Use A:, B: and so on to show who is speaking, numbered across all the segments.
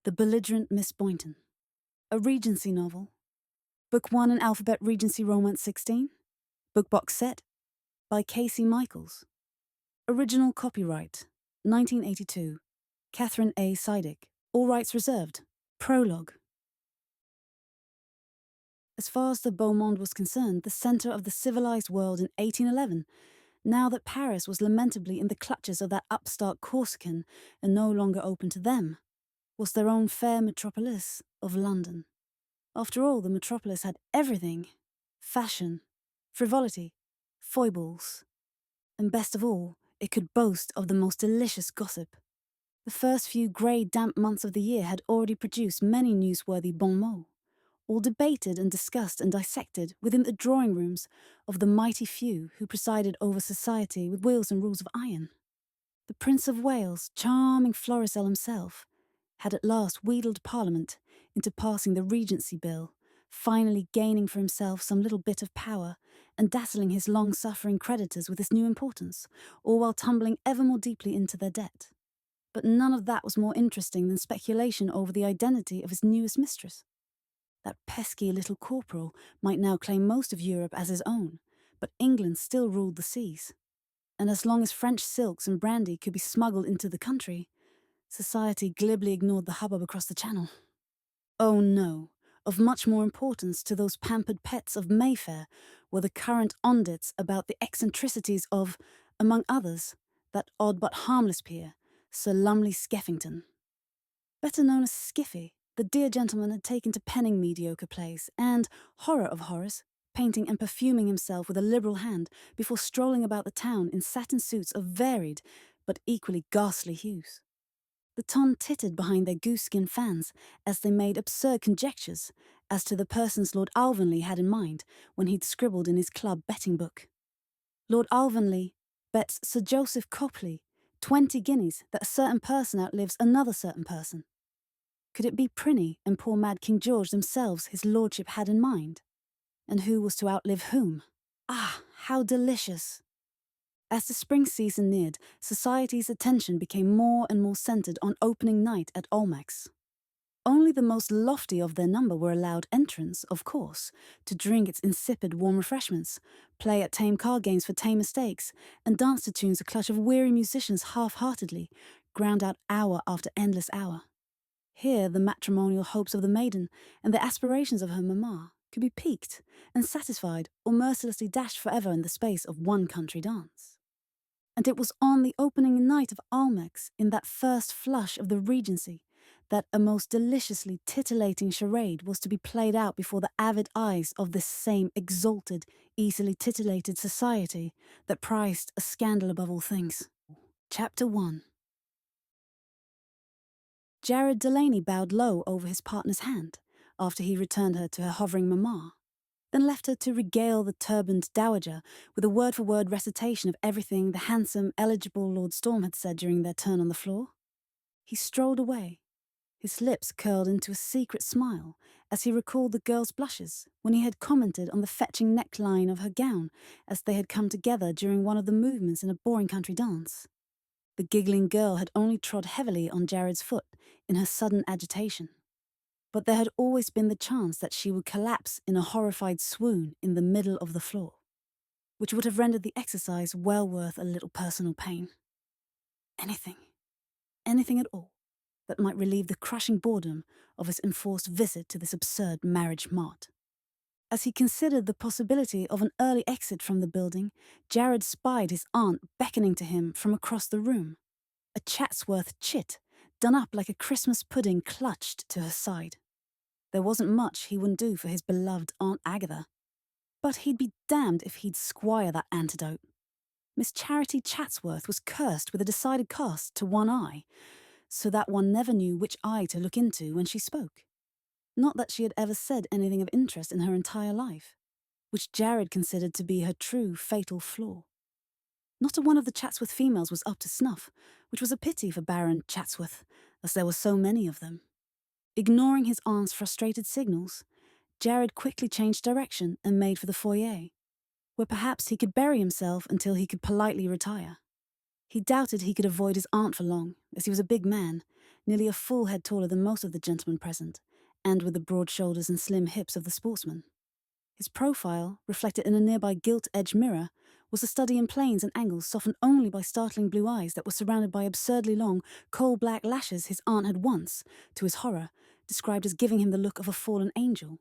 A: The Belligerent Miss Boynton, a Regency novel. Book 1 in Alphabet Regency Romance 16. Book box set by Casey Michaels. Original copyright 1982. Catherine A. Sidick. All rights reserved. Prologue. As far as the Beau Monde was concerned, the centre of the civilized world in 1811, now that Paris was lamentably in the clutches of that upstart Corsican and no longer open to them, was their own fair metropolis of London. After all, the metropolis had everything: fashion, frivolity, foibles, and best of all, it could boast of the most delicious gossip. The first few grey, damp months of the year had already produced many newsworthy bon mots, all debated and discussed and dissected within the drawing rooms of the mighty few who presided over society with wheels and rules of iron. The Prince of Wales, charming Florizel himself, had at last wheedled Parliament into passing the Regency Bill, finally gaining for himself some little bit of power and dazzling his long-suffering creditors with his new importance, all while tumbling ever more deeply into their debt. But none of that was more interesting than speculation over the identity of his newest mistress. That pesky little corporal might now claim most of Europe as his own, but England still ruled the seas. And as long as French silks and brandy could be smuggled into the country, society glibly ignored the hubbub across the channel. Oh no, of much more importance to those pampered pets of Mayfair were the current ondits about the eccentricities of, among others, that odd but harmless peer, Sir Lumley Skeffington. Better known as Skiffy, the dear gentleman had taken to penning mediocre plays and, horror of horrors, painting and perfuming himself with a liberal hand before strolling about the town in satin suits of varied but equally ghastly hues. The ton tittered behind their goose-skin fans as they made absurd conjectures as to the persons Lord Alvanley had in mind when he'd scribbled in his club betting book. Lord Alvanley bets Sir Joseph Copley 20 guineas that a certain person outlives another certain person. Could it be Prinny and poor mad King George themselves his lordship had in mind? And who was to outlive whom? Ah, how delicious! As the spring season neared, society's attention became more and more centred on opening night at Almack's. Only the most lofty of their number were allowed entrance, of course, to drink its insipid warm refreshments, play at tame card games for tame mistakes, and dance to tunes a clutch of weary musicians half-heartedly ground out hour after endless hour. Here the matrimonial hopes of the maiden and the aspirations of her mamma could be piqued and satisfied or mercilessly dashed forever in the space of one country dance. And it was on the opening night of Almack's, in that first flush of the Regency, that a most deliciously titillating charade was to be played out before the avid eyes of this same exalted, easily titillated society that prized a scandal above all things. Chapter 1. Jared Delaney bowed low over his partner's hand after he returned her to her hovering mamma, then left her to regale the turbaned dowager with a word-for-word recitation of everything the handsome, eligible Lord Storm had said during their turn on the floor. He strolled away, his lips curled into a secret smile as he recalled the girl's blushes when he had commented on the fetching neckline of her gown as they had come together during one of the movements in a boring country dance. The giggling girl had only trod heavily on Jared's foot in her sudden agitation, but there had always been the chance that she would collapse in a horrified swoon in the middle of the floor, which would have rendered the exercise well worth a little personal pain. Anything at all, that might relieve the crushing boredom of his enforced visit to this absurd marriage mart. As he considered the possibility of an early exit from the building, Jared spied his aunt beckoning to him from across the room, a Chatsworth chit done up like a Christmas pudding clutched to her side. There wasn't much he wouldn't do for his beloved Aunt Agatha, but he'd be damned if he'd squire that antidote. Miss Charity Chatsworth was cursed with a decided cast to one eye, so that one never knew which eye to look into when she spoke. Not that she had ever said anything of interest in her entire life, which Jared considered to be her true fatal flaw. Not a one of the Chatsworth females was up to snuff, which was a pity for Baron Chatsworth, as there were so many of them. Ignoring his aunt's frustrated signals, Jared quickly changed direction and made for the foyer, where perhaps he could bury himself until he could politely retire. He doubted he could avoid his aunt for long, as he was a big man, nearly a full head taller than most of the gentlemen present, and with the broad shoulders and slim hips of the sportsman. His profile, reflected in a nearby gilt-edged mirror, was a study in planes and angles softened only by startling blue eyes that were surrounded by absurdly long, coal-black lashes his aunt had once, to his horror, described as giving him the look of a fallen angel.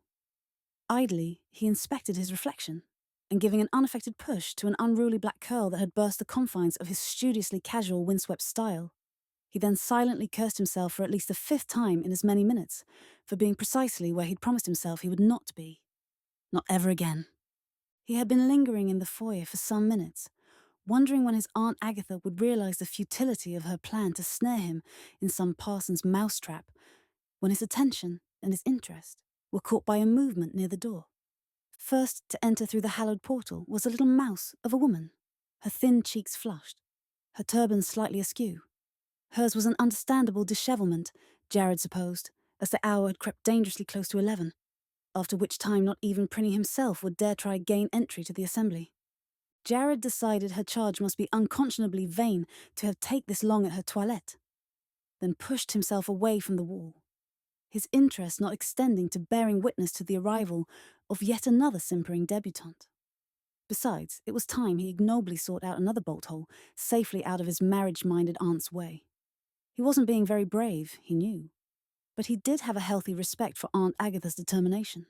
A: Idly, he inspected his reflection, and giving an unaffected push to an unruly black curl that had burst the confines of his studiously casual windswept style, he then silently cursed himself for at least the 5th time in as many minutes, for being precisely where he'd promised himself he would not be. Not ever again. He had been lingering in the foyer for some minutes, wondering when his Aunt Agatha would realize the futility of her plan to snare him in some parson's mousetrap, when his attention and his interest were caught by a movement near the door. First to enter through the hallowed portal was a little mouse of a woman, her thin cheeks flushed, her turban slightly askew. Hers was an understandable dishevelment, Jared supposed, as the hour had crept dangerously close to 11, after which time not even Prinny himself would dare try gain entry to the assembly. Jared decided her charge must be unconscionably vain to have take this long at her toilette, then pushed himself away from the wall, his interest not extending to bearing witness to the arrival of yet another simpering debutante. Besides, it was time he ignobly sought out another bolt hole, safely out of his marriage-minded aunt's way. He wasn't being very brave, he knew, but he did have a healthy respect for Aunt Agatha's determination.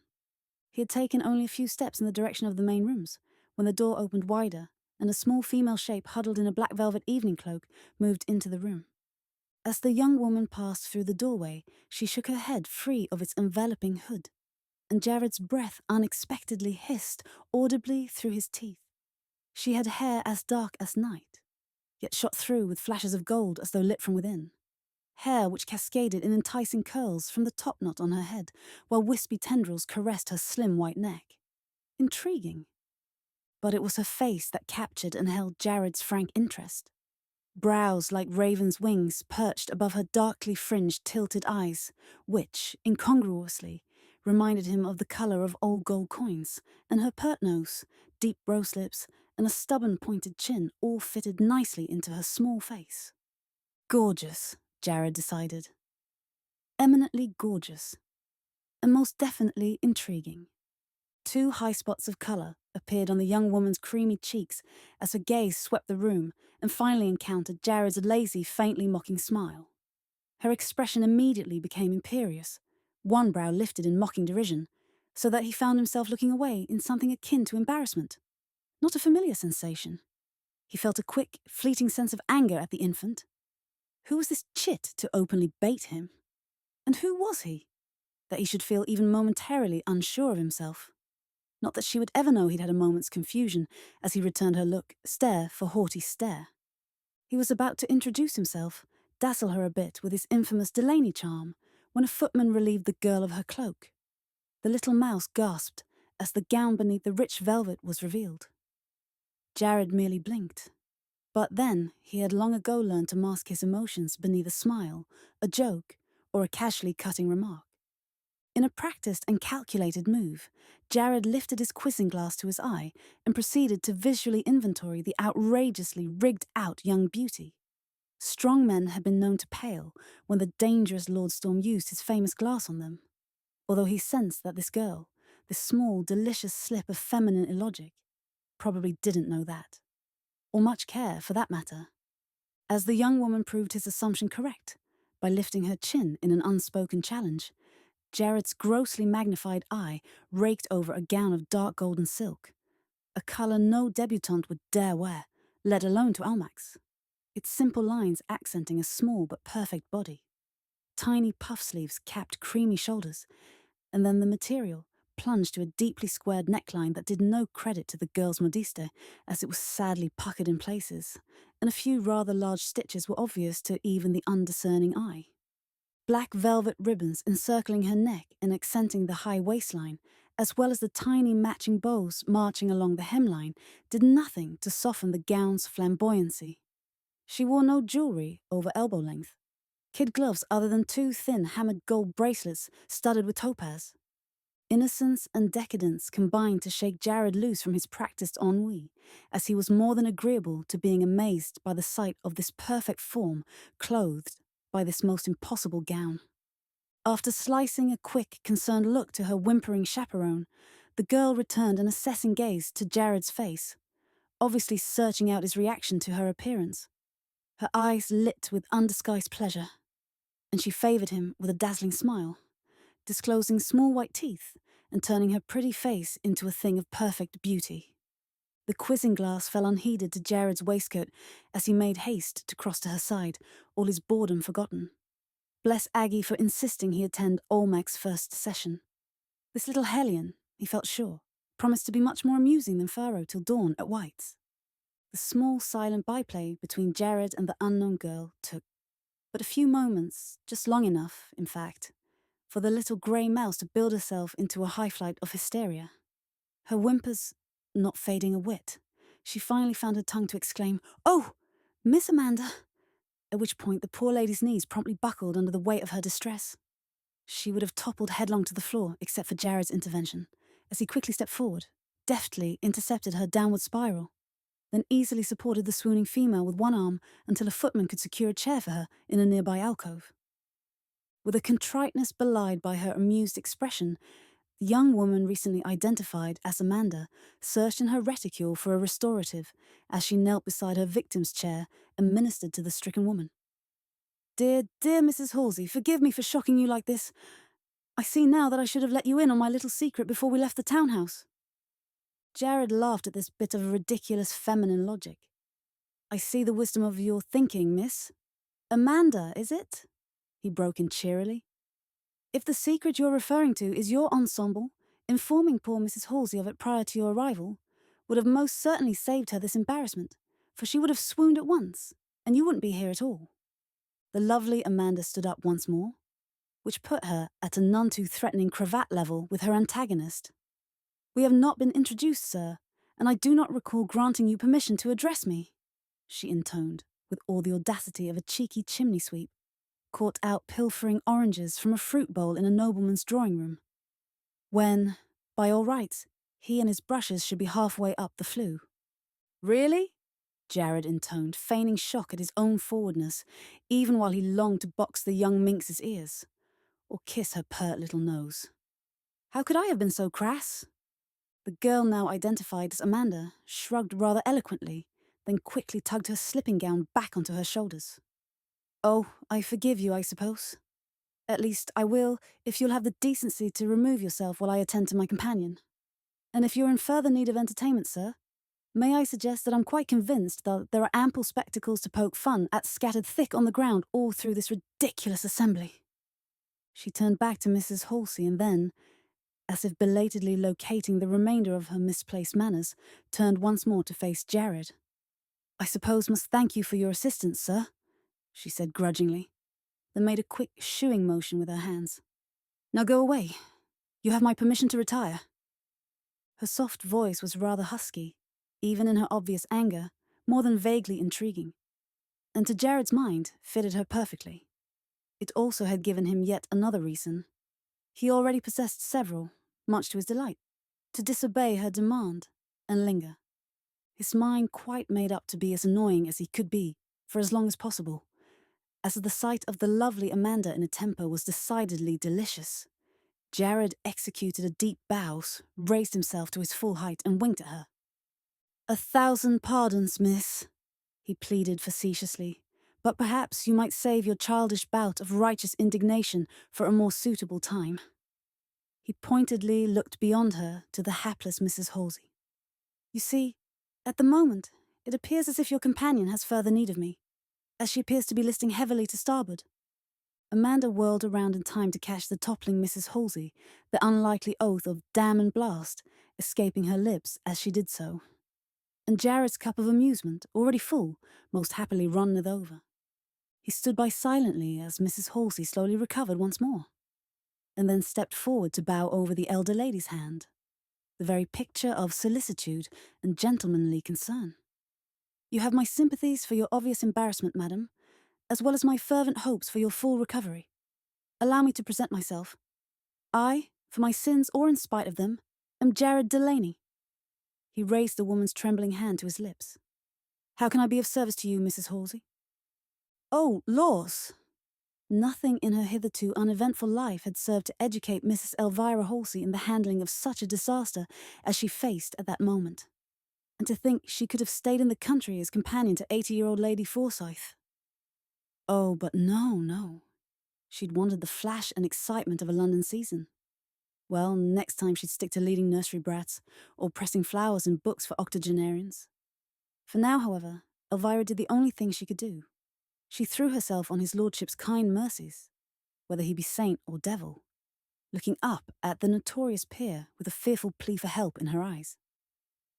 A: He had taken only a few steps in the direction of the main rooms, when the door opened wider, and a small female shape huddled in a black velvet evening cloak moved into the room. As the young woman passed through the doorway, she shook her head free of its enveloping hood, and Jared's breath unexpectedly hissed audibly through his teeth. She had hair as dark as night, yet shot through with flashes of gold as though lit from within. Hair which cascaded in enticing curls from the topknot on her head, while wispy tendrils caressed her slim white neck. Intriguing. But it was her face that captured and held Jared's frank interest. Brows like raven's wings perched above her darkly fringed tilted eyes, which, incongruously, reminded him of the colour of old gold coins, and her pert nose, deep rose lips, and a stubborn pointed chin all fitted nicely into her small face. Gorgeous, Jared decided. Eminently gorgeous, and most definitely intriguing. 2 high spots of colour appeared on the young woman's creamy cheeks as her gaze swept the room and finally encountered Jared's lazy, faintly mocking smile. Her expression immediately became imperious, one brow lifted in mocking derision, so that he found himself looking away in something akin to embarrassment. Not a familiar sensation. He felt a quick, fleeting sense of anger at the infant. Who was this chit to openly bait him? And who was he, that he should feel even momentarily unsure of himself? Not that she would ever know he'd had a moment's confusion as he returned her look, stare for haughty stare. He was about to introduce himself, dazzle her a bit with his infamous Delaney charm, when a footman relieved the girl of her cloak. The little mouse gasped as the gown beneath the rich velvet was revealed. Jared merely blinked. But then he had long ago learned to mask his emotions beneath a smile, a joke, or a casually cutting remark. In a practiced and calculated move, Jared lifted his quizzing glass to his eye and proceeded to visually inventory the outrageously rigged-out young beauty. Strong men had been known to pale when the dangerous Lord Storm used his famous glass on them, although he sensed that this girl, this small, delicious slip of feminine illogic, probably didn't know that. Or much care, for that matter. As the young woman proved his assumption correct, by lifting her chin in an unspoken challenge, Jared's grossly magnified eye raked over a gown of dark golden silk, a colour no debutante would dare wear, let alone to Almack's, its simple lines accenting a small but perfect body. Tiny puff sleeves capped creamy shoulders, and then the material plunged to a deeply squared neckline that did no credit to the girl's modiste, as it was sadly puckered in places, and a few rather large stitches were obvious to even the undiscerning eye. Black velvet ribbons encircling her neck and accenting the high waistline, as well as the tiny matching bows marching along the hemline, did nothing to soften the gown's flamboyancy. She wore no jewellery over elbow length, kid gloves other than 2 thin hammered gold bracelets studded with topaz. Innocence and decadence combined to shake Jared loose from his practiced ennui, as he was more than agreeable to being amazed by the sight of this perfect form, clothed, by this most impossible gown. After slicing a quick, concerned look to her whimpering chaperone, the girl returned an assessing gaze to Jared's face, obviously searching out his reaction to her appearance. Her eyes lit with undisguised pleasure, and she favoured him with a dazzling smile, disclosing small white teeth and turning her pretty face into a thing of perfect beauty. The quizzing glass fell unheeded to Jared's waistcoat as he made haste to cross to her side, all his boredom forgotten. Bless Aggie for insisting he attend Olmec's first session. This little hellion, he felt sure, promised to be much more amusing than faro till dawn at White's. The small silent byplay between Jared and the unknown girl took but a few moments, just long enough, in fact, for the little grey mouse to build herself into a high flight of hysteria. Her whimpers not fading a whit, she finally found her tongue to exclaim, "Oh, Miss Amanda!" At which point the poor lady's knees promptly buckled under the weight of her distress. She would have toppled headlong to the floor except for Jared's intervention, as he quickly stepped forward, deftly intercepted her downward spiral, then easily supported the swooning female with one arm until a footman could secure a chair for her in a nearby alcove. With a contriteness belied by her amused expression, the young woman recently identified as Amanda searched in her reticule for a restorative as she knelt beside her victim's chair and ministered to the stricken woman. "Dear, dear Mrs. Halsey, forgive me for shocking you like this. I see now that I should have let you in on my little secret before we left the townhouse." Jared laughed at this bit of ridiculous feminine logic. "I see the wisdom of your thinking, miss. Amanda, is it?" he broke in cheerily. "If the secret you're referring to is your ensemble, informing poor Mrs. Halsey of it prior to your arrival would have most certainly saved her this embarrassment, for she would have swooned at once, and you wouldn't be here at all." The lovely Amanda stood up once more, which put her at a none too threatening cravat level with her antagonist. "We have not been introduced, sir, and I do not recall granting you permission to address me," she intoned, with all the audacity of a cheeky chimney sweep, caught out pilfering oranges from a fruit bowl in a nobleman's drawing room, when, by all rights, he and his brushes should be halfway up the flue. "Really?" Jared intoned, feigning shock at his own forwardness, even while he longed to box the young minx's ears, or kiss her pert little nose. "How could I have been so crass?" The girl now identified as Amanda shrugged rather eloquently, then quickly tugged her slipping gown back onto her shoulders. "Oh, I forgive you, I suppose. At least, I will if you'll have the decency to remove yourself while I attend to my companion. And if you're in further need of entertainment, sir, may I suggest that I'm quite convinced that there are ample spectacles to poke fun at scattered thick on the ground all through this ridiculous assembly." She turned back to Mrs. Halsey and then, as if belatedly locating the remainder of her misplaced manners, turned once more to face Jared. "I suppose must thank you for your assistance, sir," she said grudgingly, then made a quick shooing motion with her hands. "Now go away. You have my permission to retire." Her soft voice was rather husky, even in her obvious anger, more than vaguely intriguing, and to Jared's mind fitted her perfectly. It also had given him yet another reason. He already possessed several, much to his delight, to disobey her demand and linger. His mind quite made up to be as annoying as he could be for as long as possible, as the sight of the lovely Amanda in a temper was decidedly delicious. Jared executed a deep bow, raised himself to his full height and winked at her. "1,000 pardons, miss," he pleaded facetiously, "but perhaps you might save your childish bout of righteous indignation for a more suitable time." He pointedly looked beyond her to the hapless Mrs. Halsey. "You see, at the moment, it appears as if your companion has further need of me, as she appears to be listing heavily to starboard." Amanda whirled around in time to catch the toppling Mrs. Halsey, the unlikely oath of "damn and blast" escaping her lips as she did so. And Jared's cup of amusement, already full, most happily runneth over. He stood by silently as Mrs. Halsey slowly recovered once more, and then stepped forward to bow over the elder lady's hand, the very picture of solicitude and gentlemanly concern. "You have my sympathies for your obvious embarrassment, madam, as well as my fervent hopes for your full recovery. Allow me to present myself. I, for my sins or in spite of them, am Jared Delaney." He raised the woman's trembling hand to his lips. "How can I be of service to you, Mrs. Halsey?" "Oh, laws!" Nothing in her hitherto uneventful life had served to educate Mrs. Elvira Halsey in the handling of such a disaster as she faced at that moment. And to think she could have stayed in the country as companion to 80-year-old Lady Forsyth. Oh, but no. She'd wanted the flash and excitement of a London season. Well, next time she'd stick to leading nursery brats or pressing flowers and books for octogenarians. For now, however, Elvira did the only thing she could do. She threw herself on his lordship's kind mercies, whether he be saint or devil, looking up at the notorious peer with a fearful plea for help in her eyes.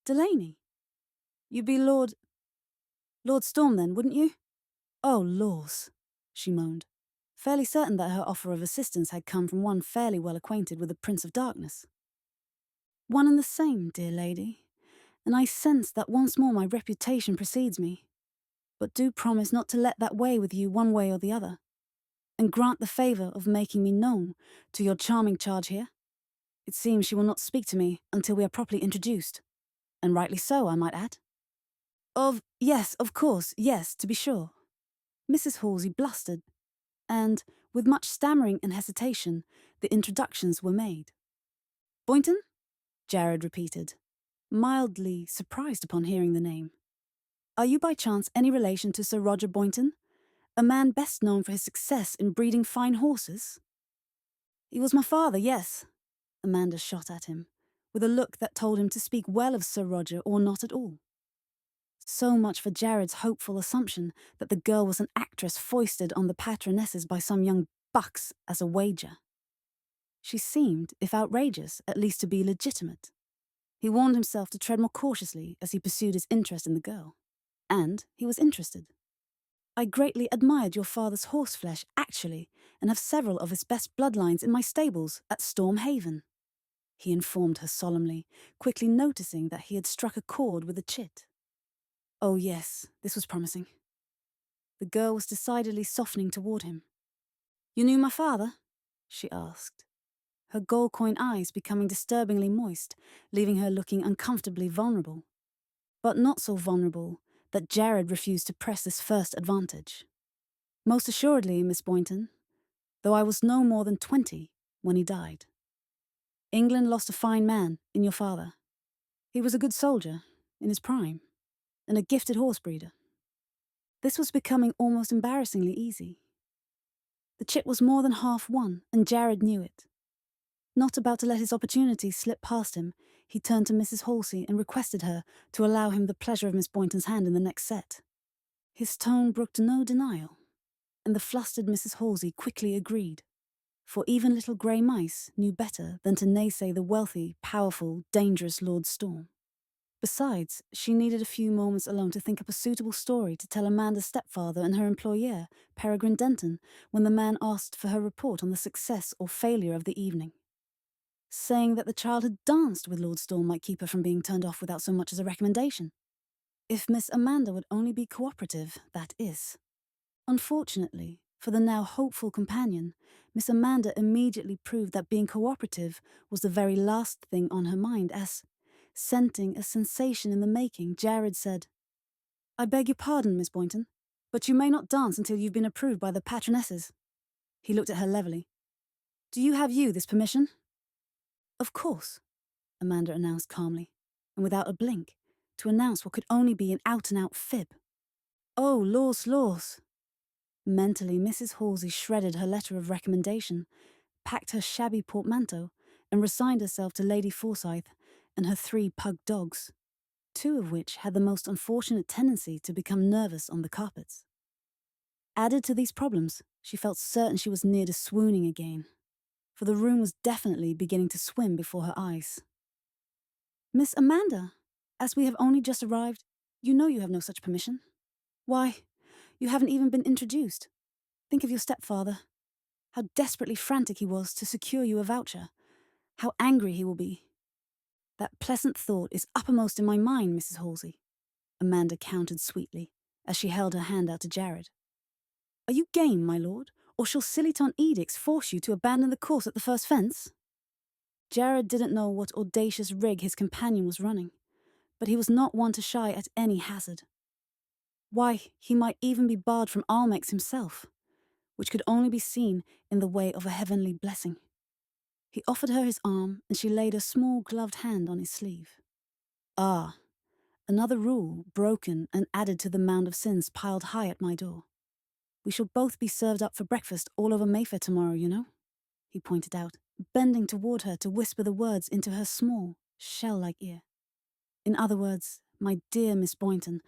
A: Delaney, you'd be Lord Storm then, wouldn't you? Oh, laws, she moaned, fairly certain that her offer of assistance had come from one fairly well acquainted with the Prince of Darkness. One and the same, dear lady, and I sense that once more my reputation precedes me. But do promise not to let that weigh with you one way or the other, and grant the favour of making me known to your charming charge here. It seems she will not speak to me until we are properly introduced, and rightly so, I might add. Yes, of course, yes, to be sure. Mrs. Halsey blustered, and, with much stammering and hesitation, the introductions were made. Boynton? Jared repeated, mildly surprised upon hearing the name. Are you by chance any relation to Sir Roger Boynton, a man best known for his success in breeding fine horses? He was my father, yes, Amanda shot at him, with a look that told him to speak well of Sir Roger or not at all. So much for Jared's hopeful assumption that the girl was an actress foisted on the patronesses by some young bucks as a wager. She seemed, if outrageous, at least to be legitimate. He warned himself to tread more cautiously as he pursued his interest in the girl. And he was interested. I greatly admired your father's horseflesh, actually, and have several of his best bloodlines in my stables at Storm Haven, he informed her solemnly, quickly noticing that he had struck a chord with the chit. Oh yes, this was promising. The girl was decidedly softening toward him. You knew my father? She asked, her gold coin eyes becoming disturbingly moist, leaving her looking uncomfortably vulnerable. But not so vulnerable that Jared refused to press this first advantage. Most assuredly, Miss Boynton, though I was no more than 20 when he died. England lost a fine man in your father. He was a good soldier, in his prime, and a gifted horse breeder. This was becoming almost embarrassingly easy. The chit was more than half won, and Jared knew it. Not about to let his opportunity slip past him, he turned to Mrs. Halsey and requested her to allow him the pleasure of Miss Boynton's hand in the next set. His tone brooked no denial, and the flustered Mrs. Halsey quickly agreed, for even little grey mice knew better than to naysay the wealthy, powerful, dangerous Lord Storm. Besides, she needed a few moments alone to think up a suitable story to tell Amanda's stepfather and her employer, Peregrine Denton, when the man asked for her report on the success or failure of the evening. Saying that the child had danced with Lord Storm might keep her from being turned off without so much as a recommendation. If Miss Amanda would only be cooperative, that is. Unfortunately, for the now hopeful companion, Miss Amanda immediately proved that being cooperative was the very last thing on her mind as, scenting a sensation in the making, Jared said, I beg your pardon, Miss Boynton, but you may not dance until you've been approved by the patronesses. He looked at her levelly. Do you have this permission? Of course, Amanda announced calmly, and without a blink, to announce what could only be an out-and-out fib. Oh, laws. Mentally, Mrs. Halsey shredded her letter of recommendation, packed her shabby portmanteau, and resigned herself to Lady Forsyth and her 3 pug dogs, 2 of which had the most unfortunate tendency to become nervous on the carpets. Added to these problems, she felt certain she was near to swooning again, for the room was definitely beginning to swim before her eyes. Miss Amanda, as we have only just arrived, you know you have no such permission. Why, you haven't even been introduced. Think of your stepfather. How desperately frantic he was to secure you a voucher. How angry he will be. That pleasant thought is uppermost in my mind, Mrs. Halsey, Amanda countered sweetly, as she held her hand out to Jared. Are you game, my lord, or shall Sillyton edicts force you to abandon the course at the first fence? Jared didn't know what audacious rig his companion was running, but he was not one to shy at any hazard. Why, he might even be barred from Almex himself, which could only be seen in the way of a heavenly blessing. He offered her his arm, and she laid a small gloved hand on his sleeve. Ah, another rule broken and added to the mound of sins piled high at my door. We shall both be served up for breakfast all over Mayfair tomorrow, you know, he pointed out, bending toward her to whisper the words into her small, shell-like ear. In other words, my dear Miss Boynton,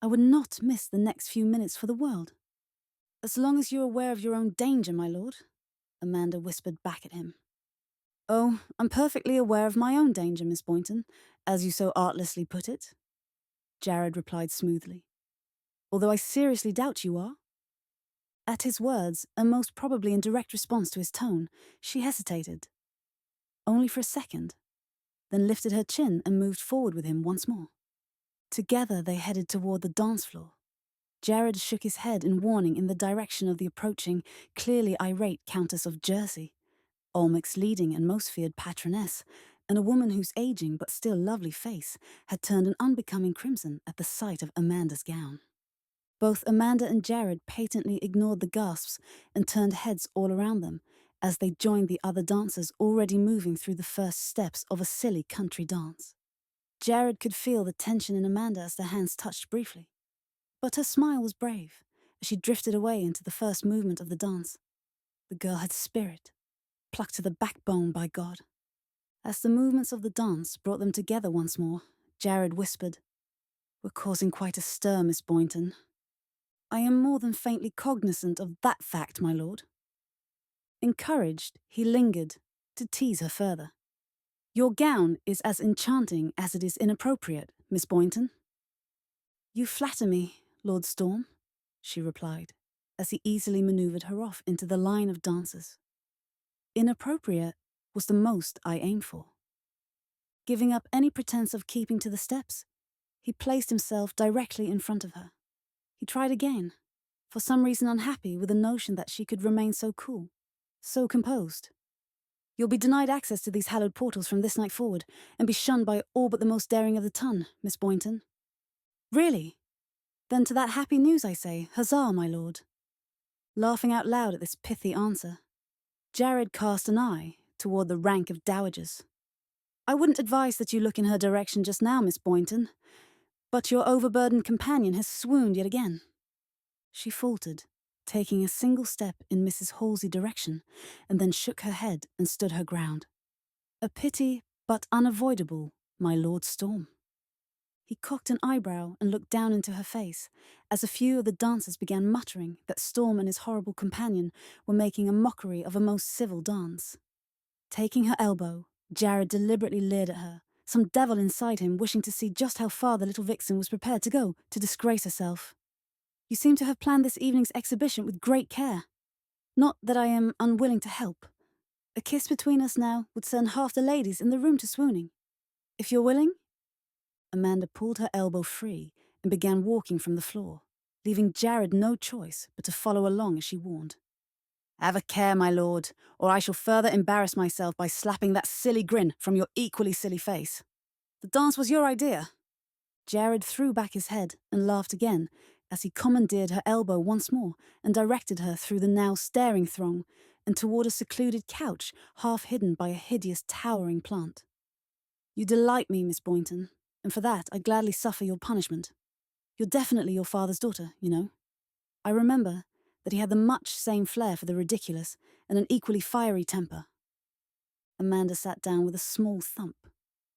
A: I would not miss the next few minutes for the world. As long as you're aware of your own danger, my lord, Amanda whispered back at him. Oh, I'm perfectly aware of my own danger, Miss Boynton, as you so artlessly put it, Jared replied smoothly. Although I seriously doubt you are. At his words, and most probably in direct response to his tone, she hesitated. Only for a second, then lifted her chin and moved forward with him once more. Together they headed toward the dance floor. Jared shook his head in warning in the direction of the approaching, clearly irate Countess of Jersey, Olmec's leading and most feared patroness, and a woman whose aging but still lovely face had turned an unbecoming crimson at the sight of Amanda's gown. Both Amanda and Jared patently ignored the gasps and turned heads all around them as they joined the other dancers already moving through the first steps of a silly country dance. Jared could feel the tension in Amanda as their hands touched briefly. But her smile was brave as she drifted away into the first movement of the dance. The girl had spirit, plucked to the backbone by God. As the movements of the dance brought them together once more, Jared whispered, "We're causing quite a stir, Miss Boynton." "I am more than faintly cognizant of that fact, my lord." Encouraged, he lingered to tease her further. "Your gown is as enchanting as it is inappropriate, Miss Boynton." "You flatter me, Lord Storm," she replied, as he easily maneuvered her off into the line of dancers. Inappropriate was the most I aimed for. Giving up any pretense of keeping to the steps, he placed himself directly in front of her. He tried again, for some reason unhappy with the notion that she could remain so cool, so composed. "You'll be denied access to these hallowed portals from this night forward, and be shunned by all but the most daring of the ton, Miss Boynton." "Really? Then to that happy news I say, huzzah, my lord." Laughing out loud at this pithy answer, Jared cast an eye toward the rank of dowagers. "I wouldn't advise that you look in her direction just now, Miss Boynton, but your overburdened companion has swooned yet again." She faltered, taking a single step in Mrs. Halsey's direction, and then shook her head and stood her ground. A pity, but unavoidable, my Lord Storm. He cocked an eyebrow and looked down into her face, as a few of the dancers began muttering that Storm and his horrible companion were making a mockery of a most civil dance. Taking her elbow, Jared deliberately leered at her, some devil inside him wishing to see just how far the little vixen was prepared to go to disgrace herself. "You seem to have planned this evening's exhibition with great care. Not that I am unwilling to help. A kiss between us now would send half the ladies in the room to swooning. If you're willing?" Amanda pulled her elbow free and began walking from the floor, leaving Jared no choice but to follow along as she warned. "Have a care, my lord, or I shall further embarrass myself by slapping that silly grin from your equally silly face. The dance was your idea." Jared threw back his head and laughed again as he commandeered her elbow once more and directed her through the now staring throng and toward a secluded couch half hidden by a hideous towering plant. "You delight me, Miss Boynton, and for that I gladly suffer your punishment. You're definitely your father's daughter, you know. I remember that he had the much same flair for the ridiculous and an equally fiery temper." Amanda sat down with a small thump,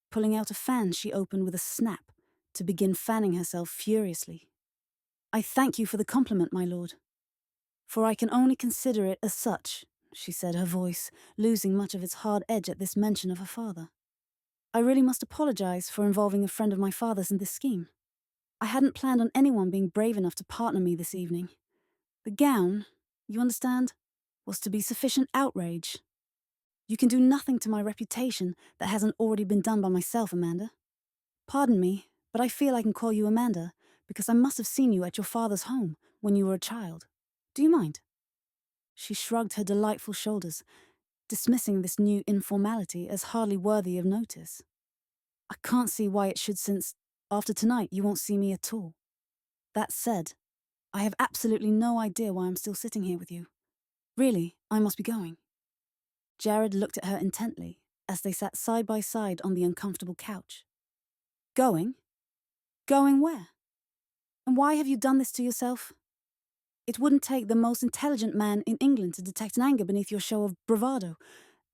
A: pulling out a fan she opened with a snap to begin fanning herself furiously. "I thank you for the compliment, my lord. For I can only consider it as such," she said, her voice losing much of its hard edge at this mention of her father. "I really must apologize for involving a friend of my father's in this scheme. I hadn't planned on anyone being brave enough to partner me this evening. The gown, you understand, was to be sufficient outrage. You can do nothing to my reputation that hasn't already been done by myself, Amanda. Pardon me, but I feel I can call you Amanda because I must have seen you at your father's home when you were a child. Do you mind?" She shrugged her delightful shoulders, dismissing this new informality as hardly worthy of notice. "I can't see why it should, since, after tonight, you won't see me at all. That said, I have absolutely no idea why I'm still sitting here with you. Really, I must be going. Jared looked at her intently as they sat side by side on the uncomfortable couch. Going? Going where? And why have you done this to yourself? It wouldn't take the most intelligent man in England to detect an anger beneath your show of bravado,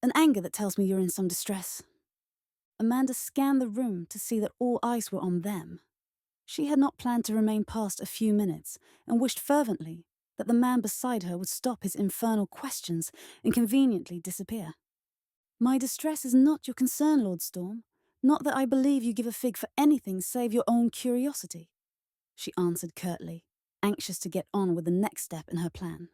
A: an anger that tells me you're in some distress. Amanda scanned the room to see that all eyes were on them. She had not planned to remain past a few minutes and wished fervently that the man beside her would stop his infernal questions and conveniently disappear. My distress is not your concern, Lord Storm. Not that I believe you give a fig for anything save your own curiosity, she answered curtly, anxious to get on with the next step in her plan.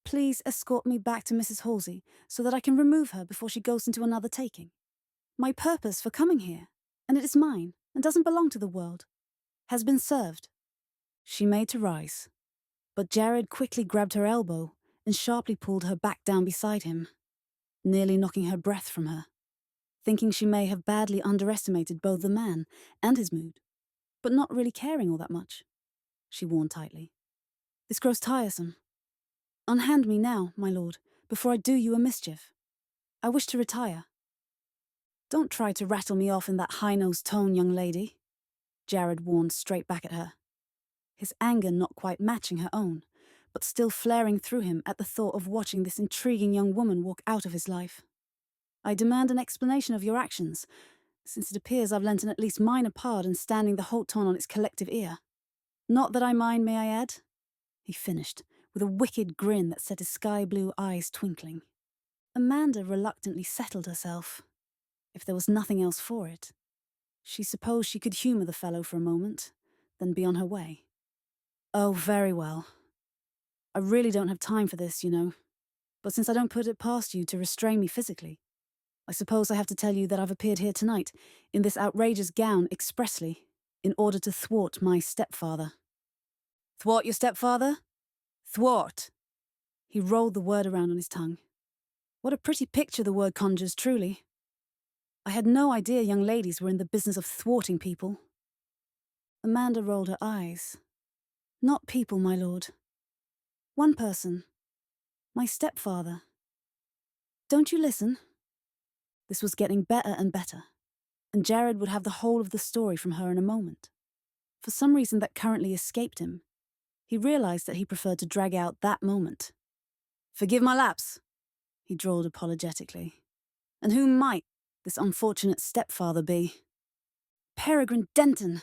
A: Please escort me back to Mrs. Halsey so that I can remove her before she goes into another taking. My purpose for coming here, and it is mine and doesn't belong to the world, has been served. She made to rise, but Jared quickly grabbed her elbow and sharply pulled her back down beside him, nearly knocking her breath from her, thinking she may have badly underestimated both the man and his mood, but not really caring all that much, she warned tightly. This grows tiresome. Unhand me now, my lord, before I do you a mischief. I wish to retire. Don't try to rattle me off in that high-nosed tone, young lady, Jared warned straight back at her, his anger not quite matching her own, but still flaring through him at the thought of watching this intriguing young woman walk out of his life. I demand an explanation of your actions, since it appears I've lent an at least minor part in standing the whole ton on its collective ear. Not that I mind, may I add? He finished, with a wicked grin that set his sky-blue eyes twinkling. Amanda reluctantly settled herself. If there was nothing else for it, she supposed she could humour the fellow for a moment, then be on her way. Oh, very well. I really don't have time for this, you know. But since I don't put it past you to restrain me physically, I suppose I have to tell you that I've appeared here tonight, in this outrageous gown expressly, in order to thwart my stepfather. Thwart your stepfather? Thwart. He rolled the word around on his tongue. What a pretty picture the word conjures, truly. I had no idea young ladies were in the business of thwarting people. Amanda rolled her eyes. Not people, my lord. One person. My stepfather. Don't you listen? This was getting better and better, and Jared would have the whole of the story from her in a moment. For some reason that currently escaped him, he realized that he preferred to drag out that moment. Forgive my lapse, he drawled apologetically. And who might this unfortunate stepfather be? Peregrine Denton,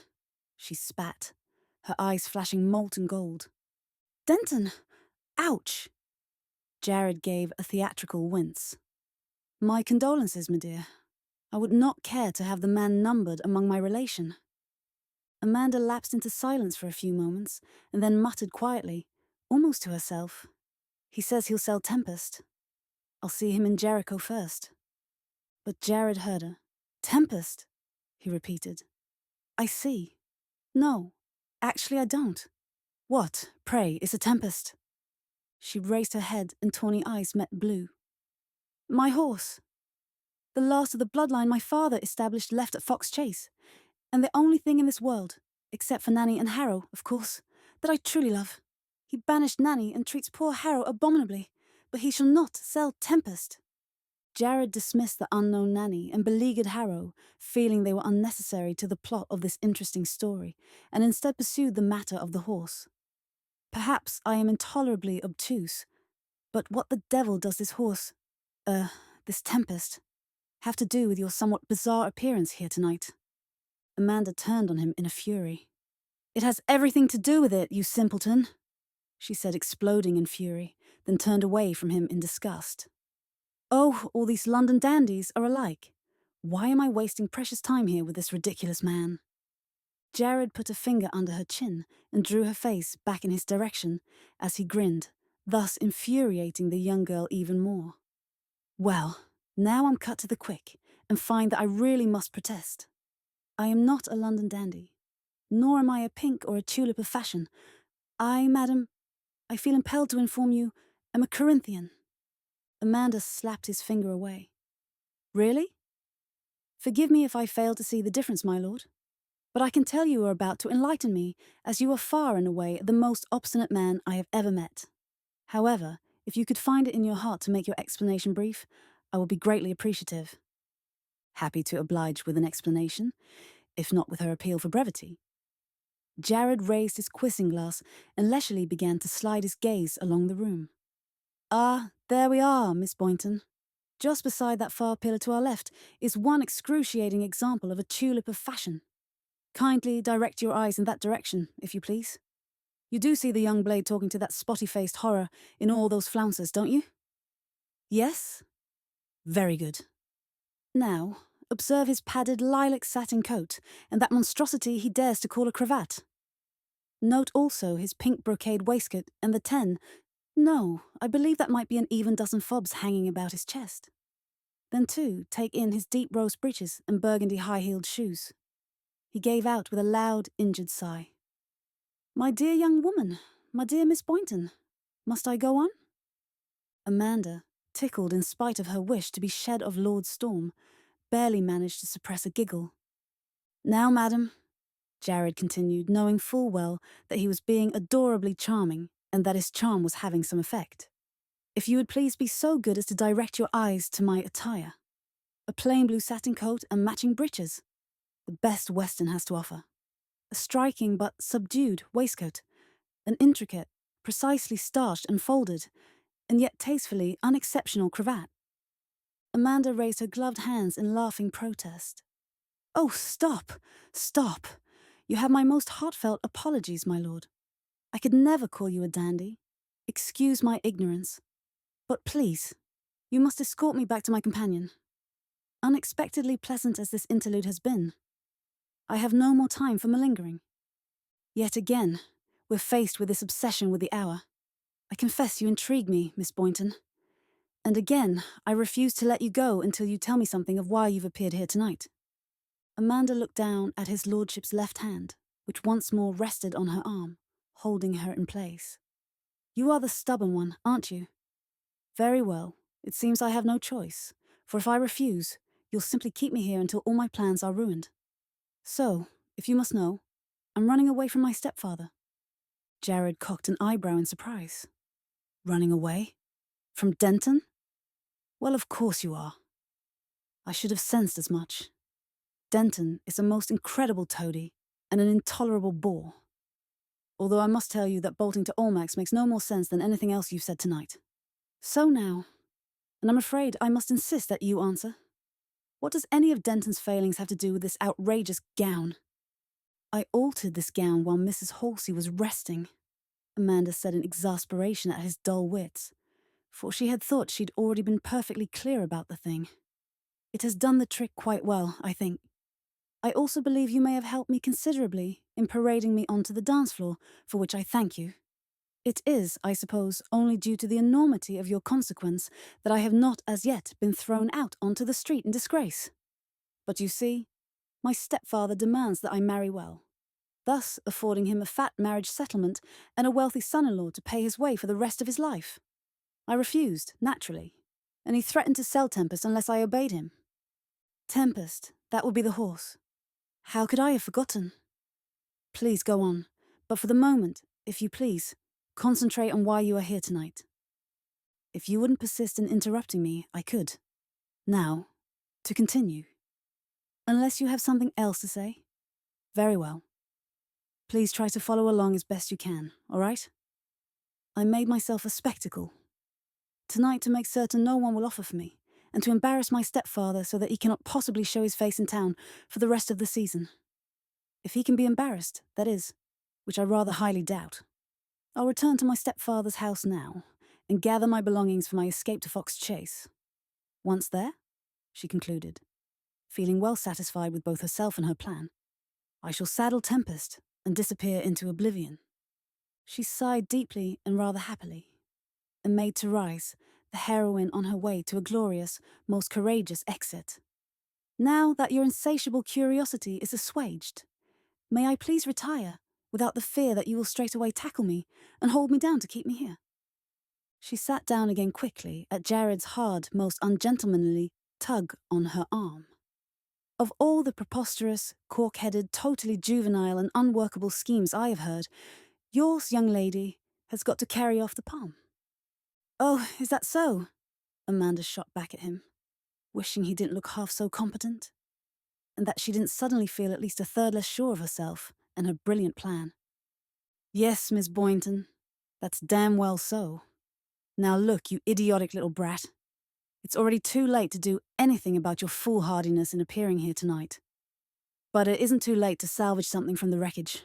A: she spat, her eyes flashing molten gold. Denton! Ouch! Jared gave a theatrical wince. My condolences, my dear. I would not care to have the man numbered among my relation. Amanda lapsed into silence for a few moments, and then muttered quietly, almost to herself. He says he'll sell Tempest. I'll see him in Jericho first. But Jared heard her. Tempest, he repeated. I see. No, actually I don't. What, pray, is a tempest? She raised her head and tawny eyes met blue. My horse. The last of the bloodline my father established left at Fox Chase, and the only thing in this world, except for Nanny and Harrow, of course, that I truly love. He banished Nanny and treats poor Harrow abominably, but he shall not sell Tempest. Jared dismissed the unknown Nanny and beleaguered Harrow, feeling they were unnecessary to the plot of this interesting story, and instead pursued the matter of the horse. Perhaps I am intolerably obtuse, but what the devil does this horse, this Tempest, have to do with your somewhat bizarre appearance here tonight? Amanda turned on him in a fury. It has everything to do with it, you simpleton, she said, exploding in fury, then turned away from him in disgust. Oh, all these London dandies are alike. Why am I wasting precious time here with this ridiculous man? Jared put a finger under her chin and drew her face back in his direction as he grinned, thus infuriating the young girl even more. Well, now I'm cut to the quick and find that I really must protest. I am not a London dandy, nor am I a pink or a tulip of fashion. Madam, I feel impelled to inform you, am a Corinthian. Amanda slapped his finger away. Really? Forgive me if I fail to see the difference, my lord. But I can tell you are about to enlighten me, as you are far and away the most obstinate man I have ever met. However, If you could find it in your heart to make your explanation brief, I would be greatly appreciative. Happy to oblige with an explanation, if not with her appeal for brevity. Jared raised his quizzing glass and leisurely began to slide his gaze along the room. Ah, there we are, Miss Boynton. Just beside that far pillar to our left is one excruciating example of a tulip of fashion. Kindly direct your eyes in that direction, if you please. You do see the young blade talking to that spotty-faced horror in all those flounces, don't you? Yes? Very good. Now, observe his padded lilac satin coat and that monstrosity he dares to call a cravat. Note also his pink brocade waistcoat and the 10. No, I believe that might be an even dozen fobs hanging about his chest. Then, too, take in his deep rose breeches and burgundy high-heeled shoes. He gave out with a loud, injured sigh. My dear young woman, my dear Miss Boynton, must I go on? Amanda, tickled in spite of her wish to be shed of Lord Storm, barely managed to suppress a giggle. Now, madam, Jared continued, knowing full well that he was being adorably charming and that his charm was having some effect. If you would please be so good as to direct your eyes to my attire. A plain blue satin coat and matching breeches, the best Weston has to offer. A striking but subdued waistcoat, an intricate, precisely starched and folded, and yet tastefully unexceptional cravat. Amanda raised her gloved hands in laughing protest. Oh, stop, stop. You have my most heartfelt apologies, my lord. I could never call you a dandy. Excuse my ignorance. But please, you must escort me back to my companion. Unexpectedly pleasant as this interlude has been, I have no more time for malingering. Yet again, we're faced with this obsession with the hour. I confess you intrigue me, Miss Boynton. And again, I refuse to let you go until you tell me something of why you've appeared here tonight. Amanda looked down at his lordship's left hand, which once more rested on her arm, holding her in place. You are the stubborn one, aren't you? Very well, it seems I have no choice, for if I refuse, you'll simply keep me here until all my plans are ruined. So, if you must know, I'm running away from my stepfather. Jared cocked an eyebrow in surprise. Running away? From Denton? Well, of course you are. I should have sensed as much. Denton is a most incredible toady and an intolerable bore. Although I must tell you that bolting to Almack's makes no more sense than anything else you've said tonight. So now, and I'm afraid I must insist that you answer. What does any of Denton's failings have to do with this outrageous gown? I altered this gown while Mrs. Halsey was resting, Amanda said in exasperation at his dull wits, for she had thought she'd already been perfectly clear about the thing. It has done the trick quite well, I think. I also believe you may have helped me considerably in parading me onto the dance floor, for which I thank you. It is, I suppose, only due to the enormity of your consequence that I have not as yet been thrown out onto the street in disgrace. But you see, my stepfather demands that I marry well, thus affording him a fat marriage settlement and a wealthy son-in-law to pay his way for the rest of his life. I refused, naturally, and he threatened to sell Tempest unless I obeyed him. Tempest, that would be the horse. How could I have forgotten? Please go on, but for the moment, if you please, concentrate on why you are here tonight. If you wouldn't persist in interrupting me, I could. Now, to continue. Unless you have something else to say? Very well. Please try to follow along as best you can, all right? I made myself a spectacle. Tonight to make certain no one will offer for me, and to embarrass my stepfather so that he cannot possibly show his face in town for the rest of the season. If he can be embarrassed, that is, which I rather highly doubt. I'll return to my stepfather's house now, and gather my belongings for my escape to Fox Chase. Once there, she concluded, feeling well satisfied with both herself and her plan, I shall saddle Tempest and disappear into oblivion. She sighed deeply and rather happily, and made to rise, the heroine on her way to a glorious, most courageous exit. Now that your insatiable curiosity is assuaged, may I please retire, without the fear that you will straightway tackle me and hold me down to keep me here? She sat down again quickly at Jared's hard, most ungentlemanly tug on her arm. Of all the preposterous, cork-headed, totally juvenile and unworkable schemes I have heard, yours, young lady, has got to carry off the palm. Oh, is that so? Amanda shot back at him, wishing he didn't look half so competent, and that she didn't suddenly feel at least a third less sure of herself and her brilliant plan. Yes, Miss Boynton, that's damn well so. Now look, you idiotic little brat. It's already too late to do anything about your foolhardiness in appearing here tonight. But it isn't too late to salvage something from the wreckage.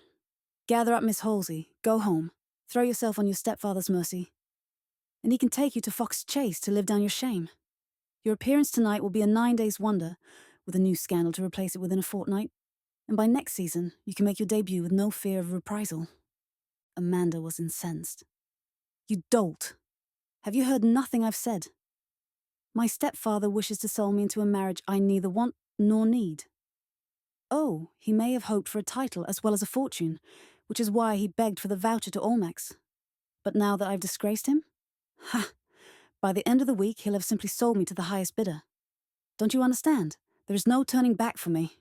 A: Gather up Miss Halsey, go home, throw yourself on your stepfather's mercy, and he can take you to Fox Chase to live down your shame. Your appearance tonight will be a 9 days wonder, with a new scandal to replace it within a fortnight, and by next season you can make your debut with no fear of reprisal. Amanda was incensed. You dolt. Have you heard nothing I've said? My stepfather wishes to sell me into a marriage I neither want nor need. Oh, he may have hoped for a title as well as a fortune, which is why he begged for the voucher to Olmecs. But now that I've disgraced him? Ha! By the end of the week, he'll have simply sold me to the highest bidder. Don't you understand? There is no turning back for me.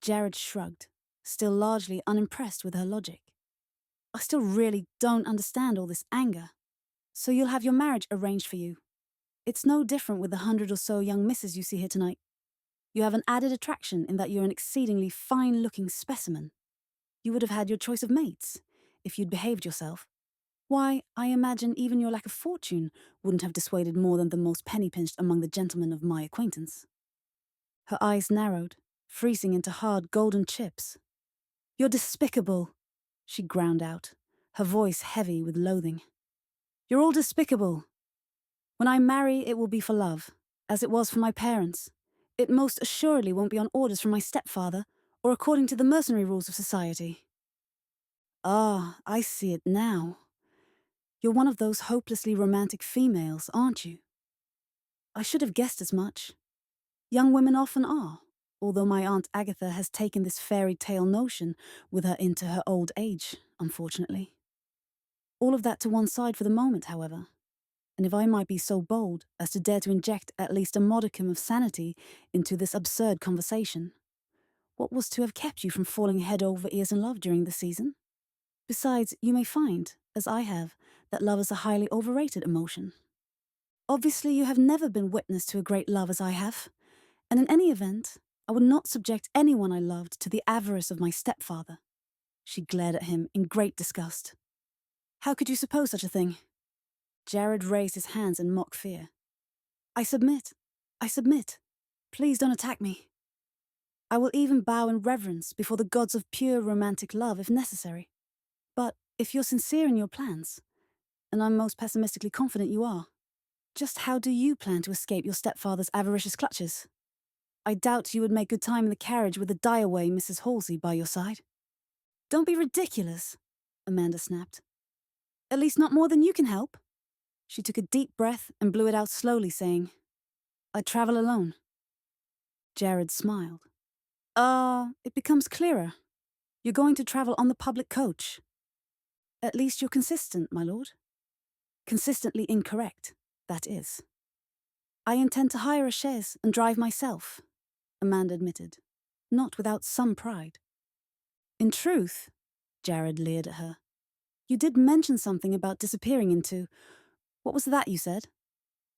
A: Jared shrugged, still largely unimpressed with her logic. I still really don't understand all this anger. So you'll have your marriage arranged for you. It's no different with the 100 or so young misses you see here tonight. You have an added attraction in that you're an exceedingly fine-looking specimen. You would have had your choice of mates, if you'd behaved yourself. Why, I imagine even your lack of fortune wouldn't have dissuaded more than the most penny-pinched among the gentlemen of my acquaintance. Her eyes narrowed, freezing into hard golden chips. You're despicable, she ground out, her voice heavy with loathing. You're all despicable. When I marry, it will be for love, as it was for my parents. It most assuredly won't be on orders from my stepfather, or according to the mercenary rules of society. Ah, I see it now. You're one of those hopelessly romantic females, aren't you? I should have guessed as much. Young women often are, although my Aunt Agatha has taken this fairy tale notion with her into her old age, unfortunately. All of that to one side for the moment, however. And if I might be so bold as to dare to inject at least a modicum of sanity into this absurd conversation, what was to have kept you from falling head over ears in love during the season? Besides, you may find, as I have, that love is a highly overrated emotion. Obviously, you have never been witness to a great love as I have, and in any event, I would not subject anyone I loved to the avarice of my stepfather. She glared at him in great disgust. How could you suppose such a thing? Jared raised his hands in mock fear. I submit. I submit. Please don't attack me. I will even bow in reverence before the gods of pure romantic love if necessary. But if you're sincere in your plans, and I'm most pessimistically confident you are, just how do you plan to escape your stepfather's avaricious clutches? I doubt you would make good time in the carriage with the die-away Mrs. Halsey by your side. Don't be ridiculous, Amanda snapped. At least not more than you can help. She took a deep breath and blew it out slowly, saying, I travel alone. Jared smiled. It becomes clearer. You're going to travel on the public coach. At least you're consistent, my lord. Consistently incorrect, that is. I intend to hire a chaise and drive myself, Amanda admitted, not without some pride. In truth, Jared leered at her, you did mention something about disappearing into... What was that you said?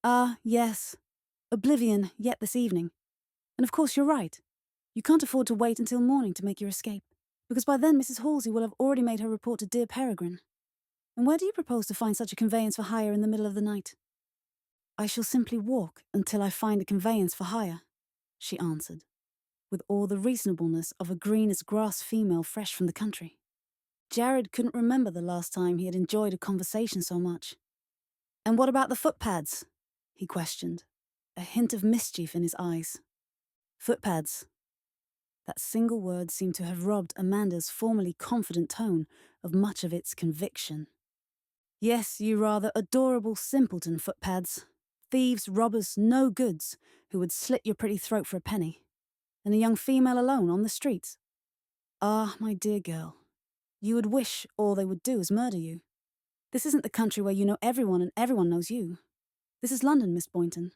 A: Ah, yes. Oblivion yet this evening. And of course you're right. You can't afford to wait until morning to make your escape, because by then Mrs. Halsey will have already made her report to dear Peregrine. And where do you propose to find such a conveyance for hire in the middle of the night? I shall simply walk until I find a conveyance for hire, she answered, with all the reasonableness of a green-as-grass female fresh from the country. Jared couldn't remember the last time he had enjoyed a conversation so much. And what about the footpads? He questioned, a hint of mischief in his eyes. Footpads. That single word seemed to have robbed Amanda's formerly confident tone of much of its conviction. Yes, you rather adorable simpleton footpads. Thieves, robbers, no goods, who would slit your pretty throat for a penny. And a young female alone on the streets. Ah, my dear girl, you would wish all they would do is murder you. This isn't the country where you know everyone and everyone knows you. This is London, Miss Boynton,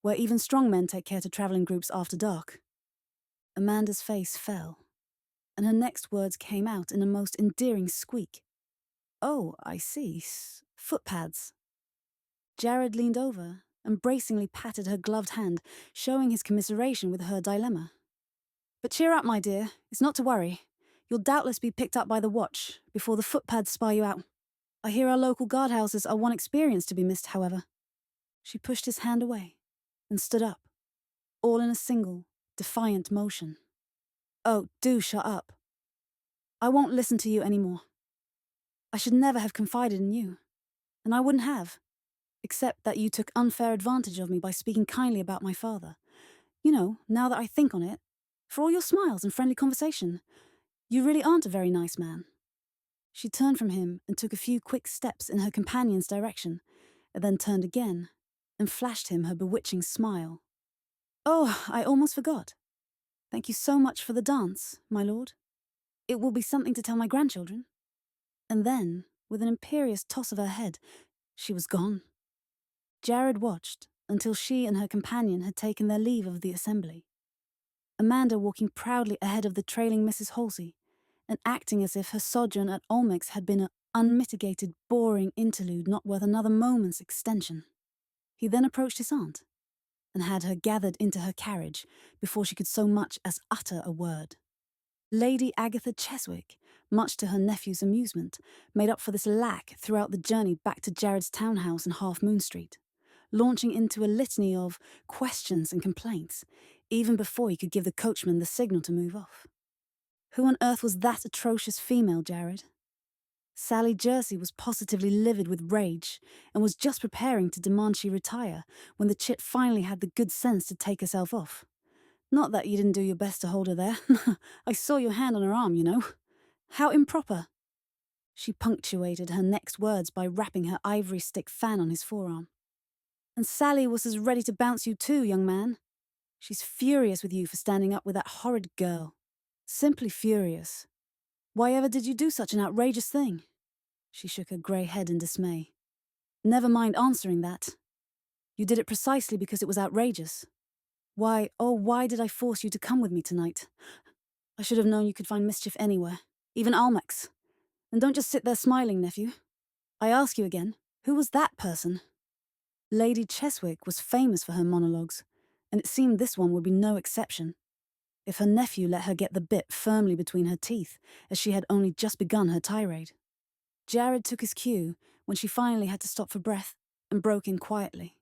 A: where even strong men take care to travel in groups after dark. Amanda's face fell, and her next words came out in a most endearing squeak. Oh, I see. Footpads. Jared leaned over and bracingly patted her gloved hand, showing his commiseration with her dilemma. But cheer up, my dear. It's not to worry. You'll doubtless be picked up by the watch before the footpads spy you out. I hear our local guardhouses are one experience to be missed, however. She pushed his hand away and stood up, all in a single, defiant motion. Oh, do shut up. I won't listen to you anymore. I should never have confided in you, and I wouldn't have, except that you took unfair advantage of me by speaking kindly about my father. You know, now that I think on it, for all your smiles and friendly conversation, you really aren't a very nice man. She turned from him and took a few quick steps in her companion's direction, and then turned again and flashed him her bewitching smile. Oh, I almost forgot. Thank you so much for the dance, my lord. It will be something to tell my grandchildren. And then, with an imperious toss of her head, she was gone. Jared watched until she and her companion had taken their leave of the assembly. Amanda walking proudly ahead of the trailing Mrs. Halsey, and acting as if her sojourn at Olmecs had been an unmitigated, boring interlude not worth another moment's extension. He then approached his aunt, and had her gathered into her carriage before she could so much as utter a word. Lady Agatha Cheswick, much to her nephew's amusement, made up for this lack throughout the journey back to Jared's townhouse in Half Moon Street, launching into a litany of questions and complaints, even before he could give the coachman the signal to move off. Who on earth was that atrocious female, Jared? Sally Jersey was positively livid with rage and was just preparing to demand she retire when the chit finally had the good sense to take herself off. Not that you didn't do your best to hold her there. I saw your hand on her arm, you know. How improper. She punctuated her next words by rapping her ivory stick fan on his forearm. And Sally was as ready to bounce you too, young man. She's furious with you for standing up with that horrid girl. Simply furious. Why ever did you do such an outrageous thing? She shook her grey head in dismay. Never mind answering that. You did it precisely because it was outrageous. Why, oh, why did I force you to come with me tonight? I should have known you could find mischief anywhere, even Almecs. And don't just sit there smiling, nephew. I ask you again, who was that person? Lady Cheswick was famous for her monologues, and it seemed this one would be no exception. If her nephew let her get the bit firmly between her teeth, as she had only just begun her tirade. Jared took his cue when she finally had to stop for breath and broke in quietly.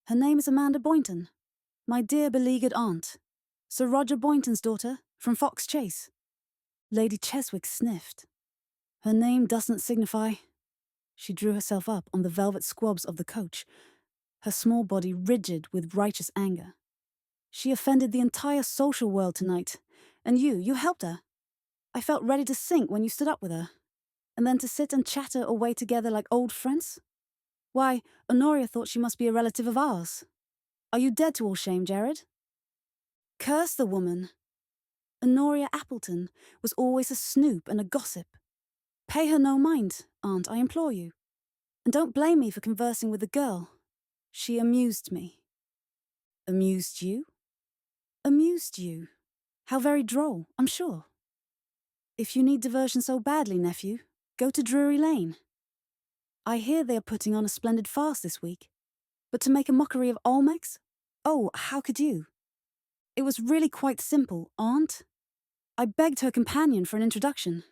A: Her name is Amanda Boynton, my dear beleaguered aunt, Sir Roger Boynton's daughter from Fox Chase. Lady Cheswick sniffed. Her name doesn't signify. She drew herself up on the velvet squabs of the coach, her small body rigid with righteous anger. She offended the entire social world tonight, and you helped her. I felt ready to sink when you stood up with her. And then to sit and chatter away together like old friends? Why, Honoria thought she must be a relative of ours. Are you dead to all shame, Jared? Curse the woman. Honoria Appleton was always a snoop and a gossip. Pay her no mind, aunt, I implore you. And don't blame me for conversing with the girl. She amused me. Amused you? Amused you? How very droll, I'm sure. If you need diversion so badly, nephew, go to Drury Lane. I hear they are putting on a splendid farce this week. But to make a mockery of Olmecs? Oh, how could you? It was really quite simple, aunt. I begged her companion for an introduction.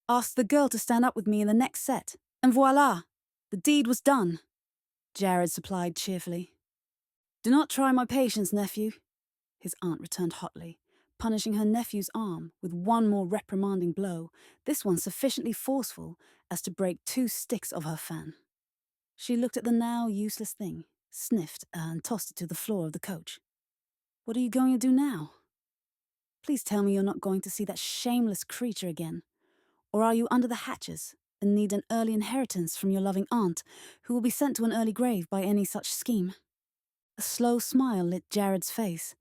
A: Asked the girl to stand up with me in the next set, and voila! The deed was done. Jared supplied cheerfully. Do not try my patience, nephew, his aunt returned hotly, punishing her nephew's arm with one more reprimanding blow, this one sufficiently forceful as to break 2 sticks of her fan. She looked at the now useless thing, sniffed, and tossed it to the floor of the coach. What are you going to do now? Please tell me you're not going to see that shameless creature again. Or are you under the hatches and need an early inheritance from your loving aunt, who will be sent to an early grave by any such scheme? A slow smile lit Jared's face,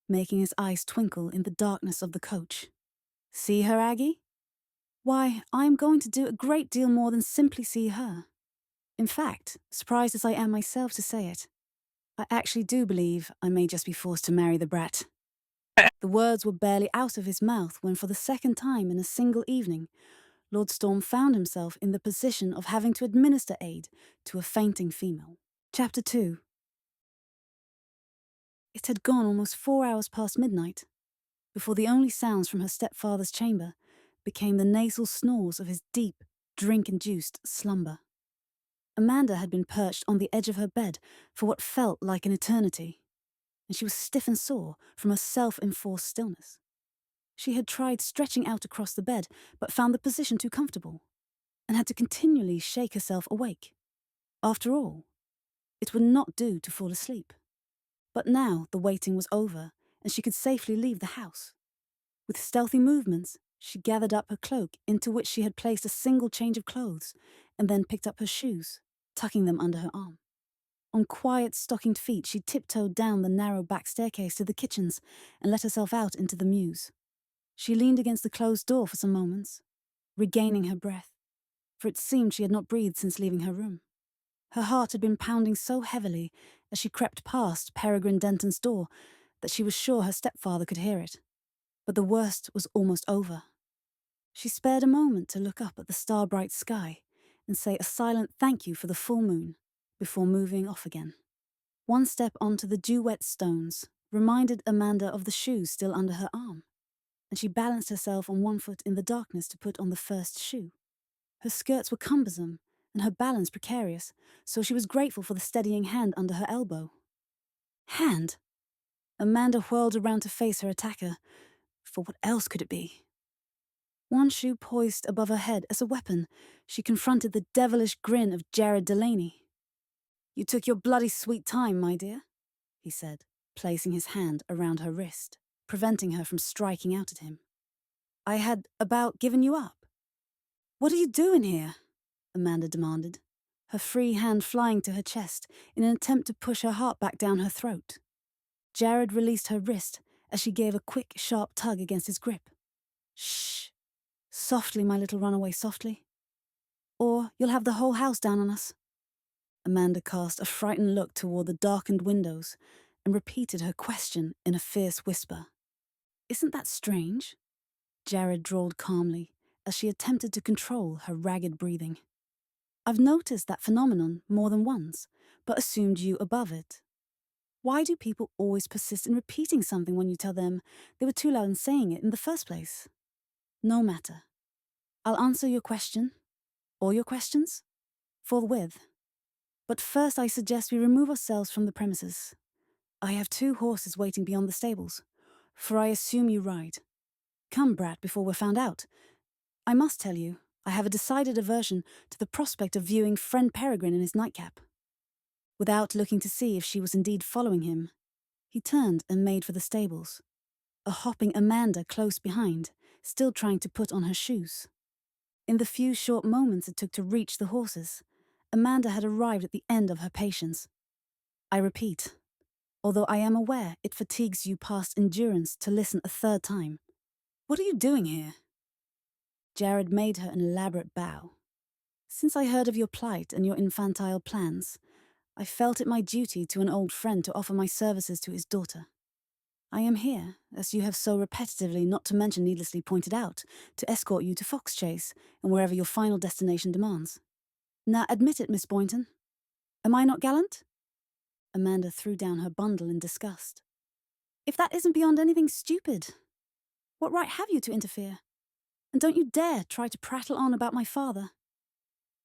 A: making his eyes twinkle in the darkness of the coach. See her, Aggie? Why, I am going to do a great deal more than simply see her. In fact, surprised as I am myself to say it, I actually do believe I may just be forced to marry the brat. The words were barely out of his mouth when, for the second time in a single evening, Lord Storm found himself in the position of having to administer aid to a fainting female. Chapter 2. It had gone almost 4 hours past midnight before the only sounds from her stepfather's chamber became the nasal snores of his deep, drink-induced slumber. Amanda had been perched on the edge of her bed for what felt like an eternity, and she was stiff and sore from her self-enforced stillness. She had tried stretching out across the bed, but found the position too comfortable, and had to continually shake herself awake. After all, it would not do to fall asleep. But now the waiting was over, and she could safely leave the house. With stealthy movements, she gathered up her cloak, into which she had placed a single change of clothes, and then picked up her shoes, tucking them under her arm. On quiet, stockinged feet, she tiptoed down the narrow back staircase to the kitchens and let herself out into the mews. She leaned against the closed door for some moments, regaining her breath, for it seemed she had not breathed since leaving her room. Her heart had been pounding so heavily as she crept past Peregrine Denton's door that she was sure her stepfather could hear it. But the worst was almost over. She spared a moment to look up at the star-bright sky and say a silent thank you for the full moon before moving off again. One step onto the dew-wet stones reminded Amanda of the shoes still under her arm, and she balanced herself on one foot in the darkness to put on the first shoe. Her skirts were cumbersome and her balance precarious, so she was grateful for the steadying hand under her elbow. Hand? Amanda whirled around to face her attacker, for what else could it be? One shoe poised above her head as a weapon, she confronted the devilish grin of Jared Delaney. "You took your bloody sweet time, my dear," he said, placing his hand around her wrist, preventing her from striking out at him. "I had about given you up." "What are you doing here?" Amanda demanded, her free hand flying to her chest in an attempt to push her heart back down her throat. Jared released her wrist as she gave a quick, sharp tug against his grip. "Shh! Softly, my little runaway, softly. Or you'll have the whole house down on us." Amanda cast a frightened look toward the darkened windows and repeated her question in a fierce whisper. "Isn't that strange?" Jared drawled calmly as she attempted to control her ragged breathing. "I've noticed that phenomenon more than once, but assumed you above it. Why do people always persist in repeating something when you tell them they were too loud in saying it in the first place? No matter. I'll answer your question, or your questions, forthwith. But first I suggest we remove ourselves from the premises. I have 2 horses waiting beyond the stables, for I assume you ride. Come, brat, before we're found out. I must tell you, I have a decided aversion to the prospect of viewing friend Peregrine in his nightcap." Without looking to see if she was indeed following him, he turned and made for the stables, a hopping Amanda close behind, still trying to put on her shoes. In the few short moments it took to reach the horses, Amanda had arrived at the end of her patience. "I repeat, although I am aware it fatigues you past endurance to listen a third time. What are you doing here?" Jared made her an elaborate bow. "Since I heard of your plight and your infantile plans, I felt it my duty to an old friend to offer my services to his daughter. I am here, as you have so repetitively, not to mention needlessly pointed out, to escort you to Foxchase and wherever your final destination demands. Now admit it, Miss Boynton. Am I not gallant?" Amanda threw down her bundle in disgust. "If that isn't beyond anything stupid, what right have you to interfere? And don't you dare try to prattle on about my father.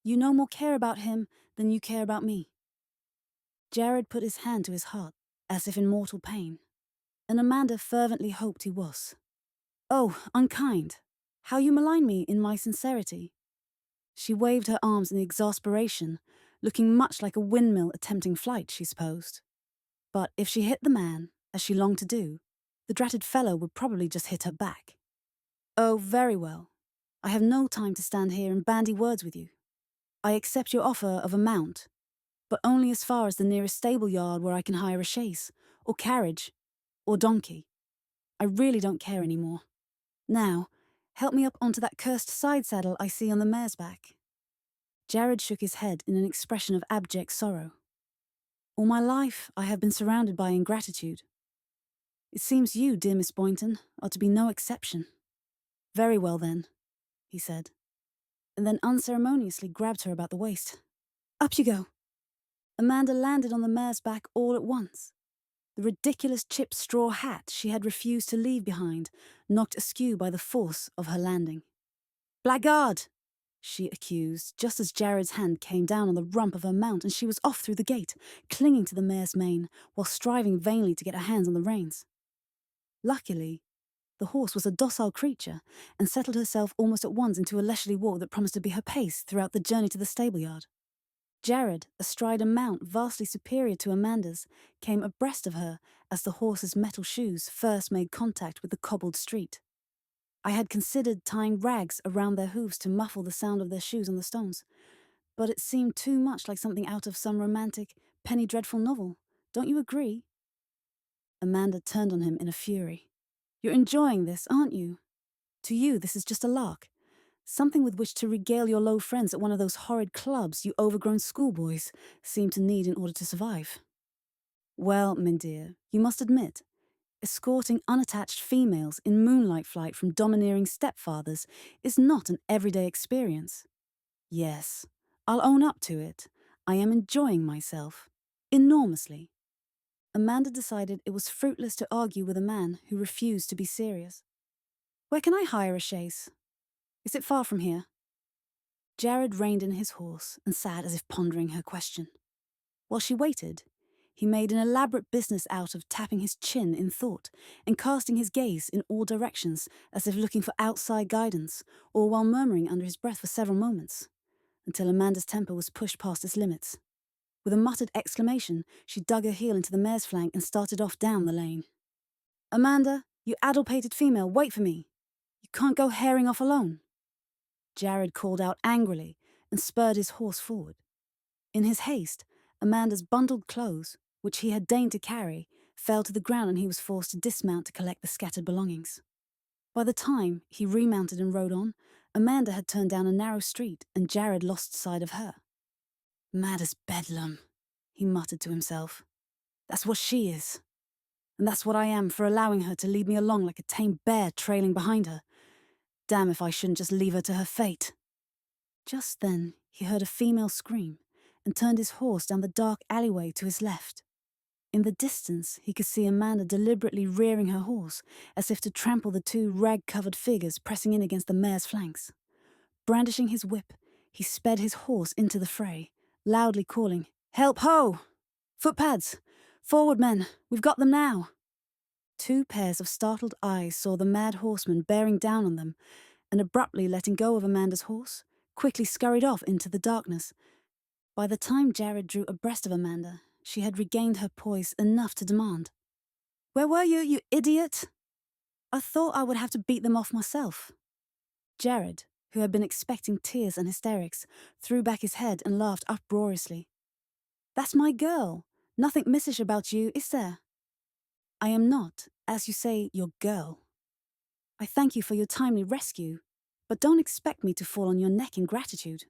A: You no more care about him than you care about me." Jared put his hand to his heart, as if in mortal pain, and Amanda fervently hoped he was. "Oh, unkind! How you malign me in my sincerity." She waved her arms in exasperation, looking much like a windmill attempting flight, she supposed. But if she hit the man, as she longed to do, the dratted fellow would probably just hit her back. "Oh, very well. I have no time to stand here and bandy words with you. I accept your offer of a mount, but only as far as the nearest stable yard where I can hire a chaise, or carriage, or donkey. I really don't care any more. Now, help me up onto that cursed side saddle I see on the mare's back." Jared shook his head in an expression of abject sorrow. "All my life I have been surrounded by ingratitude. It seems you, dear Miss Boynton, are to be no exception." "Very well then," he said, and then unceremoniously grabbed her about the waist. "Up you go." Amanda landed on the mare's back all at once. The ridiculous chipped straw hat she had refused to leave behind, knocked askew by the force of her landing. "Blackguard!" she accused, just as Jared's hand came down on the rump of her mount and she was off through the gate, clinging to the mare's mane, while striving vainly to get her hands on the reins. Luckily, the horse was a docile creature and settled herself almost at once into a leisurely walk that promised to be her pace throughout the journey to the stable-yard. Jared, astride a mount vastly superior to Amanda's, came abreast of her as the horse's metal shoes first made contact with the cobbled street. I had considered tying rags around their hooves to muffle the sound of their shoes on the stones, but it seemed too much like something out of some romantic, penny dreadful novel. Don't you agree? Amanda turned on him in a fury. "You're enjoying this, aren't you? To you, this is just a lark. Something with which to regale your low friends at one of those horrid clubs you overgrown schoolboys seem to need in order to survive. Well, min dear, you must admit, escorting unattached females in moonlight flight from domineering stepfathers is not an everyday experience. Yes, I'll own up to it. I am enjoying myself. Enormously." Amanda decided it was fruitless to argue with a man who refused to be serious. "Where can I hire a chaise? Is it far from here?" Jared reined in his horse and sat as if pondering her question. While she waited, he made an elaborate business out of tapping his chin in thought and casting his gaze in all directions as if looking for outside guidance, or while murmuring under his breath for several moments, until Amanda's temper was pushed past its limits. With a muttered exclamation, she dug her heel into the mare's flank and started off down the lane. "Amanda, you addle-pated female, wait for me. You can't go herring off alone." Jared called out angrily and spurred his horse forward. In his haste, Amanda's bundled clothes, which he had deigned to carry, fell to the ground and he was forced to dismount to collect the scattered belongings. By the time he remounted and rode on, Amanda had turned down a narrow street and Jared lost sight of her. "Mad as bedlam," he muttered to himself. "That's what she is. And that's what I am for allowing her to lead me along like a tame bear trailing behind her. Damn if I shouldn't just leave her to her fate." Just then, he heard a female scream and turned his horse down the dark alleyway to his left. In the distance, he could see Amanda deliberately rearing her horse, as if to trample the two rag-covered figures pressing in against the mare's flanks. Brandishing his whip, he sped his horse into the fray, loudly calling, "Help, ho! Footpads! Forward, men! We've got them now!" Two pairs of startled eyes saw the mad horseman bearing down on them, and abruptly letting go of Amanda's horse, quickly scurried off into the darkness. By the time Jared drew abreast of Amanda, she had regained her poise enough to demand, "Where were you, you idiot?" "I thought I would have to beat them off myself." Jared, who had been expecting tears and hysterics, threw back his head and laughed uproariously. "That's my girl. Nothing missish about you, is there?" "I am not, as you say, your girl. I thank you for your timely rescue, but don't expect me to fall on your neck in gratitude.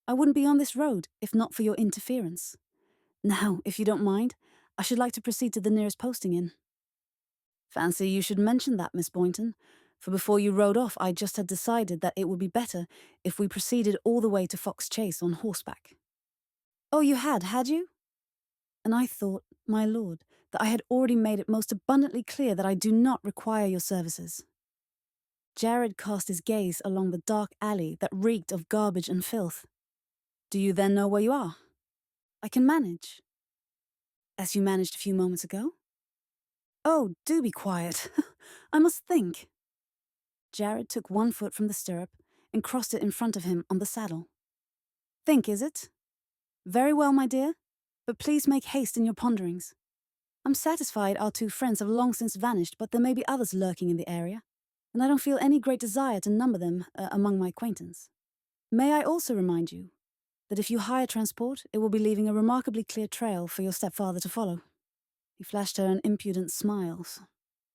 A: I wouldn't be on this road if not for your interference. Now, if you don't mind, I should like to proceed to the nearest posting inn." "Fancy you should mention that, Miss Boynton, for before you rode off I just had decided that it would be better if we proceeded all the way to Fox Chase on horseback." "Oh, you had you? And I thought, my lord, that I had already made it most abundantly clear that I do not require your services." Jared cast his gaze along the dark alley that reeked of garbage and filth. "Do you then know where you are?" "I can manage." "As you managed a few moments ago?" "Oh, do be quiet. I must think." Jared took one foot from the stirrup and crossed it in front of him on the saddle. "Think, is it? Very well, my dear, but please make haste in your ponderings. I'm satisfied our two friends have long since vanished, but there may be others lurking in the area, and I don't feel any great desire to number them among my acquaintance. May I also remind you that if you hire transport, it will be leaving a remarkably clear trail for your stepfather to follow." He flashed her an impudent smile.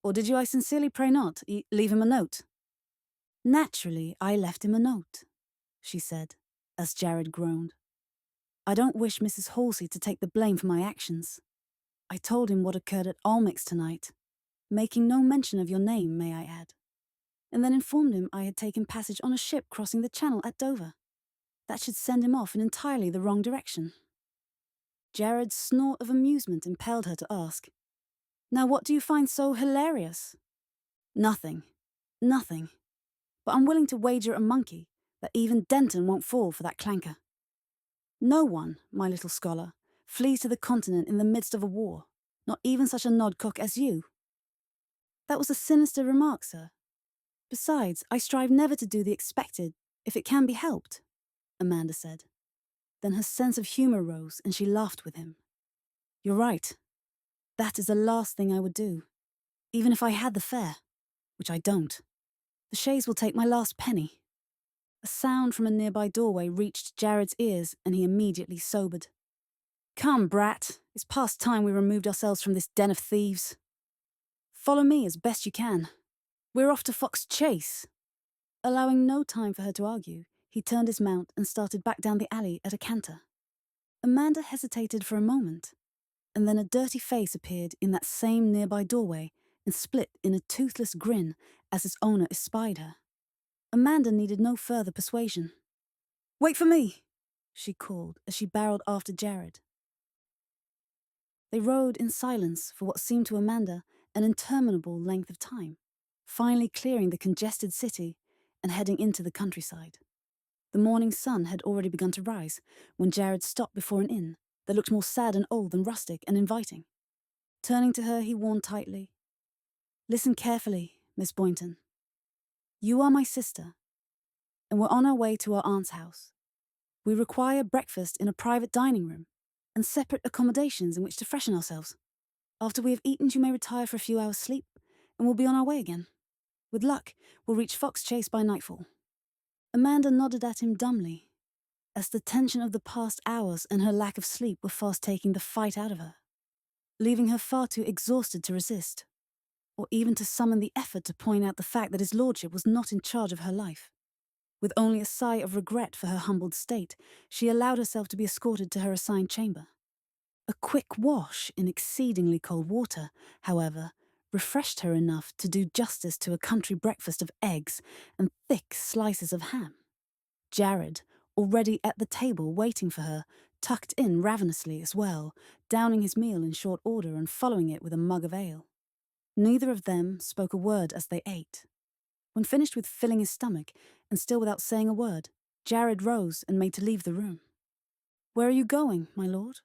A: "Or did you, I sincerely pray not, leave him a note?" "Naturally, I left him a note," she said, as Jared groaned. "I don't wish Mrs. Halsey to take the blame for my actions. I told him what occurred at Almix tonight, making no mention of your name, may I add, and then informed him I had taken passage on a ship crossing the Channel at Dover. That should send him off in entirely the wrong direction." Jared's snort of amusement impelled her to ask, "Now what do you find so hilarious?" "Nothing. Nothing. But I'm willing to wager a monkey that even Denton won't fall for that clanker. No one, my little scholar, flees to the continent in the midst of a war, not even such a nodcock as you." "That was a sinister remark, sir. Besides, I strive never to do the expected, if it can be helped," Amanda said. Then her sense of humour rose and she laughed with him. "You're right. That is the last thing I would do, even if I had the fare, which I don't. The chaise will take my last penny." A sound from a nearby doorway reached Jared's ears and he immediately sobered. "Come, brat, it's past time we removed ourselves from this den of thieves. Follow me as best you can. We're off to Fox Chase." Allowing no time for her to argue, he turned his mount and started back down the alley at a canter. Amanda hesitated for a moment, and then a dirty face appeared in that same nearby doorway and split in a toothless grin as its owner espied her. Amanda needed no further persuasion. "Wait for me," she called as she barreled after Jared. They rode in silence for what seemed to Amanda an interminable length of time, finally clearing the congested city and heading into the countryside. The morning sun had already begun to rise when Jared stopped before an inn that looked more sad and old than rustic and inviting. Turning to her, he warned tightly, "Listen carefully, Miss Boynton. You are my sister, and we're on our way to our aunt's house. We require breakfast in a private dining room and separate accommodations in which to freshen ourselves. After we have eaten, you may retire for a few hours' sleep, and we'll be on our way again. With luck, we'll reach Fox Chase by nightfall." Amanda nodded at him dumbly, as the tension of the past hours and her lack of sleep were fast taking the fight out of her, leaving her far too exhausted to resist, or even to summon the effort to point out the fact that his lordship was not in charge of her life. With only a sigh of regret for her humbled state, she allowed herself to be escorted to her assigned chamber. A quick wash in exceedingly cold water, however, refreshed her enough to do justice to a country breakfast of eggs and thick slices of ham. Jared, already at the table waiting for her, tucked in ravenously as well, downing his meal in short order and following it with a mug of ale. Neither of them spoke a word as they ate. When finished with filling his stomach, and still without saying a word, Jared rose and made to leave the room. "Where are you going, my lord?"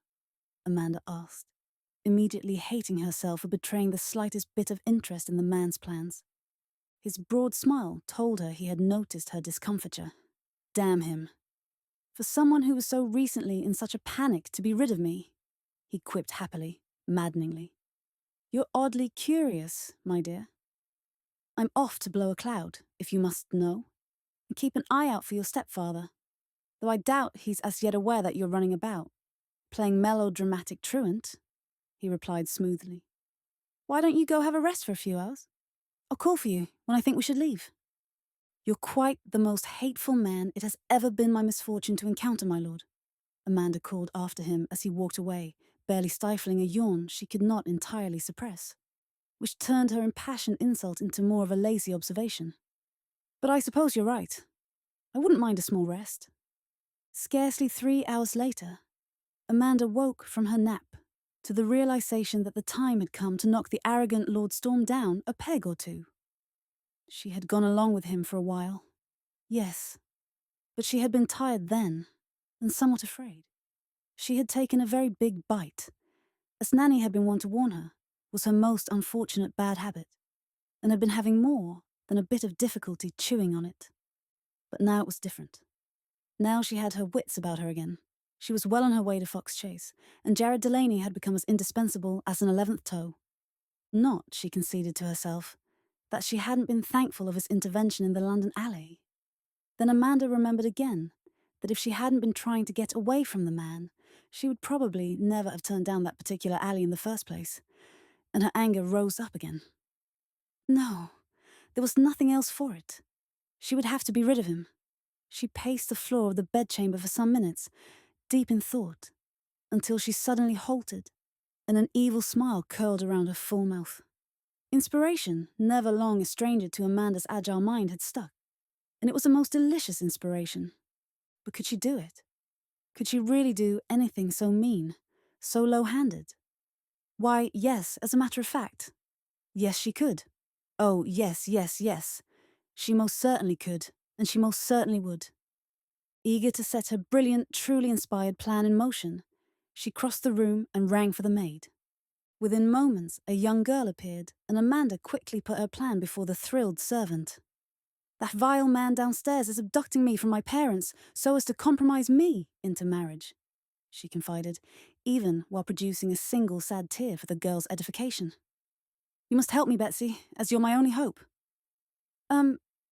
A: Amanda asked, immediately hating herself for betraying the slightest bit of interest in the man's plans. His broad smile told her he had noticed her discomfiture. Damn him. For someone who was so recently in such a panic to be rid of me, he quipped happily, maddeningly. "You're oddly curious, my dear. I'm off to blow a cloud, if you must know, and keep an eye out for your stepfather, though I doubt he's as yet aware that you're running about, playing melodramatic truant," he replied smoothly. "Why don't you go have a rest for a few hours? I'll call for you when I think we should leave." "You're quite the most hateful man it has ever been my misfortune to encounter, my lord," Amanda called after him as he walked away, barely stifling a yawn she could not entirely suppress, which turned her impassioned insult into more of a lazy observation. "But I suppose you're right. I wouldn't mind a small rest." Scarcely 3 hours later, Amanda woke from her nap to the realization that the time had come to knock the arrogant Lord Storm down a peg or two. She had gone along with him for a while. Yes, but she had been tired then, and somewhat afraid. She had taken a very big bite, as Nanny had been wont to warn her, was her most unfortunate bad habit, and had been having more than a bit of difficulty chewing on it. But now it was different. Now she had her wits about her again. She was well on her way to Fox Chase, and Jared Delaney had become as indispensable as an 11th toe. Not, she conceded to herself, that she hadn't been thankful of his intervention in the London alley. Then Amanda remembered again that if she hadn't been trying to get away from the man, she would probably never have turned down that particular alley in the first place, and her anger rose up again. No, there was nothing else for it. She would have to be rid of him. She paced the floor of the bedchamber for some minutes, deep in thought, until she suddenly halted, and an evil smile curled around her full mouth. Inspiration, never long a stranger to Amanda's agile mind, had stuck, and it was a most delicious inspiration. But could she do it? Could she really do anything so mean, So low-handed? Why, yes, as a matter of fact. Yes, she could. Oh, yes, yes, yes. She most certainly could, and she most certainly would. Eager to set her brilliant, truly inspired plan in motion, she crossed the room and rang for the maid. Within moments, a young girl appeared, and Amanda quickly put her plan before the thrilled servant. That vile man downstairs is abducting me from my parents so as to compromise me into marriage, she confided, even while producing a single sad tear for the girl's edification. You must help me, Betsy, as you're my only hope.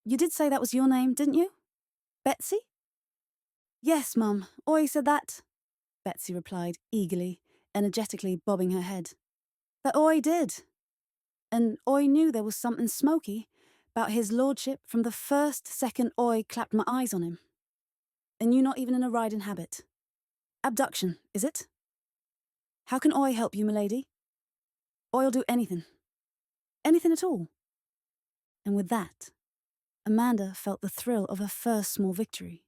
A: You did say that was your name, didn't you? Betsy? Yes, Mum, Oi said that, Betsy replied, eagerly, energetically bobbing her head. That Oi did. And Oi knew there was something smoky about his lordship from the first second Oi clapped my eyes on him. And you not even in a riding habit. Abduction, is it? How can Oi help you, milady? Oi'll do anything. Anything at all. And with that, Amanda felt the thrill of her first small victory,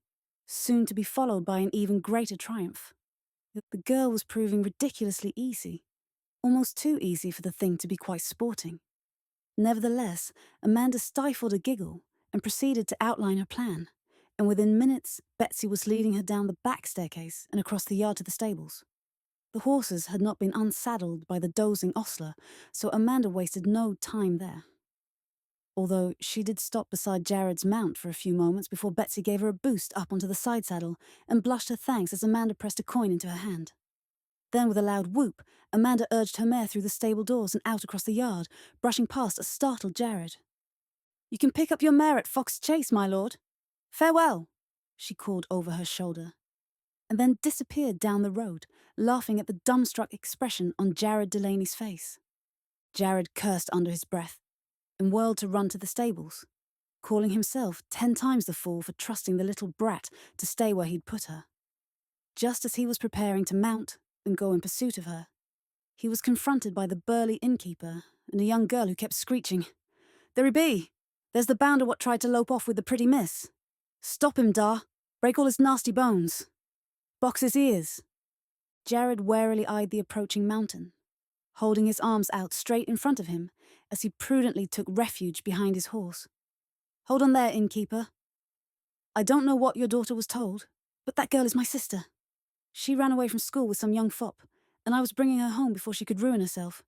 A: soon to be followed by an even greater triumph. The girl was proving ridiculously easy, almost too easy for the thing to be quite sporting. Nevertheless, Amanda stifled a giggle and proceeded to outline her plan, and within minutes, Betsy was leading her down the back staircase and across the yard to the stables. The horses had not been unsaddled by the dozing ostler, so Amanda wasted no time there. Although she did stop beside Jared's mount for a few moments before Betsy gave her a boost up onto the side saddle and blushed her thanks as Amanda pressed a coin into her hand. Then, with a loud whoop, Amanda urged her mare through the stable doors and out across the yard, brushing past a startled Jared. You can pick up your mare at Fox Chase, my lord. Farewell, she called over her shoulder, and then disappeared down the road, laughing at the dumbstruck expression on Jared Delaney's face. Jared cursed under his breath and whirled to run to the stables, calling himself 10 times the fool for trusting the little brat to stay where he'd put her. Just as he was preparing to mount and go in pursuit of her, he was confronted by the burly innkeeper and a young girl who kept screeching, There he be! There's the bounder what tried to lope off with the pretty miss. Stop him, Dar! Break all his nasty bones! Box his ears! Jared warily eyed the approaching mountain, holding his arms out straight in front of him as he prudently took refuge behind his horse. Hold on there, innkeeper. I don't know what your daughter was told, but that girl is my sister. She ran away from school with some young fop, and I was bringing her home before she could ruin herself.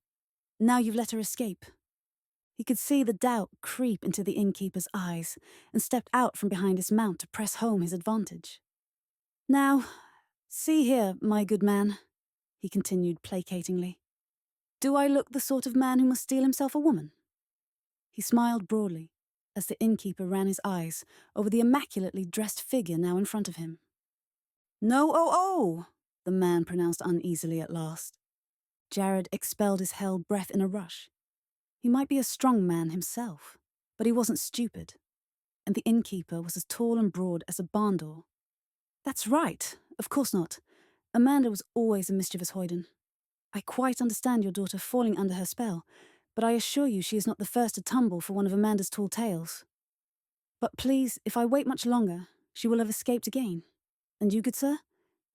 A: Now you've let her escape. He could see the doubt creep into the innkeeper's eyes and stepped out from behind his mount to press home his advantage. Now, see here, my good man, he continued placatingly. Do I look the sort of man who must steal himself a woman? He smiled broadly as the innkeeper ran his eyes over the immaculately dressed figure now in front of him. No, oh, the man pronounced uneasily at last. Jared expelled his hell breath in a rush. He might be a strong man himself, but he wasn't stupid, and the innkeeper was as tall and broad as a barn door. That's right, of course not. Amanda was always a mischievous hoyden. I quite understand your daughter falling under her spell, but I assure you she is not the first to tumble for one of Amanda's tall tales. But please, if I wait much longer, she will have escaped again, and you, good sir,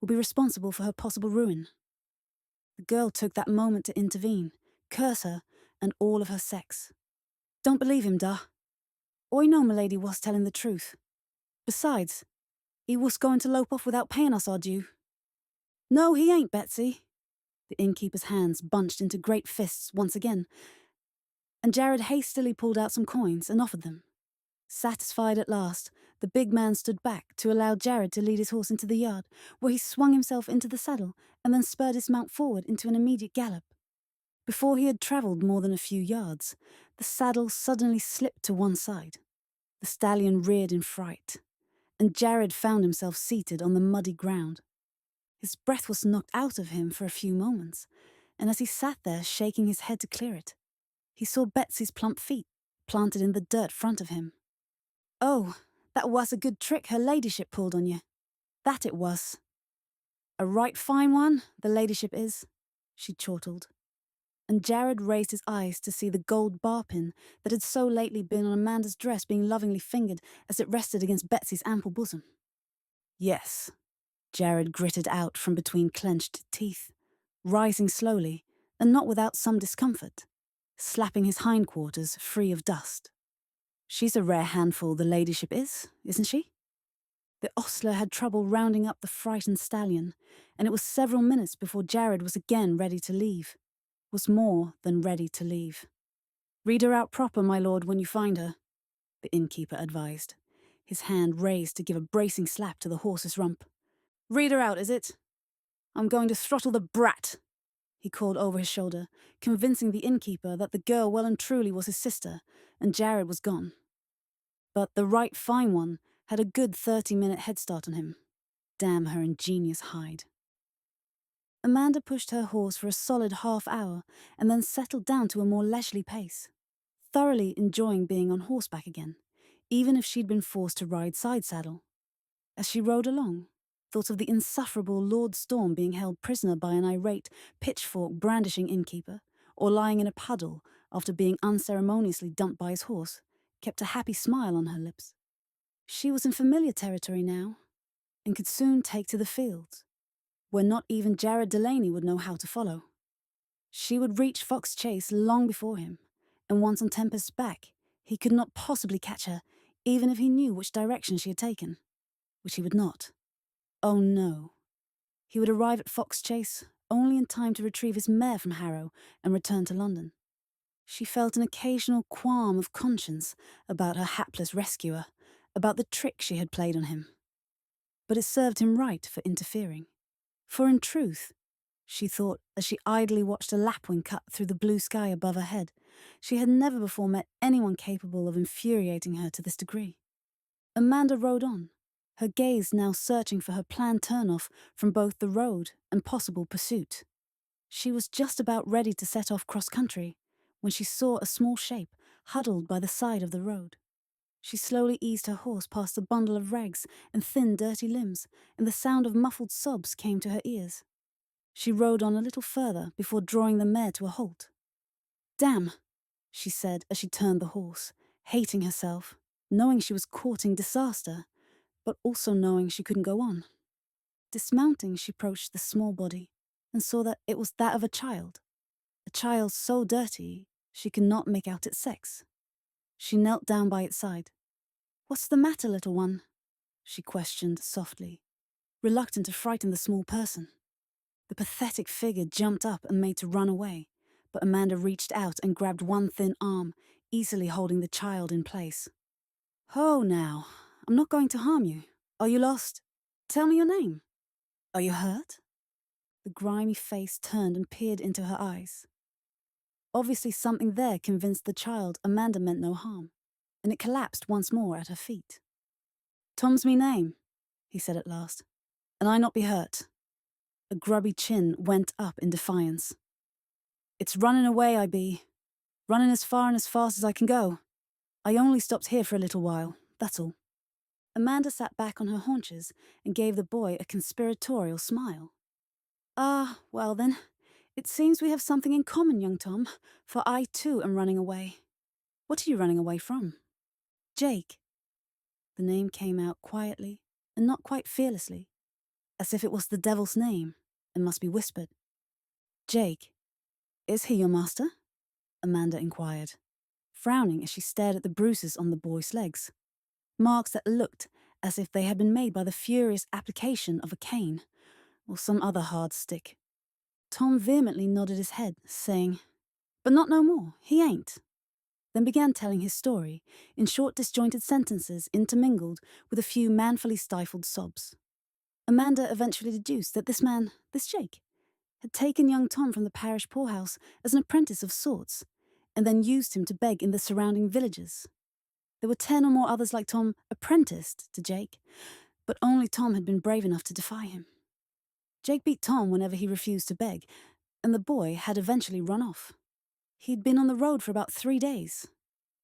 A: will be responsible for her possible ruin. The girl took that moment to intervene, curse her, and all of her sex. Don't believe him, da. Oi know milady was telling the truth. Besides, he was going to lope off without paying us our due. No, he ain't, Betsy. The innkeeper's hands bunched into great fists once again, and Jared hastily pulled out some coins and offered them. Satisfied at last, the big man stood back to allow Jared to lead his horse into the yard, where he swung himself into the saddle and then spurred his mount forward into an immediate gallop. Before he had travelled more than a few yards, the saddle suddenly slipped to one side. The stallion reared in fright, and Jared found himself seated on the muddy ground. His breath was knocked out of him for a few moments, and as he sat there shaking his head to clear it, he saw Betsy's plump feet planted in the dirt front of him. Oh, that was a good trick her ladyship pulled on you. That it was. A right fine one, the ladyship is, she chortled. And Jared raised his eyes to see the gold bar pin that had so lately been on Amanda's dress being lovingly fingered as it rested against Betsy's ample bosom. Yes, Jared gritted out from between clenched teeth. rising slowly, and not without some discomfort, slapping his hindquarters free of dust. She's a rare handful, the ladyship is, isn't she? The ostler had trouble rounding up the frightened stallion, and it was several minutes before Jared was again ready to leave. Was more than ready to leave. "Read her out proper, my lord, when you find her," the innkeeper advised, his hand raised to give a bracing slap to the horse's rump. "Read her out, is it? I'm going to throttle the brat," he called over his shoulder, convincing the innkeeper that the girl well and truly was his sister, and Jared was gone. But the right fine one had a good 30-minute head start on him. Damn her ingenious hide. Amanda pushed her horse for a solid half hour and then settled down to a more leisurely pace, thoroughly enjoying being on horseback again, even if she'd been forced to ride side saddle. As she rode along, thought of the insufferable Lord Storm being held prisoner by an irate, pitchfork-brandishing innkeeper, or lying in a puddle after being unceremoniously dumped by his horse, kept a happy smile on her lips. She was in familiar territory now, and could soon take to the fields, where not even Jared Delaney would know how to follow. She would reach Fox Chase long before him, and once on Tempest's back, he could not possibly catch her, even if he knew which direction she had taken, which he would not. Oh no. He would arrive at Fox Chase only in time to retrieve his mare from Harrow and return to London. She felt an occasional qualm of conscience about her hapless rescuer, about the trick she had played on him. But it served him right for interfering. For in truth, she thought as she idly watched a lapwing cut through the blue sky above her head, she had never before met anyone capable of infuriating her to this degree. Amanda rode on, her gaze now searching for her planned turn-off from both the road and possible pursuit. She was just about ready to set off cross-country when she saw a small shape huddled by the side of the road. She slowly eased her horse past a bundle of rags and thin, dirty limbs, and the sound of muffled sobs came to her ears. She rode on a little further before drawing the mare to a halt. "Damn," she said as she turned the horse, hating herself, knowing she was courting disaster, but also knowing she couldn't go on. Dismounting, she approached the small body and saw that it was that of a child so dirty she could not make out its sex. She knelt down by its side. "What's the matter, little one?" she questioned softly, reluctant to frighten the small person. The pathetic figure jumped up and made to run away, but Amanda reached out and grabbed one thin arm, easily holding the child in place. "Ho now, I'm not going to harm you. Are you lost? Tell me your name. Are you hurt?" The grimy face turned and peered into her eyes. Obviously something there convinced the child Amanda meant no harm, and it collapsed once more at her feet. "Tom's me name," he said at last, "and I not be hurt." A grubby chin went up in defiance. "It's running away I be. Running as far and as fast as I can go. I only stopped here for a little while, that's all." Amanda sat back on her haunches and gave the boy a conspiratorial smile. "Ah, well then, it seems we have something in common, young Tom, for I too am running away." "What are you running away from?" "Jake." The name came out quietly and not quite fearlessly, as if it was the devil's name and must be whispered. "Jake. Is he your master?" Amanda inquired, frowning as she stared at the bruises on the boy's legs, marks that looked as if they had been made by the furious application of a cane or some other hard stick. Tom vehemently nodded his head, saying, "But not no more, he ain't," then began telling his story in short disjointed sentences intermingled with a few manfully stifled sobs. Amanda eventually deduced that this man, this Jake, had taken young Tom from the parish poorhouse as an apprentice of sorts, and then used him to beg in the surrounding villages. There were 10 or more others like Tom apprenticed to Jake, but only Tom had been brave enough to defy him. Jake beat Tom whenever he refused to beg, and the boy had eventually run off. He'd been on the road for about 3 days.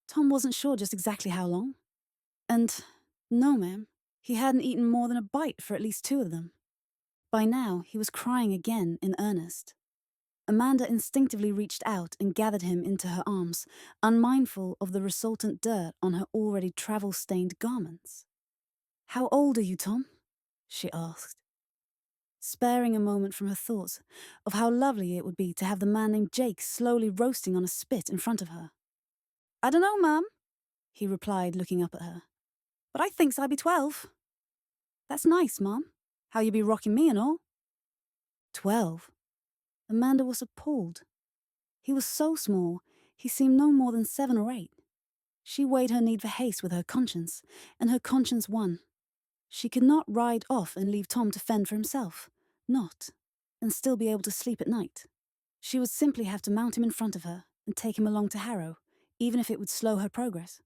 A: Tom wasn't sure just exactly how long. And, no ma'am, he hadn't eaten more than a bite for at least 2 of them. By now, he was crying again in earnest. Amanda instinctively reached out and gathered him into her arms, unmindful of the resultant dirt on her already travel-stained garments. "How old are you, Tom?" she asked. sparing a moment from her thoughts of how lovely it would be to have the man named Jake slowly roasting on a spit in front of her. "I dunno, ma'am," he replied, looking up at her. "But I thinks I be 12. That's nice, ma'am. How you be rocking me and all." 12? Amanda was appalled. He was so small, he seemed no more than 7 or 8. She weighed her need for haste with her conscience, and her conscience won. She could not ride off and leave Tom to fend for himself. Not. And still be able to sleep at night. She would simply have to mount him in front of her and take him along to Harrow, even if it would slow her progress.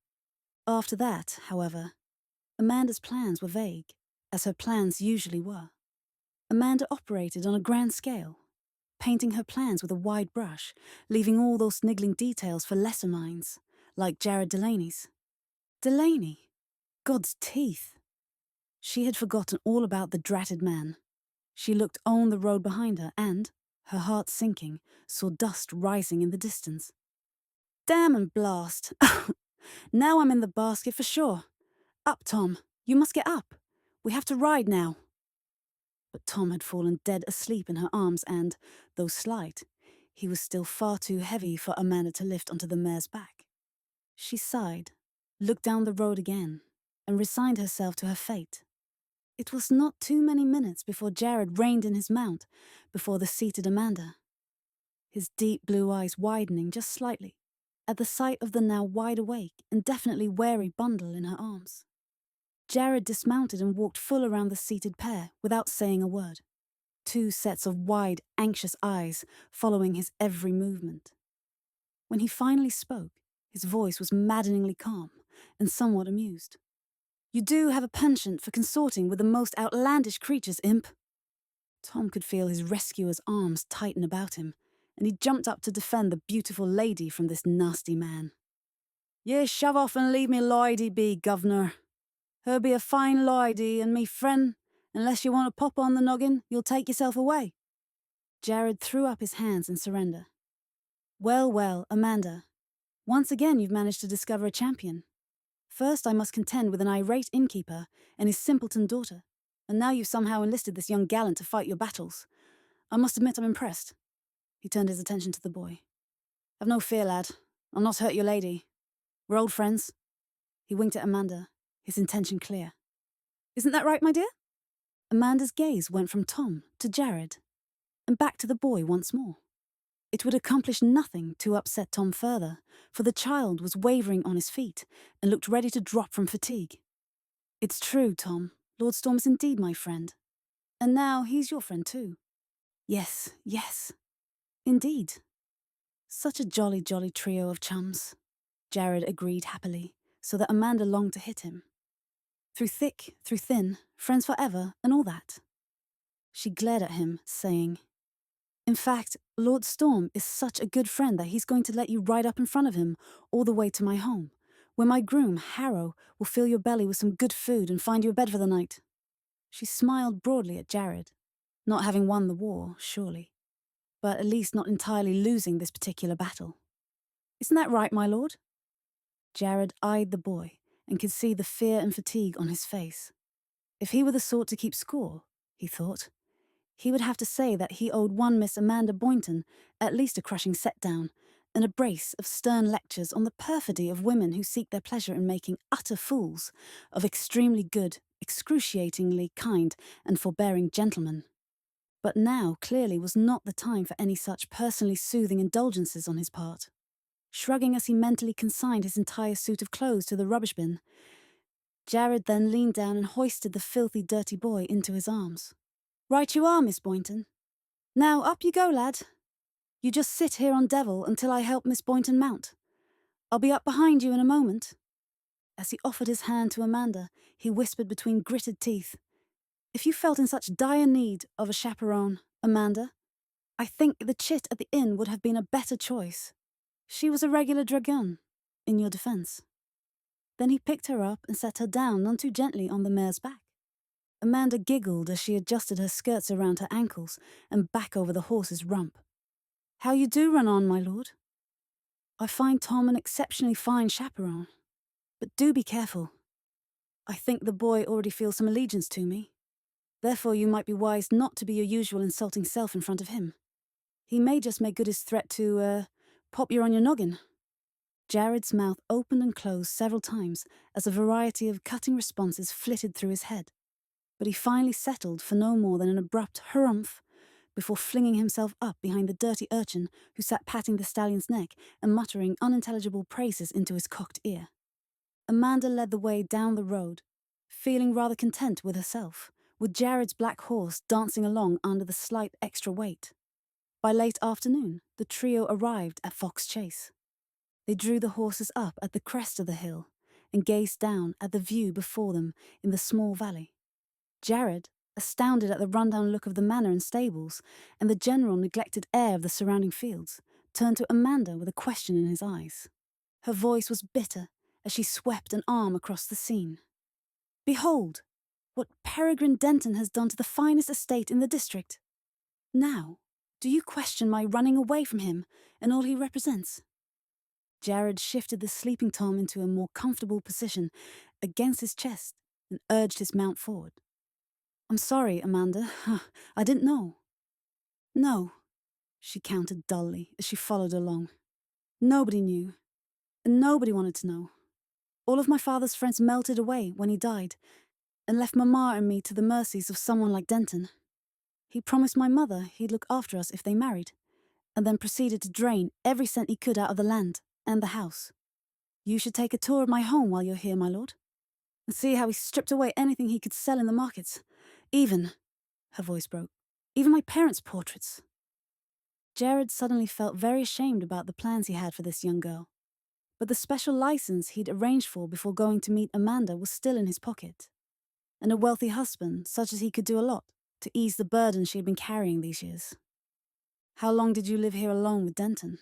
A: After that, however, Amanda's plans were vague, as her plans usually were. Amanda operated on a grand scale, painting her plans with a wide brush, leaving all those niggling details for lesser minds, like Jared Delaney's. Delaney? God's teeth! She had forgotten all about the dratted man. She looked on the road behind her and, her heart sinking, saw dust rising in the distance. Damn and blast! Now I'm in the basket for sure. Up, Tom. You must get up. We have to ride now. But Tom had fallen dead asleep in her arms and, though slight, he was still far too heavy for Amanda to lift onto the mare's back. She sighed, looked down the road again, and resigned herself to her fate. It was not too many minutes before Jared reined in his mount, before the seated Amanda. His deep blue eyes widening just slightly, at the sight of the now wide awake and definitely wary bundle in her arms. Jared dismounted and walked full around the seated pair without saying a word. 2 sets of wide, anxious eyes following his every movement. When he finally spoke, his voice was maddeningly calm and somewhat amused. "You do have a penchant for consorting with the most outlandish creatures, imp." Tom could feel his rescuer's arms tighten about him, and he jumped up to defend the beautiful lady from this nasty man. "Ye shove off and leave me loidy be, governor. Her be a fine loidy, and me friend, unless you want to pop on the noggin, you'll take yourself away." Jared threw up his hands in surrender. "Well, well, Amanda. Once again you've managed to discover a champion. First I must contend with an irate innkeeper and his simpleton daughter, and now you've somehow enlisted this young gallant to fight your battles. I must admit I'm impressed." He turned his attention to the boy. "Have no fear, lad. I'll not hurt your lady. We're old friends." He winked at Amanda, his intention clear. "Isn't that right, my dear?" Amanda's gaze went from Tom to Jared, and back to the boy once more. It would accomplish nothing to upset Tom further, for the child was wavering on his feet and looked ready to drop from fatigue. "It's true, Tom. Lord Storm is indeed my friend. And now he's your friend too." "Yes, yes. Indeed. Such a jolly, jolly trio of chums," Jared agreed happily, so that Amanda longed to hit him. "Through thick, through thin, friends forever, and all that." She glared at him, saying, "In fact, Lord Storm is such a good friend that he's going to let you ride up in front of him all the way to my home, where my groom, Harrow, will fill your belly with some good food and find you a bed for the night." She smiled broadly at Jared, not having won the war, surely, but at least not entirely losing this particular battle. "Isn't that right, my lord?" Jared eyed the boy and could see the fear and fatigue on his face. If he were the sort to keep score, he thought, he would have to say that he owed one Miss Amanda Boynton at least a crushing set-down and a brace of stern lectures on the perfidy of women who seek their pleasure in making utter fools of extremely good, excruciatingly kind and forbearing gentlemen. But now clearly was not the time for any such personally soothing indulgences on his part. Shrugging as he mentally consigned his entire suit of clothes to the rubbish bin, Jared then leaned down and hoisted the filthy, dirty boy into his arms. "Right you are, Miss Boynton. Now up you go, lad. You just sit here on Devil until I help Miss Boynton mount. I'll be up behind you in a moment." As he offered his hand to Amanda, he whispered between gritted teeth, "If you felt in such dire need of a chaperone, Amanda, I think the chit at the inn would have been a better choice. She was a regular dragoon, in your defence." Then he picked her up and set her down none too gently on the mare's back. Amanda giggled as she adjusted her skirts around her ankles and back over the horse's rump. "How you do run on, my lord. I find Tom an exceptionally fine chaperone. But do be careful. I think the boy already feels some allegiance to me." Therefore, you might be wise not to be your usual insulting self in front of him. He may just make good his threat to, pop you on your noggin." Jared's mouth opened and closed several times as a variety of cutting responses flitted through his head, but he finally settled for no more than an abrupt harumph before flinging himself up behind the dirty urchin who sat patting the stallion's neck and muttering unintelligible praises into his cocked ear. Amanda led the way down the road, feeling rather content with herself, with Jared's black horse dancing along under the slight extra weight. By late afternoon, the trio arrived at Fox Chase. They drew the horses up at the crest of the hill and gazed down at the view before them in the small valley. Jared, astounded at the rundown look of the manor and stables and the general neglected air of the surrounding fields, turned to Amanda with a question in his eyes. Her voice was bitter as she swept an arm across the scene. "Behold, what Peregrine Denton has done to the finest estate in the district. Now, do you question my running away from him and all he represents?" Jared shifted the sleeping Tom into a more comfortable position against his chest and urged his mount forward. "I'm sorry, Amanda. I didn't know." "No," she countered dully as she followed along. "Nobody knew, and nobody wanted to know. All of my father's friends melted away when he died and left Mama and me to the mercies of someone like Denton. He promised my mother he'd look after us if they married, and then proceeded to drain every cent he could out of the land and the house. You should take a tour of my home while you're here, my lord, and see how he stripped away anything he could sell in the markets. Even," her voice broke, "even my parents' portraits." Jared suddenly felt very ashamed about the plans he had for this young girl, but the special license he'd arranged for before going to meet Amanda was still in his pocket, and a wealthy husband such as he could do a lot to ease the burden she had been carrying these years. "How long did you live here alone with Denton?"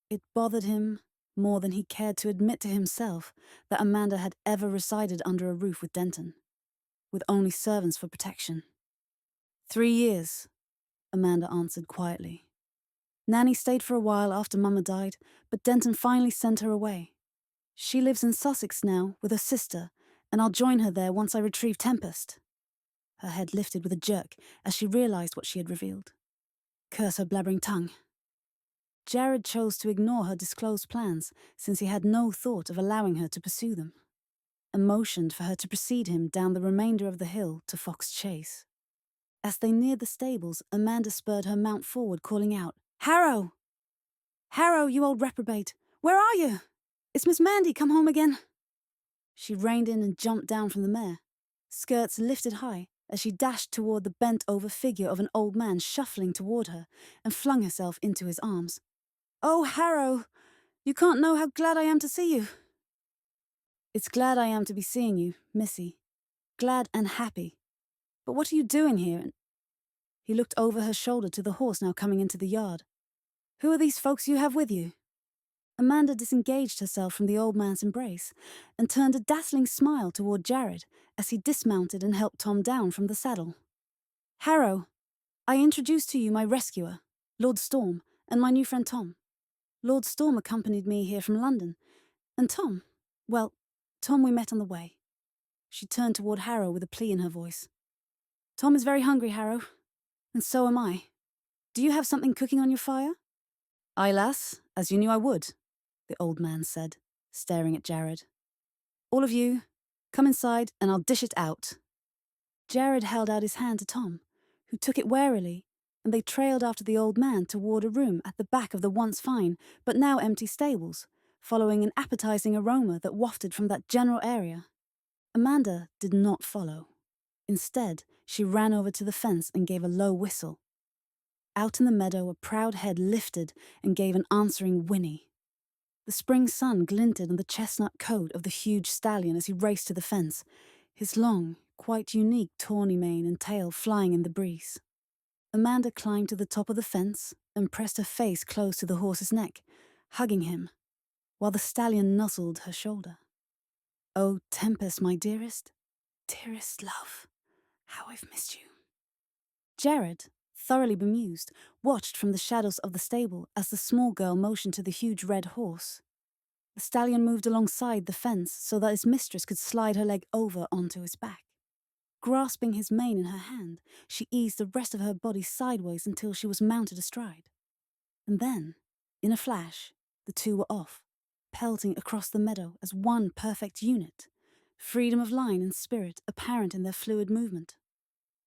A: It bothered him more than he cared to admit to himself that Amanda had ever resided under a roof with Denton, with only servants for protection. 3 years, Amanda answered quietly. Nanny stayed for a while after Mama died, but Denton finally sent her away. She lives in Sussex now with her sister, and I'll join her there once I retrieve Tempest. Her head lifted with a jerk as she realized what she had revealed. Curse her blabbering tongue. Jared chose to ignore her disclosed plans since he had no thought of allowing her to pursue them, and motioned for her to precede him down the remainder of the hill to Fox Chase. As they neared the stables, Amanda spurred her mount forward, calling out, "Harrow! Harrow, you old reprobate! Where are you? It's Miss Mandy come home again." She reined in and jumped down from the mare, skirts lifted high, as she dashed toward the bent-over figure of an old man shuffling toward her, and flung herself into his arms. "Oh, Harrow, you can't know how glad I am to see you." "It's glad I am to be seeing you, Missy. Glad and happy. But what are you doing here?" He looked over her shoulder to the horse now coming into the yard. "Who are these folks you have with you?" Amanda disengaged herself from the old man's embrace and turned a dazzling smile toward Jared as he dismounted and helped Tom down from the saddle. "Harrow, I introduce to you my rescuer, Lord Storm, and my new friend Tom. Lord Storm accompanied me here from London, and Tom we met on the way." She turned toward Harrow with a plea in her voice. "Tom is very hungry, Harrow, and so am I. Do you have something cooking on your fire?" "Aye, lass, as you knew I would," the old man said, staring at Jared. "All of you, come inside and I'll dish it out." Jared held out his hand to Tom, who took it warily, and they trailed after the old man toward a room at the back of the once fine but now empty stables, following an appetizing aroma that wafted from that general area. Amanda did not follow. Instead, she ran over to the fence and gave a low whistle. Out in the meadow, a proud head lifted and gave an answering whinny. The spring sun glinted on the chestnut coat of the huge stallion as he raced to the fence, his long, quite unique tawny mane and tail flying in the breeze. Amanda climbed to the top of the fence and pressed her face close to the horse's neck, hugging him, while the stallion nuzzled her shoulder. "Oh, Tempest, my dearest, dearest love, how I've missed you." Jared, thoroughly bemused, watched from the shadows of the stable as the small girl motioned to the huge red horse. The stallion moved alongside the fence so that his mistress could slide her leg over onto his back. Grasping his mane in her hand, she eased the rest of her body sideways until she was mounted astride. And then, in a flash, the two were off, pelting across the meadow as one perfect unit, freedom of line and spirit apparent in their fluid movement.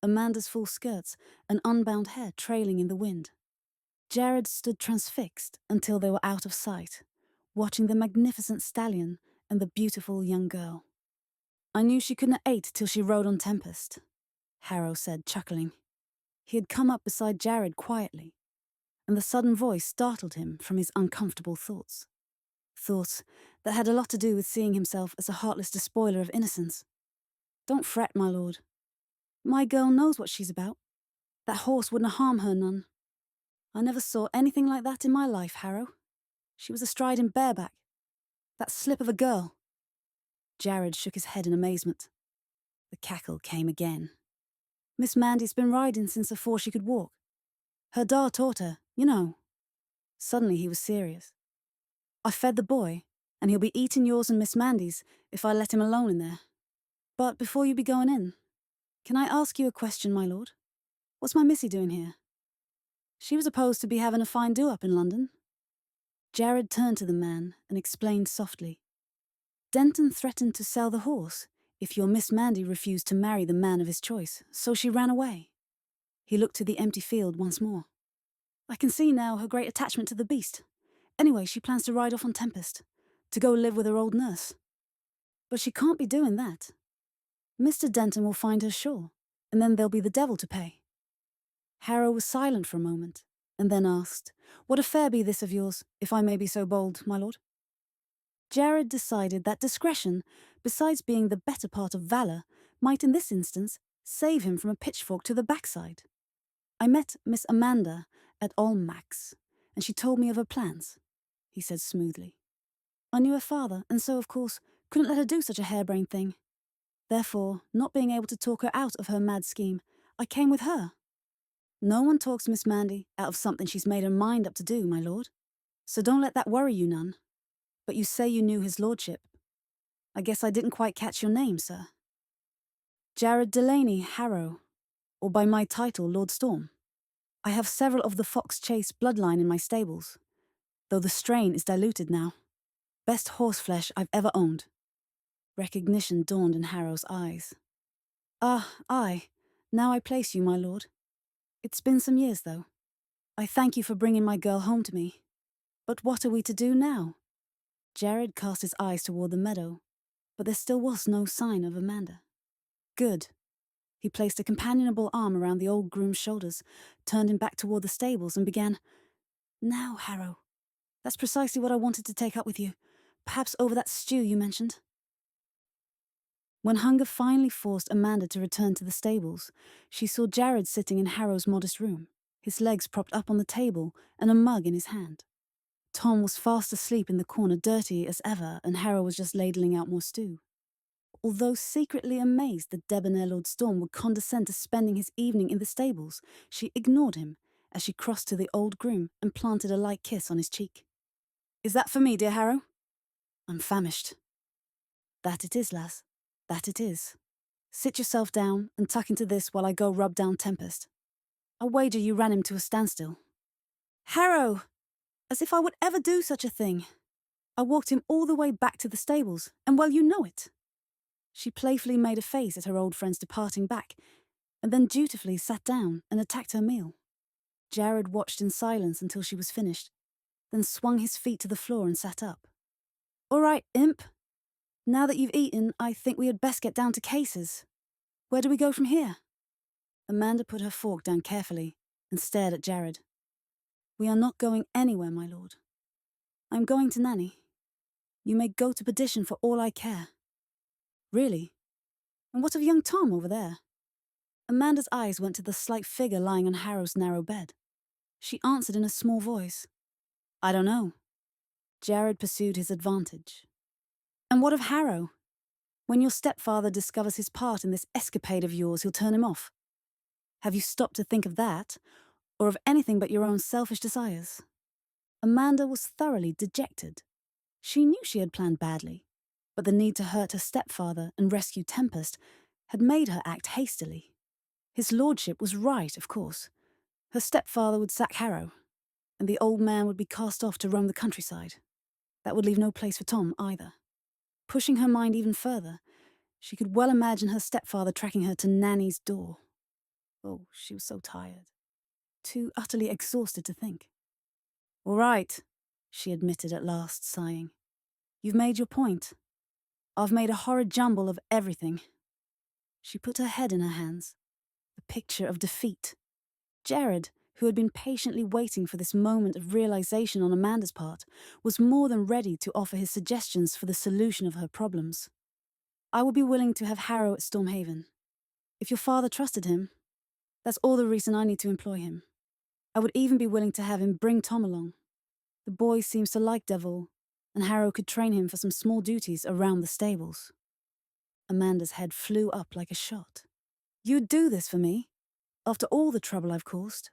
A: Amanda's full skirts and unbound hair trailing in the wind. Jared stood transfixed until they were out of sight, watching the magnificent stallion and the beautiful young girl. "I knew she couldn't have ate till she rode on Tempest," Harrow said, chuckling. He had come up beside Jared quietly, and the sudden voice startled him from his uncomfortable thoughts. Thoughts that had a lot to do with seeing himself as a heartless despoiler of innocence. "Don't fret, my lord. My girl knows what she's about. That horse wouldn't harm her none. I never saw anything like that in my life, Harrow. She was astride him bareback. That slip of a girl." Jared shook his head in amazement. The cackle came again. "Miss Mandy's been riding since afore she could walk. Her da taught her, you know." Suddenly he was serious. "I fed the boy, and he'll be eating yours and Miss Mandy's if I let him alone in there. But before you be going in, can I ask you a question, my lord? What's my missy doing here? She was supposed to be having a fine do-up in London." Jared turned to the man and explained softly. "Denton threatened to sell the horse if your Miss Mandy refused to marry the man of his choice, so she ran away." He looked to the empty field once more. "I can see now her great attachment to the beast. Anyway, she plans to ride off on Tempest, to go live with her old nurse. But she can't be doing that. Mr. Denton will find her sure, and then there'll be the devil to pay." Harrow was silent for a moment, and then asked, "What affair be this of yours, if I may be so bold, my lord?" Jared decided that discretion, besides being the better part of valour, might in this instance save him from a pitchfork to the backside. "I met Miss Amanda at ElevenLabs, and she told me of her plans," he said smoothly. "I knew her father, and so, of course, couldn't let her do such a harebrained thing. Therefore, not being able to talk her out of her mad scheme, I came with her. No one talks Miss Mandy out of something she's made her mind up to do, my lord. So don't let that worry you none. But you say you knew his lordship. I guess I didn't quite catch your name, sir." "Jared Delaney, Harrow, or by my title, Lord Storm. I have several of the Fox Chase bloodline in my stables, though the strain is diluted now. Best horseflesh I've ever owned." Recognition dawned in Harrow's eyes. "Ah, aye. Now I place you, my lord. It's been some years, though. I thank you for bringing my girl home to me. But what are we to do now?" Jared cast his eyes toward the meadow, but there still was no sign of Amanda. "Good." He placed a companionable arm around the old groom's shoulders, turned him back toward the stables, and began, "Now, Harrow, that's precisely what I wanted to take up with you, perhaps over that stew you mentioned." When hunger finally forced Amanda to return to the stables, she saw Jared sitting in Harrow's modest room, his legs propped up on the table and a mug in his hand. Tom was fast asleep in the corner, dirty as ever, and Harrow was just ladling out more stew. Although secretly amazed that debonair Lord Storm would condescend to spending his evening in the stables, she ignored him as she crossed to the old groom and planted a light kiss on his cheek. "Is that for me, dear Harrow?" "I'm famished." "That it is, lass. That it is. Sit yourself down and tuck into this while I go rub down Tempest. I'll wager you ran him to a standstill." "Harrow! As if I would ever do such a thing. I walked him all the way back to the stables, and well, you know it." She playfully made a face at her old friend's departing back, and then dutifully sat down and attacked her meal. Jared watched in silence until she was finished, then swung his feet to the floor and sat up. "All right, imp. Now that you've eaten, I think we had best get down to KASEY'S. Where do we go from here?" Amanda put her fork down carefully and stared at Jared. "We are not going anywhere, my lord. I am going to Nanny. You may go to perdition for all I care." "Really? And what of young Tom over there?" Amanda's eyes went to the slight figure lying on Harrow's narrow bed. She answered in a small voice, "I don't know." Jared pursued his advantage. "And what of Harrow? When your stepfather discovers his part in this escapade of yours, he'll turn him off. Have you stopped to think of that, or of anything but your own selfish desires?" Amanda was thoroughly dejected. She knew she had planned badly, but the need to hurt her stepfather and rescue Tempest had made her act hastily. His lordship was right, of course. Her stepfather would sack Harrow, and the old man would be cast off to roam the countryside. That would leave no place for Tom either. Pushing her mind even further, she could well imagine her stepfather tracking her to Nanny's door. Oh, she was so tired. Too utterly exhausted to think. "All right," she admitted at last, sighing. "You've made your point. I've made a horrid jumble of everything." She put her head in her hands, the picture of defeat. Jared, who had been patiently waiting for this moment of realization on Amanda's part, was more than ready to offer his suggestions for the solution of her problems. "I would be willing to have Harrow at Stormhaven. If your father trusted him, that's all the reason I need to employ him. I would even be willing to have him bring Tom along. The boy seems to like Devil, and Harrow could train him for some small duties around the stables." Amanda's head flew up like a shot. "You'd do this for me? After all the trouble I've caused?"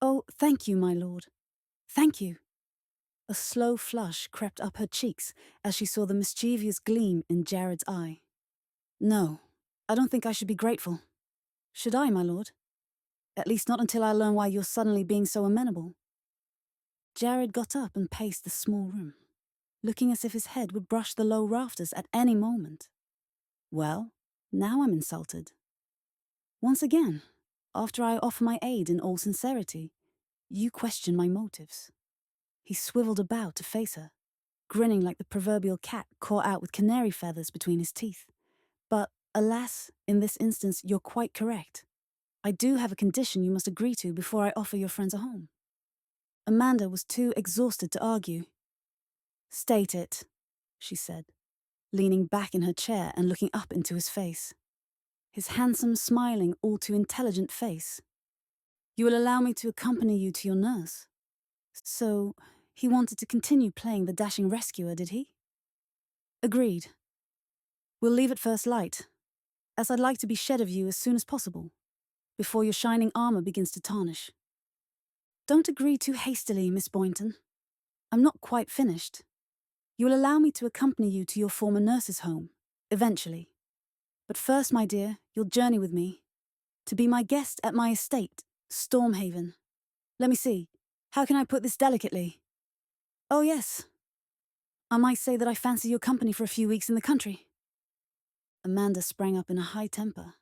A: "Oh, thank you, my lord. Thank you." A slow flush crept up her cheeks as she saw the mischievous gleam in Jared's eye. "No, I don't think I should be grateful. Should I, my lord? At least not until I learn why you're suddenly being so amenable." Jared got up and paced the small room, looking as if his head would brush the low rafters at any moment. "Well, now I'm insulted. Once again, after I offer my aid in all sincerity, you question my motives." He swiveled about to face her, grinning like the proverbial cat caught out with canary feathers between his teeth. "But, alas, in this instance you're quite correct. I do have a condition you must agree to before I offer your friends a home." Amanda was too exhausted to argue. "State it," she said, leaning back in her chair and looking up into his face. His handsome, smiling, all too intelligent face. "You will allow me to accompany you to your nurse." So, he wanted to continue playing the dashing rescuer, did he? "Agreed. We'll leave at first light, as I'd like to be shed of you as soon as possible, before your shining armor begins to tarnish. Don't agree too hastily, Miss Boynton. I'm not quite finished. You will allow me to accompany you to your former nurse's home, eventually. But first, my dear, you'll journey with me, to be my guest at my estate, Stormhaven. Let me see, how can I put this delicately? Oh yes, I might say that I fancy your company for a few weeks in the country." Amanda sprang up in a high temper,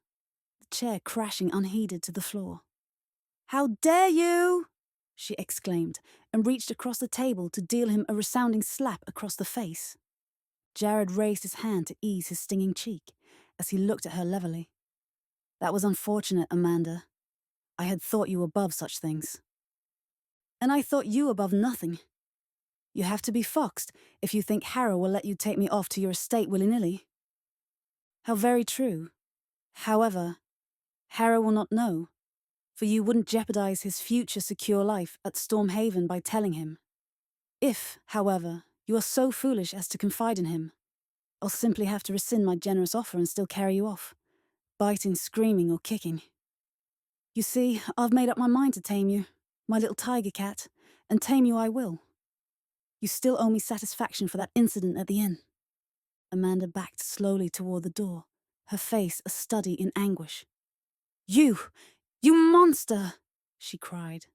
A: the chair crashing unheeded to the floor. "How dare you!" she exclaimed, and reached across the table to deal him a resounding slap across the face. Jared raised his hand to ease his stinging cheek, as he looked at her levelly. "That was unfortunate, Amanda. I had thought you above such things. And I thought you above nothing. You have to be foxed if you think Harrow will let you take me off to your estate willy-nilly." "How very true. However, Harrow will not know, for you wouldn't jeopardize his future secure life at Stormhaven by telling him. If, however, you are so foolish as to confide in him, I'll simply have to rescind my generous offer and still carry you off, biting, screaming, or kicking. You see, I've made up my mind to tame you, my little tiger cat, and tame you I will. You still owe me satisfaction for that incident at the inn." Amanda backed slowly toward the door, her face a study in anguish. You monster!" she cried,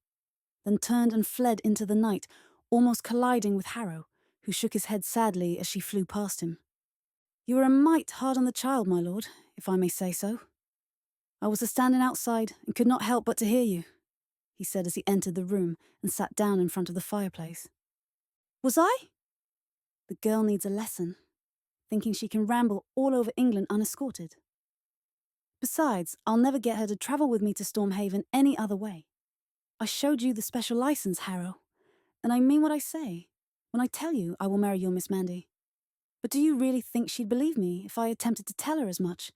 A: then turned and fled into the night, almost colliding with Harrow, who shook his head sadly as she flew past him. "You are a mite hard on the child, my lord, if I may say so. I was a-standing outside and could not help but to hear you," he said as he entered the room and sat down in front of the fireplace. "Was I?" The girl needs a lesson, thinking she can ramble all over England unescorted. Besides, I'll never get her to travel with me to Stormhaven any other way. I showed you the special license, Harrow, and I mean what I say when I tell you I will marry your Miss Mandy. But do you really think she'd believe me if I attempted to tell her as much,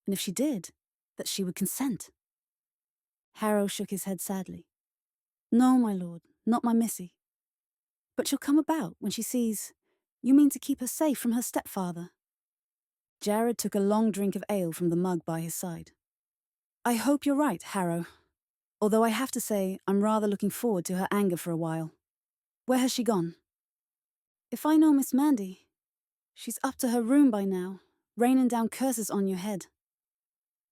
A: and if she did, that she would consent?" Harrow shook his head sadly. "No, my lord, not my missy. But she'll come about when she sees you mean to keep her safe from her stepfather." Jared took a long drink of ale from the mug by his side. "I hope you're right, Harrow. Although I have to say I'm rather looking forward to her anger for a while. Where has she gone?" "If I know Miss Mandy, she's up to her room by now, raining down curses on your head.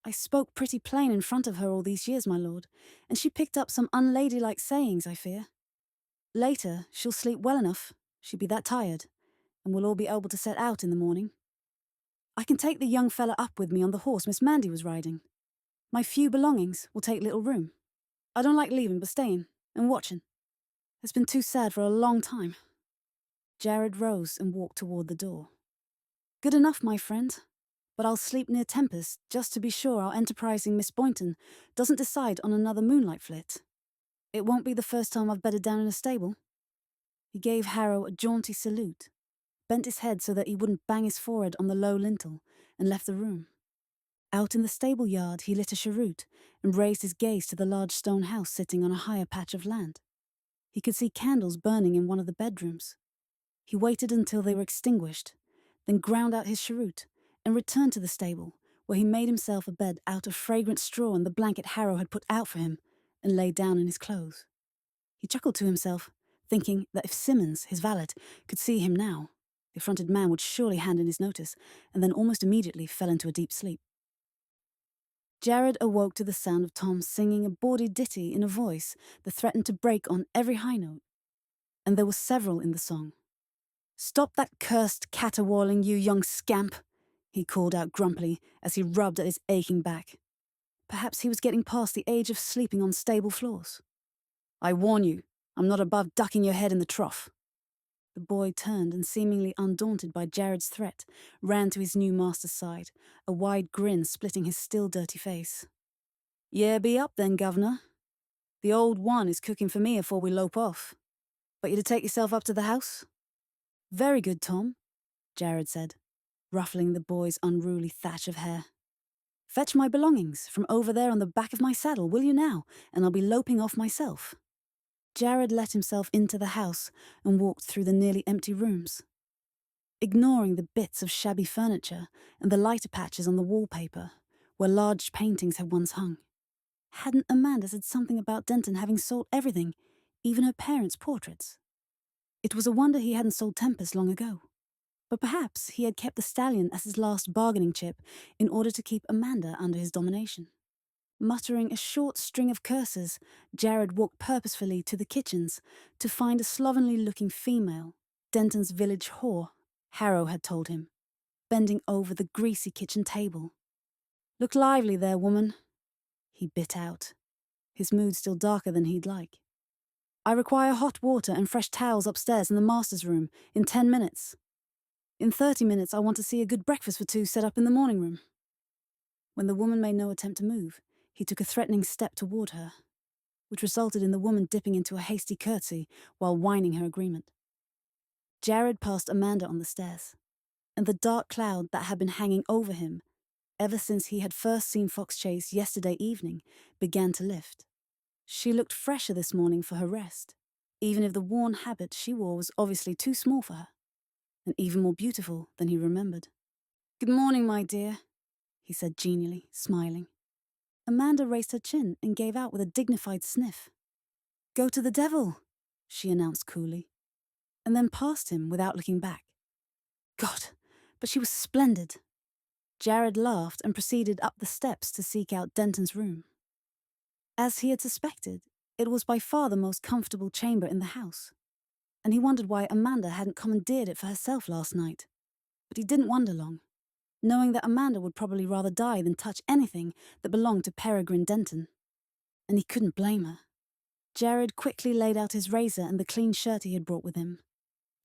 A: I spoke pretty plain in front of her all these years, my lord, and she picked up some unladylike sayings, I fear. Later, she'll sleep well enough, she'll be that tired, and we'll all be able to set out in the morning. I can take the young fella up with me on the horse Miss Mandy was riding. My few belongings will take little room. I don't like leaving, but staying and watching. It's been too sad for a long time. Jared rose and walked toward the door. Good enough, my friend, but I'll sleep near Tempest just to be sure our enterprising Miss Boynton doesn't decide on another moonlight flit. It won't be the first time I've bedded down in a stable. He gave Harrow a jaunty salute, bent his head so that he wouldn't bang his forehead on the low lintel, and left the room. Out in the stable yard, he lit a cheroot and raised his gaze to the large stone house sitting on a higher patch of land. He could see candles burning in one of the bedrooms. He waited until they were extinguished, then ground out his cheroot and returned to the stable, where he made himself a bed out of fragrant straw and the blanket Harrow had put out for him, and lay down in his clothes. He chuckled to himself, thinking that if Simmons, his valet, could see him now, the affronted man would surely hand in his notice, and then almost immediately fell into a deep sleep. Jared awoke to the sound of Tom singing a bawdy ditty in a voice that threatened to break on every high note, and there were several in the song. "Stop that cursed caterwauling, you young scamp," he called out grumpily as he rubbed at his aching back. Perhaps he was getting past the age of sleeping on stable floors. "I warn you, I'm not above ducking your head in the trough." The boy turned and, seemingly undaunted by Jared's threat, ran to his new master's side, a wide grin splitting his still dirty face. "Yeah, be up then, governor. The old one is cooking for me afore we lope off. Want you to take yourself up to the house?" "Very good, Tom," Jared said, ruffling the boy's unruly thatch of hair. "Fetch my belongings from over there on the back of my saddle, will you now, and I'll be loping off myself." Jared let himself into the house and walked through the nearly empty rooms. Ignoring the bits of shabby furniture and the lighter patches on the wallpaper, where large paintings had once hung. Hadn't Amanda said something about Denton having sold everything, even her parents' portraits? It was a wonder he hadn't sold Tempest long ago. But perhaps he had kept the stallion as his last bargaining chip in order to keep Amanda under his domination. Muttering a short string of curses, Jared walked purposefully to the kitchens to find a slovenly-looking female, Denton's village whore, Harrow had told him, bending over the greasy kitchen table. "Look lively there, woman," he bit out, his mood still darker than he'd like. "I require hot water and fresh towels upstairs in the master's room in 10 minutes. In 30 minutes I want to see a good breakfast for two set up in the morning room." When the woman made no attempt to move, he took a threatening step toward her, which resulted in the woman dipping into a hasty curtsy while whining her agreement. Jared passed Amanda on the stairs, and the dark cloud that had been hanging over him ever since he had first seen Fox Chase yesterday evening began to lift. She looked fresher this morning for her rest, even if the worn habit she wore was obviously too small for her, and even more beautiful than he remembered. "Good morning, my dear," he said genially, smiling. Amanda raised her chin and gave out with a dignified sniff. "Go to the devil," she announced coolly, and then passed him without looking back. God, but she was splendid. Jared laughed and proceeded up the steps to seek out Denton's room. As he had suspected, it was by far the most comfortable chamber in the house, and he wondered why Amanda hadn't commandeered it for herself last night. But he didn't wonder long, knowing that Amanda would probably rather die than touch anything that belonged to Peregrine Denton. And he couldn't blame her. Jared quickly laid out his razor and the clean shirt he had brought with him,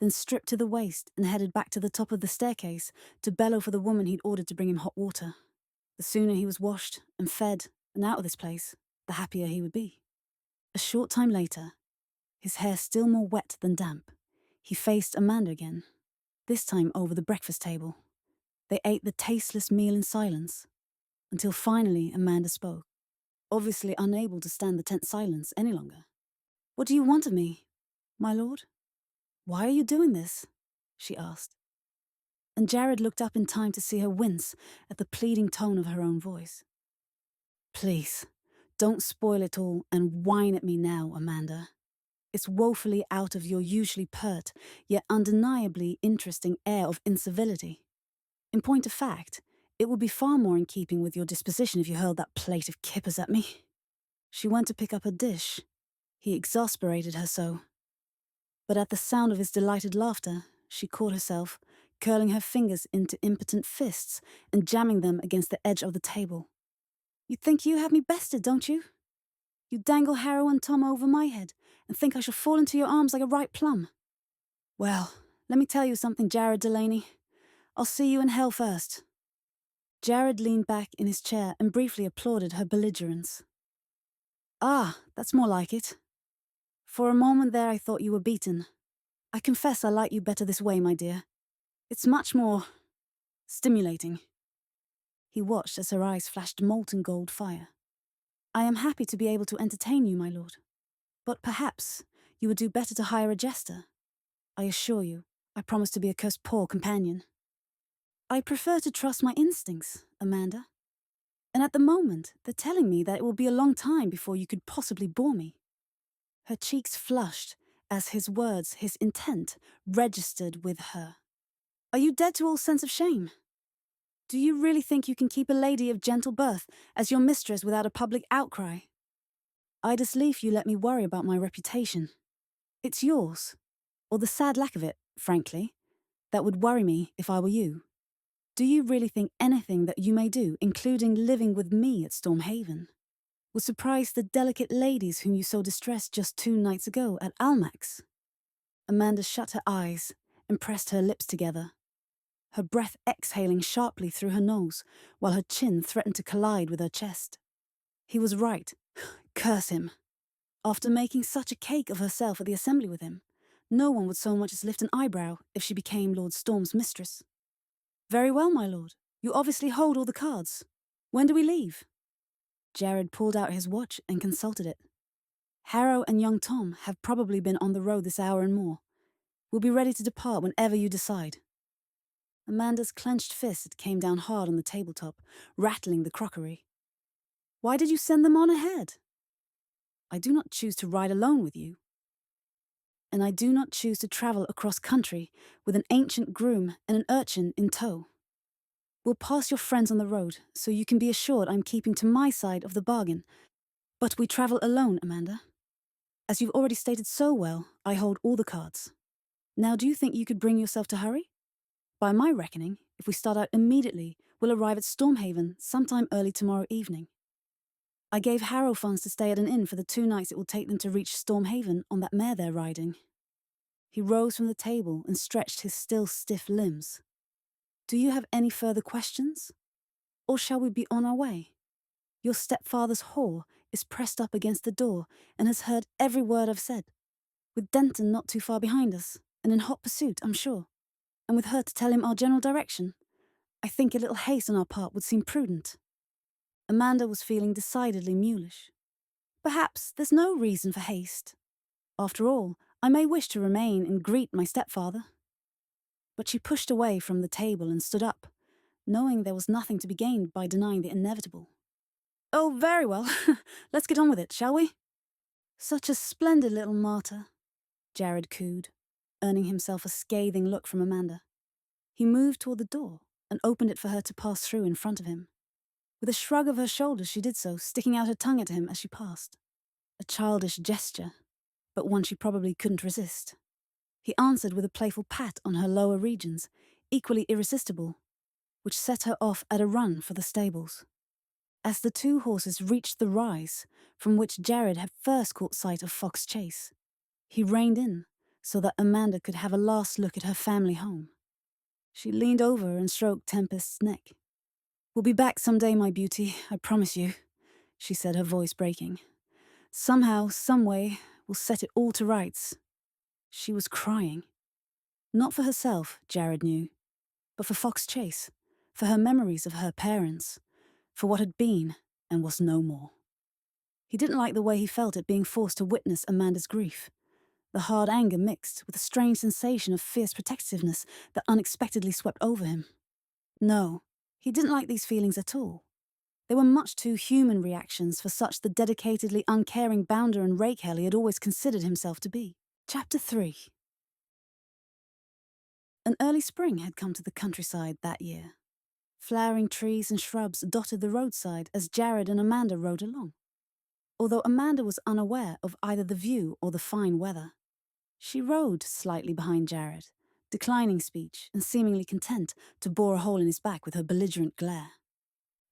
A: then stripped to the waist and headed back to the top of the staircase to bellow for the woman he'd ordered to bring him hot water. The sooner he was washed and fed and out of this place, the happier he would be. A short time later, his hair still more wet than damp, he faced Amanda again, this time over the breakfast table. They ate the tasteless meal in silence, until finally Amanda spoke, obviously unable to stand the tense silence any longer. "What do you want of me, my lord? Why are you doing this?" she asked. And Jared looked up in time to see her wince at the pleading tone of her own voice. "Please, don't spoil it all and whine at me now, Amanda. It's woefully out of your usually pert, yet undeniably interesting air of incivility. In point of fact, It would be far more in keeping with your disposition if you hurled that plate of kippers at me. She went to pick up her dish. He exasperated her so. But at the sound of his delighted laughter, she caught herself, curling her fingers into impotent fists and jamming them against the edge of the table. You think you have me bested, don't you? You dangle Harrow and Tom over my head and think I shall fall into your arms like a ripe plum. Well, let me tell you something, Jared Delaney. I'll see you in hell first. Jared leaned back in his chair and briefly applauded her belligerence. Ah, that's more like it. For a moment there I thought you were beaten. I confess I like you better this way, my dear. It's much more stimulating. He watched as her eyes flashed molten gold fire. I am happy to be able to entertain you, my lord. But perhaps you would do better to hire a jester. I assure you, I promise to be a cursed poor companion. I prefer to trust my instincts, Amanda. And at the moment, they're telling me that it will be a long time before you could possibly bore me. Her cheeks flushed as his words, his intent, registered with her. Are you dead to all sense of shame? Do you really think you can keep a lady of gentle birth as your mistress without a public outcry? I'd as lief you let me worry about my reputation. It's yours, or the sad lack of it, frankly, that would worry me if I were you. Do you really think anything that you may do, including living with me at Stormhaven, would surprise the delicate ladies whom you so distressed just 2 nights ago at Almack's? Amanda shut her eyes and pressed her lips together, her breath exhaling sharply through her nose, while her chin threatened to collide with her chest. He was right. Curse him. After making such a cake of herself at the assembly with him, no one would so much as lift an eyebrow if she became Lord Storm's mistress. Very well, my lord. You obviously hold all the cards. When do we leave? Jared pulled out his watch and consulted it. Harrow and young Tom have probably been on the road this hour and more. We'll be ready to depart whenever you decide. Amanda's clenched fist came down hard on the tabletop, rattling the crockery. Why did you send them on ahead? I do not choose to ride alone with you. And I do not choose to travel across country with an ancient groom and an urchin in tow. We'll pass your friends on the road, so you can be assured I'm keeping to my side of the bargain. But we travel alone, Amanda. As you've already stated so well, I hold all the cards. Now do you think you could bring yourself to hurry? By my reckoning, if we start out immediately, we'll arrive at Stormhaven sometime early tomorrow evening. I gave Harrow funds to stay at an inn for the 2 nights it will take them to reach Stormhaven on that mare they're riding. He rose from the table and stretched his still stiff limbs. Do you have any further questions? Or shall we be on our way? Your stepfather's whore is pressed up against the door and has heard every word I've said, with Denton not too far behind us, and in hot pursuit, I'm sure. And with her to tell him our general direction, I think a little haste on our part would seem prudent. Amanda was feeling decidedly mulish. Perhaps there's no reason for haste. After all, I may wish to remain and greet my stepfather. But she pushed away from the table and stood up, knowing there was nothing to be gained by denying the inevitable. Oh, very well. Let's get on with it, shall we? Such a splendid little martyr, Jared cooed, earning himself a scathing look from Amanda. He moved toward the door and opened it for her to pass through in front of him. With a shrug of her shoulders she did so, sticking out her tongue at him as she passed. A childish gesture, but one she probably couldn't resist. He answered with a playful pat on her lower regions, equally irresistible, which set her off at a run for the stables. As the 2 horses reached the rise from which Jared had first caught sight of Fox Chase, he reined in so that Amanda could have a last look at her family home. She leaned over and stroked Tempest's neck. We'll be back someday, my beauty, I promise you, she said, her voice breaking. Somehow, someway, we'll set it all to rights. She was crying. Not for herself, Jared knew, but for Fox Chase, for her memories of her parents, for what had been and was no more. He didn't like the way he felt at being forced to witness Amanda's grief, the hard anger mixed with a strange sensation of fierce protectiveness that unexpectedly swept over him. No, he didn't like these feelings at all. They were much too human reactions for such the dedicatedly uncaring bounder and rakehell he had always considered himself to be. Chapter 3. An early spring had come to the countryside that year. Flowering trees and shrubs dotted the roadside as Jared and Amanda rode along, although Amanda was unaware of either the view or the fine weather. She rode slightly behind Jared, declining speech and seemingly content to bore a hole in his back with her belligerent glare.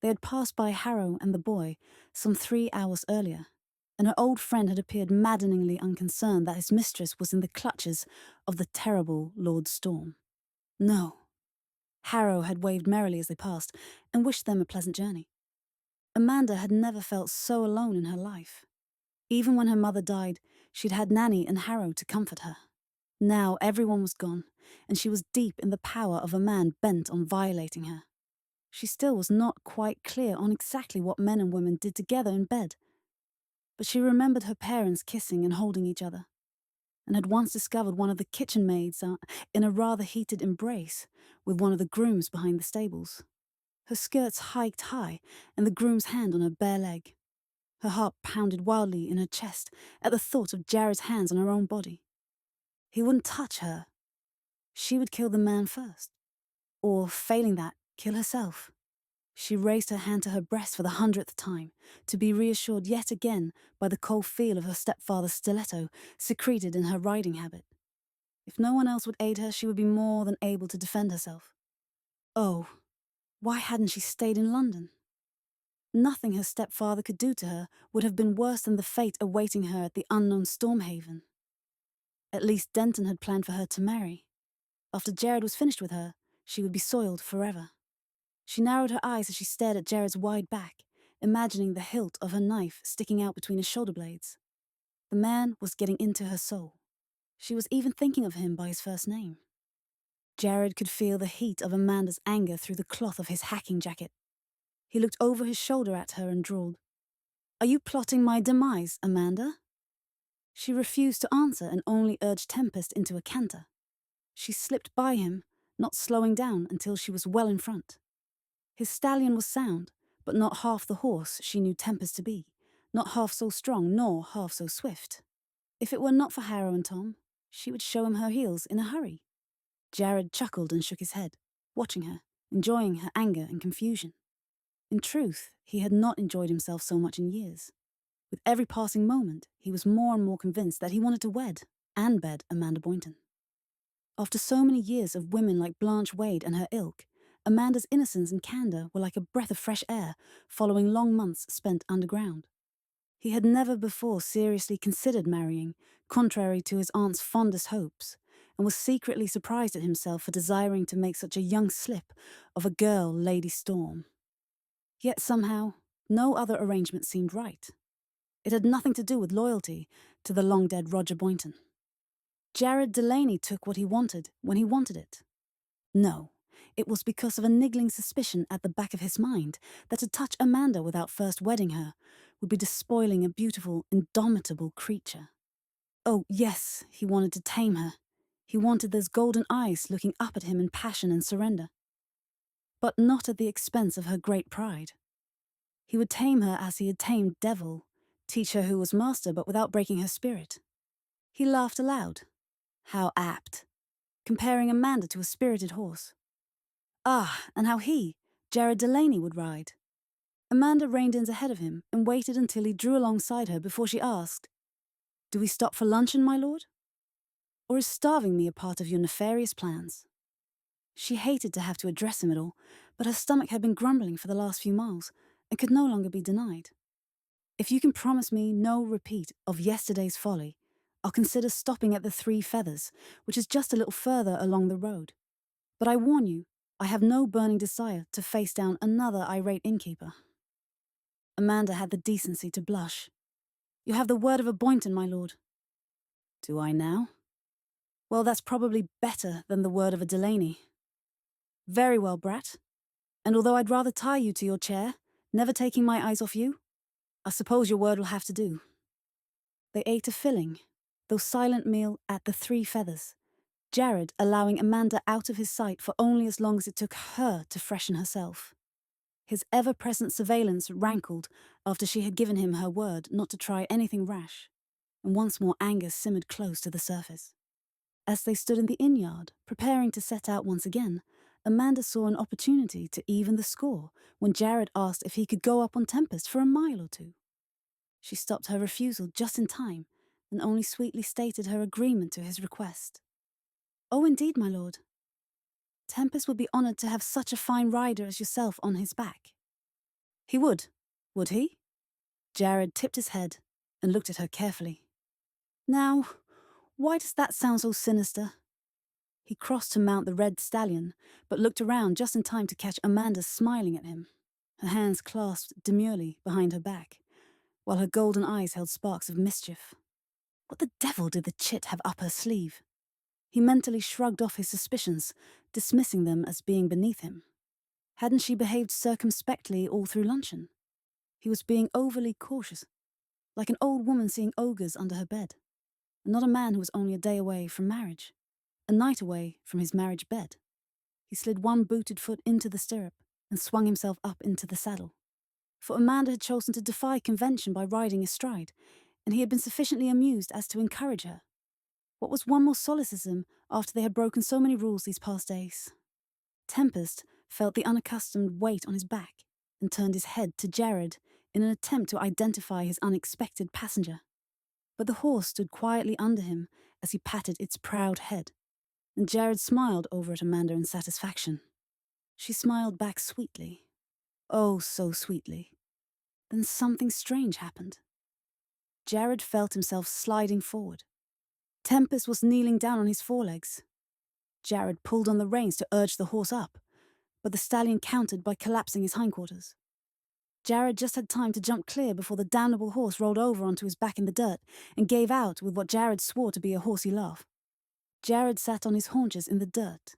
A: They had passed by Harrow and the boy some 3 hours earlier, and her old friend had appeared maddeningly unconcerned that his mistress was in the clutches of the terrible Lord Storm. No. Harrow had waved merrily as they passed and wished them a pleasant journey. Amanda had never felt so alone in her life. Even when her mother died, she'd had Nanny and Harrow to comfort her. Now everyone was gone, and she was deep in the power of a man bent on violating her. She still was not quite clear on exactly what men and women did together in bed, but she remembered her parents kissing and holding each other, and had once discovered one of the kitchen maids in a rather heated embrace with one of the grooms behind the stables. Her skirts hiked high, and the groom's hand on her bare leg. Her heart pounded wildly in her chest at the thought of Jared's hands on her own body. He wouldn't touch her. She would kill the man first. Or, failing that, kill herself. She raised her hand to her breast for the 100th time, to be reassured yet again by the cold feel of her stepfather's stiletto secreted in her riding habit. If no one else would aid her, she would be more than able to defend herself. Oh, why hadn't she stayed in London? Nothing her stepfather could do to her would have been worse than the fate awaiting her at the unknown Stormhaven. At least Denton had planned for her to marry. After Jared was finished with her, she would be soiled forever. She narrowed her eyes as she stared at Jared's wide back, imagining the hilt of her knife sticking out between his shoulder blades. The man was getting into her soul. She was even thinking of him by his first name. Jared could feel the heat of Amanda's anger through the cloth of his hacking jacket. He looked over his shoulder at her and drawled, "Are you plotting my demise, Amanda?" She refused to answer and only urged Tempest into a canter. She slipped by him, not slowing down until she was well in front. His stallion was sound, but not half the horse she knew Tempest to be, not half so strong nor half so swift. If it were not for Harrow and Tom, she would show him her heels in a hurry. Jared chuckled and shook his head, watching her, enjoying her anger and confusion. In truth, he had not enjoyed himself so much in years. With every passing moment, he was more and more convinced that he wanted to wed and bed Amanda Boynton. After so many years of women like Blanche Wade and her ilk, Amanda's innocence and candour were like a breath of fresh air following long months spent underground. He had never before seriously considered marrying, contrary to his aunt's fondest hopes, and was secretly surprised at himself for desiring to make such a young slip of a girl Lady Storm. Yet somehow, no other arrangement seemed right. It had nothing to do with loyalty to the long-dead Roger Boynton. Jared Delaney took what he wanted when he wanted it. No, it was because of a niggling suspicion at the back of his mind that to touch Amanda without first wedding her would be despoiling a beautiful, indomitable creature. Oh, yes, he wanted to tame her. He wanted those golden eyes looking up at him in passion and surrender. But not at the expense of her great pride. He would tame her as he had tamed Devil, teach her who was master but without breaking her spirit. He laughed aloud. How apt. Comparing Amanda to a spirited horse. Ah, and how he, Jared Delaney, would ride. Amanda reined in ahead of him and waited until he drew alongside her before she asked, "Do we stop for luncheon, my lord? Or is starving me a part of your nefarious plans?" She hated to have to address him at all, but her stomach had been grumbling for the last few miles and could no longer be denied. "If you can promise me no repeat of yesterday's folly, I'll consider stopping at the Three Feathers, which is just a little further along the road. But I warn you, I have no burning desire to face down another irate innkeeper." Amanda had the decency to blush. "You have the word of a Boynton, my lord." "Do I now? Well, that's probably better than the word of a Delaney." "Very well, brat. And although I'd rather tie you to your chair, never taking my eyes off you, I suppose your word will have to do." They ate a filling, though silent meal at the Three Feathers, Jared allowing Amanda out of his sight for only as long as it took her to freshen herself. His ever-present surveillance rankled after she had given him her word not to try anything rash, and once more anger simmered close to the surface. As they stood in the inn-yard, preparing to set out once again, Amanda saw an opportunity to even the score when Jared asked if he could go up on Tempest for a mile or two. She stopped her refusal just in time and only sweetly stated her agreement to his request. "Oh, indeed, my lord. Tempest would be honoured to have such a fine rider as yourself on his back." "He would he?" Jared tipped his head and looked at her carefully. "Now, why does that sound so sinister?" He crossed to mount the red stallion, but looked around just in time to catch Amanda smiling at him, her hands clasped demurely behind her back, while her golden eyes held sparks of mischief. What the devil did the chit have up her sleeve? He mentally shrugged off his suspicions, dismissing them as being beneath him. Hadn't she behaved circumspectly all through luncheon? He was being overly cautious, like an old woman seeing ogres under her bed, and not a man who was only a day away from marriage, a night away from his marriage bed. He slid one booted foot into the stirrup and swung himself up into the saddle. For Amanda had chosen to defy convention by riding astride, and he had been sufficiently amused as to encourage her. What was one more solecism after they had broken so many rules these past days? Tempest felt the unaccustomed weight on his back and turned his head to Jared in an attempt to identify his unexpected passenger. But the horse stood quietly under him as he patted its proud head, and Jared smiled over at Amanda in satisfaction. She smiled back sweetly. Oh, so sweetly. Then something strange happened. Jared felt himself sliding forward. Tempest was kneeling down on his forelegs. Jared pulled on the reins to urge the horse up, but the stallion countered by collapsing his hindquarters. Jared just had time to jump clear before the damnable horse rolled over onto his back in the dirt and gave out with what Jared swore to be a horsey laugh. Jared sat on his haunches in the dirt,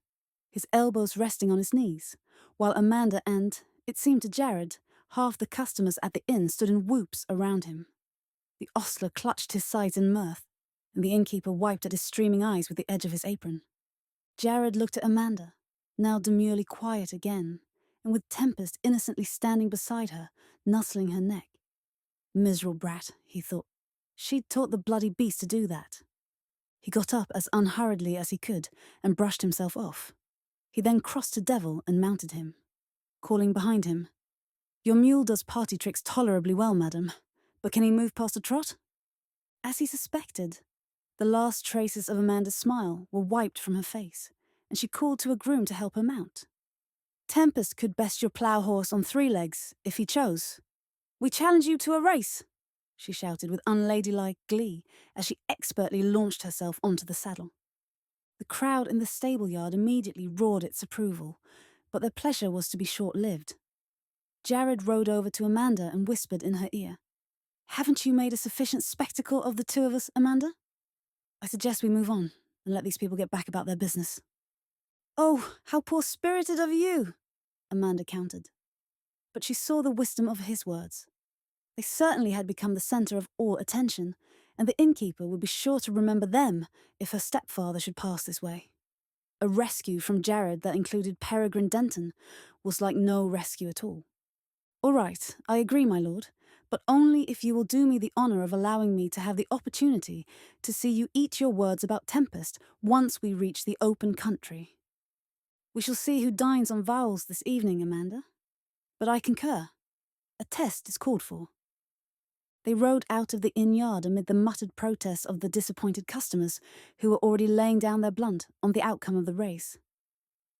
A: his elbows resting on his knees, while Amanda and, it seemed to Jared, half the customers at the inn stood in whoops around him. The ostler clutched his sides in mirth, and the innkeeper wiped at his streaming eyes with the edge of his apron. Jared looked at Amanda, now demurely quiet again, and with Tempest innocently standing beside her, nuzzling her neck. Miserable brat, he thought. She'd taught the bloody beast to do that. He got up as unhurriedly as he could and brushed himself off. He then crossed to Devil and mounted him, calling behind him, "Your mule does party tricks tolerably well, madam, but can he move past a trot?" As he suspected, the last traces of Amanda's smile were wiped from her face, and she called to a groom to help her mount. "Tempest could best your plough horse on 3 legs, if he chose. We challenge you to a race," she shouted with unladylike glee as she expertly launched herself onto the saddle. The crowd in the stable yard immediately roared its approval, but their pleasure was to be short-lived. Jared rode over to Amanda and whispered in her ear, "Haven't you made a sufficient spectacle of the two of us, Amanda? I suggest we move on and let these people get back about their business." "Oh, how poor-spirited of you," Amanda countered. But she saw the wisdom of his words. They certainly had become the centre of all attention, and the innkeeper would be sure to remember them if her stepfather should pass this way. A rescue from Jared that included Peregrine Denton was like no rescue at all. "All right, I agree, my lord, but only if you will do me the honour of allowing me to have the opportunity to see you eat your words about Tempest once we reach the open country. We shall see who dines on vowels this evening, Amanda. But I concur. A test is called for." They rode out of the inn yard amid the muttered protests of the disappointed customers who were already laying down their blunt on the outcome of the race.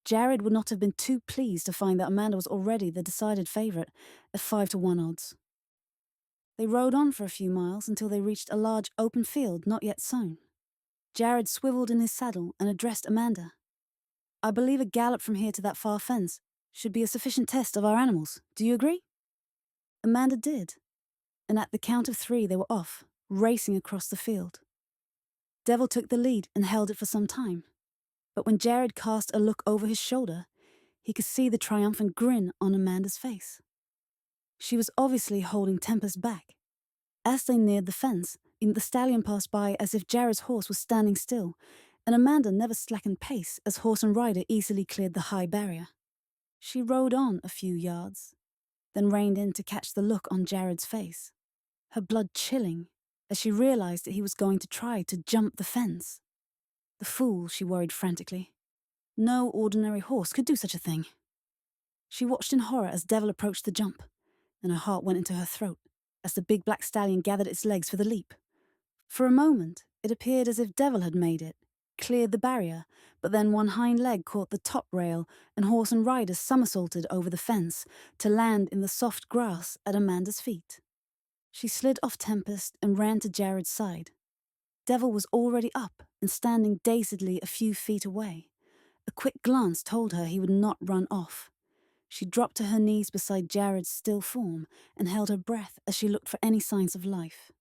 A: Jared would not have been too pleased to find that Amanda was already the decided favourite at 5-1 odds. They rode on for a few miles until they reached a large open field not yet sown. Jared swivelled in his saddle and addressed Amanda. "I believe a gallop from here to that far fence should be a sufficient test of our animals. Do you agree?" Amanda did, and at the count of 3 they were off, racing across the field. Devil took the lead and held it for some time, but when Jared cast a look over his shoulder, he could see the triumphant grin on Amanda's face. She was obviously holding Tempest back. As they neared the fence, the stallion passed by as if Jared's horse was standing still, and Amanda never slackened pace as horse and rider easily cleared the high barrier. She rode on a few yards, then reined in to catch the look on Jared's face, her blood chilling as she realised that he was going to try to jump the fence. The fool, she worried frantically. No ordinary horse could do such a thing. She watched in horror as Devil approached the jump, and her heart went into her throat as the big black stallion gathered its legs for the leap. For a moment, it appeared as if Devil had made it, cleared the barrier, but then one hind leg caught the top rail and horse and rider somersaulted over the fence to land in the soft grass at Amanda's feet. She slid off Tempest and ran to Jared's side. Devil was already up and standing dazedly a few feet away. A quick glance told her he would not run off. She dropped to her knees beside Jared's still form and held her breath as she looked for any signs of life.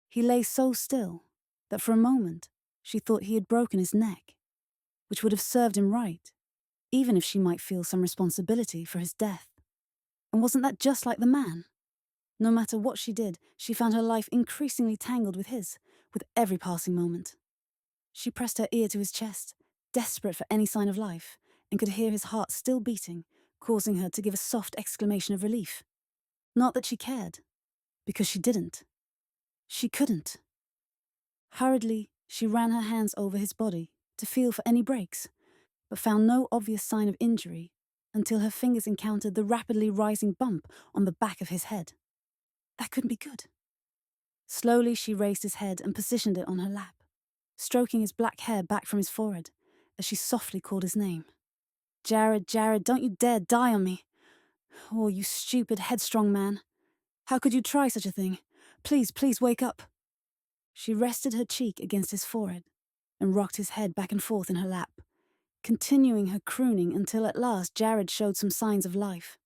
A: He lay so still that for a moment she thought he had broken his neck, which would have served him right, even if she might feel some responsibility for his death. And wasn't that just like the man? No matter what she did, she found her life increasingly tangled with his, with every passing moment. She pressed her ear to his chest, desperate for any sign of life, and could hear his heart still beating, causing her to give a soft exclamation of relief. Not that she cared, because she didn't. She couldn't. Hurriedly, she ran her hands over his body to feel for any breaks, but found no obvious sign of injury until her fingers encountered the rapidly rising bump on the back of his head. That couldn't be good. Slowly, she raised his head and positioned it on her lap, stroking his black hair back from his forehead as she softly called his name. Jared, Jared, don't you dare die on me. Oh, you stupid, headstrong man. How could you try such a thing? Please, please wake up. She rested her cheek against his forehead and rocked his head back and forth in her lap, continuing her crooning until at last Jared showed some signs of life.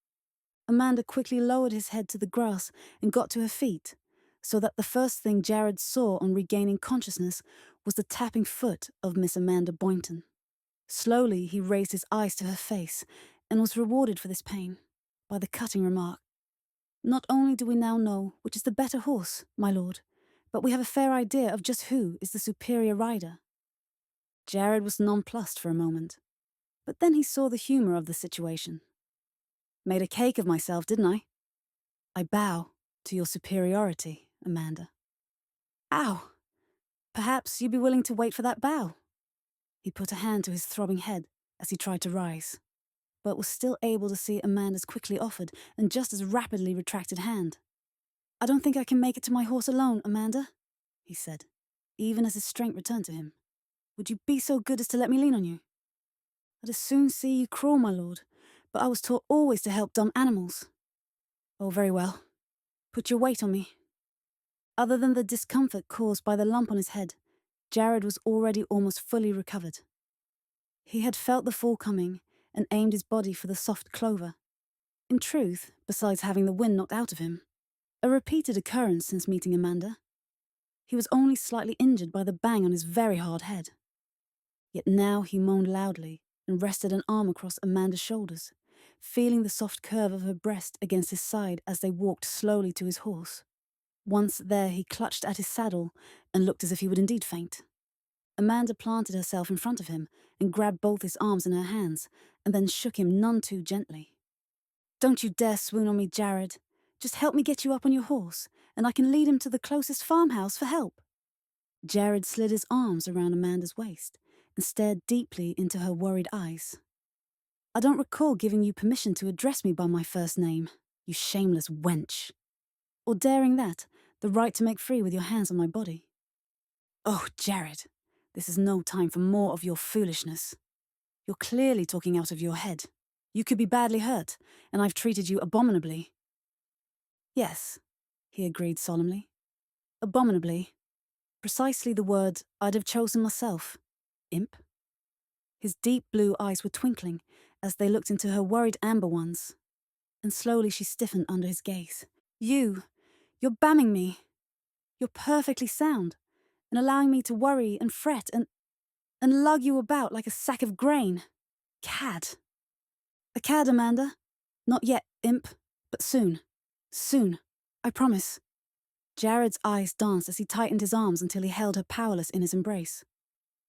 A: Amanda quickly lowered his head to the grass and got to her feet, so that the first thing Jared saw on regaining consciousness was the tapping foot of Miss Amanda Boynton. Slowly, he raised his eyes to her face and was rewarded for this pain by the cutting remark, "Not only do we now know which is the better horse, my lord, but we have a fair idea of just who is the superior rider." Jared was nonplussed for a moment, but then he saw the humor of the situation. "Made a cake of myself, didn't I? I bow to your superiority, Amanda." "Ow! Perhaps you'd be willing to wait for that bow." He put a hand to his throbbing head as he tried to rise, but was still able to see Amanda's quickly offered and just as rapidly retracted hand. "I don't think I can make it to my horse alone, Amanda," he said, even as his strength returned to him. "Would you be so good as to let me lean on you?" "I'd as soon see you crawl, my lord, but I was taught always to help dumb animals." "Oh, very well. Put your weight on me." Other than the discomfort caused by the lump on his head, Jared was already almost fully recovered. He had felt the fall coming and aimed his body for the soft clover. In truth, besides having the wind knocked out of him, a repeated occurrence since meeting Amanda. He was only slightly injured by the bang on his very hard head. Yet now he moaned loudly and rested an arm across Amanda's shoulders, feeling the soft curve of her breast against his side as they walked slowly to his horse. Once there, he clutched at his saddle and looked as if he would indeed faint. Amanda planted herself in front of him and grabbed both his arms in her hands and then shook him none too gently. "Don't you dare swoon on me, Jared. Just help me get you up on your horse, and I can lead him to the closest farmhouse for help." Jared slid his arms around Amanda's waist and stared deeply into her worried eyes. "I don't recall giving you permission to address me by my first name, you shameless wench. Or daring that, the right to make free with your hands on my body." "Oh, Jared, this is no time for more of your foolishness. You're clearly talking out of your head. You could be badly hurt, and I've treated you abominably." "Yes," he agreed solemnly. "Abominably. Precisely the word I'd have chosen myself. Imp." His deep blue eyes were twinkling as they looked into her worried amber ones, and slowly she stiffened under his gaze. You're bamming me. You're perfectly sound, and allowing me to worry and fret and lug you about like a sack of grain. Cad." "A cad, Amanda? Not yet, imp, but soon. Soon. I promise." Jared's eyes danced as he tightened his arms until he held her powerless in his embrace.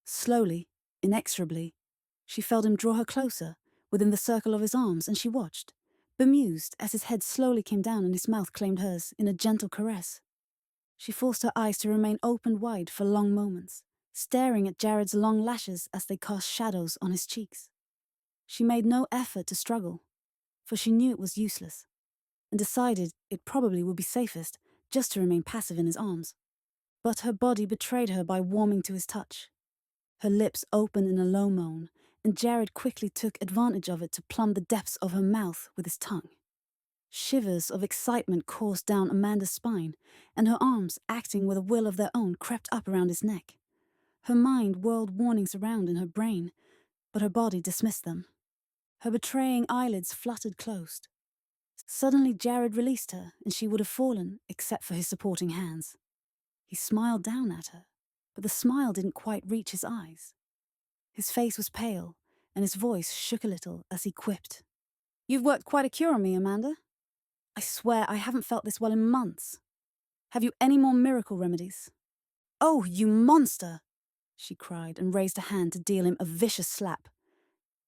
A: Slowly, inexorably, she felt him draw her closer, within the circle of his arms, and she watched, bemused as his head slowly came down and his mouth claimed hers in a gentle caress. She forced her eyes to remain open wide for long moments, staring at Jared's long lashes as they cast shadows on his cheeks. She made no effort to struggle, for she knew it was useless, and decided it probably would be safest just to remain passive in his arms. But her body betrayed her by warming to his touch. Her lips opened in a low moan, and Jared quickly took advantage of it to plumb the depths of her mouth with his tongue. Shivers of excitement coursed down Amanda's spine, and her arms, acting with a will of their own, crept up around his neck. Her mind whirled warnings around in her brain, but her body dismissed them. Her betraying eyelids fluttered closed. Suddenly Jared released her, and she would have fallen, except for his supporting hands. He smiled down at her, but the smile didn't quite reach his eyes. His face was pale, and his voice shook a little as he quipped. "You've worked quite a cure on me, Amanda. I swear I haven't felt this well in months. Have you any more miracle remedies?" "Oh, you monster!" she cried, and raised a hand to deal him a vicious slap.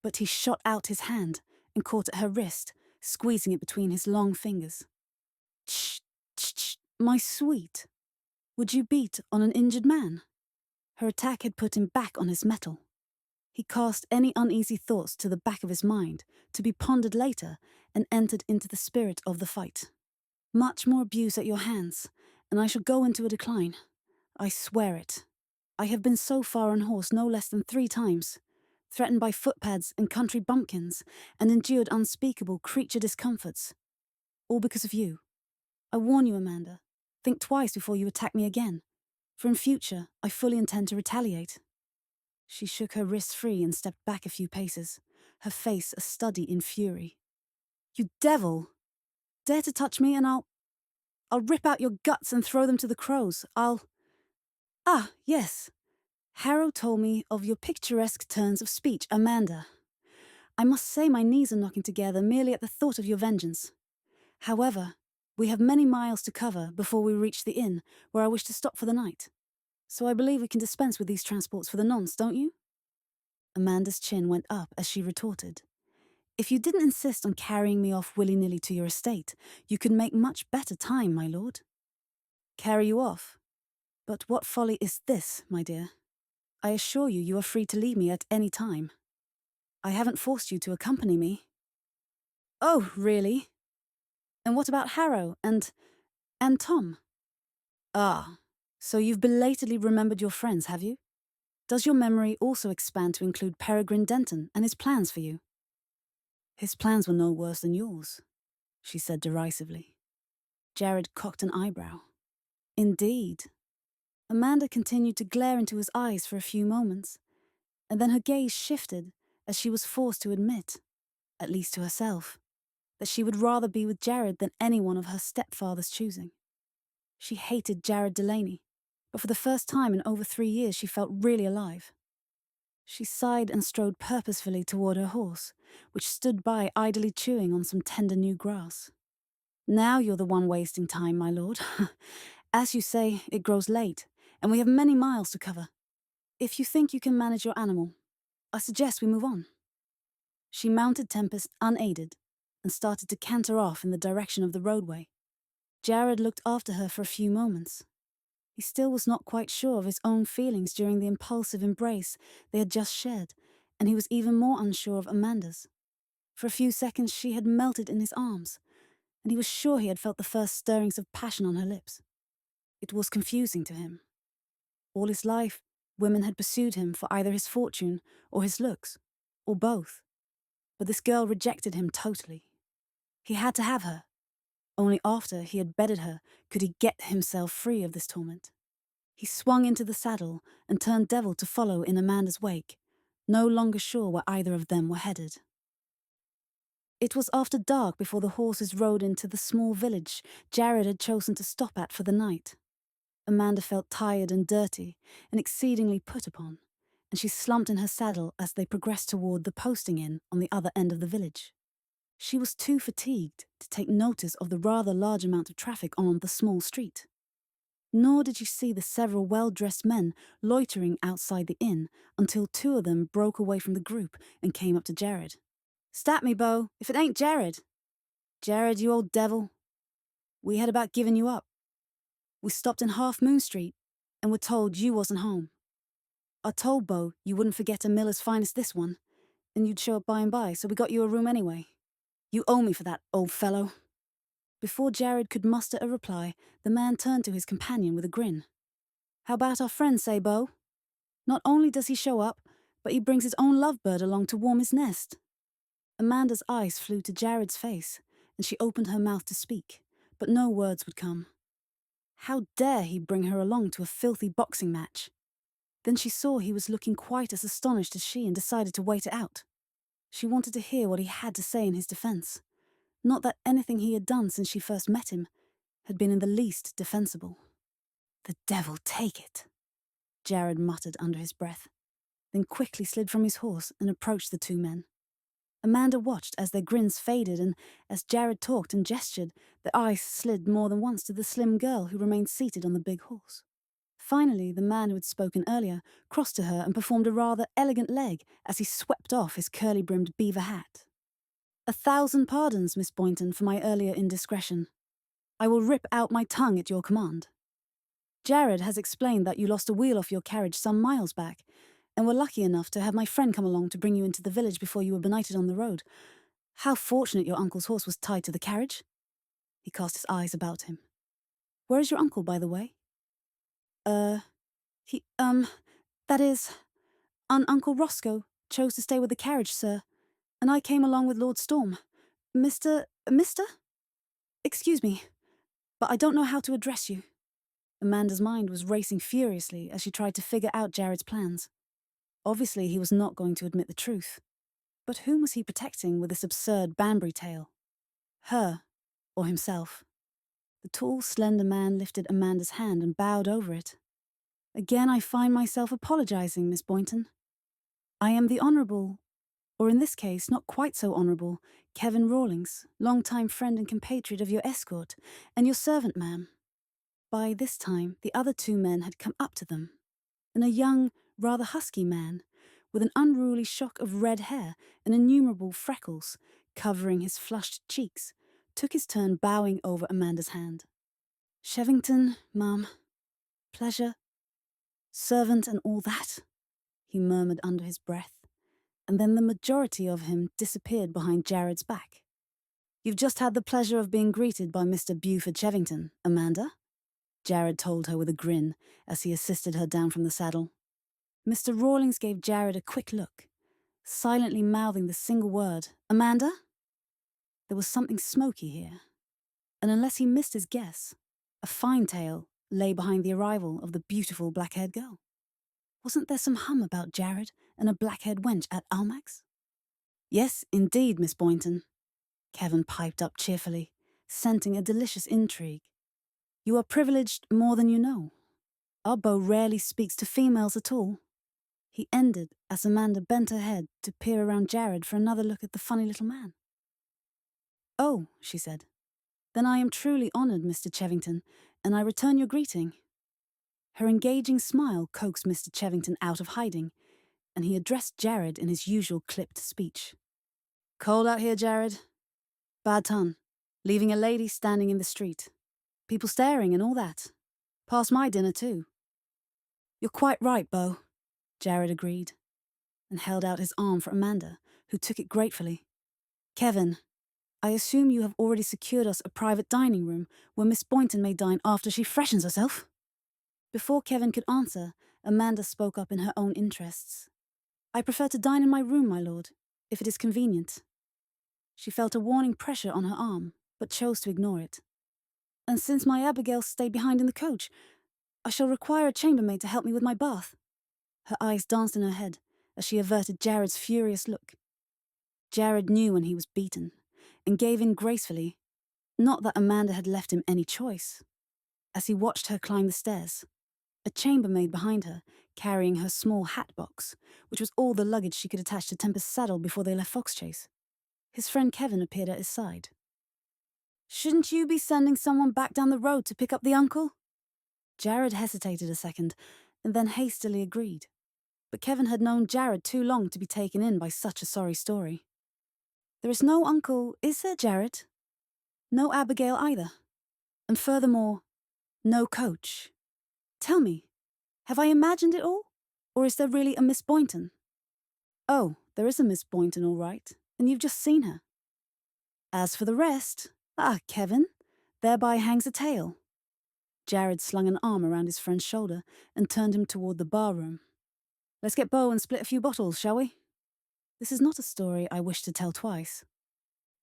A: But he shot out his hand and caught at her wrist, squeezing it between his long fingers. "Shh, shh, shh, my sweet. Would you beat on an injured man?" Her attack had put him back on his mettle. He cast any uneasy thoughts to the back of his mind, to be pondered later, and entered into the spirit of the fight. "Much more abuse at your hands, and I shall go into a decline. I swear it. I have been so far on horse no less than 3 times, threatened by footpads and country bumpkins, and endured unspeakable creature discomforts. All because of you. I warn you, Amanda, think twice before you attack me again, for in future I fully intend to retaliate." She shook her wrists free and stepped back a few paces, her face a study in fury. "You devil! Dare to touch me and I'll rip out your guts and throw them to the crows. Ah, yes. Harrow told me of your picturesque turns of speech, Amanda. I must say my knees are knocking together merely at the thought of your vengeance. However, we have many miles to cover before we reach the inn where I wish to stop for the night. So I believe we can dispense with these transports for the nonce, don't you?" Amanda's chin went up as she retorted. "If you didn't insist on carrying me off willy-nilly to your estate, you could make much better time, my lord." "Carry you off? But what folly is this, my dear? I assure you, you are free to leave me at any time. I haven't forced you to accompany me." "Oh, really? And what about Harrow and Tom?" "Ah, so you've belatedly remembered your friends, have you? Does your memory also expand to include Peregrine Denton and his plans for you?" "His plans were no worse than yours," she said derisively. Jared cocked an eyebrow. "Indeed." Amanda continued to glare into his eyes for a few moments, and then her gaze shifted as she was forced to admit, at least to herself, that she would rather be with Jared than anyone of her stepfather's choosing. She hated Jared Delaney, but for the first time in over 3 years she felt really alive. She sighed and strode purposefully toward her horse, which stood by idly chewing on some tender new grass. "Now you're the one wasting time, my lord. As you say, it grows late, and we have many miles to cover. If you think you can manage your animal, I suggest we move on." She mounted Tempest unaided and started to canter off in the direction of the roadway. Jared looked after her for a few moments. He still was not quite sure of his own feelings during the impulsive embrace they had just shared, and he was even more unsure of Amanda's. For a few seconds she had melted in his arms, and he was sure he had felt the first stirrings of passion on her lips. It was confusing to him. All his life, women had pursued him for either his fortune or his looks, or both. But this girl rejected him totally. He had to have her. Only after he had bedded her could he get himself free of this torment. He swung into the saddle and turned devil to follow in Amanda's wake, no longer sure where either of them were headed. It was after dark before the horses rode into the small village Jared had chosen to stop at for the night. Amanda felt tired and dirty and exceedingly put upon, and she slumped in her saddle as they progressed toward the posting inn on the other end of the village. She was too fatigued to take notice of the rather large amount of traffic on the small street. Nor did she see the several well-dressed men loitering outside the inn until 2 of them broke away from the group and came up to Jared. "Stat me, Beau, if it ain't Jared. Jared, you old devil. We had about given you up. We stopped in Half Moon Street and were told you wasn't home. I told Beau you wouldn't forget a miller's finest this one, and you'd show up by and by, so we got you a room anyway. You owe me for that, old fellow." Before Jared could muster a reply, the man turned to his companion with a grin. "How about our friend, say, Beau? Not only does he show up, but he brings his own lovebird along to warm his nest." Amanda's eyes flew to Jared's face, and she opened her mouth to speak, but no words would come. How dare he bring her along to a filthy boxing match? Then she saw he was looking quite as astonished as she and decided to wait it out. She wanted to hear what he had to say in his defense. Not that anything he had done since she first met him had been in the least defensible. "The devil take it," Jared muttered under his breath, then quickly slid from his horse and approached the two men. Amanda watched as their grins faded, and as Jared talked and gestured, their eyes slid more than once to the slim girl who remained seated on the big horse. Finally, the man who had spoken earlier crossed to her and performed a rather elegant leg as he swept off his curly-brimmed beaver hat. "1,000 pardons, Miss Boynton, for my earlier indiscretion. I will rip out my tongue at your command. Jared has explained that you lost a wheel off your carriage some miles back, and were lucky enough to have my friend come along to bring you into the village before you were benighted on the road. How fortunate your uncle's horse was tied to the carriage." He cast his eyes about him. "Where is your uncle, by the way?" That is, Uncle Roscoe chose to stay with the carriage, sir, and I came along with Lord Storm. Mr. Excuse me, but I don't know how to address you." Amanda's mind was racing furiously as she tried to figure out Jared's plans. Obviously, he was not going to admit the truth. But whom was he protecting with this absurd Banbury tale? Her, or himself? The tall, slender man lifted Amanda's hand and bowed over it. "Again I find myself apologizing, Miss Boynton. I am the Honourable, or in this case, not quite so honourable, Kevin Rawlings, long-time friend and compatriot of your escort, and your servant, ma'am." By this time, the other two men had come up to them, and a young, rather husky man, with an unruly shock of red hair and innumerable freckles covering his flushed cheeks, took his turn bowing over Amanda's hand. "Chevington, ma'am. Pleasure. Servant and all that," he murmured under his breath, and then the majority of him disappeared behind Jared's back. "You've just had the pleasure of being greeted by Mr. Buford Chevington, Amanda," Jared told her with a grin as he assisted her down from the saddle. Mr. Rawlings gave Jared a quick look, silently mouthing the single word, "Amanda?" There was something smoky here, and unless he missed his guess, a fine tale lay behind the arrival of the beautiful black-haired girl. Wasn't there some hum about Jared and a black-haired wench at Almack's? "Yes, indeed, Miss Boynton," Kevin piped up cheerfully, scenting a delicious intrigue. "You are privileged more than you know. Our beau rarely speaks to females at all." He ended as Amanda bent her head to peer around Jared for another look at the funny little man. "Oh," she said. "Then I am truly honoured, Mr. Chevington, and I return your greeting." Her engaging smile coaxed Mr. Chevington out of hiding, and he addressed Jared in his usual clipped speech. "Cold out here, Jared? Bad ton. Leaving a lady standing in the street. People staring and all that. Past my dinner, too." "You're quite right, Beau," Jared agreed, and held out his arm for Amanda, who took it gratefully. "Kevin, I assume you have already secured us a private dining room where Miss Boynton may dine after she freshens herself?" Before Kevin could answer, Amanda spoke up in her own interests. "I prefer to dine in my room, my lord, if it is convenient." She felt a warning pressure on her arm, but chose to ignore it. "And since my Abigail stayed behind in the coach, I shall require a chambermaid to help me with my bath." Her eyes danced in her head as she averted Jared's furious look. Jared knew when he was beaten, and gave in gracefully, not that Amanda had left him any choice. As he watched her climb the stairs, a chambermaid behind her, carrying her small hat box, which was all the luggage she could attach to Tempest's saddle before they left Foxchase, his friend Kevin appeared at his side. "Shouldn't you be sending someone back down the road to pick up the uncle?" Jared hesitated a second, and then hastily agreed. But Kevin had known Jared too long to be taken in by such a sorry story. "There is no uncle, is there, Jared? No Abigail either. And furthermore, no coach. Tell me, have I imagined it all? Or is there really a Miss Boynton?" "Oh, There is a Miss Boynton, all right, and you've just seen her. As for the rest, Kevin, thereby hangs a tale. Jared slung an arm around his friend's shoulder and turned him toward the bar room. Let's get Beau and split a few bottles, shall we? This is not a story I wish to tell twice.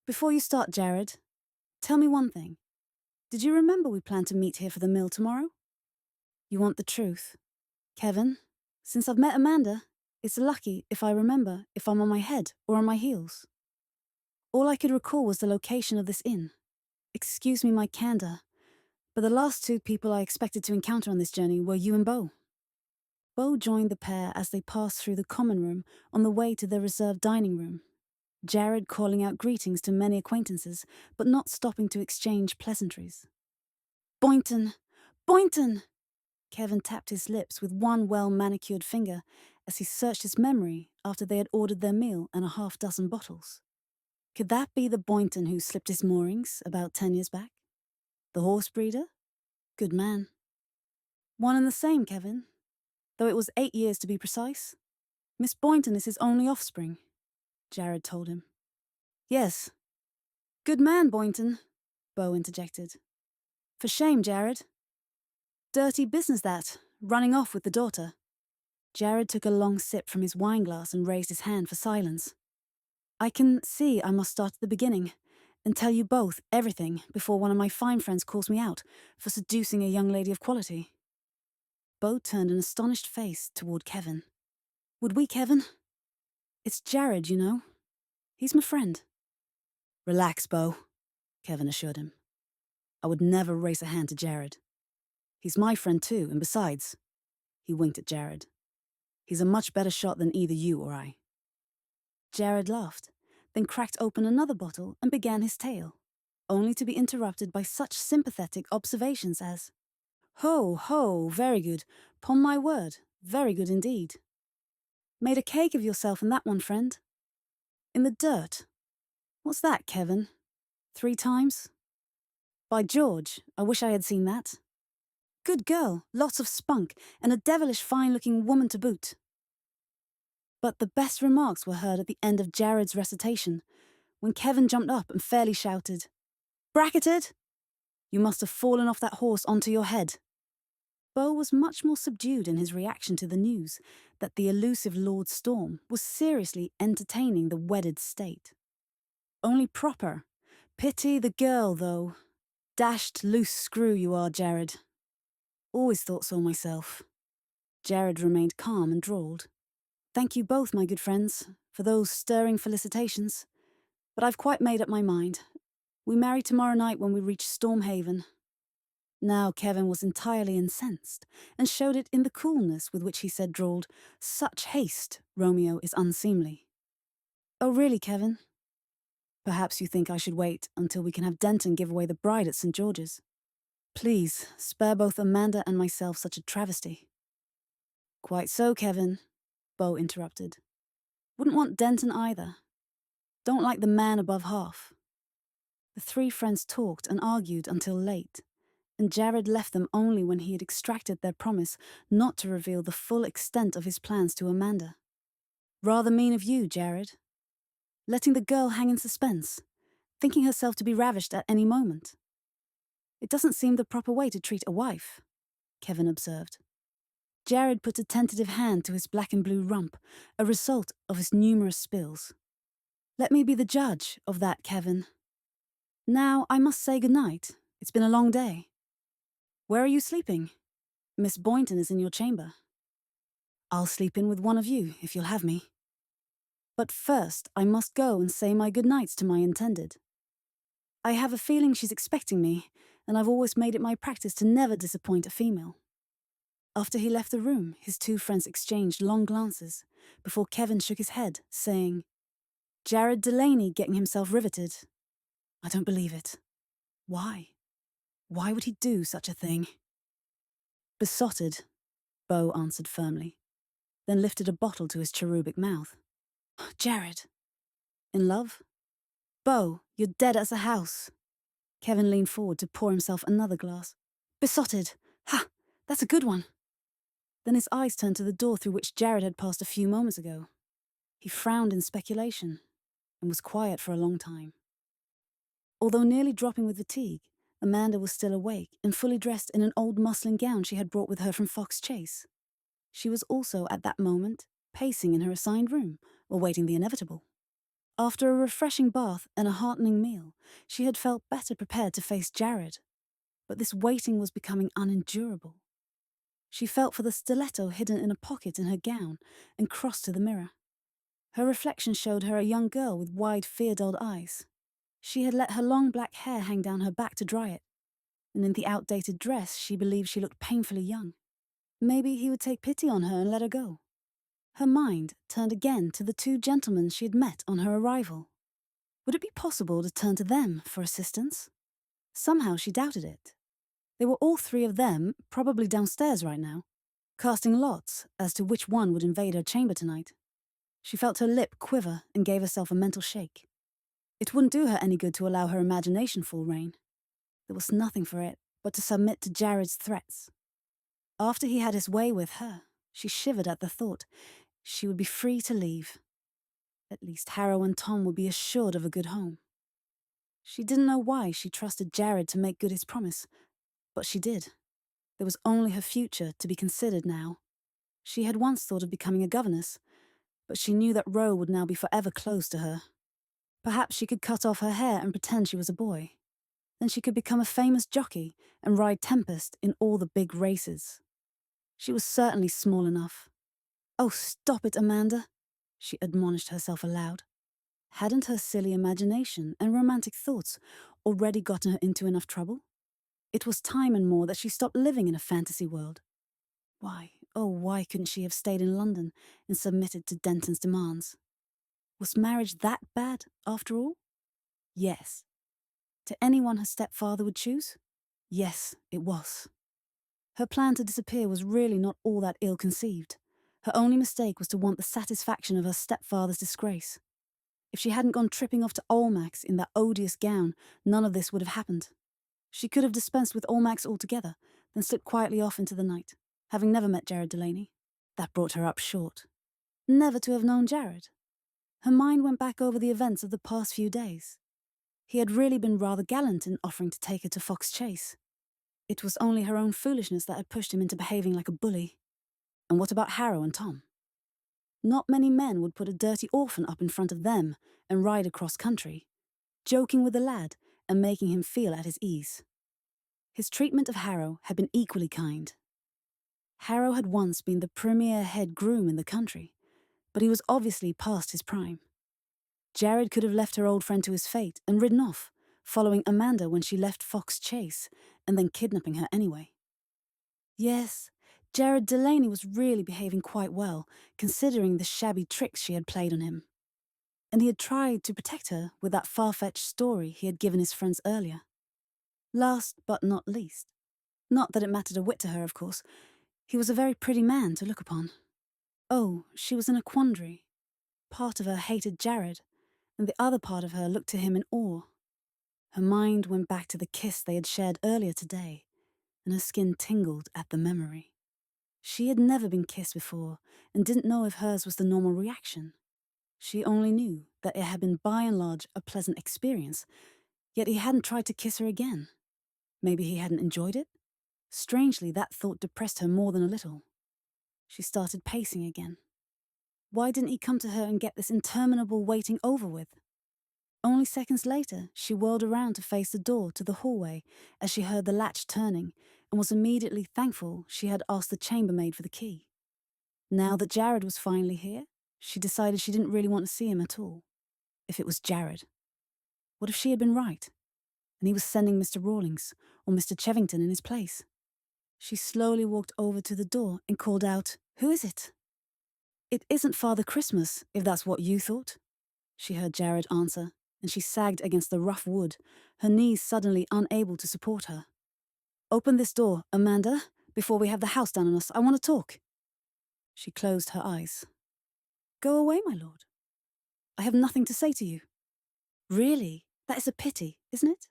A: Before you start, Jared, tell me one thing. Did you remember we planned to meet here for the mill tomorrow? You want the truth. Kevin, since I've met Amanda, it's lucky if I remember if I'm on my head or on my heels. All I could recall was the location of this inn. Excuse me my candor, but the last two people I expected to encounter on this journey were you and Beau. Beau joined the pair as they passed through the common room on the way to their reserved dining room, Jared calling out greetings to many acquaintances, but not stopping to exchange pleasantries. Boynton! Boynton! Kevin tapped his lips with one well-manicured finger as he searched his memory after they had ordered their meal and a half-dozen bottles. Could that be the Boynton who slipped his moorings about 10 years back? The horse breeder? Good man. One and the same, Kevin. Though it was 8 years to be precise. Miss Boynton is his only offspring, Jared told him. Yes. Good man, Boynton, Beau interjected. For shame, Jared. Dirty business that, running off with the daughter. Jared took a long sip from his wineglass and raised his hand for silence. I can see I must start at the beginning and tell you both everything before one of my fine friends calls me out for seducing a young lady of quality. Beau turned an astonished face toward Kevin. Would we, Kevin? It's Jared, you know. He's my friend. Relax, Beau, Kevin assured him. I would never raise a hand to Jared. He's my friend too, and besides, he winked at Jared. He's a much better shot than either you or I. Jared laughed, then cracked open another bottle and began his tale, only to be interrupted by such sympathetic observations as, Ho, ho, very good. 'Pon my word, very good indeed. Made a cake of yourself in that one, friend. In the dirt. What's that, Kevin? 3 times? By George, I wish I had seen that. Good girl, lots of spunk, and a devilish fine-looking woman to boot. But the best remarks were heard at the end of Jared's recitation, when Kevin jumped up and fairly shouted, Bracketed? You must have fallen off that horse onto your head. Beau was much more subdued in his reaction to the news that the elusive Lord Storm was seriously entertaining the wedded state. Only proper. Pity the girl, though. Dashed loose screw you are, Jared. Always thought so myself. Jared remained calm and drawled. Thank you both, my good friends, for those stirring felicitations. But I've quite made up my mind. We marry tomorrow night when we reach Stormhaven. Now Kevin was entirely incensed, and showed it in the coolness with which he said drawled, Such haste, Romeo, is unseemly. Oh really, Kevin? Perhaps you think I should wait until we can have Denton give away the bride at St. George's. Please, spare both Amanda and myself such a travesty. Quite so, Kevin, Beau interrupted. Wouldn't want Denton either. Don't like the man above half. The 3 friends talked and argued until late, and Jared left them only when he had extracted their promise not to reveal the full extent of his plans to Amanda. Rather mean of you, Jared. Letting the girl hang in suspense, thinking herself to be ravished at any moment. It doesn't seem the proper way to treat a wife, Kevin observed. Jared put a tentative hand to his black and blue rump, a result of his numerous spills. Let me be the judge of that, Kevin. Now I must say good night. It's been a long day. Where are you sleeping? Miss Boynton is in your chamber. I'll sleep in with one of you, if you'll have me. But first, I must go and say my good nights to my intended. I have a feeling she's expecting me, and I've always made it my practice to never disappoint a female. After he left the room, his 2 friends exchanged long glances, before Kevin shook his head, saying, Jared Delaney getting himself riveted. I don't believe it. Why? Why would he do such a thing? Besotted, Beau answered firmly, then lifted a bottle to his cherubic mouth. Jared. In love? Beau, you're dead as a house. Kevin leaned forward to pour himself another glass. Besotted. Ha! That's a good one. Then his eyes turned to the door through which Jared had passed a few moments ago. He frowned in speculation and was quiet for a long time. Although nearly dropping with fatigue, Amanda was still awake and fully dressed in an old muslin gown she had brought with her from Fox Chase. She was also, at that moment, pacing in her assigned room, awaiting the inevitable. After a refreshing bath and a heartening meal, she had felt better prepared to face Jared. But this waiting was becoming unendurable. She felt for the stiletto hidden in a pocket in her gown and crossed to the mirror. Her reflection showed her a young girl with wide, fear-dulled eyes. She had let her long black hair hang down her back to dry it, and in the outdated dress she believed she looked painfully young. Maybe he would take pity on her and let her go. Her mind turned again to the two gentlemen she had met on her arrival. Would it be possible to turn to them for assistance? Somehow she doubted it. They were all three of them, probably downstairs right now, casting lots as to which one would invade her chamber tonight. She felt her lip quiver and gave herself a mental shake. It wouldn't do her any good to allow her imagination full rein. There was nothing for it but to submit to Jared's threats. After he had his way with her, she shivered at the thought she would be free to leave. At least Harrow and Tom would be assured of a good home. She didn't know why she trusted Jared to make good his promise, but she did. There was only her future to be considered now. She had once thought of becoming a governess, but she knew that Roe would now be forever closed to her. Perhaps she could cut off her hair and pretend she was a boy. Then she could become a famous jockey and ride Tempest in all the big races. She was certainly small enough. Oh, stop it, Amanda, she admonished herself aloud. Hadn't her silly imagination and romantic thoughts already gotten her into enough trouble? It was time and more that she stopped living in a fantasy world. Why, oh why couldn't she have stayed in London and submitted to Denton's demands? Was marriage that bad, after all? Yes. To anyone her stepfather would choose? Yes, it was. Her plan to disappear was really not all that ill-conceived. Her only mistake was to want the satisfaction of her stepfather's disgrace. If she hadn't gone tripping off to Olmax in that odious gown, none of this would have happened. She could have dispensed with Olmax altogether, then slipped quietly off into the night, having never met Jared Delaney. That brought her up short. Never to have known Jared. Her mind went back over the events of the past few days. He had really been rather gallant in offering to take her to Fox Chase. It was only her own foolishness that had pushed him into behaving like a bully. And what about Harrow and Tom? Not many men would put a dirty orphan up in front of them and ride across country, joking with the lad and making him feel at his ease. His treatment of Harrow had been equally kind. Harrow had once been the premier head groom in the country, but he was obviously past his prime. Jared could have left her old friend to his fate and ridden off, following Amanda when she left Fox Chase, and then kidnapping her anyway. Yes, Jared Delaney was really behaving quite well, considering the shabby tricks she had played on him. And he had tried to protect her with that far-fetched story he had given his friends earlier. Last but not least, not that it mattered a whit to her, of course, he was a very pretty man to look upon. Oh, she was in a quandary. Part of her hated Jared, and the other part of her looked to him in awe. Her mind went back to the kiss they had shared earlier today, and her skin tingled at the memory. She had never been kissed before, and didn't know if hers was the normal reaction. She only knew that it had been by and large a pleasant experience, yet he hadn't tried to kiss her again. Maybe he hadn't enjoyed it? Strangely, that thought depressed her more than a little. She started pacing again. Why didn't he come to her and get this interminable waiting over with? Only seconds later, she whirled around to face the door to the hallway as she heard the latch turning and was immediately thankful she had asked the chambermaid for the key. Now that Jared was finally here, she decided she didn't really want to see him at all. If it was Jared. What if she had been right, and he was sending Mr. Rawlings or Mr. Chevington in his place? She slowly walked over to the door and called out, "Who is it?" "It isn't Father Christmas, if that's what you thought," she heard Jared answer, and she sagged against the rough wood, her knees suddenly unable to support her. "Open this door, Amanda, before we have the house down on us. I want to talk." She closed her eyes. "Go away, my lord. I have nothing to say to you." "Really? That is a pity, isn't it?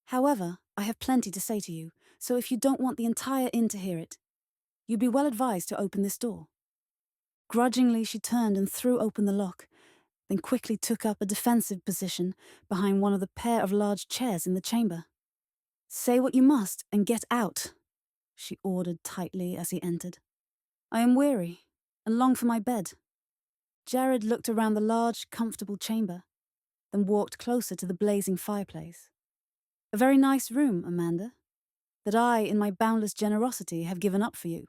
A: However, I have plenty to say to you, so if you don't want the entire inn to hear it, you'd be well advised to open this door." Grudgingly, she turned and threw open the lock, then quickly took up a defensive position behind one of the pair of large chairs in the chamber. "Say what you must and get out," she ordered tightly as he entered. "I am weary and long for my bed." Jared looked around the large, comfortable chamber, then walked closer to the blazing fireplace. "A very nice room, Amanda, that I, in my boundless generosity, have given up for you.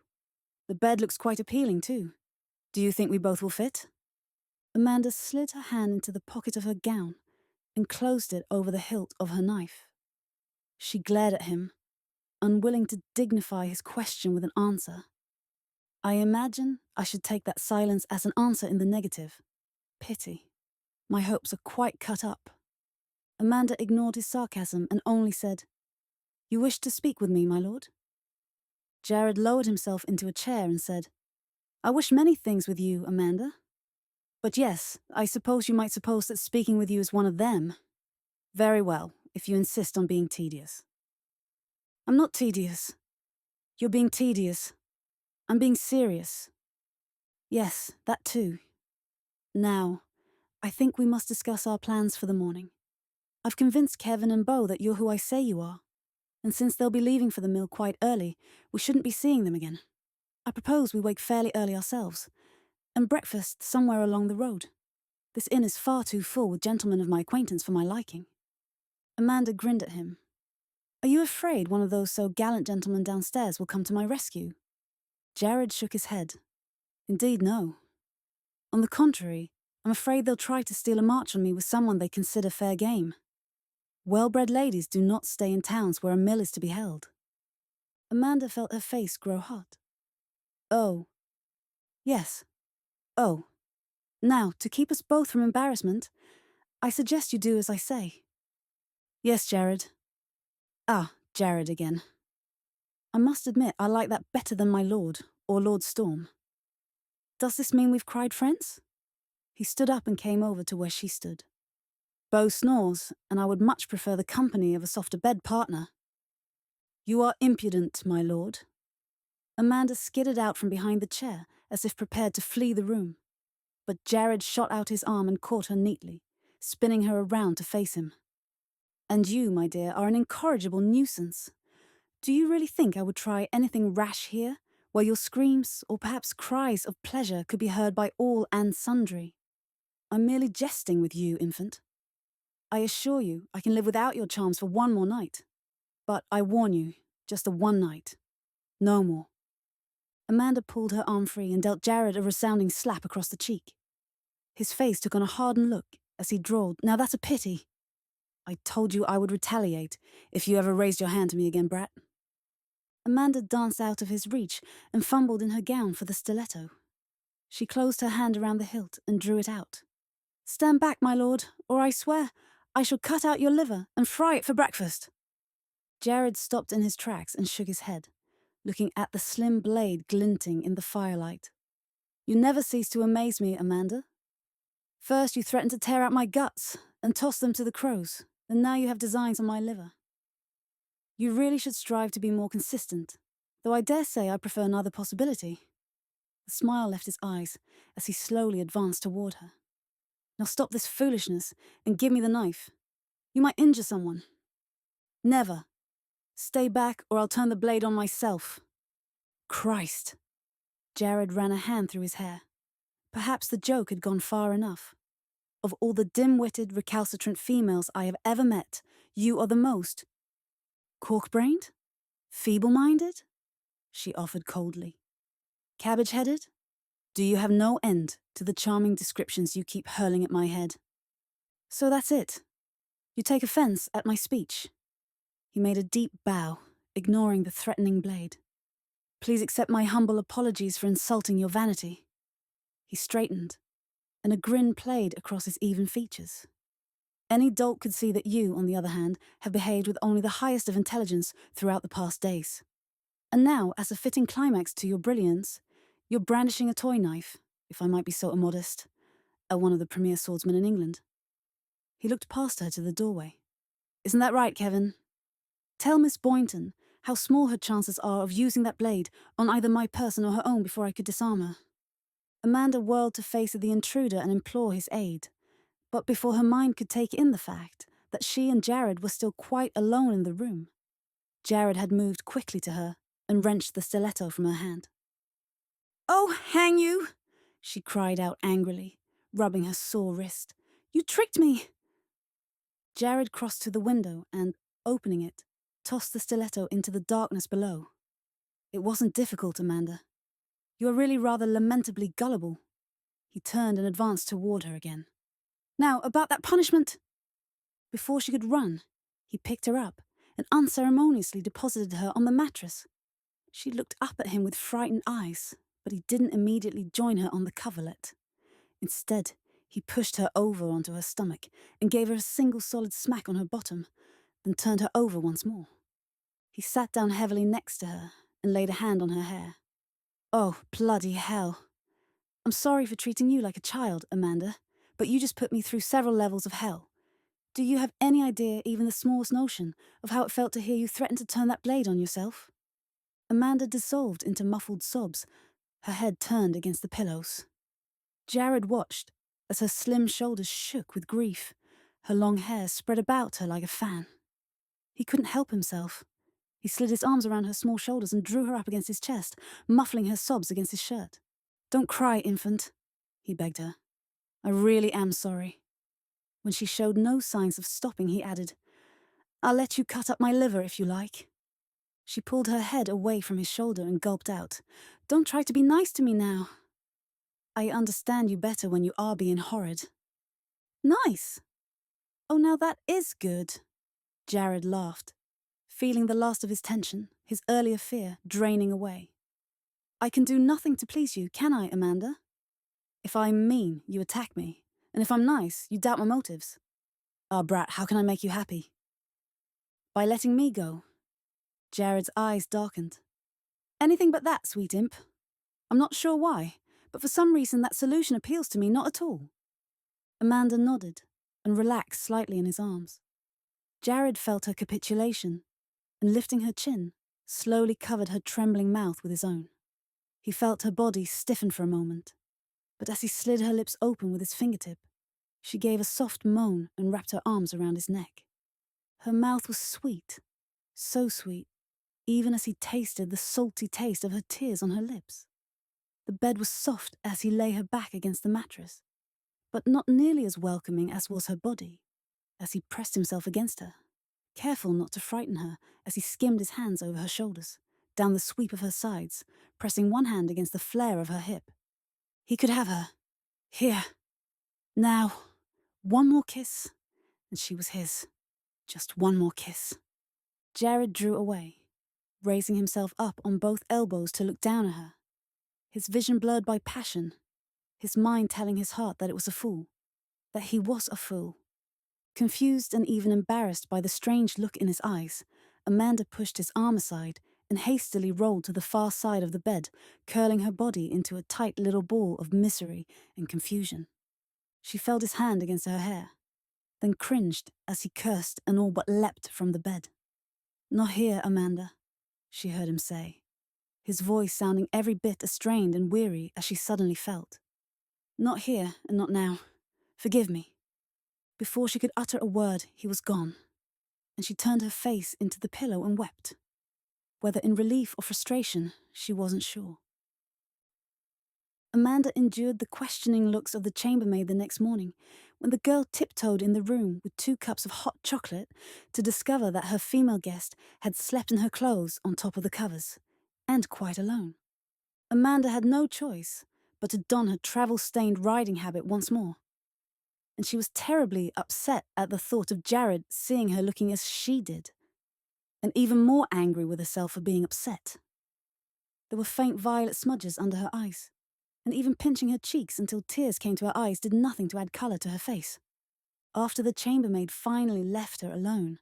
A: The bed looks quite appealing, too. Do you think we both will fit?" Amanda slid her hand into the pocket of her gown and closed it over the hilt of her knife. She glared at him, unwilling to dignify his question with an answer. I imagine I should take that silence as an answer in the negative. Pity. My hopes are quite cut up. Amanda ignored his sarcasm and only said, "You wish to speak with me, my lord?" Jared lowered himself into a chair and said, "I wish many things with you, Amanda. But yes, I suppose you might suppose that speaking with you is one of them. Very well, if you insist on being tedious." "I'm not tedious. You're being tedious. I'm being serious." "Yes, that too. Now, I think we must discuss our plans for the morning. I've convinced Kevin and Beau that you're who I say you are, and since they'll be leaving for the mill quite early, we shouldn't be seeing them again. I propose we wake fairly early ourselves, and breakfast somewhere along the road. This inn is far too full with gentlemen of my acquaintance for my liking." Amanda grinned at him. "Are you afraid one of those so gallant gentlemen downstairs will come to my rescue?" Jared shook his head. "Indeed, no. On the contrary, I'm afraid they'll try to steal a march on me with someone they consider fair game. Well-bred ladies do not stay in towns where a mill is to be held." Amanda felt her face grow hot. "Oh. Yes. Oh. Now, to keep us both from embarrassment, I suggest you do as I say." "Yes, Jared." "Ah, Jared again. I must admit I like that better than my lord, or Lord Storm. Does this mean we've cried friends?" He stood up and came over to where she stood. "Beau snores, and I would much prefer the company of a softer bed partner." "You are impudent, my lord." Amanda skidded out from behind the chair, as if prepared to flee the room. But Jared shot out his arm and caught her neatly, spinning her around to face him. "And you, my dear, are an incorrigible nuisance. Do you really think I would try anything rash here, where your screams, or perhaps cries of pleasure, could be heard by all and sundry? I'm merely jesting with you, infant. I assure you I can live without your charms for one more night. But I warn you, just a one night. No more." Amanda pulled her arm free and dealt Jared a resounding slap across the cheek. His face took on a hardened look as he drawled, "Now that's a pity. I told you I would retaliate if you ever raised your hand to me again, brat." Amanda danced out of his reach and fumbled in her gown for the stiletto. She closed her hand around the hilt and drew it out. "Stand back, my lord, or I swear I shall cut out your liver and fry it for breakfast." Jared stopped in his tracks and shook his head, looking at the slim blade glinting in the firelight. "You never cease to amaze me, Amanda. First you threatened to tear out my guts and toss them to the crows, and now you have designs on my liver. You really should strive to be more consistent, though I dare say I prefer another possibility." The smile left his eyes as he slowly advanced toward her. "Now stop this foolishness and give me the knife. You might injure someone." "Never. Stay back or I'll turn the blade on myself." "Christ." Jared ran a hand through his hair. Perhaps the joke had gone far enough. "Of all the dim-witted, recalcitrant females I have ever met, you are the most cork-brained? Feeble-minded?" she offered coldly. "Cabbage-headed? Do you have no end to the charming descriptions you keep hurling at my head? So that's it. You take offense at my speech." He made a deep bow, ignoring the threatening blade. "Please accept my humble apologies for insulting your vanity." He straightened, and a grin played across his even features. "Any dolt could see that you, on the other hand, have behaved with only the highest of intelligence throughout the past days. And now, as a fitting climax to your brilliance, you're brandishing a toy knife, if I might be so immodest, at one of the premier swordsmen in England." He looked past her to the doorway. "Isn't that right, Kevin? Tell Miss Boynton how small her chances are of using that blade on either my person or her own before I could disarm her." Amanda whirled to face the intruder and implore his aid. But before her mind could take in the fact that she and Jared were still quite alone in the room, Jared had moved quickly to her and wrenched the stiletto from her hand. "Oh, hang you!" she cried out angrily, rubbing her sore wrist. "You tricked me!" Jared crossed to the window and, opening it, tossed the stiletto into the darkness below. "It wasn't difficult, Amanda. You are really rather lamentably gullible." He turned and advanced toward her again. "Now, about that punishment!" Before she could run, he picked her up and unceremoniously deposited her on the mattress. She looked up at him with frightened eyes, but he didn't immediately join her on the coverlet. Instead, he pushed her over onto her stomach and gave her a single solid smack on her bottom, then turned her over once more. He sat down heavily next to her and laid a hand on her hair. "Oh, bloody hell. I'm sorry for treating you like a child, Amanda, but you just put me through several levels of hell. Do you have any idea, even the smallest notion, of how it felt to hear you threaten to turn that blade on yourself?" Amanda dissolved into muffled sobs, her head turned against the pillows. Jared watched as her slim shoulders shook with grief, her long hair spread about her like a fan. He couldn't help himself. He slid his arms around her small shoulders and drew her up against his chest, muffling her sobs against his shirt. "Don't cry, infant," he begged her. "I really am sorry." When she showed no signs of stopping, he added, "I'll let you cut up my liver if you like." She pulled her head away from his shoulder and gulped out, "Don't try to be nice to me now. I understand you better when you are being horrid." "Nice? Oh, now that is good." Jared laughed, feeling the last of his tension, his earlier fear, draining away. "I can do nothing to please you, can I, Amanda? If I'm mean, you attack me, and if I'm nice, you doubt my motives. Ah, brat, how can I make you happy?" "By letting me go." Jared's eyes darkened. "Anything but that, sweet imp. I'm not sure why, but for some reason that solution appeals to me not at all." Amanda nodded and relaxed slightly in his arms. Jared felt her capitulation, and lifting her chin, slowly covered her trembling mouth with his own. He felt her body stiffen for a moment, but as he slid her lips open with his fingertip, she gave a soft moan and wrapped her arms around his neck. Her mouth was sweet, so sweet, even as he tasted the salty taste of her tears on her lips. The bed was soft as he lay her back against the mattress, but not nearly as welcoming as was her body, as he pressed himself against her, careful not to frighten her as he skimmed his hands over her shoulders, down the sweep of her sides, pressing one hand against the flare of her hip. He could have her. Here. Now. One more kiss, and she was his. Just one more kiss. Jared drew away, raising himself up on both elbows to look down at her, his vision blurred by passion, his mind telling his heart that it was a fool, that he was a fool. Confused and even embarrassed by the strange look in his eyes, Amanda pushed his arm aside and hastily rolled to the far side of the bed, curling her body into a tight little ball of misery and confusion. She felt his hand against her hair, then cringed as he cursed and all but leapt from the bed. "Not here, Amanda," she heard him say, his voice sounding every bit as strained and weary as she suddenly felt. "Not here and not now. Forgive me." Before she could utter a word, he was gone, and she turned her face into the pillow and wept. Whether in relief or frustration, she wasn't sure. Amanda endured the questioning looks of the chambermaid the next morning, when the girl tiptoed in the room with 2 cups of hot chocolate to discover that her female guest had slept in her clothes on top of the covers, and quite alone. Amanda had no choice but to don her travel-stained riding habit once more, and she was terribly upset at the thought of Jared seeing her looking as she did, and even more angry with herself for being upset. There were faint violet smudges under her eyes, and even pinching her cheeks until tears came to her eyes did nothing to add colour to her face. After the chambermaid finally left her alone,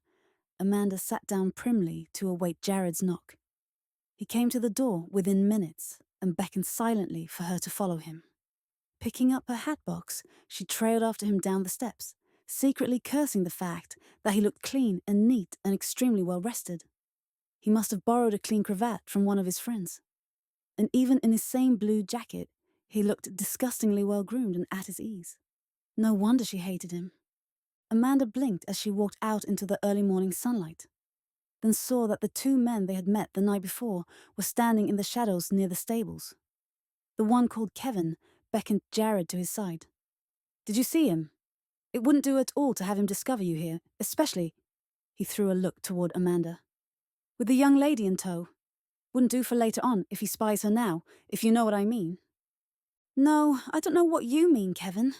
A: Amanda sat down primly to await Jared's knock. He came to the door within minutes and beckoned silently for her to follow him. Picking up her hat box, she trailed after him down the steps, secretly cursing the fact that he looked clean and neat and extremely well rested. He must have borrowed a clean cravat from one of his friends. And even in his same blue jacket, He looked disgustingly well-groomed and at his ease. No wonder she hated him. Amanda blinked as she walked out into the early morning sunlight, then saw that the two men they had met the night before were standing in the shadows near the stables. The one called Kevin beckoned Jared to his side. "Did you see him? It wouldn't do at all to have him discover you here, especially—" He threw a look toward Amanda. "With the young lady in tow. Wouldn't do for later on if he spies her now, if you know what I mean." "No, I don't know what you mean, Kevin."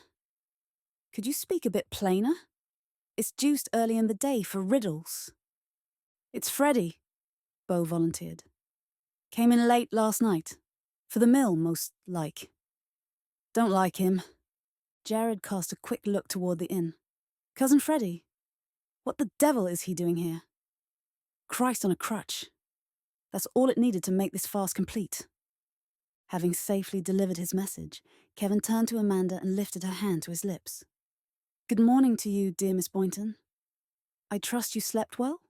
A: "Could you speak a bit plainer? It's deuced early in the day for riddles." "It's Freddie," Beau volunteered. "Came in late last night. For the mill, most like." "Don't like him." Jared cast a quick look toward the inn. "Cousin Freddie? What the devil is he doing here? Christ on a crutch. That's all it needed to make this farce complete." Having safely delivered his message, Kevin turned to Amanda and lifted her hand to his lips. "Good morning to you, dear Miss Boynton. I trust you slept well?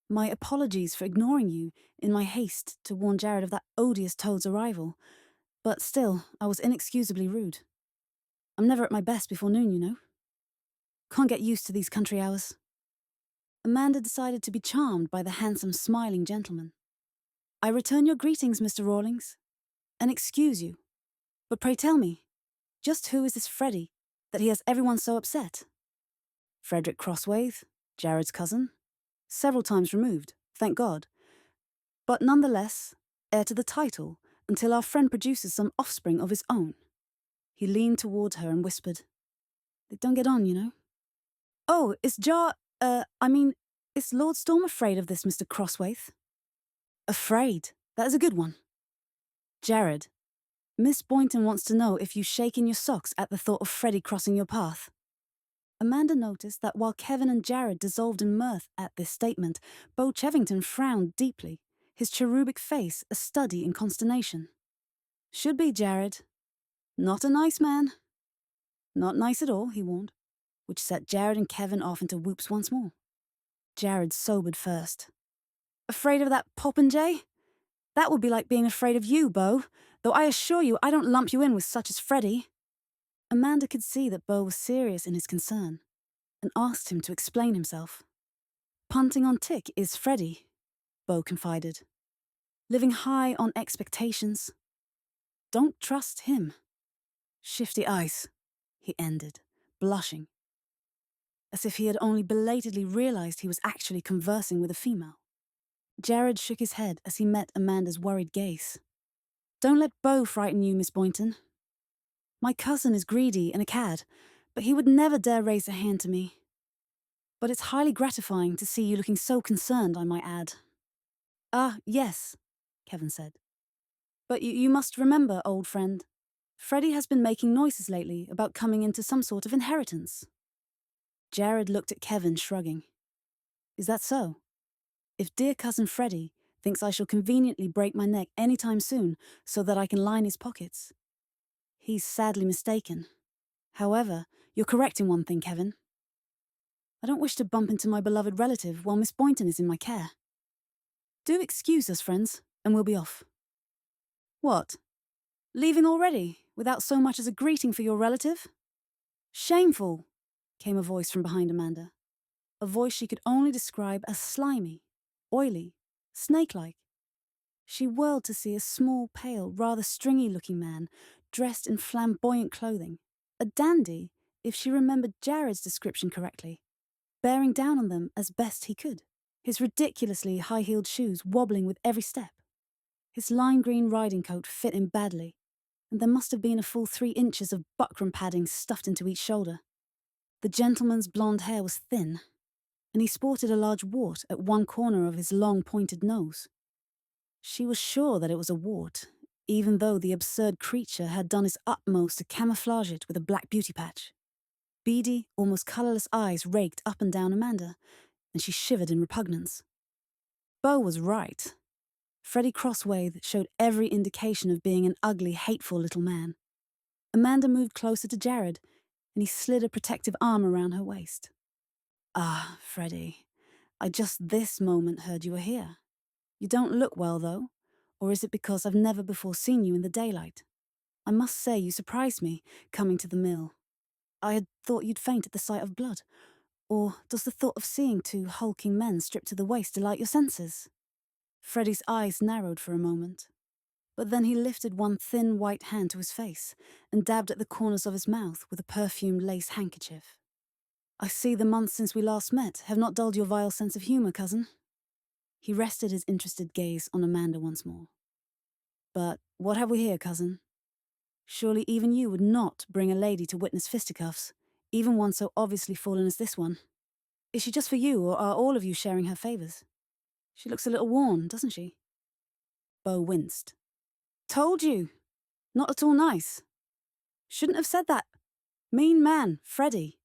A: My apologies for ignoring you in my haste to warn Jared of that odious Toad's arrival, but still, I was inexcusably rude. I'm never at my best before noon, you know. Can't get used to these country hours." Amanda decided to be charmed by the handsome, smiling gentleman. "I return your greetings, Mr. Rawlings, and excuse you. But pray tell me, just who is this Freddie, that he has everyone so upset?" "Frederick Crosswaith, Jared's cousin. Several times removed, thank God. But nonetheless, heir to the title, until our friend produces some offspring of his own." He leaned toward her and whispered, "They don't get on, you know." "Oh, is Lord Storm afraid of this Mr. Crosswaith?" "Afraid? That is a good one." "Jared, Miss Boynton wants to know if you shake in your socks at the thought of Freddie crossing your path." Amanda noticed that while Kevin and Jared dissolved in mirth at this statement, Beau Chevington frowned deeply, his cherubic face a study in consternation. "Should be, Jared. Not a nice man." "Not nice at all," he warned, which set Jared and Kevin off into whoops once more. Jared sobered first. "Afraid of that popinjay? That would be like being afraid of you, Beau, though I assure you I don't lump you in with such as Freddie." Amanda could see that Beau was serious in his concern, and asked him to explain himself. "Punting on tick is Freddie," Beau confided. "Living high on expectations. Don't trust him. Shifty eyes," he ended, blushing, as if he had only belatedly realized he was actually conversing with a female. Jared shook his head as he met Amanda's worried gaze. "Don't let Beau frighten you, Miss Boynton. My cousin is greedy and a cad, but he would never dare raise a hand to me. But it's highly gratifying to see you looking so concerned, I might add." "Ah, yes," Kevin said. "But you must remember, old friend, Freddie has been making noises lately about coming into some sort of inheritance." Jared looked at Kevin, shrugging. "Is that so? If dear cousin Freddie thinks I shall conveniently break my neck any time soon so that I can line his pockets, he's sadly mistaken. However, you're correct in one thing, Kevin. I don't wish to bump into my beloved relative while Miss Boynton is in my care. Do excuse us, friends, and we'll be off." "What? Leaving already, without so much as a greeting for your relative?" "Shameful," came a voice from behind Amanda. A voice she could only describe as slimy, oily, snake-like. She whirled to see a small, pale, rather stringy-looking man, dressed in flamboyant clothing, a dandy, if she remembered Jared's description correctly, bearing down on them as best he could, his ridiculously high-heeled shoes wobbling with every step. His lime green riding coat fit him badly, and there must have been a full 3 inches of buckram padding stuffed into each shoulder. The gentleman's blonde hair was thin, and he sported a large wart at one corner of his long pointed nose. She was sure that it was a wart, even though the absurd creature had done his utmost to camouflage it with a black beauty patch. Beady, almost colourless eyes raked up and down Amanda, and she shivered in repugnance. Beau was right. Freddie Crosswaith showed every indication of being an ugly, hateful little man. Amanda moved closer to Jared, and he slid a protective arm around her waist. "Ah, Freddie, I just this moment heard you were here. You don't look well, though, or is it because I've never before seen you in the daylight? I must say you surprised me, coming to the mill. I had thought you'd faint at the sight of blood. Or does the thought of seeing two hulking men stripped to the waist delight your senses?" Freddie's eyes narrowed for a moment. But then he lifted one thin white hand to his face and dabbed at the corners of his mouth with a perfumed lace handkerchief. "I see the months since we last met have not dulled your vile sense of humour, cousin." He rested his interested gaze on Amanda once more. "But what have we here, cousin? Surely even you would not bring a lady to witness fisticuffs, even one so obviously fallen as this one. Is she just for you, or are all of you sharing her favours? She looks a little worn, doesn't she?" Bo winced. "Told you! Not at all nice. Shouldn't have said that. Mean man, Freddie."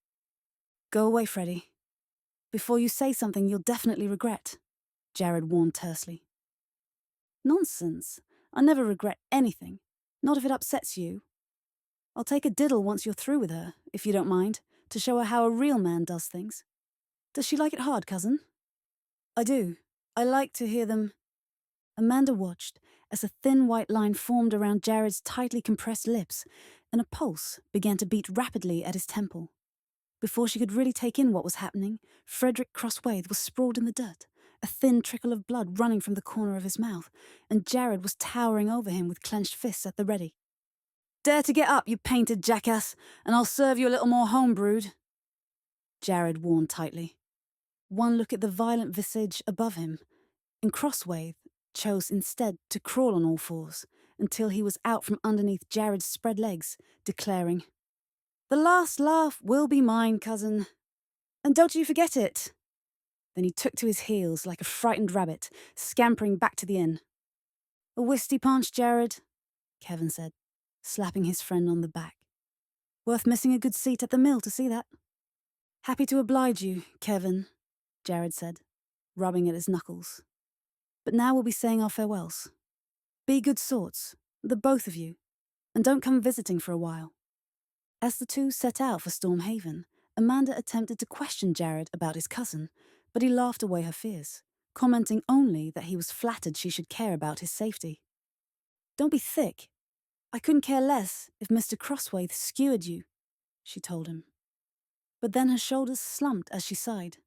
A: "Go away, Freddie. Before you say something you'll definitely regret," Jared warned tersely. "Nonsense. I never regret anything. Not if it upsets you. I'll take a diddle once you're through with her, if you don't mind, to show her how a real man does things. Does she like it hard, cousin?" "I do. I like to hear them." Amanda watched as a thin white line formed around Jared's tightly compressed lips, and a pulse began to beat rapidly at his temple. Before she could really take in what was happening, Frederick Crosswaith was sprawled in the dirt, a thin trickle of blood running from the corner of his mouth, and Jared was towering over him with clenched fists at the ready. "Dare to get up, you painted jackass, and I'll serve you a little more home-brewed," Jared warned tightly. One look at the violent visage above him, and Crosswaith chose instead to crawl on all fours until he was out from underneath Jared's spread legs, declaring, "The last laugh will be mine, cousin. And don't you forget it." Then he took to his heels like a frightened rabbit, scampering back to the inn. "A whisty punch, Jared," Kevin said, slapping his friend on the back. "Worth missing a good seat at the mill to see that." "Happy to oblige you, Kevin," Jared said, rubbing at his knuckles. "But now we'll be saying our farewells. Be good sorts, the both of you, and don't come visiting for a while." As the two set out for Stormhaven, Amanda attempted to question Jared about his cousin, but he laughed away her fears, commenting only that he was flattered she should care about his safety. "Don't be thick. I couldn't care less if Mr. Crosswaith skewered you," she told him. But then her shoulders slumped as she sighed,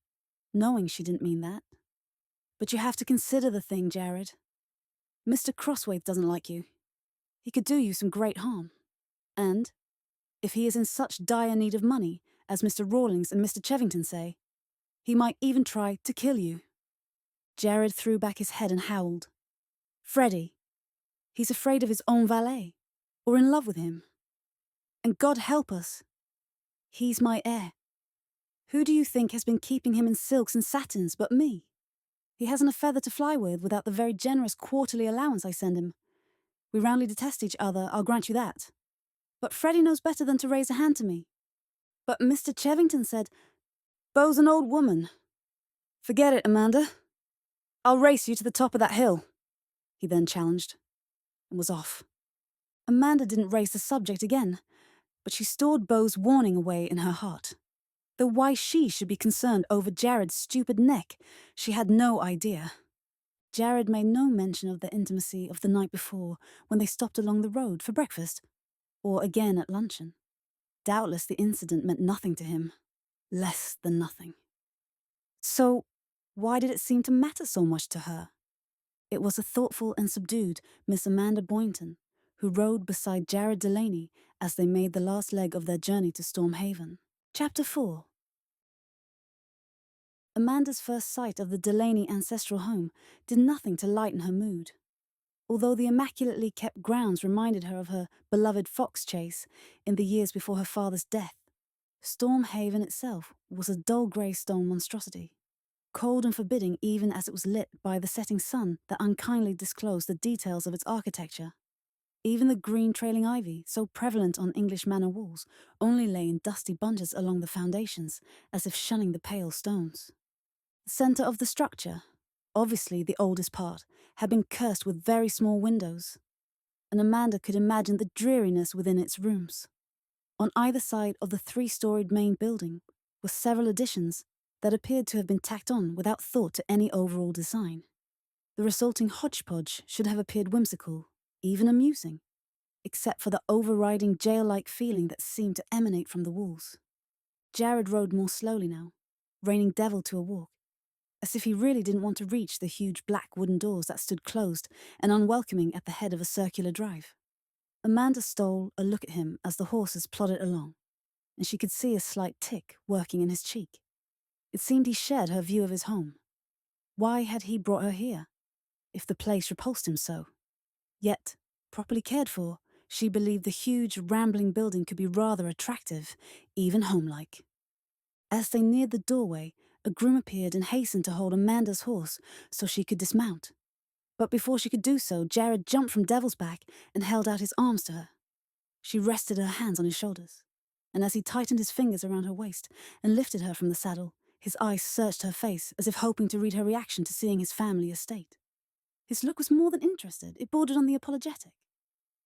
A: knowing she didn't mean that. "But you have to consider the thing, Jared. Mr. Crosswaith doesn't like you. He could do you some great harm. And if he is in such dire need of money, as Mr. Rawlings and Mr. Chevington say, he might even try to kill you." Jared threw back his head and howled. "Freddie, he's afraid of his own valet, or in love with him. And God help us, he's my heir. Who do you think has been keeping him in silks and satins but me? He hasn't a feather to fly with without the very generous quarterly allowance I send him. We roundly detest each other, I'll grant you that. But Freddie knows better than to raise a hand to me. But Mr. Chevington said, 'Beau's an old woman.' Forget it, Amanda. I'll race you to the top of that hill," he then challenged, and was off. Amanda didn't raise the subject again, but she stored Beau's warning away in her heart. Though why she should be concerned over Jared's stupid neck, she had no idea. Jared made no mention of the intimacy of the night before when they stopped along the road for breakfast, or again at luncheon. Doubtless the incident meant nothing to him, less than nothing. So, why did it seem to matter so much to her? It was a thoughtful and subdued Miss Amanda Boynton who rode beside Jared Delaney as they made the last leg of their journey to Stormhaven. Chapter 4. Amanda's first sight of the Delaney ancestral home did nothing to lighten her mood. Although the immaculately kept grounds reminded her of her beloved fox chase in the years before her father's death, Stormhaven itself was a dull grey stone monstrosity, cold and forbidding even as it was lit by the setting sun that unkindly disclosed the details of its architecture. Even the green trailing ivy, so prevalent on English manor walls, only lay in dusty bunches along the foundations, as if shunning the pale stones. The centre of the structure, obviously the oldest part, had been cursed with very small windows, and Amanda could imagine the dreariness within its rooms. On either side of the three-storied main building were several additions that appeared to have been tacked on without thought to any overall design. The resulting hodgepodge should have appeared whimsical, even amusing, except for the overriding jail-like feeling that seemed to emanate from the walls. Jared rode more slowly now, reining Devil to a walk, as if he really didn't want to reach the huge black wooden doors that stood closed and unwelcoming at the head of a circular drive. Amanda stole a look at him as the horses plodded along, and she could see a slight tick working in his cheek. It seemed he shared her view of his home. Why had he brought her here, if the place repulsed him so? Yet, properly cared for, she believed the huge, rambling building could be rather attractive, even homelike. As they neared the doorway, a groom appeared and hastened to hold Amanda's horse so she could dismount. But before she could do so, Jared jumped from Devil's back and held out his arms to her. She rested her hands on his shoulders, and as he tightened his fingers around her waist and lifted her from the saddle, his eyes searched her face as if hoping to read her reaction to seeing his family estate. His look was more than interested, it bordered on the apologetic.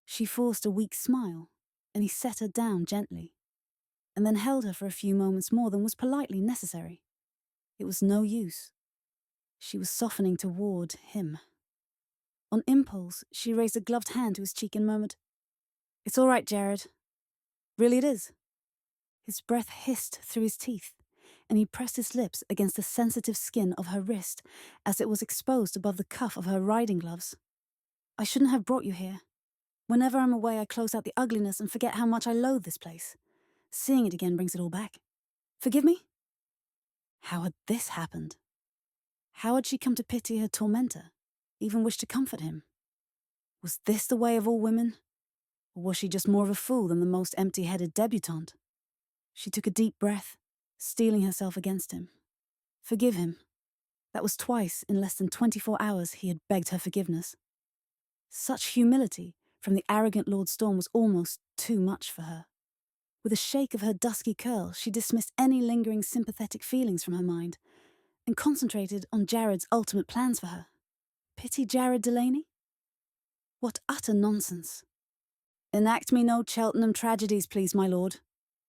A: She forced a weak smile, and he set her down gently, and then held her for a few moments more than was politely necessary. It was no use. She was softening toward him. On impulse, she raised a gloved hand to his cheek and murmured, "It's all right, Jared. Really it is." His breath hissed through his teeth, and he pressed his lips against the sensitive skin of her wrist as it was exposed above the cuff of her riding gloves. "I shouldn't have brought you here. Whenever I'm away, I close out the ugliness and forget how much I loathe this place. Seeing it again brings it all back. Forgive me?" How had this happened? How had she come to pity her tormentor, even wish to comfort him? Was this the way of all women? Or was she just more of a fool than the most empty-headed debutante? She took a deep breath, steeling herself against him. Forgive him. That was twice in less than 24 hours he had begged her forgiveness. Such humility from the arrogant Lord Storm was almost too much for her. With a shake of her dusky curl, she dismissed any lingering sympathetic feelings from her mind and concentrated on Jared's ultimate plans for her. Pity Jared Delaney? What utter nonsense. "Enact me no Cheltenham tragedies, please, my lord,"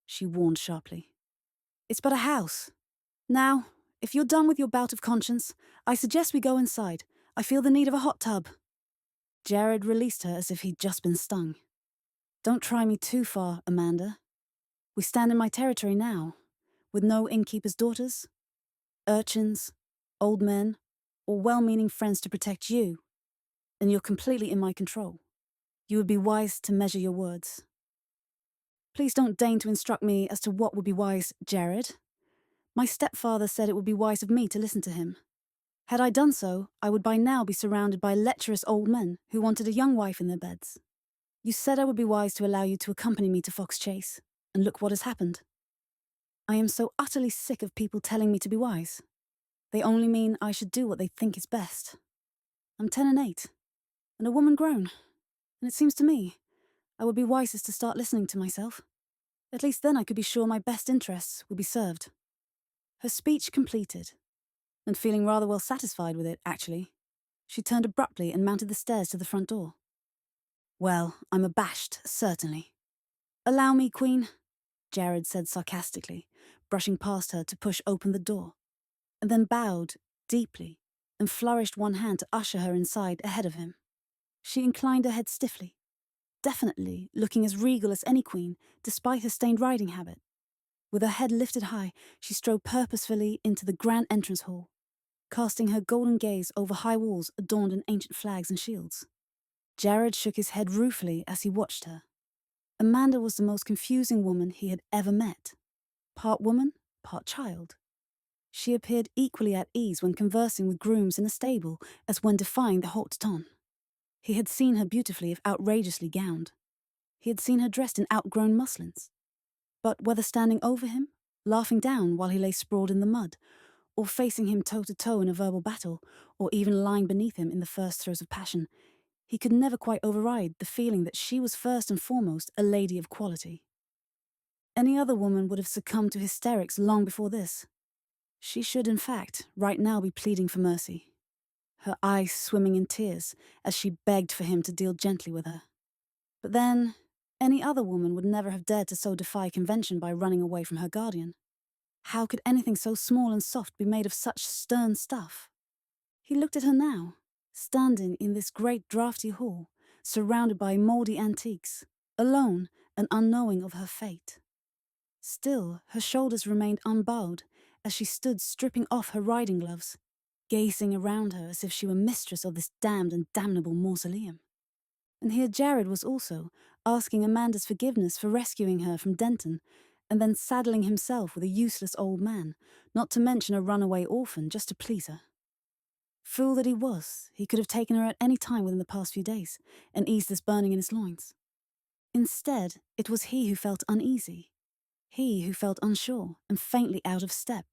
A: she warned sharply. "It's but a house. Now, if you're done with your bout of conscience, I suggest we go inside. I feel the need of a hot tub." Jared released her as if he'd just been stung. "Don't try me too far, Amanda. We stand in my territory now, with no innkeeper's daughters, urchins, old men, or well-meaning friends to protect you, and you're completely in my control. You would be wise to measure your words. Please don't deign to instruct me as to what would be wise, Jared. My stepfather said it would be wise of me to listen to him. Had I done so, I would by now be surrounded by lecherous old men who wanted a young wife in their beds. You said I would be wise to allow you to accompany me to Fox Chase, and look what has happened. I am so utterly sick of people telling me to be wise. They only mean I should do what they think is best. I'm 10 and 8, and a woman grown, and it seems to me I would be wisest to start listening to myself. At least then I could be sure my best interests would be served." Her speech completed, and feeling rather well satisfied with it, actually, she turned abruptly and mounted the stairs to the front door. "Well, I'm abashed, certainly. Allow me, Queen," Jared said sarcastically, brushing past her to push open the door, and then bowed deeply and flourished one hand to usher her inside ahead of him. She inclined her head stiffly, definitely looking as regal as any queen, despite her stained riding habit. With her head lifted high, she strode purposefully into the grand entrance hall, casting her golden gaze over high walls adorned in ancient flags and shields. Jared shook his head ruefully as he watched her. Amanda was the most confusing woman he had ever met. Part woman, part child. She appeared equally at ease when conversing with grooms in a stable as when defying the haute ton. He had seen her beautifully if outrageously gowned. He had seen her dressed in outgrown muslins. But whether standing over him, laughing down while he lay sprawled in the mud, or facing him toe-to-toe in a verbal battle, or even lying beneath him in the first throes of passion, he could never quite override the feeling that she was first and foremost a lady of quality. Any other woman would have succumbed to hysterics long before this. She should, in fact, right now be pleading for mercy, her eyes swimming in tears as she begged for him to deal gently with her. But then, any other woman would never have dared to so defy convention by running away from her guardian. How could anything so small and soft be made of such stern stuff? He looked at her now, standing in this great draughty hall, surrounded by mouldy antiques, alone and unknowing of her fate. Still, her shoulders remained unbowed as she stood stripping off her riding gloves, gazing around her as if she were mistress of this damned and damnable mausoleum. And here Jared was also, asking Amanda's forgiveness for rescuing her from Denton, and then saddling himself with a useless old man, not to mention a runaway orphan, just to please her. Fool that he was, he could have taken her at any time within the past few days, and eased this burning in his loins. Instead, it was he who felt uneasy. He who felt unsure and faintly out of step.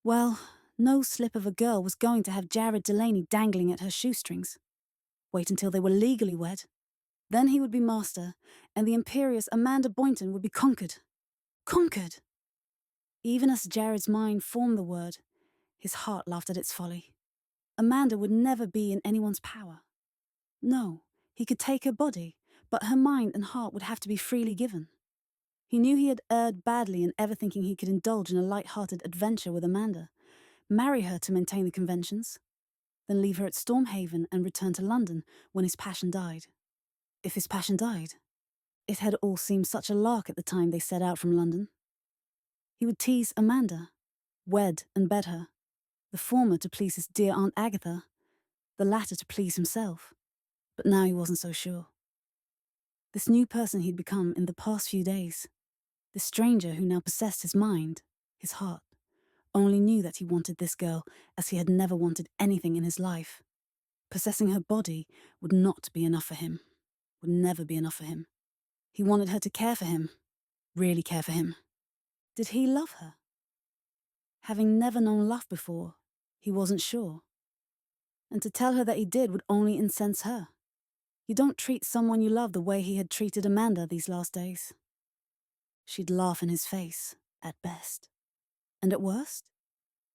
A: Well, no slip of a girl was going to have Jared Delaney dangling at her shoestrings. Wait until they were legally wed. Then he would be master, and the imperious Amanda Boynton would be conquered. Conquered! Even as Jared's mind formed the word, his heart laughed at its folly. Amanda would never be in anyone's power. No, he could take her body, but her mind and heart would have to be freely given. He knew he had erred badly in ever thinking he could indulge in a light-hearted adventure with Amanda, marry her to maintain the conventions, then leave her at Stormhaven and return to London when his passion died. If his passion died, it had all seemed such a lark at the time they set out from London. He would tease Amanda, wed and bed her, the former to please his dear Aunt Agatha, the latter to please himself. But now he wasn't so sure. This new person he'd become in the past few days, this stranger who now possessed his mind, his heart, only knew that he wanted this girl as he had never wanted anything in his life. Possessing her body would not be enough for him, would never be enough for him. He wanted her to care for him, really care for him. Did he love her? Having never known love before, he wasn't sure. And to tell her that he did would only incense her. You don't treat someone you love the way he had treated Amanda these last days. She'd laugh in his face, at best. And at worst,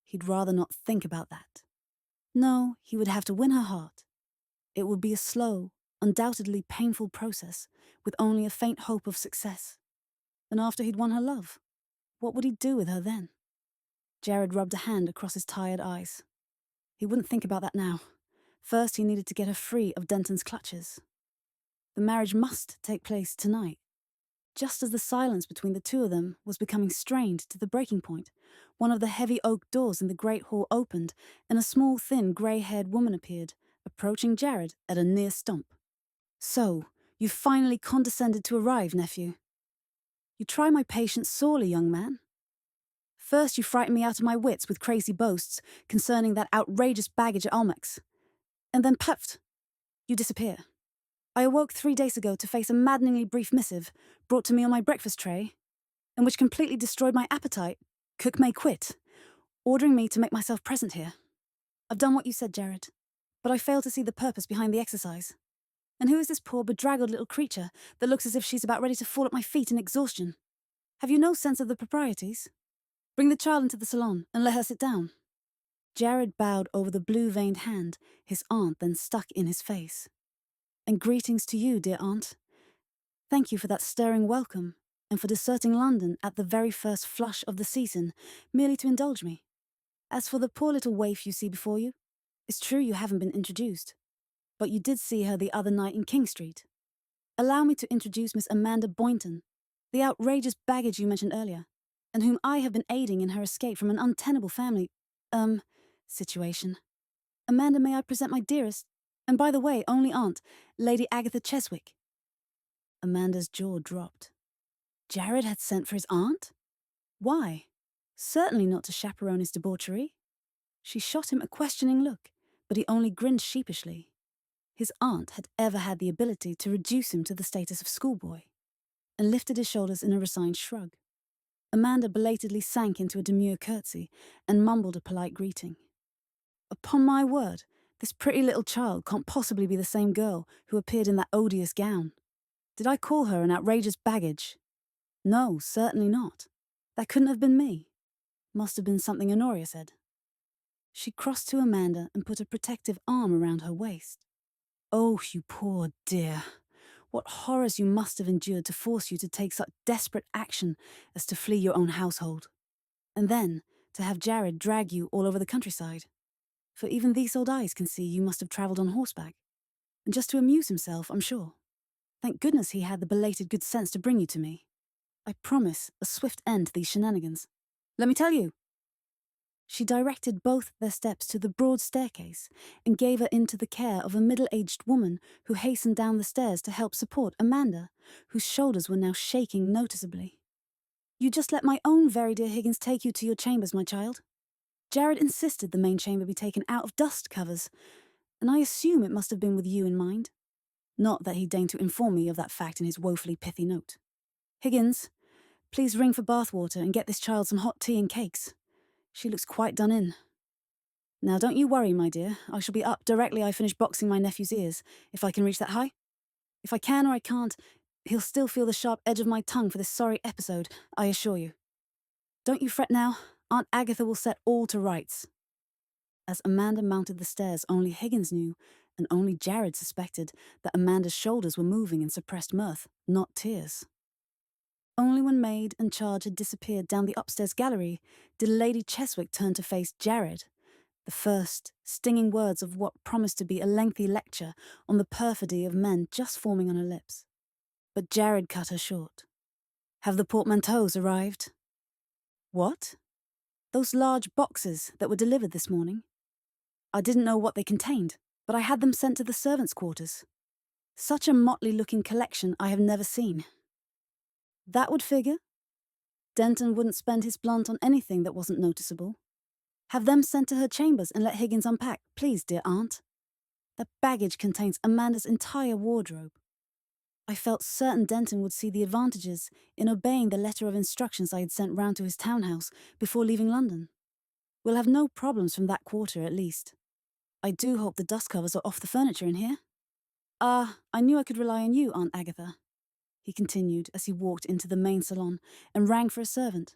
A: he'd rather not think about that. No, he would have to win her heart. It would be a slow, undoubtedly painful process, with only a faint hope of success. And after he'd won her love, what would he do with her then? Jared rubbed a hand across his tired eyes. He wouldn't think about that now. First, he needed to get her free of Denton's clutches. The marriage must take place tonight. Just as the silence between the two of them was becoming strained to the breaking point, one of the heavy oak doors in the great hall opened, and a small, thin, grey-haired woman appeared, approaching Jared at a near stomp. "So, you've finally condescended to arrive, nephew. You try my patience sorely, young man. First you frighten me out of my wits with crazy boasts concerning that outrageous baggage at Almack's, and then puffed, you disappear. I awoke 3 days ago to face a maddeningly brief missive brought to me on my breakfast tray, and which completely destroyed my appetite. Cook may quit, ordering me to make myself present here. I've done what you said, Jared, but I fail to see the purpose behind the exercise. And who is this poor, bedraggled little creature that looks as if she's about ready to fall at my feet in exhaustion? Have you no sense of the proprieties? Bring the child into the salon and let her sit down." Jared bowed over the blue-veined hand his aunt then stuck in his face. "And greetings to you, dear aunt. Thank you for that stirring welcome, and for deserting London at the very first flush of the season, merely to indulge me. As for the poor little waif you see before you, it's true you haven't been introduced, but you did see her the other night in King Street. Allow me to introduce Miss Amanda Boynton, the outrageous baggage you mentioned earlier, and whom I have been aiding in her escape from an untenable family, situation. Amanda, may I present my dearest, and by the way, only aunt, Lady Agatha Cheswick." Amanda's jaw dropped. Jared had sent for his aunt? Why? Certainly not to chaperone his debauchery. She shot him a questioning look, but he only grinned sheepishly. His aunt had ever had the ability to reduce him to the status of schoolboy, and lifted his shoulders in a resigned shrug. Amanda belatedly sank into a demure curtsy and mumbled a polite greeting. Upon my word, this pretty little child can't possibly be the same girl who appeared in that odious gown. Did I call her an outrageous baggage? No, certainly not. That couldn't have been me. Must have been something Honoria said. She crossed to Amanda and put a protective arm around her waist. "Oh, you poor dear. What horrors you must have endured to force you to take such desperate action as to flee your own household. And then, to have Jared drag you all over the countryside. For even these old eyes can see you must have travelled on horseback. And just to amuse himself, I'm sure. Thank goodness he had the belated good sense to bring you to me. I promise a swift end to these shenanigans. Let me tell you. She directed both their steps to the broad staircase and gave her into the care of a middle-aged woman who hastened down the stairs to help support Amanda, whose shoulders were now shaking noticeably. You just let my own very dear Higgins take you to your chambers, my child. Jared insisted the main chamber be taken out of dust covers, and I assume it must have been with you in mind. Not that he deigned to inform me of that fact in his woefully pithy note. Higgins, please ring for bathwater and get this child some hot tea and cakes. She looks quite done in. Now don't you worry, my dear. I shall be up directly I finish boxing my nephew's ears, if I can reach that high. If I can or I can't, he'll still feel the sharp edge of my tongue for this sorry episode, I assure you. Don't you fret now. Aunt Agatha will set all to rights. As Amanda mounted the stairs, only Higgins knew, and only Jared suspected, that Amanda's shoulders were moving in suppressed mirth, not tears. Only when maid and charge had disappeared down the upstairs gallery did Lady Cheswick turn to face Jared, the first stinging words of what promised to be a lengthy lecture on the perfidy of men just forming on her lips. But Jared cut her short. Have the portmanteaus arrived? What? Those large boxes that were delivered this morning? I didn't know what they contained, but I had them sent to the servants' quarters. Such a motley-looking collection I have never seen. That would figure. Denton wouldn't spend his blunt on anything that wasn't noticeable. Have them sent to her chambers and let Higgins unpack, please, dear aunt. That baggage contains Amanda's entire wardrobe. I felt certain Denton would see the advantages in obeying the letter of instructions I had sent round to his townhouse before leaving London. We'll have no problems from that quarter, at least. I do hope the dust covers are off the furniture in here. I knew I could rely on you, Aunt Agatha, he continued as he walked into the main salon and rang for a servant.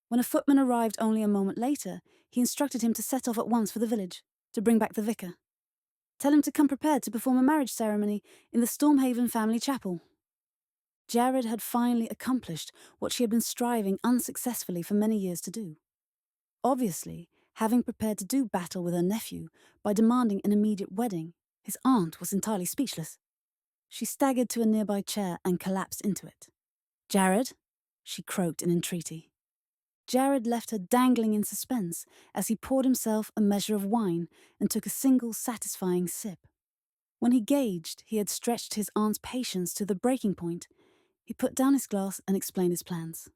A: When a footman arrived only a moment later, he instructed him to set off at once for the village, to bring back the vicar. Tell him to come prepared to perform a marriage ceremony in the Stormhaven family chapel. Jared had finally accomplished what she had been striving unsuccessfully for many years to do. Obviously, having prepared to do battle with her nephew by demanding an immediate wedding, his aunt was entirely speechless. She staggered to a nearby chair and collapsed into it. Jared, she croaked in entreaty. Jared left her dangling in suspense as he poured himself a measure of wine and took a single satisfying sip. When he gauged he had stretched his aunt's patience to the breaking point, he put down his glass and explained his plans.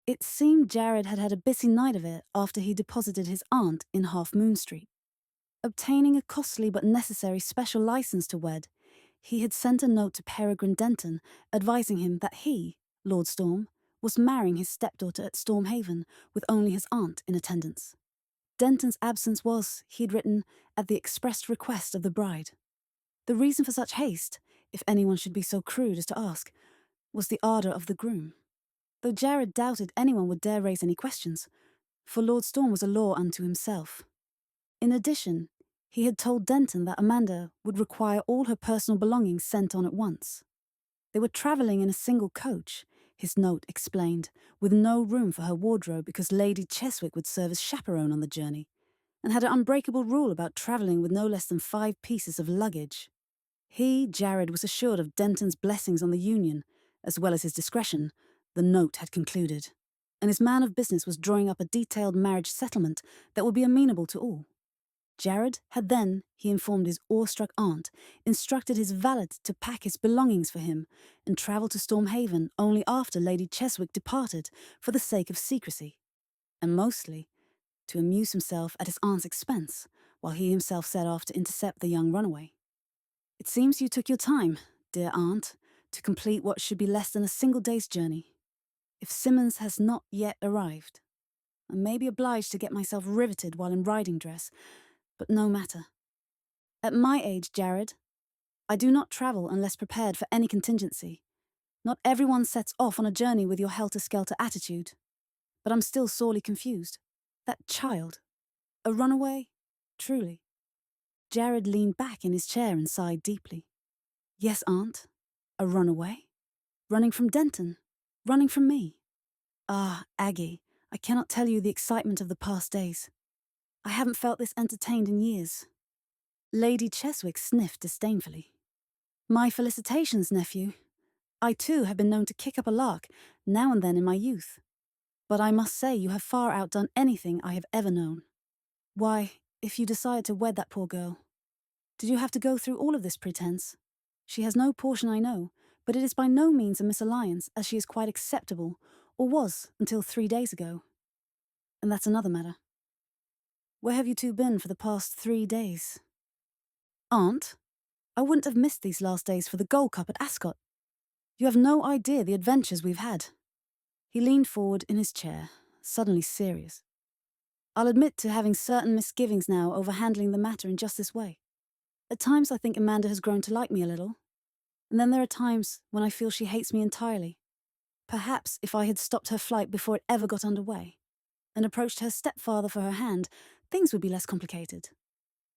A: It seemed Jared had had a busy night of it after he deposited his aunt in Half Moon Street. Obtaining a costly but necessary special license to wed, he had sent a note to Peregrine Denton advising him that he, Lord Storm, was marrying his stepdaughter at Stormhaven with only his aunt in attendance. Denton's absence was, he had written, at the expressed request of the bride. The reason for such haste, if anyone should be so crude as to ask, was the ardour of the groom. Though Jared doubted anyone would dare raise any questions, for Lord Storm was a law unto himself. In addition, he had told Denton that Amanda would require all her personal belongings sent on at once. They were travelling in a single coach, his note explained, with no room for her wardrobe because Lady Cheswick would serve as chaperone on the journey, and had an unbreakable rule about travelling with no less than 5 pieces of luggage. He, Jared, was assured of Denton's blessings on the union, as well as his discretion, the note had concluded, and his man of business was drawing up a detailed marriage settlement that would be amenable to all. Jared had then, he informed his awestruck aunt, instructed his valet to pack his belongings for him and travel to Stormhaven only after Lady Cheswick departed for the sake of secrecy, and mostly to amuse himself at his aunt's expense while he himself set off to intercept the young runaway. It seems you took your time, dear aunt, to complete what should be less than a single day's journey. If Simmons has not yet arrived, I may be obliged to get myself riveted while in riding dress, but no matter. At my age, Jared, I do not travel unless prepared for any contingency. Not everyone sets off on a journey with your helter-skelter attitude. But I'm still sorely confused. That child. A runaway? Truly. Jared leaned back in his chair and sighed deeply. Yes, aunt. A runaway? Running from Denton. Running from me. Ah, Aggie, I cannot tell you the excitement of the past days. I haven't felt this entertained in years. Lady Cheswick sniffed disdainfully. My felicitations, nephew. I too have been known to kick up a lark, now and then in my youth. But I must say you have far outdone anything I have ever known. Why, if you decided to wed that poor girl, did you have to go through all of this pretense? She has no portion, I know, but it is by no means a misalliance, as she is quite acceptable, or was until 3 days ago. And that's another matter. Where have you two been for the past 3 days? Aunt, I wouldn't have missed these last days for the Gold Cup at Ascot. You have no idea the adventures we've had. He leaned forward in his chair, suddenly serious. I'll admit to having certain misgivings now over handling the matter in just this way. At times I think Amanda has grown to like me a little, and then there are times when I feel she hates me entirely. Perhaps if I had stopped her flight before it ever got underway, and approached her stepfather for her hand, things would be less complicated.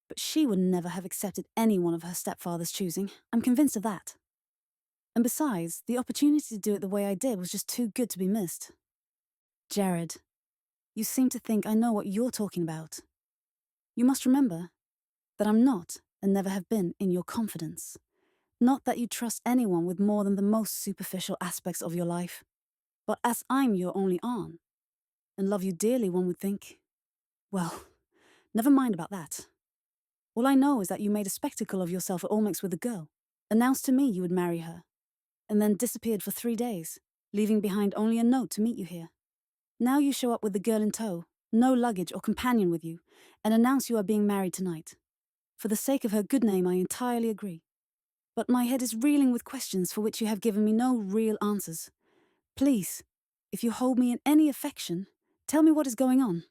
A: But she would never have accepted any one of her stepfather's choosing, I'm convinced of that. And besides, the opportunity to do it the way I did was just too good to be missed. Jared, you seem to think I know what you're talking about. You must remember that I'm not, and never have been, in your confidence. Not that you trust anyone with more than the most superficial aspects of your life, but as I'm your only aunt, and love you dearly, one would think. Well, never mind about that. All I know is that you made a spectacle of yourself at Olmecs with a girl, announced to me you would marry her, and then disappeared for 3 days, leaving behind only a note to meet you here. Now you show up with the girl in tow, no luggage or companion with you, and announce you are being married tonight. For the sake of her good name, I entirely agree. But my head is reeling with questions for which you have given me no real answers. Please, if you hold me in any affection, tell me what is going on.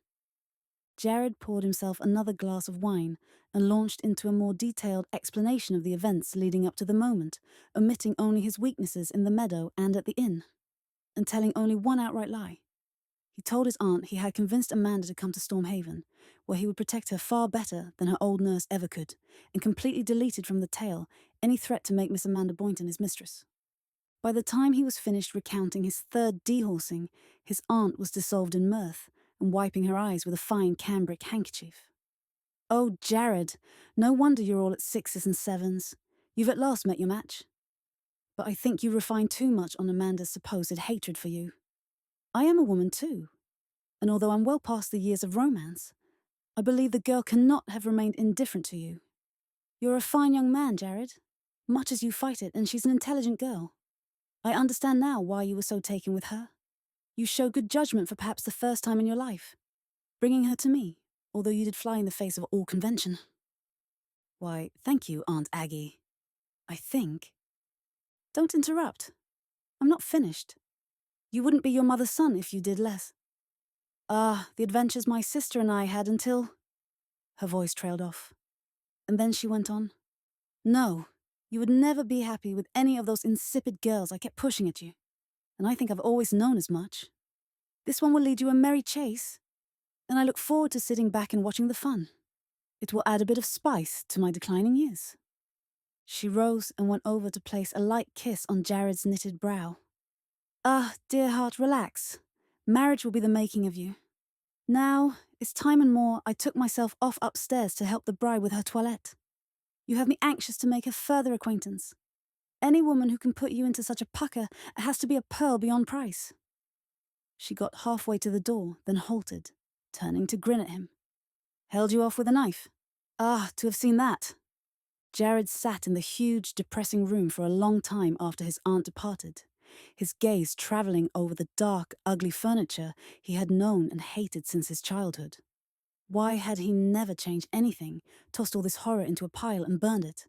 A: Jared poured himself another glass of wine and launched into a more detailed explanation of the events leading up to the moment, omitting only his weaknesses in the meadow and at the inn, and telling only one outright lie. He told his aunt he had convinced Amanda to come to Stormhaven, where he would protect her far better than her old nurse ever could, and completely deleted from the tale any threat to make Miss Amanda Boynton his mistress. By the time he was finished recounting his third dehorsing, his aunt was dissolved in mirth and wiping her eyes with a fine cambric handkerchief. Oh, Jared, no wonder you're all at 6s and 7s. You've at last met your match. But I think you refine too much on Amanda's supposed hatred for you. I am a woman too, and although I'm well past the years of romance, I believe the girl cannot have remained indifferent to you. You're a fine young man, Jared, much as you fight it, and she's an intelligent girl. I understand now why you were so taken with her. You show good judgment for perhaps the first time in your life, bringing her to me, although you did fly in the face of all convention. Why, thank you, Aunt Aggie. I think... Don't interrupt. I'm not finished. You wouldn't be your mother's son if you did less. The adventures my sister and I had until... Her voice trailed off. And then she went on. No, you would never be happy with any of those insipid girls I kept pushing at you. And I think I've always known as much. This one will lead you a merry chase, and I look forward to sitting back and watching the fun. It will add a bit of spice to my declining years. She rose and went over to place a light kiss on Jared's knitted brow. Dear heart, relax. Marriage will be the making of you. Now, it's time and more I took myself off upstairs to help the bride with her toilette. You have me anxious to make her further acquaintance. Any woman who can put you into such a pucker has to be a pearl beyond price. She got halfway to the door, then halted, turning to grin at him. Held you off with a knife? To have seen that. Jared sat in the huge, depressing room for a long time after his aunt departed, his gaze travelling over the dark, ugly furniture he had known and hated since his childhood. Why had he never changed anything, tossed all this horror into a pile and burned it?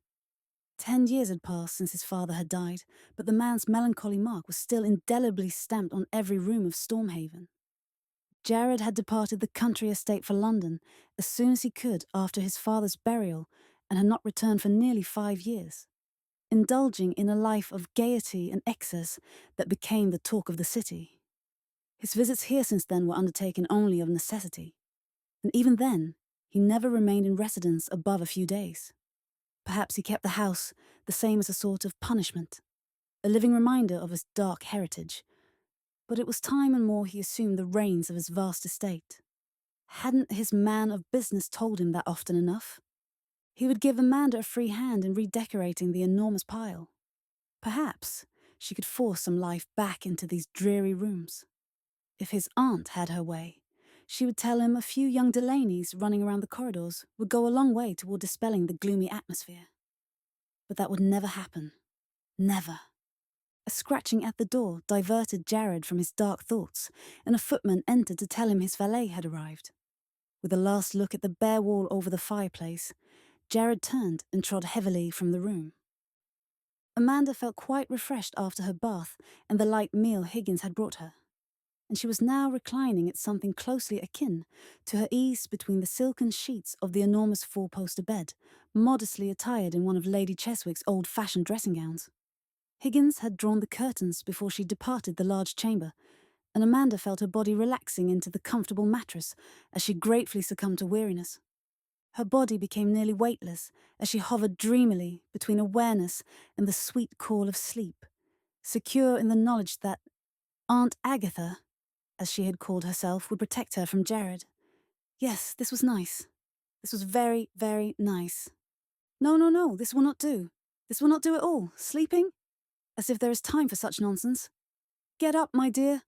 A: 10 years had passed since his father had died, but the man's melancholy mark was still indelibly stamped on every room of Stormhaven. Jared had departed the country estate for London as soon as he could after his father's burial and had not returned for nearly 5 years, indulging in a life of gaiety and excess that became the talk of the city. His visits here since then were undertaken only of necessity, and even then he never remained in residence above a few days. Perhaps he kept the house the same as a sort of punishment, a living reminder of his dark heritage. But it was time and more he assumed the reins of his vast estate. Hadn't his man of business told him that often enough? He would give Amanda a free hand in redecorating the enormous pile. Perhaps she could force some life back into these dreary rooms. If his aunt had her way, she would tell him a few young Delaneys running around the corridors would go a long way toward dispelling the gloomy atmosphere. But that would never happen. Never. A scratching at the door diverted Jared from his dark thoughts, and a footman entered to tell him his valet had arrived. With a last look at the bare wall over the fireplace, Jared turned and trod heavily from the room. Amanda felt quite refreshed after her bath and the light meal Higgins had brought her, and she was now reclining at something closely akin to her ease between the silken sheets of the enormous four-poster bed, modestly attired in one of Lady Cheswick's old-fashioned dressing gowns. Higgins had drawn the curtains before she departed the large chamber, and Amanda felt her body relaxing into the comfortable mattress as she gratefully succumbed to weariness. Her body became nearly weightless as she hovered dreamily between awareness and the sweet call of sleep, secure in the knowledge that Aunt Agatha, as she had called herself, would protect her from Jared. Yes, this was nice. This was very, very nice. No, this will not do. This will not do at all. Sleeping? As if there is time for such nonsense. Get up, my dear.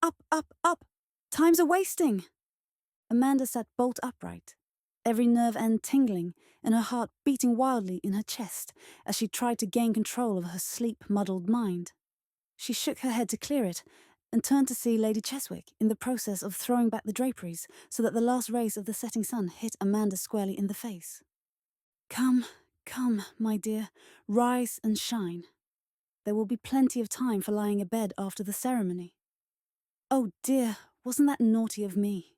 A: Up, up, up. Time's a-wasting. Amanda sat bolt upright, every nerve end tingling and her heart beating wildly in her chest as she tried to gain control of her sleep-muddled mind. She shook her head to clear it and turned to see Lady Cheswick in the process of throwing back the draperies so that the last rays of the setting sun hit Amanda squarely in the face. Come, my dear, rise and shine. There will be plenty of time for lying abed after the ceremony. Oh dear, wasn't that naughty of me?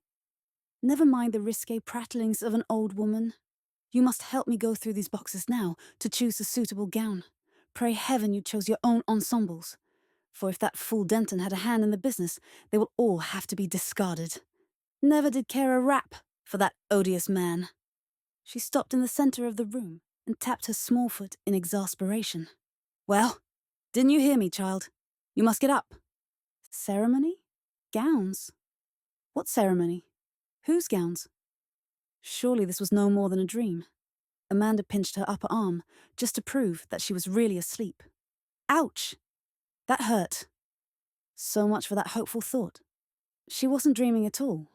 A: Never mind the risque prattlings of an old woman. You must help me go through these boxes now to choose a suitable gown. Pray heaven you chose your own ensembles. For if that fool Denton had a hand in the business, they will all have to be discarded. Never did care a rap for that odious man. She stopped in the centre of the room and tapped her small foot in exasperation. Well, didn't you hear me, child? You must get up. Ceremony? Gowns? What ceremony? Whose gowns? Surely this was no more than a dream. Amanda pinched her upper arm, just to prove that she was really asleep. Ouch! That hurt. So much for that hopeful thought. She wasn't dreaming at all.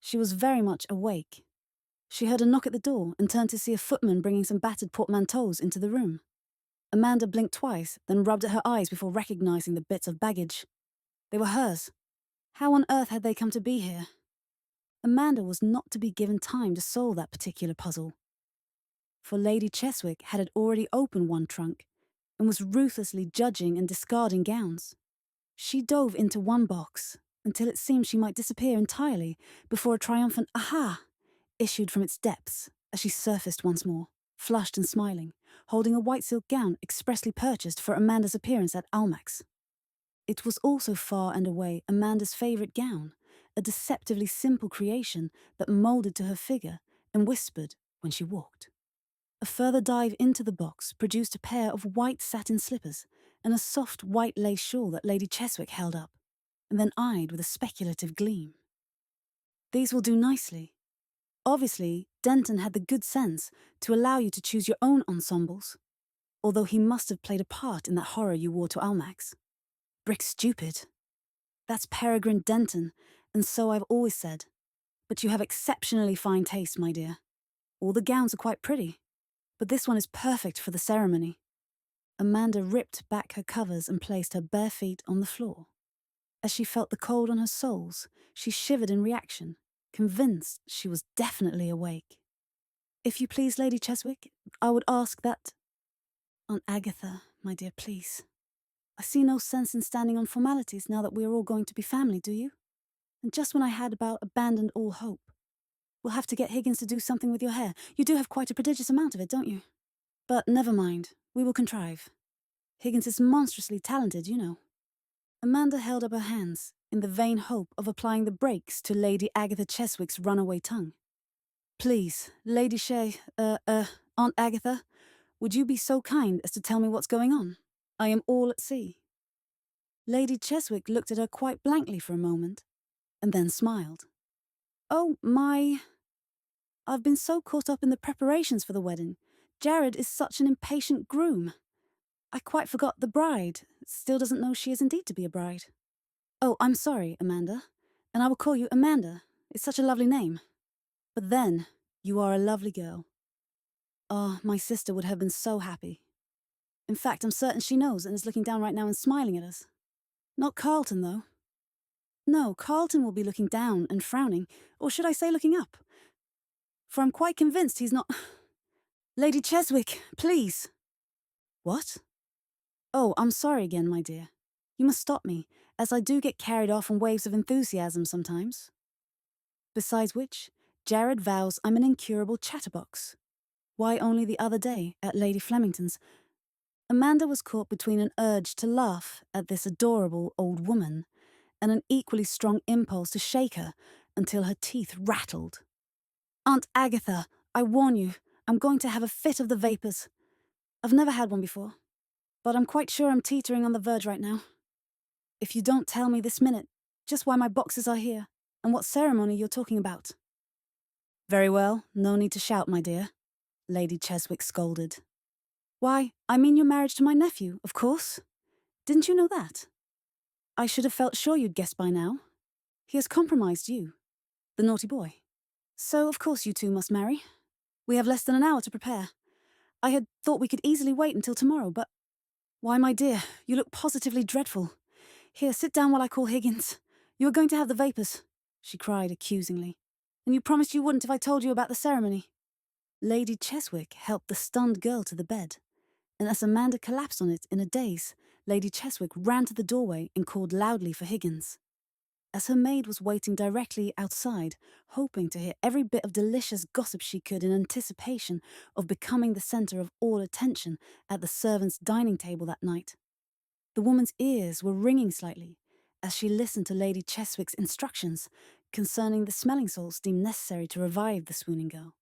A: She was very much awake. She heard a knock at the door and turned to see a footman bringing some battered portmanteaus into the room. Amanda blinked twice, then rubbed at her eyes before recognizing the bits of baggage. They were hers. How on earth had they come to be here? Amanda was not to be given time to solve that particular puzzle. For Lady Cheswick had already opened one trunk and was ruthlessly judging and discarding gowns. She dove into one box until it seemed she might disappear entirely before a triumphant aha issued from its depths as she surfaced once more, flushed and smiling, holding a white silk gown expressly purchased for Amanda's appearance at Almack's. It was also far and away Amanda's favourite gown, a deceptively simple creation that moulded to her figure and whispered when she walked. A further dive into the box produced a pair of white satin slippers and a soft white lace shawl that Lady Cheswick held up, and then eyed with a speculative gleam. These will do nicely. Obviously, Denton had the good sense to allow you to choose your own ensembles, although he must have played a part in that horror you wore to Almack's. Brick stupid. That's Peregrine Denton, and so I've always said. But you have exceptionally fine taste, my dear. All the gowns are quite pretty, but this one is perfect for the ceremony. Amanda ripped back her covers and placed her bare feet on the floor. As she felt the cold on her soles, she shivered in reaction, convinced she was definitely awake. If you please, Lady Cheswick, I would ask that... Aunt Agatha, my dear, please. I see no sense in standing on formalities now that we are all going to be family, do you? And just when I had about abandoned all hope. We'll have to get Higgins to do something with your hair. You do have quite a prodigious amount of it, don't you? But never mind, we will contrive. Higgins is monstrously talented, you know. Amanda held up her hands, in the vain hope of applying the brakes to Lady Agatha Cheswick's runaway tongue. Please, Lady Aunt Agatha, would you be so kind as to tell me what's going on? I am all at sea. Lady Cheswick looked at her quite blankly for a moment, and then smiled. Oh, my... I've been so caught up in the preparations for the wedding. Jared is such an impatient groom. I quite forgot the bride still doesn't know she is indeed to be a bride. Oh, I'm sorry, Amanda. And I will call you Amanda. It's such a lovely name. But then, you are a lovely girl. Oh, my sister would have been so happy. In fact, I'm certain she knows and is looking down right now and smiling at us. Not Carlton, though. No, Carlton will be looking down and frowning, or should I say looking up? For I'm quite convinced he's not... Lady Cheswick, please. What? Oh, I'm sorry again, my dear. You must stop me, as I do get carried off on waves of enthusiasm sometimes. Besides which, Jared vows I'm an incurable chatterbox. Why, only the other day, at Lady Flemington's, Amanda was caught between an urge to laugh at this adorable old woman and an equally strong impulse to shake her until her teeth rattled. Aunt Agatha, I warn you, I'm going to have a fit of the vapours. I've never had one before, but I'm quite sure I'm teetering on the verge right now. If you don't tell me this minute just why my boxes are here and what ceremony you're talking about. Very well, no need to shout, my dear, Lady Cheswick scolded. Why, I mean your marriage to my nephew, of course. Didn't you know that? I should have felt sure you'd guessed by now. He has compromised you, the naughty boy. So, of course, you two must marry. We have less than an hour to prepare. I had thought we could easily wait until tomorrow, but... Why, my dear, you look positively dreadful. Here, sit down while I call Higgins. You are going to have the vapours, she cried accusingly. And you promised you wouldn't if I told you about the ceremony. Lady Cheswick helped the stunned girl to the bed, and as Amanda collapsed on it in a daze, Lady Cheswick ran to the doorway and called loudly for Higgins. As her maid was waiting directly outside, hoping to hear every bit of delicious gossip she could in anticipation of becoming the centre of all attention at the servants' dining table that night. The woman's ears were ringing slightly as she listened to Lady Cheswick's instructions concerning the smelling salts deemed necessary to revive the swooning girl.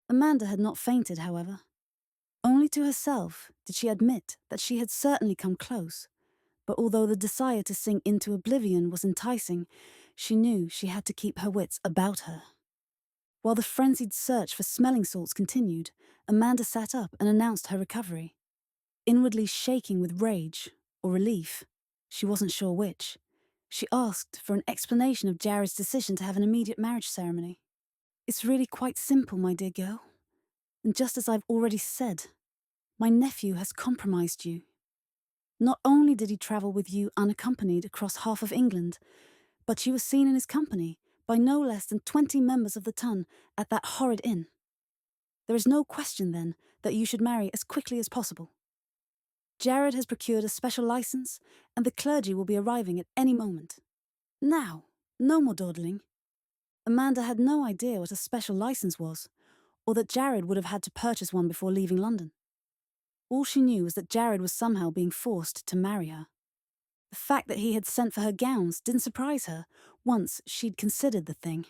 A: Amanda had not fainted, however. Only to herself did she admit that she had certainly come close, but although the desire to sink into oblivion was enticing, she knew she had to keep her wits about her. While the frenzied search for smelling salts continued, Amanda sat up and announced her recovery. Inwardly shaking with rage, or relief, she wasn't sure which, she asked for an explanation of Jared's decision to have an immediate marriage ceremony. It's really quite simple, my dear girl. And just as I've already said, my nephew has compromised you. Not only did he travel with you unaccompanied across half of England, but you were seen in his company by no less than 20 members of the ton at that horrid inn. There is no question, then, that you should marry as quickly as possible. Jared has procured a special license, and the clergy will be arriving at any moment. Now, no more dawdling. Amanda had no idea what a special license was, or that Jared would have had to purchase one before leaving London. All she knew was that Jared was somehow being forced to marry her. The fact that he had sent for her gowns didn't surprise her once she'd considered the thing.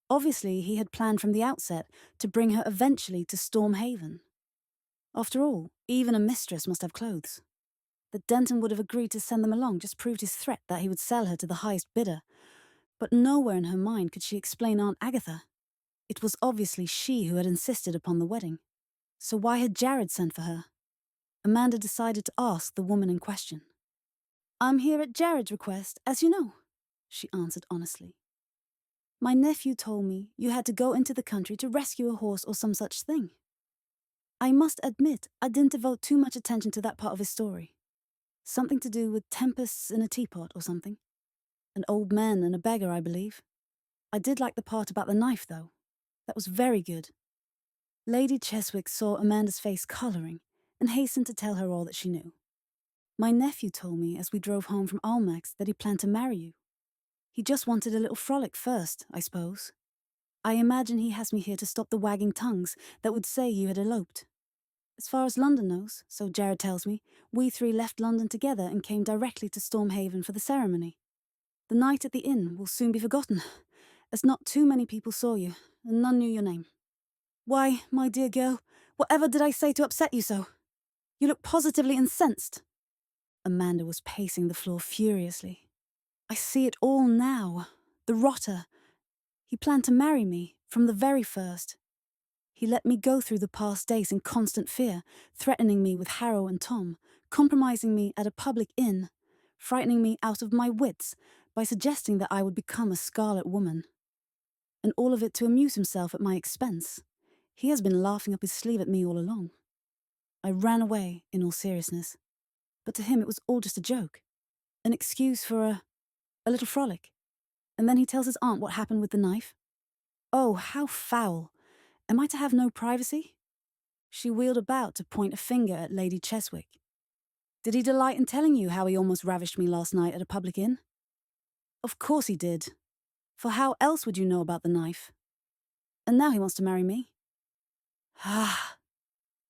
A: Obviously, he had planned from the outset to bring her eventually to Storm Haven. After all, even a mistress must have clothes. That Denton would have agreed to send them along just proved his threat that he would sell her to the highest bidder. But nowhere in her mind could she explain Aunt Agatha. It was obviously she who had insisted upon the wedding. So why had Jared sent for her? Amanda decided to ask the woman in question. I'm here at Jared's request, as you know, she answered honestly. My nephew told me you had to go into the country to rescue a horse or some such thing. I must admit I didn't devote too much attention to that part of his story. Something to do with tempests in a teapot or something. An old man and a beggar, I believe. I did like the part about the knife, though. That was very good. Lady Cheswick saw Amanda's face colouring and hastened to tell her all that she knew. My nephew told me as we drove home from Almack's that he planned to marry you. He just wanted a little frolic first, I suppose. I imagine he has me here to stop the wagging tongues that would say you had eloped. As far as London knows, so Jared tells me, we three left London together and came directly to Stormhaven for the ceremony. The night at the inn will soon be forgotten, as not too many people saw you, and none knew your name. Why, my dear girl, whatever did I say to upset you so? You look positively incensed. Amanda was pacing the floor furiously. I see it all now. The rotter. He planned to marry me from the very first. He let me go through the past days in constant fear, threatening me with Harrow and Tom, compromising me at a public inn, frightening me out of my wits by suggesting that I would become a Scarlet Woman. And all of it to amuse himself at my expense. He has been laughing up his sleeve at me all along. I ran away, in all seriousness. But to him it was all just a joke. An excuse for a little frolic. And then he tells his aunt what happened with the knife. Oh, how foul. Am I to have no privacy? She wheeled about to point a finger at Lady Cheswick. Did he delight in telling you how he almost ravished me last night at a public inn? Of course he did. For how else would you know about the knife? And now he wants to marry me. Ah,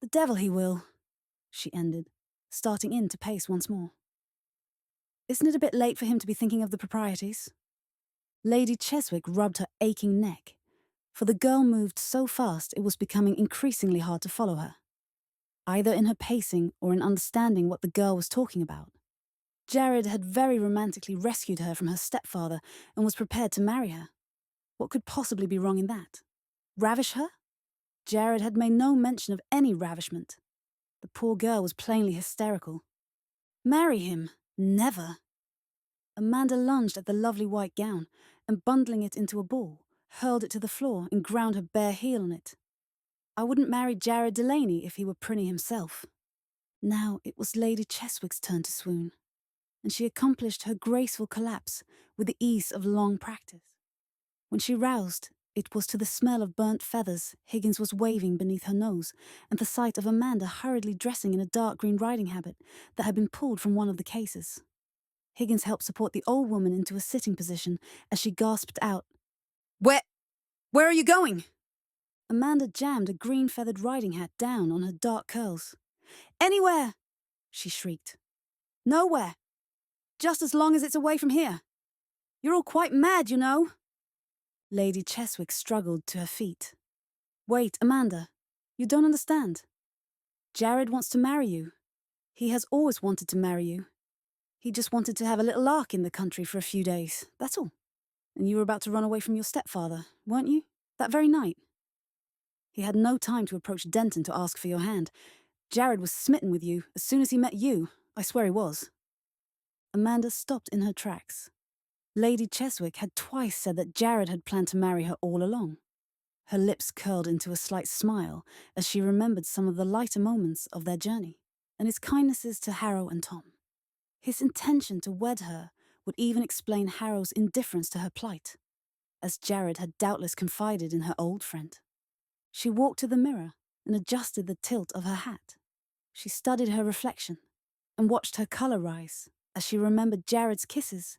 A: the devil he will, she ended, starting in to pace once more. Isn't it a bit late for him to be thinking of the proprieties? Lady Cheswick rubbed her aching neck, for the girl moved so fast it was becoming increasingly hard to follow her, either in her pacing or in understanding what the girl was talking about. Jared had very romantically rescued her from her stepfather and was prepared to marry her. What could possibly be wrong in that? Ravish her? Jared had made no mention of any ravishment. The poor girl was plainly hysterical. Marry him? Never. Amanda lunged at the lovely white gown and, bundling it into a ball, hurled it to the floor and ground her bare heel on it. I wouldn't marry Jared Delaney if he were Prinny himself. Now it was Lady Cheswick's turn to swoon, and she accomplished her graceful collapse with the ease of long practice. When she roused, it was to the smell of burnt feathers Higgins was waving beneath her nose and the sight of Amanda hurriedly dressing in a dark green riding habit that had been pulled from one of the cases. Higgins helped support the old woman into a sitting position as she gasped out, Where are you going? Amanda jammed a green-feathered riding hat down on her dark curls. Anywhere, she shrieked. Nowhere. Just as long as it's away from here. You're all quite mad, you know. Lady Cheswick struggled to her feet. Wait, Amanda. You don't understand. Jared wants to marry you. He has always wanted to marry you. He just wanted to have a little lark in the country for a few days, that's all. And you were about to run away from your stepfather, weren't you? That very night. He had no time to approach Denton to ask for your hand. Jared was smitten with you as soon as he met you. I swear he was. Amanda stopped in her tracks. Lady Cheswick had twice said that Jared had planned to marry her all along. Her lips curled into a slight smile as she remembered some of the lighter moments of their journey, and his kindnesses to Harrow and Tom. His intention to wed her would even explain Harrow's indifference to her plight, as Jared had doubtless confided in her old friend. She walked to the mirror and adjusted the tilt of her hat. She studied her reflection and watched her colour rise as she remembered Jared's kisses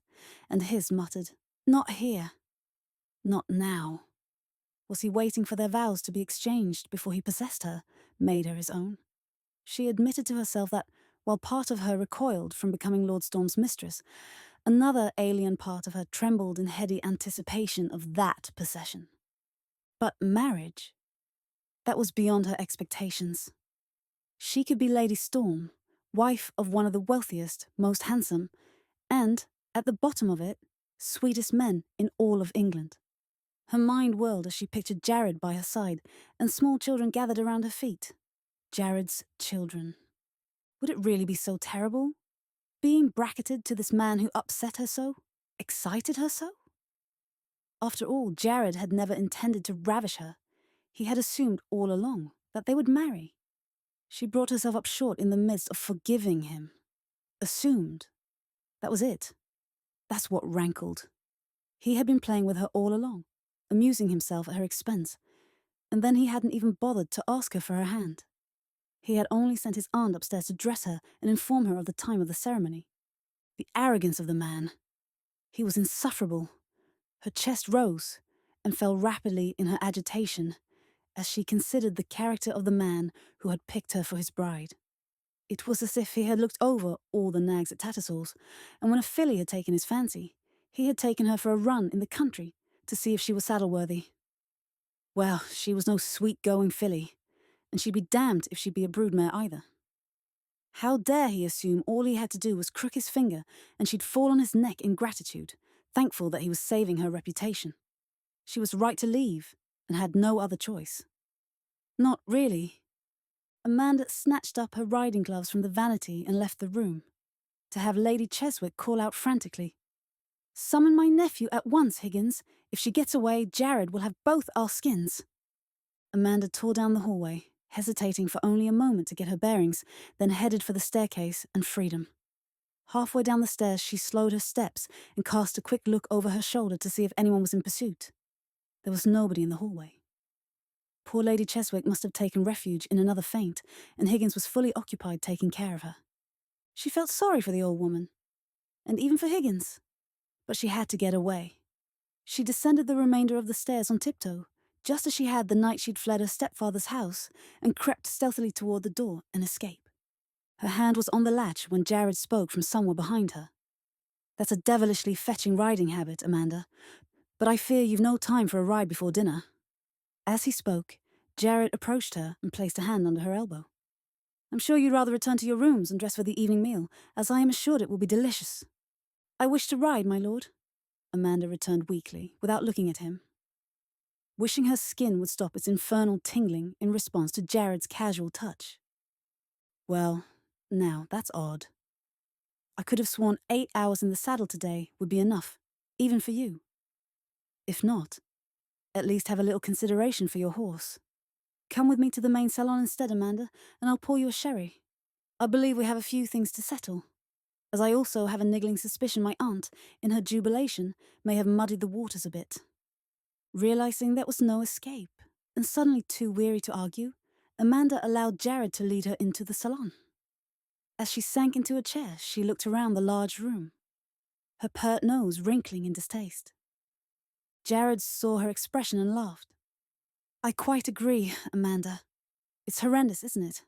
A: and his muttered, Not here. Not now. Was he waiting for their vows to be exchanged before he possessed her, made her his own? She admitted to herself that, while part of her recoiled from becoming Lord Storm's mistress, another alien part of her trembled in heady anticipation of that possession. But marriage? That was beyond her expectations. She could be Lady Storm, wife of one of the wealthiest, most handsome, and, at the bottom of it, sweetest men in all of England. Her mind whirled as she pictured Jared by her side and small children gathered around her feet. Jared's children. Would it really be so terrible? Being bracketed to this man who upset her so? Excited her so? After all, Jared had never intended to ravish her. He had assumed all along that they would marry. She brought herself up short in the midst of forgiving him. Assumed. That was it. That's what rankled. He had been playing with her all along, amusing himself at her expense, and then he hadn't even bothered to ask her for her hand. He had only sent his aunt upstairs to dress her and inform her of the time of the ceremony. The arrogance of the man. He was insufferable. Her chest rose and fell rapidly in her agitation as she considered the character of the man who had picked her for his bride. It was as if he had looked over all the nags at Tattersall's, and when a filly had taken his fancy, he had taken her for a run in the country to see if she was saddle-worthy. Well, she was no sweet-going filly, and she'd be damned if she'd be a broodmare either. How dare he assume all he had to do was crook his finger and she'd fall on his neck in gratitude, thankful that he was saving her reputation. She was right to leave and had no other choice. Not really. Amanda snatched up her riding gloves from the vanity and left the room, to have Lady Cheswick call out frantically, "Summon my nephew at once, Higgins. If she gets away, Jared will have both our skins." Amanda tore down the hallway, hesitating for only a moment to get her bearings, then headed for the staircase and freedom. Halfway down the stairs, she slowed her steps and cast a quick look over her shoulder to see if anyone was in pursuit. There was nobody in the hallway. Poor Lady Cheswick must have taken refuge in another faint, and Higgins was fully occupied taking care of her. She felt sorry for the old woman, and even for Higgins, but she had to get away. She descended the remainder of the stairs on tiptoe, just as she had the night she'd fled her stepfather's house, and crept stealthily toward the door and escape. Her hand was on the latch when Jared spoke from somewhere behind her. "That's a devilishly fetching riding habit, Amanda, but I fear you've no time for a ride before dinner." As he spoke, Jared approached her and placed a hand under her elbow. "I'm sure you'd rather return to your rooms and dress for the evening meal, as I am assured it will be delicious." "I wish to ride, my lord," Amanda returned weakly, without looking at him, wishing her skin would stop its infernal tingling in response to Jared's casual touch. "Well, now, that's odd. I could have sworn 8 hours in the saddle today would be enough, even for you. If not, at least have a little consideration for your horse. Come with me to the main salon instead, Amanda, and I'll pour you a sherry. I believe we have a few things to settle, as I also have a niggling suspicion my aunt, in her jubilation, may have muddied the waters a bit." Realizing there was no escape, and suddenly too weary to argue, Amanda allowed Jared to lead her into the salon. As she sank into a chair, she looked around the large room, her pert nose wrinkling in distaste. Jared saw her expression and laughed. "I quite agree, Amanda. It's horrendous, isn't it?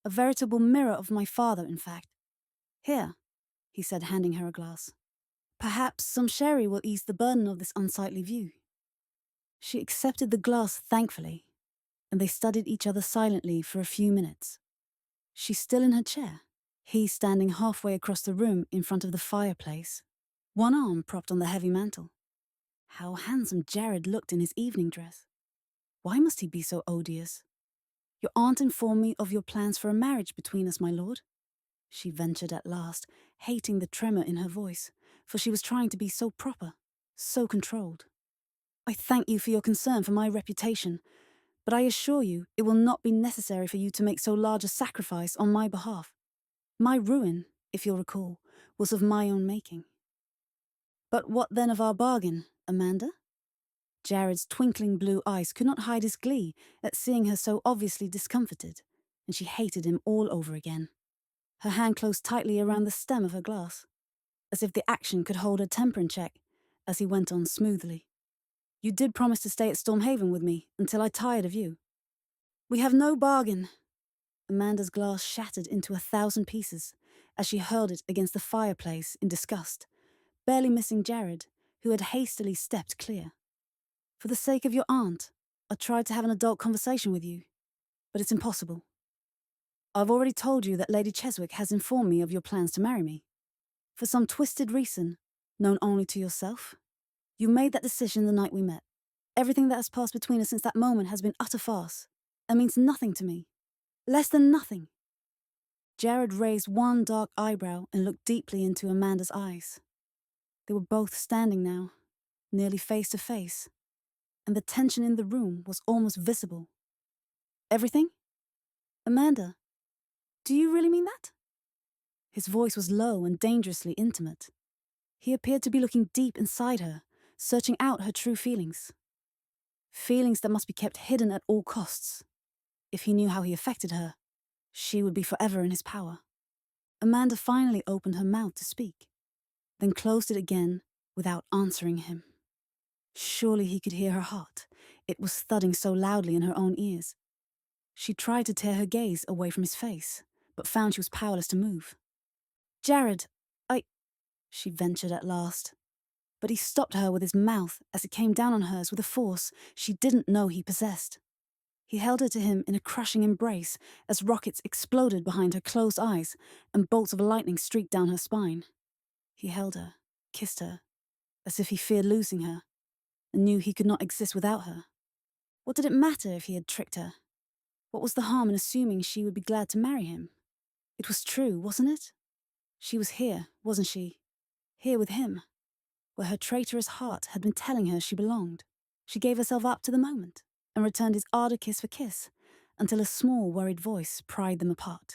A: A veritable mirror of my father, in fact. Here," he said, handing her a glass. "Perhaps some sherry will ease the burden of this unsightly view." She accepted the glass thankfully, and they studied each other silently for a few minutes. She still in her chair, he standing halfway across the room in front of the fireplace, one arm propped on the heavy mantel. How handsome Jared looked in his evening dress. Why must he be so odious? "Your aunt informed me of your plans for a marriage between us, my lord," she ventured at last, hating the tremor in her voice, for she was trying to be so proper, so controlled. "I thank you for your concern for my reputation, but I assure you it will not be necessary for you to make so large a sacrifice on my behalf. My ruin, if you'll recall, was of my own making." "But what then of our bargain, Amanda?" Jared's twinkling blue eyes could not hide his glee at seeing her so obviously discomfited, and she hated him all over again. Her hand closed tightly around the stem of her glass, as if the action could hold her temper in check, as he went on smoothly. "You did promise to stay at Stormhaven with me until I tired of you." "We have no bargain." Amanda's glass shattered into 1,000 pieces as she hurled it against the fireplace in disgust, barely missing Jared, who had hastily stepped clear. "For the sake of your aunt, I tried to have an adult conversation with you, but it's impossible. I've already told you that Lady Cheswick has informed me of your plans to marry me. For some twisted reason, known only to yourself, you made that decision the night we met. Everything that has passed between us since that moment has been utter farce, and means nothing to me. Less than nothing." Jared raised one dark eyebrow and looked deeply into Amanda's eyes. They were both standing now, nearly face to face, and the tension in the room was almost visible. "Everything? Amanda, do you really mean that?" His voice was low and dangerously intimate. He appeared to be looking deep inside her, searching out her true feelings. Feelings that must be kept hidden at all costs. If he knew how he affected her, she would be forever in his power. Amanda finally opened her mouth to speak, then closed it again without answering him. Surely he could hear her heart. It was thudding so loudly in her own ears. She tried to tear her gaze away from his face, but found she was powerless to move. "Jared, she ventured at last. But he stopped her with his mouth as it came down on hers with a force she didn't know he possessed. He held her to him in a crushing embrace as rockets exploded behind her closed eyes and bolts of lightning streaked down her spine. He held her, kissed her, as if he feared losing her, and knew he could not exist without her. What did it matter if he had tricked her? What was the harm in assuming she would be glad to marry him? It was true, wasn't it? She was here, wasn't she? Here with him, where her traitorous heart had been telling her she belonged. She gave herself up to the moment and returned his ardor kiss for kiss until a small, worried voice pried them apart.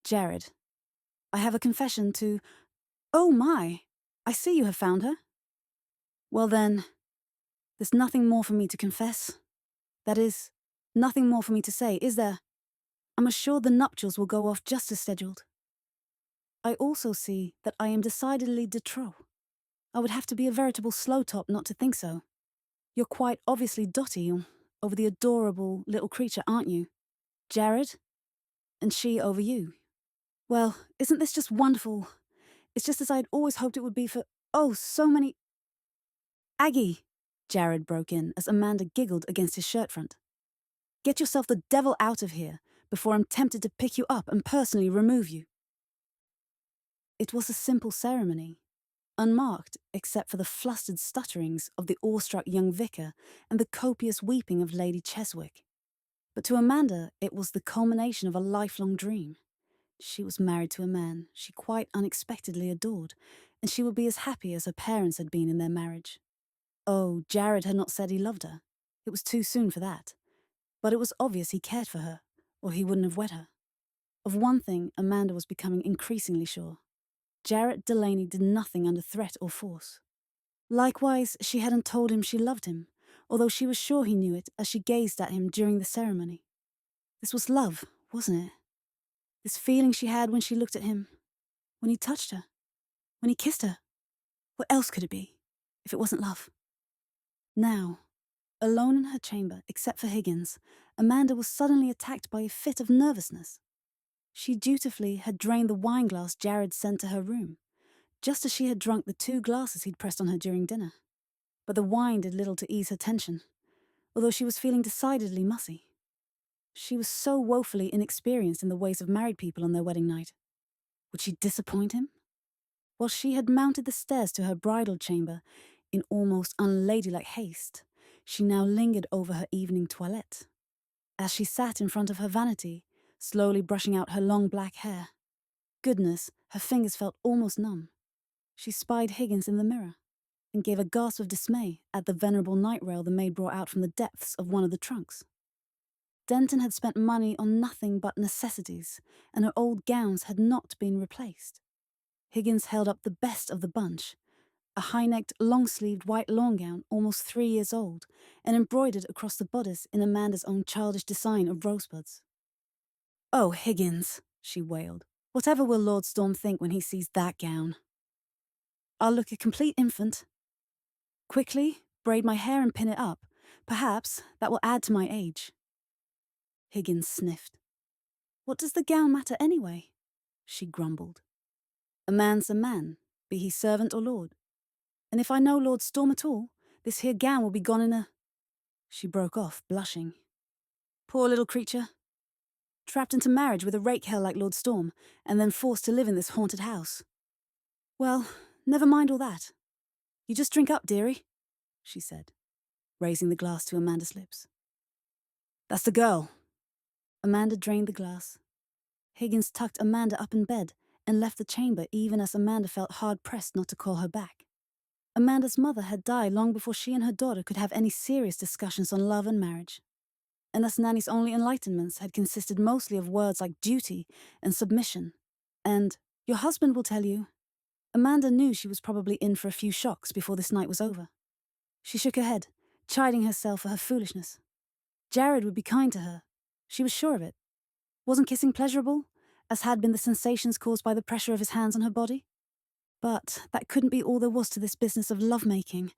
A: Jared, I have a confession to... Oh my! I see you have found her. Well then, there's nothing more for me to confess. That is, nothing more for me to say, is there? I'm assured the nuptials will go off just as scheduled. I also see that I am decidedly de trop. I would have to be a veritable slow top not to think so. You're quite obviously dotty over the adorable little creature, aren't you? Jared? And she over you. Well, isn't this just wonderful? It's just as I'd always hoped it would be for, oh, so many... Aggie, Jared broke in as Amanda giggled against his shirt front. Get yourself the devil out of here before I'm tempted to pick you up and personally remove you. It was a simple ceremony, unmarked except for the flustered stutterings of the awestruck young vicar and the copious weeping of Lady Cheswick. But to Amanda, it was the culmination of a lifelong dream. She was married to a man she quite unexpectedly adored, and she would be as happy as her parents had been in their marriage. Oh, Jared had not said he loved her. It was too soon for that. But it was obvious he cared for her, or he wouldn't have wed her. Of one thing, Amanda was becoming increasingly sure. Jarrett Delaney did nothing under threat or force. Likewise, she hadn't told him she loved him, although she was sure he knew it as she gazed at him during the ceremony. This was love, wasn't it? This feeling she had when she looked at him, when he touched her, when he kissed her. What else could it be, if it wasn't love? Now, alone in her chamber, except for Higgins, Amanda was suddenly attacked by a fit of nervousness. She dutifully had drained the wineglass Jared sent to her room, just as she had drunk the 2 glasses he'd pressed on her during dinner. But the wine did little to ease her tension, although she was feeling decidedly mussy. She was so woefully inexperienced in the ways of married people on their wedding night. Would she disappoint him? While she had mounted the stairs to her bridal chamber in almost unladylike haste, she now lingered over her evening toilette. As she sat in front of her vanity, slowly brushing out her long black hair. Goodness, her fingers felt almost numb. She spied Higgins in the mirror and gave a gasp of dismay at the venerable night rail the maid brought out from the depths of one of the trunks. Denton had spent money on nothing but necessities, and her old gowns had not been replaced. Higgins held up the best of the bunch, a high-necked, long-sleeved white lawn gown almost 3 years old and embroidered across the bodice in Amanda's own childish design of rosebuds. "Oh, Higgins," she wailed, "whatever will Lord Storm think when he sees that gown? I'll look a complete infant. Quickly, braid my hair and pin it up. Perhaps that will add to my age." Higgins sniffed. "What does the gown matter anyway?" she grumbled. "A man's a man, be he servant or lord. And if I know Lord Storm at all, this here gown will be gone in a..." She broke off, blushing. Poor little creature. Trapped into marriage with a rake hell like Lord Storm, and then forced to live in this haunted house. Well, never mind all that. You just drink up, dearie, she said, raising the glass to Amanda's lips. That's the girl. Amanda drained the glass. Higgins tucked Amanda up in bed and left the chamber even as Amanda felt hard-pressed not to call her back. Amanda's mother had died long before she and her daughter could have any serious discussions on love and marriage. And thus Nanny's only enlightenments had consisted mostly of words like duty and submission, and your husband will tell you. Amanda knew she was probably in for a few shocks before this night was over. She shook her head, chiding herself for her foolishness. Jared would be kind to her. She was sure of it. Wasn't kissing pleasurable, as had been the sensations caused by the pressure of his hands on her body? But that couldn't be all there was to this business of love-making,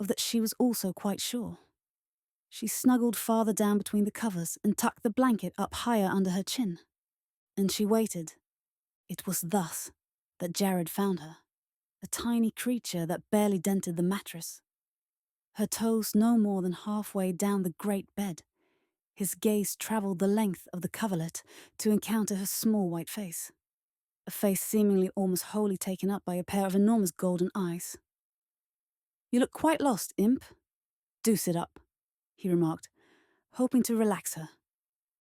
A: of that she was also quite sure. She snuggled farther down between the covers and tucked the blanket up higher under her chin. And she waited. It was thus that Jared found her, a tiny creature that barely dented the mattress. Her toes no more than halfway down the great bed. His gaze travelled the length of the coverlet to encounter her small white face, a face seemingly almost wholly taken up by a pair of enormous golden eyes. You look quite lost, imp, Do sit up, he remarked, hoping to relax her.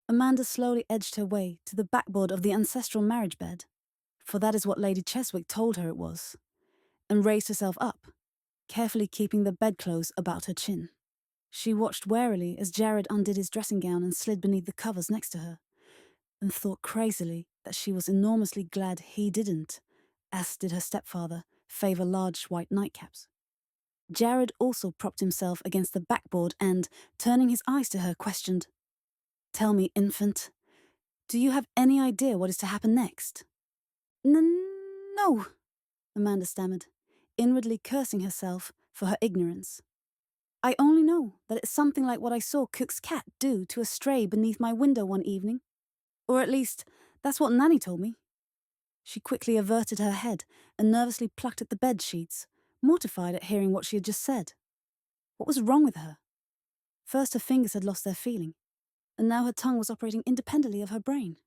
A: Amanda slowly edged her way to the backboard of the ancestral marriage bed, for that is what Lady Cheswick told her it was, and raised herself up, carefully keeping the bedclothes about her chin. She watched warily as Jared undid his dressing gown and slid beneath the covers next to her, and thought crazily that she was enormously glad he didn't, as did her stepfather, favour large white nightcaps. Jared also propped himself against the backboard and, turning his eyes to her, questioned, "Tell me, infant, do you have any idea what is to happen next?" No, Amanda stammered, inwardly cursing herself for her ignorance. "I only know that it's something like what I saw Cook's cat do to a stray beneath my window one evening. Or at least, that's what Nanny told me." She quickly averted her head and nervously plucked at the bed sheets, mortified at hearing what she had just said. What was wrong with her? First her fingers had lost their feeling, and now her tongue was operating independently of her brain.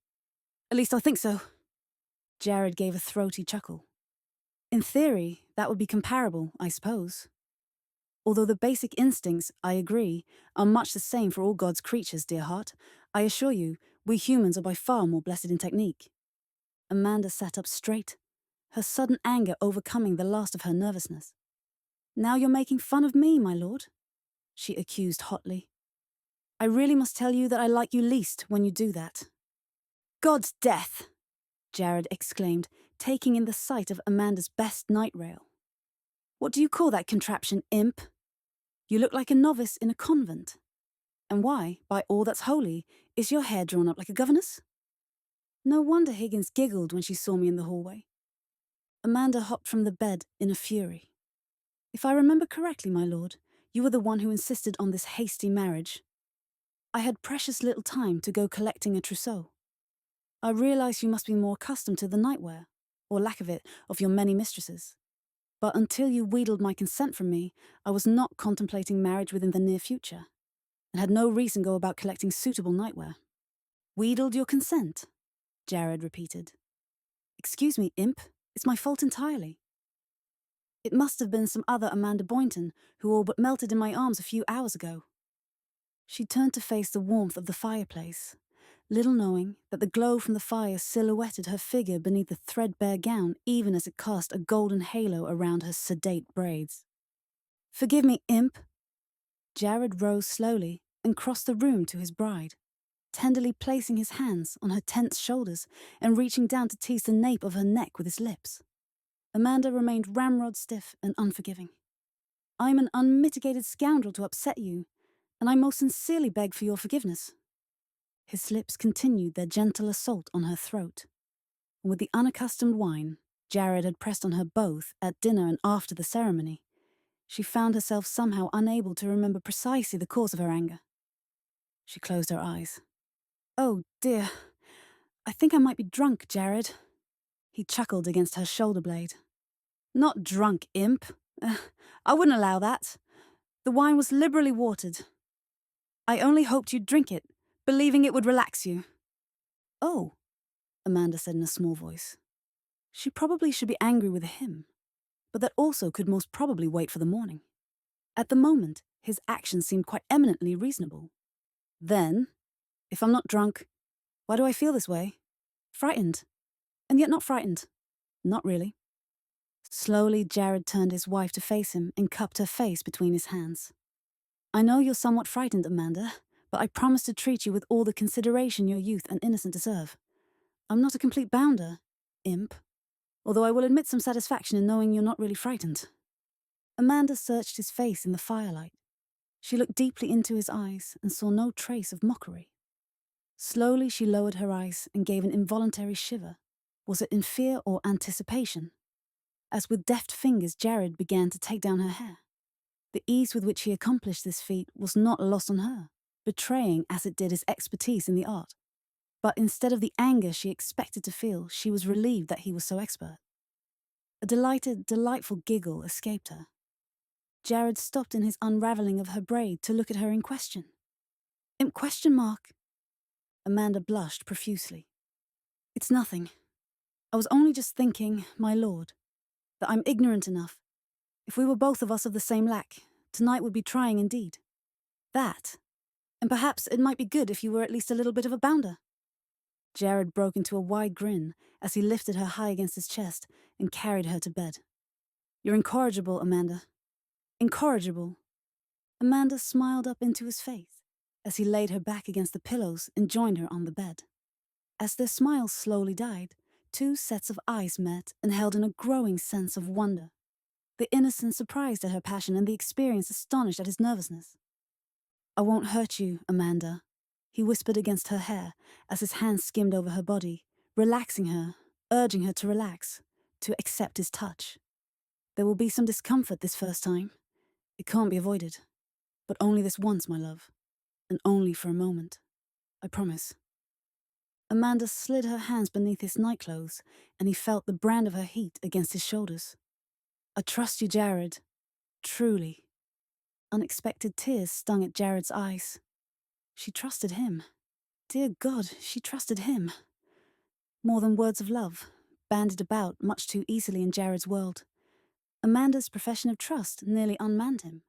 A: "At least I think so." Jared gave a throaty chuckle. "In theory, that would be comparable, I suppose. Although the basic instincts, I agree, are much the same for all God's creatures, dear heart, I assure you, we humans are by far more blessed in technique." Amanda sat up straight, her sudden anger overcoming the last of her nervousness. "Now you're making fun of me, my lord," she accused hotly. "I really must tell you that I like you least when you do that." "God's death!" Jared exclaimed, taking in the sight of Amanda's best night rail. "What do you call that contraption, imp? You look like a novice in a convent. And why, by all that's holy, is your hair drawn up like a governess?" No wonder Higgins giggled when she saw me in the hallway. Amanda hopped from the bed in a fury. "If I remember correctly, my lord, you were the one who insisted on this hasty marriage. I had precious little time to go collecting a trousseau. I realize you must be more accustomed to the nightwear, or lack of it, of your many mistresses. But until you wheedled my consent from me, I was not contemplating marriage within the near future, and had no reason go about collecting suitable nightwear." "Wheedled your consent?" Jared repeated. "Excuse me, imp, it's my fault entirely. It must have been some other Amanda Boynton who all but melted in my arms a few hours ago." She turned to face the warmth of the fireplace, little knowing that the glow from the fire silhouetted her figure beneath the threadbare gown even as it cast a golden halo around her sedate braids. "Forgive me, imp." Jared rose slowly and crossed the room to his bride, tenderly placing his hands on her tense shoulders and reaching down to tease the nape of her neck with his lips. Amanda remained ramrod stiff and unforgiving. "I'm an unmitigated scoundrel to upset you, and I most sincerely beg for your forgiveness." His lips continued their gentle assault on her throat, and with the unaccustomed wine Jared had pressed on her both at dinner and after the ceremony, she found herself somehow unable to remember precisely the cause of her anger. She closed her eyes. "Oh, dear. I think I might be drunk, Jared." He chuckled against her shoulder blade. "Not drunk, imp. I wouldn't allow that. The wine was liberally watered. I only hoped you'd drink it, believing it would relax you." "Oh," Amanda said in a small voice. She probably should be angry with him, but that also could most probably wait for the morning. At the moment, his actions seemed quite eminently reasonable. "Then, if I'm not drunk, why do I feel this way? Frightened, and yet not frightened. Not really." Slowly, Jared turned his wife to face him and cupped her face between his hands. "I know you're somewhat frightened, Amanda, but I promise to treat you with all the consideration your youth and innocence deserve. I'm not a complete bounder, imp, although I will admit some satisfaction in knowing you're not really frightened." Amanda searched his face in the firelight. She looked deeply into his eyes and saw no trace of mockery. Slowly she lowered her eyes and gave an involuntary shiver. Was it in fear or anticipation? As with deft fingers Jared began to take down her hair. The ease with which he accomplished this feat was not lost on her, betraying as it did his expertise in the art. But instead of the anger she expected to feel, she was relieved that he was so expert. A delighted, delightful giggle escaped her. Jared stopped in his unravelling of her braid to look at her in question. "Imp question mark?" Amanda blushed profusely. "It's nothing. I was only just thinking, my lord, that I'm ignorant enough. If we were both of us of the same lack, tonight would be trying indeed." That. And perhaps it might be good if you were at least a little bit of a bounder. Jared broke into a wide grin as he lifted her high against his chest and carried her to bed. You're incorrigible, Amanda. Incorrigible. Amanda smiled up into his face as he laid her back against the pillows and joined her on the bed. As their smiles slowly died, two sets of eyes met and held in a growing sense of wonder. The innocent surprised at her passion and the experience astonished at his nervousness. I won't hurt you, Amanda, he whispered against her hair as his hands skimmed over her body, relaxing her, urging her to relax, to accept his touch. There will be some discomfort this first time. It can't be avoided. But only this once, my love. And only for a moment. I promise. Amanda slid her hands beneath his nightclothes, and he felt the brand of her heat against his shoulders. I trust you, Jared. Truly. Unexpected tears stung at Jared's eyes. She trusted him. Dear God, she trusted him. More than words of love, bandied about much too easily in Jared's world. Amanda's profession of trust nearly unmanned him,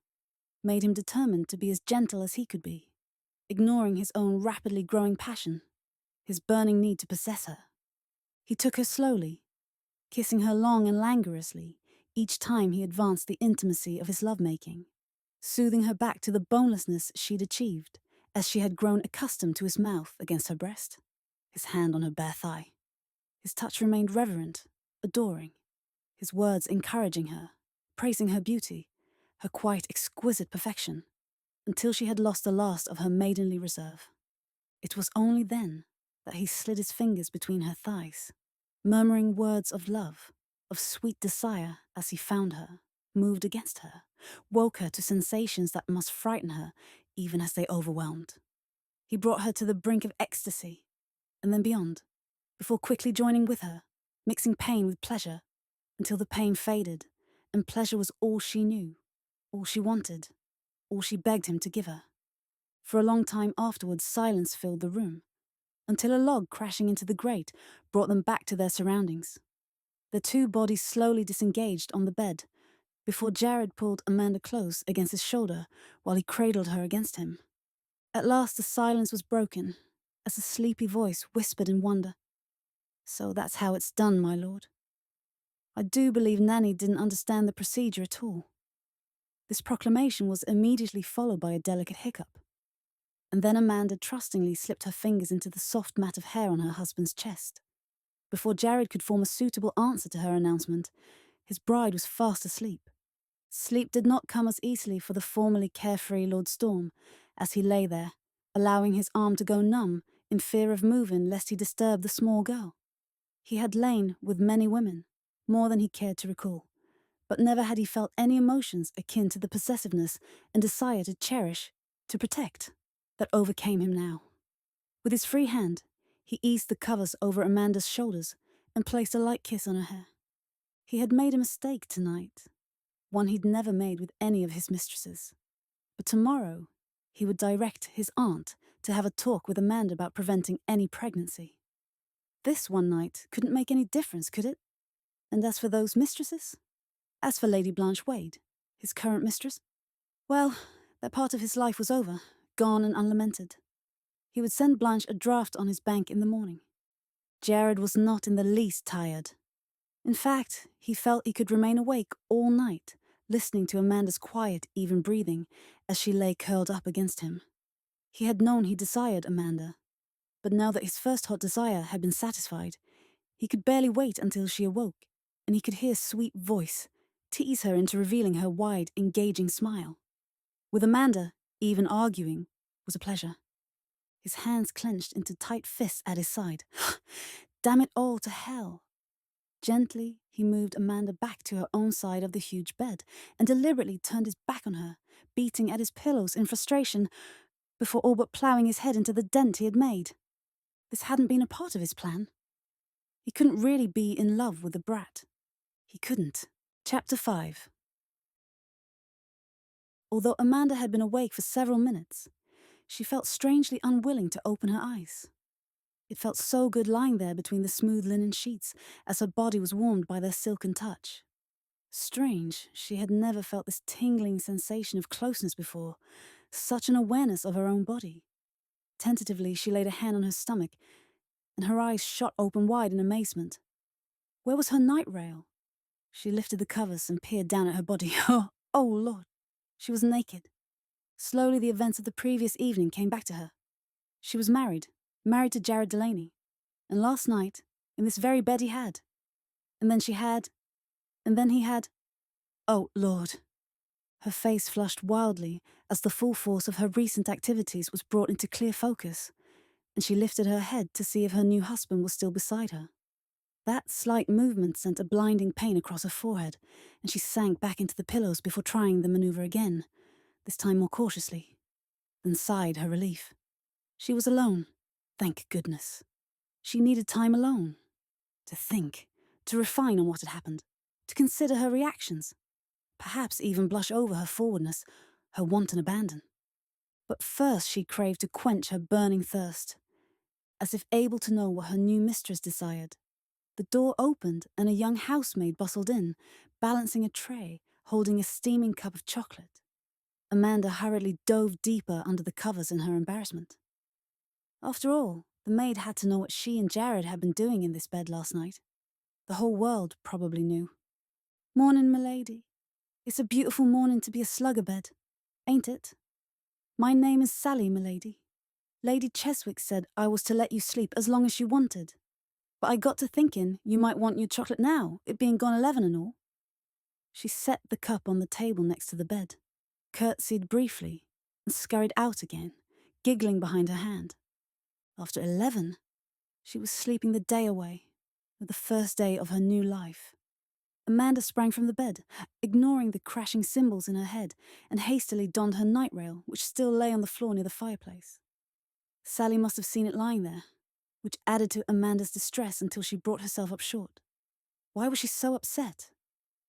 A: made him determined to be as gentle as he could be, ignoring his own rapidly growing passion, his burning need to possess her. He took her slowly, kissing her long and languorously each time he advanced the intimacy of his lovemaking, soothing her back to the bonelessness she'd achieved as she had grown accustomed to his mouth against her breast, his hand on her bare thigh. His touch remained reverent, adoring, his words encouraging her, praising her beauty, her quite exquisite perfection, until she had lost the last of her maidenly reserve. It was only then that he slid his fingers between her thighs, murmuring words of love, of sweet desire as he found her, moved against her, woke her to sensations that must frighten her even as they overwhelmed. He brought her to the brink of ecstasy, and then beyond, before quickly joining with her, mixing pain with pleasure, until the pain faded, and pleasure was all she knew, all she wanted, all she begged him to give her. For a long time afterwards, silence filled the room, until a log crashing into the grate brought them back to their surroundings. The two bodies slowly disengaged on the bed, before Jared pulled Amanda close against his shoulder while he cradled her against him. At last the silence was broken, as a sleepy voice whispered in wonder. So that's how it's done, my lord. I do believe Nanny didn't understand the procedure at all. This proclamation was immediately followed by a delicate hiccup, and then Amanda trustingly slipped her fingers into the soft mat of hair on her husband's chest. Before Jared could form a suitable answer to her announcement, his bride was fast asleep. Sleep did not come as easily for the formerly carefree Lord Storm, as he lay there, allowing his arm to go numb in fear of moving lest he disturb the small girl. He had lain with many women, more than he cared to recall, but never had he felt any emotions akin to the possessiveness and desire to cherish, to protect, that overcame him now. With his free hand, he eased the covers over Amanda's shoulders and placed a light kiss on her hair. He had made a mistake tonight, one he'd never made with any of his mistresses. But tomorrow, he would direct his aunt to have a talk with Amanda about preventing any pregnancy. This one night couldn't make any difference, could it? And as for those mistresses? As for Lady Blanche Wade, his current mistress? Well, that part of his life was over, gone and unlamented. He would send Blanche a draft on his bank in the morning. Jared was not in the least tired. In fact, he felt he could remain awake all night, listening to Amanda's quiet, even breathing as she lay curled up against him. He had known he desired Amanda, but now that his first hot desire had been satisfied, he could barely wait until she awoke, and he could hear sweet voice tease her into revealing her wide, engaging smile. With Amanda, even arguing was a pleasure. His hands clenched into tight fists at his side. Damn it all to hell. Gently, he moved Amanda back to her own side of the huge bed and deliberately turned his back on her, beating at his pillows in frustration, before all but ploughing his head into the dent he had made. This hadn't been a part of his plan. He couldn't really be in love with the brat. He couldn't. Chapter 5. Although Amanda had been awake for several minutes, she felt strangely unwilling to open her eyes. It felt so good lying there between the smooth linen sheets as her body was warmed by their silken touch. Strange, she had never felt this tingling sensation of closeness before, such an awareness of her own body. Tentatively, she laid a hand on her stomach, and her eyes shot open wide in amazement. Where was her night rail? She lifted the covers and peered down at her body. Oh, Lord. She was naked. Slowly, the events of the previous evening came back to her. She was married to Jared Delaney. And last night, in this very bed he had. And then he had. Oh, Lord. Her face flushed wildly as the full force of her recent activities was brought into clear focus, and she lifted her head to see if her new husband was still beside her. That slight movement sent a blinding pain across her forehead, and she sank back into the pillows before trying the maneuver again, this time more cautiously, then sighed her relief. She was alone, thank goodness. She needed time alone, to think, to refine on what had happened, to consider her reactions, perhaps even blush over her forwardness, her wanton abandon. But first she craved to quench her burning thirst. As if able to know what her new mistress desired, the door opened and a young housemaid bustled in, balancing a tray, holding a steaming cup of chocolate. Amanda hurriedly dove deeper under the covers in her embarrassment. After all, the maid had to know what she and Jared had been doing in this bed last night. The whole world probably knew. "Morning, m'lady. It's a beautiful morning to be a slug abed, ain't it? My name is Sally, m'lady. Lady Cheswick said I was to let you sleep as long as you wanted. But I got to thinking you might want your chocolate now, it being gone 11 and all." She set the cup on the table next to the bed, curtsied briefly, and scurried out again, giggling behind her hand. After 11, she was sleeping the day away, the first day of her new life. Amanda sprang from the bed, ignoring the crashing cymbals in her head, and hastily donned her night rail, which still lay on the floor near the fireplace. Sally must have seen it lying there, which added to Amanda's distress until she brought herself up short. Why was she so upset?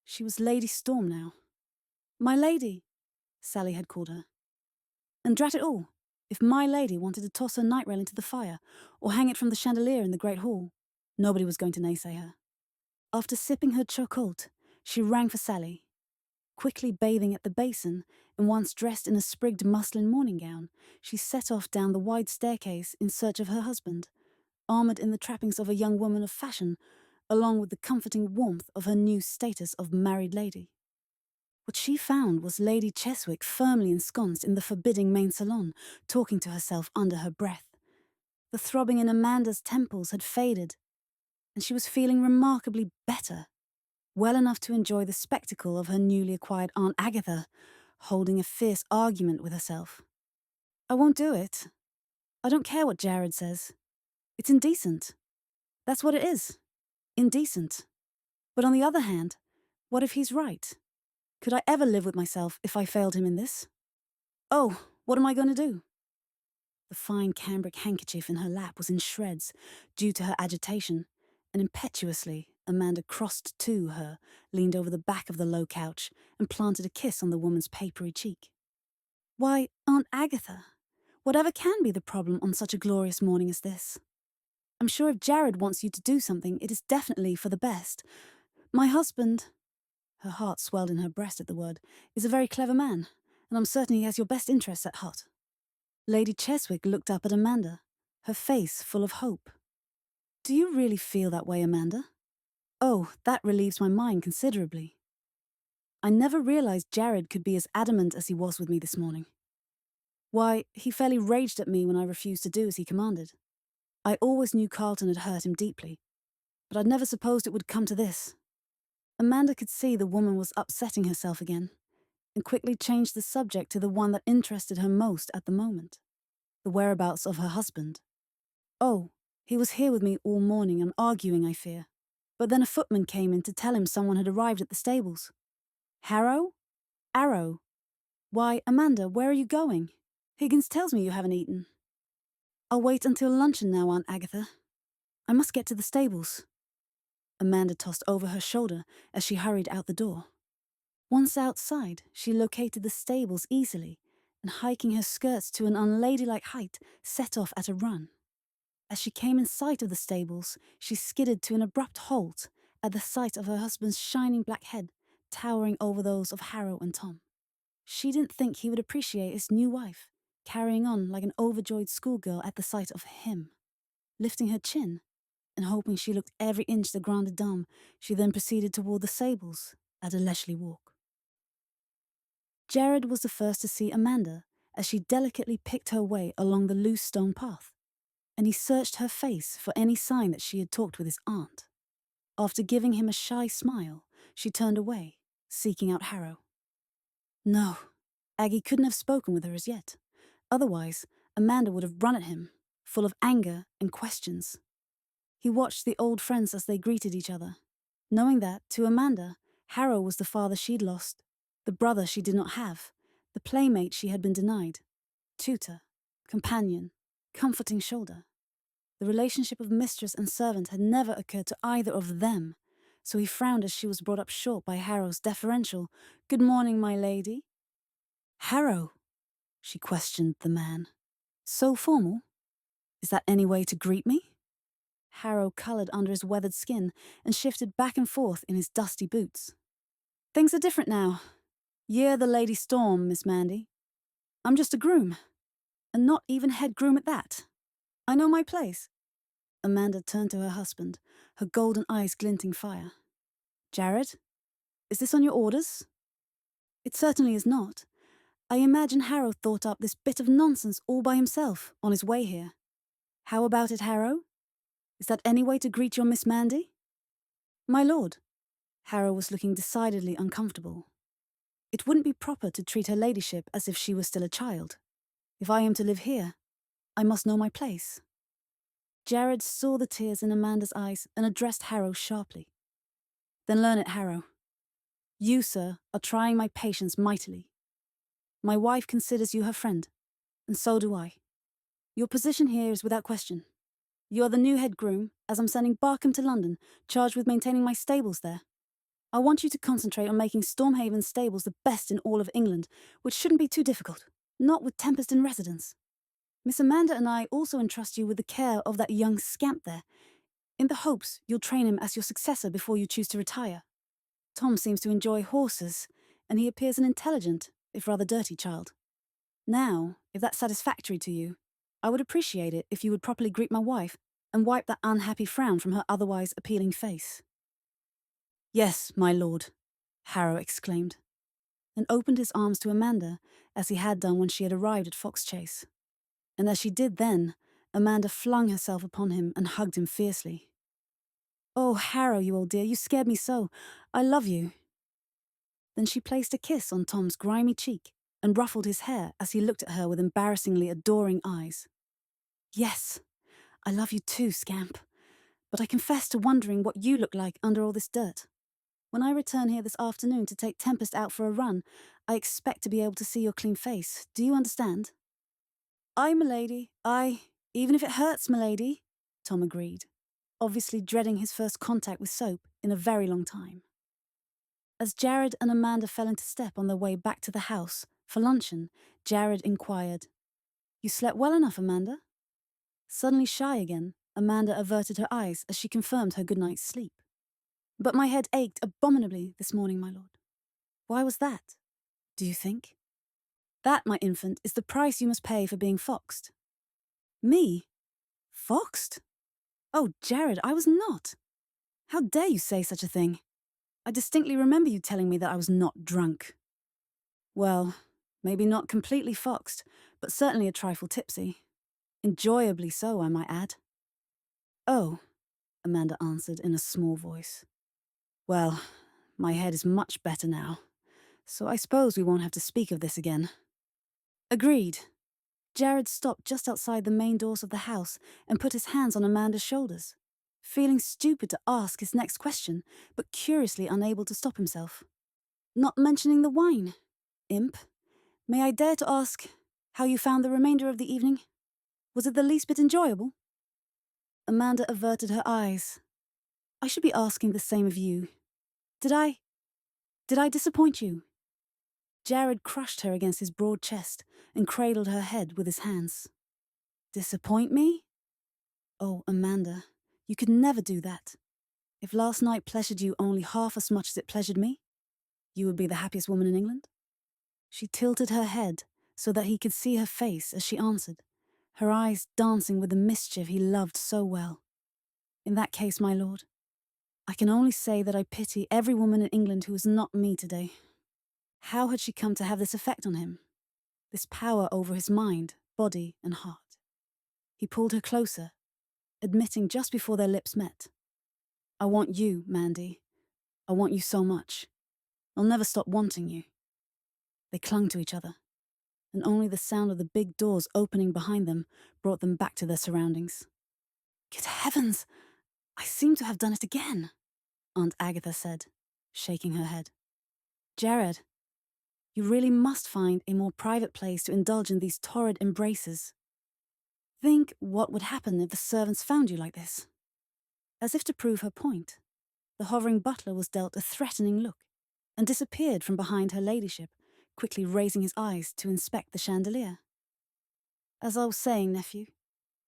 A: She was Lady Storm now. "My lady," Sally had called her. And drat it all, if my lady wanted to toss her night rail into the fire, or hang it from the chandelier in the great hall, nobody was going to naysay her. After sipping her chocolat, she rang for Sally. Quickly bathing at the basin, and once dressed in a sprigged muslin morning gown, she set off down the wide staircase in search of her husband, armoured in the trappings of a young woman of fashion, along with the comforting warmth of her new status of married lady. What she found was Lady Cheswick firmly ensconced in the forbidding main salon, talking to herself under her breath. The throbbing in Amanda's temples had faded, and she was feeling remarkably better, well enough to enjoy the spectacle of her newly acquired Aunt Agatha holding a fierce argument with herself. "I won't do it. I don't care what Jared says. It's indecent. That's what it is. Indecent. But on the other hand, what if he's right? Could I ever live with myself if I failed him in this? Oh, what am I going to do?" The fine cambric handkerchief in her lap was in shreds due to her agitation, and impetuously Amanda crossed to her, leaned over the back of the low couch, and planted a kiss on the woman's papery cheek. "Why, Aunt Agatha, whatever can be the problem on such a glorious morning as this? I'm sure if Jared wants you to do something, it is definitely for the best. My husband," her heart swelled in her breast at the word, "is a very clever man, and I'm certain he has your best interests at heart." Lady Cheswick looked up at Amanda, her face full of hope. "Do you really feel that way, Amanda? Oh, that relieves my mind considerably. I never realized Jared could be as adamant as he was with me this morning. Why, he fairly raged at me when I refused to do as he commanded. I always knew Carlton had hurt him deeply, but I'd never supposed it would come to this." Amanda could see the woman was upsetting herself again, and quickly changed the subject to the one that interested her most at the moment, the whereabouts of her husband. "Oh, he was here with me all morning and arguing, I fear. But then a footman came in to tell him someone had arrived at the stables." "Harrow? Arrow? Why, Amanda, where are you going? Higgins tells me you haven't eaten." "I'll wait until luncheon now, Aunt Agatha. I must get to the stables." Amanda tossed over her shoulder as she hurried out the door. Once outside, she located the stables easily, and hiking her skirts to an unladylike height, set off at a run. As she came in sight of the stables, she skidded to an abrupt halt at the sight of her husband's shining black head towering over those of Harrow and Tom. She didn't think he would appreciate his new wife, carrying on like an overjoyed schoolgirl at the sight of him. Lifting her chin, and hoping she looked every inch the grande dame, she then proceeded toward the stables at a leisurely walk. Jared was the first to see Amanda as she delicately picked her way along the loose stone path, and he searched her face for any sign that she had talked with his aunt. After giving him a shy smile, she turned away, seeking out Harrow. No, Aggie couldn't have spoken with her as yet. Otherwise, Amanda would have run at him, full of anger and questions. He watched the old friends as they greeted each other, knowing that, to Amanda, Harrow was the father she'd lost, the brother she did not have, the playmate she had been denied, tutor, companion, comforting shoulder. The relationship of mistress and servant had never occurred to either of them, so he frowned as she was brought up short by Harrow's deferential, "Good morning, my lady." "Harrow?" she questioned the man. "So formal? Is that any way to greet me?" Harrow coloured under his weathered skin and shifted back and forth in his dusty boots. "Things are different now. Ye're the Lady Storm, Miss Mandy. I'm just a groom, and not even head groom at that. I know my place." Amanda turned to her husband, her golden eyes glinting fire. "Jared, is this on your orders?" "It certainly is not. I imagine Harrow thought up this bit of nonsense all by himself on his way here. How about it, Harrow? Is that any way to greet your Miss Mandy?" "My lord." Harrow was looking decidedly uncomfortable. "It wouldn't be proper to treat her ladyship as if she were still a child. If I am to live here, I must know my place." Jared saw the tears in Amanda's eyes and addressed Harrow sharply. "Then learn it, Harrow. You, sir, are trying my patience mightily. My wife considers you her friend, and so do I. Your position here is without question. You are the new head groom, as I'm sending Barkham to London, charged with maintaining my stables there. I want you to concentrate on making Stormhaven's stables the best in all of England, which shouldn't be too difficult, not with Tempest in residence. Miss Amanda and I also entrust you with the care of that young scamp there, in the hopes you'll train him as your successor before you choose to retire. Tom seems to enjoy horses, and he appears an intelligent, if rather dirty child. Now, if that's satisfactory to you, I would appreciate it if you would properly greet my wife and wipe that unhappy frown from her otherwise appealing face." "Yes, my lord," Harrow exclaimed, and opened his arms to Amanda as he had done when she had arrived at Foxchase. And as she did then, Amanda flung herself upon him and hugged him fiercely. "Oh, Harrow, you old dear, you scared me so. I love you." Then she placed a kiss on Tom's grimy cheek and ruffled his hair as he looked at her with embarrassingly adoring eyes. "Yes, I love you too, scamp. But I confess to wondering what you look like under all this dirt. When I return here this afternoon to take Tempest out for a run, I expect to be able to see your clean face. Do you understand?" "Aye, m'lady, aye, even if it hurts, m'lady," Tom agreed, obviously dreading his first contact with soap in a very long time. As Jared and Amanda fell into step on their way back to the house for luncheon, Jared inquired, "You slept well enough, Amanda?" Suddenly shy again, Amanda averted her eyes as she confirmed her good night's sleep. "But my head ached abominably this morning, my lord." "Why was that, do you think?" "That, my infant, is the price you must pay for being foxed." "Me? Foxed? Oh, Jared, I was not. How dare you say such a thing? I distinctly remember you telling me that I was not drunk." "Well, maybe not completely foxed, but certainly a trifle tipsy. Enjoyably so, I might add." "Oh," Amanda answered in a small voice. "Well, my head is much better now, so I suppose we won't have to speak of this again." "Agreed." Jared stopped just outside the main doors of the house and put his hands on Amanda's shoulders, feeling stupid to ask his next question, but curiously unable to stop himself. "Not mentioning the wine, imp, may I dare to ask how you found the remainder of the evening? Was it the least bit enjoyable?" Amanda averted her eyes. "I should be asking the same of you. Did I disappoint you?" Jared crushed her against his broad chest and cradled her head with his hands. "Disappoint me? Oh, Amanda, you could never do that. If last night pleasured you only half as much as it pleasured me, you would be the happiest woman in England." She tilted her head so that he could see her face as she answered, her eyes dancing with the mischief he loved so well. In that case, my lord, I can only say that I pity every woman in England who is not me today. How had she come to have this effect on him? This power over his mind, body, and heart. He pulled her closer, admitting just before their lips met, I want you, Mandy. I want you so much. I'll never stop wanting you. They clung to each other, and only the sound of the big doors opening behind them brought them back to their surroundings. Good heavens! I seem to have done it again, Aunt Agatha said, shaking her head. Jared, you really must find a more private place to indulge in these torrid embraces. Think what would happen if the servants found you like this. As if to prove her point, the hovering butler was dealt a threatening look and disappeared from behind her ladyship, quickly raising his eyes to inspect the chandelier. As I was saying, nephew,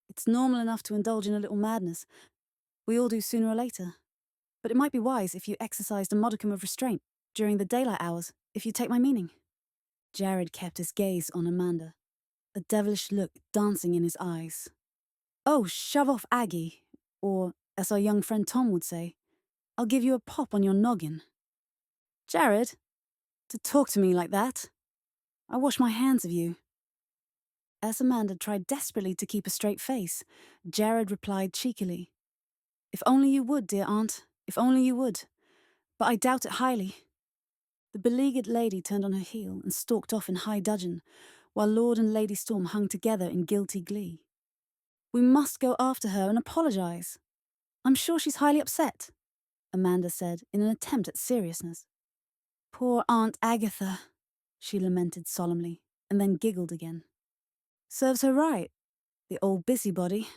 A: it's normal enough to indulge in a little madness. We all do sooner or later. But it might be wise if you exercised a modicum of restraint during the daylight hours, if you take my meaning. Jared kept his gaze on Amanda, a devilish look dancing in his eyes. Oh, shove off, Aggie, or, as our young friend Tom would say, I'll give you a pop on your noggin. Jared, to talk to me like that? I wash my hands of you. As Amanda tried desperately to keep a straight face, Jared replied cheekily, If only you would, dear aunt, if only you would. But I doubt it highly. The beleaguered lady turned on her heel and stalked off in high dudgeon, while Lord and Lady Storm hung together in guilty glee. We must go after her and apologise. I'm sure she's highly upset, Amanda said in an attempt at seriousness. Poor Aunt Agatha, she lamented solemnly, and then giggled again. Serves her right, the old busybody,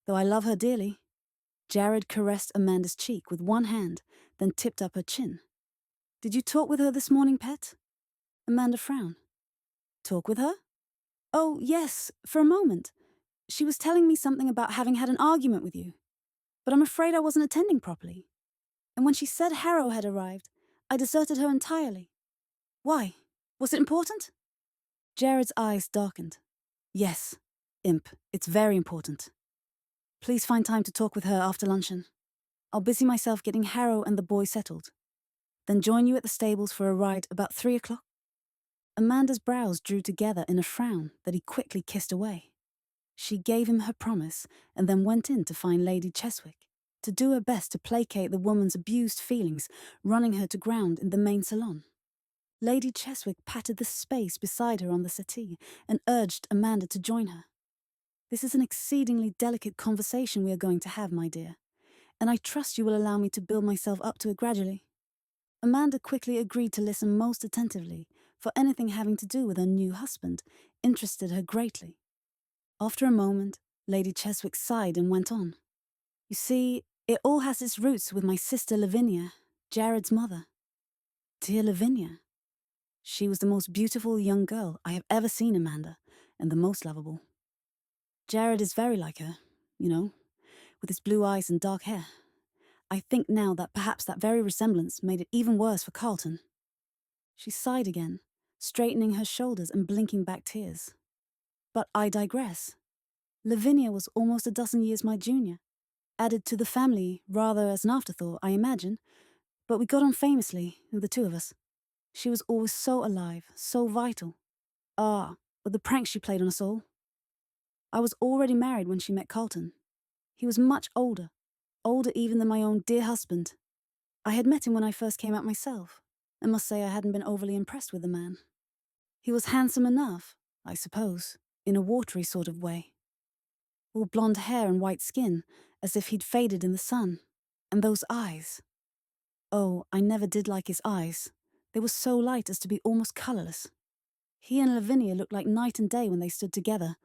A: though I love her dearly. Jared caressed Amanda's cheek with one hand, then tipped up her chin. Did you talk with her this morning, pet? Amanda frowned. Talk with her? Oh, yes, for a moment. She was telling me something about having had an argument with you, but I'm afraid I wasn't attending properly. And when she said Harrow had arrived, I deserted her entirely. Why? Was it important? Jared's eyes darkened. Yes, Imp, it's very important. Please find time to talk with her after luncheon. I'll busy myself getting Harrow and the boy settled. Then join you at the stables for a ride about 3 o'clock. Amanda's brows drew together in a frown that he quickly kissed away. She gave him her promise and then went in to find Lady Cheswick, to do her best to placate the woman's abused feelings, running her to ground in the main salon. Lady Cheswick patted the space beside her on the settee and urged Amanda to join her. This is an exceedingly delicate conversation we are going to have, my dear, and I trust you will allow me to build myself up to it gradually. Amanda quickly agreed to listen most attentively, for anything having to do with her new husband interested her greatly. After a moment, Lady Cheswick sighed and went on. You see, it all has its roots with my sister Lavinia, Jared's mother. Dear Lavinia. She was the most beautiful young girl I have ever seen, Amanda, and the most lovable. Jared is very like her, you know, with his blue eyes and dark hair. I think now that perhaps that very resemblance made it even worse for Carlton. She sighed again, straightening her shoulders and blinking back tears. But I digress. Lavinia was almost a dozen years my junior, added to the family rather as an afterthought, I imagine, but we got on famously, the two of us. She was always so alive, so vital. But the pranks she played on us all. I was already married when she met Carlton. He was much older even than my own dear husband. I had met him when I first came out myself, and must say I hadn't been overly impressed with the man. He was handsome enough, I suppose, in a watery sort of way. All blonde hair and white skin, as if he'd faded in the sun. And those eyes. Oh, I never did like his eyes. They were so light as to be almost colourless. He and Lavinia looked like night and day when they stood together,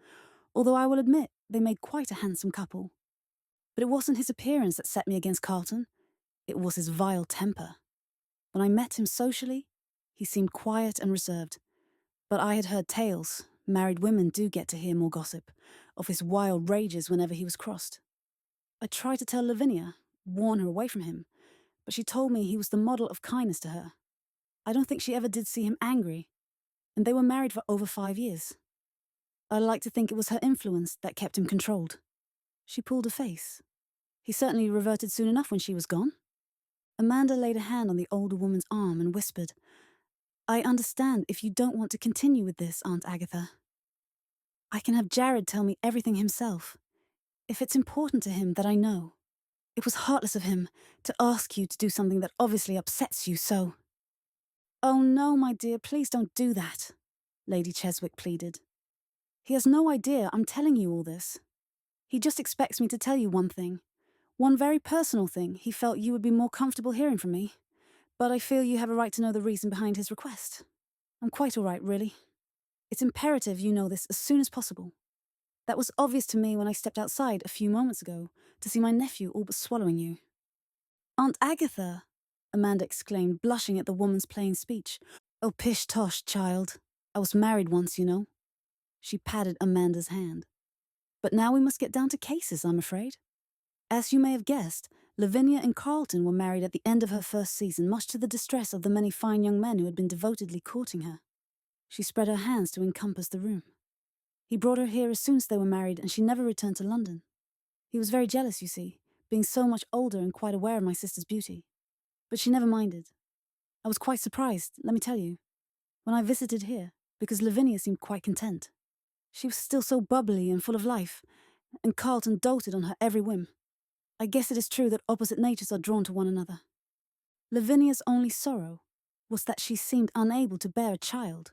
A: although I will admit they made quite a handsome couple. But it wasn't his appearance that set me against Carlton. It was his vile temper. When I met him socially, he seemed quiet and reserved. But I had heard tales, married women do get to hear more gossip, of his wild rages whenever he was crossed. I tried to tell Lavinia, warn her away from him, but she told me he was the model of kindness to her. I don't think she ever did see him angry. and they were married for over 5 years. I like to think it was her influence that kept him controlled. She pulled a face. He certainly reverted soon enough when she was gone. Amanda laid a hand on the older woman's arm and whispered, I understand if you don't want to continue with this, Aunt Agatha. I can have Jared tell me everything himself. If it's important to him, that I know. It was heartless of him to ask you to do something that obviously upsets you so. Oh no, my dear, please don't do that, Lady Cheswick pleaded. He has no idea I'm telling you all this. He just expects me to tell you one thing. One very personal thing he felt you would be more comfortable hearing from me. But I feel you have a right to know the reason behind his request. I'm quite all right, really. It's imperative you know this as soon as possible. That was obvious to me when I stepped outside a few moments ago to see my nephew all but swallowing you. Aunt Agatha, Amanda exclaimed, blushing at the woman's plain speech. Oh, pish-tosh, child. I was married once, you know. She patted Amanda's hand. But now we must get down to cases, I'm afraid. As you may have guessed, Lavinia and Carlton were married at the end of her first season, much to the distress of the many fine young men who had been devotedly courting her. She spread her hands to encompass the room. He brought her here as soon as they were married, and she never returned to London. He was very jealous, you see, being so much older and quite aware of my sister's beauty. But she never minded. I was quite surprised, let me tell you, when I visited here, because Lavinia seemed quite content. She was still so bubbly and full of life, and Carlton doted on her every whim. I guess it is true that opposite natures are drawn to one another. Lavinia's only sorrow was that she seemed unable to bear a child.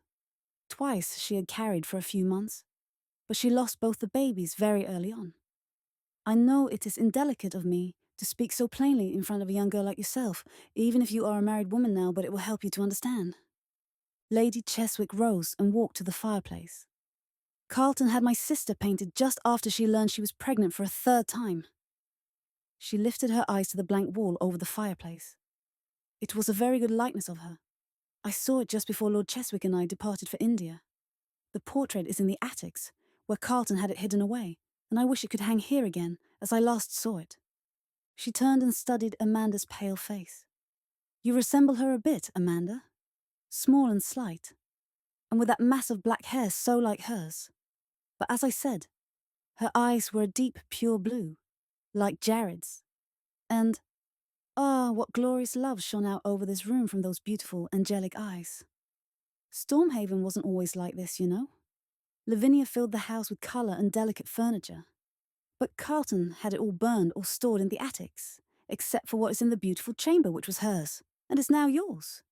A: Twice she had carried for a few months, but she lost both the babies very early on. I know it is indelicate of me to speak so plainly in front of a young girl like yourself, even if you are a married woman now, but it will help you to understand. Lady Cheswick rose and walked to the fireplace. Carlton had my sister painted just after she learned she was pregnant for a third time. She lifted her eyes to the blank wall over the fireplace. It was a very good likeness of her. I saw it just before Lord Cheswick and I departed for India. The portrait is in the attics, where Carlton had it hidden away, and I wish it could hang here again, as I last saw it. She turned and studied Amanda's pale face. You resemble her a bit, Amanda. Small and slight, and with that mass of black hair so like hers. But as I said, her eyes were a deep, pure blue, like Jared's. And, what glorious love shone out over this room from those beautiful, angelic eyes. Stormhaven wasn't always like this, you know. Lavinia filled the house with colour and delicate furniture. But Carlton had it all burned or stored in the attics, except for what is in the beautiful chamber which was hers, and is now yours.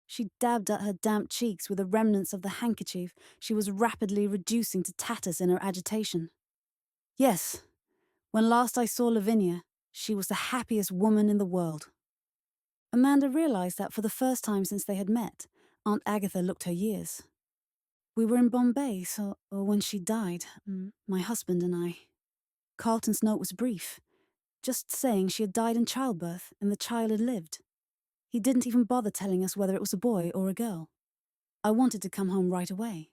A: She dabbed at her damp cheeks with the remnants of the handkerchief she was rapidly reducing to tatters in her agitation. Yes, when last I saw Lavinia, she was the happiest woman in the world. Amanda realised that for the first time since they had met, Aunt Agatha looked her years. We were in Bombay, or when she died, my husband and I. Carlton's note was brief, just saying she had died in childbirth and the child had lived. He didn't even bother telling us whether it was a boy or a girl. I wanted to come home right away,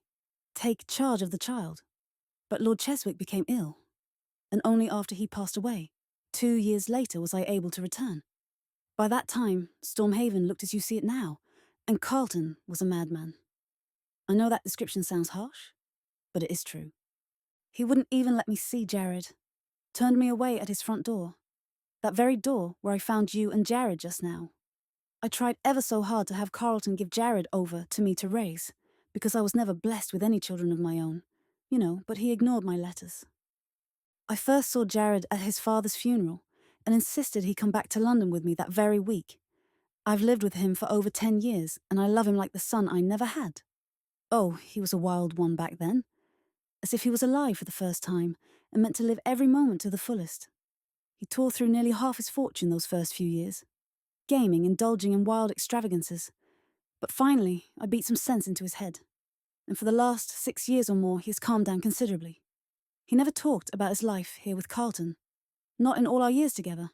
A: take charge of the child. But Lord Cheswick became ill, and only after he passed away, 2 years later, was I able to return. By that time, Stormhaven looked as you see it now, and Carlton was a madman. I know that description sounds harsh, but it is true. He wouldn't even let me see Jared, turned me away at his front door, that very door where I found you and Jared just now. I tried ever so hard to have Carlton give Jared over to me to raise, because I was never blessed with any children of my own, but he ignored my letters. I first saw Jared at his father's funeral and insisted he come back to London with me that very week. I've lived with him for over 10 years, and I love him like the son I never had. Oh, he was a wild one back then, as if he was alive for the first time and meant to live every moment to the fullest. He tore through nearly half his fortune those first few years, gaming, indulging in wild extravagances. But finally, I beat some sense into his head, and for the last 6 years or more he has calmed down considerably. He never talked about his life here with Carlton, not in all our years together,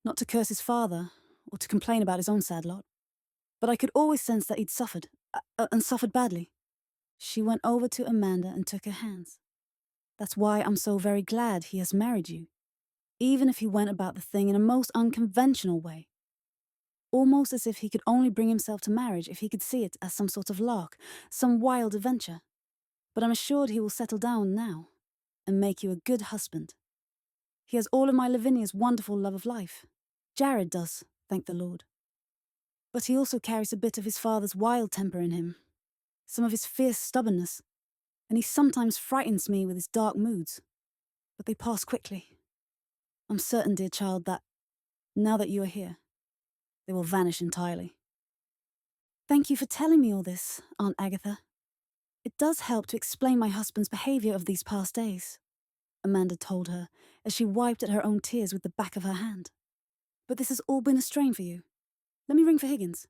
A: not to curse his father or to complain about his own sad lot. But I could always sense that he'd suffered, and suffered badly. She went over to Amanda and took her hands. That's why I'm so very glad he has married you, even if he went about the thing in a most unconventional way. almost as if he could only bring himself to marriage if he could see it as some sort of lark, some wild adventure. But I'm assured he will settle down now and make you a good husband. He has all of my Lavinia's wonderful love of life. Jared does, thank the Lord. But he also carries a bit of his father's wild temper in him, some of his fierce stubbornness, and he sometimes frightens me with his dark moods. But they pass quickly. I'm certain, dear child, that, now that you are here, they will vanish entirely. Thank you for telling me all this, Aunt Agatha. It does help to explain my husband's behaviour of these past days, Amanda told her as she wiped at her own tears with the back of her hand. But this has all been a strain for you. Let me ring for Higgins.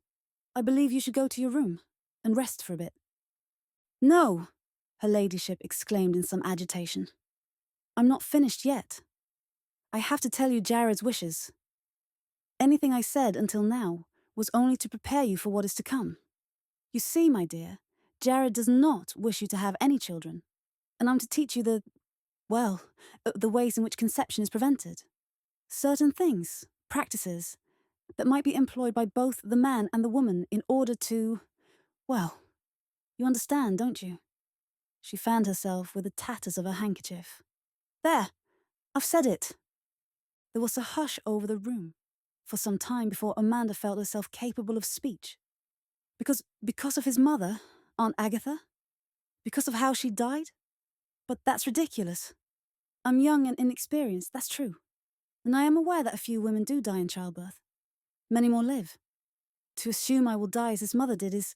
A: I believe you should go to your room and rest for a bit. No, her ladyship exclaimed in some agitation. I'm not finished yet. I have to tell you Jared's wishes. Anything I said until now was only to prepare you for what is to come. You see, my dear, Jared does not wish you to have any children, and I'm to teach you the ways in which conception is prevented. Certain things, practices, that might be employed by both the man and the woman in order to, you understand, don't you? She fanned herself with the tatters of her handkerchief. There, I've said it. There was a hush over the room for some time before Amanda felt herself capable of speech. Because of his mother, Aunt Agatha? Because of how she died? But that's ridiculous. I'm young and inexperienced, that's true. And I am aware that a few women do die in childbirth. Many more live. To assume I will die as his mother did is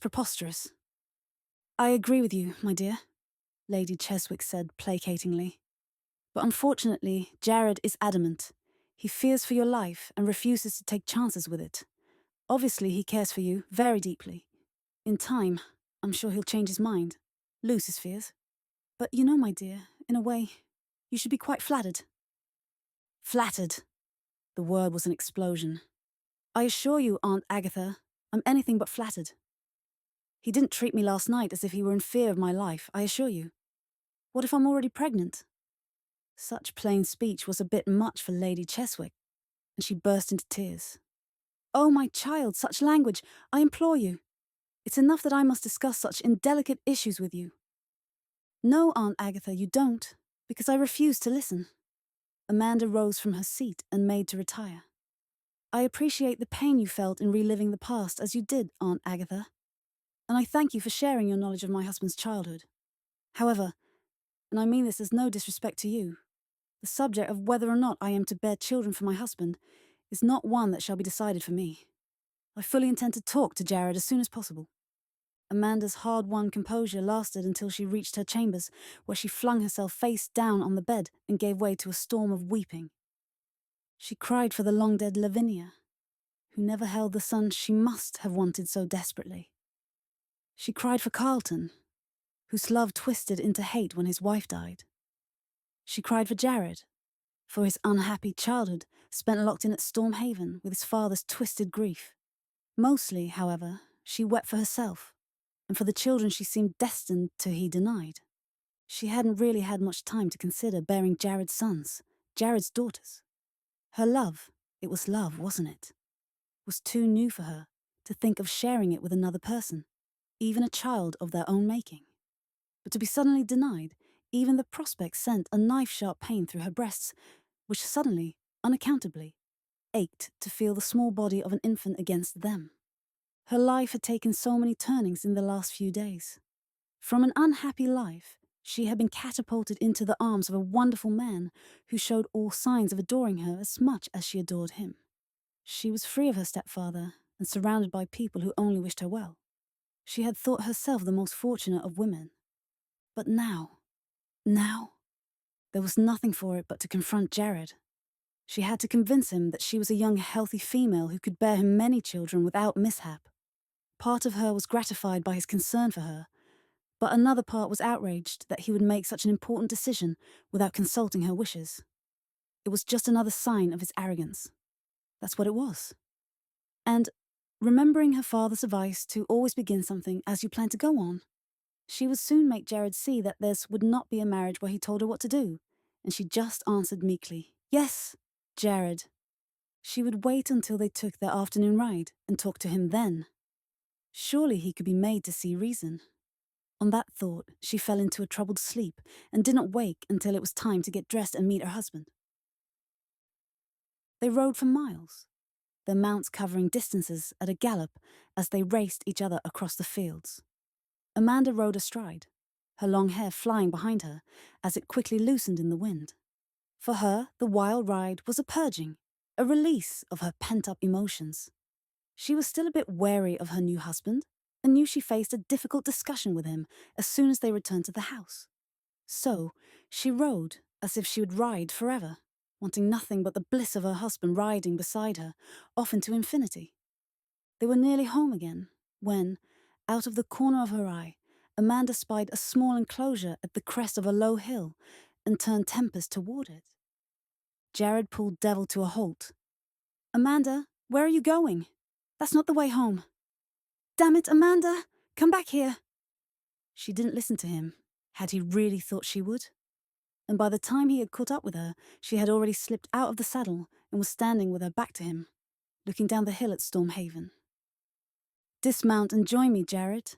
A: preposterous. I agree with you, my dear, Lady Cheswick said placatingly. But unfortunately, Jared is adamant. He fears for your life and refuses to take chances with it. Obviously, he cares for you very deeply. In time, I'm sure he'll change his mind, lose his fears. But you know, my dear, in a way, you should be quite flattered. Flattered. The word was an explosion. I assure you, Aunt Agatha, I'm anything but flattered. He didn't treat me last night as if he were in fear of my life, I assure you. What if I'm already pregnant? Such plain speech was a bit much for Lady Cheswick, and she burst into tears. Oh, my child, such language, I implore you. It's enough that I must discuss such indelicate issues with you. No, Aunt Agatha, you don't, because I refuse to listen. Amanda rose from her seat and made to retire. I appreciate the pain you felt in reliving the past as you did, Aunt Agatha, and I thank you for sharing your knowledge of my husband's childhood. However, and I mean this as no disrespect to you, the subject of whether or not I am to bear children for my husband is not one that shall be decided for me. I fully intend to talk to Jared as soon as possible. Amanda's hard-won composure lasted until she reached her chambers, where she flung herself face down on the bed and gave way to a storm of weeping. She cried for the long-dead Lavinia, who never held the son she must have wanted so desperately. She cried for Carlton, whose love twisted into hate when his wife died. She cried for Jared, for his unhappy childhood spent locked in at Stormhaven with his father's twisted grief. Mostly, however, she wept for herself, and for the children she seemed destined to he denied. She hadn't really had much time to consider bearing Jared's sons, Jared's daughters. Her love, it was love, wasn't it? Was too new for her to think of sharing it with another person, even a child of their own making. But to be suddenly denied, even the prospect sent a knife-sharp pain through her breasts, which suddenly, unaccountably, ached to feel the small body of an infant against them. Her life had taken so many turnings in the last few days. From an unhappy life, she had been catapulted into the arms of a wonderful man who showed all signs of adoring her as much as she adored him. She was free of her stepfather and surrounded by people who only wished her well. She had thought herself the most fortunate of women. But now, there was nothing for it but to confront Jared. She had to convince him that she was a young, healthy female who could bear him many children without mishap. Part of her was gratified by his concern for her, but another part was outraged that he would make such an important decision without consulting her wishes. It was just another sign of his arrogance. That's what it was. And, remembering her father's advice to always begin something as you plan to go on, she would soon make Jared see that this would not be a marriage where he told her what to do, and she just answered meekly, "Yes, Jared." She would wait until they took their afternoon ride and talk to him then. Surely he could be made to see reason. On that thought, she fell into a troubled sleep and did not wake until it was time to get dressed and meet her husband. They rode for miles, their mounts covering distances at a gallop as they raced each other across the fields. Amanda rode astride, her long hair flying behind her as it quickly loosened in the wind. For her, the wild ride was a purging, a release of her pent-up emotions. She was still a bit wary of her new husband and knew she faced a difficult discussion with him as soon as they returned to the house. So, she rode as if she would ride forever, wanting nothing but the bliss of her husband riding beside her, off into infinity. They were nearly home again, when, out of the corner of her eye, Amanda spied a small enclosure at the crest of a low hill and turned Tempest toward it. Jared pulled Devil to a halt. "Amanda, where are you going? That's not the way home." "Damn it, Amanda! Come back here!" She didn't listen to him, had he really thought she would. And by the time he had caught up with her, she had already slipped out of the saddle and was standing with her back to him, looking down the hill at Stormhaven. "Dismount and join me, Jared,"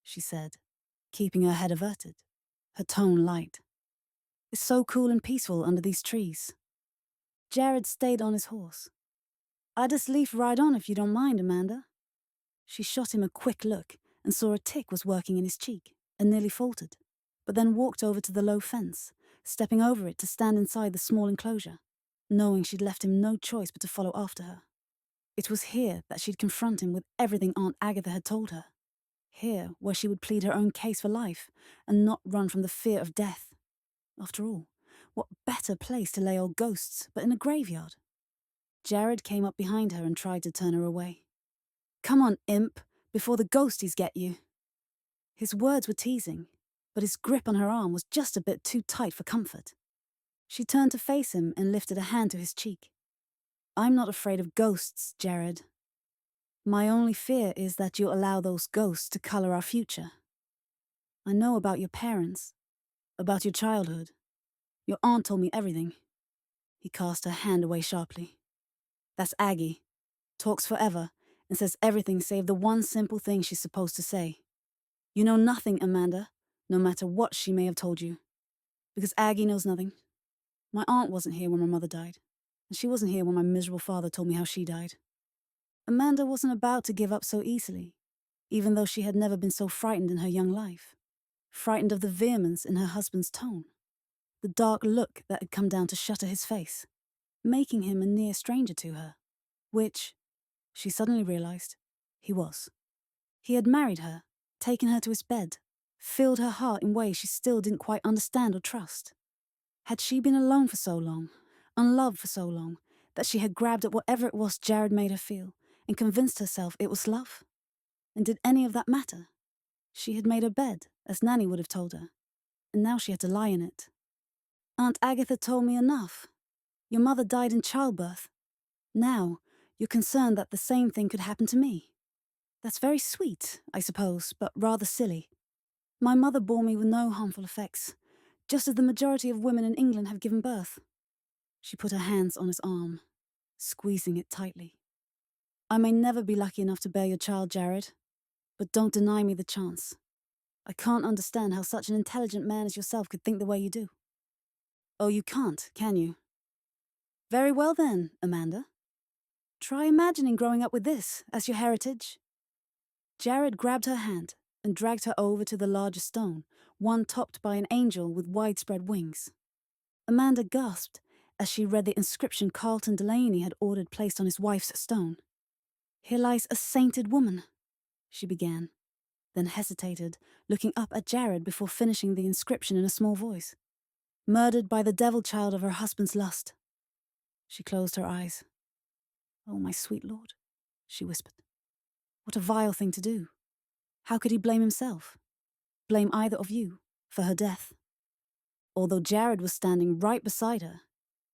A: she said, keeping her head averted, her tone light. "It's so cool and peaceful under these trees." Jared stayed on his horse. "I just leave right on if you don't mind, Amanda." She shot him a quick look and saw a tick was working in his cheek and nearly faltered, but then walked over to the low fence, stepping over it to stand inside the small enclosure, knowing she'd left him no choice but to follow after her. It was here that she'd confront him with everything Aunt Agatha had told her. Here, where she would plead her own case for life and not run from the fear of death. After all, what better place to lay old ghosts but in a graveyard? Jared came up behind her and tried to turn her away. "Come on, imp, before the ghosties get you." His words were teasing, but his grip on her arm was just a bit too tight for comfort. She turned to face him and lifted a hand to his cheek. "I'm not afraid of ghosts, Jared. My only fear is that you'll allow those ghosts to color our future. I know about your parents, about your childhood. Your aunt told me everything." He cast her hand away sharply. "That's Aggie. Talks forever and says everything save the one simple thing she's supposed to say. You know nothing, Amanda, no matter what she may have told you. Because Aggie knows nothing. My aunt wasn't here when my mother died, and she wasn't here when my miserable father told me how she died." Amanda wasn't about to give up so easily, even though she had never been so frightened in her young life. Frightened of the vehemence in her husband's tone, the dark look that had come down to shutter his face, making him a near stranger to her, which, she suddenly realized, he was. He had married her, taken her to his bed, filled her heart in ways she still didn't quite understand or trust. Had she been alone for so long, unloved for so long, that she had grabbed at whatever it was Jared made her feel and convinced herself it was love? And did any of that matter? She had made her bed, as Nanny would have told her, and now she had to lie in it. "Aunt Agatha told me enough. Your mother died in childbirth. Now, you're concerned that the same thing could happen to me. That's very sweet, I suppose, but rather silly. My mother bore me with no harmful effects, just as the majority of women in England have given birth." She put her hands on his arm, squeezing it tightly. "I may never be lucky enough to bear your child, Jared, but don't deny me the chance. I can't understand how such an intelligent man as yourself could think the way you do." "Oh, you can't, can you? Very well then, Amanda. Try imagining growing up with this as your heritage." Jared grabbed her hand and dragged her over to the larger stone, one topped by an angel with widespread wings. Amanda gasped as she read the inscription Carlton Delaney had ordered placed on his wife's stone. "Here lies a sainted woman," she began, then hesitated, looking up at Jared before finishing the inscription in a small voice. "Murdered by the devil child of her husband's lust." She closed her eyes. "Oh, my sweet lord," she whispered. "What a vile thing to do. How could he blame himself? Blame either of you for her death?" Although Jared was standing right beside her,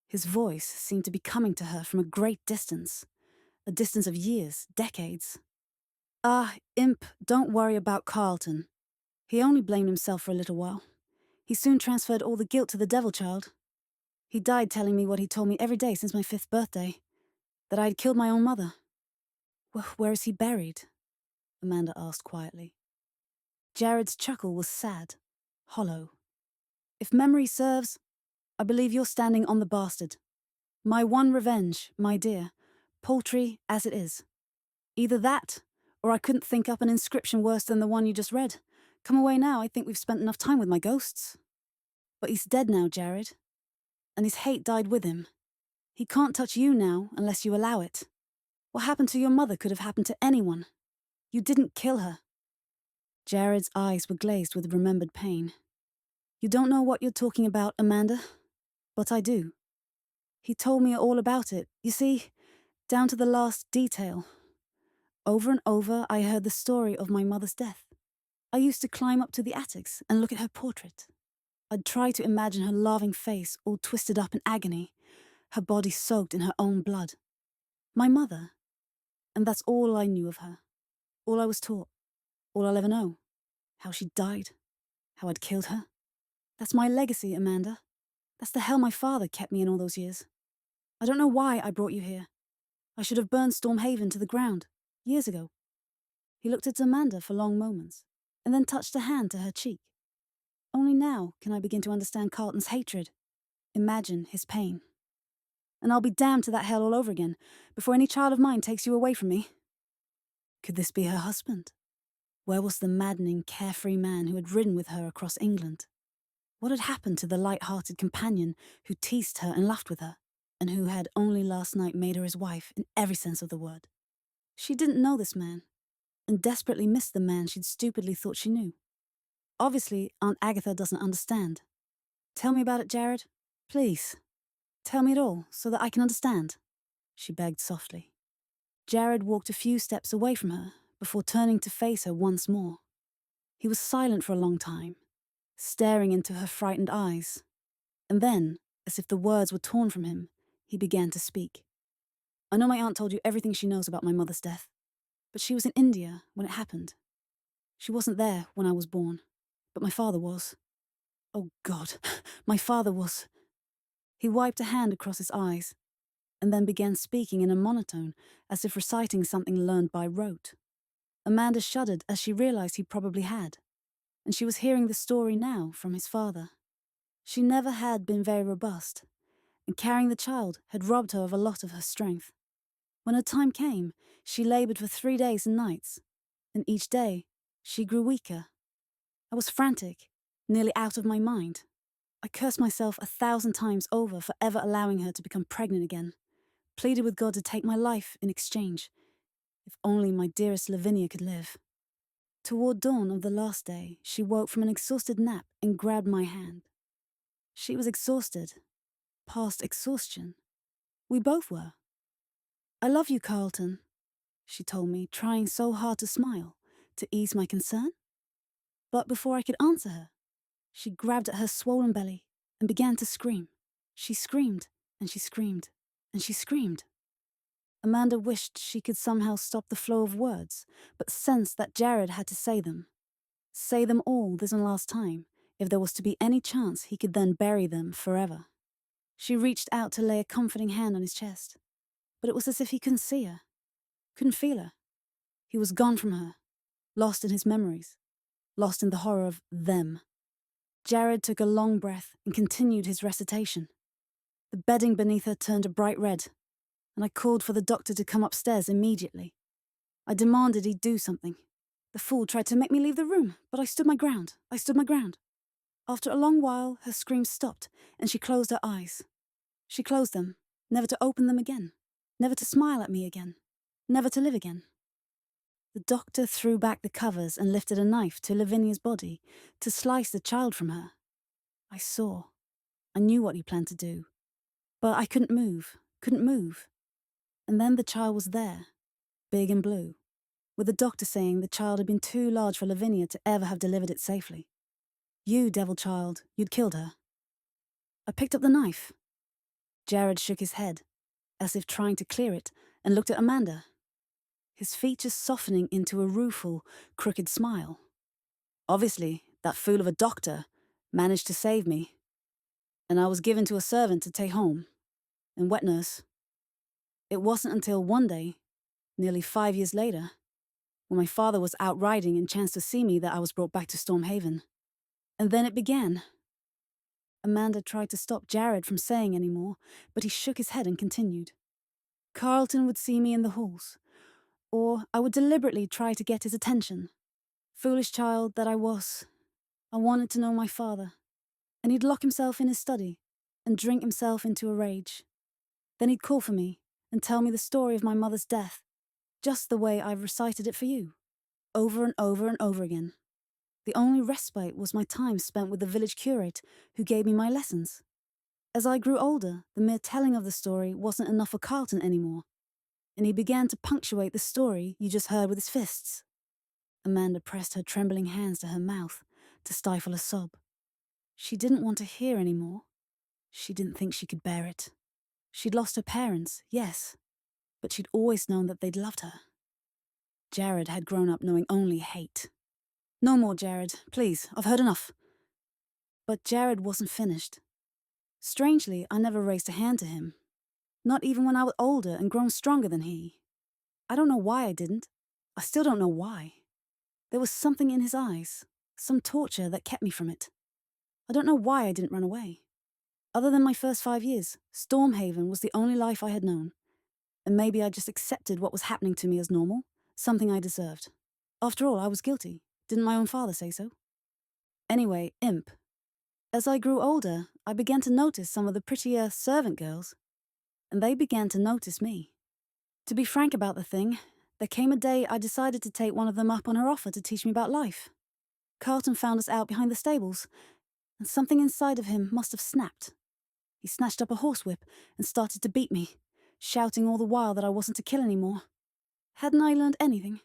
A: his voice seemed to be coming to her from a great distance, a distance of years, decades. "Ah, imp, don't worry about Carlton. He only blamed himself for a little while. He soon transferred all the guilt to the devil child. He died telling me what he told me every day since my 5th birthday. That I had killed my own mother. Where is he buried? Amanda asked quietly. Jared's chuckle was sad, hollow. If memory serves, I believe you're standing on the bastard. My one revenge, my dear, paltry as it is. Either that, or I couldn't think up an inscription worse than the one you just read. Come away now, I think we've spent enough time with my ghosts. But he's dead now, Jared. And his hate died with him. He can't touch you now unless you allow it. What happened to your mother could have happened to anyone. You didn't kill her. Jared's eyes were glazed with remembered pain. You don't know what you're talking about, Amanda, but I do. He told me all about it, you see, down to the last detail. Over and over, I heard the story of my mother's death. I used to climb up to the attics and look at her portrait. I'd try to imagine her laughing face all twisted up in agony, her body soaked in her own blood. My mother. And that's all I knew of her. All I was taught. All I'll ever know. How she died. How I'd killed her. That's my legacy, Amanda. That's the hell my father kept me in all those years. I don't know why I brought you here. I should have burned Stormhaven to the ground, years ago. He looked at Amanda for long moments, and then touched a hand to her cheek. Only now can I begin to understand Carlton's hatred, imagine his pain. And I'll be damned to that hell all over again, before any child of mine takes you away from me. Could this be her husband? Where was the maddening, carefree man who had ridden with her across England? What had happened to the light-hearted companion who teased her and laughed with her, and who had only last night made her his wife in every sense of the word? She didn't know this man, and desperately missed the man she'd stupidly thought she knew. Obviously, Aunt Agatha doesn't understand. Tell me about it, Jared. Please. Tell me it all, so that I can understand, she begged softly. Jared walked a few steps away from her, before turning to face her once more. He was silent for a long time, staring into her frightened eyes. And then, as if the words were torn from him, he began to speak. I know my aunt told you everything she knows about my mother's death, but she was in India when it happened. She wasn't there when I was born, but my father was. Oh God, my father was. He wiped a hand across his eyes, and then began speaking in a monotone, as if reciting something learned by rote. Amanda shuddered as she realized he probably had, and she was hearing the story now from his father. She never had been very robust, and carrying the child had robbed her of a lot of her strength. When her time came, she labored for 3 days and nights, and each day she grew weaker. I was frantic, nearly out of my mind. I cursed myself 1,000 times over for ever allowing her to become pregnant again, pleaded with God to take my life in exchange. If only my dearest Lavinia could live. Toward dawn of the last day, she woke from an exhausted nap and grabbed my hand. She was exhausted, past exhaustion. We both were. I love you, Carlton, she told me, trying so hard to smile, to ease my concern. But before I could answer her, she grabbed at her swollen belly and began to scream. She screamed, and she screamed, and she screamed. Amanda wished she could somehow stop the flow of words, but sensed that Jared had to say them. Say them all this and last time, if there was to be any chance he could then bury them forever. She reached out to lay a comforting hand on his chest, but it was as if he couldn't see her, couldn't feel her. He was gone from her, lost in his memories, lost in the horror of them. Jared took a long breath and continued his recitation. The bedding beneath her turned a bright red, and I called for the doctor to come upstairs immediately. I demanded he do something. The fool tried to make me leave the room, but I stood my ground. After a long while, her screams stopped, and she closed her eyes. She closed them, never to open them again, never to smile at me again, never to live again. The doctor threw back the covers and lifted a knife to Lavinia's body to slice the child from her. I saw. I knew what he planned to do. But I couldn't move. And then the child was there, big and blue, with the doctor saying the child had been too large for Lavinia to ever have delivered it safely. You, devil child, you'd killed her. I picked up the knife. Jared shook his head, as if trying to clear it, and looked at Amanda, his features softening into a rueful, crooked smile. Obviously, that fool of a doctor managed to save me, and I was given to a servant to take home, and wet nurse. It wasn't until one day, nearly 5 years later, when my father was out riding and chanced to see me, that I was brought back to Stormhaven. And then it began. Amanda tried to stop Jared from saying any more, but he shook his head and continued. Carlton would see me in the halls, or I would deliberately try to get his attention. Foolish child that I was, I wanted to know my father, and he'd lock himself in his study and drink himself into a rage. Then he'd call for me and tell me the story of my mother's death, just the way I've recited it for you, over and over and over again. The only respite was my time spent with the village curate who gave me my lessons. As I grew older, the mere telling of the story wasn't enough for Carlton anymore, and he began to punctuate the story you just heard with his fists. Amanda pressed her trembling hands to her mouth to stifle a sob. She didn't want to hear any more. She didn't think she could bear it. She'd lost her parents, yes, but she'd always known that they'd loved her. Jared had grown up knowing only hate. No more, Jared, please, I've heard enough. But Jared wasn't finished. Strangely, I never raised a hand to him. Not even when I was older and grown stronger than he. I don't know why I didn't. I still don't know why. There was something in his eyes, some torture that kept me from it. I don't know why I didn't run away. Other than my first 5 years, Stormhaven was the only life I had known. And maybe I just accepted what was happening to me as normal, something I deserved. After all, I was guilty. Didn't my own father say so? Anyway, Imp. As I grew older, I began to notice some of the prettier servant girls, and they began to notice me. To be frank about the thing, there came a day I decided to take one of them up on her offer to teach me about life. Carlton found us out behind the stables, and something inside of him must have snapped. He snatched up a horsewhip and started to beat me, shouting all the while that I wasn't to kill anymore. Hadn't I learned anything?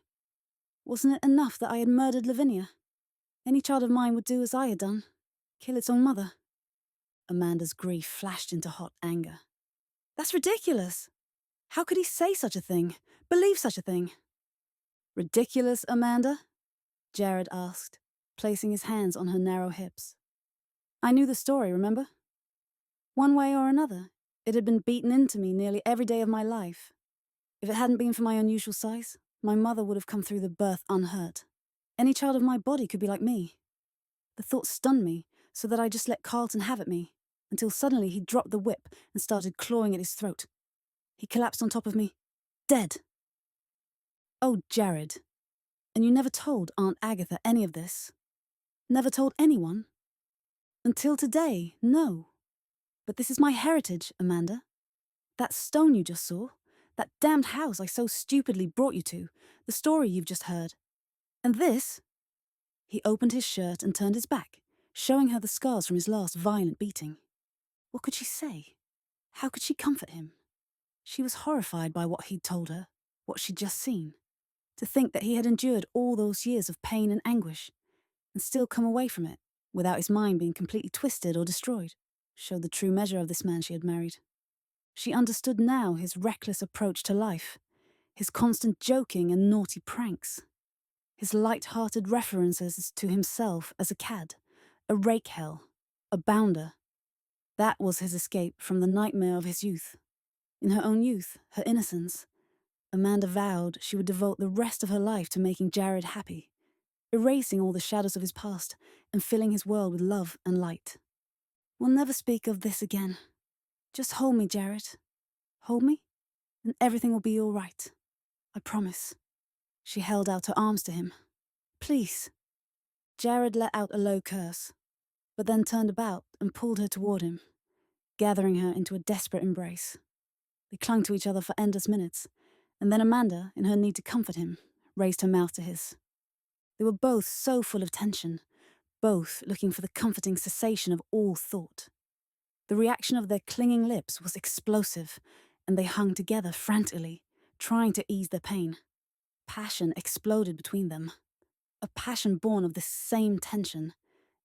A: Wasn't it enough that I had murdered Lavinia? Any child of mine would do as I had done, kill its own mother. Amanda's grief flashed into hot anger. That's ridiculous. How could he say such a thing? Believe such a thing? Ridiculous, Amanda? Jared asked, placing his hands on her narrow hips. I knew the story, remember? One way or another, it had been beaten into me nearly every day of my life. If it hadn't been for my unusual size, my mother would have come through the birth unhurt. Any child of my body could be like me. The thought stunned me, so that I just let Carlton have at me, until suddenly he dropped the whip and started clawing at his throat. He collapsed on top of me, dead. Oh, Jared. And you never told Aunt Agatha any of this? Never told anyone? Until today, no. But this is my heritage, Amanda. That stone you just saw, that damned house I so stupidly brought you to, the story you've just heard. And this? He opened his shirt and turned his back, showing her the scars from his last violent beating. What could she say? How could she comfort him? She was horrified by what he'd told her, what she'd just seen. To think that he had endured all those years of pain and anguish, and still come away from it, without his mind being completely twisted or destroyed, showed the true measure of this man she had married. She understood now his reckless approach to life, his constant joking and naughty pranks, his light-hearted references to himself as a cad, a rakehell, a bounder. That was his escape from the nightmare of his youth. In her own youth, her innocence, Amanda vowed she would devote the rest of her life to making Jared happy, erasing all the shadows of his past and filling his world with love and light. We'll never speak of this again. Just hold me, Jared. Hold me, and everything will be all right. I promise. She held out her arms to him. Please. Jared let out a low curse, but then turned about and pulled her toward him, gathering her into a desperate embrace. They clung to each other for endless minutes, and then Amanda, in her need to comfort him, raised her mouth to his. They were both so full of tension, both looking for the comforting cessation of all thought. The reaction of their clinging lips was explosive, and they hung together frantically, trying to ease their pain. Passion exploded between them, a passion born of this same tension,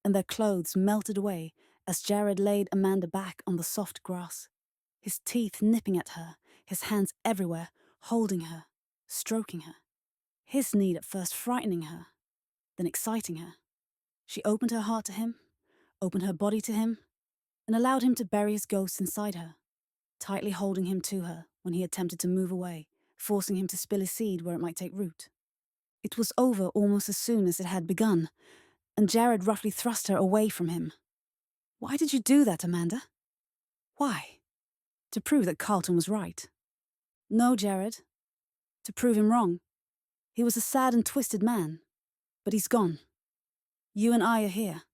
A: and their clothes melted away as Jared laid Amanda back on the soft grass, his teeth nipping at her, his hands everywhere, holding her, stroking her. His need at first frightening her, then exciting her. She opened her heart to him, opened her body to him, and allowed him to bury his ghost inside her, tightly holding him to her when he attempted to move away, forcing him to spill his seed where it might take root. It was over almost as soon as it had begun, and Jared roughly thrust her away from him. "Why did you do that, Amanda?" "Why?" "To prove that Carlton was right." "No, Jared. To prove him wrong. He was a sad and twisted man, but he's gone. You and I are here."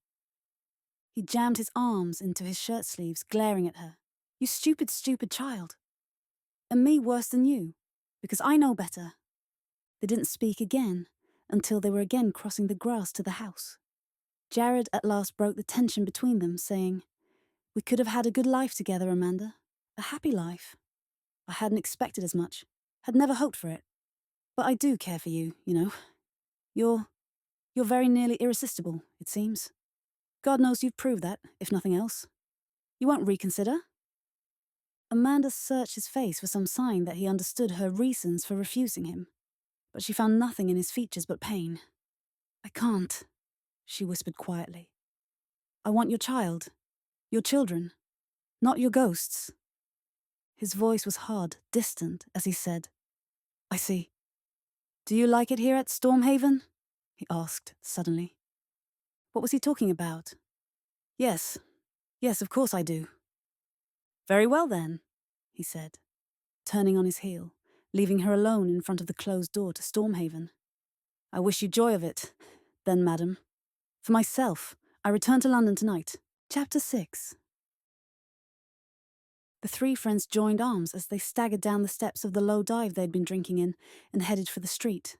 A: He jammed his arms into his shirt sleeves, glaring at her. "You stupid, stupid child. And me worse than you, because I know better." They didn't speak again until they were again crossing the grass to the house. Jared at last broke the tension between them, saying, "We could have had a good life together, Amanda. A happy life. I hadn't expected as much, had never hoped for it. But I do care for you, you know. You're very nearly irresistible, it seems. God knows you've proved that, if nothing else. You won't reconsider?" Amanda searched his face for some sign that he understood her reasons for refusing him, but she found nothing in his features but pain. "I can't," she whispered quietly. "I want your child, your children, not your ghosts." His voice was hard, distant, as he said, "I see. Do you like it here at Stormhaven?" he asked suddenly. What was he talking about? Yes, of course I do." "Very well then," he said, turning on his heel, leaving her alone in front of the closed door to Stormhaven. "I wish you joy of it, then, madam. For myself, I return to London tonight." Chapter 6. The three friends joined arms as they staggered down the steps of the low dive they'd been drinking in and headed for the street.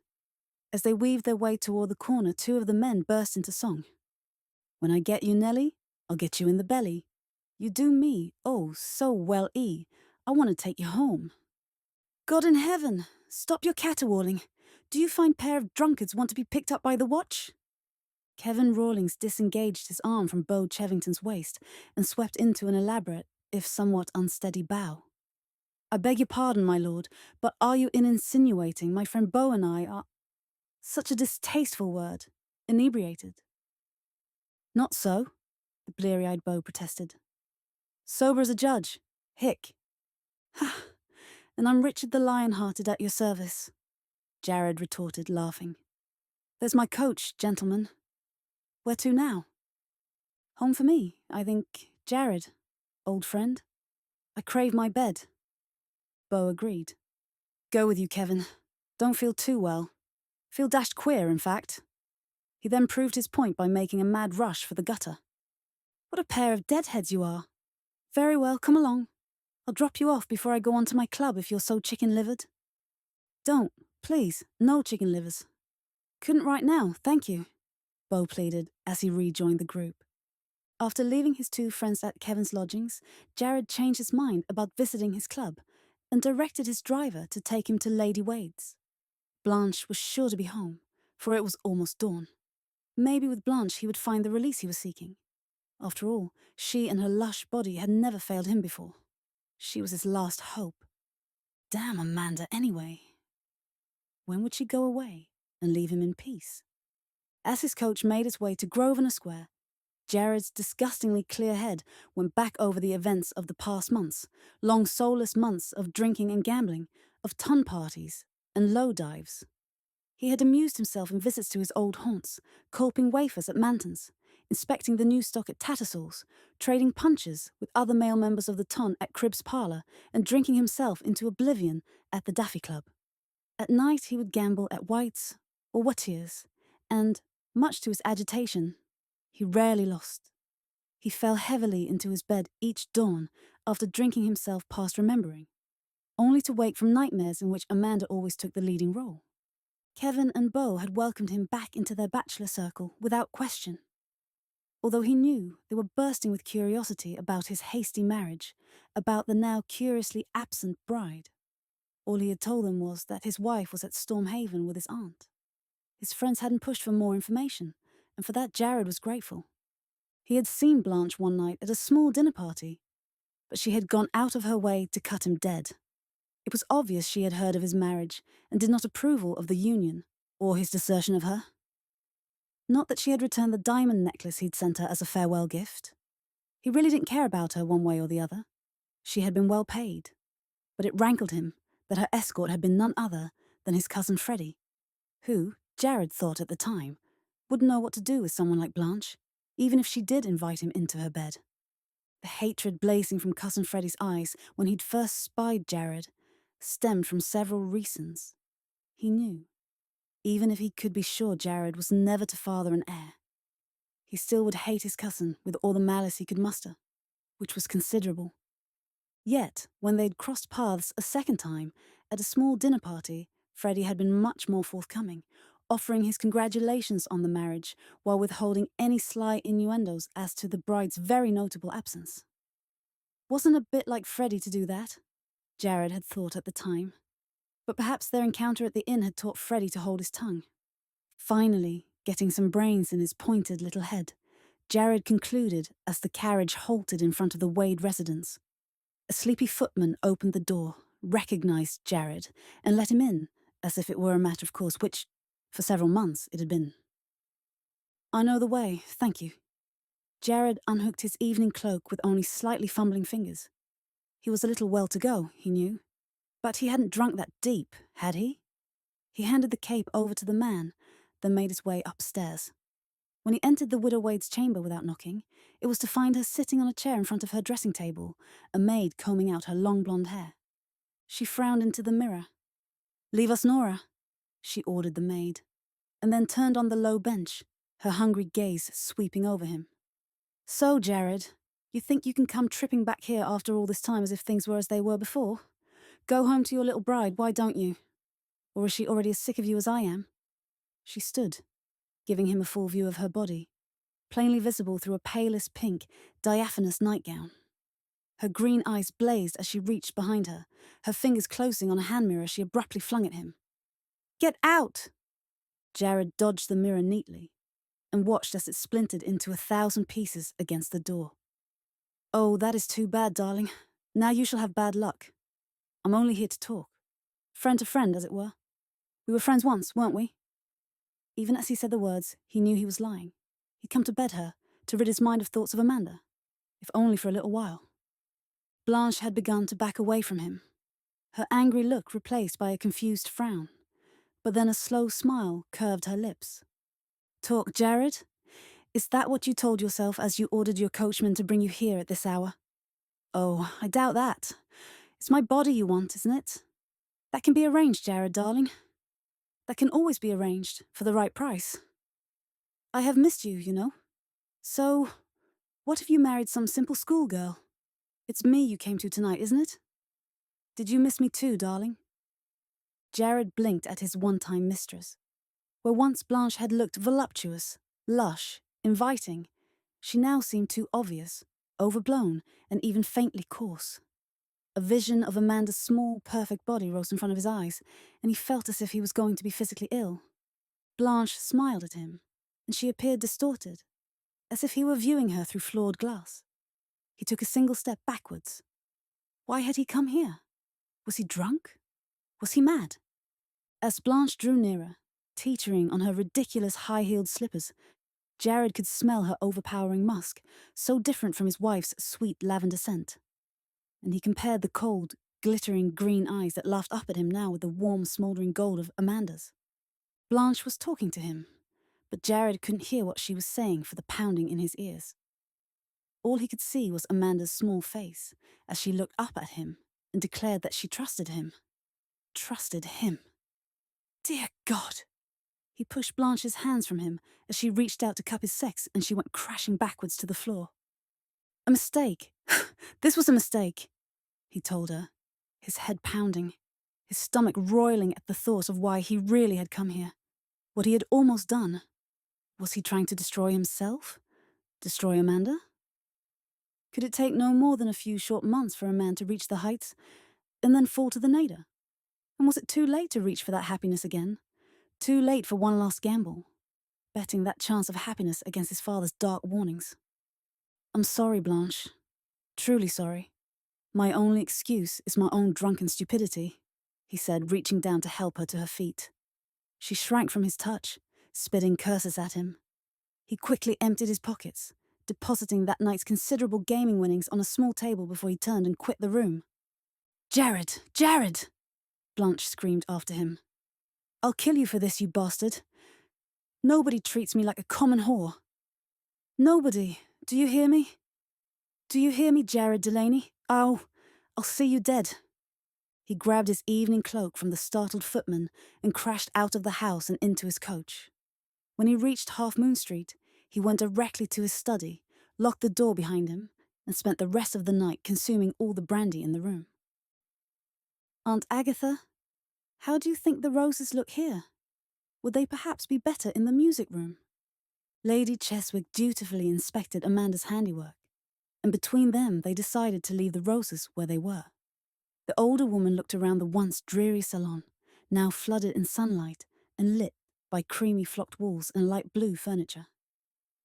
A: As they weaved their way toward the corner, two of the men burst into song. "When I get you, Nelly, I'll get you in the belly. You do me, oh, so well-y. I want to take you home." "God in heaven, stop your caterwauling. Do you find pair of drunkards want to be picked up by the watch?" Kevin Rawlings disengaged his arm from Beau Chevington's waist and swept into an elaborate, if somewhat unsteady, bow. "I beg your pardon, my lord, but are you insinuating my friend Beau and I are—" Such a distasteful word. Inebriated. "Not so," the bleary-eyed Beau protested. "Sober as a judge. Hick." "Ha! And I'm Richard the Lion-Hearted at your service," Jared retorted, laughing. "There's my coach, gentlemen. Where to now?" "Home for me, I think, Jared, old friend. I crave my bed." Beau agreed. "Go with you, Kevin. Don't feel too well. Feel dashed queer, in fact." He then proved his point by making a mad rush for the gutter. "What a pair of deadheads you are. Very well, come along. I'll drop you off before I go on to my club if you're so chicken-livered." "Don't, please, no chicken livers." "Couldn't right now, thank you," Beau pleaded as he rejoined the group. After leaving his two friends at Kevin's lodgings, Jared changed his mind about visiting his club and directed his driver to take him to Lady Wade's. Blanche was sure to be home, for it was almost dawn. Maybe with Blanche he would find the release he was seeking. After all, she and her lush body had never failed him before. She was his last hope. Damn Amanda, anyway. When would she go away and leave him in peace? As his coach made its way to Grosvenor Square, Jared's disgustingly clear head went back over the events of the past months, long soulless months of drinking and gambling, of ton parties and low dives. He had amused himself in visits to his old haunts, culping wafers at Manton's, inspecting the new stock at Tattersall's, trading punches with other male members of the ton at Cribb's Parlour, and drinking himself into oblivion at the Daffy Club. At night he would gamble at White's or Watier's, and, much to his agitation, he rarely lost. He fell heavily into his bed each dawn after drinking himself past remembering, only to wake from nightmares in which Amanda always took the leading role. Kevin and Beau had welcomed him back into their bachelor circle without question. Although he knew they were bursting with curiosity about his hasty marriage, about the now curiously absent bride. All he had told them was that his wife was at Stormhaven with his aunt. His friends hadn't pushed for more information, and for that Jared was grateful. He had seen Blanche one night at a small dinner party, but she had gone out of her way to cut him dead. It was obvious she had heard of his marriage and did not approve of the union, or his desertion of her. Not that she had returned the diamond necklace he'd sent her as a farewell gift. He really didn't care about her one way or the other. She had been well paid. But it rankled him that her escort had been none other than his cousin Freddie, who, Jared thought at the time, wouldn't know what to do with someone like Blanche, even if she did invite him into her bed. The hatred blazing from Cousin Freddie's eyes when he'd first spied Jared stemmed from several reasons. He knew, even if he could be sure Jared was never to father an heir, he still would hate his cousin with all the malice he could muster, which was considerable. Yet, when they'd crossed paths a second time at a small dinner party, Freddie had been much more forthcoming, offering his congratulations on the marriage while withholding any sly innuendos as to the bride's very notable absence. Wasn't a bit like Freddie to do that, Jared had thought at the time, but perhaps their encounter at the inn had taught Freddie to hold his tongue. Finally, getting some brains in his pointed little head, Jared concluded as the carriage halted in front of the Wade residence. A sleepy footman opened the door, recognized Jared, and let him in, as if it were a matter of course, which, for several months, it had been. "I know the way, thank you." Jared unhooked his evening cloak with only slightly fumbling fingers. He was a little well to go, he knew, but he hadn't drunk that deep, had he? He handed the cape over to the man, then made his way upstairs. When he entered the Widow Wade's chamber without knocking, it was to find her sitting on a chair in front of her dressing table, a maid combing out her long blonde hair. She frowned into the mirror. "Leave us Nora," she ordered the maid, and then turned on the low bench, her hungry gaze sweeping over him. "So, Jared, you think you can come tripping back here after all this time as if things were as they were before? Go home to your little bride, why don't you? Or is she already as sick of you as I am?" She stood, giving him a full view of her body, plainly visible through a palest pink, diaphanous nightgown. Her green eyes blazed as she reached behind her, her fingers closing on a hand mirror she abruptly flung at him. "Get out!" Jared dodged the mirror neatly and watched as it splintered into 1,000 pieces against the door. "Oh, that is too bad, darling. Now you shall have bad luck. I'm only here to talk. Friend to friend, as it were. We were friends once, weren't we?" Even as he said the words, he knew he was lying. He'd come to bed her, to rid his mind of thoughts of Amanda, if only for a little while. Blanche had begun to back away from him, her angry look replaced by a confused frown, but then a slow smile curved her lips. "Talk, Jared? Is that what you told yourself as you ordered your coachman to bring you here at this hour?" "Oh, I doubt that. It's my body you want, isn't it? That can be arranged, Jared, darling. That can always be arranged, for the right price. I have missed you, you know. So, what if you married some simple schoolgirl? It's me you came to tonight, isn't it? Did you miss me too, darling?" Jared blinked at his one-time mistress. Where once Blanche had looked voluptuous, lush, inviting, she now seemed too obvious, overblown, and even faintly coarse. A vision of Amanda's small, perfect body rose in front of his eyes, and he felt as if he was going to be physically ill. Blanche smiled at him, and she appeared distorted, as if he were viewing her through flawed glass. He took a single step backwards. Why had he come here? Was he drunk? Was he mad? As Blanche drew nearer, teetering on her ridiculous high-heeled slippers, Jared could smell her overpowering musk, so different from his wife's sweet lavender scent. And he compared the cold, glittering green eyes that laughed up at him now with the warm, smouldering gold of Amanda's. Blanche was talking to him, but Jared couldn't hear what she was saying for the pounding in his ears. All he could see was Amanda's small face as she looked up at him and declared that she trusted him. Trusted him. Dear God! He pushed Blanche's hands from him as she reached out to cup his sex, and she went crashing backwards to the floor. "A mistake. This was a mistake," he told her, his head pounding, his stomach roiling at the thought of why he really had come here. What he had almost done. Was he trying to destroy himself? Destroy Amanda? Could it take no more than a few short months for a man to reach the heights and then fall to the nadir? And was it too late to reach for that happiness again? Too late for one last gamble, betting that chance of happiness against his father's dark warnings? "I'm sorry, Blanche. Truly sorry. My only excuse is my own drunken stupidity," he said, reaching down to help her to her feet. She shrank from his touch, spitting curses at him. He quickly emptied his pockets, depositing that night's considerable gaming winnings on a small table before he turned and quit the room. Jared! Jared! Blanche screamed after him. I'll kill you for this, you bastard. Nobody treats me like a common whore. Nobody. Do you hear me? Do you hear me, Jared Delaney? I'll see you dead. He grabbed his evening cloak from the startled footman and crashed out of the house and into his coach. When he reached Half Moon Street, he went directly to his study, locked the door behind him, and spent the rest of the night consuming all the brandy in the room. Aunt Agatha, how do you think the roses look here? Would they perhaps be better in the music room? Lady Cheswick dutifully inspected Amanda's handiwork, and between them they decided to leave the roses where they were. The older woman looked around the once dreary salon, now flooded in sunlight and lit by creamy flocked walls and light blue furniture.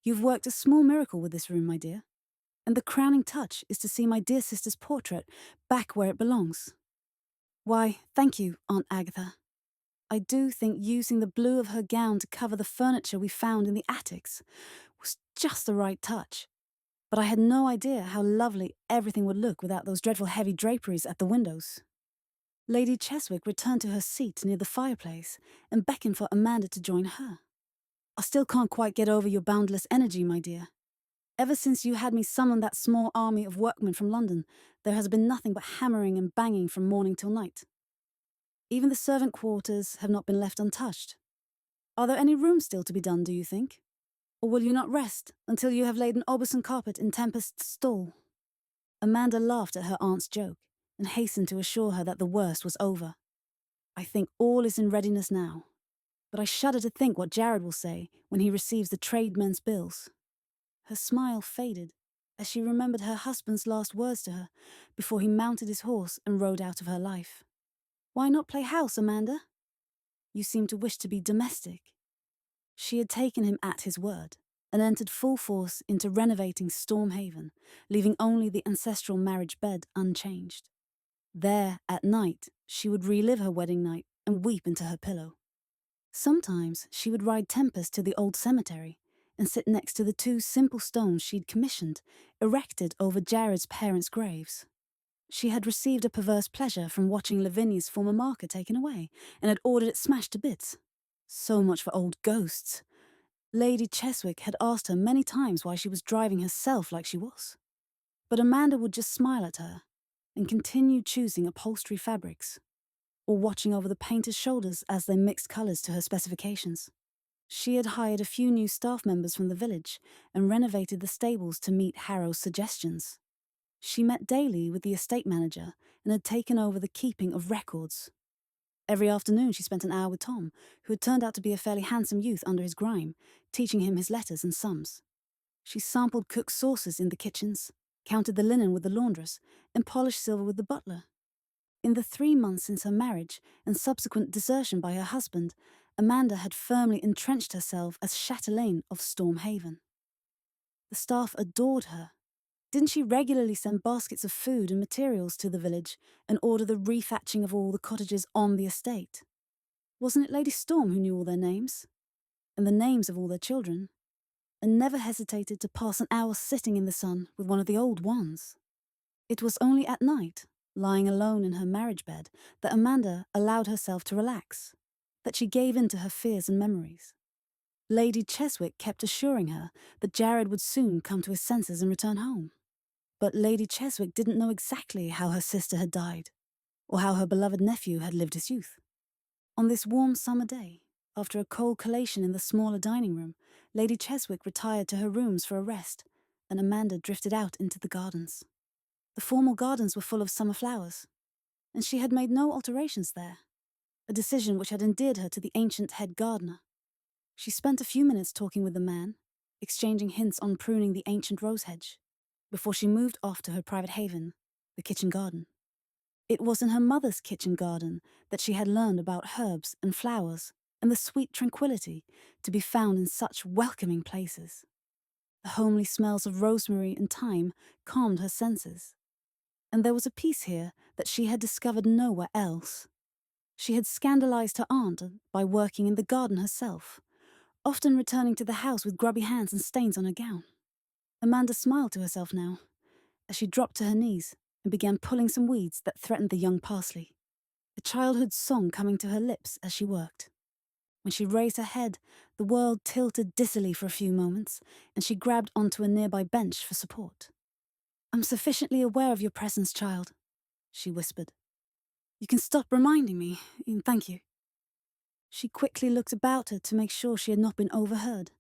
A: You've worked a small miracle with this room, my dear, and the crowning touch is to see my dear sister's portrait back where it belongs. Why, thank you, Aunt Agatha. I do think using the blue of her gown to cover the furniture we found in the attics was just the right touch. But I had no idea how lovely everything would look without those dreadful heavy draperies at the windows. Lady Cheswick returned to her seat near the fireplace and beckoned for Amanda to join her. I still can't quite get over your boundless energy, my dear. Ever since you had me summon that small army of workmen from London, there has been nothing but hammering and banging from morning till night. Even the servant quarters have not been left untouched. Are there any rooms still to be done, do you think? Or will you not rest until you have laid an Aubusson carpet in Tempest's stall? Amanda laughed at her aunt's joke and hastened to assure her that the worst was over. I think all is in readiness now, but I shudder to think what Jared will say when he receives the tradesmen's bills. Her smile faded as she remembered her husband's last words to her before he mounted his horse and rode out of her life. Why not play house, Amanda? You seem to wish to be domestic. She had taken him at his word and entered full force into renovating Storm Haven, leaving only the ancestral marriage bed unchanged. There, at night, she would relive her wedding night and weep into her pillow. Sometimes she would ride Tempest to the old cemetery and sit next to the 2 simple stones she'd commissioned, erected over Jared's parents' graves. She had received a perverse pleasure from watching Lavinia's former marker taken away and had ordered it smashed to bits. So much for old ghosts. Lady Cheswick had asked her many times why she was driving herself like she was. But Amanda would just smile at her and continue choosing upholstery fabrics, or watching over the painters' shoulders as they mixed colours to her specifications. She had hired a few new staff members from the village and renovated the stables to meet Harrow's suggestions. She met daily with the estate manager and had taken over the keeping of records. Every afternoon she spent an hour with Tom, who had turned out to be a fairly handsome youth under his grime, teaching him his letters and sums. She sampled cook's sauces in the kitchens, counted the linen with the laundress, and polished silver with the butler. In the 3 months since her marriage and subsequent desertion by her husband, Amanda had firmly entrenched herself as chatelaine of Storm Haven. The staff adored her. Didn't she regularly send baskets of food and materials to the village and order the rethatching of all the cottages on the estate? Wasn't it Lady Storm who knew all their names? And the names of all their children? And never hesitated to pass an hour sitting in the sun with one of the old ones? It was only at night, lying alone in her marriage bed, that Amanda allowed herself to relax, that she gave in to her fears and memories. Lady Cheswick kept assuring her that Jared would soon come to his senses and return home. But Lady Cheswick didn't know exactly how her sister had died, or how her beloved nephew had lived his youth. On this warm summer day, after a cold collation in the smaller dining room, Lady Cheswick retired to her rooms for a rest, and Amanda drifted out into the gardens. The formal gardens were full of summer flowers, and she had made no alterations there, a decision which had endeared her to the ancient head gardener. She spent a few minutes talking with the man, exchanging hints on pruning the ancient rose hedge, before she moved off to her private haven, the kitchen garden. It was in her mother's kitchen garden that she had learned about herbs and flowers and the sweet tranquility to be found in such welcoming places. The homely smells of rosemary and thyme calmed her senses, and there was a peace here that she had discovered nowhere else. She had scandalized her aunt by working in the garden herself, often returning to the house with grubby hands and stains on her gown. Amanda smiled to herself now, as she dropped to her knees and began pulling some weeds that threatened the young parsley, a childhood song coming to her lips as she worked. When she raised her head, the world tilted dizzily for a few moments, and she grabbed onto a nearby bench for support. "I'm sufficiently aware of your presence, child," she whispered. "You can stop reminding me, thank you." She quickly looked about her to make sure she had not been overheard,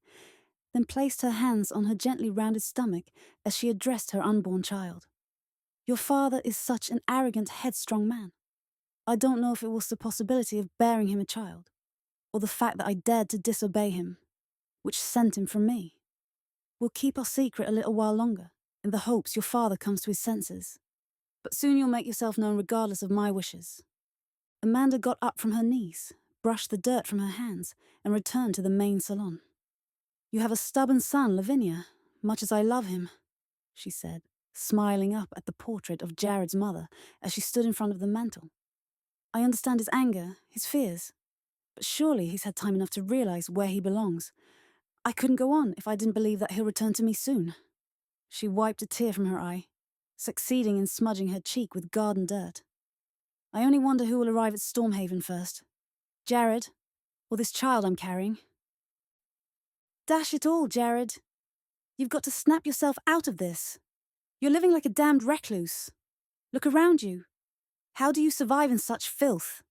A: then placed her hands on her gently rounded stomach as she addressed her unborn child. "Your father is such an arrogant, headstrong man. I don't know if it was the possibility of bearing him a child, or the fact that I dared to disobey him, which sent him from me. We'll keep our secret a little while longer, in the hopes your father comes to his senses. But soon you'll make yourself known regardless of my wishes." Amanda got up from her knees, brushed the dirt from her hands, and returned to the main salon. "You have a stubborn son, Lavinia, much as I love him," she said, smiling up at the portrait of Jared's mother as she stood in front of the mantel. "I understand his anger, his fears, but surely he's had time enough to realize where he belongs. I couldn't go on if I didn't believe that he'll return to me soon." She wiped a tear from her eye, succeeding in smudging her cheek with garden dirt. "I only wonder who will arrive at Stormhaven first. Jared, or this child I'm carrying." "Dash it all, Jared. You've got to snap yourself out of this. You're living like a damned recluse. Look around you. How do you survive in such filth?"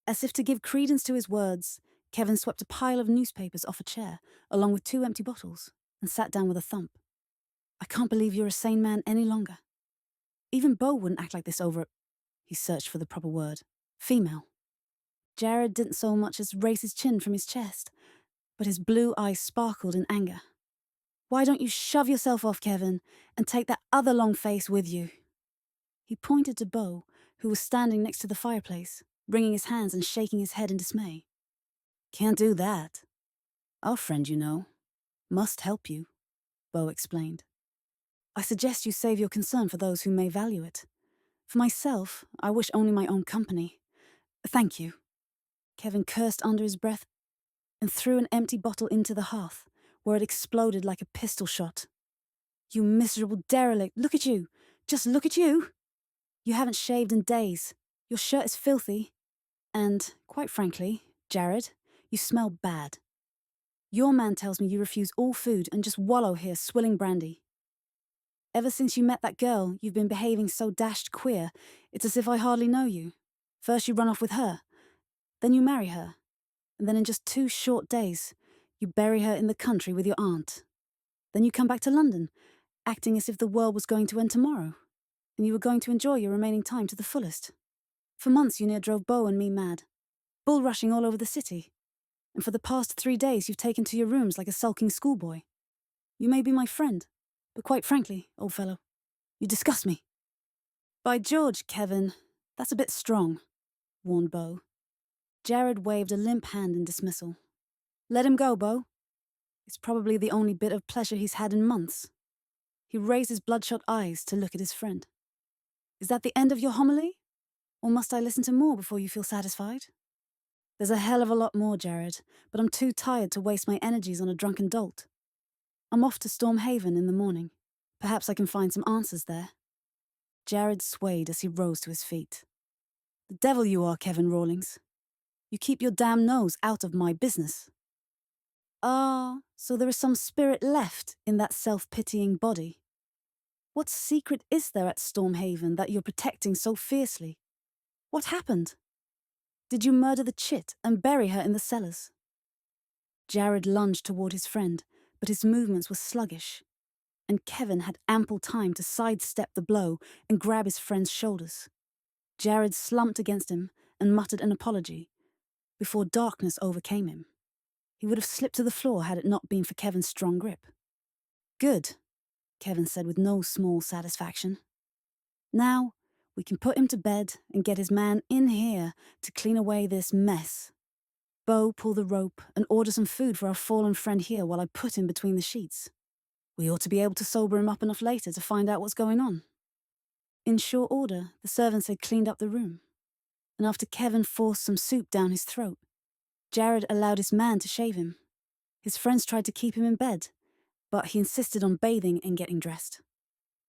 A: As if to give credence to his words, Kevin swept a pile of newspapers off a chair, along with 2 empty bottles, and sat down with a thump. "I can't believe you're a sane man any longer. Even Beau wouldn't act like this over..." He searched for the proper word. "Female." Jared didn't so much as raise his chin from his chest, but his blue eyes sparkled in anger. "Why don't you shove yourself off, Kevin, and take that other long face with you?" He pointed to Beau, who was standing next to the fireplace, wringing his hands and shaking his head in dismay. "Can't do that. Our friend, you know, must help you," Beau explained. "I suggest you save your concern for those who may value it. For myself, I wish only my own company. Thank you." Kevin cursed under his breath and threw an empty bottle into the hearth, where it exploded like a pistol shot. "You miserable derelict, look at you! Just look at you! You haven't shaved in days. Your shirt is filthy. And, quite frankly, Jared, you smell bad. Your man tells me you refuse all food and just wallow here swilling brandy. Ever since you met that girl, you've been behaving so dashed queer, it's as if I hardly know you. First you run off with her, then you marry her, and then in just 2 short days, you bury her in the country with your aunt. Then you come back to London, acting as if the world was going to end tomorrow, and you were going to enjoy your remaining time to the fullest. For months you near drove Beau and me mad, bull rushing all over the city, and for the past 3 days you've taken to your rooms like a sulking schoolboy. You may be my friend, but quite frankly, old fellow, you disgust me." "By George, Kevin, that's a bit strong," warned Beau. Jared waved a limp hand in dismissal. "Let him go, Beau. It's probably the only bit of pleasure he's had in months." He raised his bloodshot eyes to look at his friend. "Is that the end of your homily? Or must I listen to more before you feel satisfied?" "There's a hell of a lot more, Jared, but I'm too tired to waste my energies on a drunken dolt. I'm off to Stormhaven in the morning. Perhaps I can find some answers there." Jared swayed as he rose to his feet. "The devil you are, Kevin Rawlings. You keep your damn nose out of my business." "Ah, so there is some spirit left in that self-pitying body. What secret is there at Stormhaven that you're protecting so fiercely? What happened? Did you murder the chit and bury her in the cellars?" Jared lunged toward his friend, but his movements were sluggish, and Kevin had ample time to sidestep the blow and grab his friend's shoulders. Jared slumped against him and muttered an apology, before darkness overcame him. He would have slipped to the floor had it not been for Kevin's strong grip. "Good," Kevin said with no small satisfaction. "Now, we can put him to bed and get his man in here to clean away this mess. Beau, pull the rope and order some food for our fallen friend here while I put him between the sheets. We ought to be able to sober him up enough later to find out what's going on." In short order, the servants had cleaned up the room, and after Kevin forced some soup down his throat, Jared allowed his man to shave him. His friends tried to keep him in bed, but he insisted on bathing and getting dressed.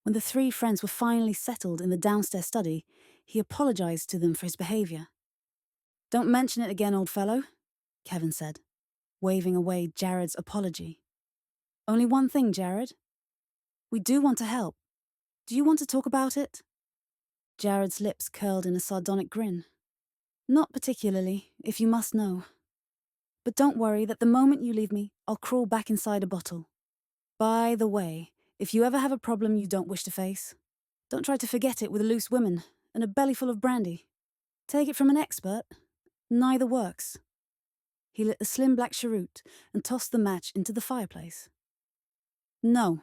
A: When the three friends were finally settled in the downstairs study, he apologized to them for his behavior. "Don't mention it again, old fellow," Kevin said, waving away Jared's apology. "Only one thing, Jared. We do want to help. Do you want to talk about it?" Jared's lips curled in a sardonic grin. "Not particularly, if you must know. But don't worry that the moment you leave me, I'll crawl back inside a bottle. By the way, if you ever have a problem you don't wish to face, don't try to forget it with loose women and a belly full of brandy. Take it from an expert. Neither works." He lit the slim black cheroot and tossed the match into the fireplace. "No.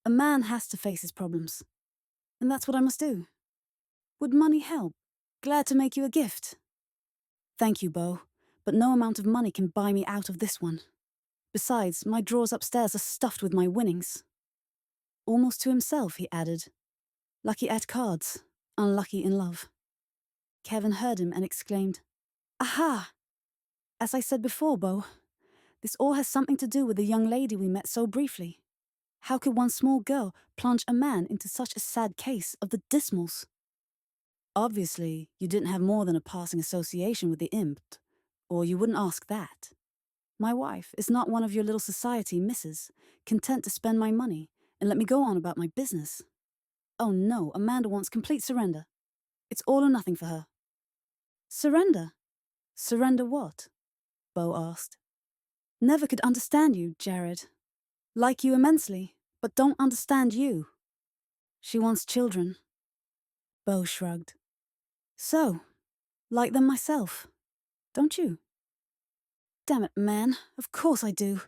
A: A man has to face his problems. And that's what I must do. Would money help? Glad to make you a gift." "Thank you, Beau, but no amount of money can buy me out of this one. Besides, my drawers upstairs are stuffed with my winnings." Almost to himself, he added, "Lucky at cards, unlucky in love." Kevin heard him and exclaimed, "Aha! As I said before, Beau, this all has something to do with the young lady we met so briefly. How could one small girl plunge a man into such a sad case of the Dismals? Obviously, you didn't have more than a passing association with the imp, or you wouldn't ask that. My wife is not one of your little society misses, content to spend my money and let me go on about my business. Oh no, Amanda wants complete surrender. It's all or nothing for her." "Surrender? Surrender what?" Beau asked. "Never could understand you, Jared. Like you immensely, but don't understand you. She wants children." Beau shrugged. "So, like them myself, don't you?" "Damn it, man, of course I do.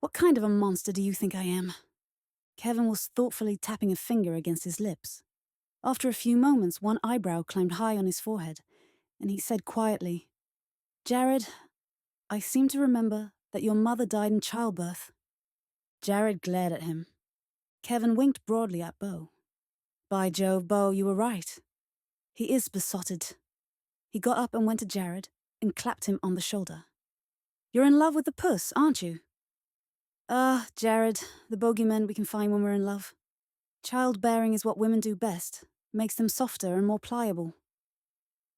A: What kind of a monster do you think I am?" Kevin was thoughtfully tapping a finger against his lips. After a few moments, one eyebrow climbed high on his forehead, and he said quietly, "Jared, I seem to remember that your mother died in childbirth." Jared glared at him. Kevin winked broadly at Beau. "By Jove, Beau, you were right. He is besotted." He got up and went to Jared and clapped him on the shoulder. "You're in love with the puss, aren't you?" Jared, the bogeymen we can find when we're in love. Childbearing is what women do best, makes them softer and more pliable.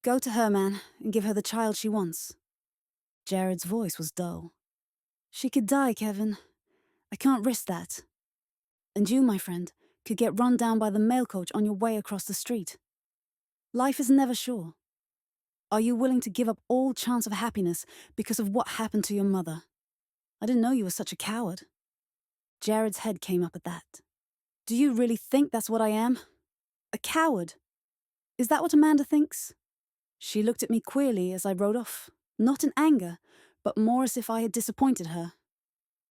A: Go to her, man, and give her the child she wants." Jared's voice was dull. "She could die, Kevin. I can't risk that. And you, my friend, could get run down by the mail coach on your way across the street. Life is never sure. Are you willing to give up all chance of happiness because of what happened to your mother? I didn't know you were such a coward." Jared's head came up at that. "Do you really think that's what I am? A coward? Is that what Amanda thinks?" She looked at me queerly as I rode off, not in anger, but more as if I had disappointed her.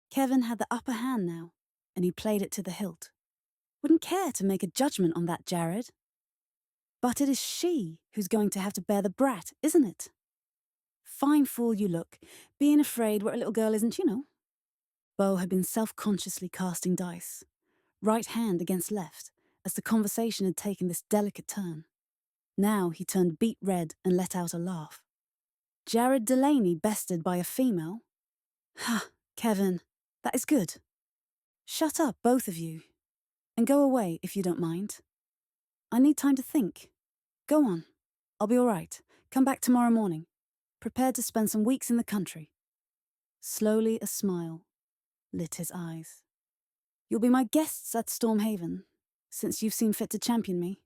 A: Kevin had the upper hand now, and he played it to the hilt. Wouldn't care to make a judgment on that, Jared. But it is she who's going to have to bear the brat, isn't it? Fine fool you look, being afraid where a little girl isn't, you know. Beau had been self-consciously casting dice, right hand against left, as the conversation had taken this delicate turn. Now he turned beet red and let out a laugh. Jared Delaney bested by a female? Ha, Kevin, that is good. Shut up, both of you, and go away if you don't mind. I need time to think. Go on. I'll be all right. Come back tomorrow morning. Prepared to spend some weeks in the country. Slowly a smile lit his eyes. You'll be my guests at Stormhaven, since you've seen fit to champion me.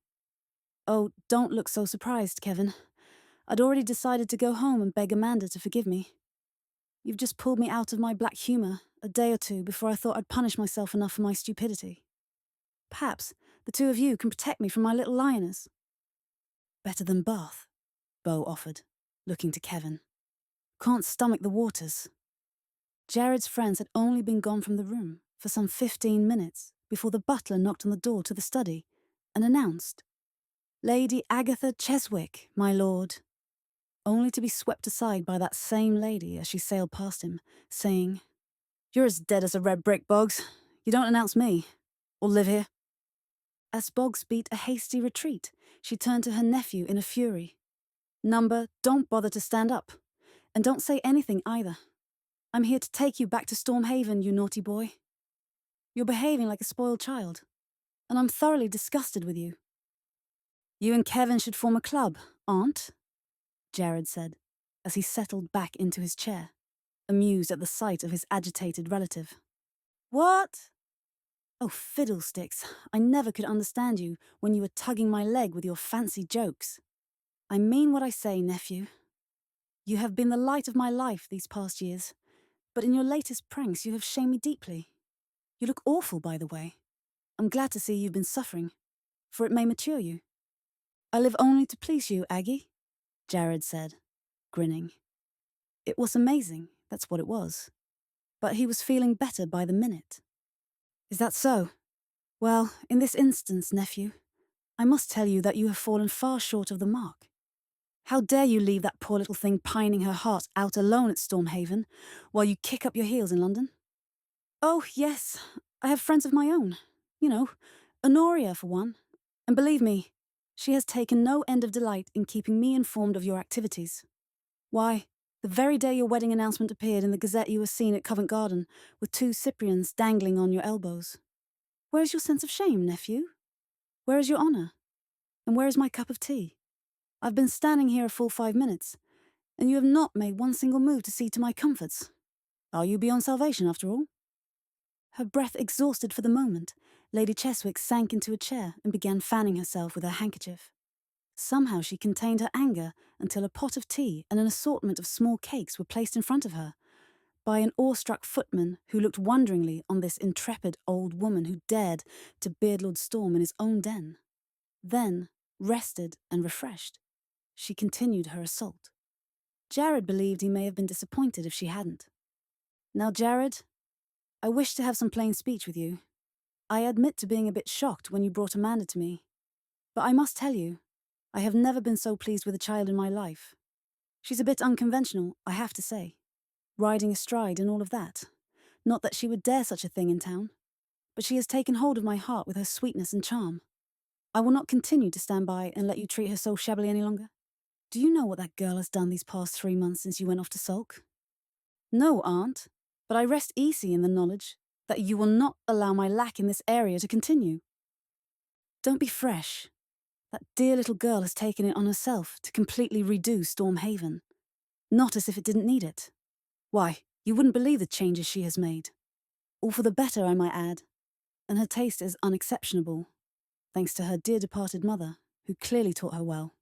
A: Oh, don't look so surprised, Kevin. I'd already decided to go home and beg Amanda to forgive me. You've just pulled me out of my black humour a day or two before I thought I'd punish myself enough for my stupidity. Perhaps the two of you can protect me from my little lioness. Better than Bath, Beau offered, looking to Kevin. Can't stomach the waters. Jared's friends had only been gone from the room for some 15 minutes before the butler knocked on the door to the study and announced, "Lady Agatha Cheswick, my lord," only to be swept aside by that same lady as she sailed past him, saying, "You're as dead as a red brick, Boggs. You don't announce me, or live here." As Boggs beat a hasty retreat, she turned to her nephew in a fury. "Number, don't bother to stand up. And don't say anything either. I'm here to take you back to Stormhaven, you naughty boy. You're behaving like a spoiled child. and I'm thoroughly disgusted with you. You and Kevin should form a club, Aunt, Jared said, as he settled back into his chair, amused at the sight of his agitated relative. What? Oh, fiddlesticks, I never could understand you when you were tugging my leg with your fancy jokes. I mean what I say, nephew. You have been the light of my life these past years, but in your latest pranks you have shamed me deeply. You look awful, by the way. I'm glad to see you've been suffering, for it may mature you. I live only to please you, Aggie, Jared said, grinning. It was amazing, that's what it was. But he was feeling better by the minute. Is that so? Well, in this instance, nephew, I must tell you that you have fallen far short of the mark. How dare you leave that poor little thing pining her heart out alone at Stormhaven, while you kick up your heels in London? Oh, yes, I have friends of my own. You know, Honoria, for one. And believe me, she has taken no end of delight in keeping me informed of your activities. Why, the very day your wedding announcement appeared in the Gazette you were seen at Covent Garden, with 2 Cyprians dangling on your elbows. Where is your sense of shame, nephew? Where is your honour? And where is my cup of tea? I've been standing here a full 5 minutes, and you have not made one single move to see to my comforts. Are you beyond salvation, after all? Her breath exhausted for the moment, Lady Cheswick sank into a chair and began fanning herself with her handkerchief. Somehow she contained her anger until a pot of tea and an assortment of small cakes were placed in front of her by an awestruck footman who looked wonderingly on this intrepid old woman who dared to beard Lord Storm in his own den. Then, rested and refreshed, she continued her assault. Jared believed he may have been disappointed if she hadn't. Now, Jared, I wish to have some plain speech with you. I admit to being a bit shocked when you brought Amanda to me. But I must tell you, I have never been so pleased with a child in my life. She's a bit unconventional, I have to say. Riding astride and all of that. Not that she would dare such a thing in town. But she has taken hold of my heart with her sweetness and charm. I will not continue to stand by and let you treat her so shabbily any longer. Do you know what that girl has done these past 3 months since you went off to sulk? No, Aunt, but I rest easy in the knowledge that you will not allow my lack in this area to continue. Don't be fresh. That dear little girl has taken it on herself to completely redo Stormhaven. Not as if it didn't need it. Why, you wouldn't believe the changes she has made. All for the better, I might add. And her taste is unexceptionable, thanks to her dear departed mother, who clearly taught her well.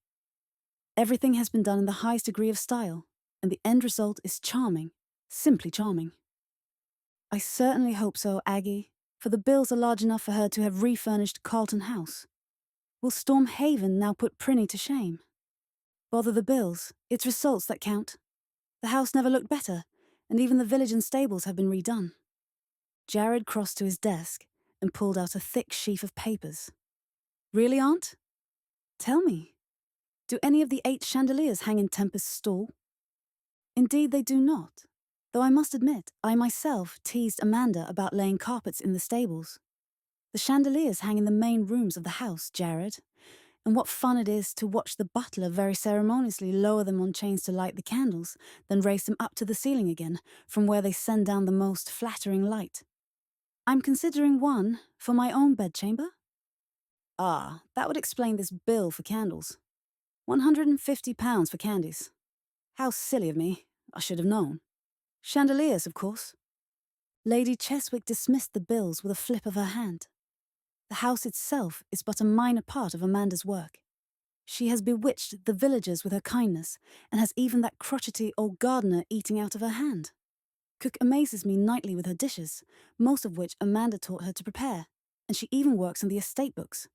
A: Everything has been done in the highest degree of style, and the end result is charming, simply charming. I certainly hope so, Aggie, for the bills are large enough for her to have refurnished Carlton House. Will Stormhaven now put Prinny to shame? Bother the bills, it's results that count. The house never looked better, and even the village and stables have been redone. Jared crossed to his desk and pulled out a thick sheaf of papers. Really, Aunt? Tell me. Do any of the 8 chandeliers hang in Tempest's stall? Indeed they do not, though I must admit I myself teased Amanda about laying carpets in the stables. The chandeliers hang in the main rooms of the house, Jared, and what fun it is to watch the butler very ceremoniously lower them on chains to light the candles, then raise them up to the ceiling again, from where they send down the most flattering light. I'm considering one for my own bedchamber. Ah, that would explain this bill for candles. £150 for candies. How silly of me. I should have known. Chandeliers, of course. Lady Cheswick dismissed the bills with a flip of her hand. The house itself is but a minor part of Amanda's work. She has bewitched the villagers with her kindness, and has even that crotchety old gardener eating out of her hand. Cook amazes me nightly with her dishes, most of which Amanda taught her to prepare, and she even works on the estate books.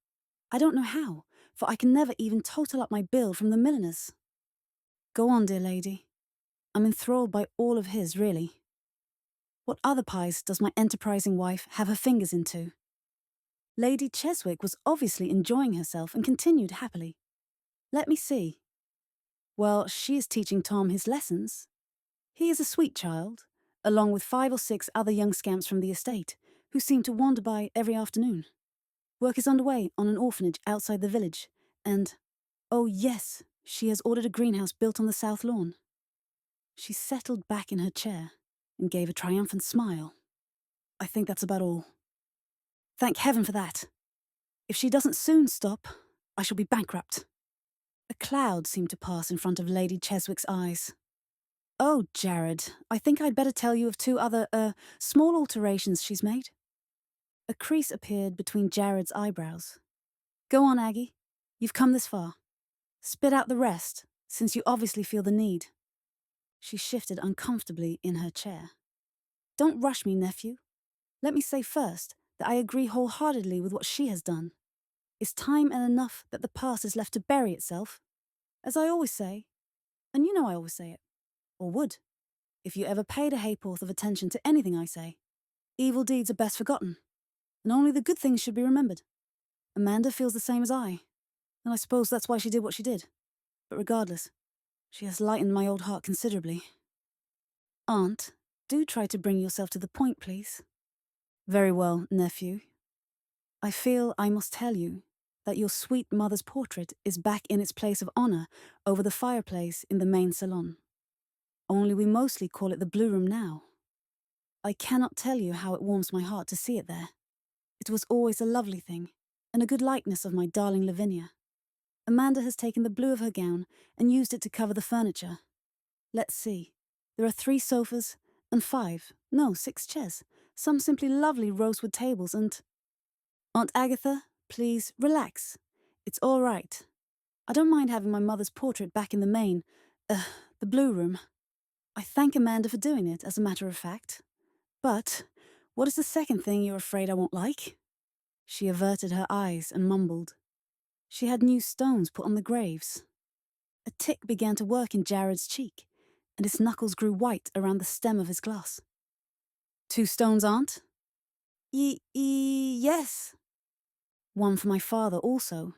A: I don't know how, for I can never even total up my bill from the milliners. Go on, dear lady. I'm enthralled by all of his, really. What other pies does my enterprising wife have her fingers into? Lady Cheswick was obviously enjoying herself and continued happily. Let me see. Well, she is teaching Tom his lessons. He is a sweet child, along with 5 or 6 other young scamps from the estate, who seem to wander by every afternoon. Work is underway on an orphanage outside the village, and, oh yes, she has ordered a greenhouse built on the south lawn. She settled back in her chair and gave a triumphant smile. I think that's about all. Thank heaven for that. If she doesn't soon stop, I shall be bankrupt. A cloud seemed to pass in front of Lady Cheswick's eyes. Oh, Jared, I think I'd better tell you of two other, small alterations she's made. A crease appeared between Jared's eyebrows. Go on, Aggie. You've come this far. Spit out the rest, since you obviously feel the need. She shifted uncomfortably in her chair. Don't rush me, nephew. Let me say first that I agree wholeheartedly with what she has done. It's time and enough that the past is left to bury itself. As I always say, and you know I always say it, or would, if you ever paid a ha'porth of attention to anything I say. Evil deeds are best forgotten, and only the good things should be remembered. Amanda feels the same as I, and I suppose that's why she did what she did. But regardless, she has lightened my old heart considerably. Aunt, do try to bring yourself to the point, please. Very well, nephew. I feel I must tell you that your sweet mother's portrait is back in its place of honor over the fireplace in the main salon. Only we mostly call it the Blue Room now. I cannot tell you how it warms my heart to see it there. It was always a lovely thing, and a good likeness of my darling Lavinia. Amanda has taken the blue of her gown and used it to cover the furniture. Let's see. There are 3 sofas and 6 chairs, some simply lovely rosewood tables and... Aunt Agatha, please, relax. It's all right. I don't mind having my mother's portrait back in the Blue Room. I thank Amanda for doing it, as a matter of fact. But what is the second thing you're afraid I won't like? She averted her eyes and mumbled. She had new stones put on the graves. A tic began to work in Jared's cheek, and his knuckles grew white around the stem of his glass. 2 stones, Aunt? Yes. One for my father also.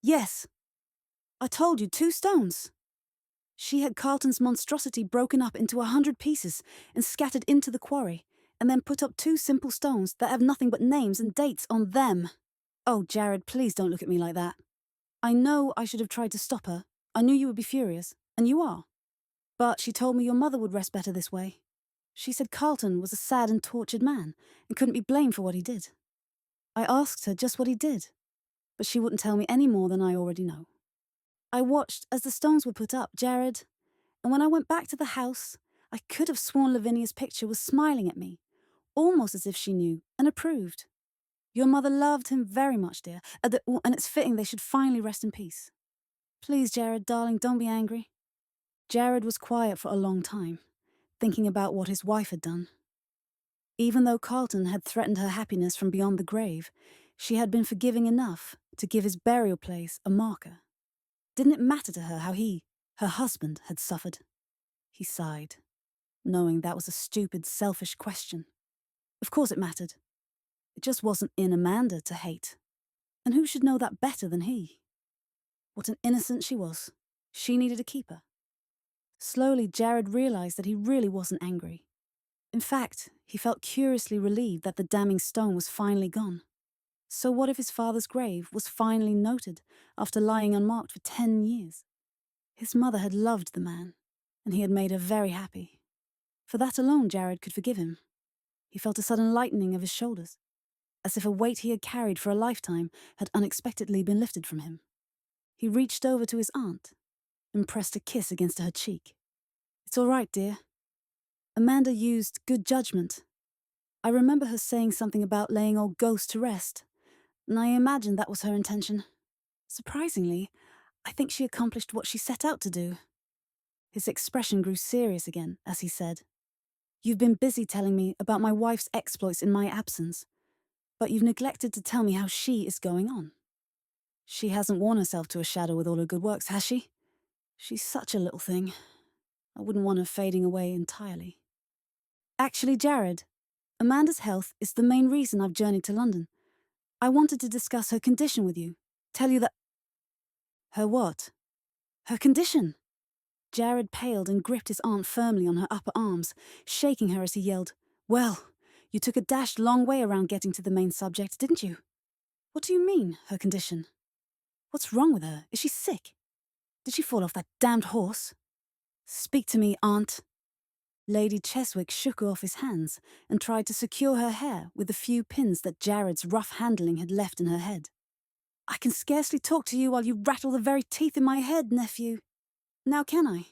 A: Yes. I told you, 2 stones. She had Carlton's monstrosity broken up into 100 pieces and scattered into the quarry, and then put up 2 simple stones that have nothing but names and dates on them. Oh, Jared, please don't look at me like that. I know I should have tried to stop her. I knew you would be furious, and you are. But she told me your mother would rest better this way. She said Carlton was a sad and tortured man, and couldn't be blamed for what he did. I asked her just what he did, but she wouldn't tell me any more than I already know. I watched as the stones were put up, Jared, and when I went back to the house, I could have sworn Lavinia's picture was smiling at me, almost as if she knew and approved. Your mother loved him very much, dear, and it's fitting they should finally rest in peace. Please, Jared, darling, don't be angry. Jared was quiet for a long time, thinking about what his wife had done. Even though Carlton had threatened her happiness from beyond the grave, she had been forgiving enough to give his burial place a marker. Didn't it matter to her how he, her husband, had suffered? He sighed, knowing that was a stupid, selfish question. Of course it mattered. It just wasn't in Amanda to hate. And who should know that better than he? What an innocent she was. She needed a keeper. Slowly, Jared realized that he really wasn't angry. In fact, he felt curiously relieved that the damning stone was finally gone. So what if his father's grave was finally noted after lying unmarked for 10 years? His mother had loved the man, and he had made her very happy. For that alone, Jared could forgive him. He felt a sudden lightening of his shoulders, as if a weight he had carried for a lifetime had unexpectedly been lifted from him. He reached over to his aunt and pressed a kiss against her cheek. It's all right, dear. Amanda used good judgment. I remember her saying something about laying old Ghost to rest, and I imagined that was her intention. Surprisingly, I think she accomplished what she set out to do. His expression grew serious again as he said, You've been busy telling me about my wife's exploits in my absence, but you've neglected to tell me how she is going on. She hasn't worn herself to a shadow with all her good works, has she? She's such a little thing. I wouldn't want her fading away entirely. Actually, Jared, Amanda's health is the main reason I've journeyed to London. I wanted to discuss her condition with you. Tell you that... Her what? Her condition. Jared paled and gripped his aunt firmly on her upper arms, shaking her as he yelled, Well, you took a dashed long way around getting to the main subject, didn't you? What do you mean, her condition? What's wrong with her? Is she sick? Did she fall off that damned horse? Speak to me, Aunt. Lady Cheswick shook off his hands and tried to secure her hair with the few pins that Jared's rough handling had left in her head. I can scarcely talk to you while you rattle the very teeth in my head, nephew. Now can I?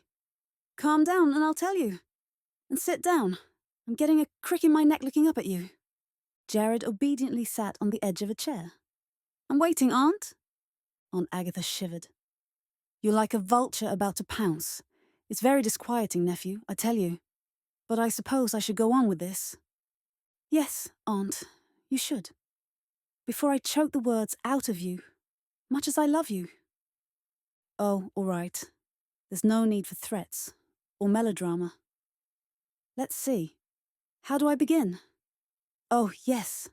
A: Calm down and I'll tell you. And sit down. I'm getting a crick in my neck looking up at you. Jared obediently sat on the edge of a chair. I'm waiting, Aunt. Aunt Agatha shivered. You're like a vulture about to pounce. It's very disquieting, nephew, I tell you. But I suppose I should go on with this. Yes, Aunt, you should. Before I choke the words out of you, much as I love you. Oh, all right. There's no need for threats or melodrama. Let's see. How do I begin? Oh, yes.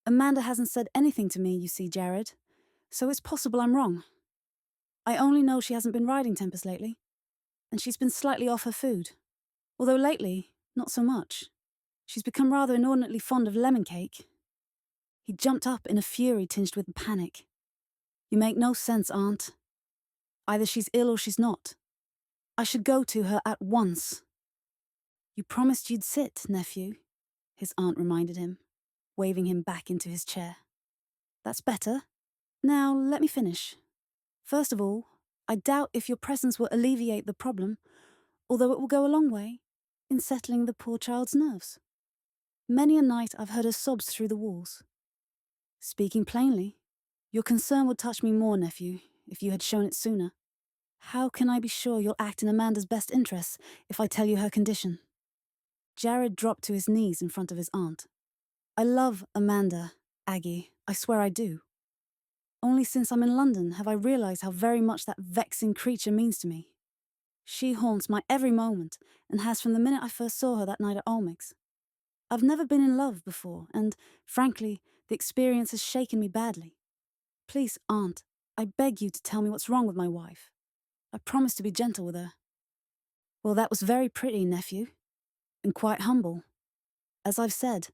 A: Amanda hasn't said anything to me, you see, Jared, so it's possible I'm wrong. I only know she hasn't been riding tempers lately, and she's been slightly off her food. Although lately, not so much. She's become rather inordinately fond of lemon cake. He jumped up in a fury tinged with panic. You make no sense, Aunt. Either she's ill or she's not. I should go to her at once. You promised you'd sit, nephew, his aunt reminded him, waving him back into his chair. That's better. Now, let me finish. First of all, I doubt if your presence will alleviate the problem, although it will go a long way in settling the poor child's nerves. Many a night I've heard her sobs through the walls. Speaking plainly, your concern would touch me more, nephew, if you had shown it sooner. How can I be sure you'll act in Amanda's best interests if I tell you her condition? Jared dropped to his knees in front of his aunt. I love Amanda, Aggie, I swear I do. Only since I'm in London have I realised how very much that vexing creature means to me. She haunts my every moment, and has from the minute I first saw her that night at Olmec's. I've never been in love before, and, frankly, the experience has shaken me badly. Please, Aunt, I beg you to tell me what's wrong with my wife. I promise to be gentle with her. Well, that was very pretty, nephew, and quite humble. As I've said,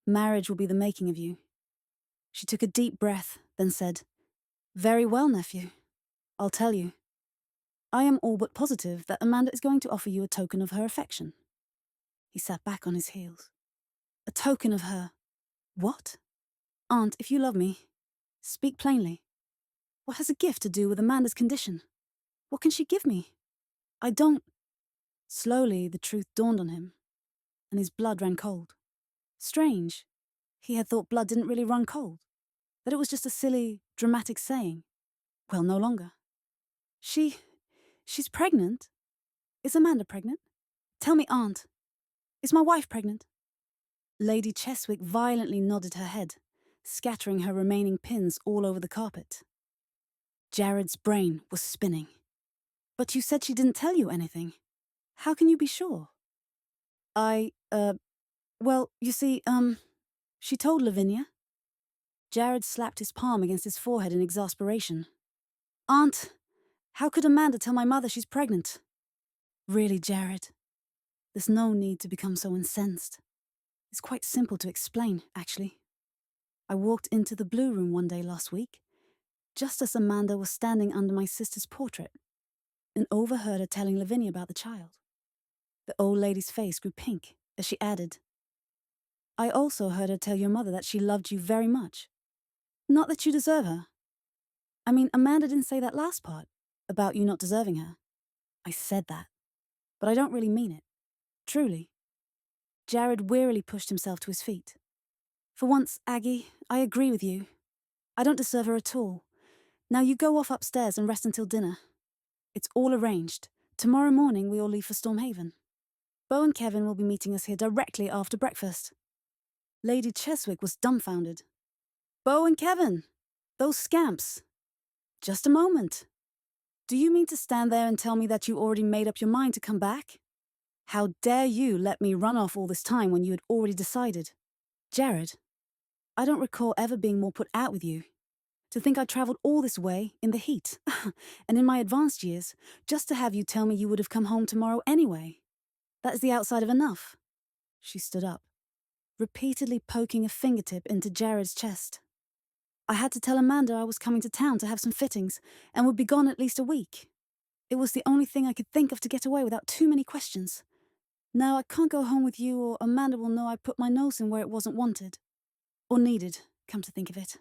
A: marriage will be the making of you. She took a deep breath, then said, Very well, nephew. I'll tell you. I am all but positive that Amanda is going to offer you a token of her affection. He sat back on his heels. A token of her. What? Aunt, if you love me, speak plainly. What has a gift to do with Amanda's condition? What can she give me? I don't... Slowly, the truth dawned on him, and his blood ran cold. Strange. He had thought blood didn't really run cold, that it was just a silly, dramatic saying. Well, no longer. She's pregnant? Is Amanda pregnant? Tell me, Aunt. Is my wife pregnant? Lady Cheswick violently nodded her head, scattering her remaining pins all over the carpet. Jared's brain was spinning. But you said she didn't tell you anything. How can you be sure? Well, you see, she told Lavinia. Jared slapped his palm against his forehead in exasperation. Aunt, how could Amanda tell my mother she's pregnant? Really, Jared, there's no need to become so incensed. It's quite simple to explain, actually. I walked into the Blue Room one day last week, just as Amanda was standing under my sister's portrait, and overheard her telling Lavinia about the child. The old lady's face grew pink as she added, I also heard her tell your mother that she loved you very much. Not that you deserve her. I mean, Amanda didn't say that last part, about you not deserving her. I said that, but I don't really mean it. Truly. Jared wearily pushed himself to his feet. For once, Aggie, I agree with you. I don't deserve her at all. Now you go off upstairs and rest until dinner. It's all arranged. Tomorrow morning we all leave for Stormhaven. Beau and Kevin will be meeting us here directly after breakfast. Lady Cheswick was dumbfounded. Beau and Kevin! Those scamps! Just a moment. Do you mean to stand there and tell me that you already made up your mind to come back? How dare you let me run off all this time when you had already decided? Jared, I don't recall ever being more put out with you. To think I travelled all this way, in the heat, and in my advanced years, just to have you tell me you would have come home tomorrow anyway. That is the outside of enough. She stood up, repeatedly poking a fingertip into Jared's chest. I had to tell Amanda I was coming to town to have some fittings, and would be gone at least a week. It was the only thing I could think of to get away without too many questions. Now I can't go home with you, or Amanda will know I put my nose in where it wasn't wanted. Or needed, come to think of it.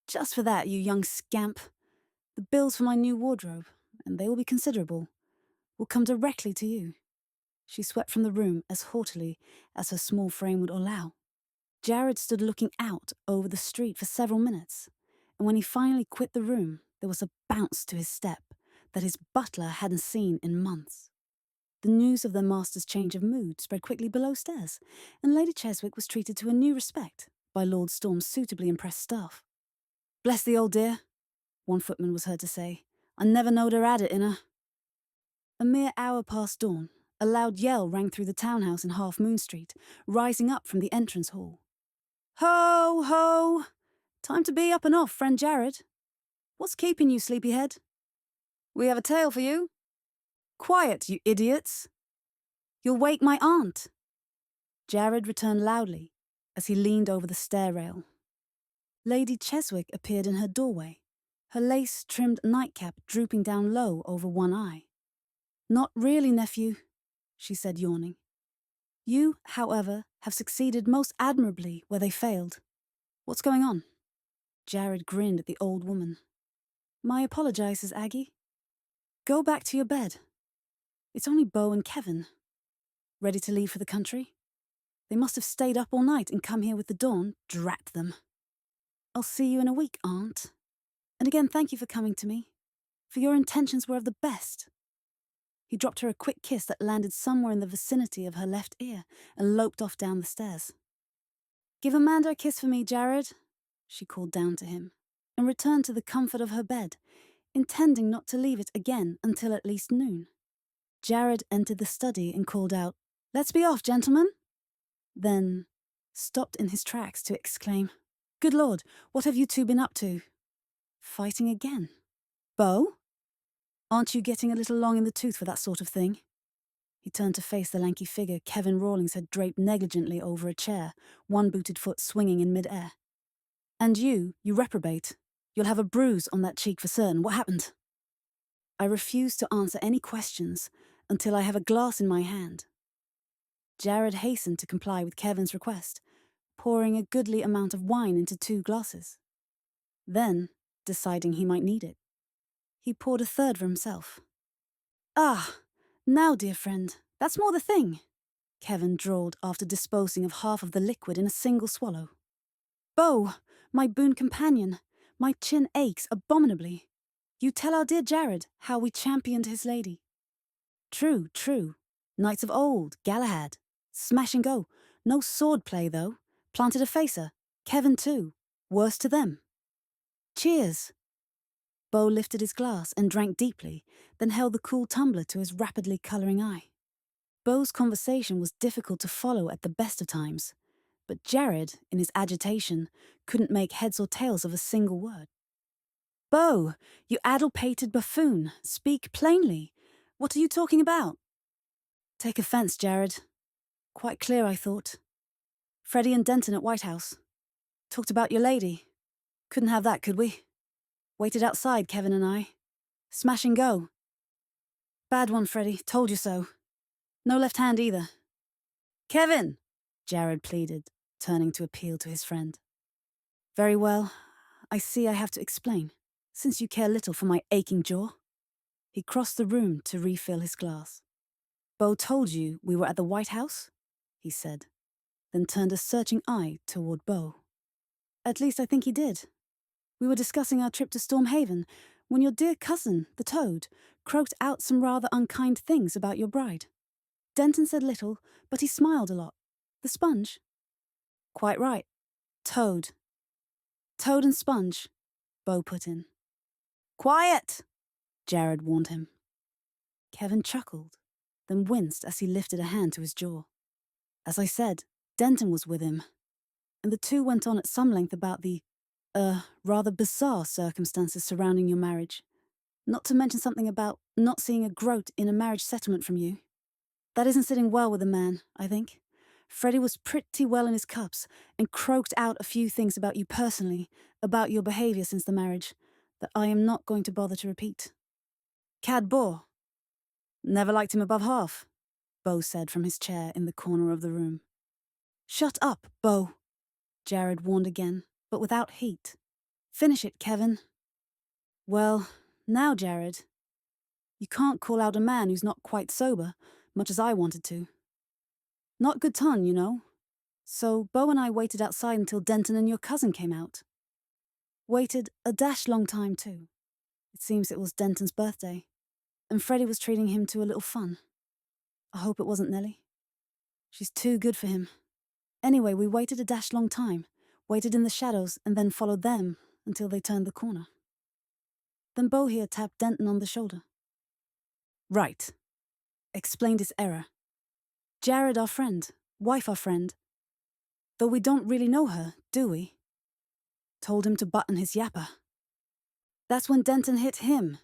A: Just for that, you young scamp. The bills for my new wardrobe, and they will be considerable, will come directly to you. She swept from the room as haughtily as her small frame would allow. Jared stood looking out over the street for several minutes, and when he finally quit the room, there was a bounce to his step that his butler hadn't seen in months. The news of their master's change of mood spread quickly below stairs, and Lady Cheswick was treated to a new respect by Lord Storm's suitably impressed staff. "Bless the old dear," one footman was heard to say. "I never knowed her had it in her." A mere hour past dawn, a loud yell rang through the townhouse in Half Moon Street, rising up from the entrance hall. "Ho, ho! Time to be up and off, friend Jared. What's keeping you, sleepyhead? We have a tale for you." "Quiet, you idiots! You'll wake my aunt." Jared returned loudly as he leaned over the stair rail. Lady Cheswick appeared in her doorway, her lace-trimmed nightcap drooping down low over one eye. "Not really, nephew," she said, yawning. "You, however, have succeeded most admirably where they failed. What's going on?" Jared grinned at the old woman. "My apologizes, Aggie. Go back to your bed. It's only Beau and Kevin. Ready to leave for the country? They must have stayed up all night and come here with the dawn, drat them. I'll see you in a week, Aunt. And again, thank you for coming to me, for your intentions were of the best." He dropped her a quick kiss that landed somewhere in the vicinity of her left ear and loped off down the stairs. "Give Amanda a kiss for me, Jared," she called down to him, and returned to the comfort of her bed, intending not to leave it again until at least noon. Jared entered the study and called out, "Let's be off, gentlemen," then stopped in his tracks to exclaim, "Good Lord, what have you two been up to?" "Fighting again." "Beau? Aren't you getting a little long in the tooth for that sort of thing?" He turned to face the lanky figure Kevin Rawlings had draped negligently over a chair, one booted foot swinging in mid-air. "And you reprobate. You'll have a bruise on that cheek for certain. What happened?" "I refuse to answer any questions until I have a glass in my hand." Jared hastened to comply with Kevin's request, pouring a goodly amount of wine into 2 glasses. Then, deciding he might need it, he poured a third for himself. "Ah, now, dear friend, that's more the thing," Kevin drawled after disposing of half of the liquid in a single swallow. "Beau, my boon companion, my chin aches abominably. You tell our dear Jared how we championed his lady." "True, true. Knights of old, Galahad. Smash and go. No sword play, though. Planted a facer. Kevin, too. Worse to them. Cheers." Beau lifted his glass and drank deeply, then held the cool tumbler to his rapidly colouring eye. Beau's conversation was difficult to follow at the best of times, but Jared, in his agitation, couldn't make heads or tails of a single word. "Beau, you addle-pated buffoon, speak plainly. What are you talking about?" "Take offence, Jared. Quite clear, I thought. Freddie and Denton at White House. Talked about your lady. Couldn't have that, could we? Waited outside, Kevin and I. Smash and go. Bad one, Freddie. Told you so. No left hand either." "Kevin!" Jared pleaded, turning to appeal to his friend. "Very well. I see I have to explain, since you care little for my aching jaw." He crossed the room to refill his glass. "Beau told you we were at the White House?" he said, then turned a searching eye toward Beau. "At least I think he did. We were discussing our trip to Stormhaven when your dear cousin, the Toad, croaked out some rather unkind things about your bride. Denton said little, but he smiled a lot. The Sponge?" "Quite right. Toad." "Toad and Sponge," Beau put in. "Quiet!" Jared warned him. Kevin chuckled, then winced as he lifted a hand to his jaw. "As I said, Denton was with him, and the two went on at some length about the, rather bizarre circumstances surrounding your marriage. Not to mention something about not seeing a groat in a marriage settlement from you. That isn't sitting well with a man, I think. Freddie was pretty well in his cups and croaked out a few things about you personally, about your behaviour since the marriage, that I am not going to bother to repeat. Cad bore. Never liked him above half. Bo said from his chair in the corner of the room. Shut up, Bo, Jared warned again, but without heat. Finish it, Kevin. Well, now, Jared, you can't call out a man who's not quite sober, much as I wanted to. Not good ton, you know. So Bo and I waited outside until Denton and your cousin came out. Waited a dash long time, too. It seems it was Denton's birthday, and Freddie was treating him to a little fun. I hope it wasn't Nellie. She's too good for him. Anyway, we waited a dash long time, waited in the shadows, and then followed them until they turned the corner. Then Bo here tapped Denton on the shoulder. Right. Explained his error. Jared, our friend. Wife, our friend. Though we don't really know her, do we? Told him to button his yapper. That's when Denton hit him,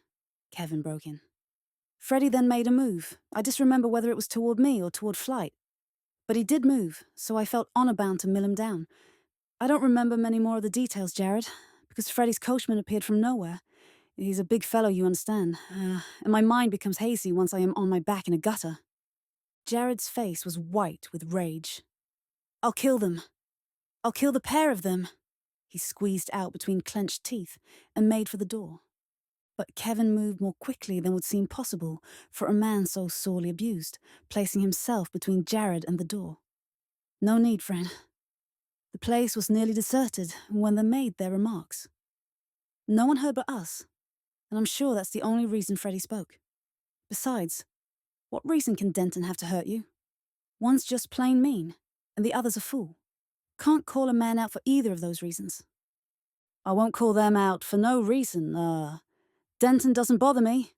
A: Kevin broke in. Freddie then made a move. I just remember whether it was toward me or toward Flight. But he did move, so I felt honor-bound to mill him down. I don't remember many more of the details, Jared, because Freddie's coachman appeared from nowhere. He's a big fellow, you understand, and my mind becomes hazy once I am on my back in a gutter. Jared's face was white with rage. I'll kill them. I'll kill the pair of them. He squeezed out between clenched teeth and made for the door. But Kevin moved more quickly than would seem possible for a man so sorely abused, placing himself between Jared and the door. No need, friend. The place was nearly deserted when they made their remarks. No one heard but us, and I'm sure that's the only reason Freddie spoke. Besides, what reason can Denton have to hurt you? One's just plain mean, and the other's a fool. Can't call a man out for either of those reasons. I won't call them out for no reason, Denton doesn't bother me.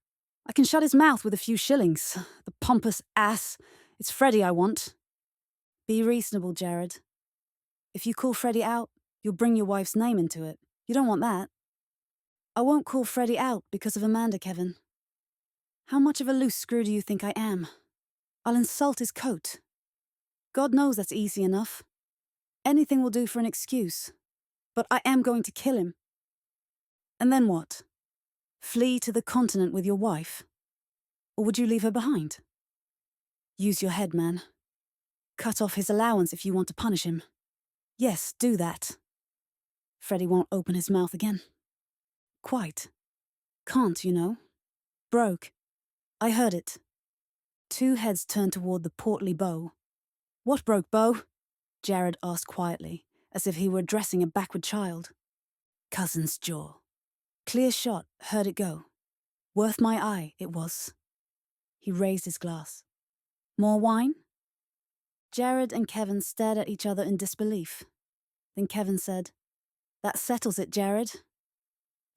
A: I can shut his mouth with a few shillings. The pompous ass. It's Freddie I want. Be reasonable, Jared. If you call Freddie out, you'll bring your wife's name into it. You don't want that. I won't call Freddie out because of Amanda, Kevin. How much of a loose screw do you think I am? I'll insult his coat. God knows that's easy enough. Anything will do for an excuse. But I am going to kill him. And then what? Flee to the continent with your wife? Or would you leave her behind? Use your head, man. Cut off his allowance if you want to punish him. Yes, do that. Freddie won't open his mouth again. Quite. Can't, you know. Broke. I heard it. Two heads turned toward the portly Bo. What broke, Bo? Jared asked quietly, as if he were addressing a backward child. Cousin's jaw. Clear shot, heard it go. Worth my eye, it was. He raised his glass. More wine? Jared and Kevin stared at each other in disbelief. Then Kevin said, That settles it, Jared.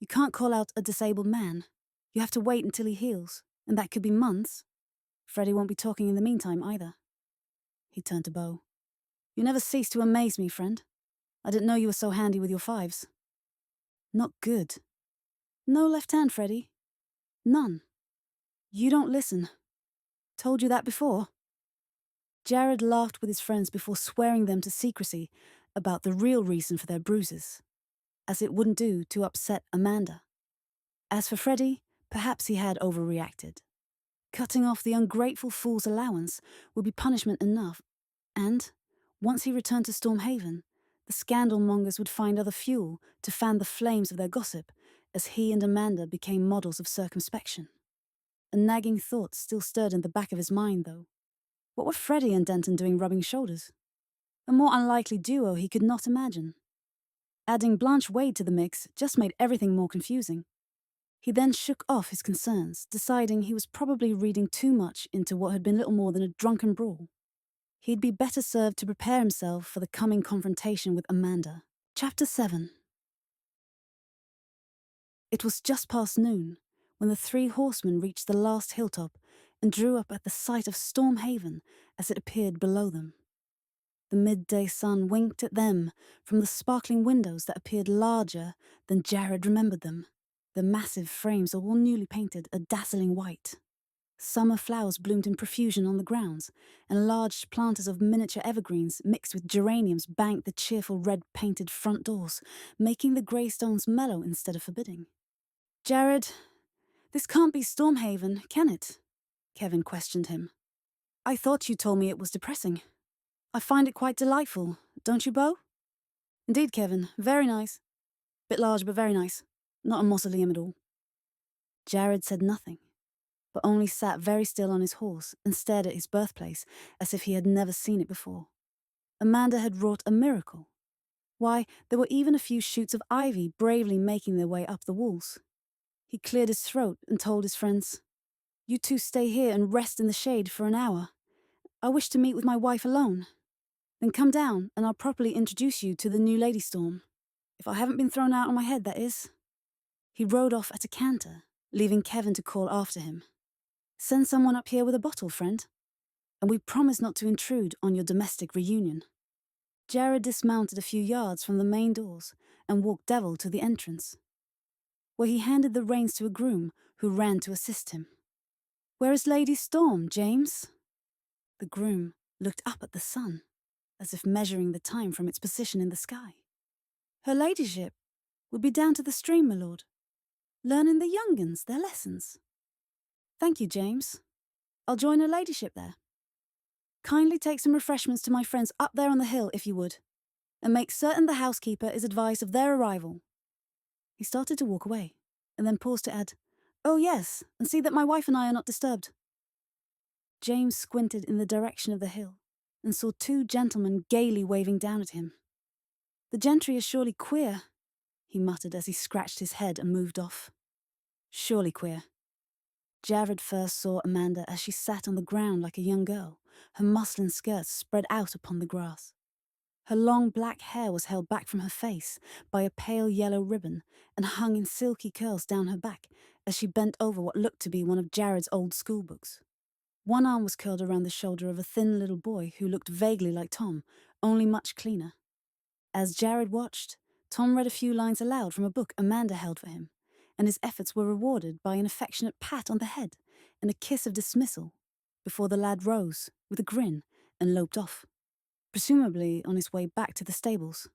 A: You can't call out a disabled man. You have to wait until he heals, and that could be months. Freddie won't be talking in the meantime either. He turned to Bo. You never cease to amaze me, friend. I didn't know you were so handy with your fives. Not good. No left hand, Freddie. None. You don't listen. Told you that before. Jared laughed with his friends before swearing them to secrecy about the real reason for their bruises, as it wouldn't do to upset Amanda. As for Freddie, perhaps he had overreacted. Cutting off the ungrateful fool's allowance would be punishment enough, and, once he returned to Stormhaven, the scandal mongers would find other fuel to fan the flames of their gossip as he and Amanda became models of circumspection. A nagging thought still stirred in the back of his mind, though. What were Freddie and Denton doing rubbing shoulders? A more unlikely duo he could not imagine. Adding Blanche Wade to the mix just made everything more confusing. He then shook off his concerns, deciding he was probably reading too much into what had been little more than a drunken brawl. He'd be better served to prepare himself for the coming confrontation with Amanda. Chapter 7. It was just past noon when the three horsemen reached the last hilltop and drew up at the sight of Stormhaven as it appeared below them. The midday sun winked at them from the sparkling windows that appeared larger than Jared remembered them, the massive frames all newly painted a dazzling white. Summer flowers bloomed in profusion on the grounds, and large planters of miniature evergreens mixed with geraniums banked the cheerful red-painted front doors, making the grey stones mellow instead of forbidding. Jared, this can't be Stormhaven, can it? Kevin questioned him. I thought you told me it was depressing. I find it quite delightful, don't you, Beau? Indeed, Kevin, very nice. Bit large, but very nice. Not a mausoleum at all. Jared said nothing, but only sat very still on his horse and stared at his birthplace as if he had never seen it before. Amanda had wrought a miracle. Why, there were even a few shoots of ivy bravely making their way up the walls. He cleared his throat and told his friends, "You two stay here and rest in the shade for an hour. I wish to meet with my wife alone. Then come down and I'll properly introduce you to the new Lady Storm. If I haven't been thrown out on my head, that is." He rode off at a canter, leaving Kevin to call after him. "Send someone up here with a bottle, friend. And we promise not to intrude on your domestic reunion." Jared dismounted a few yards from the main doors and walked Devil to the entrance, where he handed the reins to a groom who ran to assist him. "Where is Lady Storm, James?" The groom looked up at the sun, as if measuring the time from its position in the sky. "Her ladyship would be down to the stream, my lord, learning the young uns their lessons." "Thank you, James. I'll join her ladyship there. Kindly take some refreshments to my friends up there on the hill, if you would, and make certain the housekeeper is advised of their arrival." He started to walk away, and then paused to add, "Oh yes, and see that my wife and I are not disturbed." James squinted in the direction of the hill, and saw two gentlemen gaily waving down at him. "The gentry is surely queer," he muttered as he scratched his head and moved off. Surely queer. Jared first saw Amanda as she sat on the ground like a young girl, her muslin skirts spread out upon the grass. Her long black hair was held back from her face by a pale yellow ribbon and hung in silky curls down her back as she bent over what looked to be one of Jared's old schoolbooks. One arm was curled around the shoulder of a thin little boy who looked vaguely like Tom, only much cleaner. As Jared watched, Tom read a few lines aloud from a book Amanda held for him, and his efforts were rewarded by an affectionate pat on the head and a kiss of dismissal before the lad rose with a grin and loped off, presumably on his way back to the stables.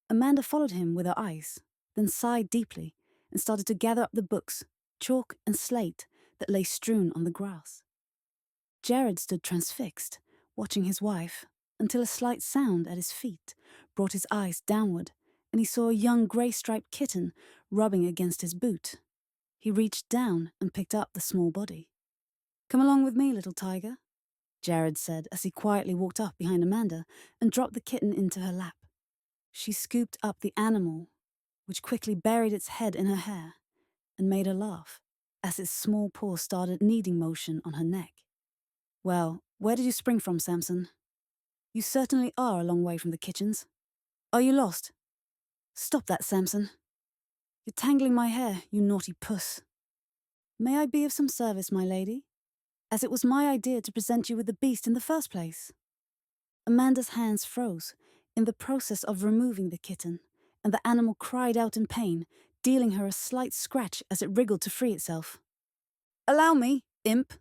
A: Amanda followed him with her eyes, then sighed deeply and started to gather up the books, chalk and slate, that lay strewn on the grass. Jared stood transfixed, watching his wife, until a slight sound at his feet brought his eyes downward, and he saw a young grey-striped kitten rubbing against his boot. He reached down and picked up the small body. "Come along with me, little tiger," Jared said as he quietly walked up behind Amanda and dropped the kitten into her lap. She scooped up the animal, which quickly buried its head in her hair and made her laugh as its small paw started kneading motion on her neck. "Well, where did you spring from, Samson? You certainly are a long way from the kitchens. Are you lost? Stop that, Samson. You're tangling my hair, you naughty puss." "May I be of some service, my lady? As it was my idea to present you with the beast in the first place." Amanda's hands froze in the process of removing the kitten, and the animal cried out in pain, dealing her a slight scratch as it wriggled to free itself. "Allow me, imp,"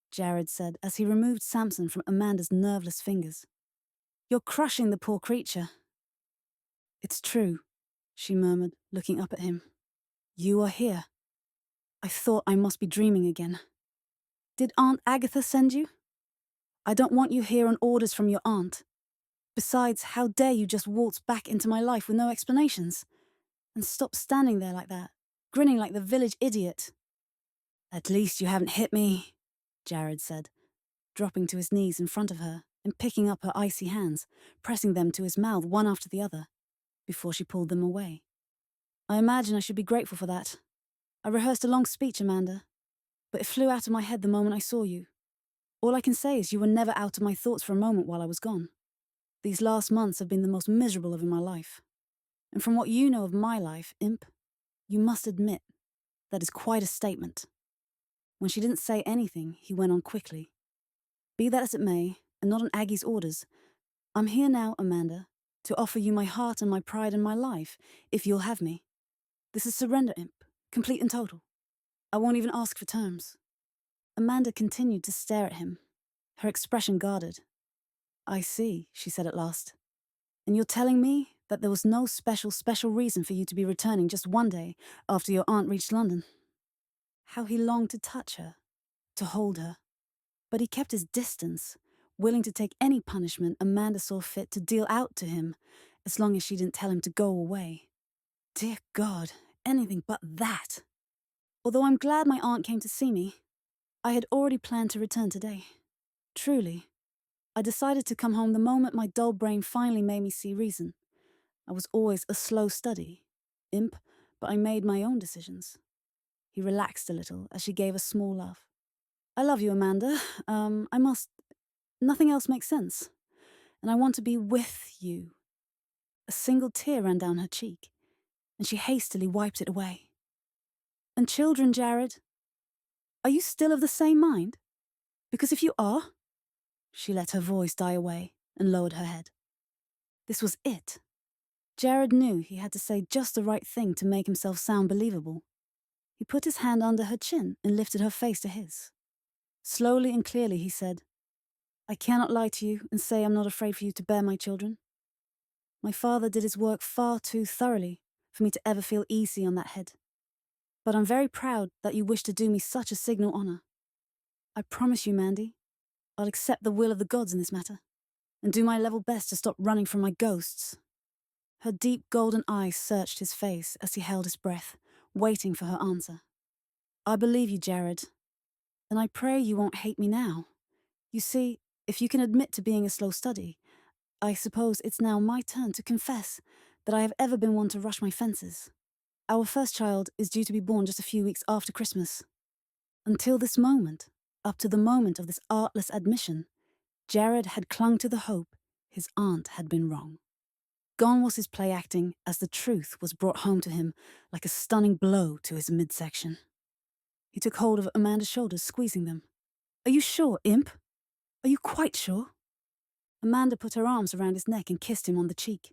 A: Jared said as he removed Samson from Amanda's nerveless fingers. "You're crushing the poor creature." "It's true," she murmured, looking up at him. "You are here. I thought I must be dreaming again. Did Aunt Agatha send you? I don't want you here on orders from your aunt. Besides, how dare you just waltz back into my life with no explanations? And stop standing there like that, grinning like the village idiot." "At least you haven't hit me," Jared said, dropping to his knees in front of her and picking up her icy hands, pressing them to his mouth one after the other, before she pulled them away. "I imagine I should be grateful for that. I rehearsed a long speech, Amanda, but it flew out of my head the moment I saw you. All I can say is you were never out of my thoughts for a moment while I was gone. These last months have been the most miserable of my life. And from what you know of my life, imp, you must admit that is quite a statement." When she didn't say anything, he went on quickly. "Be that as it may, and not on Aggie's orders, I'm here now, Amanda, to offer you my heart and my pride and my life, if you'll have me. This is surrender, imp, complete and total. I won't even ask for terms." Amanda continued to stare at him, her expression guarded. "I see," she said at last. "And you're telling me that there was no special reason for you to be returning just one day after your aunt reached London?" How he longed to touch her, to hold her. But he kept his distance, willing to take any punishment Amanda saw fit to deal out to him, as long as she didn't tell him to go away. Dear God, anything but that. Although I'm glad my aunt came to see me, I had already planned to return today. Truly. I decided to come home the moment my dull brain finally made me see reason. I was always a slow study, imp, but I made my own decisions. He relaxed a little as she gave a small laugh. I love you, Amanda. Nothing else makes sense. And I want to be with you. A single tear ran down her cheek, and she hastily wiped it away. And children, Jared? Are you still of the same mind? Because if you are... She let her voice die away and lowered her head. This was it. Jared knew he had to say just the right thing to make himself sound believable. He put his hand under her chin and lifted her face to his. Slowly and clearly he said, I cannot lie to you and say I'm not afraid for you to bear my children. My father did his work far too thoroughly for me to ever feel easy on that head. But I'm very proud that you wish to do me such a signal honour. I promise you, Mandy, I'll accept the will of the gods in this matter, and do my level best to stop running from my ghosts. Her deep golden eyes searched his face as he held his breath, waiting for her answer. I believe you, Jared, and I pray you won't hate me now. You see, if you can admit to being a slow study, I suppose it's now my turn to confess that I have ever been one to rush my fences. Our first child is due to be born just a few weeks after Christmas. Until this moment, up to the moment of this artless admission, Jared had clung to the hope his aunt had been wrong. Gone was his play acting as the truth was brought home to him like a stunning blow to his midsection. He took hold of Amanda's shoulders, squeezing them. Are you sure, imp? Are you quite sure? Amanda put her arms around his neck and kissed him on the cheek.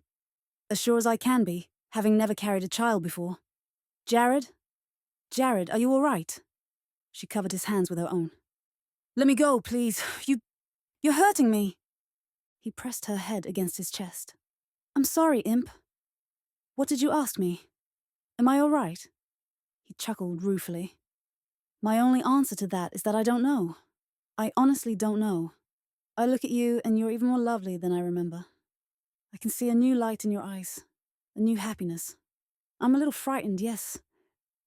A: As sure as I can be, having never carried a child before. Jared? Jared, are you all right? She covered his hands with her own. Let me go, please. You're hurting me. He pressed her head against his chest. I'm sorry, imp. What did you ask me? Am I all right? He chuckled ruefully. My only answer to that is that I don't know. I honestly don't know. I look at you and you're even more lovely than I remember. I can see a new light in your eyes, a new happiness. I'm a little frightened, yes.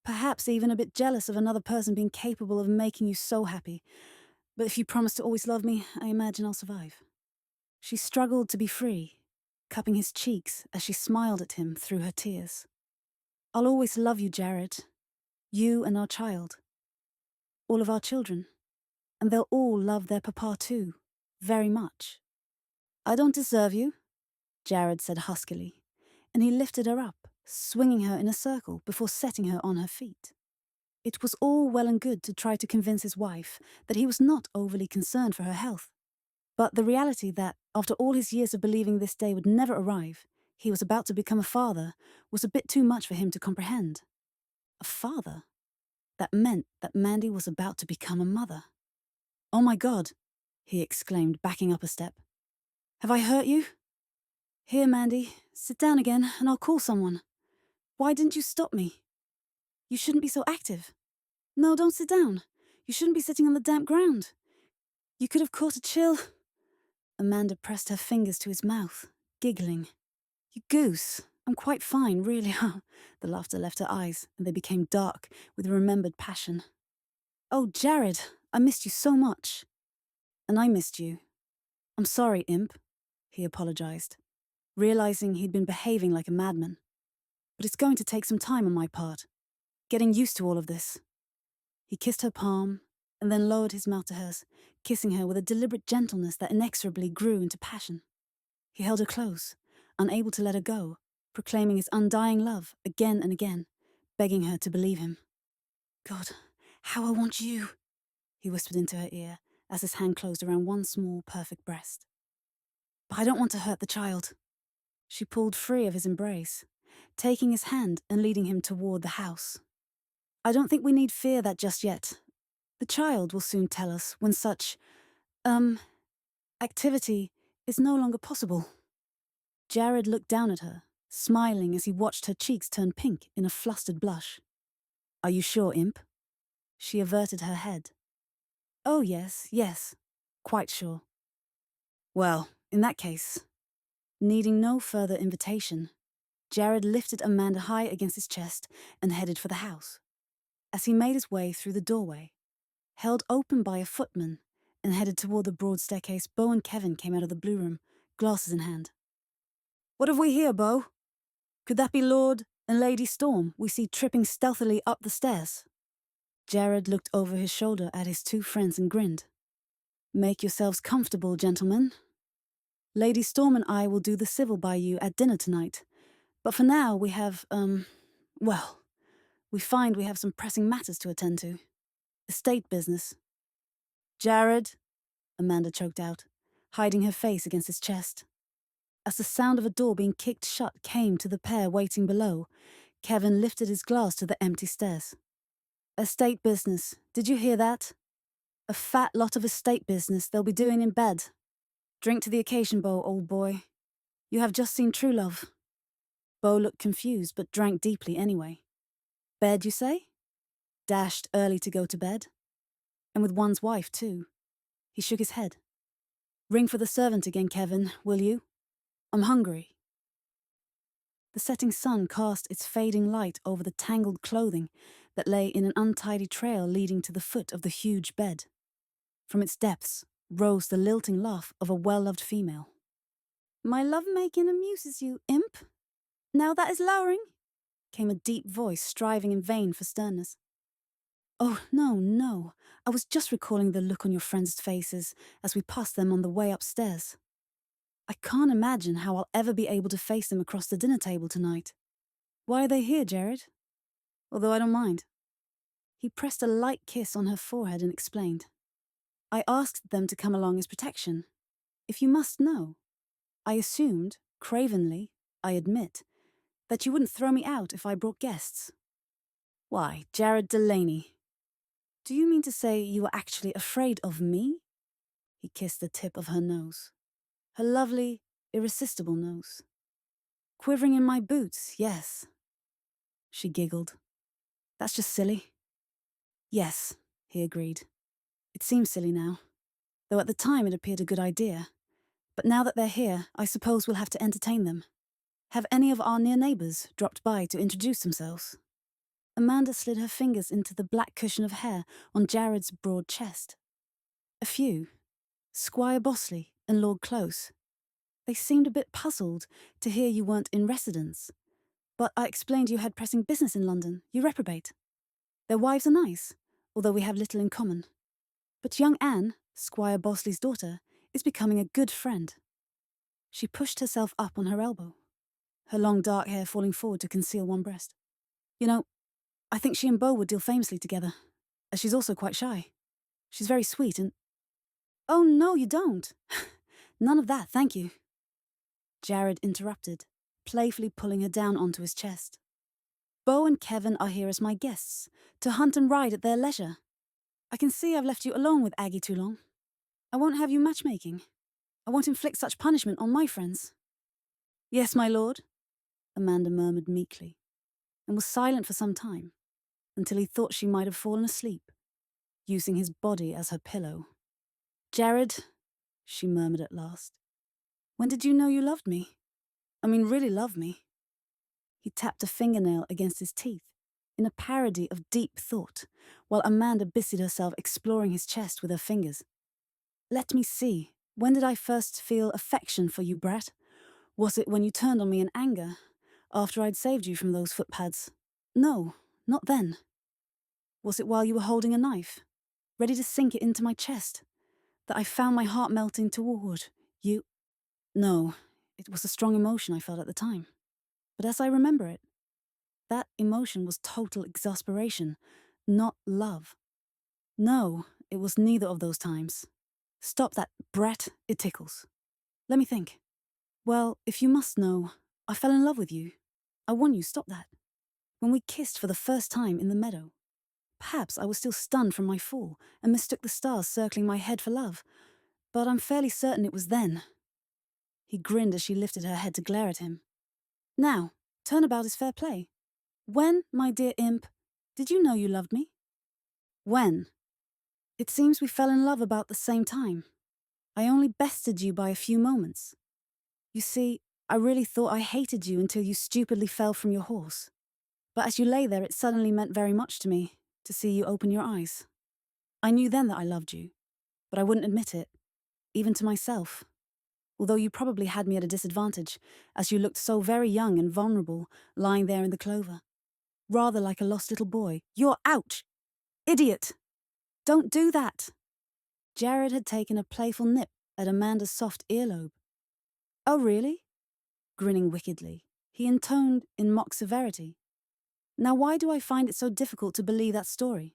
A: Perhaps even a bit jealous of another person being capable of making you so happy. But if you promise to always love me, I imagine I'll survive. She struggled to be free, cupping his cheeks as she smiled at him through her tears. I'll always love you, Jared. You and our child. All of our children. And they'll all love their papa too, very much. I don't deserve you, Jared said huskily, and he lifted her up, swinging her in a circle before setting her on her feet. It was all well and good to try to convince his wife that he was not overly concerned for her health. But the reality that, after all his years of believing this day would never arrive, he was about to become a father was a bit too much for him to comprehend. A father? That meant that Mandy was about to become a mother. Oh my God, he exclaimed, backing up a step. Have I hurt you? Here, Mandy, sit down again and I'll call someone. Why didn't you stop me? You shouldn't be so active. No, don't sit down. You shouldn't be sitting on the damp ground. You could have caught a chill. Amanda pressed her fingers to his mouth, giggling. You goose. I'm quite fine, really. The laughter left her eyes, and they became dark with remembered passion. Oh, Jared, I missed you so much. And I missed you. I'm sorry, imp, he apologized, realizing he'd been behaving like a madman. But it's going to take some time on my part, getting used to all of this. He kissed her palm, and then lowered his mouth to hers, kissing her with a deliberate gentleness that inexorably grew into passion. He held her close, unable to let her go, proclaiming his undying love again and again, begging her to believe him. God, how I want you, he whispered into her ear as his hand closed around one small, perfect breast. But I don't want to hurt the child. She pulled free of his embrace, taking his hand and leading him toward the house. I don't think we need fear that just yet. The child will soon tell us when such, activity is no longer possible. Jared looked down at her, smiling as he watched her cheeks turn pink in a flustered blush. Are you sure, imp? She averted her head. Oh, yes, quite sure. Well, in that case, needing no further invitation, Jared lifted Amanda high against his chest and headed for the house. As he made his way through the doorway, held open by a footman, and headed toward the broad staircase, Bo and Kevin came out of the blue room, glasses in hand. "What have we here, Bo? Could that be Lord and Lady Storm we see tripping stealthily up the stairs?" Jared looked over his shoulder at his two friends and grinned. "Make yourselves comfortable, gentlemen. Lady Storm and I will do the civil by you at dinner tonight. But for now, we have, we find we have some pressing matters to attend to. Estate business." "Jared," Amanda choked out, hiding her face against his chest. As the sound of a door being kicked shut came to the pair waiting below, Kevin lifted his glass to the empty stairs. "Estate business, did you hear that? A fat lot of estate business they'll be doing in bed. Drink to the occasion, Bo, old boy. You have just seen true love." Bo looked confused, but drank deeply anyway. "Bed, you say?" "Dashed early to go to bed. And with one's wife, too." He shook his head. "Ring for the servant again, Kevin, will you? I'm hungry." The setting sun cast its fading light over the tangled clothing that lay in an untidy trail leading to the foot of the huge bed. From its depths rose the lilting laugh of a well-loved female. "My love-making amuses you, imp? Now that is lowering," came a deep voice striving in vain for sternness. "Oh, no. I was just recalling the look on your friends' faces as we passed them on the way upstairs. I can't imagine how I'll ever be able to face them across the dinner table tonight. Why are they here, Jared? Although I don't mind." He pressed a light kiss on her forehead and explained. "I asked them to come along as protection. If you must know, I assumed, cravenly, I admit, that you wouldn't throw me out if I brought guests." "Why, Jared Delaney. Do you mean to say you were actually afraid of me?" He kissed the tip of her nose. Her lovely, irresistible nose. "Quivering in my boots, yes." She giggled. "That's just silly." "Yes," he agreed. "It seems silly now, though at the time it appeared a good idea. But now that they're here, I suppose we'll have to entertain them. Have any of our near neighbours dropped by to introduce themselves?" Amanda slid her fingers into the black cushion of hair on Jared's broad chest. "A few. Squire Bosley and Lord Close. They seemed a bit puzzled to hear you weren't in residence. But I explained you had pressing business in London, you reprobate. Their wives are nice, although we have little in common. But young Anne, Squire Bosley's daughter, is becoming a good friend." She pushed herself up on her elbow, her long dark hair falling forward to conceal one breast. "You know, I think she and Bo would deal famously together, as she's also quite shy. She's very sweet and—" "Oh, no, you don't. None of that, thank you." Jared interrupted, playfully pulling her down onto his chest. "Bo and Kevin are here as my guests, to hunt and ride at their leisure. I can see I've left you alone with Aggie too long. I won't have you matchmaking. I won't inflict such punishment on my friends." "Yes, my lord," Amanda murmured meekly, and was silent for some time, until he thought she might have fallen asleep, using his body as her pillow. "Jared," she murmured at last, "when did you know you loved me? I mean, really love me?" He tapped a fingernail against his teeth, in a parody of deep thought, while Amanda busied herself exploring his chest with her fingers. "Let me see. When did I first feel affection for you, brat? Was it when you turned on me in anger, after I'd saved you from those footpads? No, not then. Was it while you were holding a knife, ready to sink it into my chest, that I found my heart melting toward you? No, it was a strong emotion I felt at the time. But as I remember it, that emotion was total exasperation, not love. No, it was neither of those times. Stop that, brat, it tickles. Let me think. Well, if you must know, I fell in love with you. I warn you, stop that. When we kissed for the first time in the meadow. Perhaps I was still stunned from my fall and mistook the stars circling my head for love, but I'm fairly certain it was then." He grinned as she lifted her head to glare at him. "Now, turnabout is fair play. When, my dear imp, did you know you loved me?" "When? It seems we fell in love about the same time. I only bested you by a few moments. You see, I really thought I hated you until you stupidly fell from your horse. But as you lay there, it suddenly meant very much to me to see you open your eyes. I knew then that I loved you, but I wouldn't admit it, even to myself. Although you probably had me at a disadvantage, as you looked so very young and vulnerable, lying there in the clover. Rather like a lost little boy. You're ouch! Idiot! Don't do that! Jared had taken a playful nip at Amanda's soft earlobe. Oh, really? Grinning wickedly, he intoned in mock severity. Now why do I find it so difficult to believe that story?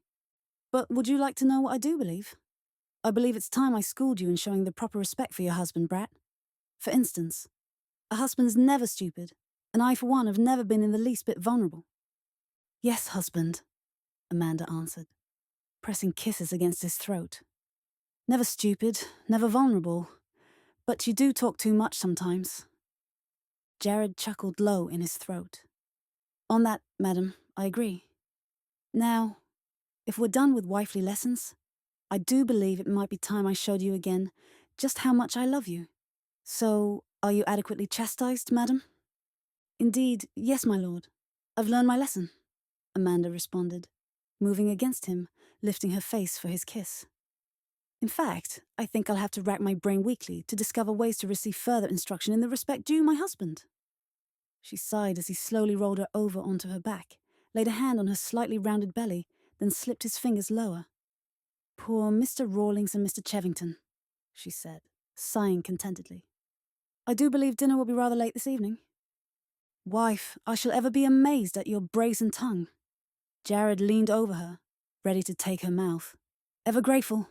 A: But would you like to know what I do believe? I believe it's time I schooled you in showing the proper respect for your husband, Brat. For instance, a husband's never stupid, and I, for one, have never been in the least bit vulnerable. Yes, husband, Amanda answered, pressing kisses against his throat. Never stupid, never vulnerable, but you do talk too much sometimes. Jared chuckled low in his throat. On that, madam, I agree. Now, if we're done with wifely lessons, I do believe it might be time I showed you again just how much I love you. So, are you adequately chastised, madam? Indeed, yes, my lord. I've learned my lesson, Amanda responded, moving against him, lifting her face for his kiss. In fact, I think I'll have to rack my brain weekly to discover ways to receive further instruction in the respect due my husband. She sighed as he slowly rolled her over onto her back, laid a hand on her slightly rounded belly, then slipped his fingers lower. Poor Mr. Rawlings and Mr. Chevington, she said, sighing contentedly. I do believe dinner will be rather late this evening. Wife, I shall ever be amazed at your brazen tongue. Jared leaned over her, ready to take her mouth, ever grateful,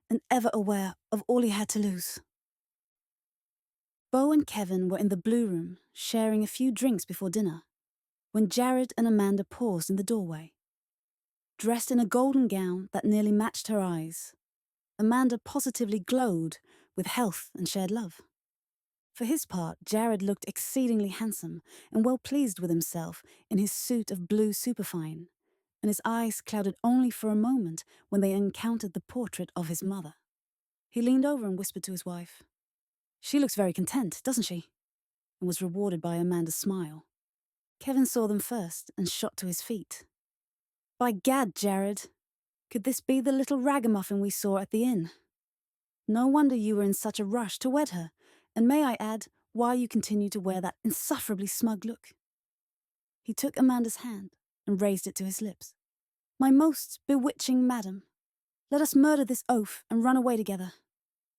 A: and ever aware of all he had to lose. Beau and Kevin were in the blue room, sharing a few drinks before dinner, when Jared and Amanda paused in the doorway. Dressed in a golden gown that nearly matched her eyes, Amanda positively glowed with health and shared love. For his part, Jared looked exceedingly handsome and well pleased with himself in his suit of blue superfine, and his eyes clouded only for a moment when they encountered the portrait of his mother. He leaned over and whispered to his wife, She looks very content, doesn't she? And was rewarded by Amanda's smile. Kevin saw them first and shot to his feet. By gad, Jared, could this be the little ragamuffin we saw at the inn? No wonder you were in such a rush to wed her, and may I add, why you continue to wear that insufferably smug look. He took Amanda's hand and raised it to his lips. My most bewitching madam, let us murder this oaf and run away together.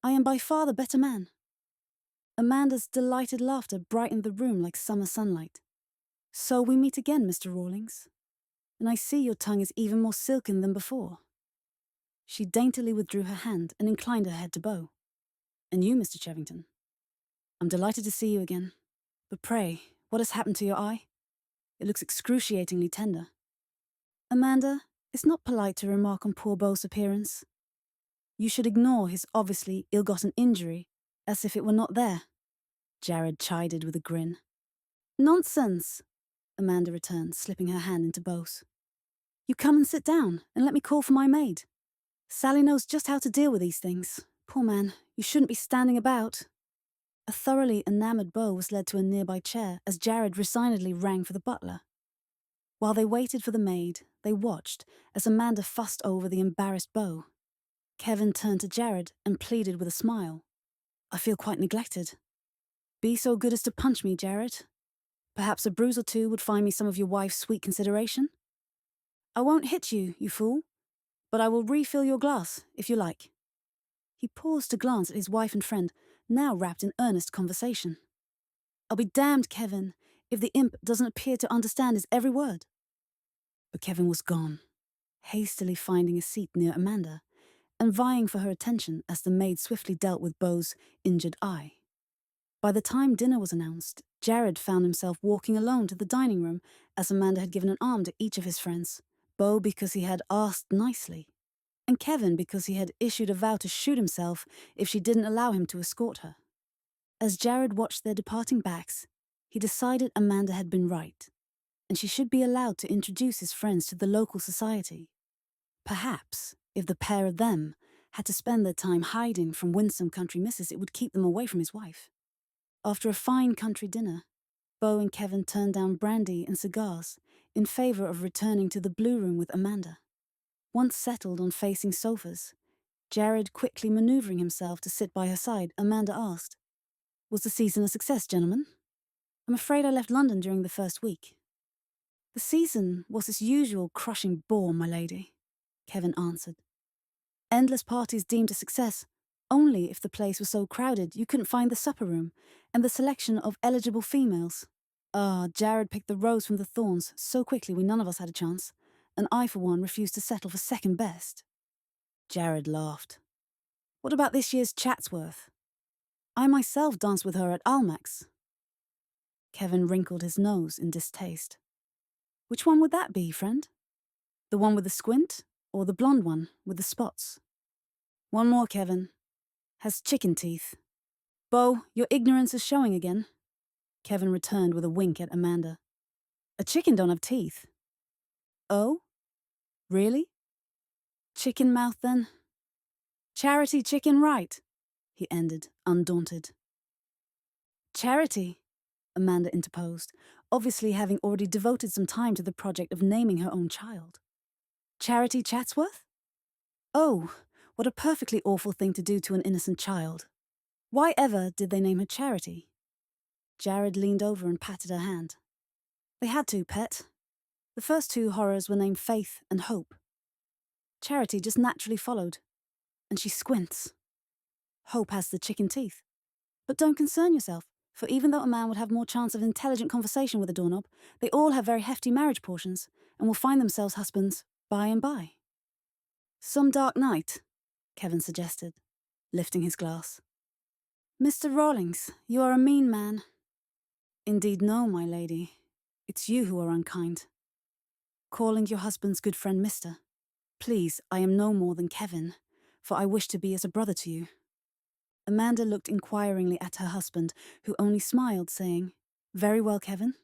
A: I am by far the better man. Amanda's delighted laughter brightened the room like summer sunlight. So we meet again, Mr. Rawlings, and I see your tongue is even more silken than before. She daintily withdrew her hand and inclined her head to Beau. And you, Mr. Chevington? I'm delighted to see you again. But pray, what has happened to your eye? It looks excruciatingly tender. Amanda, it's not polite to remark on poor Beau's appearance. You should ignore his obviously ill-gotten injury as if it were not there, Jared chided with a grin. Nonsense, Amanda returned, slipping her hand into Beau's. You come and sit down, and let me call for my maid. Sally knows just how to deal with these things. Poor man, you shouldn't be standing about. A thoroughly enamoured Beau was led to a nearby chair as Jared resignedly rang for the butler. While they waited for the maid, they watched as Amanda fussed over the embarrassed Beau. Kevin turned to Jared and pleaded with a smile. I feel quite neglected. Be so good as to punch me, Jared. Perhaps a bruise or two would find me some of your wife's sweet consideration. I won't hit you, you fool, but I will refill your glass, if you like. He paused to glance at his wife and friend, now wrapped in earnest conversation. I'll be damned, Kevin, if the imp doesn't appear to understand his every word. But Kevin was gone, hastily finding a seat near Amanda, and vying for her attention as the maid swiftly dealt with Beau's injured eye. By the time dinner was announced, Jared found himself walking alone to the dining room as Amanda had given an arm to each of his friends, Beau because he had asked nicely, and Kevin because he had issued a vow to shoot himself if she didn't allow him to escort her. As Jared watched their departing backs, he decided Amanda had been right, and she should be allowed to introduce his friends to the local society. Perhaps, if the pair of them had to spend their time hiding from winsome country misses, it would keep them away from his wife. After a fine country dinner, Beau and Kevin turned down brandy and cigars in favor of returning to the blue room with Amanda. Once settled on facing sofas, Jared quickly maneuvering himself to sit by her side, Amanda asked, "Was the season a success, gentlemen? I'm afraid I left London during the first week." "The season was its usual crushing bore, my lady," Kevin answered. "Endless parties deemed a success only if the place was so crowded you couldn't find the supper room and the selection of eligible females. Jared picked the rose from the thorns so quickly we none of us had a chance, and I, for one, refused to settle for second best." Jared laughed. "What about this year's Chatsworth? I myself danced with her at Almack's." Kevin wrinkled his nose in distaste. "Which one would that be, friend? The one with the squint, or the blonde one with the spots?" "One more, Kevin. Has chicken teeth." "Beau, your ignorance is showing again." Kevin returned with a wink at Amanda. "A chicken don't have teeth." "Oh? Really? Chicken mouth, then?" "Charity chicken right," he ended, undaunted. "Charity," Amanda interposed, obviously having already devoted some time to the project of naming her own child. "Charity Chatsworth? Oh, what a perfectly awful thing to do to an innocent child. Why ever did they name her Charity?" Jared leaned over and patted her hand. "They had to, pet. The first two horrors were named Faith and Hope. Charity just naturally followed. And she squints. Hope has the chicken teeth. But don't concern yourself, for even though a man would have more chance of intelligent conversation with a doorknob, they all have very hefty marriage portions, and will find themselves husbands by and by." "Some dark night," Kevin suggested, lifting his glass. "Mr. Rawlings, you are a mean man." "Indeed no, my lady. It's you who are unkind. Calling your husband's good friend Mr. Please, I am no more than Kevin, for I wish to be as a brother to you." Amanda looked inquiringly at her husband, who only smiled, saying, "Very well, Kevin.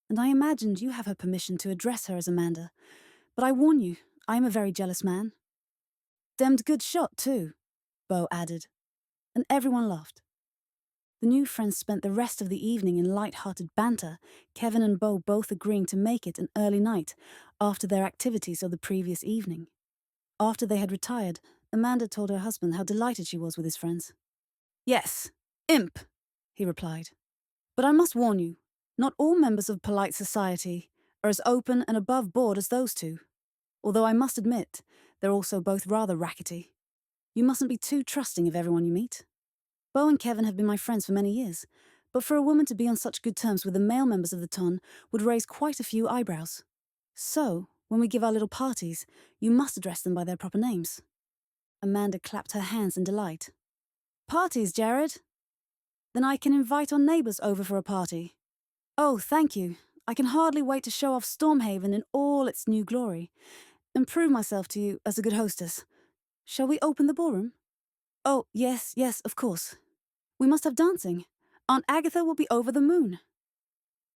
A: And I imagined you have her permission to address her as Amanda. But I warn you, I am a very jealous man." "Demmed good shot, too," Beau added, and everyone laughed. The new friends spent the rest of the evening in light-hearted banter, Kevin and Beau both agreeing to make it an early night after their activities of the previous evening. After they had retired, Amanda told her husband how delighted she was with his friends. "Yes, imp," he replied. "But I must warn you, not all members of polite society are as open and above board as those two, although I must admit they're also both rather rackety. You mustn't be too trusting of everyone you meet. Beau and Kevin have been my friends for many years, but for a woman to be on such good terms with the male members of the ton would raise quite a few eyebrows. So, when we give our little parties, you must address them by their proper names." Amanda clapped her hands in delight. "Parties, Jared? Then I can invite our neighbours over for a party." "Oh, thank you. I can hardly wait to show off Stormhaven in all its new glory, and prove myself to you as a good hostess. Shall we open the ballroom?" "Oh, yes, of course. We must have dancing. Aunt Agatha will be over the moon."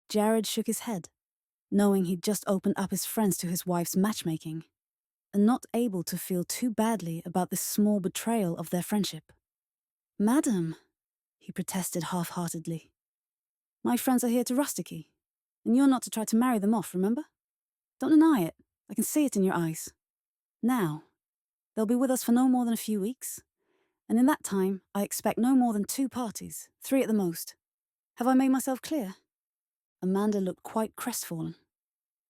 A: Jared shook his head, knowing he'd just opened up his friends to his wife's matchmaking, and not able to feel too badly about this small betrayal of their friendship. "Madam," he protested half-heartedly, "my friends are here to rusticate, and you're not to try to marry them off, remember? Don't deny it. I can see it in your eyes. Now, they'll be with us for no more than a few weeks, and in that time I expect no more than 2 parties, 3 at the most. Have I made myself clear?" Amanda looked quite crestfallen.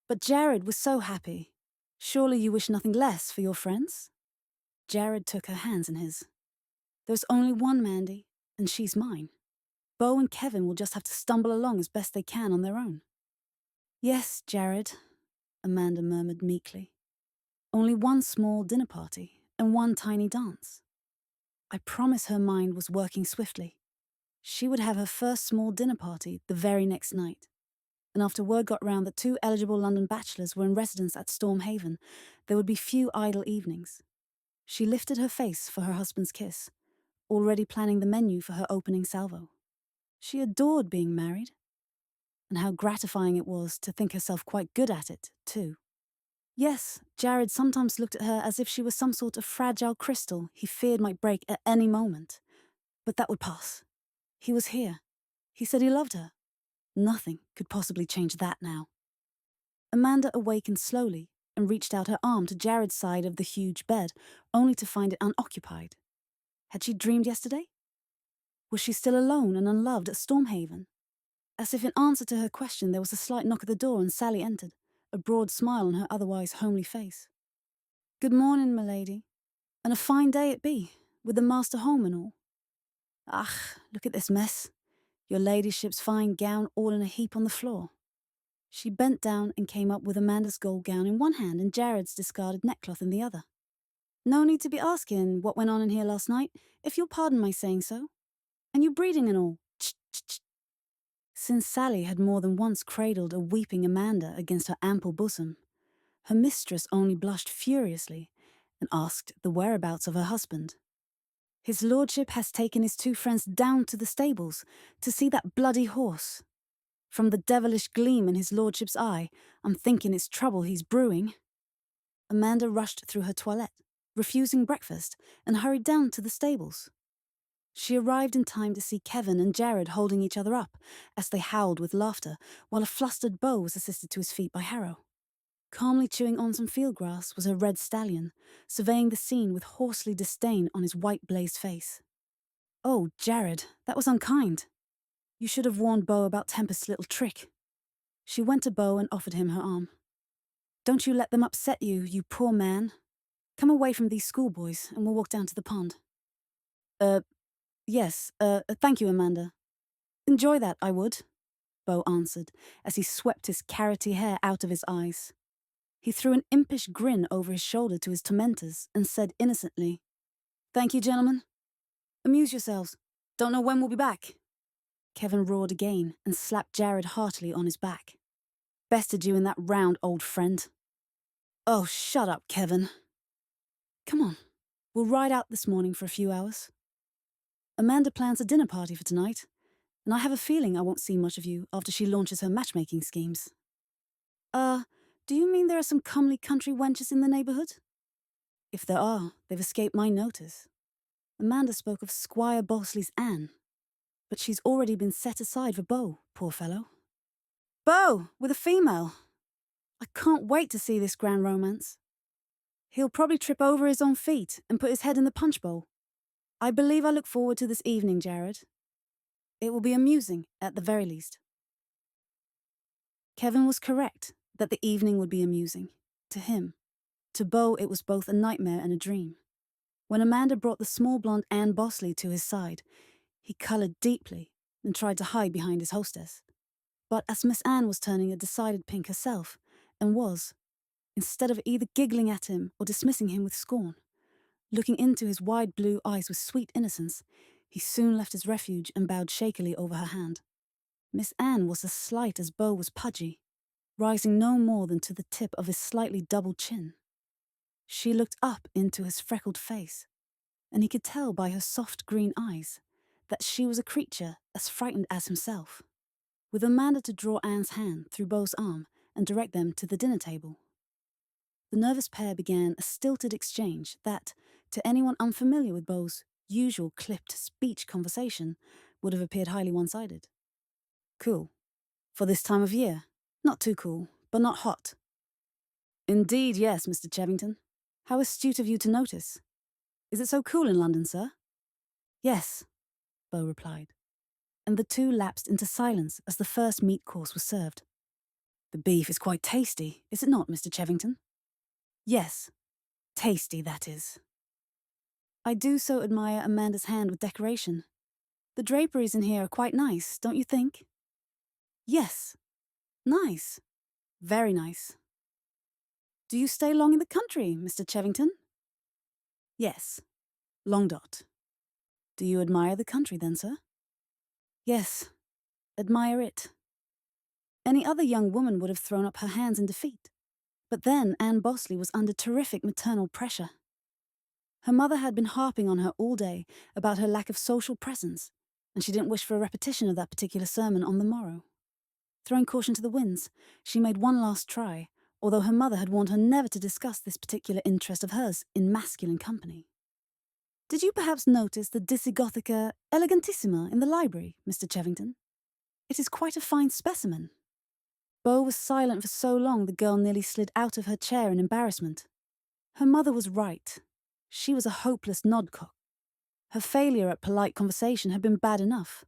A: "But Jared was so happy. Surely you wish nothing less for your friends?" Jared took her hands in his. "There's only one Mandy, and she's mine. Beau and Kevin will just have to stumble along as best they can on their own." "Yes, Jared," Amanda murmured meekly. "Only one small dinner party and one tiny dance." I promise her mind was working swiftly. She would have her first small dinner party the very next night, and after word got round that 2 eligible London bachelors were in residence at Stormhaven, there would be few idle evenings. She lifted her face for her husband's kiss, already planning the menu for her opening salvo. She adored being married, and how gratifying it was to think herself quite good at it, too. Yes, Jared sometimes looked at her as if she was some sort of fragile crystal he feared might break at any moment. But that would pass. He was here. He said he loved her. Nothing could possibly change that now. Amanda awakened slowly and reached out her arm to Jared's side of the huge bed, only to find it unoccupied. Had she dreamed yesterday? Was she still alone and unloved at Stormhaven? As if in answer to her question, there was a slight knock at the door and Sally entered, a broad smile on her otherwise homely face. "Good morning, milady. And a fine day it be, with the master home and all. Ach, look at this mess. Your ladyship's fine gown all in a heap on the floor." She bent down and came up with Amanda's gold gown in one hand and Jared's discarded neckcloth in the other. "No need to be asking what went on in here last night, if you'll pardon my saying so. And you breeding and all. Ch-ch-ch." Since Sally had more than once cradled a weeping Amanda against her ample bosom, her mistress only blushed furiously and asked the whereabouts of her husband. "His lordship has taken his two friends down to the stables to see that bloody horse. From the devilish gleam in his lordship's eye, I'm thinking it's trouble he's brewing." Amanda rushed through her toilette, refusing breakfast, and hurried down to the stables. She arrived in time to see Kevin and Jared holding each other up as they howled with laughter, while a flustered Beau was assisted to his feet by Harrow. Calmly chewing on some field grass was a red stallion, surveying the scene with horsely disdain on his white-blazed face. "Oh, Jared, that was unkind. You should have warned Beau about Tempest's little trick." She went to Beau and offered him her arm. "Don't you let them upset you, you poor man. Come away from these schoolboys and we'll walk down to the pond." Yes, thank you, Amanda. Enjoy that, I would," Beau answered, as he swept his carroty hair out of his eyes. He threw an impish grin over his shoulder to his tormentors and said innocently, "Thank you, gentlemen. Amuse yourselves. Don't know when we'll be back." Kevin roared again and slapped Jared heartily on his back. "Bested you in that round, old friend." "Oh, shut up, Kevin. Come on, we'll ride out this morning for a few hours. Amanda plans a dinner party for tonight, and I have a feeling I won't see much of you after she launches her matchmaking schemes." Do you mean there are some comely country wenches in the neighbourhood?" "If there are, they've escaped my notice. Amanda spoke of Squire Bosley's Anne, but she's already been set aside for Beau, poor fellow." "Beau, with a female! I can't wait to see this grand romance. He'll probably trip over his own feet and put his head in the punch bowl. I believe I look forward to this evening, Jared. It will be amusing, at the very least." Kevin was correct that the evening would be amusing. To him. To Beau, it was both a nightmare and a dream. When Amanda brought the small blonde Anne Bosley to his side, he coloured deeply and tried to hide behind his hostess. But as Miss Anne was turning a decided pink herself, and was, instead of either giggling at him or dismissing him with scorn, looking into his wide blue eyes with sweet innocence, he soon left his refuge and bowed shakily over her hand. Miss Anne was as slight as Beau was pudgy, rising no more than to the tip of his slightly double chin. She looked up into his freckled face, and he could tell by her soft green eyes that she was a creature as frightened as himself. With Amanda to draw Anne's hand through Beau's arm and direct them to the dinner table, the nervous pair began a stilted exchange that, to anyone unfamiliar with Beau's usual clipped speech conversation, would have appeared highly one-sided. "Cool. For this time of year. Not too cool, but not hot." "Indeed, yes, Mr. Chevington. How astute of you to notice. Is it so cool in London, sir?" "Yes," Beau replied, and the two lapsed into silence as the first meat course was served. "The beef is quite tasty, is it not, Mr. Chevington?" "Yes, tasty, that is." "I do so admire Amanda's hand with decoration. The draperies in here are quite nice, don't you think?" "Yes, nice. Very nice." "Do you stay long in the country, Mr. Chevington?" "Yes, long dot." "Do you admire the country then, sir?" "Yes, admire it." Any other young woman would have thrown up her hands in defeat. But then Anne Bosley was under terrific maternal pressure. Her mother had been harping on her all day about her lack of social presence, and she didn't wish for a repetition of that particular sermon on the morrow. Throwing caution to the winds, she made one last try, although her mother had warned her never to discuss this particular interest of hers in masculine company. Did you perhaps notice the Disigothica elegantissima in the library, Mr. Chevington? It is quite a fine specimen. Beau was silent for so long the girl nearly slid out of her chair in embarrassment. Her mother was right. She was a hopeless nodcock. Her failure at polite conversation had been bad enough,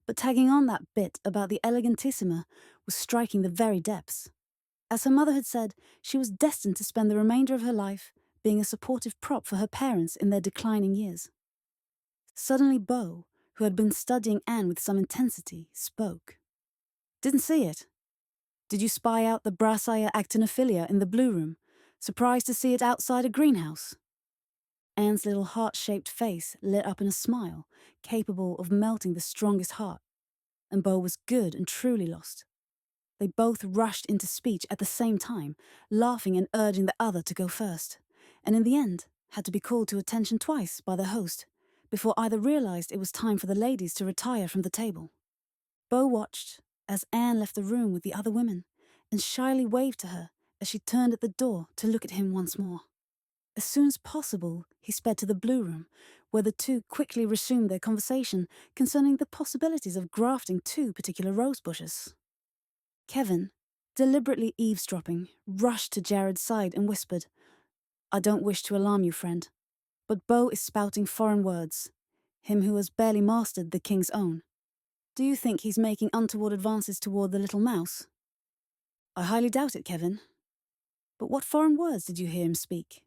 A: but tagging on that bit about the elegantissima was striking the very depths. As her mother had said, she was destined to spend the remainder of her life being a supportive prop for her parents in their declining years. Suddenly Beau, who had been studying Anne with some intensity, spoke. Didn't see it. Did you spy out the Brassiae actinophilia in the blue room, surprised to see it outside a greenhouse? Anne's little heart-shaped face lit up in a smile, capable of melting the strongest heart, and Beau was good and truly lost. They both rushed into speech at the same time, laughing and urging the other to go first, and in the end had to be called to attention twice by their host, before either realized it was time for the ladies to retire from the table. Beau watched as Anne left the room with the other women, and shyly waved to her as she turned at the door to look at him once more. As soon as possible, he sped to the blue room, where the two quickly resumed their conversation concerning the possibilities of grafting two particular rose bushes. Kevin, deliberately eavesdropping, rushed to Jared's side and whispered, I don't wish to alarm you, friend, but Beau is spouting foreign words, him who has barely mastered the king's own. Do you think he's making untoward advances toward the little mouse? I highly doubt it, Kevin. But what foreign words did you hear him speak?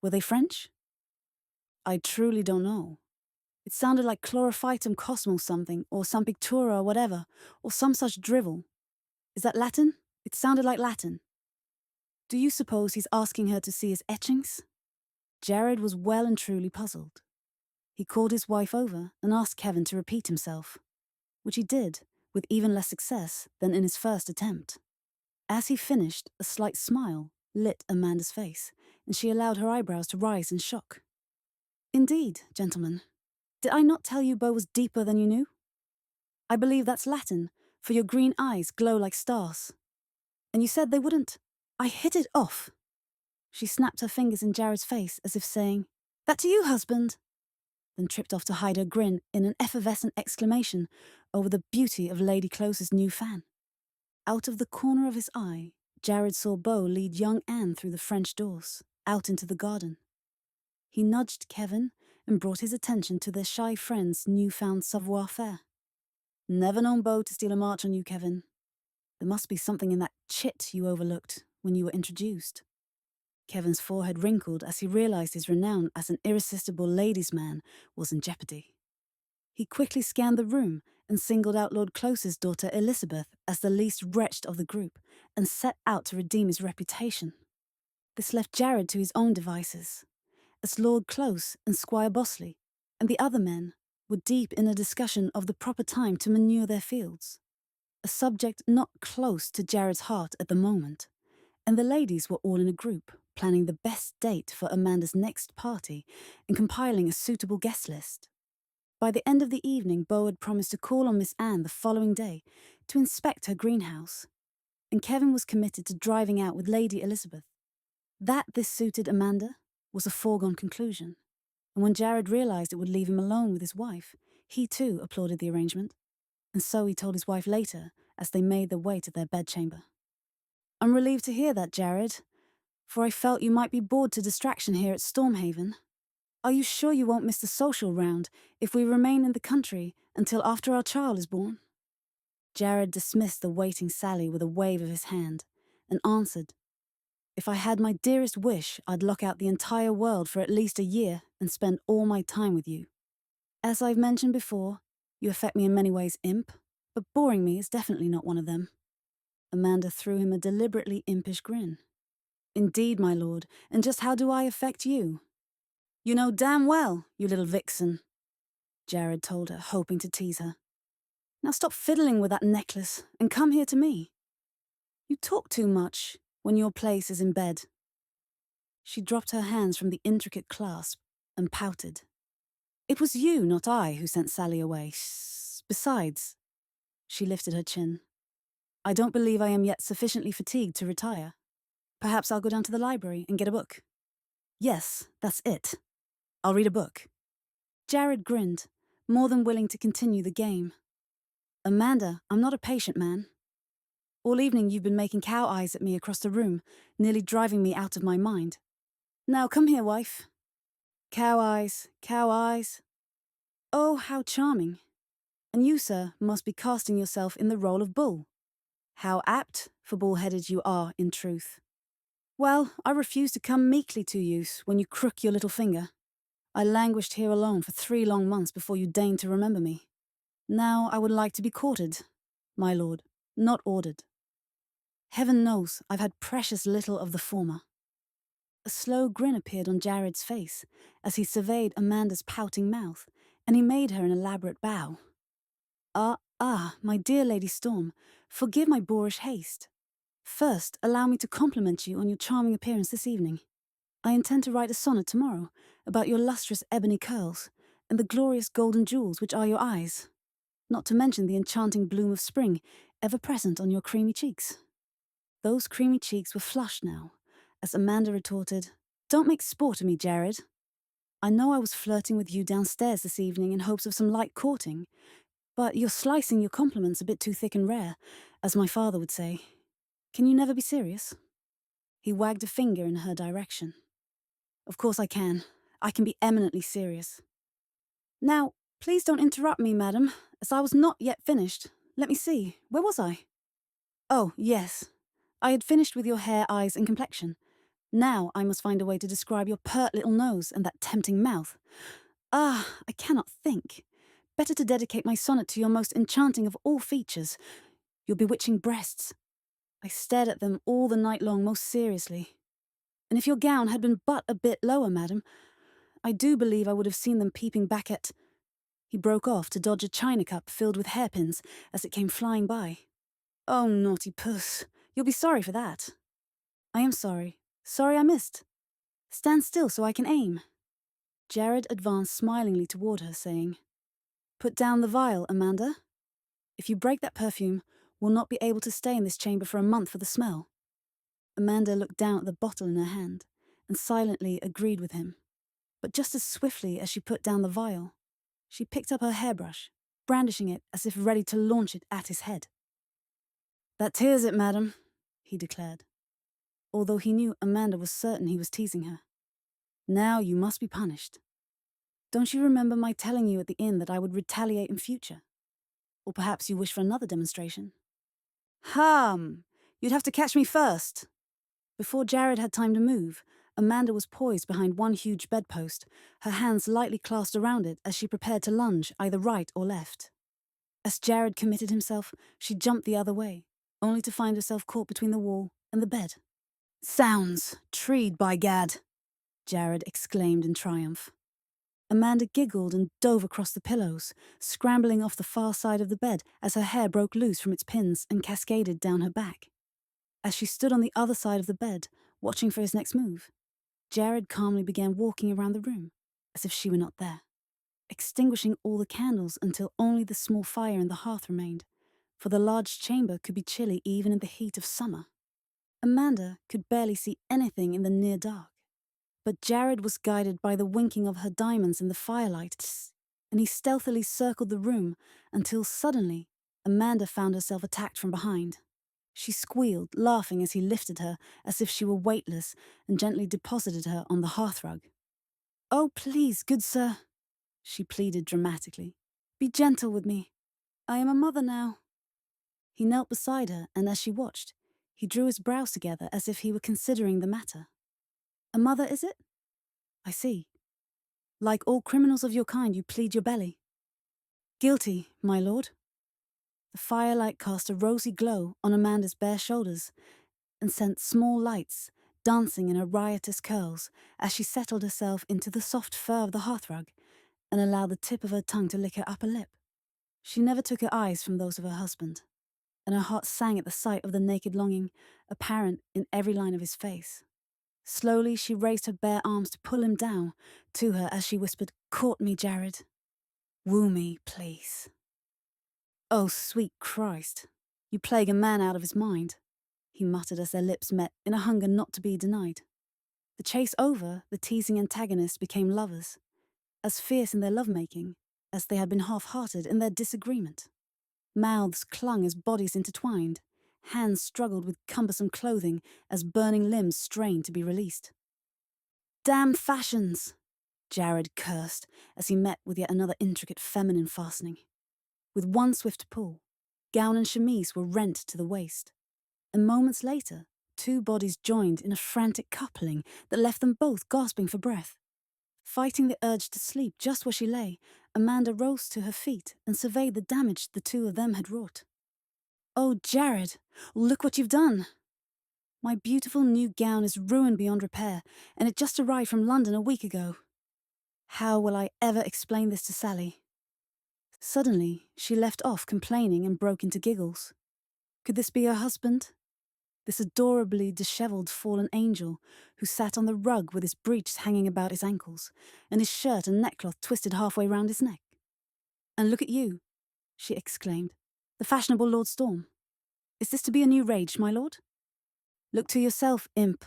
A: Were they French? I truly don't know. It sounded like chlorophytum cosmos something, or some pictura or whatever, or some such drivel. Is that Latin? It sounded like Latin. Do you suppose he's asking her to see his etchings? Jared was well and truly puzzled. He called his wife over and asked Kevin to repeat himself, which he did, with even less success than in his first attempt. As he finished, a slight smile lit Amanda's face, and she allowed her eyebrows to rise in shock. Indeed, gentlemen. Did I not tell you Beau was deeper than you knew? I believe that's Latin, for your green eyes glow like stars. And you said they wouldn't. I hit it off. She snapped her fingers in Jared's face as if saying, That to you, husband, then tripped off to hide her grin in an effervescent exclamation over the beauty of Lady Close's new fan. Out of the corner of his eye, Jared saw Beau lead young Anne through the French doors, out into the garden. He nudged Kevin and brought his attention to their shy friend's newfound savoir-faire. Never known Beau to steal a march on you, Kevin. There must be something in that chit you overlooked when you were introduced. Kevin's forehead wrinkled as he realized his renown as an irresistible ladies' man was in jeopardy. He quickly scanned the room and singled out Lord Close's daughter Elizabeth as the least wretched of the group and set out to redeem his reputation. This left Jared to his own devices, as Lord Close and Squire Bosley and the other men were deep in a discussion of the proper time to manure their fields, a subject not close to Jared's heart at the moment, and the ladies were all in a group, planning the best date for Amanda's next party and compiling a suitable guest list. By the end of the evening, Beau had promised to call on Miss Anne the following day to inspect her greenhouse, and Kevin was committed to driving out with Lady Elizabeth. That this suited Amanda was a foregone conclusion, and when Jared realized it would leave him alone with his wife, he too applauded the arrangement, and so he told his wife later as they made their way to their bedchamber. I'm relieved to hear that, Jared, for I felt you might be bored to distraction here at Stormhaven. Are you sure you won't miss the social round if we remain in the country until after our child is born? Jared dismissed the waiting Sally with a wave of his hand and answered, If I had my dearest wish, I'd lock out the entire world for at least a year and spend all my time with you. As I've mentioned before, you affect me in many ways, imp, but boring me is definitely not one of them. Amanda threw him a deliberately impish grin. Indeed, my lord, and just how do I affect you? You know damn well, you little vixen, Jared told her, hoping to tease her. Now stop fiddling with that necklace and come here to me. You talk too much when your place is in bed. She dropped her hands from the intricate clasp and pouted. It was you, not I, who sent Sally away. Besides, she lifted her chin. I don't believe I am yet sufficiently fatigued to retire. Perhaps I'll go down to the library and get a book. Yes, that's it. I'll read a book. Jared grinned, more than willing to continue the game. Amanda, I'm not a patient man. All evening you've been making cow eyes at me across the room, nearly driving me out of my mind. Now come here, wife. Cow eyes, cow eyes. Oh, how charming. And you, sir, must be casting yourself in the role of bull. How apt for bull-headed you are, in truth. Well, I refuse to come meekly to you when you crook your little finger. I languished here alone for 3 long months before you deigned to remember me. Now I would like to be courted, my lord, not ordered. Heaven knows I've had precious little of the former. A slow grin appeared on Jared's face as he surveyed Amanda's pouting mouth, and he made her an elaborate bow. My dear Lady Storm, forgive my boorish haste. First, allow me to compliment you on your charming appearance this evening. I intend to write a sonnet tomorrow about your lustrous ebony curls and the glorious golden jewels which are your eyes, not to mention the enchanting bloom of spring ever present on your creamy cheeks. Those creamy cheeks were flushed now, as Amanda retorted, Don't make sport of me, Jared. I know I was flirting with you downstairs this evening in hopes of some light courting, but you're slicing your compliments a bit too thick and rare, as my father would say. Can you never be serious? He wagged a finger in her direction. Of course I can. I can be eminently serious. Now, please don't interrupt me, madam, as I was not yet finished. Let me see, where was I? Oh, yes. I had finished with your hair, eyes, and complexion. Now I must find a way to describe your pert little nose and that tempting mouth. I cannot think. Better to dedicate my sonnet to your most enchanting of all features, your bewitching breasts. I stared at them all the night long most seriously. And if your gown had been but a bit lower, madam, I do believe I would have seen them peeping back at... He broke off to dodge a china cup filled with hairpins as it came flying by. Oh, naughty puss, you'll be sorry for that. I am sorry. Sorry I missed. Stand still so I can aim. Jared advanced smilingly toward her, saying, Put down the vial, Amanda. If you break that perfume, we'll not be able to stay in this chamber for a month for the smell. Amanda looked down at the bottle in her hand and silently agreed with him. But just as swiftly as she put down the vial, she picked up her hairbrush, brandishing it as if ready to launch it at his head. That tears it, madam, he declared, although he knew Amanda was certain he was teasing her. Now you must be punished. Don't you remember my telling you at the inn that I would retaliate in future? Or perhaps you wish for another demonstration? You'd have to catch me first. Before Jared had time to move, Amanda was poised behind one huge bedpost, her hands lightly clasped around it as she prepared to lunge either right or left. As Jared committed himself, she jumped the other way, only to find herself caught between the wall and the bed. Sounds! Treed, by gad! Jared exclaimed in triumph. Amanda giggled and dove across the pillows, scrambling off the far side of the bed as her hair broke loose from its pins and cascaded down her back. As she stood on the other side of the bed, watching for his next move, Jared calmly began walking around the room, as if she were not there, extinguishing all the candles until only the small fire in the hearth remained, for the large chamber could be chilly even in the heat of summer. Amanda could barely see anything in the near dark, but Jared was guided by the winking of her diamonds in the firelight, and he stealthily circled the room until suddenly Amanda found herself attacked from behind. She squealed, laughing as he lifted her as if she were weightless and gently deposited her on the hearthrug. Oh, please, good sir, she pleaded dramatically. Be gentle with me. I am a mother now. He knelt beside her, and as she watched, he drew his brows together as if he were considering the matter. A mother, is it? I see. Like all criminals of your kind, you plead your belly. Guilty, my lord. The firelight cast a rosy glow on Amanda's bare shoulders and sent small lights dancing in her riotous curls as she settled herself into the soft fur of the hearthrug and allowed the tip of her tongue to lick her upper lip. She never took her eyes from those of her husband, and her heart sang at the sight of the naked longing apparent in every line of his face. Slowly she raised her bare arms to pull him down to her as she whispered, Court me, Jared. Woo me, please. Oh, sweet Christ, you plague a man out of his mind. he muttered as their lips met in a hunger not to be denied. The chase over, the teasing antagonists became lovers, as fierce in their lovemaking as they had been half-hearted in their disagreement. Mouths clung as bodies intertwined, hands struggled with cumbersome clothing as burning limbs strained to be released. "Damn fashions!" Jared cursed as he met with yet another intricate feminine fastening. With one swift pull, gown and chemise were rent to the waist, and moments later, two bodies joined in a frantic coupling that left them both gasping for breath. Fighting the urge to sleep just where she lay, Amanda rose to her feet and surveyed the damage the two of them had wrought. "Oh, Jared, look what you've done! My beautiful new gown is ruined beyond repair, and it just arrived from London a week ago. How will I ever explain this to Sally?" Suddenly, she left off complaining and broke into giggles. Could this be her husband? This adorably dishevelled fallen angel who sat on the rug with his breeches hanging about his ankles and his shirt and neckcloth twisted halfway round his neck. "And look at you," she exclaimed, "the fashionable Lord Storm. Is this to be a new rage, my lord? Look to yourself, imp,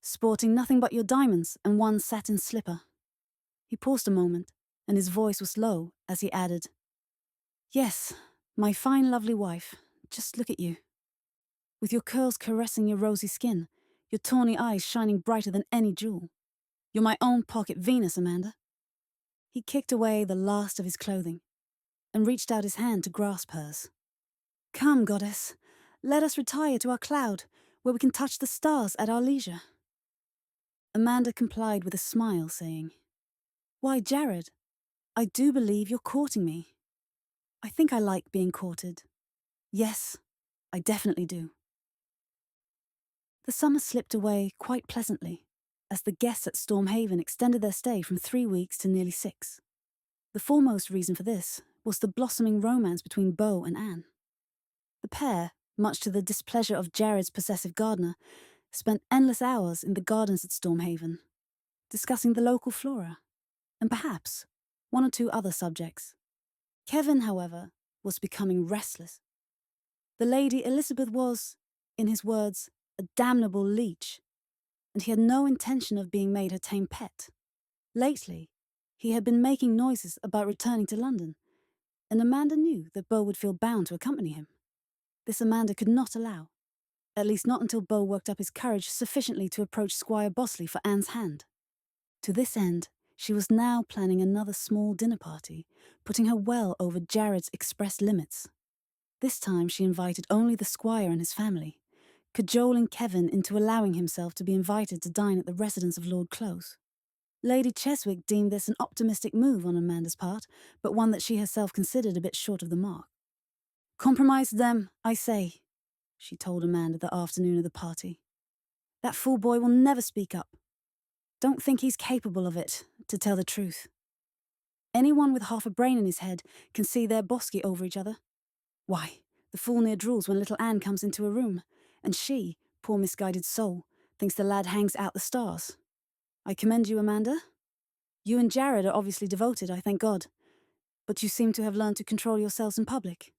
A: sporting nothing but your diamonds and one satin slipper." He paused a moment, and his voice was low as he added, "Yes, my fine lovely wife, just look at you. With your curls caressing your rosy skin, your tawny eyes shining brighter than any jewel. You're my own pocket Venus, Amanda." He kicked away the last of his clothing and reached out his hand to grasp hers. "Come, goddess, let us retire to our cloud, where we can touch the stars at our leisure." Amanda complied with a smile, saying, "Why, Jared, I do believe you're courting me. I think I like being courted. Yes, I definitely do." The summer slipped away quite pleasantly, as the guests at Stormhaven extended their stay from 3 weeks to nearly 6. The foremost reason for this was the blossoming romance between Beau and Anne. The pair, much to the displeasure of Jared's possessive gardener, spent endless hours in the gardens at Stormhaven, discussing the local flora, and perhaps one or two other subjects. Kevin, however, was becoming restless. The Lady Elizabeth was, in his words, a damnable leech, and he had no intention of being made her tame pet. Lately, he had been making noises about returning to London, and Amanda knew that Beau would feel bound to accompany him. This Amanda could not allow, at least not until Beau worked up his courage sufficiently to approach Squire Bosley for Anne's hand. To this end, she was now planning another small dinner party, putting her well over Jared's expressed limits. This time she invited only the Squire and his family, cajoling Kevin into allowing himself to be invited to dine at the residence of Lord Close. Lady Cheswick deemed this an optimistic move on Amanda's part, but one that she herself considered a bit short of the mark. "Compromise them, I say," she told Amanda the afternoon of the party. "That fool boy will never speak up. Don't think he's capable of it, to tell the truth. Anyone with half a brain in his head can see they're bosky over each other. Why, the fool near drools when little Anne comes into a room, and she, poor misguided soul, thinks the lad hangs out the stars. I commend you, Amanda. You and Jared are obviously devoted, I thank God, but you seem to have learned to control yourselves in public."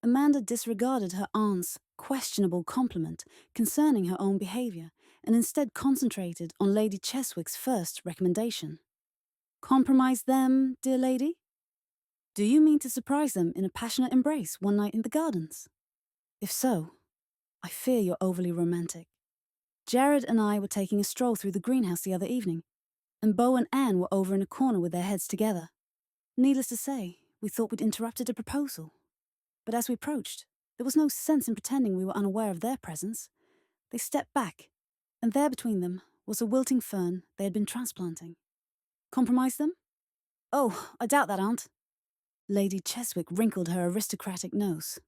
A: Amanda disregarded her aunt's questionable compliment concerning her own behaviour and instead concentrated on Lady Cheswick's first recommendation. "Compromise them, dear lady? Do you mean to surprise them in a passionate embrace one night in the gardens? If so, I fear you're overly romantic. Jared and I were taking a stroll through the greenhouse the other evening, and Beau and Anne were over in a corner with their heads together. Needless to say, we thought we'd interrupted a proposal. But as we approached, there was no sense in pretending we were unaware of their presence. They stepped back, and there between them was a wilting fern they had been transplanting. Compromise them? Oh, I doubt that, Aunt." Lady Cheswick wrinkled her aristocratic nose.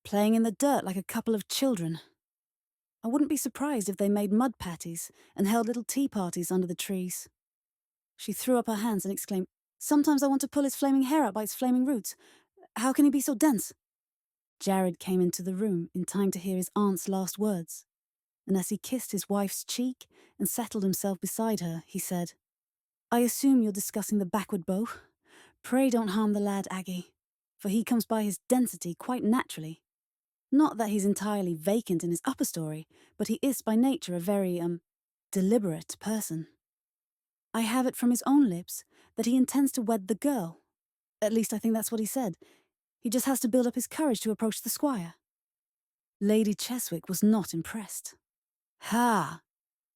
A: "Playing in the dirt like a couple of children. I wouldn't be surprised if they made mud patties and held little tea parties under the trees." She threw up her hands and exclaimed, "Sometimes I want to pull his flaming hair out by its flaming roots. How can he be so dense?" Jared came into the room in time to hear his aunt's last words, and as he kissed his wife's cheek and settled himself beside her, he said, "I assume you're discussing the backward Beau. Pray don't harm the lad, Aggie, for he comes by his density quite naturally. Not that he's entirely vacant in his upper story, but he is by nature a very, deliberate person. I have it from his own lips that he intends to wed the girl. At least I think that's what he said. He just has to build up his courage to approach the squire. Lady Cheswick was not impressed. Ha!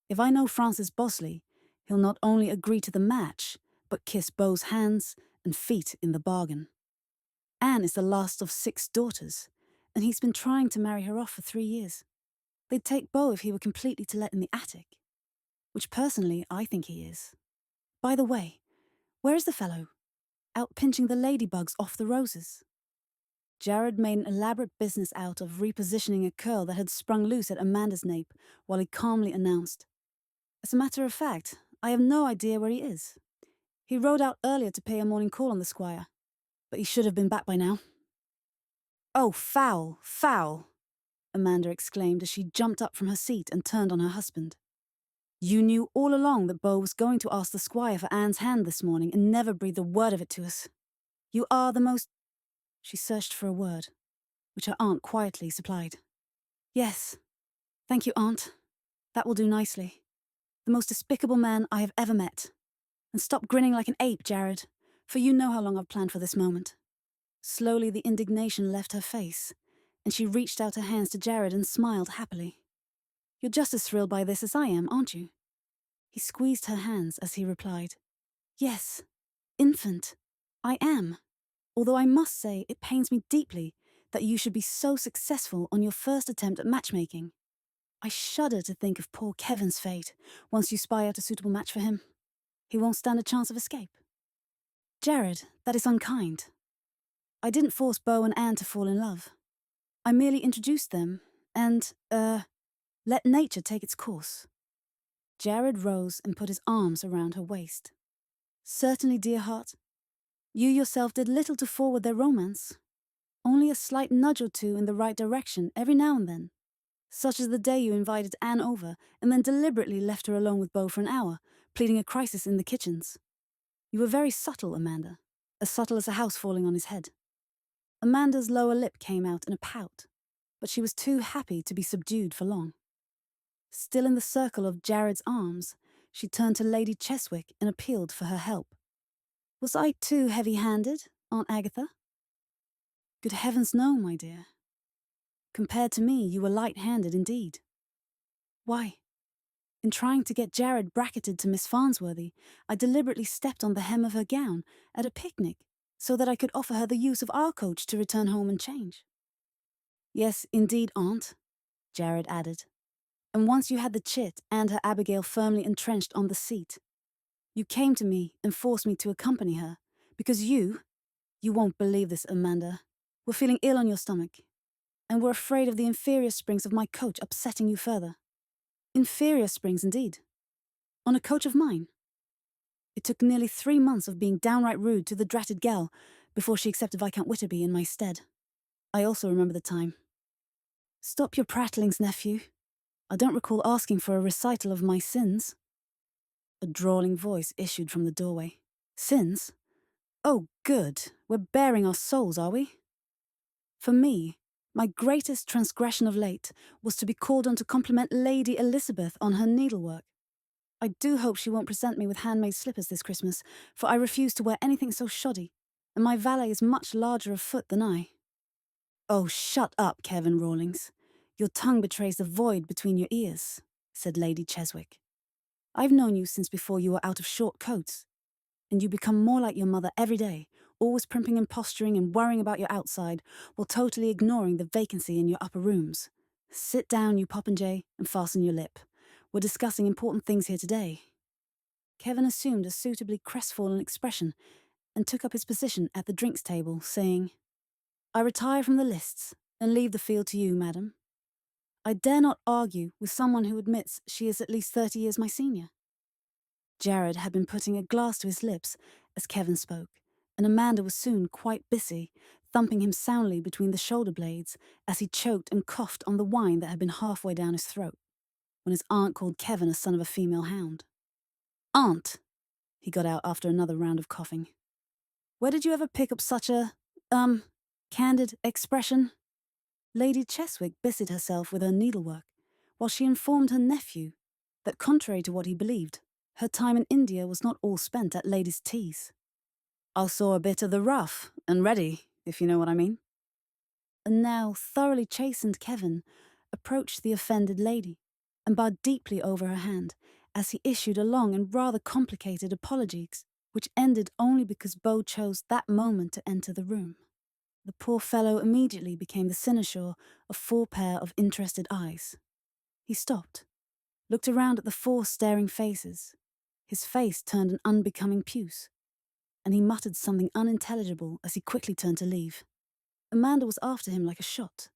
A: If I know Francis Bosley, he'll not only agree to the match, but kiss Beau's hands and feet in the bargain. Anne is the last of 6 daughters, and he's been trying to marry her off for 3 years. They'd take Beau if he were completely to let in the attic, which personally I think he is. By the way, where is the fellow? Out pinching the ladybugs off the roses. Jared made an elaborate business out of repositioning a curl that had sprung loose at Amanda's nape while he calmly announced, "As a matter of fact, I have no idea where he is. He rode out earlier to pay a morning call on the squire, but he should have been back by now." "Oh, foul, foul!" Amanda exclaimed as she jumped up from her seat and turned on her husband. "You knew all along that Beau was going to ask the squire for Anne's hand this morning and never breathed a word of it to us. You are the most—" She searched for a word, which her aunt quietly supplied. "Yes, thank you, Aunt. That will do nicely. The most despicable man I have ever met. And stop grinning like an ape, Jared, for you know how long I've planned for this moment." Slowly the indignation left her face, and she reached out her hands to Jared and smiled happily. "You're just as thrilled by this as I am, aren't you?" He squeezed her hands as he replied, "Yes, infant, I am. Although I must say it pains me deeply that you should be so successful on your first attempt at matchmaking. I shudder to think of poor Kevin's fate once you spy out a suitable match for him. He won't stand a chance of escape." "Jared, that is unkind. I didn't force Beau and Anne to fall in love. I merely introduced them and, let nature take its course." Jared rose and put his arms around her waist. "Certainly, dear heart. You yourself did little to forward their romance. Only a slight nudge or two in the right direction every now and then. Such as the day you invited Anne over and then deliberately left her alone with Beau for an hour, pleading a crisis in the kitchens. You were very subtle, Amanda. As subtle as a house falling on his head." Amanda's lower lip came out in a pout, but she was too happy to be subdued for long. Still in the circle of Jared's arms, she turned to Lady Cheswick and appealed for her help. "Was I too heavy-handed, Aunt Agatha?" "Good heavens, no, my dear. Compared to me, you were light-handed indeed." "Why? In trying to get Jared bracketed to Miss Farnsworthy, I deliberately stepped on the hem of her gown at a picnic so that I could offer her the use of our coach to return home and change." "Yes, indeed, Aunt," Jared added. "And once you had the chit and her Abigail firmly entrenched on the seat, you came to me and forced me to accompany her, because you won't believe this, Amanda, were feeling ill on your stomach, and were afraid of the inferior springs of my coach upsetting you further. Inferior springs, indeed. On a coach of mine. It took nearly 3 months of being downright rude to the dratted gal before she accepted Viscount Witterby in my stead. I also remember the time." "Stop your prattlings, nephew. I don't recall asking for a recital of my sins." A drawling voice issued from the doorway. "Sins? Oh, good. We're bearing our souls, are we? For me, my greatest transgression of late was to be called on to compliment Lady Elizabeth on her needlework. I do hope she won't present me with handmade slippers this Christmas, for I refuse to wear anything so shoddy, and my valet is much larger of foot than I." "Oh, shut up, Kevin Rawlings. Your tongue betrays the void between your ears," said Lady Cheswick. "I've known you since before you were out of short coats, and you become more like your mother every day, always primping and posturing and worrying about your outside, while totally ignoring the vacancy in your upper rooms. Sit down, you popinjay, and fasten your lip. We're discussing important things here today." Kevin assumed a suitably crestfallen expression and took up his position at the drinks table, saying, "I retire from the lists and leave the field to you, madam. I dare not argue with someone who admits she is at least 30 years my senior." Jared had been putting a glass to his lips as Kevin spoke, and Amanda was soon quite busy, thumping him soundly between the shoulder blades as he choked and coughed on the wine that had been halfway down his throat, when his aunt called Kevin a son of a female hound. "Aunt," he got out after another round of coughing, "where did you ever pick up such a, candid expression?" Lady Cheswick busied herself with her needlework, while she informed her nephew that, contrary to what he believed, her time in India was not all spent at ladies' teas. "I saw a bit of the rough and ready, if you know what I mean." A now thoroughly chastened Kevin approached the offended lady and bowed deeply over her hand as he issued a long and rather complicated apologies, which ended only because Beau chose that moment to enter the room. The poor fellow immediately became the cynosure of 4 pair of interested eyes. He stopped, looked around at the 4 staring faces. His face turned an unbecoming puce, and he muttered something unintelligible as he quickly turned to leave. Amanda was after him like a shot,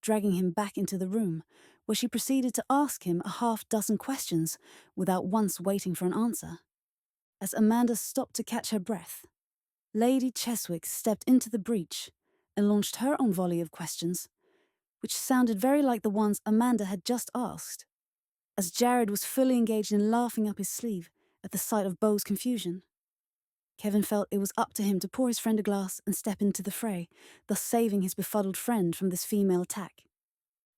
A: dragging him back into the room, where she proceeded to ask him a half-dozen questions without once waiting for an answer. As Amanda stopped to catch her breath, Lady Cheswick stepped into the breach and launched her own volley of questions, which sounded very like the ones Amanda had just asked, as Jared was fully engaged in laughing up his sleeve at the sight of Beau's confusion. Kevin felt it was up to him to pour his friend a glass and step into the fray, thus saving his befuddled friend from this female attack.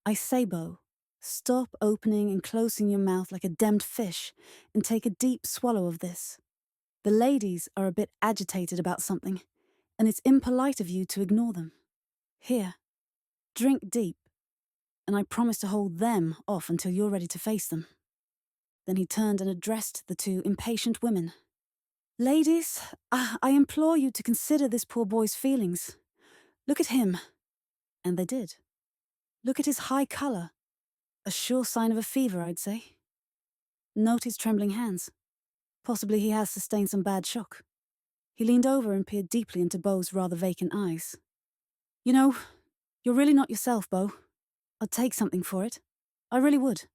A: "I say, Beau, stop opening and closing your mouth like a damned fish and take a deep swallow of this. The ladies are a bit agitated about something, and it's impolite of you to ignore them. Here, drink deep, and I promise to hold them off until you're ready to face them." Then he turned and addressed the 2 impatient women. "Ladies, I implore you to consider this poor boy's feelings. Look at him." And they did. Look at his high colour. A sure sign of a fever, I'd say. Note his trembling hands. Possibly he has sustained some bad shock. He leaned over and peered deeply into Beau's rather vacant eyes. "You know, you're really not yourself, Beau. I'd take something for it. I really would."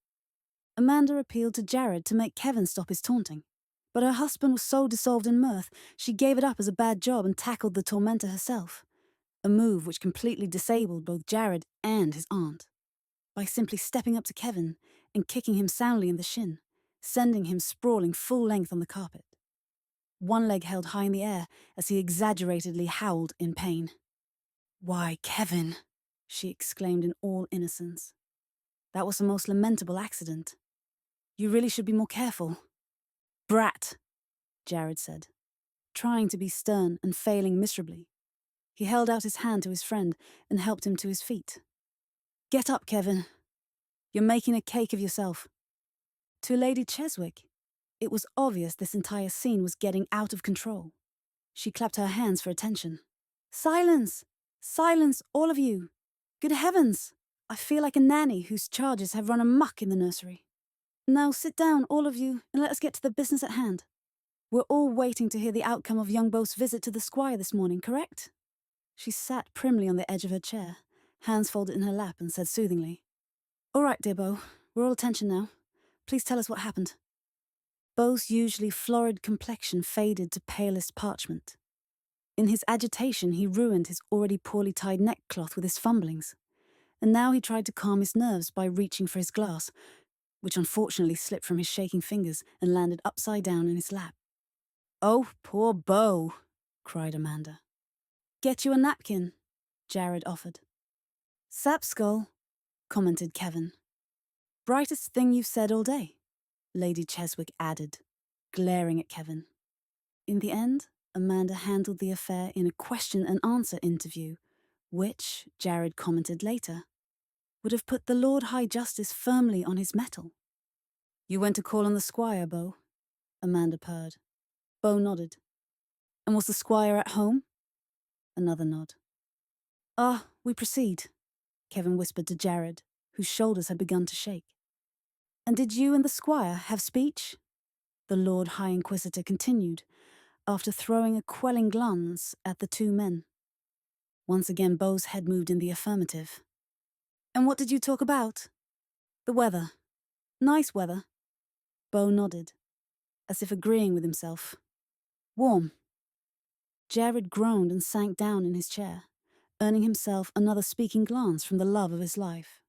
A: Amanda appealed to Jared to make Kevin stop his taunting, but her husband was so dissolved in mirth she gave it up as a bad job and tackled the tormentor herself, a move which completely disabled both Jared and his aunt, by simply stepping up to Kevin and kicking him soundly in the shin, sending him sprawling full length on the carpet. One leg held high in the air as he exaggeratedly howled in pain. "Why, Kevin," she exclaimed in all innocence. "That was a most lamentable accident. You really should be more careful." "Brat," Jared said, trying to be stern and failing miserably. He held out his hand to his friend and helped him to his feet. "Get up, Kevin. You're making a cake of yourself." To Lady Cheswick, it was obvious this entire scene was getting out of control. She clapped her hands for attention. "Silence! Silence, all of you! Good heavens! I feel like a nanny whose charges have run amok in the nursery. Now sit down, all of you, and let us get to the business at hand. We're all waiting to hear the outcome of young Beau's visit to the squire this morning, correct?" She sat primly on the edge of her chair, hands folded in her lap, and said soothingly, "All right, dear Beau, we're all attention now. Please tell us what happened." Beau's usually florid complexion faded to palest parchment. In his agitation, he ruined his already poorly tied neckcloth with his fumblings, and now he tried to calm his nerves by reaching for his glass, which unfortunately slipped from his shaking fingers and landed upside down in his lap. "Oh, poor Beau," cried Amanda. "Get you a napkin," Jared offered. "Sapskull," commented Kevin. "Brightest thing you've said all day," Lady Cheswick added, glaring at Kevin. In the end, Amanda handled the affair in a question-and-answer interview, which, Jared commented later, would have put the Lord High Justice firmly on his mettle. "You went to call on the squire, Beau?" Amanda purred. Beau nodded. "And was the squire at home?" Another nod. We proceed," Kevin whispered to Jared, whose shoulders had begun to shake. "And did you and the squire have speech?" the Lord High Inquisitor continued, after throwing a quelling glance at the 2 men. Once again Beau's head moved in the affirmative. "And what did you talk about?" "The weather. Nice weather." Beau nodded, as if agreeing with himself. "Warm." Jared groaned and sank down in his chair, earning himself another speaking glance from the love of his life.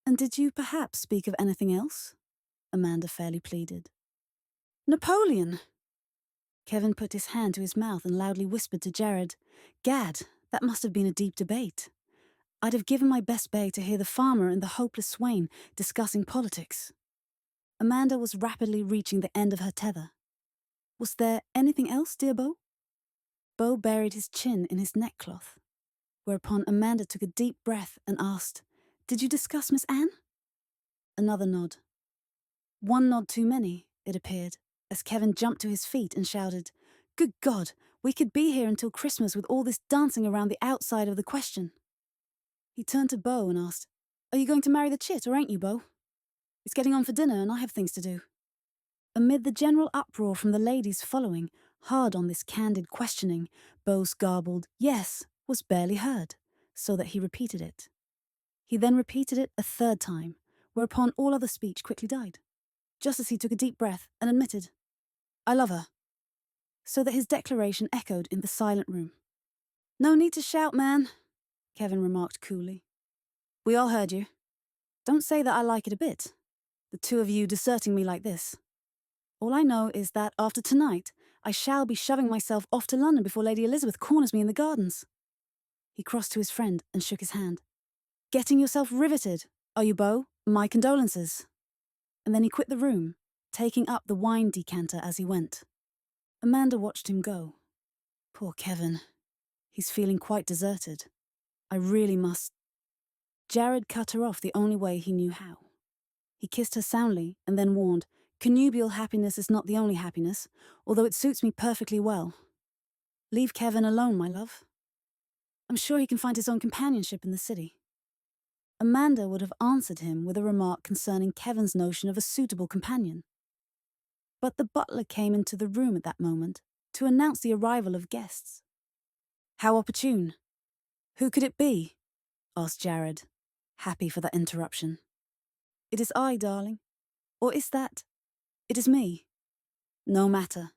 A: "And did you perhaps speak of anything else?" Amanda fairly pleaded. "Napoleon!" Kevin put his hand to his mouth and loudly whispered to Jared, "Gad, that must have been a deep debate. I'd have given my best bay to hear the farmer and the hopeless swain discussing politics. Amanda was rapidly reaching the end of her tether. Was there anything else, dear Beau? Beau buried his chin in his neckcloth, whereupon Amanda took a deep breath and asked, "Did you discuss Miss Anne?" Another nod. One nod too many, it appeared, as Kevin jumped to his feet and shouted, "Good God, we could be here until Christmas with all this dancing around the outside of the question." He turned to Beau and asked, "Are you going to marry the chit or ain't you, Beau? It's getting on for dinner and I have things to do." Amid the general uproar from the ladies following, hard on this candid questioning, Beau's garbled "yes" was barely heard, so that he repeated it. He then repeated it a third time, whereupon all other speech quickly died, just as he took a deep breath and admitted, "I love her," so that his declaration echoed in the silent room. "No need to shout, man," Kevin remarked coolly. "We all heard you. Don't say that I like it a bit, the two of you deserting me like this. All I know is that after tonight, I shall be shoving myself off to London before Lady Elizabeth corners me in the gardens." He crossed to his friend and shook his hand. "Getting yourself riveted, are you, Beau? My condolences." And then he quit the room, taking up the wine decanter as he went. Amanda watched him go. Poor Kevin. He's feeling quite deserted. I really must. Jared cut her off the only way he knew how. He kissed her soundly and then warned, "Connubial happiness is not the only happiness, although it suits me perfectly well. Leave Kevin alone, my love. I'm sure he can find his own companionship in the city." Amanda would have answered him with a remark concerning Kevin's notion of a suitable companion. But the butler came into the room at that moment to announce the arrival of guests. "How opportune. Who could it be?" asked Jared, happy for that interruption. "It is I, darling. Or is that? It is me." "No matter,"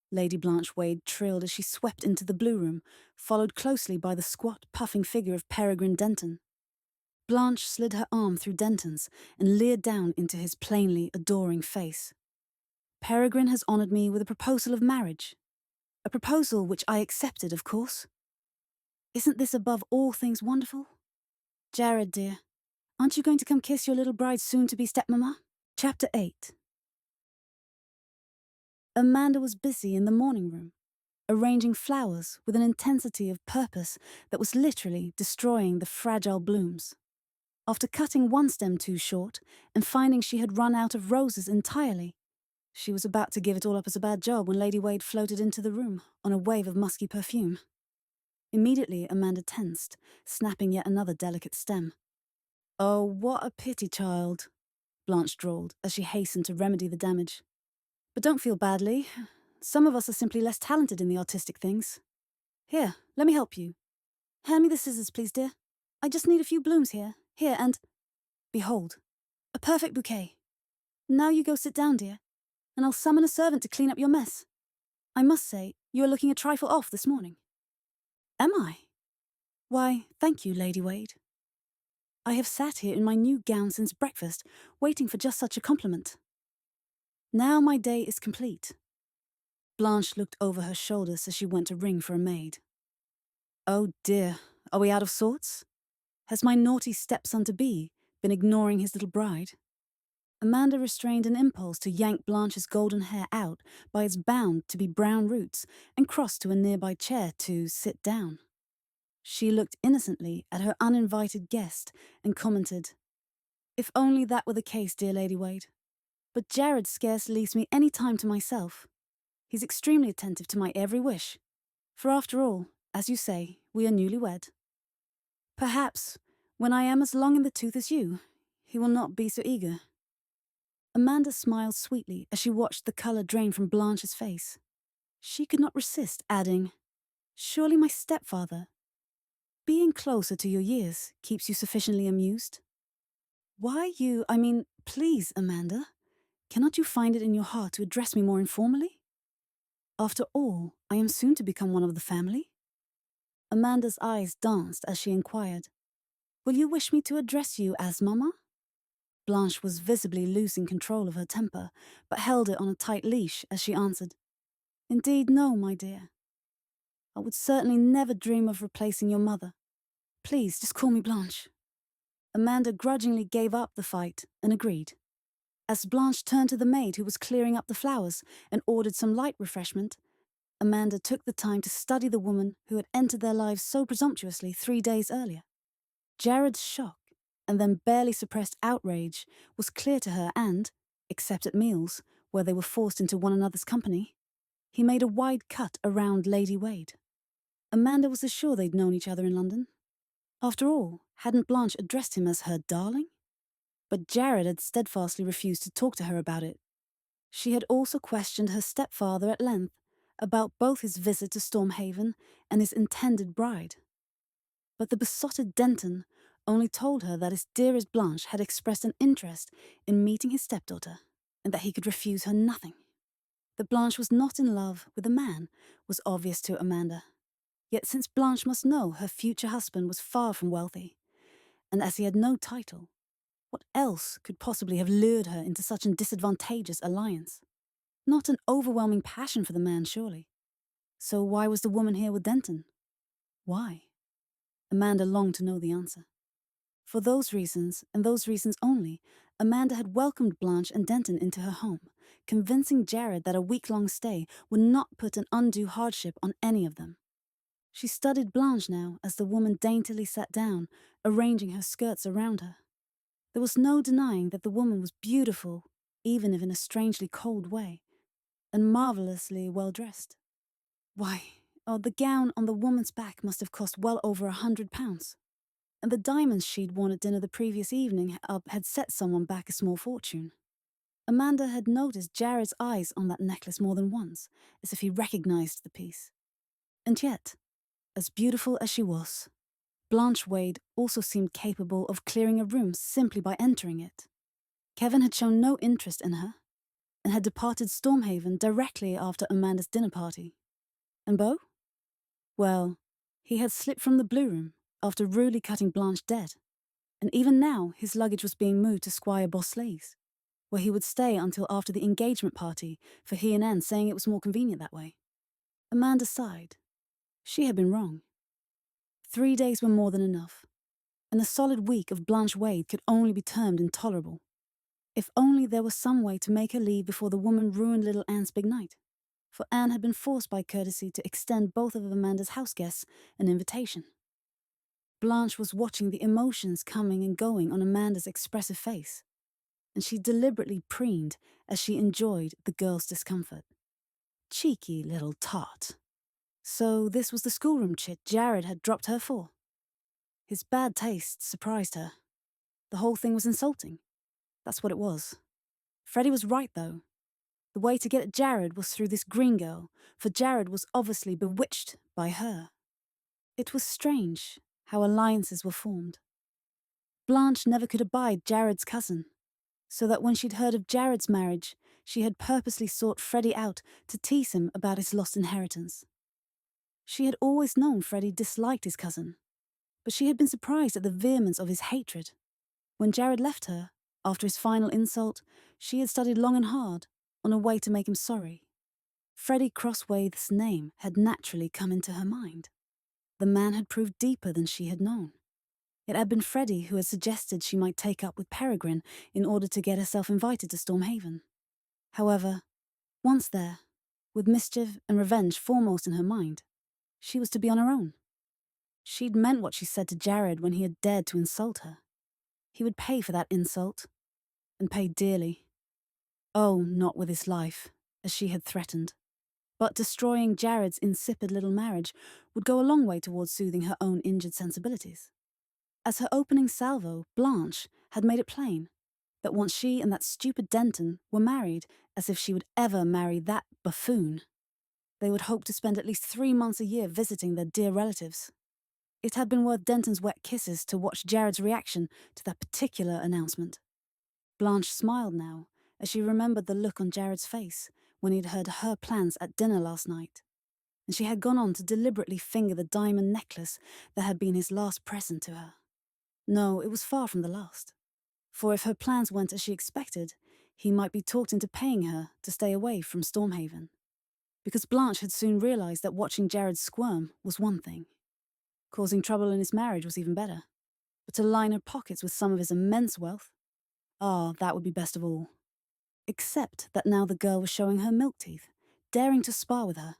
A: Lady Blanche Wade trilled as she swept into the blue room, followed closely by the squat, puffing figure of Peregrine Denton. Blanche slid her arm through Denton's and leered down into his plainly adoring face. "Peregrine has honoured me with a proposal of marriage. A proposal which I accepted, of course. Isn't this above all things wonderful? Jared, dear, aren't you going to come kiss your little bride's soon-to-be stepmama?" Chapter 8. Amanda was busy in the morning room, arranging flowers with an intensity of purpose that was literally destroying the fragile blooms. After cutting one stem too short and finding she had run out of roses entirely, she was about to give it all up as a bad job when Lady Wade floated into the room on a wave of musky perfume. Immediately Amanda tensed, snapping yet another delicate stem. "Oh, what a pity, child," Blanche drawled as she hastened to remedy the damage. "But don't feel badly. Some of us are simply less talented in the artistic things. Here, let me help you. Hand me the scissors, please, dear. I just need a few blooms here, and... Behold, a perfect bouquet. Now you go sit down, dear, and I'll summon a servant to clean up your mess. I must say, you are looking a trifle off this morning." "Am I? Why, thank you, Lady Wade. I have sat here in my new gown since breakfast, waiting for just such a compliment. Now my day is complete." Blanche looked over her shoulders as she went to ring for a maid. "Oh dear, are we out of sorts? Has my naughty stepson-to-be been ignoring his little bride?" Amanda restrained an impulse to yank Blanche's golden hair out by its bound to be brown roots and crossed to a nearby chair to sit down. She looked innocently at her uninvited guest and commented, "If only that were the case, dear Lady Wade. But Jared scarce leaves me any time to myself. He's extremely attentive to my every wish. For after all, as you say, we are newly wed. Perhaps, when I am as long in the tooth as you, he will not be so eager." Amanda smiled sweetly as she watched the colour drain from Blanche's face. She could not resist adding, "Surely my stepfather, being closer to your years, keeps you sufficiently amused? Why please, Amanda, cannot you find it in your heart to address me more informally? After all, I am soon to become one of the family." Amanda's eyes danced as she inquired, "Will you wish me to address you as Mama?" Blanche was visibly losing control of her temper, but held it on a tight leash as she answered, "Indeed, no, my dear. I would certainly never dream of replacing your mother. Please, just call me Blanche. Amanda grudgingly gave up the fight and agreed. As Blanche turned to the maid who was clearing up the flowers and ordered some light refreshment, Amanda took the time to study the woman who had entered their lives so presumptuously 3 days earlier. Jared's shock, and then barely suppressed outrage, was clear to her and, except at meals, where they were forced into one another's company, he made a wide cut around Lady Wade. Amanda was assured they'd known each other in London. After all, hadn't Blanche addressed him as her darling? But Jared had steadfastly refused to talk to her about it. She had also questioned her stepfather at length about both his visit to Stormhaven and his intended bride. But the besotted Denton only told her that his dearest Blanche had expressed an interest in meeting his stepdaughter, and that he could refuse her nothing. That Blanche was not in love with a man was obvious to Amanda. Yet since Blanche must know her future husband was far from wealthy, and as he had no title, what else could possibly have lured her into such a disadvantageous alliance? Not an overwhelming passion for the man, surely. So why was the woman here with Denton? Why? Amanda longed to know the answer. For those reasons, and those reasons only, Amanda had welcomed Blanche and Denton into her home, convincing Jared that a week-long stay would not put an undue hardship on any of them. She studied Blanche now as the woman daintily sat down, arranging her skirts around her. There was no denying that the woman was beautiful, even if in a strangely cold way, and marvellously well-dressed. Why, the gown on the woman's back must have cost well over £100, and the diamonds she'd worn at dinner the previous evening had set someone back a small fortune. Amanda had noticed Jared's eyes on that necklace more than once, as if he recognized the piece. And yet, as beautiful as she was, Blanche Wade also seemed capable of clearing a room simply by entering it. Kevin had shown no interest in her, and had departed Stormhaven directly after Amanda's dinner party. And Beau? Well, he had slipped from the Blue Room after rudely cutting Blanche dead, and even now his luggage was being moved to Squire Bosley's, where he would stay until after the engagement party, for he and Anne saying it was more convenient that way. Amanda sighed. She had been wrong. 3 days were more than enough, and a solid week of Blanche Wade could only be termed intolerable. If only there was some way to make her leave before the woman ruined little Anne's big night, for Anne had been forced by courtesy to extend both of Amanda's house guests an invitation. Blanche was watching the emotions coming and going on Amanda's expressive face, and she deliberately preened as she enjoyed the girl's discomfort. Cheeky little tart. So this was the schoolroom chit Jared had dropped her for. His bad taste surprised her. The whole thing was insulting. That's what it was. Freddie was right, though. The way to get at Jared was through this green girl, for Jared was obviously bewitched by her. It was strange how alliances were formed. Blanche never could abide Jared's cousin, so that when she'd heard of Jared's marriage, she had purposely sought Freddie out to tease him about his lost inheritance. She had always known Freddie disliked his cousin, but she had been surprised at the vehemence of his hatred. When Jared left her, after his final insult, she had studied long and hard on a way to make him sorry. Freddie Crosswaith's name had naturally come into her mind. The man had proved deeper than she had known. It had been Freddie who had suggested she might take up with Peregrine in order to get herself invited to Stormhaven. However, once there, with mischief and revenge foremost in her mind, she was to be on her own. She'd meant what she said to Jared when he had dared to insult her. He would pay for that insult, and pay dearly. Oh, not with his life, as she had threatened. But destroying Jared's insipid little marriage would go a long way towards soothing her own injured sensibilities. As her opening salvo, Blanche had made it plain that once she and that stupid Denton were married, as if she would ever marry that buffoon, they would hope to spend at least 3 months a year visiting their dear relatives. It had been worth Denton's wet kisses to watch Jared's reaction to that particular announcement. Blanche smiled now as she remembered the look on Jared's face when he'd heard her plans at dinner last night, and she had gone on to deliberately finger the diamond necklace that had been his last present to her. No, it was far from the last, for if her plans went as she expected, he might be talked into paying her to stay away from Stormhaven, because Blanche had soon realized that watching Jared squirm was one thing, Causing trouble in his marriage was even better. But to line her pockets with some of his immense wealth? That would be best of all. Except that now the girl was showing her milk teeth, daring to spar with her.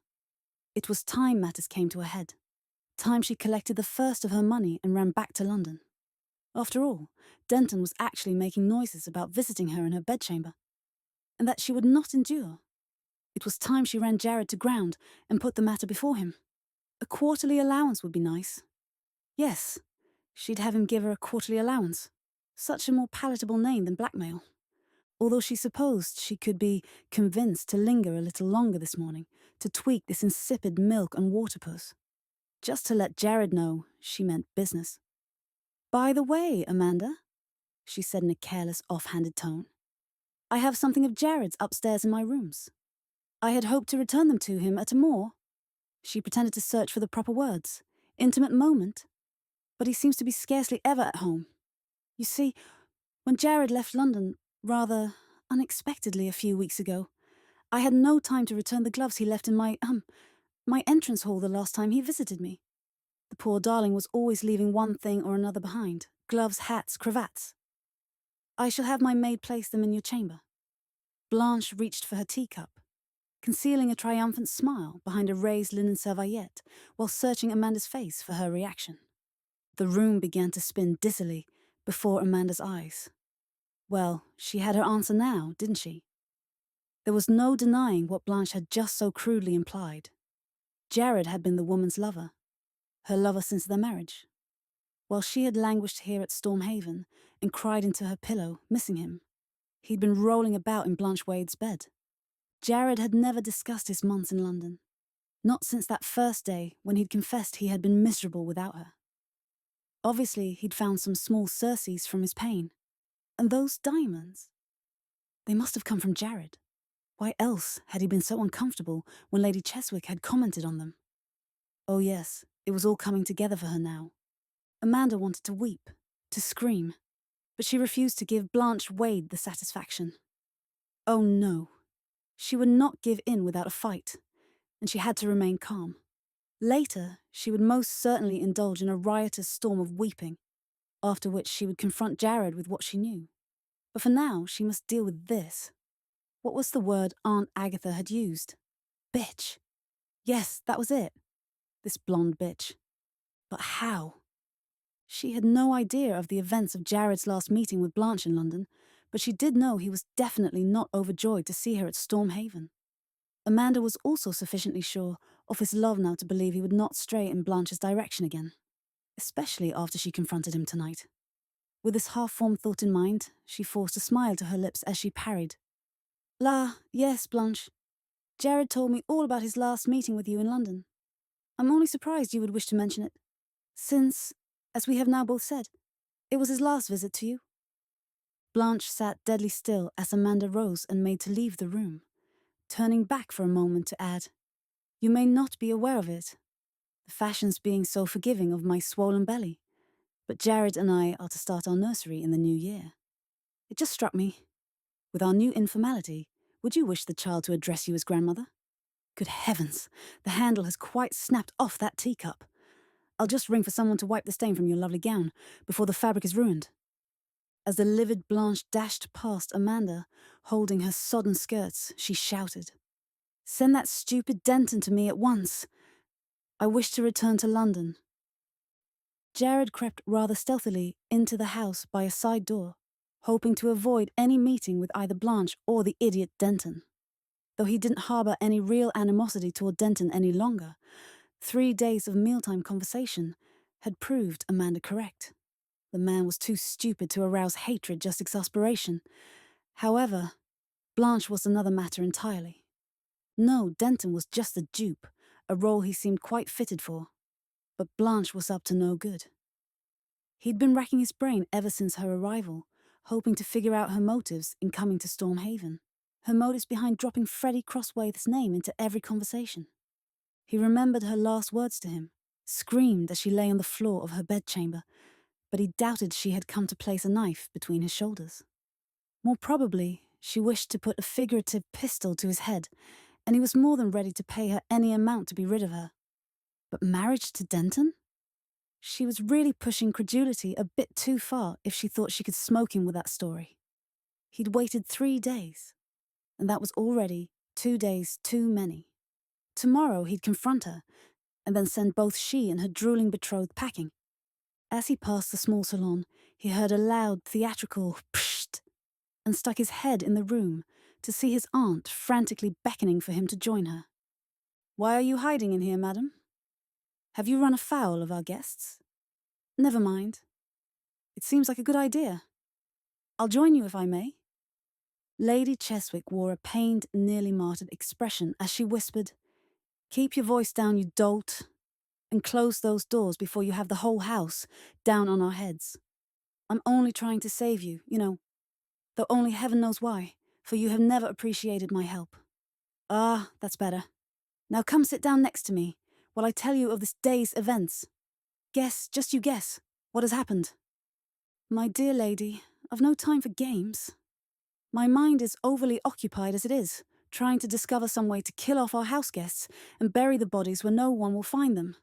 A: It was time matters came to a head. Time she collected the first of her money and ran back to London. After all, Denton was actually making noises about visiting her in her bedchamber, and that she would not endure. It was time she ran Jared to ground and put the matter before him. A quarterly allowance would be nice. Yes, she'd have him give her a quarterly allowance. Such a more palatable name than blackmail. Although she supposed she could be convinced to linger a little longer this morning, to tweak this insipid milk and water puss. Just to let Jared know she meant business. "By the way, Amanda," she said in a careless, off-handed tone, "I have something of Jared's upstairs in my rooms. I had hoped to return them to him at a more," she pretended to search for the proper words, "intimate moment. But he seems to be scarcely ever at home. You see, when Jared left London, rather unexpectedly a few weeks ago, I had no time to return the gloves he left in my entrance hall the last time he visited me. The poor darling was always leaving one thing or another behind. Gloves, hats, cravats. I shall have my maid place them in your chamber." Blanche reached for her teacup, concealing a triumphant smile behind a raised linen serviette while searching Amanda's face for her reaction. The room began to spin dizzily before Amanda's eyes. Well, she had her answer now, didn't she? There was no denying what Blanche had just so crudely implied. Jared had been the woman's lover, her lover since their marriage. While she had languished here at Stormhaven and cried into her pillow, missing him, he'd been rolling about in Blanche Wade's bed. Jared had never discussed his months in London, not since that first day when he'd confessed he had been miserable without her. Obviously, he'd found some small surcease from his pain. And those diamonds? They must have come from Jared. Why else had he been so uncomfortable when Lady Cheswick had commented on them? Oh yes, it was all coming together for her now. Amanda wanted to weep, to scream, but she refused to give Blanche Wade the satisfaction. Oh no, she would not give in without a fight, and she had to remain calm. Later, she would most certainly indulge in a riotous storm of weeping, after which she would confront Jared with what she knew. But for now, she must deal with this. What was the word Aunt Agatha had used? Bitch. Yes, that was it. This blonde bitch. But how? She had no idea of the events of Jared's last meeting with Blanche in London, but she did know he was definitely not overjoyed to see her at Stormhaven. Amanda was also sufficiently sure of his love now to believe he would not stray in Blanche's direction again, especially after she confronted him tonight. With this half-formed thought in mind, she forced a smile to her lips as she parried. Yes, Blanche. Jared told me all about his last meeting with you in London. I'm only surprised you would wish to mention it, since, as we have now both said, it was his last visit to you." Blanche sat deadly still as Amanda rose and made to leave the room, turning back for a moment to add, "You may not be aware of it, the fashions being so forgiving of my swollen belly, but Jared and I are to start our nursery in the new year. It just struck me. With our new informality, would you wish the child to address you as grandmother? Good heavens, the handle has quite snapped off that teacup. I'll just ring for someone to wipe the stain from your lovely gown before the fabric is ruined." As the livid Blanche dashed past Amanda, holding her sodden skirts, she shouted, "Send that stupid Denton to me at once. I wish to return to London." Jared crept rather stealthily into the house by a side door, hoping to avoid any meeting with either Blanche or the idiot Denton. Though he didn't harbour any real animosity toward Denton any longer, 3 days of mealtime conversation had proved Amanda correct. The man was too stupid to arouse hatred, just exasperation. However, Blanche was another matter entirely. No, Denton was just a dupe, a role he seemed quite fitted for. But Blanche was up to no good. He'd been racking his brain ever since her arrival, hoping to figure out her motives in coming to Stormhaven, her motives behind dropping Freddie Crosswaith's name into every conversation. He remembered her last words to him, screamed as she lay on the floor of her bedchamber, but he doubted she had come to place a knife between his shoulders. More probably, she wished to put a figurative pistol to his head, and he was more than ready to pay her any amount to be rid of her. But marriage to Denton? She was really pushing credulity a bit too far if she thought she could smoke him with that story. He'd waited 3 days, and that was already 2 days too many. Tomorrow he'd confront her, and then send both she and her drooling betrothed packing. As he passed the small salon, he heard a loud, theatrical psht and stuck his head in the room to see his aunt frantically beckoning for him to join her. "Why are you hiding in here, madam? Have you run afoul of our guests? Never mind. It seems like a good idea. I'll join you if I may." Lady Cheswick wore a pained, nearly martyred expression as she whispered, "Keep your voice down, you dolt, and close those doors before you have the whole house down on our heads. I'm only trying to save you, though only heaven knows why, for you have never appreciated my help. Ah, that's better. Now come sit down next to me while I tell you of this day's events. Guess, just you guess, what has happened." "My dear lady, I've no time for games. My mind is overly occupied as it is, trying to discover some way to kill off our house guests and bury the bodies where no one will find them."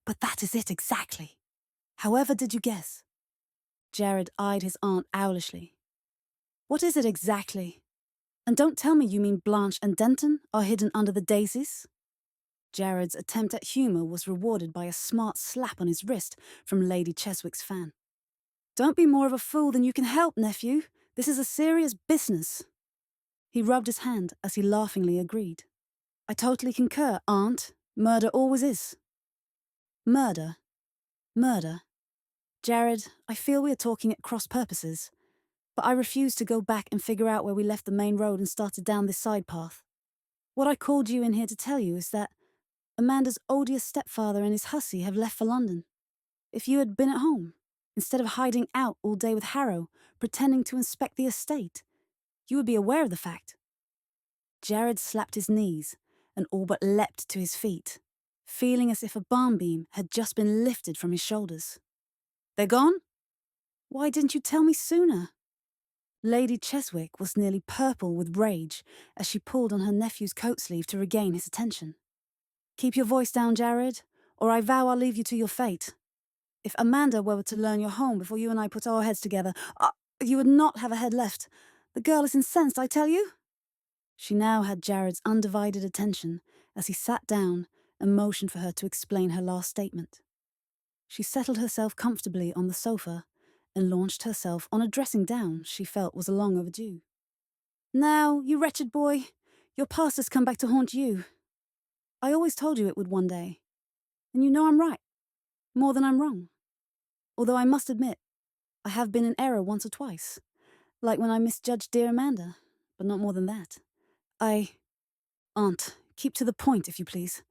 A: "But that is it exactly. However did you guess?" Jared eyed his aunt owlishly. "What is it exactly? And don't tell me you mean Blanche and Denton are hidden under the daisies?" Jared's attempt at humour was rewarded by a smart slap on his wrist from Lady Cheswick's fan. "Don't be more of a fool than you can help, nephew. This is a serious business." He rubbed his hand as he laughingly agreed. "I totally concur, aunt. Murder always is." Murder. Murder. Jared, I feel we are talking at cross purposes, but I refuse to go back and figure out where we left the main road and started down this side path. What I called you in here to tell you is that Amanda's odious stepfather and his hussy have left for London. If you had been at home, instead of hiding out all day with Harrow, pretending to inspect the estate, you would be aware of the fact." Jared slapped his knees and all but leapt to his feet, feeling as if a barn beam had just been lifted from his shoulders. "They're gone? Why didn't you tell me sooner?" Lady Cheswick was nearly purple with rage as she pulled on her nephew's coat sleeve to regain his attention. "Keep your voice down, Jared, or I vow I'll leave you to your fate. If Amanda were to learn you're home before you and I put our heads together, you would not have a head left. The girl is incensed, I tell you." She now had Jared's undivided attention as he sat down and motioned for her to explain her last statement. She settled herself comfortably on the sofa and launched herself on a dressing down she felt was long overdue. "Now, you wretched boy, your past has come back to haunt you. I always told you it would one day. And you know I'm right, more than I'm wrong. Although I must admit, I have been in error once or twice, like when I misjudged dear Amanda, but not more than that. Aunt, keep to the point, if you please.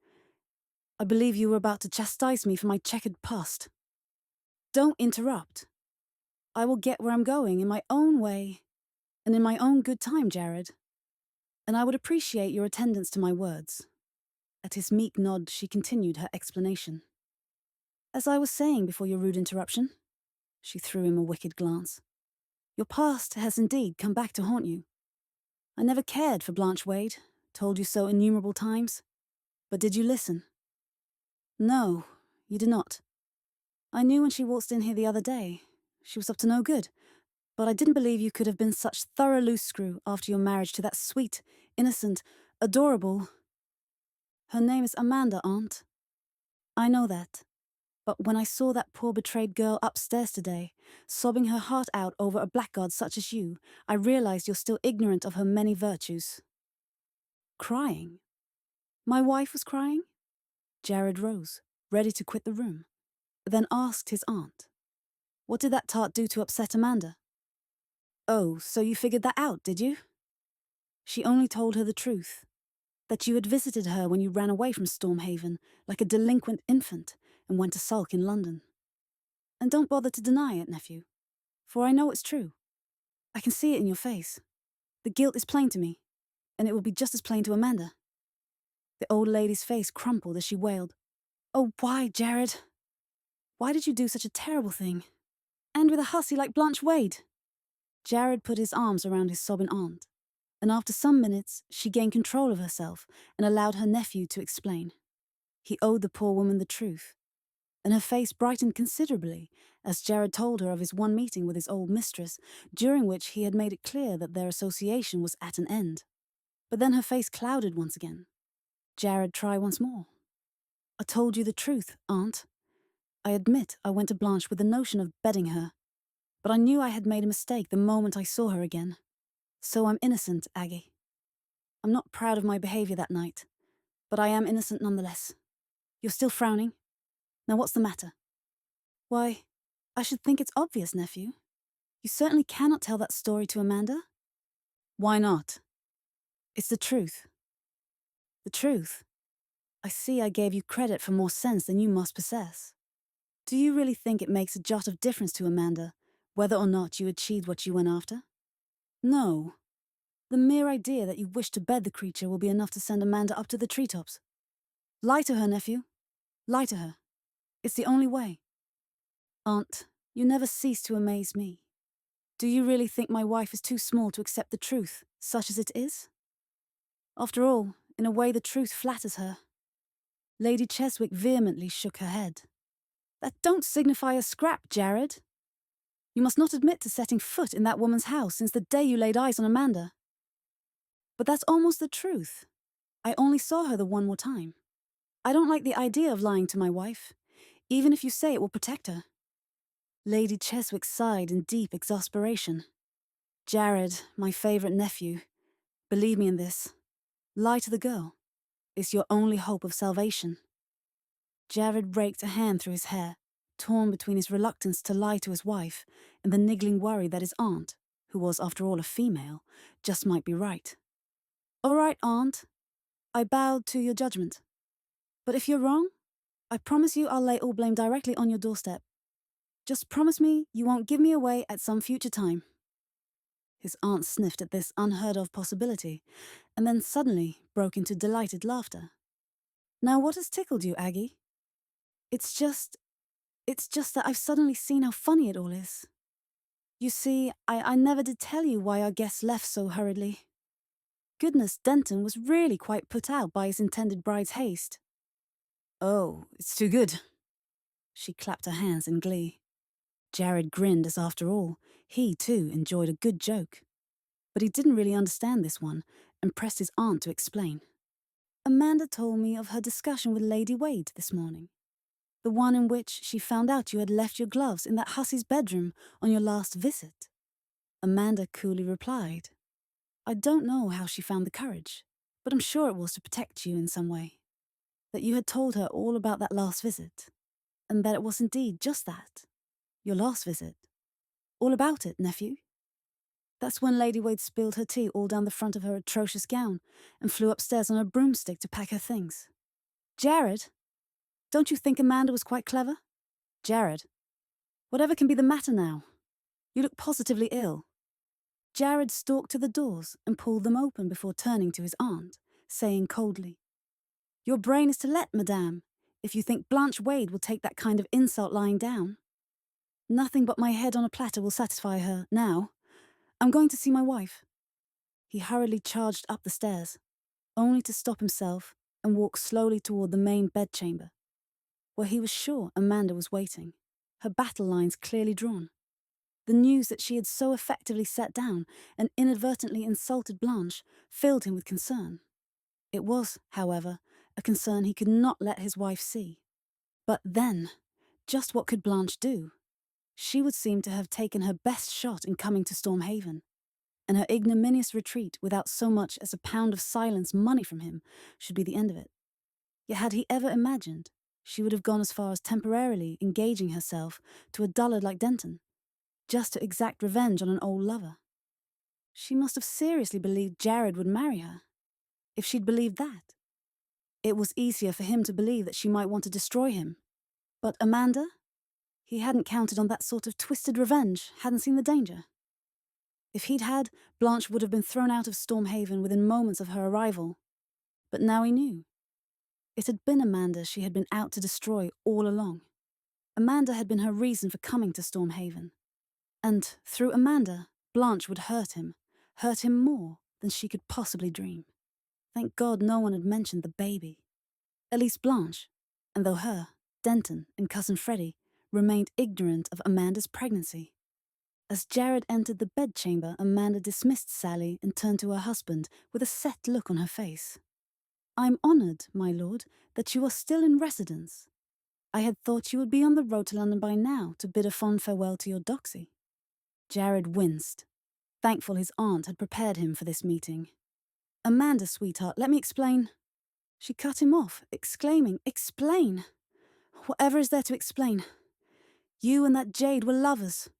A: I believe you were about to chastise me for my checkered past." "Don't interrupt. I will get where I'm going in my own way and in my own good time, Jared. And I would appreciate your attendance to my words." At his meek nod, she continued her explanation. "As I was saying before your rude interruption," she threw him a wicked glance, "your past has indeed come back to haunt you. I never cared for Blanche Wade, told you so innumerable times. But did you listen?" "No, you did not. I knew when she waltzed in here the other day. She was up to no good. But I didn't believe you could have been such thorough loose screw after your marriage to that sweet, innocent, adorable—" "Her name is Amanda, aunt." "I know that. But when I saw that poor betrayed girl upstairs today, sobbing her heart out over a blackguard such as you, I realized you're still ignorant of her many virtues." "Crying? My wife was crying?" Jared rose, ready to quit the room, then asked his aunt, "What did that tart do to upset Amanda?" "Oh, so you figured that out, did you?" She only told her the truth, that you had visited her when you ran away from Stormhaven like a delinquent infant and went to sulk in London. And don't bother to deny it, nephew, for I know it's true. I can see it in your face. The guilt is plain to me, and it will be just as plain to Amanda." The old lady's face crumpled as she wailed, "Oh, why, Jared? Why did you do such a terrible thing? And with a hussy like Blanche Wade?" Jared put his arms around his sobbing aunt, and after some minutes she gained control of herself and allowed her nephew to explain. He owed the poor woman the truth. and her face brightened considerably as Jared told her of his one meeting with his old mistress, during which he had made it clear that their association was at an end. But then her face clouded once again. Jared tried once more. "I told you the truth, Aunt. I admit I went to Blanche with the notion of bedding her, but I knew I had made a mistake the moment I saw her again. So I'm innocent, Aggie. I'm not proud of my behavior that night, but I am innocent nonetheless. You're still frowning? Now what's the matter?" "Why, I should think it's obvious, nephew. You certainly cannot tell that story to Amanda." "Why not?" "It's the truth." "The truth? I see I gave you credit for more sense than you must possess. Do you really think it makes a jot of difference to Amanda whether or not you achieved what you went after?" "No. The mere idea that you wish to bed the creature will be enough to send Amanda up to the treetops. Lie to her, nephew. Lie to her. It's the only way." "Aunt, you never cease to amaze me. Do you really think my wife is too small to accept the truth, such as it is? After all, in a way the truth flatters her." Lady Cheswick vehemently shook her head. "That don't signify a scrap, Jared. You must not admit to setting foot in that woman's house since the day you laid eyes on Amanda." "But that's almost the truth. I only saw her the one more time. I don't like the idea of lying to my wife, even if you say it will protect her." Lady Cheswick sighed in deep exasperation. "Jared, my favourite nephew, believe me in this. Lie to the girl. It's your only hope of salvation." Jared raked a hand through his hair, torn between his reluctance to lie to his wife and the niggling worry that his aunt, who was after all a female, just might be right. "All right, Aunt. I bowed to your judgment. But if you're wrong, I promise you I'll lay all blame directly on your doorstep. Just promise me you won't give me away at some future time." His aunt sniffed at this unheard-of possibility, and then suddenly broke into delighted laughter. "Now what has tickled you, Aggie?" It's just that I've suddenly seen how funny it all is. You see, I never did tell you why our guest left so hurriedly. Goodness, Denton was really quite put out by his intended bride's haste." "Oh, it's too good." She clapped her hands in glee. Jared grinned as after all, he too enjoyed a good joke. But he didn't really understand this one and pressed his aunt to explain. "Amanda told me of her discussion with Lady Wade this morning. The one in which she found out you had left your gloves in that hussy's bedroom on your last visit." Amanda coolly replied, "I don't know how she found the courage, but I'm sure it was to protect you in some way. That you had told her all about that last visit, and that it was indeed just that, your last visit. All about it, nephew. That's when Lady Wade spilled her tea all down the front of her atrocious gown and flew upstairs on a broomstick to pack her things. Jared, don't you think Amanda was quite clever? Jared, whatever can be the matter now? You look positively ill." Jared stalked to the doors and pulled them open before turning to his aunt, saying coldly, "Your brain is to let, madame, if you think Blanche Wade will take that kind of insult lying down. Nothing but my head on a platter will satisfy her, now. I'm going to see my wife." He hurriedly charged up the stairs, only to stop himself and walk slowly toward the main bedchamber, where he was sure Amanda was waiting, her battle lines clearly drawn. The news that she had so effectively set down and inadvertently insulted Blanche filled him with concern. It was, however, a concern he could not let his wife see. But then, just what could Blanche do? She would seem to have taken her best shot in coming to Stormhaven, and her ignominious retreat without so much as a pound of silence money from him should be the end of it. Yet had he ever imagined she would have gone as far as temporarily engaging herself to a dullard like Denton, just to exact revenge on an old lover? She must have seriously believed Jared would marry her. If she'd believed that, it was easier for him to believe that she might want to destroy him. But Amanda? He hadn't counted on that sort of twisted revenge, hadn't seen the danger. If he'd had, Blanche would have been thrown out of Stormhaven within moments of her arrival. But now he knew. It had been Amanda she had been out to destroy all along. Amanda had been her reason for coming to Stormhaven. And through Amanda, Blanche would hurt him more than she could possibly dream. Thank God no one had mentioned the baby. At least Blanche, and though her, Denton and Cousin Freddie remained ignorant of Amanda's pregnancy. As Jared entered the bedchamber, Amanda dismissed Sally and turned to her husband with a set look on her face. "I'm honoured, my lord, that you are still in residence. I had thought you would be on the road to London by now to bid a fond farewell to your doxy." Jared winced, thankful his aunt had prepared him for this meeting. "Amanda, sweetheart, let me explain." She cut him off, exclaiming, "Explain? Whatever is there to explain? You and that jade were lovers,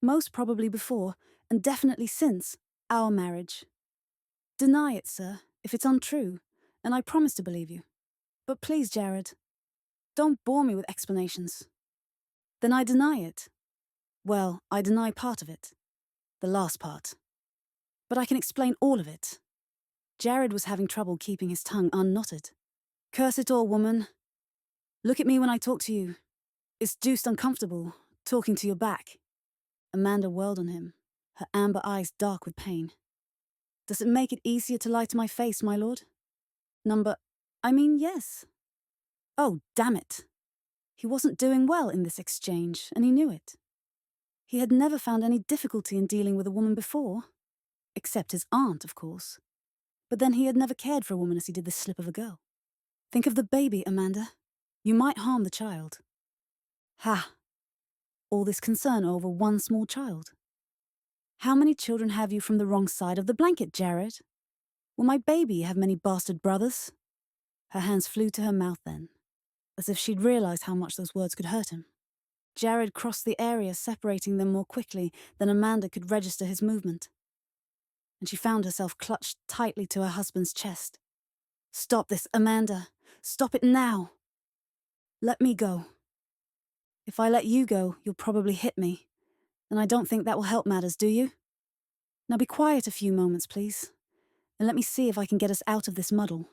A: most probably before, and definitely since, our marriage. Deny it, sir, if it's untrue, and I promise to believe you. But please, Jared, don't bore me with explanations." "Then I deny it." "Well, I deny part of it. The last part. But I can explain all of it." Jared was having trouble keeping his tongue unknotted. "Curse it all, woman. Look at me when I talk to you. It's deuced uncomfortable, talking to your back." Amanda whirled on him, her amber eyes dark with pain. "Does it make it easier to lie to my face, my lord? Yes." Oh, damn it. He wasn't doing well in this exchange, and he knew it. He had never found any difficulty in dealing with a woman before. Except his aunt, of course. But then he had never cared for a woman as he did this slip of a girl. "Think of the baby, Amanda. You might harm the child." "Ha! All this concern over one small child. How many children have you from the wrong side of the blanket, Jared? Will my baby have many bastard brothers?" Her hands flew to her mouth then, as if she'd realised how much those words could hurt him. Jared crossed the area, separating them more quickly than Amanda could register his movement. And she found herself clutched tightly to her husband's chest. "Stop this, Amanda. Stop it now. Let me go. If I let you go, you'll probably hit me, and I don't think that will help matters, do you? Now be quiet a few moments, please, and let me see if I can get us out of this muddle."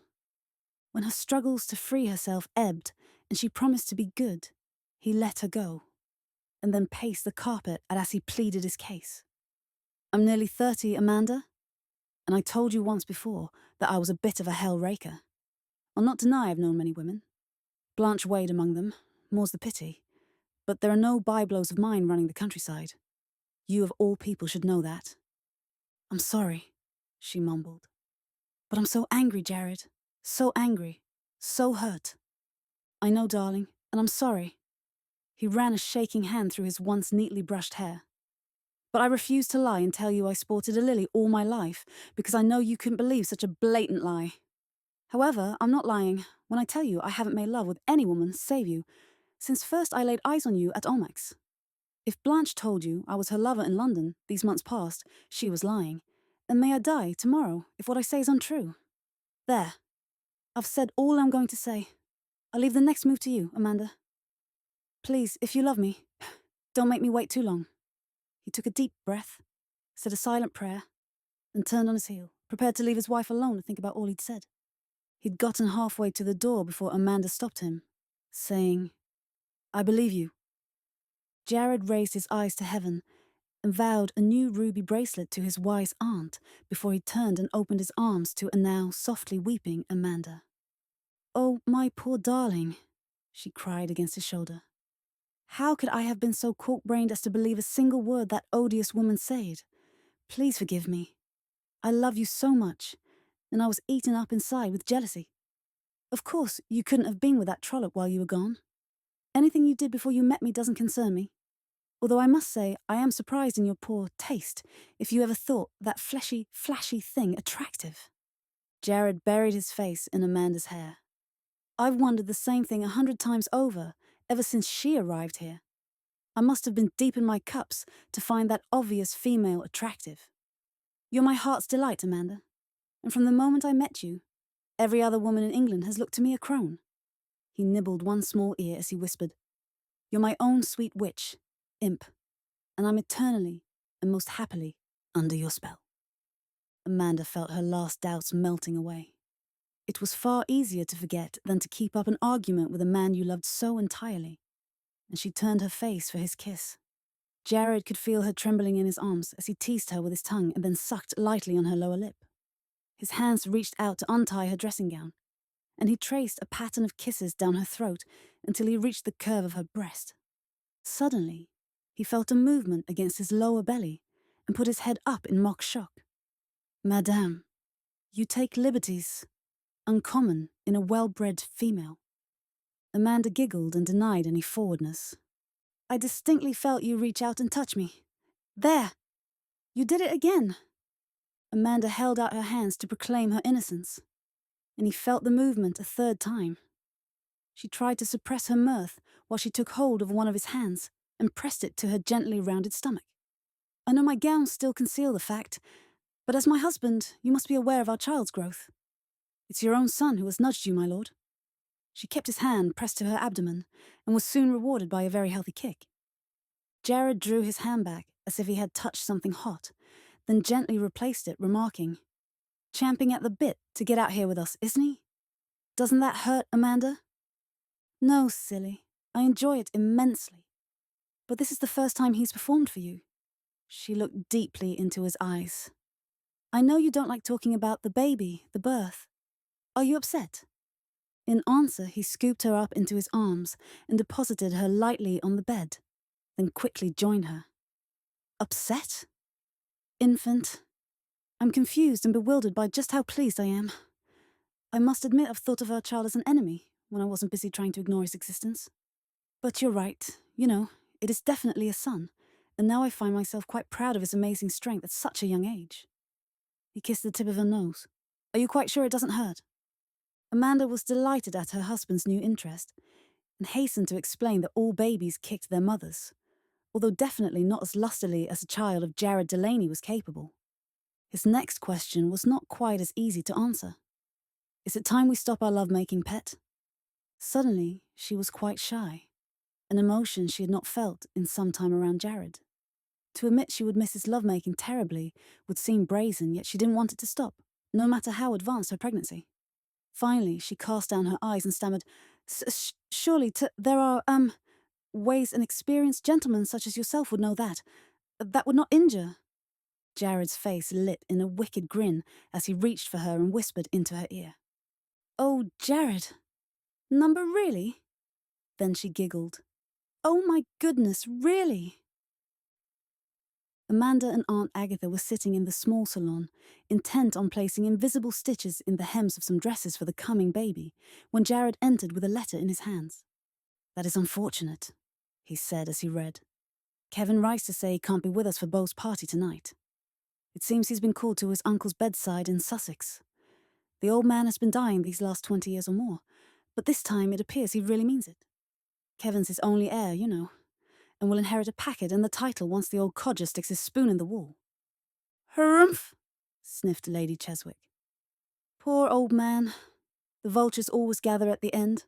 A: When her struggles to free herself ebbed and she promised to be good, he let her go, and then paced the carpet as he pleaded his case. "I'm nearly 30, Amanda, and I told you once before that I was a bit of a hell-raker. I'll not deny I've known many women. Blanche Wade among them, more's the pity, but there are no byblows of mine running the countryside. You of all people should know that." "I'm sorry," she mumbled. "But I'm so angry, Jared. So angry. So hurt." "I know, darling, and I'm sorry." He ran a shaking hand through his once neatly brushed hair. "But I refuse to lie and tell you I sported a lily all my life, because I know you couldn't believe such a blatant lie. However, I'm not lying when I tell you I haven't made love with any woman save you, since first I laid eyes on you at Almack's. If Blanche told you I was her lover in London these months past, she was lying, and may I die tomorrow if what I say is untrue. There. I've said all I'm going to say. I'll leave the next move to you, Amanda. Please, if you love me, don't make me wait too long." He took a deep breath, said a silent prayer, and turned on his heel, prepared to leave his wife alone to think about all he'd said. He'd gotten halfway to the door before Amanda stopped him, saying, "I believe you." Jared raised his eyes to heaven and vowed a new ruby bracelet to his wise aunt before he turned and opened his arms to a now softly weeping Amanda. "Oh, my poor darling," she cried against his shoulder. "How could I have been so cork-brained as to believe a single word that odious woman said? Please forgive me. I love you so much, and I was eaten up inside with jealousy. Of course, you couldn't have been with that trollop while you were gone. Anything you did before you met me doesn't concern me. Although I must say I am surprised in your poor taste if you ever thought that fleshy, flashy thing attractive." Jared buried his face in Amanda's hair. "I've wondered the same thing 100 times over, ever since she arrived here. I must have been deep in my cups to find that obvious female attractive. You're my heart's delight, Amanda, and from the moment I met you, every other woman in England has looked to me a crone." He nibbled one small ear as he whispered, "You're my own sweet witch, imp, and I'm eternally and most happily under your spell." Amanda felt her last doubts melting away. It was far easier to forget than to keep up an argument with a man you loved so entirely, and she turned her face for his kiss. Jared could feel her trembling in his arms as he teased her with his tongue and then sucked lightly on her lower lip. His hands reached out to untie her dressing gown, and he traced a pattern of kisses down her throat until he reached the curve of her breast. Suddenly, he felt a movement against his lower belly and put his head up in mock shock. "Madame, you take liberties, uncommon in a well-bred female." Amanda giggled and denied any forwardness. "I distinctly felt you reach out and touch me. There! You did it again!" Amanda held out her hands to proclaim her innocence, and he felt the movement a third time. She tried to suppress her mirth while she took hold of one of his hands and pressed it to her gently rounded stomach. "I know my gowns still conceal the fact, but as my husband, you must be aware of our child's growth. It's your own son who has nudged you, my lord." She kept his hand pressed to her abdomen and was soon rewarded by a very healthy kick. Jared drew his hand back as if he had touched something hot, then gently replaced it, remarking, "Champing at the bit to get out here with us, isn't he? Doesn't that hurt, Amanda?" "No, silly. I enjoy it immensely. But this is the first time he's performed for you." She looked deeply into his eyes. "I know you don't like talking about the baby, the birth. Are you upset?" In answer, he scooped her up into his arms and deposited her lightly on the bed, then quickly joined her. "Upset? Infant. I'm confused and bewildered by just how pleased I am. I must admit I've thought of our child as an enemy when I wasn't busy trying to ignore his existence. But you're right, it is definitely a son, and now I find myself quite proud of his amazing strength at such a young age." He kissed the tip of her nose. "Are you quite sure it doesn't hurt?" Amanda was delighted at her husband's new interest and hastened to explain that all babies kicked their mothers, although definitely not as lustily as a child of Jared Delaney was capable. His next question was not quite as easy to answer. "Is it time we stop our love-making, pet?" Suddenly, she was quite shy, an emotion she had not felt in some time around Jared. To admit she would miss his lovemaking terribly would seem brazen, yet she didn't want it to stop, no matter how advanced her pregnancy. Finally, she cast down her eyes and stammered, "Surely there are, ways an experienced gentleman such as yourself would know that. That would not injure." Jared's face lit in a wicked grin as he reached for her and whispered into her ear, "Oh, Jared. Number really?" Then she giggled. "Oh my goodness, really?" Amanda and Aunt Agatha were sitting in the small salon, intent on placing invisible stitches in the hems of some dresses for the coming baby, when Jared entered with a letter in his hands. "That is unfortunate," he said as he read. "Kevin writes to say he can't be with us for Beau's party tonight. It seems he's been called to his uncle's bedside in Sussex. The old man has been dying these last 20 years or more, but this time it appears he really means it. Kevin's his only heir, and will inherit a packet and the title once the old codger sticks his spoon in the wall." "Harumph!" sniffed Lady Cheswick. "Poor old man. The vultures always gather at the end.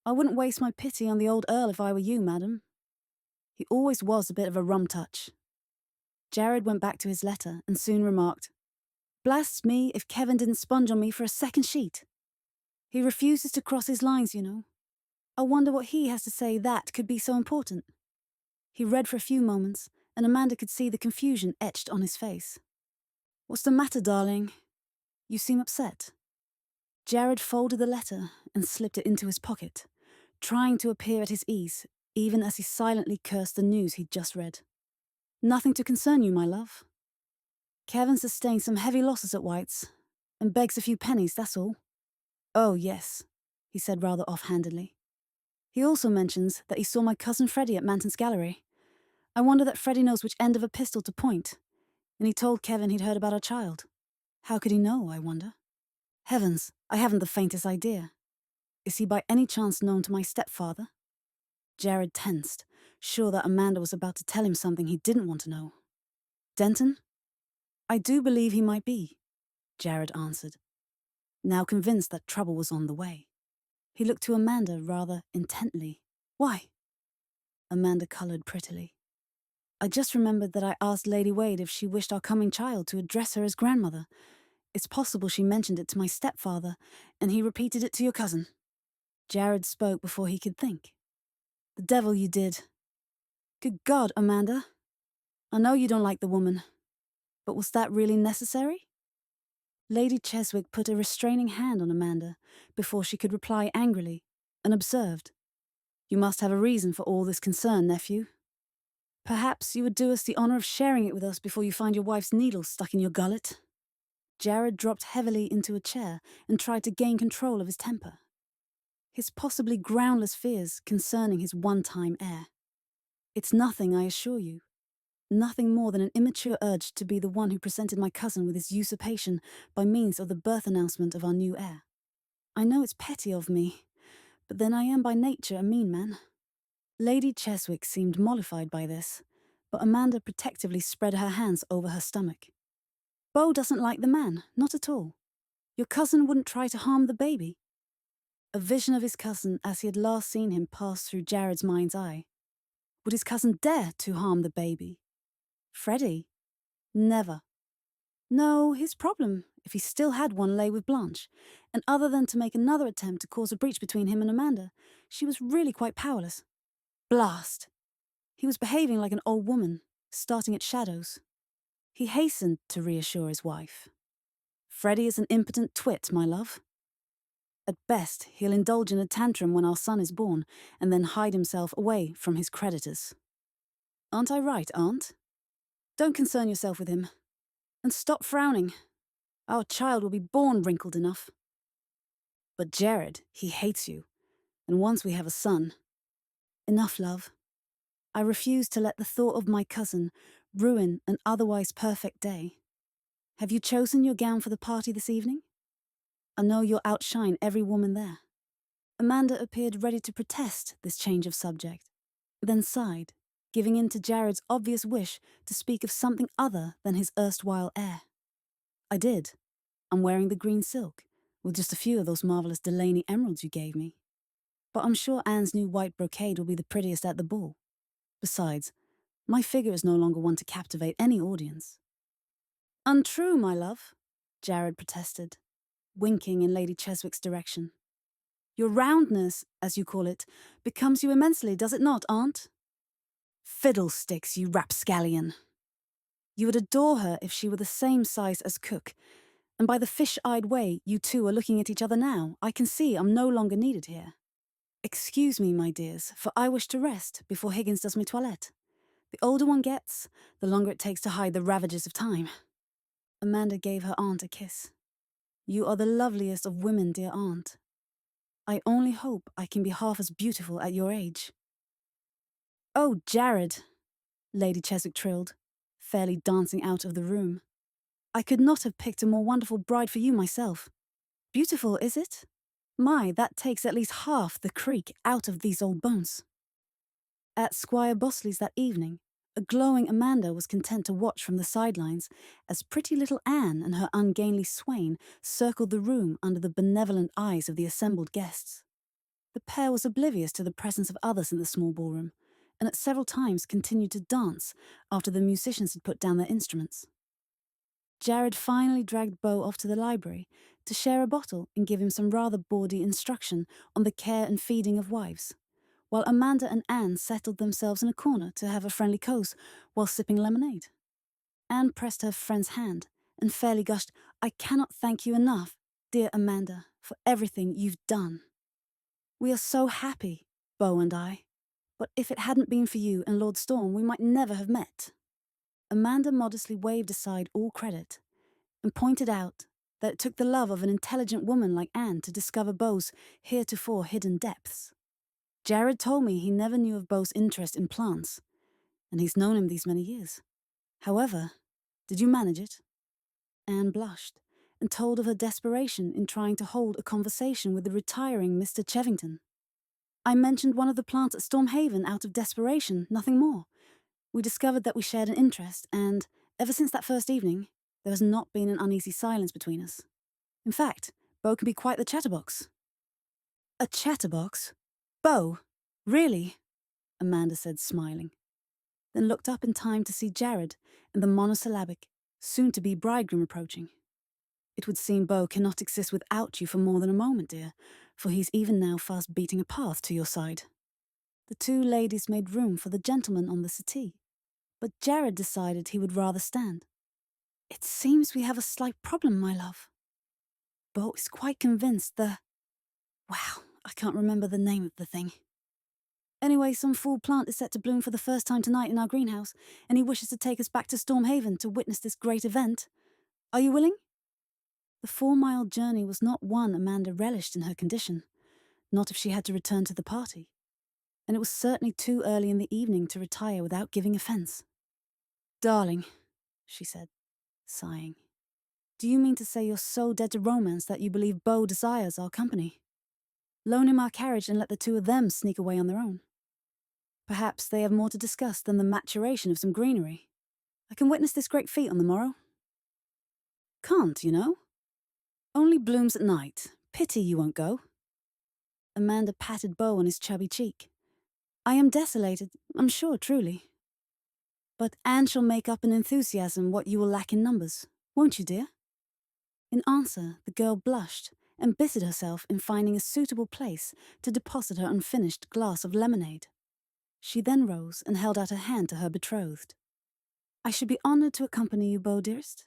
A: I wouldn't waste my pity on the old Earl if I were you, madam. He always was a bit of a rum touch." Jared went back to his letter and soon remarked, "Blast me if Kevin didn't sponge on me for a second sheet. He refuses to cross his lines, I wonder what he has to say that could be so important." He read for a few moments, and Amanda could see the confusion etched on his face. "What's the matter, darling? You seem upset." Jared folded the letter and slipped it into his pocket, trying to appear at his ease, even as he silently cursed the news he'd just read. "Nothing to concern you, my love. Kevin sustained some heavy losses at White's, and begs a few pennies, that's all." "Oh, yes," he said rather offhandedly. "He also mentions that he saw my cousin Freddie at Manton's Gallery. I wonder that Freddie knows which end of a pistol to point, and he told Kevin he'd heard about our child. How could he know, I wonder? Heavens, I haven't the faintest idea. Is he by any chance known to my stepfather?" Jared tensed, sure that Amanda was about to tell him something he didn't want to know. "Denton? I do believe he might be," Jared answered, now convinced that trouble was on the way. He looked to Amanda rather intently. "Why?" Amanda coloured prettily. "I just remembered that I asked Lady Wade if she wished our coming child to address her as grandmother. It's possible she mentioned it to my stepfather, and he repeated it to your cousin." Jared spoke before he could think. "The devil you did. Good God, Amanda. I know you don't like the woman, but was that really necessary?" Lady Cheswick put a restraining hand on Amanda before she could reply angrily, and observed, You must have a reason for all this concern, nephew. Perhaps you would do us the honour of sharing it with us before you find your wife's needle stuck in your gullet. Jared dropped heavily into a chair and tried to gain control of his temper. His possibly groundless fears concerning his one-time heir. It's nothing, I assure you. Nothing more than an immature urge to be the one who presented my cousin with his usurpation by means of the birth announcement of our new heir. I know it's petty of me, but then I am by nature a mean man. Lady Cheswick seemed mollified by this, but Amanda protectively spread her hands over her stomach. Beau doesn't like the man, not at all. Your cousin wouldn't try to harm the baby. A vision of his cousin as he had last seen him passed through Jared's mind's eye. Would his cousin dare to harm the baby? Freddie? Never. No, his problem, if he still had one, lay with Blanche, and other than to make another attempt to cause a breach between him and Amanda, she was really quite powerless. Blast! He was behaving like an old woman, starting at shadows. He hastened to reassure his wife. Freddie is an impotent twit, my love. At best, he'll indulge in a tantrum when our son is born, and then hide himself away from his creditors. Aren't I right, Aunt? Don't concern yourself with him. And stop frowning. Our child will be born wrinkled enough. But Jared, he hates you. And once we have a son... Enough, love. I refuse to let the thought of my cousin ruin an otherwise perfect day. Have you chosen your gown for the party this evening? I know you'll outshine every woman there. Amanda appeared ready to protest this change of subject, then sighed, giving in to Jared's obvious wish to speak of something other than his erstwhile heir. I did. I'm wearing the green silk, with just a few of those marvellous Delaney emeralds you gave me. But I'm sure Anne's new white brocade will be the prettiest at the ball. Besides, my figure is no longer one to captivate any audience. Untrue, my love, Jared protested, winking in Lady Cheswick's direction. Your roundness, as you call it, becomes you immensely, does it not, Aunt? Fiddlesticks, you rapscallion. You would adore her if she were the same size as Cook, and by the fish-eyed way you two are looking at each other now, I can see I'm no longer needed here. Excuse me, my dears, for I wish to rest before Higgins does my toilette. The older one gets, the longer it takes to hide the ravages of time. Amanda gave her aunt a kiss. You are the loveliest of women, dear aunt. I only hope I can be half as beautiful at your age. Oh, Jared, Lady Cheswick trilled, fairly dancing out of the room. I could not have picked a more wonderful bride for you myself. Beautiful, is it? My, that takes at least half the creak out of these old bones. At Squire Bosley's that evening, a glowing Amanda was content to watch from the sidelines as pretty little Anne and her ungainly swain circled the room under the benevolent eyes of the assembled guests. The pair was oblivious to the presence of others in the small ballroom, and at several times continued to dance after the musicians had put down their instruments. Jared finally dragged Beau off to the library to share a bottle and give him some rather bawdy instruction on the care and feeding of wives, while Amanda and Anne settled themselves in a corner to have a friendly cose while sipping lemonade. Anne pressed her friend's hand and fairly gushed, I cannot thank you enough, dear Amanda, for everything you've done. We are so happy, Beau and I, but if it hadn't been for you and Lord Storm, we might never have met. Amanda modestly waved aside all credit and pointed out that it took the love of an intelligent woman like Anne to discover Beau's heretofore hidden depths. Jared told me he never knew of Beau's interest in plants, and he's known him these many years. However, did you manage it? Anne blushed and told of her desperation in trying to hold a conversation with the retiring Mr. Chevington. I mentioned one of the plants at Stormhaven out of desperation, nothing more. We discovered that we shared an interest, and, ever since that first evening, there has not been an uneasy silence between us. In fact, Beau can be quite the chatterbox. A chatterbox? Beau? Really? Amanda said, smiling, then looked up in time to see Jared and the monosyllabic, soon-to-be bridegroom approaching. It would seem Beau cannot exist without you for more than a moment, dear, for he's even now fast beating a path to your side. The two ladies made room for the gentleman on the settee, but Jared decided he would rather stand. It seems we have a slight problem, my love. Beau is quite convinced wow, I can't remember the name of the thing. Anyway, some fool plant is set to bloom for the first time tonight in our greenhouse, and he wishes to take us back to Stormhaven to witness this great event. Are you willing? The 4-mile journey was not one Amanda relished in her condition, not if she had to return to the party. And it was certainly too early in the evening to retire without giving offence. Darling, she said, sighing, do you mean to say you're so dead to romance that you believe Beau desires our company? Loan him our carriage and let the two of them sneak away on their own. Perhaps they have more to discuss than the maturation of some greenery. I can witness this great feat on the morrow. Can't, you know. Only blooms at night. Pity you won't go. Amanda patted Beau on his chubby cheek. I am desolated, I'm sure, truly. But Anne shall make up in enthusiasm what you will lack in numbers, won't you, dear? In answer, the girl blushed and busied herself in finding a suitable place to deposit her unfinished glass of lemonade. She then rose and held out her hand to her betrothed. I should be honoured to accompany you, Beau, dearest.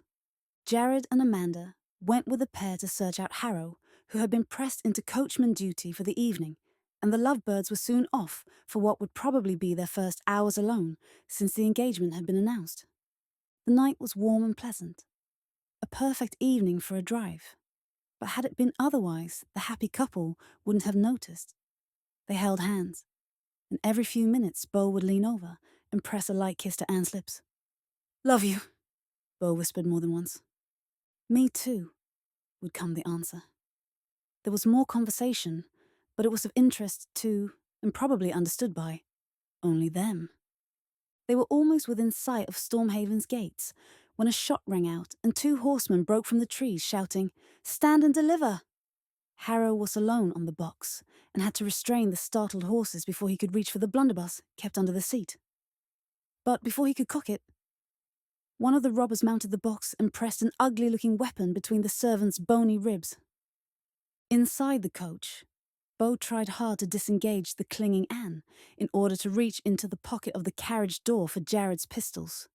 A: Jared and Amanda went with the pair to search out Harrow, who had been pressed into coachman duty for the evening, and the lovebirds were soon off for what would probably be their first hours alone since the engagement had been announced. The night was warm and pleasant, a perfect evening for a drive. But had it been otherwise, the happy couple wouldn't have noticed. They held hands, and every few minutes Beau would lean over and press a light kiss to Anne's lips. Love you, Beau whispered more than once. Me too, would come the answer. There was more conversation, but it was of interest to, and probably understood by, only them. They were almost within sight of Stormhaven's gates when a shot rang out and 2 horsemen broke from the trees shouting, Stand and deliver! Harrow was alone on the box and had to restrain the startled horses before he could reach for the blunderbuss kept under the seat. But before he could cock it, one of the robbers mounted the box and pressed an ugly-looking weapon between the servant's bony ribs. Inside the coach, Beau tried hard to disengage the clinging Anne in order to reach into the pocket of the carriage door for Jared's pistols.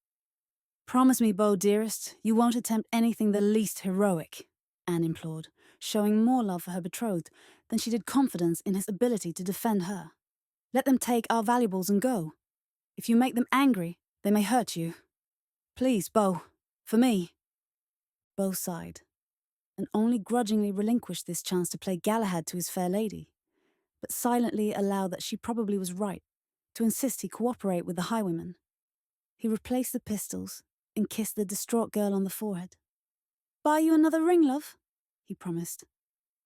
A: Promise me, Beau, dearest, you won't attempt anything the least heroic, Anne implored, showing more love for her betrothed than she did confidence in his ability to defend her. Let them take our valuables and go. If you make them angry, they may hurt you. Please, Beau, for me. Beau sighed, and only grudgingly relinquished this chance to play Galahad to his fair lady, but silently allowed that she probably was right to insist he cooperate with the highwayman. He replaced the pistols and kissed the distraught girl on the forehead. Buy you another ring, love, he promised,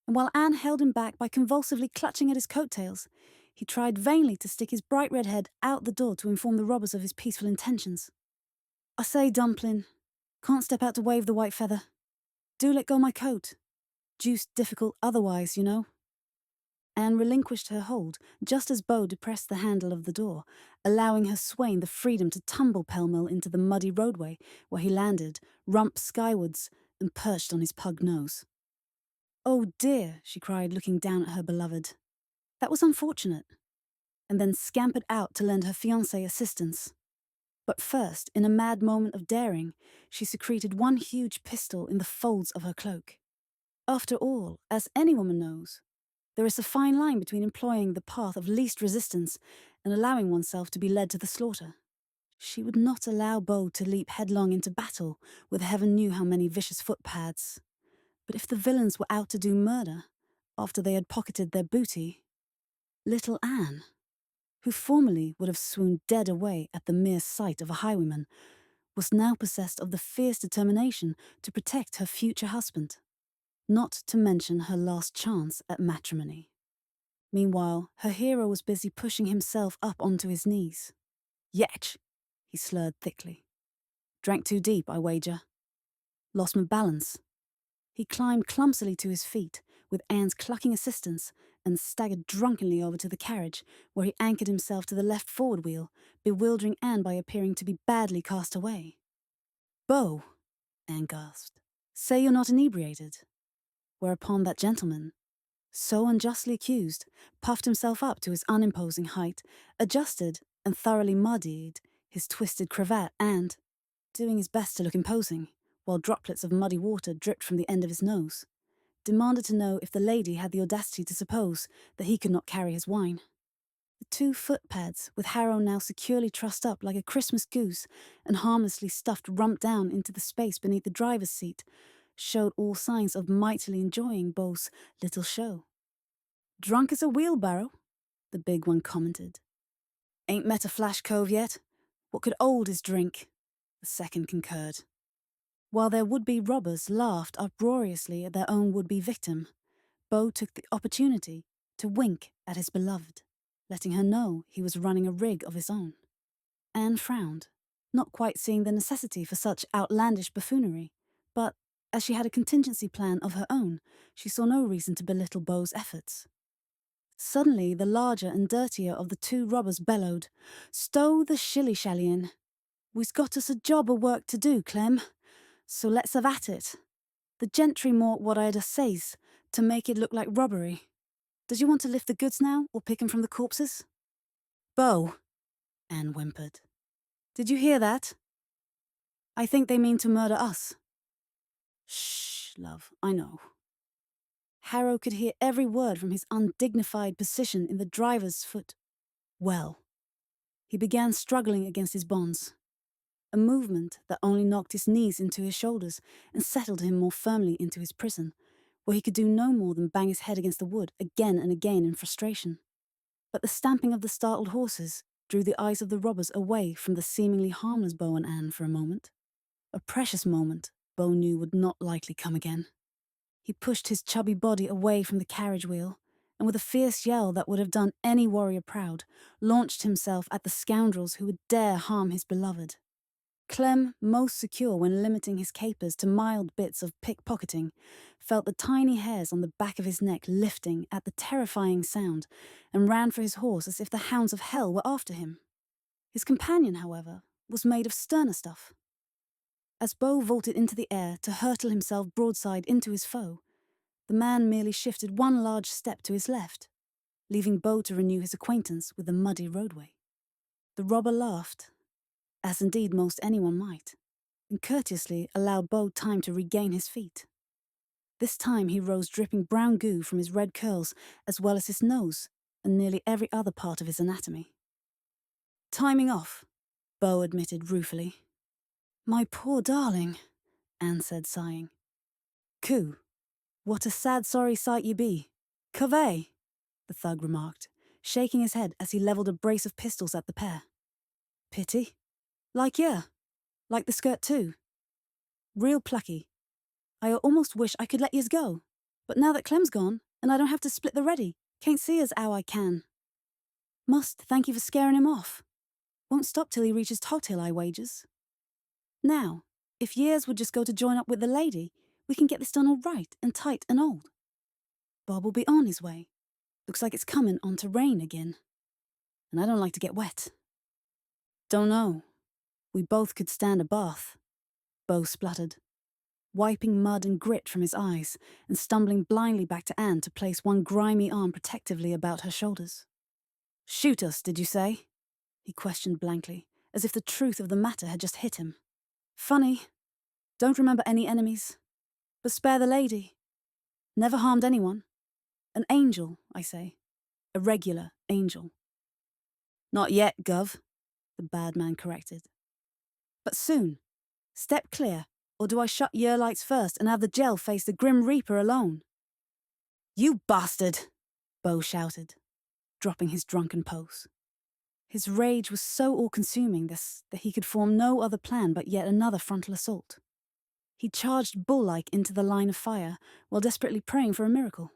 A: and while Anne held him back by convulsively clutching at his coattails, he tried vainly to stick his bright red head out the door to inform the robbers of his peaceful intentions. I say, Dumpling, can't step out to wave the white feather. Do let go my coat. Deuced difficult otherwise, you know. Anne relinquished her hold just as Beau depressed the handle of the door, allowing her swain the freedom to tumble pell-mell into the muddy roadway where he landed, rump skywards, and perched on his pug nose. Oh dear, she cried, looking down at her beloved. That was unfortunate. And then scampered out to lend her fiancé assistance. But first, in a mad moment of daring, she secreted one huge pistol in the folds of her cloak. After all, as any woman knows, there is a fine line between employing the path of least resistance and allowing oneself to be led to the slaughter. She would not allow Beau to leap headlong into battle with heaven knew how many vicious footpads. But if the villains were out to do murder, after they had pocketed their booty, little Anne, who formerly would have swooned dead away at the mere sight of a highwayman, was now possessed of the fierce determination to protect her future husband, not to mention her last chance at matrimony. Meanwhile, her hero was busy pushing himself up onto his knees. Yetch, he slurred thickly. Drank too deep, I wager. Lost my balance. He climbed clumsily to his feet, with Anne's clucking assistance, and staggered drunkenly over to the carriage, where he anchored himself to the left forward wheel, bewildering Anne by appearing to be badly cast away. Beau, Anne gasped, say you're not inebriated. Whereupon that gentleman, so unjustly accused, puffed himself up to his unimposing height, adjusted and thoroughly muddied his twisted cravat and, doing his best to look imposing, while droplets of muddy water dripped from the end of his nose, demanded to know if the lady had the audacity to suppose that he could not carry his wine. The 2 foot pads, with Harrow now securely trussed up like a Christmas goose and harmlessly stuffed rump down into the space beneath the driver's seat, showed all signs of mightily enjoying Beau's little show. "Drunk as a wheelbarrow," the big one commented. "Ain't met a flash cove yet. What could old is drink?" the second concurred. While their would-be robbers laughed uproariously at their own would-be victim, Beau took the opportunity to wink at his beloved, letting her know he was running a rig of his own. Anne frowned, not quite seeing the necessity for such outlandish buffoonery, but as she had a contingency plan of her own, she saw no reason to belittle Beau's efforts. Suddenly, the larger and dirtier of the 2 robbers bellowed, "Stow the shilly-shally in. We's got us a job o' work to do, Clem, so let's have at it. The gentry mought what I'd a says to make it look like robbery. Does you want to lift the goods now, or pick 'em from the corpses?" "Beau," Anne whimpered. "Did you hear that? I think they mean to murder us." "Shh, love, I know." Harrow could hear every word from his undignified position in the driver's foot. Well, he began struggling against his bonds, a movement that only knocked his knees into his shoulders and settled him more firmly into his prison, where he could do no more than bang his head against the wood again and again in frustration. But the stamping of the startled horses drew the eyes of the robbers away from the seemingly harmless Beau and Anne for a moment. A precious moment Beau knew would not likely come again. He pushed his chubby body away from the carriage wheel, and with a fierce yell that would have done any warrior proud, launched himself at the scoundrels who would dare harm his beloved. Clem, most secure when limiting his capers to mild bits of pickpocketing, felt the tiny hairs on the back of his neck lifting at the terrifying sound, and ran for his horse as if the hounds of hell were after him. His companion, however, was made of sterner stuff. As Beau vaulted into the air to hurtle himself broadside into his foe, the man merely shifted one large step to his left, leaving Beau to renew his acquaintance with the muddy roadway. The robber laughed, as indeed most anyone might, and courteously allowed Beau time to regain his feet. This time he rose dripping brown goo from his red curls, as well as his nose and nearly every other part of his anatomy. "Timing off," Beau admitted ruefully. "My poor darling," Anne said, sighing. "Coo, what a sad sorry sight ye be. Covey," the thug remarked, shaking his head as he levelled a brace of pistols at the pair. "Pity. Like the skirt too. Real plucky. I almost wish I could let yez go, but now that Clem's gone, and I don't have to split the ready, can't see as 'ow I can. Must thank you for scaring him off. Won't stop till he reaches Tothill, I wagers. Now, if years would just go to join up with the lady, we can get this done all right and tight and old. Bob will be on his way. Looks like it's coming on to rain again. And I don't like to get wet." "Don't know. We both could stand a bath," Beau spluttered, wiping mud and grit from his eyes and stumbling blindly back to Anne to place one grimy arm protectively about her shoulders. "Shoot us, did you say?" he questioned blankly, as if the truth of the matter had just hit him. "Funny. Don't remember any enemies. But spare the lady. Never harmed anyone. An angel, I say. A regular angel." "Not yet, Gov," the bad man corrected. "But soon. Step clear, or do I shut your lights first and have the gel face the Grim Reaper alone?" "You bastard!" Beau shouted, dropping his drunken pose. His rage was so all-consuming that he could form no other plan but yet another frontal assault. He charged bull-like into the line of fire while desperately praying for a miracle.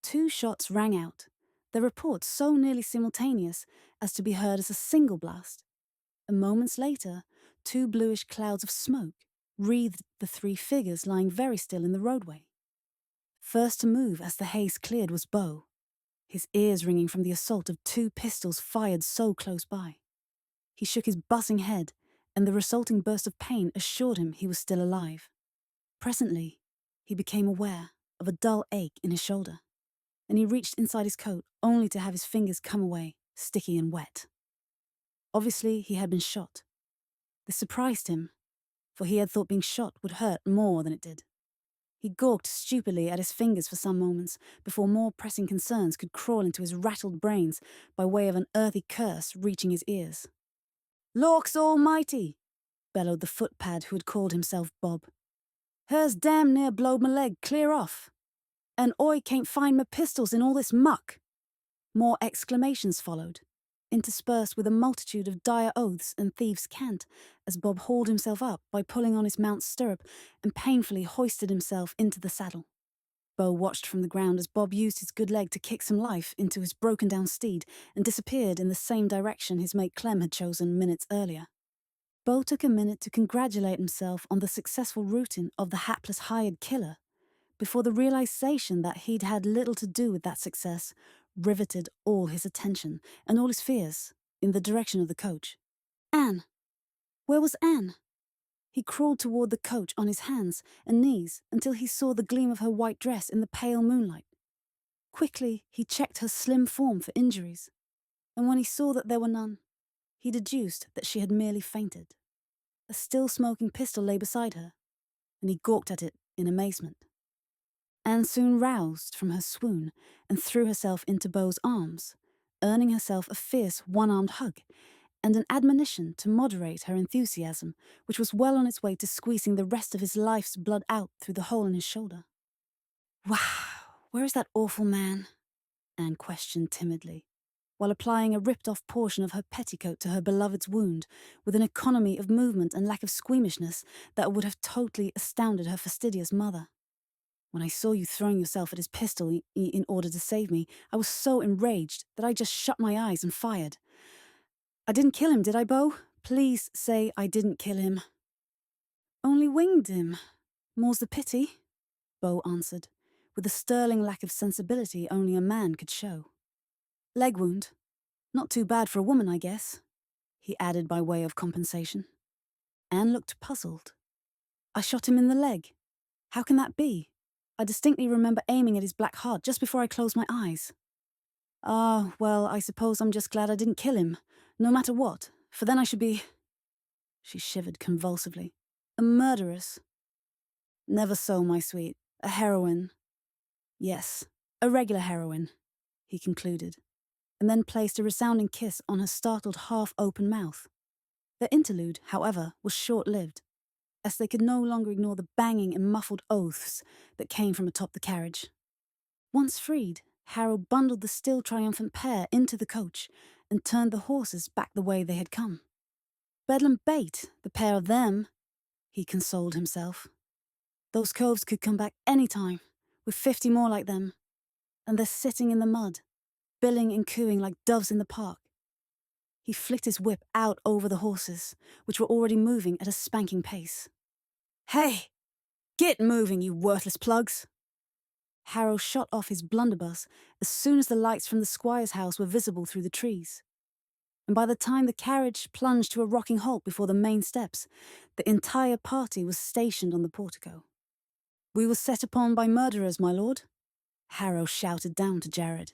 A: 2 shots rang out, their reports so nearly simultaneous as to be heard as a single blast. And moments later, 2 bluish clouds of smoke wreathed the 3 figures lying very still in the roadway. First to move as the haze cleared was Beau, his ears ringing from the assault of 2 pistols fired so close by. He shook his buzzing head, and the resulting burst of pain assured him he was still alive. Presently, he became aware of a dull ache in his shoulder, and he reached inside his coat only to have his fingers come away, sticky and wet. Obviously, he had been shot. This surprised him, for he had thought being shot would hurt more than it did. He gawked stupidly at his fingers for some moments before more pressing concerns could crawl into his rattled brains by way of an earthy curse reaching his ears. "Lawks almighty!" bellowed the footpad who had called himself Bob. "Her's damn near blowed my leg clear off. And Oi can't find my pistols in all this muck." More exclamations followed, interspersed with a multitude of dire oaths and thieves' cant, as Bob hauled himself up by pulling on his mount's stirrup and painfully hoisted himself into the saddle. Bo watched from the ground as Bob used his good leg to kick some life into his broken-down steed and disappeared in the same direction his mate Clem had chosen minutes earlier. Bo took a minute to congratulate himself on the successful routing of the hapless hired killer, before the realization that he'd had little to do with that success riveted all his attention and all his fears in the direction of the coach. Anne! Where was Anne? He crawled toward the coach on his hands and knees until he saw the gleam of her white dress in the pale moonlight. Quickly, he checked her slim form for injuries, and when he saw that there were none, he deduced that she had merely fainted. A still-smoking pistol lay beside her, and he gawked at it in amazement. Anne soon roused from her swoon and threw herself into Beau's arms, earning herself a fierce one-armed hug and an admonition to moderate her enthusiasm, which was well on its way to squeezing the rest of his life's blood out through the hole in his shoulder. "Wow, where is that awful man?" Anne questioned timidly, while applying a ripped-off portion of her petticoat to her beloved's wound with an economy of movement and lack of squeamishness that would have totally astounded her fastidious mother. "When I saw you throwing yourself at his pistol in order to save me, I was so enraged that I just shut my eyes and fired. I didn't kill him, did I, Beau? Please say I didn't kill him." "Only winged him. More's the pity," Beau answered, with a sterling lack of sensibility only a man could show. "Leg wound. Not too bad for a woman, I guess," he added by way of compensation. Anne looked puzzled. "I shot him in the leg. How can that be? I distinctly remember aiming at his black heart just before I closed my eyes." "Ah, well, I suppose I'm just glad I didn't kill him, no matter what, for then I should be—" She shivered convulsively. "A murderess." "Never so, my sweet. A heroine." "Yes, a regular heroine," he concluded, and then placed a resounding kiss on her startled half-open mouth. Their interlude, however, was short-lived, as they could no longer ignore the banging and muffled oaths that came from atop the carriage. Once freed, Harold bundled the still triumphant pair into the coach and turned the horses back the way they had come. "Bedlam bait, the pair of them," he consoled himself. "Those coves could come back any time, with 50 more like them, and they're sitting in the mud, billing and cooing like doves in the park." He flicked his whip out over the horses, which were already moving at a spanking pace. "Hey! Get moving, you worthless plugs!" Harrow shot off his blunderbuss as soon as the lights from the squire's house were visible through the trees. And by the time the carriage plunged to a rocking halt before the main steps, the entire party was stationed on the portico. "We were set upon by murderers, my lord," Harrow shouted down to Jared.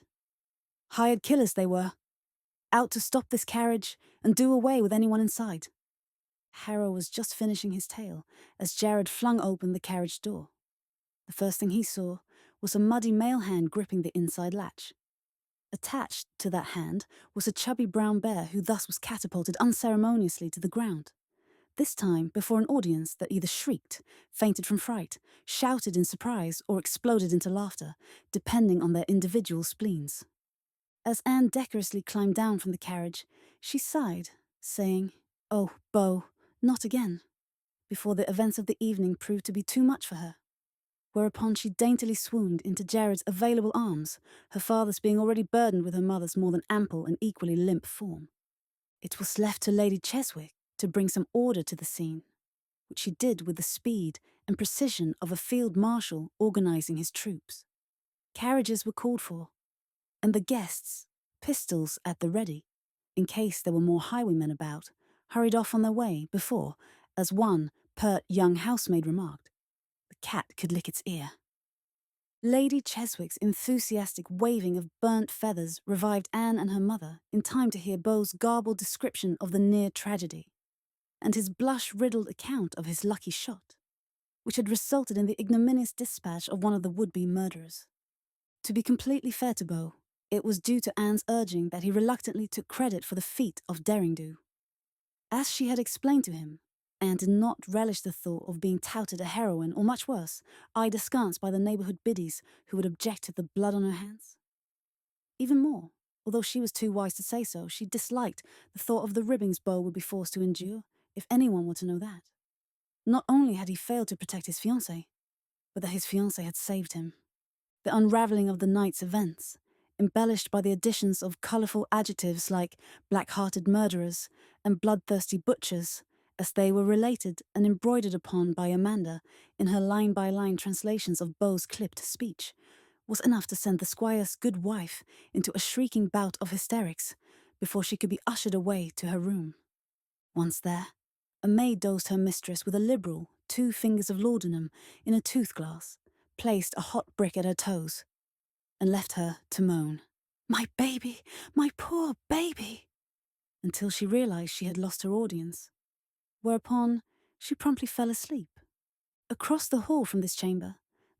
A: "Hired killers they were, out to stop this carriage and do away with anyone inside." Harrow was just finishing his tale as Jared flung open the carriage door. The first thing he saw was a muddy male hand gripping the inside latch. Attached to that hand was a chubby brown bear who thus was catapulted unceremoniously to the ground, this time before an audience that either shrieked, fainted from fright, shouted in surprise, or exploded into laughter, depending on their individual spleens. As Anne decorously climbed down from the carriage, she sighed, saying, "Oh, Beau, not again," before the events of the evening proved to be too much for her. Whereupon she daintily swooned into Jared's available arms, her father's being already burdened with her mother's more than ample and equally limp form. It was left to Lady Cheswick to bring some order to the scene, which she did with the speed and precision of a field marshal organising his troops. Carriages were called for, and the guests, pistols at the ready, in case there were more highwaymen about, hurried off on their way before, as one pert young housemaid remarked, "the cat could lick its ear." Lady Cheswick's enthusiastic waving of burnt feathers revived Anne and her mother in time to hear Beau's garbled description of the near tragedy, and his blush-riddled account of his lucky shot. which had resulted in the ignominious dispatch of one of the would-be murderers. To be completely fair to Beau, it was due to Anne's urging that he reluctantly took credit for the feat of daring-do. As she had explained to him, Anne did not relish the thought of being touted a heroine, or much worse, eyed askance by the neighbourhood biddies who would object to the blood on her hands. Even more, although she was too wise to say so, she disliked the thought of the ribbings Beau would be forced to endure, if anyone were to know that. Not only had he failed to protect his fiancée, but that his fiancée had saved him. The unravelling of the night's events, embellished by the additions of colourful adjectives like black-hearted murderers and bloodthirsty butchers, as they were related and embroidered upon by Amanda in her line-by-line translations of Beau's clipped speech, was enough to send the squire's good wife into a shrieking bout of hysterics before she could be ushered away to her room. Once there, a maid dosed her mistress with a liberal 2 fingers of laudanum in a tooth-glass, placed a hot brick at her toes, and left her to moan, "My baby, my poor baby," until she realised she had lost her audience, whereupon she promptly fell asleep. Across the hall from this chamber,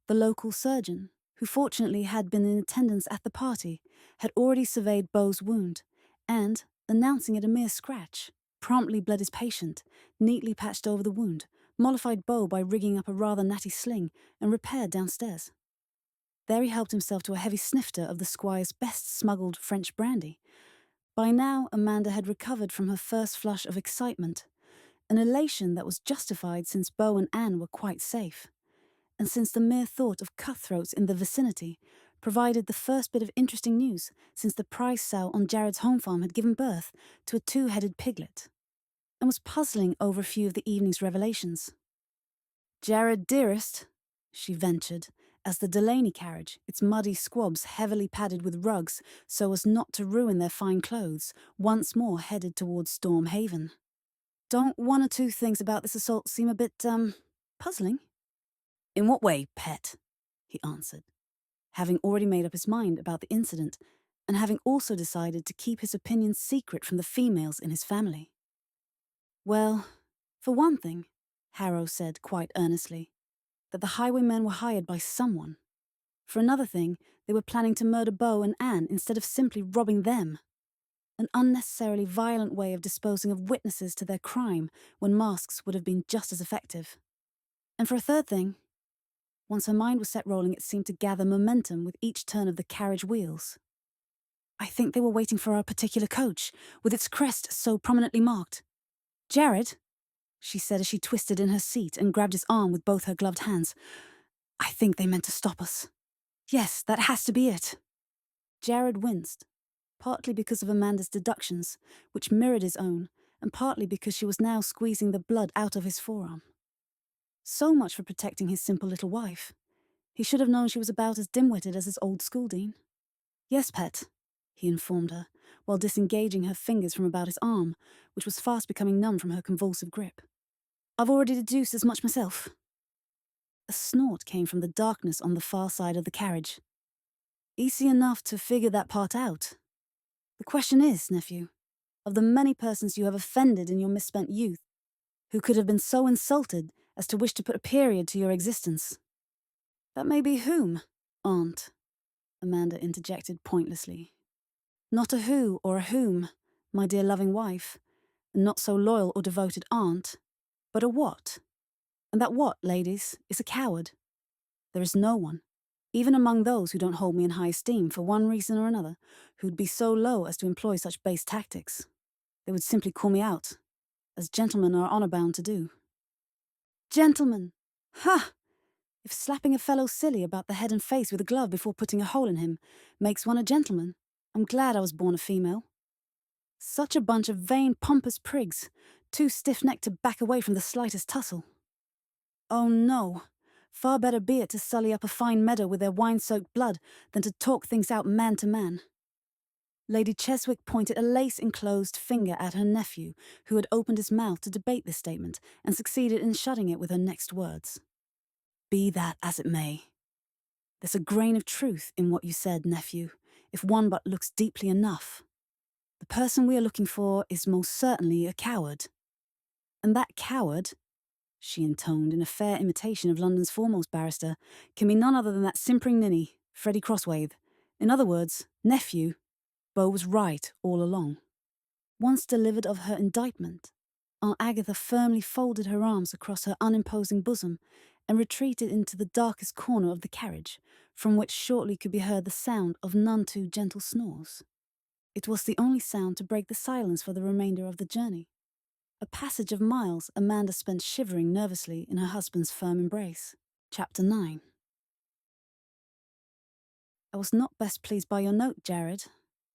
A: the local surgeon, who fortunately had been in attendance at the party, had already surveyed Beau's wound, and, announcing it a mere scratch, promptly bled his patient, neatly patched over the wound, mollified Beau by rigging up a rather natty sling, and repaired downstairs. There he helped himself to a heavy snifter of the squire's best smuggled French brandy. By now, Amanda had recovered from her first flush of excitement, an elation that was justified since Beau and Anne were quite safe, and since the mere thought of cutthroats in the vicinity provided the first bit of interesting news since the prize sow on Jared's home farm had given birth to a 2-headed piglet, and was puzzling over a few of the evening's revelations. "Jared, dearest," she ventured, as the Delaney carriage, its muddy squabs heavily padded with rugs so as not to ruin their fine clothes, once more headed towards Storm Haven. "Don't one or two things about this assault seem a bit, puzzling?" "In what way, pet?" he answered, having already made up his mind about the incident and having also decided to keep his opinions secret from the females in his family. "Well, for one thing," Harrow said quite earnestly, "that the highwaymen were hired by someone. For another thing, they were planning to murder Beau and Anne instead of simply robbing them. An unnecessarily violent way of disposing of witnesses to their crime when masks would have been just as effective. And for a third thing, once her mind was set rolling, it seemed to gather momentum with each turn of the carriage wheels. I think they were waiting for our particular coach, with its crest so prominently marked. Jared," she said as she twisted in her seat and grabbed his arm with both her gloved hands, "I think they meant to stop us. Yes, that has to be it." Jared winced, partly because of Amanda's deductions, which mirrored his own, and partly because she was now squeezing the blood out of his forearm. So much for protecting his simple little wife. He should have known she was about as dim-witted as his old school dean. "Yes, pet," he informed her, while disengaging her fingers from about his arm, which was fast becoming numb from her convulsive grip. "I've already deduced as much myself." A snort came from the darkness on the far side of the carriage. "Easy enough to figure that part out. The question is, nephew, of the many persons you have offended in your misspent youth, who could have been so insulted as to wish to put a period to your existence." "That may be whom, aunt?" Amanda interjected pointlessly. "Not a who or a whom, my dear loving wife, and not so loyal or devoted aunt, but a what. And that what, ladies, is a coward. There is no one, even among those who don't hold me in high esteem for one reason or another, who'd be so low as to employ such base tactics. They would simply call me out, as gentlemen are honour-bound to do." "Gentlemen! Ha! If slapping a fellow silly about the head and face with a glove before putting a hole in him makes one a gentleman, I'm glad I was born a female. Such a bunch of vain, pompous prigs, too stiff-necked to back away from the slightest tussle. Oh no, far better be it to sully up a fine meadow with their wine-soaked blood than to talk things out man to man." Lady Cheswick pointed a lace-enclosed finger at her nephew, who had opened his mouth to debate this statement and succeeded in shutting it with her next words. "Be that as it may. There's a grain of truth in what you said, nephew, if one but looks deeply enough. The person we are looking for is most certainly a coward. And that coward," she intoned in a fair imitation of London's foremost barrister, can be none other than that simpering ninny, Freddie Crosswaith. In other words, nephew. Beau was right all along. Once delivered of her indictment, Aunt Agatha firmly folded her arms across her unimposing bosom and retreated into the darkest corner of the carriage, from which shortly could be heard the sound of none too gentle snores. It was the only sound to break the silence for the remainder of the journey. A passage of miles Amanda spent shivering nervously in her husband's firm embrace. Chapter 9. I was not best pleased by your note, Jared,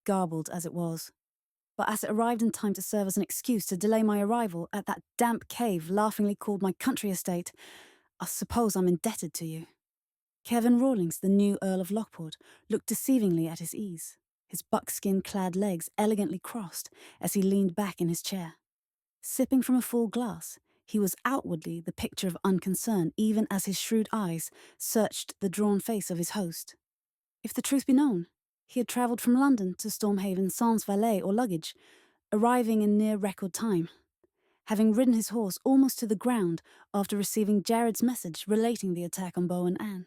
A: garbled as it was. But as it arrived in time to serve as an excuse to delay my arrival at that damp cave laughingly called my country estate, I suppose I'm indebted to you. Kevin Rawlings, the new Earl of Lockport, looked deceivingly at his ease, his buckskin-clad legs elegantly crossed as he leaned back in his chair. Sipping from a full glass, he was outwardly the picture of unconcern even as his shrewd eyes searched the drawn face of his host. If the truth be known, he had travelled from London to Stormhaven sans valet or luggage, arriving in near record time, having ridden his horse almost to the ground after receiving Jared's message relating the attack on Beau and Anne.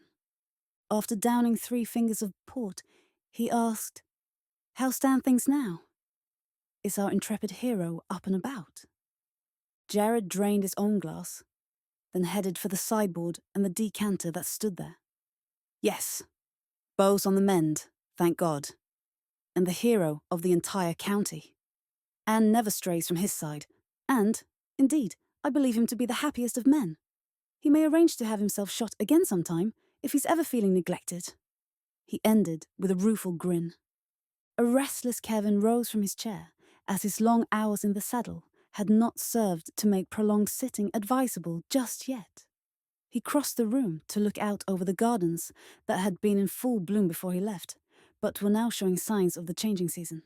A: After downing 3 fingers of port, he asked, "How stand things now? Is our intrepid hero up and about?" Jared drained his own glass, then headed for the sideboard and the decanter that stood there. "Yes, Beau's on the mend, thank God, and the hero of the entire county. Anne never strays from his side, and, indeed, I believe him to be the happiest of men. He may arrange to have himself shot again sometime, if he's ever feeling neglected." He ended with a rueful grin. A restless Kevin rose from his chair, as his long hours in the saddle had not served to make prolonged sitting advisable just yet. He crossed the room to look out over the gardens that had been in full bloom before he left, but were now showing signs of the changing season.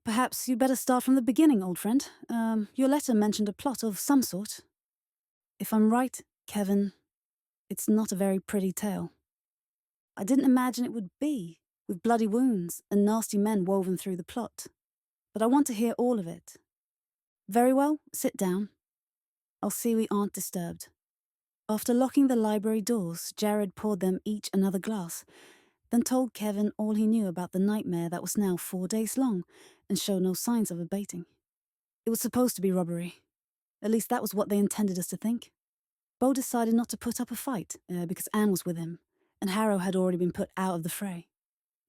A: "Perhaps you'd better start from the beginning, old friend. Your letter mentioned a plot of some sort." "If I'm right, Kevin, it's not a very pretty tale. I didn't imagine it would be, with bloody wounds and nasty men woven through the plot. But I want to hear all of it." "Very well, sit down. I'll see we aren't disturbed." After locking the library doors, Jared poured them each another glass, then told Kevin all he knew about the nightmare that was now 4 days long and showed no signs of abating. It was supposed to be robbery. At least that was what they intended us to think. Beau decided not to put up a fight because Anne was with him, and Harrow had already been put out of the fray.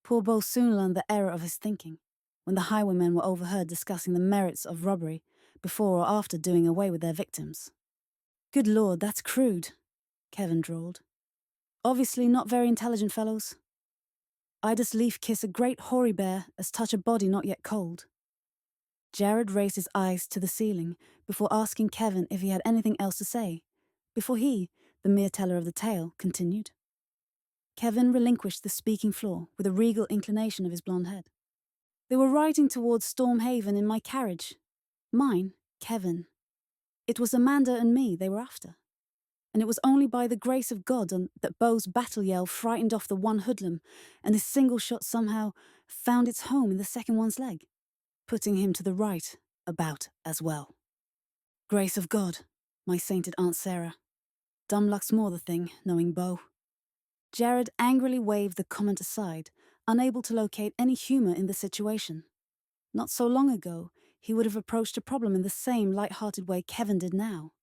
A: Poor Beau soon learned the error of his thinking, when the highwaymen were overheard discussing the merits of robbery before or after doing away with their victims. "Good Lord, that's crude," Kevin drawled. "Obviously not very intelligent fellows. I'd as lief kiss a great hoary bear as touch a body not yet cold." Jared raised his eyes to the ceiling before asking Kevin if he had anything else to say, before he, the mere teller of the tale, continued. Kevin relinquished the speaking floor with a regal inclination of his blonde head. "They were riding towards Stormhaven in my carriage. Mine, Kevin. It was Amanda and me they were after. And it was only by the grace of God that Beau's battle yell frightened off the one hoodlum, and his single shot somehow found its home in the second one's leg, putting him to the right about as well. Grace of God, my sainted Aunt Sarah. Dumb luck's more the thing, knowing Beau." Jared angrily waved the comment aside, unable to locate any humour in the situation. Not so long ago, he would have approached a problem in the same light-hearted way Kevin did now.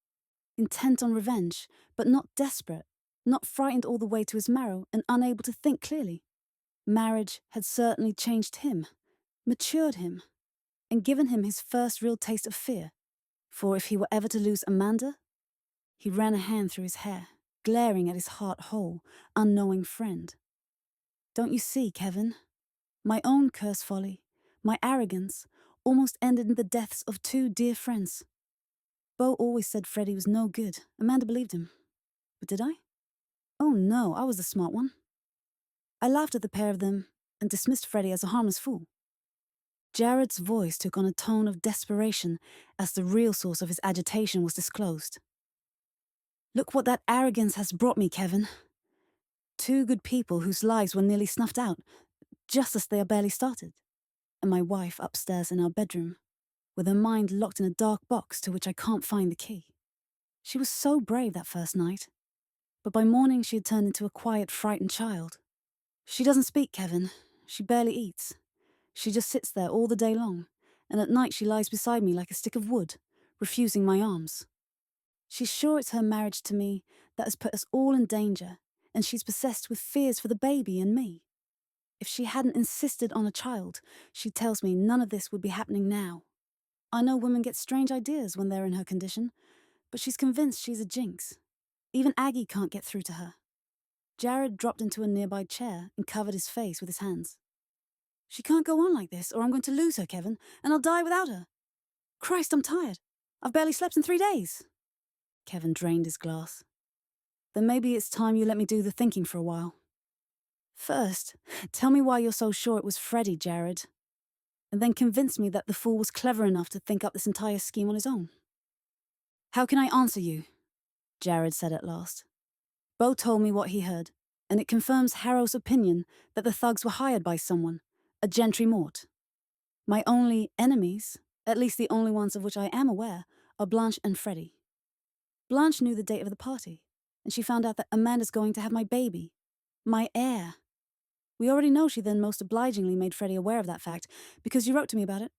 A: Intent on revenge, but not desperate, not frightened all the way to his marrow and unable to think clearly. Marriage had certainly changed him, matured him, and given him his first real taste of fear. For if he were ever to lose Amanda, he ran a hand through his hair, glaring at his heart-whole, unknowing friend. "Don't you see, Kevin? My own cursed folly, my arrogance, almost ended in the deaths of 2 dear friends. Beau always said Freddie was no good. Amanda believed him. But did I? Oh no, I was the smart one. I laughed at the pair of them and dismissed Freddie as a harmless fool." Jared's voice took on a tone of desperation as the real source of his agitation was disclosed. "Look what that arrogance has brought me, Kevin. 2 good people whose lives were nearly snuffed out, just as they are barely started. And my wife upstairs in our bedroom, with her mind locked in a dark box to which I can't find the key. She was so brave that first night, but by morning she had turned into a quiet, frightened child. She doesn't speak, Kevin. She barely eats. She just sits there all the day long, and at night she lies beside me like a stick of wood, refusing my arms. She's sure it's her marriage to me that has put us all in danger, and she's possessed with fears for the baby and me. If she hadn't insisted on a child, she tells me none of this would be happening now. I know women get strange ideas when they're in her condition, but she's convinced she's a jinx. Even Aggie can't get through to her. Jared dropped into a nearby chair and covered his face with his hands. She can't go on like this, or I'm going to lose her, Kevin, and I'll die without her. Christ, I'm tired. I've barely slept in 3 days. Kevin drained his glass. Then maybe it's time you let me do the thinking for a while. First, tell me why you're so sure it was Freddie, Jared. And then convince me that the fool was clever enough to think up this entire scheme on his own. How can I answer you? Jared said at last. Bo told me what he heard, and it confirms Harrow's opinion that the thugs were hired by someone, a Gentry Mort. My only enemies, at least the only ones of which I am aware, are Blanche and Freddie. Blanche knew the date of the party, and she found out that Amanda's going to have my baby, my heir. We already know she then most obligingly made Freddie aware of that fact, because you wrote to me about it.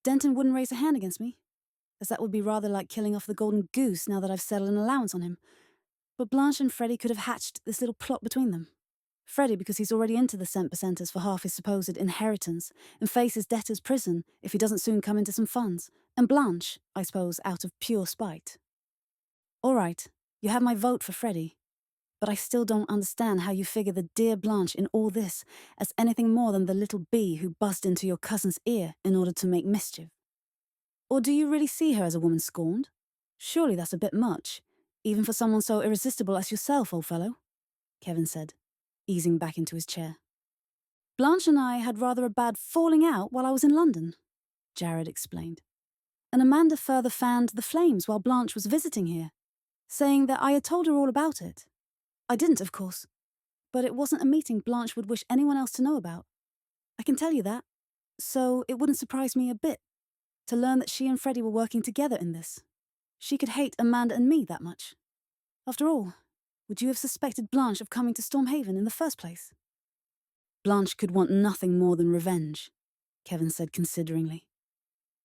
A: Denton wouldn't raise a hand against me, as that would be rather like killing off the golden goose now that I've settled an allowance on him. But Blanche and Freddie could have hatched this little plot between them. Freddie because he's already into the cent percenters for half his supposed inheritance and faces debtor's prison if he doesn't soon come into some funds, and Blanche, I suppose, out of pure spite. All right, you have my vote for Freddie, but I still don't understand how you figure the dear Blanche in all this as anything more than the little bee who buzzed into your cousin's ear in order to make mischief. Or do you really see her as a woman scorned? Surely that's a bit much, even for someone so irresistible as yourself, old fellow, Kevin said, easing back into his chair. Blanche and I had rather a bad falling out while I was in London, Jared explained. And Amanda further fanned the flames while Blanche was visiting here, saying that I had told her all about it. I didn't, of course, but it wasn't a meeting Blanche would wish anyone else to know about. I can tell you that, so it wouldn't surprise me a bit to learn that she and Freddie were working together in this. She could hate Amanda and me that much. After all, would you have suspected Blanche of coming to Stormhaven in the first place? Blanche could want nothing more than revenge, Kevin said consideringly.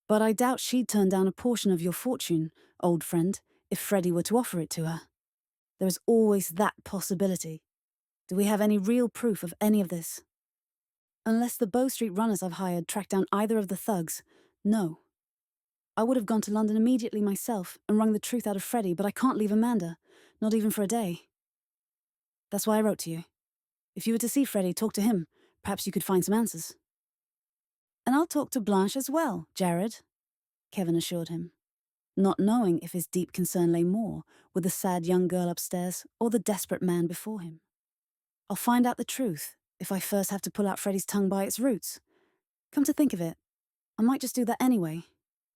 A: But I doubt she'd turn down a portion of your fortune, old friend, if Freddie were to offer it to her. There is always that possibility. Do we have any real proof of any of this? Unless the Bow Street runners I've hired track down either of the thugs, no. I would have gone to London immediately myself and wrung the truth out of Freddie, but I can't leave Amanda, not even for a day. That's why I wrote to you. If you were to see Freddie, talk to him. Perhaps you could find some answers. And I'll talk to Blanche as well, Jared, Kevin assured him, not knowing if his deep concern lay more with the sad young girl upstairs or the desperate man before him. I'll find out the truth if I first have to pull out Freddie's tongue by its roots. Come to think of it, I might just do that anyway,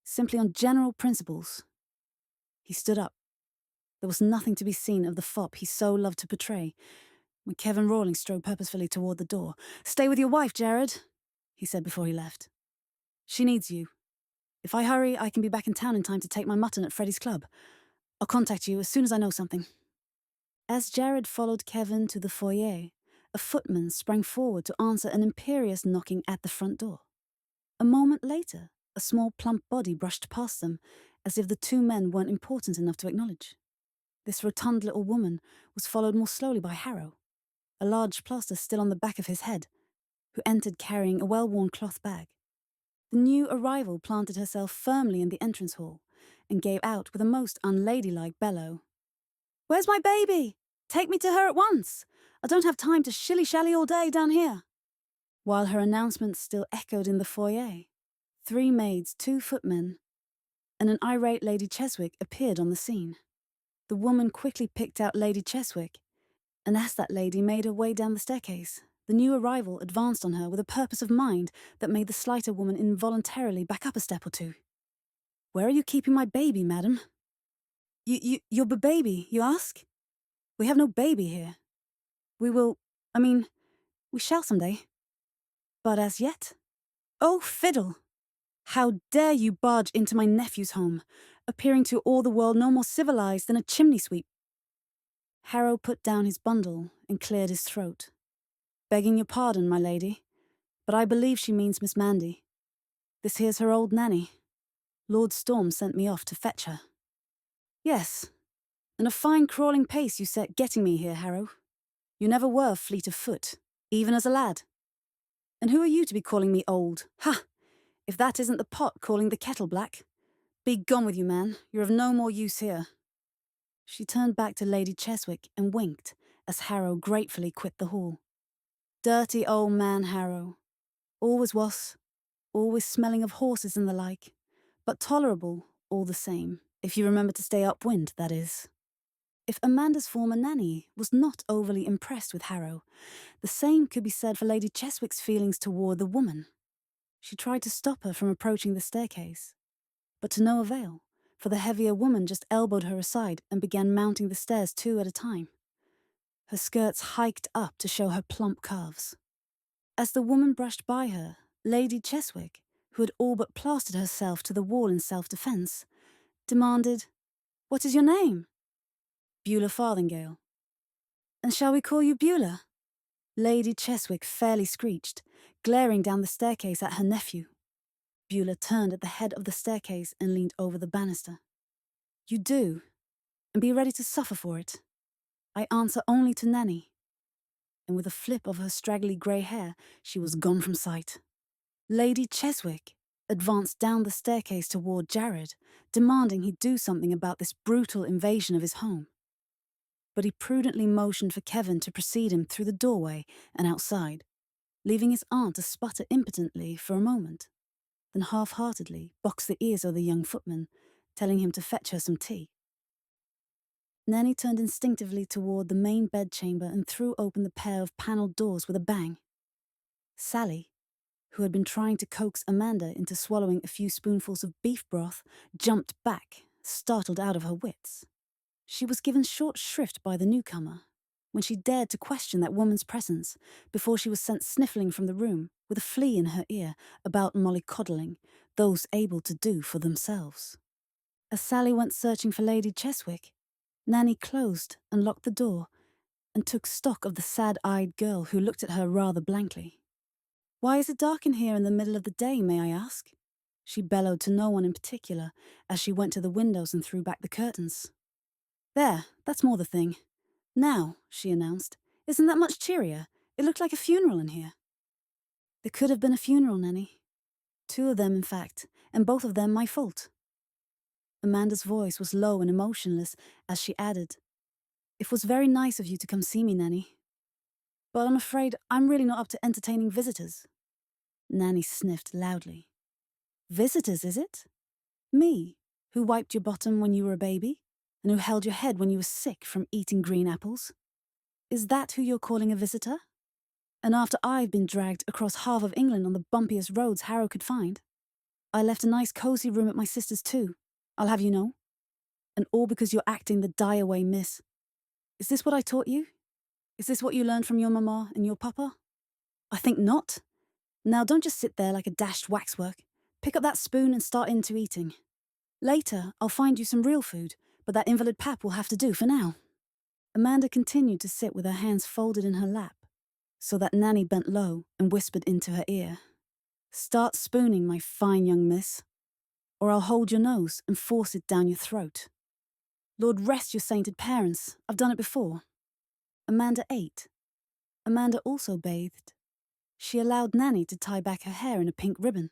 A: simply on general principles. He stood up. There was nothing to be seen of the fop he so loved to portray when Kevin Rawlings strode purposefully toward the door. Stay with your wife, Jared, he said before he left. She needs you. If I hurry, I can be back in town in time to take my mutton at Freddie's club. I'll contact you as soon as I know something. As Jared followed Kevin to the foyer, a footman sprang forward to answer an imperious knocking at the front door. A moment later, a small plump body brushed past them, as if the two men weren't important enough to acknowledge. This rotund little woman was followed more slowly by Harrow, a large plaster still on the back of his head, who entered carrying a well-worn cloth bag. The new arrival planted herself firmly in the entrance hall and gave out with a most unladylike bellow. "Where's my baby? Take me to her at once. I don't have time to shilly-shally all day down here." While her announcement still echoed in the foyer, 3 maids, 2 footmen, and an irate Lady Cheswick appeared on the scene. The woman quickly picked out Lady Cheswick, and as that lady made her way down the staircase, the new arrival advanced on her with a purpose of mind that made the slighter woman involuntarily back up a step or two. "Where are you keeping my baby, madam?" Your baby, you ask? We have no baby here. We shall someday. But as yet? Oh, fiddle! How dare you barge into my nephew's home, appearing to all the world no more civilized than a chimney sweep. Harrow put down his bundle and cleared his throat. Begging your pardon, my lady, but I believe she means Miss Mandy. This here's her old nanny. Lord Storm sent me off to fetch her. Yes, and a fine crawling pace you set getting me here, Harrow. You never were fleet of foot, even as a lad. And who are you to be calling me old? Ha! If that isn't the pot calling the kettle black. Be gone with you, man. You're of no more use here. She turned back to Lady Cheswick and winked as Harrow gratefully quit the hall. Dirty old man Harrow. Always was, always smelling of horses and the like, but tolerable all the same, if you remember to stay upwind, that is. If Amanda's former nanny was not overly impressed with Harrow, the same could be said for Lady Cheswick's feelings toward the woman. She tried to stop her from approaching the staircase, but to no avail, for the heavier woman just elbowed her aside and began mounting the stairs 2 at a time. Her skirts hiked up to show her plump calves. As the woman brushed by her, Lady Cheswick, who had all but plastered herself to the wall in self-defence, demanded, "What is your name?" "Beulah Farthingale." "And shall we call you Beulah?" Lady Cheswick fairly screeched, glaring down the staircase at her nephew. Beulah turned at the head of the staircase and leaned over the banister. "You do, and be ready to suffer for it. I answer only to Nanny." And with a flip of her straggly grey hair, she was gone from sight. Lady Cheswick advanced down the staircase toward Jared, demanding he do something about this brutal invasion of his home. But he prudently motioned for Kevin to precede him through the doorway and outside, leaving his aunt to sputter impotently for a moment, then half-heartedly box the ears of the young footman, telling him to fetch her some tea. Nanny turned instinctively toward the main bedchamber and threw open the pair of panelled doors with a bang. Sally, who had been trying to coax Amanda into swallowing a few spoonfuls of beef broth, jumped back, startled out of her wits. She was given short shrift by the newcomer when she dared to question that woman's presence before she was sent sniffling from the room with a flea in her ear about mollycoddling those able to do for themselves. As Sally went searching for Lady Cheswick, Nanny closed and locked the door and took stock of the sad-eyed girl who looked at her rather blankly. "Why is it dark in here in the middle of the day, may I ask?" she bellowed to no one in particular as she went to the windows and threw back the curtains. "There, that's more the thing. Now," she announced, "isn't that much cheerier? It looked like a funeral in here." "There could have been a funeral, Nanny. 2 of them, in fact, and both of them my fault." Amanda's voice was low and emotionless as she added, "It was very nice of you to come see me, Nanny. But I'm afraid I'm really not up to entertaining visitors." Nanny sniffed loudly. "Visitors, is it? Me, who wiped your bottom when you were a baby, and who held your head when you were sick from eating green apples? Is that who you're calling a visitor? And after I've been dragged across half of England on the bumpiest roads Harrow could find? I left a nice cosy room at my sister's too, I'll have you know. And all because you're acting the die-away miss. Is this what I taught you? Is this what you learned from your mamma and your papa? I think not. Now don't just sit there like a dashed waxwork. Pick up that spoon and start into eating. Later, I'll find you some real food, but that invalid pap will have to do for now." Amanda continued to sit with her hands folded in her lap, so that Nanny bent low and whispered into her ear, "Start spooning, my fine young miss, or I'll hold your nose and force it down your throat. Lord rest your sainted parents, I've done it before." Amanda ate. Amanda also bathed. She allowed Nanny to tie back her hair in a pink ribbon.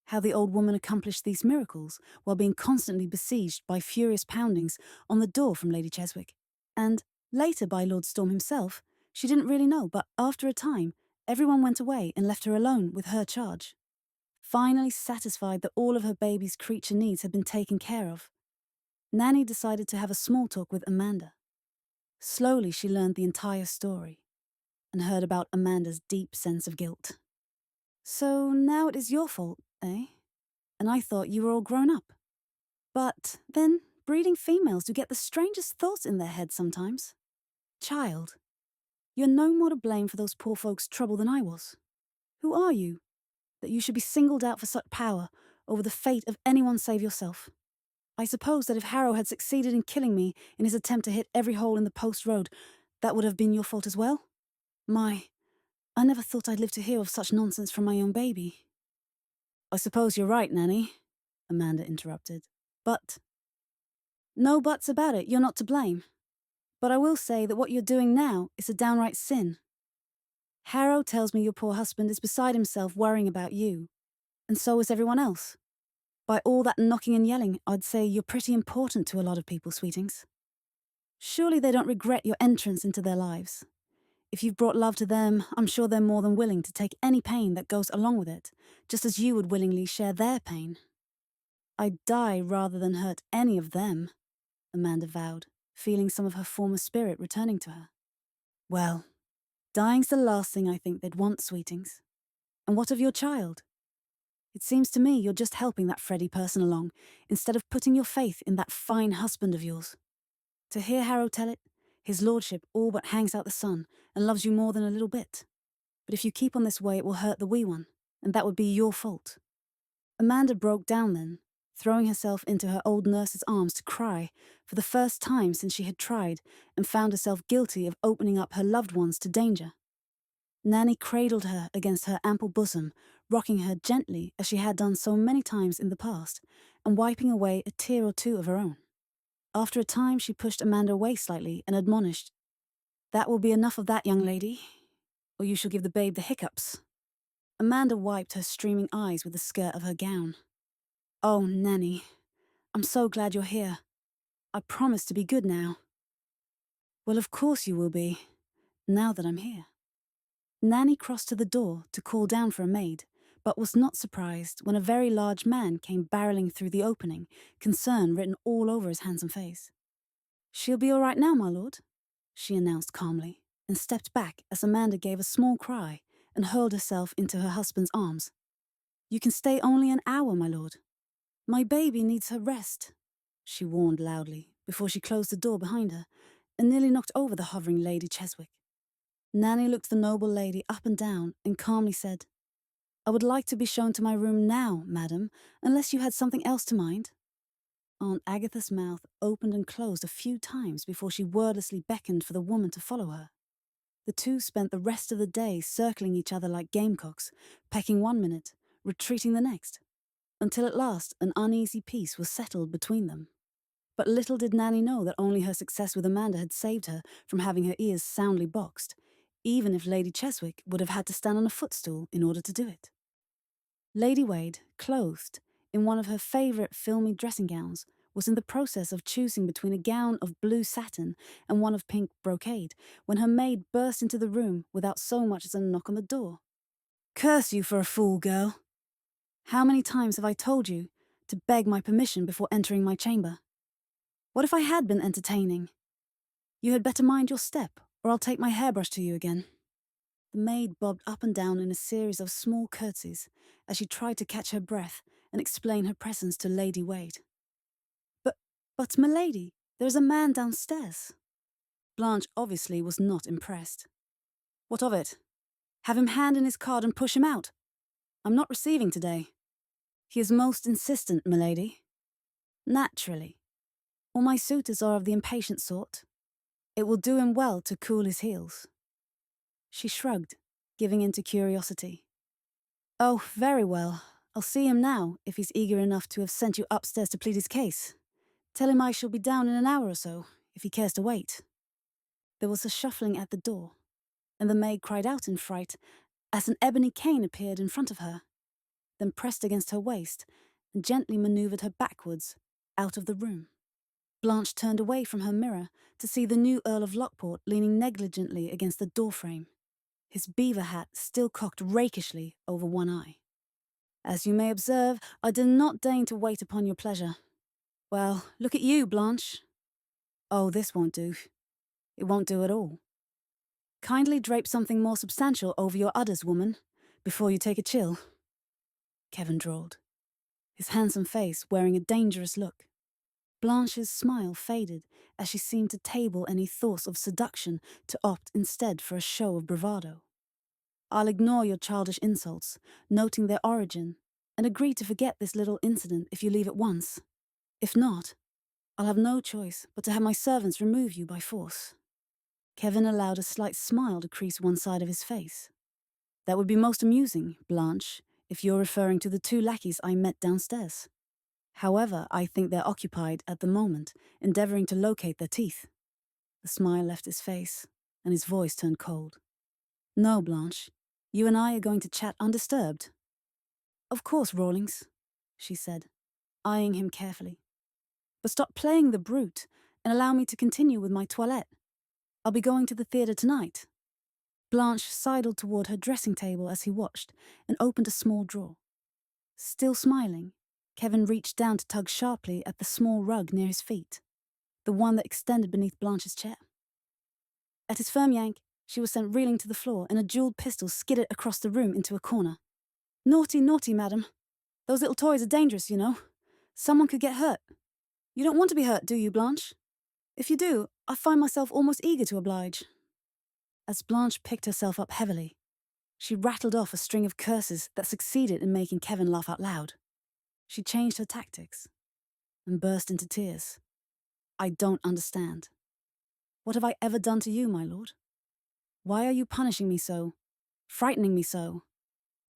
A: How the old woman accomplished these miracles while being constantly besieged by furious poundings on the door from Lady Cheswick, and later by Lord Storm himself, she didn't really know, but after a time, everyone went away and left her alone with her charge. Finally satisfied that all of her baby's creature needs had been taken care of, Nanny decided to have a small talk with Amanda. Slowly she learned the entire story and heard about Amanda's deep sense of guilt. "So now it is your fault, eh? And I thought you were all grown up. But then, breeding females do get the strangest thoughts in their heads sometimes. Child, you're no more to blame for those poor folks' trouble than I was. Who are you, that you should be singled out for such power over the fate of anyone save yourself? I suppose that if Harrow had succeeded in killing me in his attempt to hit every hole in the post road, that would have been your fault as well? My, I never thought I'd live to hear of such nonsense from my own baby. I suppose you're right, Nanny, Amanda interrupted. But... No buts about it, you're not to blame. But I will say that what you're doing now is a downright sin. Harrow tells me your poor husband is beside himself worrying about you, and so is everyone else. By all that knocking and yelling, I'd say you're pretty important to a lot of people, sweetings. Surely they don't regret your entrance into their lives. If you've brought love to them, I'm sure they're more than willing to take any pain that goes along with it, just as you would willingly share their pain. I'd die rather than hurt any of them, Amanda vowed, feeling some of her former spirit returning to her. Well, dying's the last thing I think they'd want, sweetings. And what of your child? It seems to me you're just helping that Freddie person along, instead of putting your faith in that fine husband of yours. To hear Harrow tell it, his lordship all but hangs out the sun and loves you more than a little bit. But if you keep on this way, it will hurt the wee one, and that would be your fault. Amanda broke down then, throwing herself into her old nurse's arms to cry for the first time since she had tried and found herself guilty of opening up her loved ones to danger. Nanny cradled her against her ample bosom, rocking her gently as she had done so many times in the past, and wiping away a tear or two of her own. After a time, she pushed Amanda away slightly and admonished, "That will be enough of that, young lady, or you shall give the babe the hiccups." Amanda wiped her streaming eyes with the skirt of her gown. "Oh, Nanny, I'm so glad you're here. I promise to be good now." "Well, of course you will be, now that I'm here." Nanny crossed to the door to call down for a maid, but was not surprised when a very large man came barreling through the opening, concern written all over his handsome face. "She'll be all right now, my lord," she announced calmly, and stepped back as Amanda gave a small cry and hurled herself into her husband's arms. "You can stay only an hour, my lord. My baby needs her rest," she warned loudly before she closed the door behind her and nearly knocked over the hovering Lady Cheswick. Nanny looked the noble lady up and down and calmly said, "I would like to be shown to my room now, madam, unless you had something else to mind." Aunt Agatha's mouth opened and closed a few times before she wordlessly beckoned for the woman to follow her. The two spent the rest of the day circling each other like gamecocks, pecking 1 minute, retreating the next, until at last an uneasy peace was settled between them. But little did Nanny know that only her success with Amanda had saved her from having her ears soundly boxed, even if Lady Cheswick would have had to stand on a footstool in order to do it. Lady Wade, clothed in one of her favourite filmy dressing gowns, was in the process of choosing between a gown of blue satin and one of pink brocade when her maid burst into the room without so much as a knock on the door. "Curse you for a fool, girl! How many times have I told you to beg my permission before entering my chamber? What if I had been entertaining? You had better mind your step, or I'll take my hairbrush to you again." The maid bobbed up and down in a series of small curtsies as she tried to catch her breath and explain her presence to Lady Wade. But, milady, there is a man downstairs." Blanche obviously was not impressed. "What of it? Have him hand in his card and push him out. I'm not receiving today." "He is most insistent, milady." "Naturally. All my suitors are of the impatient sort. It will do him well to cool his heels." She shrugged, giving in to curiosity. "Oh, very well. I'll see him now, if he's eager enough to have sent you upstairs to plead his case. Tell him I shall be down in an hour or so, if he cares to wait." There was a shuffling at the door, and the maid cried out in fright as an ebony cane appeared in front of her, then pressed against her waist and gently manoeuvred her backwards, out of the room. Blanche turned away from her mirror to see the new Earl of Lockport leaning negligently against the doorframe, his beaver hat still cocked rakishly over one eye. "As you may observe, I did not deign to wait upon your pleasure. Well, look at you, Blanche." "Oh, this won't do. It won't do at all. Kindly drape something more substantial over your udders, woman, before you take a chill," Kevin drawled, his handsome face wearing a dangerous look. Blanche's smile faded as she seemed to table any thoughts of seduction to opt instead for a show of bravado. "I'll ignore your childish insults, noting their origin, and agree to forget this little incident if you leave at once. If not, I'll have no choice but to have my servants remove you by force. Kevin allowed a slight smile to crease one side of his face. That would be most amusing, Blanche, if you're referring to the 2 lackeys I met downstairs. However, I think they're occupied at the moment, endeavoring to locate their teeth. The smile left his face, and his voice turned cold. No, Blanche, you and I are going to chat undisturbed. Of course, Rawlings, she said, eyeing him carefully. But stop playing the brute and allow me to continue with my toilette. I'll be going to the theatre tonight. Blanche sidled toward her dressing table as he watched and opened a small drawer. Still smiling, Kevin reached down to tug sharply at the small rug near his feet, the one that extended beneath Blanche's chair. At his firm yank, she was sent reeling to the floor and a jeweled pistol skidded across the room into a corner. Naughty, naughty, madam. Those little toys are dangerous, you know. Someone could get hurt. You don't want to be hurt, do you, Blanche? If you do, I find myself almost eager to oblige. As Blanche picked herself up heavily, she rattled off a string of curses that succeeded in making Kevin laugh out loud. She changed her tactics and burst into tears. I don't understand. What have I ever done to you, my lord? Why are you punishing me so? Frightening me so?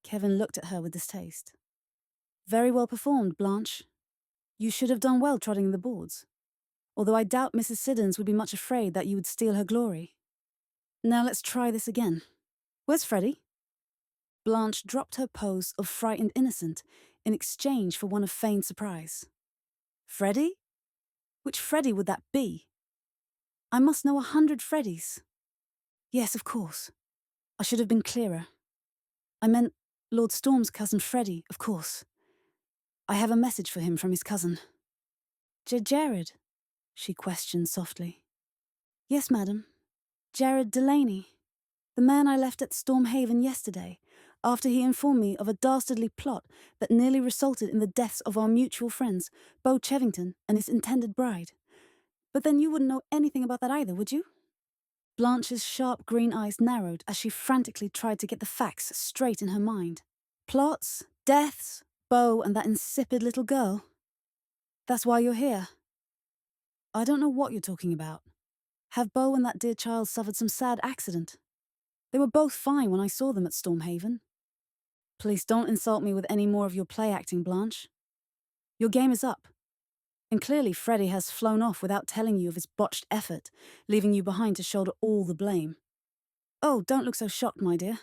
A: Kevin looked at her with distaste. Very well performed, Blanche. You should have done well trotting the boards, although I doubt Mrs. Siddons would be much afraid that you would steal her glory. Now let's try this again. Where's Freddie? Blanche dropped her pose of frightened innocent in exchange for one of feigned surprise. Freddie? Which Freddie would that be? I must know 100 Freddies. Yes, of course. I should have been clearer. I meant Lord Storm's cousin Freddie, of course. I have a message for him from his cousin. Jared? She questioned softly. Yes, madam. Jared Delaney. The man I left at Stormhaven yesterday, after he informed me of a dastardly plot that nearly resulted in the deaths of our mutual friends, Beau Chevington and his intended bride. But then you wouldn't know anything about that either, would you? Blanche's sharp green eyes narrowed as she frantically tried to get the facts straight in her mind. Plots, deaths, Beau and that insipid little girl. That's why you're here. I don't know what you're talking about. Have Beau and that dear child suffered some sad accident? They were both fine when I saw them at Stormhaven. Please don't insult me with any more of your play acting, Blanche. Your game is up. And clearly Freddie has flown off without telling you of his botched effort, leaving you behind to shoulder all the blame. Oh, don't look so shocked, my dear.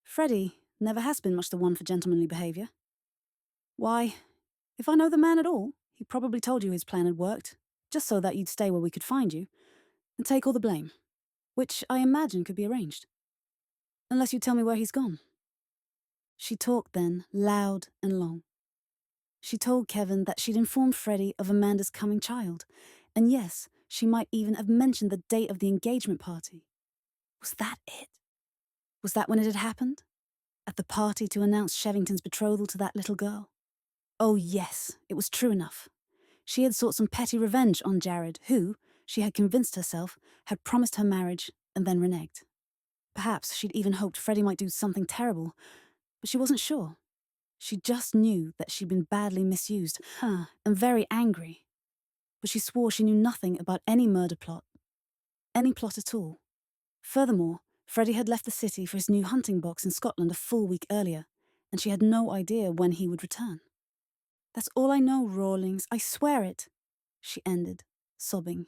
A: Freddie never has been much the one for gentlemanly behaviour. Why, if I know the man at all, he probably told you his plan had worked, just so that you'd stay where we could find you, and take all the blame, which I imagine could be arranged. Unless you tell me where he's gone. She talked then, loud and long. She told Kevin that she'd informed Freddie of Amanda's coming child, and yes, she might even have mentioned the date of the engagement party. Was that it? Was that when it had happened? At the party to announce Chevington's betrothal to that little girl? Oh yes, it was true enough. She had sought some petty revenge on Jared, who, she had convinced herself, had promised her marriage and then reneged. Perhaps she'd even hoped Freddie might do something terrible, but she wasn't sure. She just knew that she'd been badly misused, and very angry. But she swore she knew nothing about any murder plot. Any plot at all. Furthermore, Freddie had left the city for his new hunting box in Scotland a full week earlier, and she had no idea when he would return. That's all I know, Rawlings, I swear it, she ended, sobbing.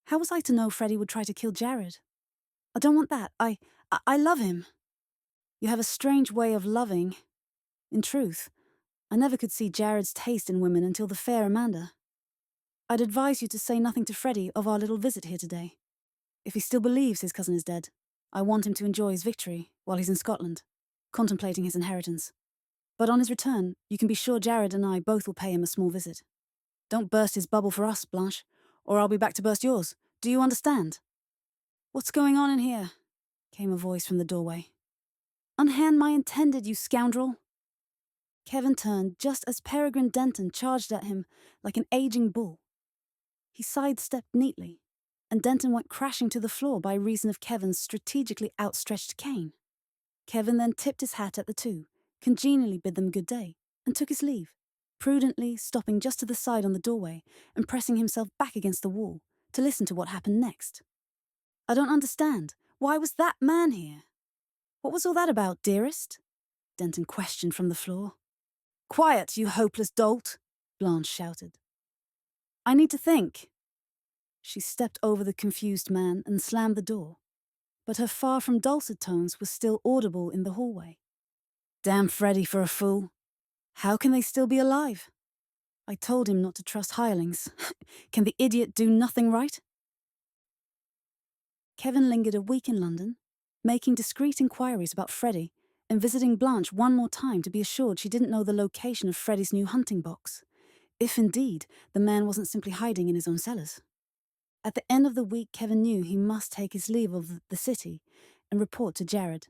A: How was I to know Freddie would try to kill Jared? I don't want that. I love him. You have a strange way of loving. In truth, I never could see Jared's taste in women until the fair Amanda. I'd advise you to say nothing to Freddie of our little visit here today. If he still believes his cousin is dead, I want him to enjoy his victory while he's in Scotland, contemplating his inheritance. But on his return, you can be sure Jared and I both will pay him a small visit. Don't burst his bubble for us, Blanche, or I'll be back to burst yours. Do you understand? What's going on in here? Came a voice from the doorway. Unhand my intended, you scoundrel! Kevin turned just as Peregrine Denton charged at him like an aging bull. He sidestepped neatly, and Denton went crashing to the floor by reason of Kevin's strategically outstretched cane. Kevin then tipped his hat at the two, congenially bid them good day, and took his leave, prudently stopping just to the side on the doorway and pressing himself back against the wall to listen to what happened next. "I don't understand. Why was that man here? What was all that about, dearest?" Denton questioned from the floor. "Quiet, you hopeless dolt," Blanche shouted. "I need to think." She stepped over the confused man and slammed the door, but her far from dulcet tones were still audible in the hallway. "Damn Freddy for a fool. How can they still be alive? I told him not to trust hirelings. Can the idiot do nothing right?" Kevin lingered a week in London, making discreet inquiries about Freddy and visiting Blanche one more time to be assured she didn't know the location of Freddy's new hunting box, if indeed the man wasn't simply hiding in his own cellars. At the end of the week, Kevin knew he must take his leave of the city and report to Jared.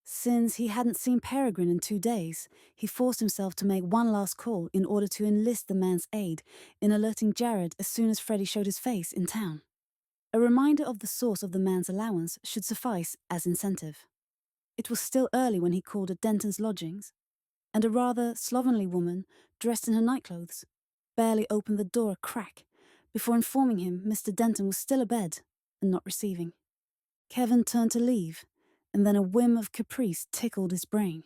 A: Since he hadn't seen Peregrine in 2 days, he forced himself to make one last call in order to enlist the man's aid in alerting Jared as soon as Freddy showed his face in town. A reminder of the source of the man's allowance should suffice as incentive. It was still early when he called at Denton's lodgings, and a rather slovenly woman, dressed in her nightclothes, barely opened the door a crack before informing him Mr. Denton was still abed and not receiving. Kevin turned to leave, and then a whim of caprice tickled his brain.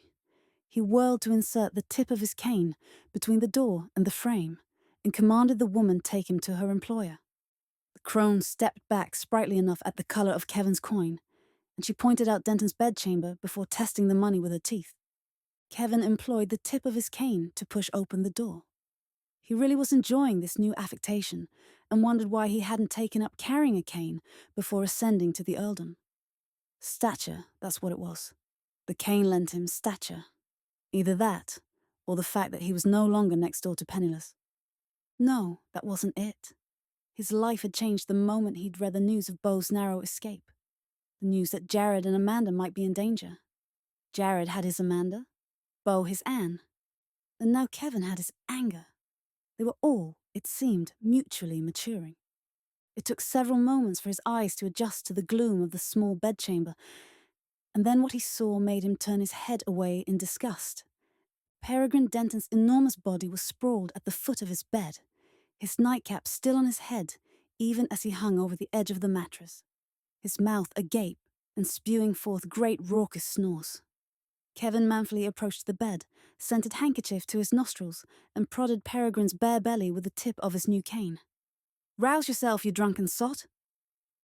A: He whirled to insert the tip of his cane between the door and the frame and commanded the woman take him to her employer. The crone stepped back sprightly enough at the colour of Kevin's coin, and she pointed out Denton's bedchamber before testing the money with her teeth. Kevin employed the tip of his cane to push open the door. He really was enjoying this new affectation and wondered why he hadn't taken up carrying a cane before ascending to the earldom. Stature, that's what it was. The cane lent him stature. Either that, or the fact that he was no longer next door to penniless. No, that wasn't it. His life had changed the moment he'd read the news of Beau's narrow escape. The news that Jared and Amanda might be in danger. Jared had his Amanda, Beau his Anne, and now Kevin had his anger. They were all, it seemed, mutually maturing. It took several moments for his eyes to adjust to the gloom of the small bedchamber, and then what he saw made him turn his head away in disgust. Peregrine Denton's enormous body was sprawled at the foot of his bed, his nightcap still on his head, even as he hung over the edge of the mattress, his mouth agape and spewing forth great raucous snores. Kevin manfully approached the bed, scented handkerchief to his nostrils, and prodded Peregrine's bare belly with the tip of his new cane. "Rouse yourself, you drunken sot!"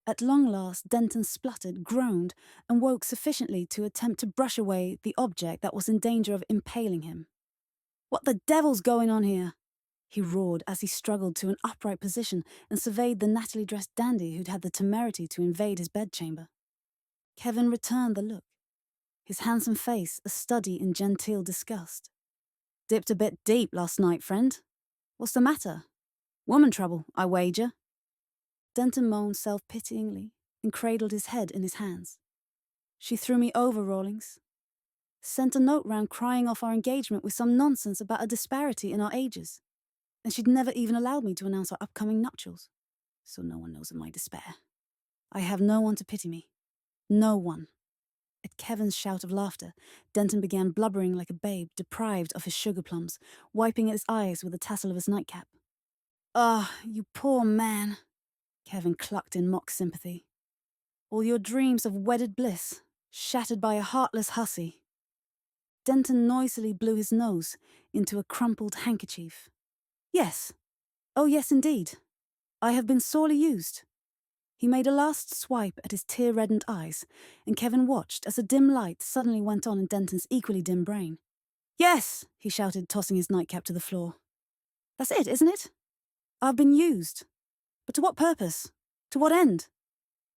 A: At long last, Denton spluttered, groaned, and woke sufficiently to attempt to brush away the object that was in danger of impaling him. "What the devil's going on here?" he roared as he struggled to an upright position and surveyed the nattily dressed dandy who'd had the temerity to invade his bedchamber. Kevin returned the look, his handsome face a study in genteel disgust. "Dipped a bit deep last night, friend. What's the matter? Woman trouble, I wager." Denton moaned self-pityingly and cradled his head in his hands. "She threw me over, Rawlings. Sent a note round crying off our engagement with some nonsense about a disparity in our ages. And she'd never even allowed me to announce our upcoming nuptials. So no one knows of my despair. I have no one to pity me. No one." At Kevin's shout of laughter, Denton began blubbering like a babe deprived of his sugar plums, wiping at his eyes with the tassel of his nightcap. "Ah, you poor man," Kevin clucked in mock sympathy. "All your dreams of wedded bliss, shattered by a heartless hussy." Denton noisily blew his nose into a crumpled handkerchief. "Yes. Oh, yes, indeed. I have been sorely used." He made a last swipe at his tear-reddened eyes, and Kevin watched as a dim light suddenly went on in Denton's equally dim brain. "Yes," he shouted, tossing his nightcap to the floor. "That's it, isn't it? I've been used. But to what purpose? To what end?"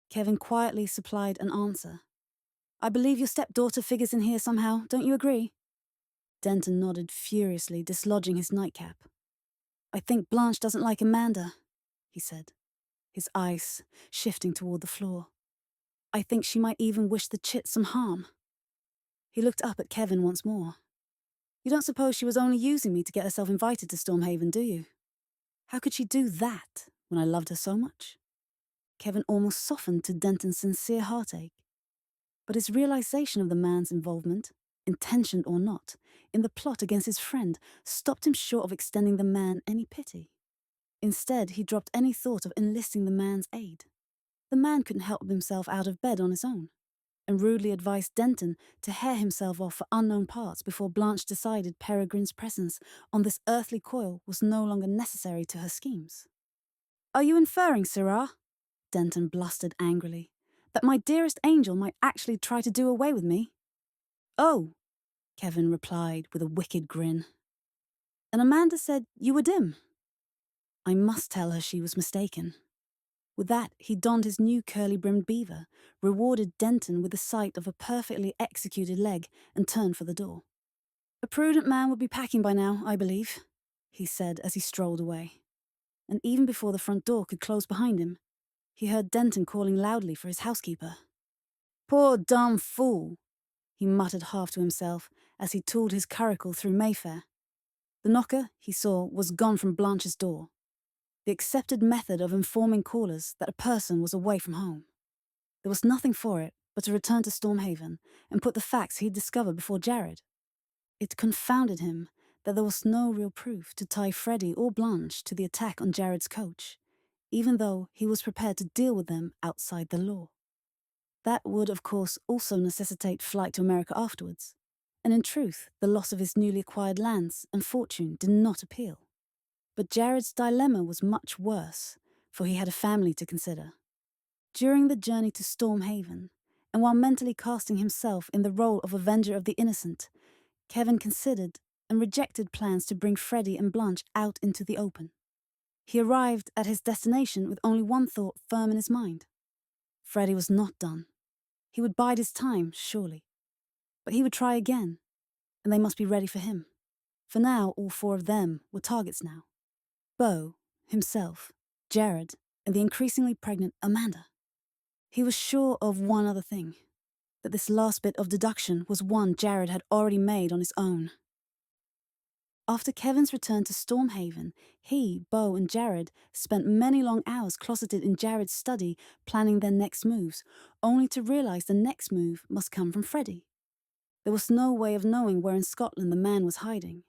A: Kevin quietly supplied an answer. "I believe your stepdaughter figures in here somehow, don't you agree?" Denton nodded furiously, dislodging his nightcap. "I think Blanche doesn't like Amanda," he said, his eyes shifting toward the floor. "I think she might even wish the chit some harm." He looked up at Kevin once more. "You don't suppose she was only using me to get herself invited to Stormhaven, do you? How could she do that when I loved her so much?" Kevin almost softened to Denton's sincere heartache. But his realization of the man's involvement, intentioned or not, in the plot against his friend stopped him short of extending the man any pity. Instead, he dropped any thought of enlisting the man's aid. The man couldn't help himself out of bed on his own, and rudely advised Denton to hair himself off for unknown parts before Blanche decided Peregrine's presence on this earthly coil was no longer necessary to her schemes. "Are you inferring, Sirrah," Denton blustered angrily, "that my dearest angel might actually try to do away with me?" "Oh," Kevin replied with a wicked grin. "And Amanda said you were dim." I must tell her she was mistaken. With that, he donned his new curly-brimmed beaver, rewarded Denton with the sight of a perfectly executed leg, and turned for the door. "A prudent man would be packing by now, I believe," he said as he strolled away. And even before the front door could close behind him, he heard Denton calling loudly for his housekeeper. "Poor dumb fool," he muttered half to himself as he tooled his curricle through Mayfair. The knocker, he saw, was gone from Blanche's door, the accepted method of informing callers that a person was away from home. There was nothing for it but to return to Stormhaven and put the facts he'd discovered before Jared. It confounded him that there was no real proof to tie Freddie or Blanche to the attack on Jared's coach, even though he was prepared to deal with them outside the law. That would, of course, also necessitate flight to America afterwards, and in truth, the loss of his newly acquired lands and fortune did not appeal. But Jared's dilemma was much worse, for he had a family to consider. During the journey to Stormhaven, and while mentally casting himself in the role of avenger of the innocent, Kevin considered and rejected plans to bring Freddie and Blanche out into the open. He arrived at his destination with only one thought firm in his mind. Freddie was not done. He would bide his time, surely. But he would try again, and they must be ready for him. For now, all four of them were targets now. Beau, himself, Jared, and the increasingly pregnant Amanda. He was sure of one other thing, that this last bit of deduction was one Jared had already made on his own. After Kevin's return to Stormhaven, he, Beau, and Jared spent many long hours closeted in Jared's study planning their next moves, only to realise the next move must come from Freddie. There was no way of knowing where in Scotland the man was hiding.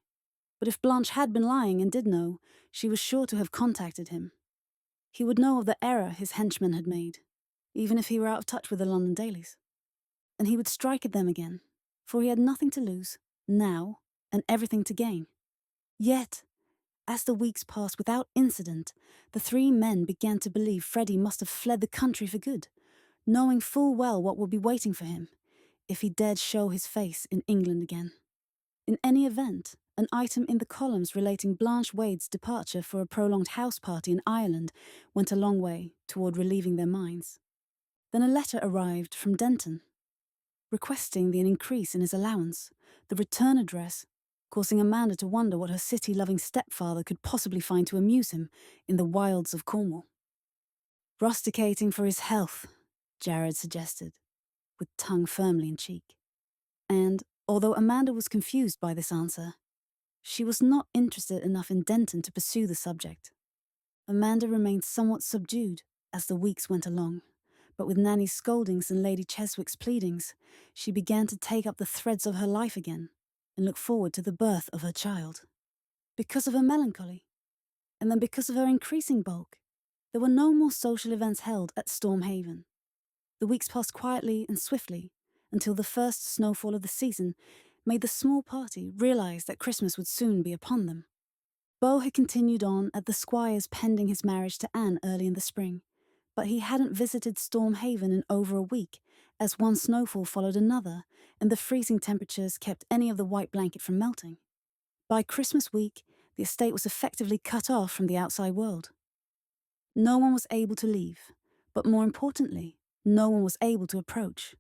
A: But if Blanche had been lying and did know, she was sure to have contacted him. He would know of the error his henchmen had made, even if he were out of touch with the London dailies. And he would strike at them again, for he had nothing to lose, now, and everything to gain. Yet, as the weeks passed without incident, the three men began to believe Freddie must have fled the country for good, knowing full well what would be waiting for him, if he dared show his face in England again. In any event, an item in the columns relating Blanche Wade's departure for a prolonged house party in Ireland went a long way toward relieving their minds. Then a letter arrived from Denton, requesting the increase in his allowance, the return address, causing Amanda to wonder what her city-loving stepfather could possibly find to amuse him in the wilds of Cornwall. "Rusticating for his health," Jared suggested, with tongue firmly in cheek. And, although Amanda was confused by this answer, she was not interested enough in Denton to pursue the subject. Amanda remained somewhat subdued as the weeks went along, but with Nanny's scoldings and Lady Cheswick's pleadings, she began to take up the threads of her life again and look forward to the birth of her child. Because of her melancholy, and then because of her increasing bulk, there were no more social events held at Stormhaven. The weeks passed quietly and swiftly until the first snowfall of the season made the small party realise that Christmas would soon be upon them. Beau had continued on at the Squire's pending his marriage to Anne early in the spring, but he hadn't visited Stormhaven in over a week, as one snowfall followed another, and the freezing temperatures kept any of the white blanket from melting. By Christmas week, the estate was effectively cut off from the outside world. No one was able to leave, but more importantly, no one was able to approach.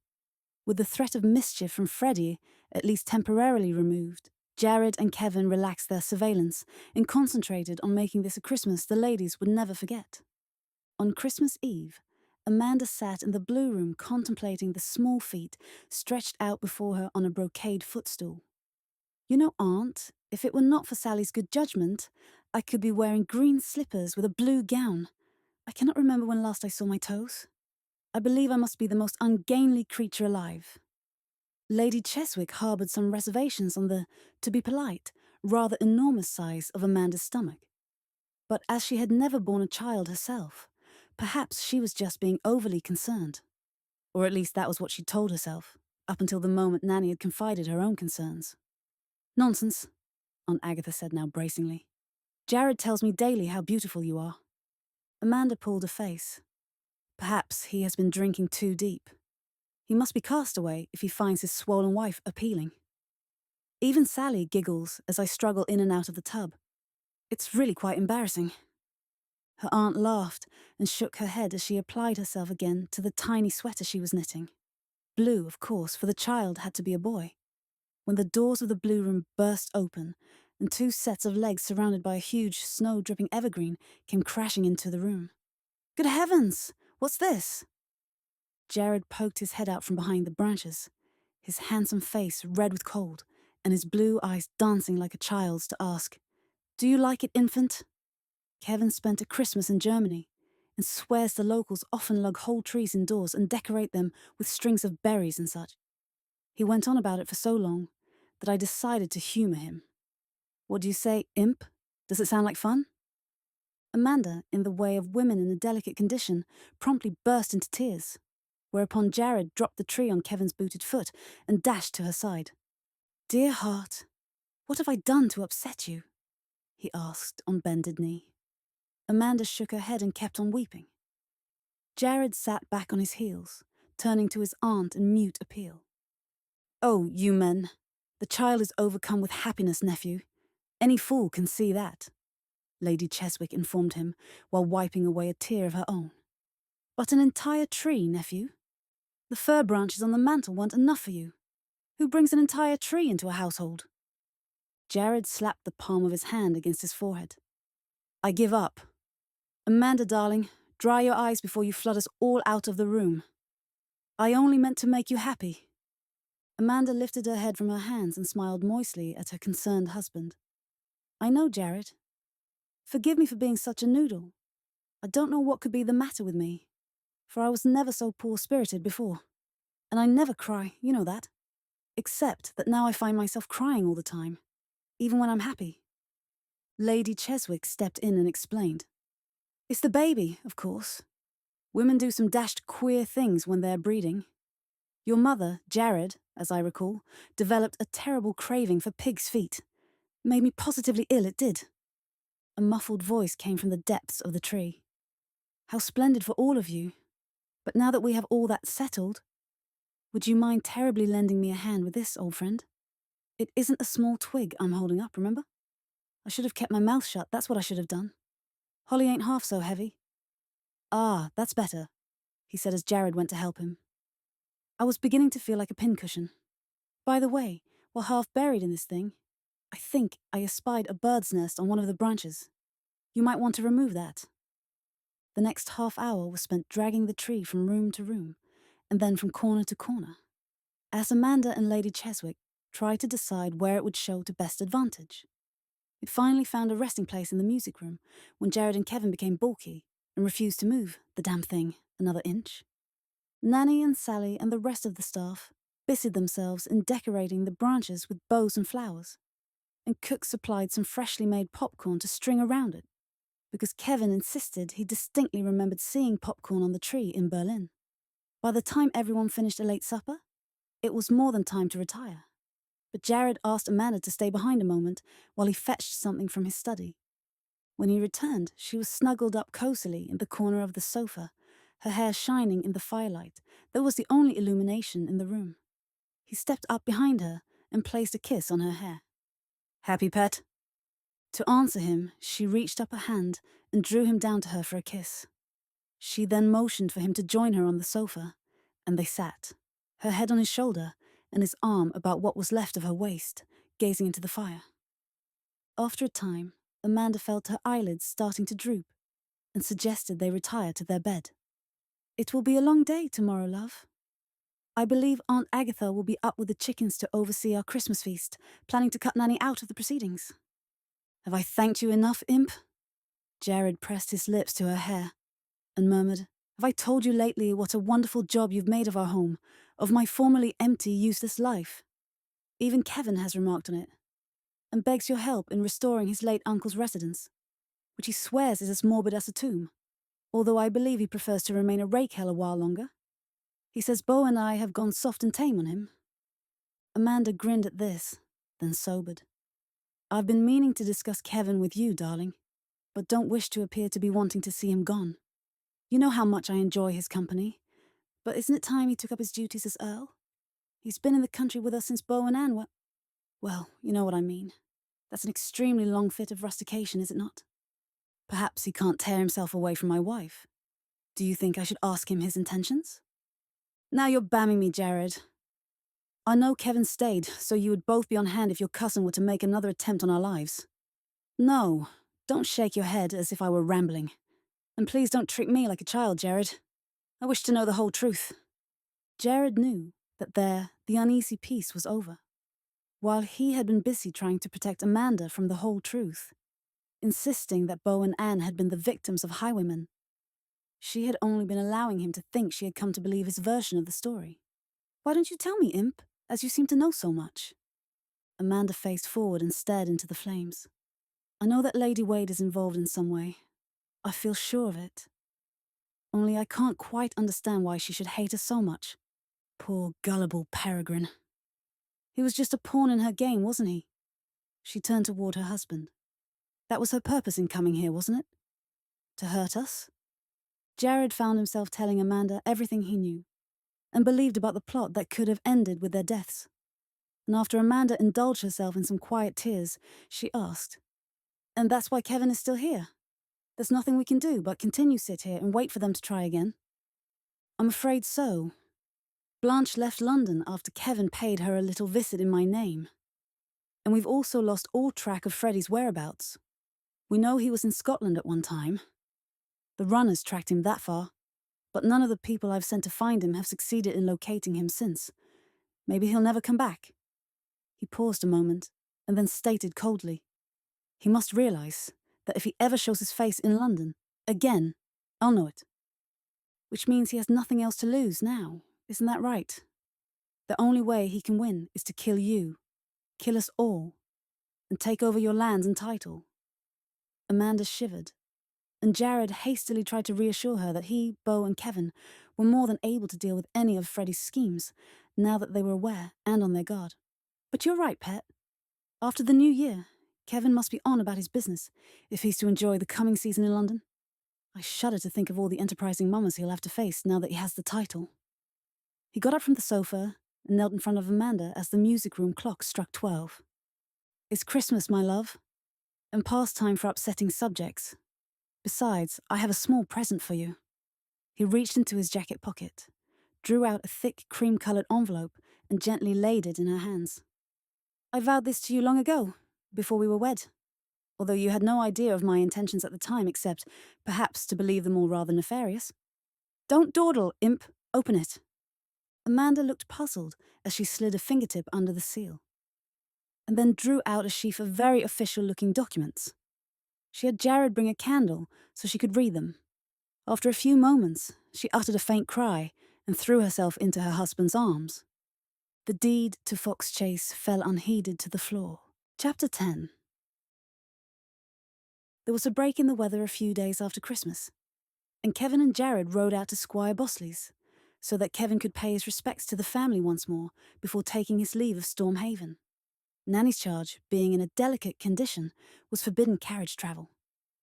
A: With the threat of mischief from Freddie at least temporarily removed, Jared and Kevin relaxed their surveillance and concentrated on making this a Christmas the ladies would never forget. On Christmas Eve, Amanda sat in the blue room contemplating the small feet stretched out before her on a brocade footstool. "You know, Aunt, if it were not for Sally's good judgment, I could be wearing green slippers with a blue gown. I cannot remember when last I saw my toes. I believe I must be the most ungainly creature alive." Lady Cheswick harboured some reservations on the, to be polite, rather enormous size of Amanda's stomach. But as she had never borne a child herself, perhaps she was just being overly concerned. Or at least that was what she told herself, up until the moment Nanny had confided her own concerns. Nonsense, Aunt Agatha said now bracingly. Jared tells me daily how beautiful you are. Amanda pulled a face. Perhaps he has been drinking too deep. He must be cast away if he finds his swollen wife appealing. Even Sally giggles as I struggle in and out of the tub. It's really quite embarrassing. Her aunt laughed and shook her head as she applied herself again to the tiny sweater she was knitting. Blue, of course, for the child had to be a boy. When the doors of the blue room burst open and two sets of legs surrounded by a huge, snow-dripping evergreen came crashing into the room. Good heavens! What's this? Jared poked his head out from behind the branches, his handsome face red with cold and his blue eyes dancing like a child's to ask, Do you like it, infant? Kevin spent a Christmas in Germany and swears the locals often lug whole trees indoors and decorate them with strings of berries and such. He went on about it for so long that I decided to humour him. What do you say, imp? Does it sound like fun? Amanda, in the way of women in a delicate condition, promptly burst into tears, whereupon Jared dropped the tree on Kevin's booted foot and dashed to her side. Dear heart, what have I done to upset you? He asked on bended knee. Amanda shook her head and kept on weeping. Jared sat back on his heels, turning to his aunt in mute appeal. Oh, you men. The child is overcome with happiness, nephew. Any fool can see that, Lady Cheswick informed him, while wiping away a tear of her own. But an entire tree, nephew? The fir branches on the mantel weren't enough for you. Who brings an entire tree into a household? Jared slapped the palm of his hand against his forehead. I give up. Amanda, darling, dry your eyes before you flood us all out of the room. I only meant to make you happy. Amanda lifted her head from her hands and smiled moistly at her concerned husband. I know, Jared. Forgive me for being such a noodle. I don't know what could be the matter with me, for I was never so poor-spirited before. And I never cry, you know that. Except that now I find myself crying all the time, even when I'm happy. Lady Cheswick stepped in and explained. It's the baby, of course. Women do some dashed queer things when they're breeding. Your mother, Jared, as I recall, developed a terrible craving for pig's feet. Made me positively ill, it did. A muffled voice came from the depths of the tree. How splendid for all of you. But now that we have all that settled, would you mind terribly lending me a hand with this, old friend? It isn't a small twig I'm holding up, remember? I should have kept my mouth shut, that's what I should have done. Holly ain't half so heavy. Ah, that's better, he said as Jared went to help him. I was beginning to feel like a pincushion. By the way, while half buried in this thing, I think I espied a bird's nest on one of the branches. You might want to remove that. The next half hour was spent dragging the tree from room to room, and then from corner to corner, as Amanda and Lady Cheswick tried to decide where it would show to best advantage. It finally found a resting place in the music room when Jared and Kevin became balky and refused to move, the damn thing, another inch. Nanny and Sally and the rest of the staff busied themselves in decorating the branches with bows and flowers, and Cook supplied some freshly made popcorn to string around it, because Kevin insisted he distinctly remembered seeing popcorn on the tree in Berlin. By the time everyone finished a late supper, it was more than time to retire. But Jared asked Amanda to stay behind a moment while he fetched something from his study. When he returned, she was snuggled up cosily in the corner of the sofa, her hair shining in the firelight that was the only illumination in the room. He stepped up behind her and placed a kiss on her hair. Happy, pet? To answer him, she reached up a hand and drew him down to her for a kiss. She then motioned for him to join her on the sofa, and they sat, her head on his shoulder and his arm about what was left of her waist, gazing into the fire. After a time, Amanda felt her eyelids starting to droop and suggested they retire to their bed. It will be a long day tomorrow, love. I believe Aunt Agatha will be up with the chickens to oversee our Christmas feast, planning to cut Nanny out of the proceedings. Have I thanked you enough, imp? Jared pressed his lips to her hair and murmured, Have I told you lately what a wonderful job you've made of our home, of my formerly empty, useless life. Even Kevin has remarked on it, and begs your help in restoring his late uncle's residence, which he swears is as morbid as a tomb, although I believe he prefers to remain a rake hell a while longer. He says Beau and I have gone soft and tame on him. Amanda grinned at this, then sobered. I've been meaning to discuss Kevin with you, darling, but don't wish to appear to be wanting to see him gone. You know how much I enjoy his company, but isn't it time he took up his duties as Earl? He's been in the country with us since Beau and Anne were... Well, you know what I mean. That's an extremely long fit of rustication, is it not? Perhaps he can't tear himself away from my wife. Do you think I should ask him his intentions? Now you're bamming me, Jared. I know Kevin stayed, so you would both be on hand if your cousin were to make another attempt on our lives. No, don't shake your head as if I were rambling. And please don't trick me like a child, Jared. I wish to know the whole truth. Jared knew that there, the uneasy peace was over, while he had been busy trying to protect Amanda from the whole truth, insisting that Beau and Anne had been the victims of highwaymen. She had only been allowing him to think she had come to believe his version of the story. Why don't you tell me, imp, as you seem to know so much? Amanda faced forward and stared into the flames. I know that Lady Wade is involved in some way. I feel sure of it. Only I can't quite understand why she should hate us so much. Poor gullible Peregrine. He was just a pawn in her game, wasn't he? She turned toward her husband. That was her purpose in coming here, wasn't it? To hurt us? Jared found himself telling Amanda everything he knew, and believed about the plot that could have ended with their deaths. And after Amanda indulged herself in some quiet tears, she asked, "And that's why Kevin is still here? There's nothing we can do but continue sit here and wait for them to try again?" "I'm afraid so. Blanche left London after Kevin paid her a little visit in my name. And we've also lost all track of Freddie's whereabouts. We know he was in Scotland at one time. The runners tracked him that far, but none of the people I've sent to find him have succeeded in locating him since. Maybe he'll never come back." He paused a moment, and then stated coldly, "He must realize that if he ever shows his face in London, again, I'll know it. Which means he has nothing else to lose now, isn't that right? The only way he can win is to kill you, kill us all, and take over your lands and title." Amanda shivered, and Jared hastily tried to reassure her that he, Beau, and Kevin were more than able to deal with any of Freddie's schemes, now that they were aware and on their guard. "But you're right, Pet. After the new year, Kevin must be on about his business if he's to enjoy the coming season in London. I shudder to think of all the enterprising mamas he'll have to face now that he has the title." He got up from the sofa and knelt in front of Amanda as the music room clock struck 12. "It's Christmas, my love, and past time for upsetting subjects. Besides, I have a small present for you." He reached into his jacket pocket, drew out a thick cream-coloured envelope, and gently laid it in her hands. "I vowed this to you long ago, before we were wed, although you had no idea of my intentions at the time except, perhaps, to believe them all rather nefarious. Don't dawdle, imp. Open it." Amanda looked puzzled as she slid a fingertip under the seal, and then drew out a sheaf of very official-looking documents. She had Jared bring a candle so she could read them. After a few moments, she uttered a faint cry and threw herself into her husband's arms. The deed to Fox Chase fell unheeded to the floor. Chapter 10. There was a break in the weather a few days after Christmas, and Kevin and Jared rode out to Squire Bosley's, so that Kevin could pay his respects to the family once more before taking his leave of Storm Haven. Nanny's charge, being in a delicate condition, was forbidden carriage travel,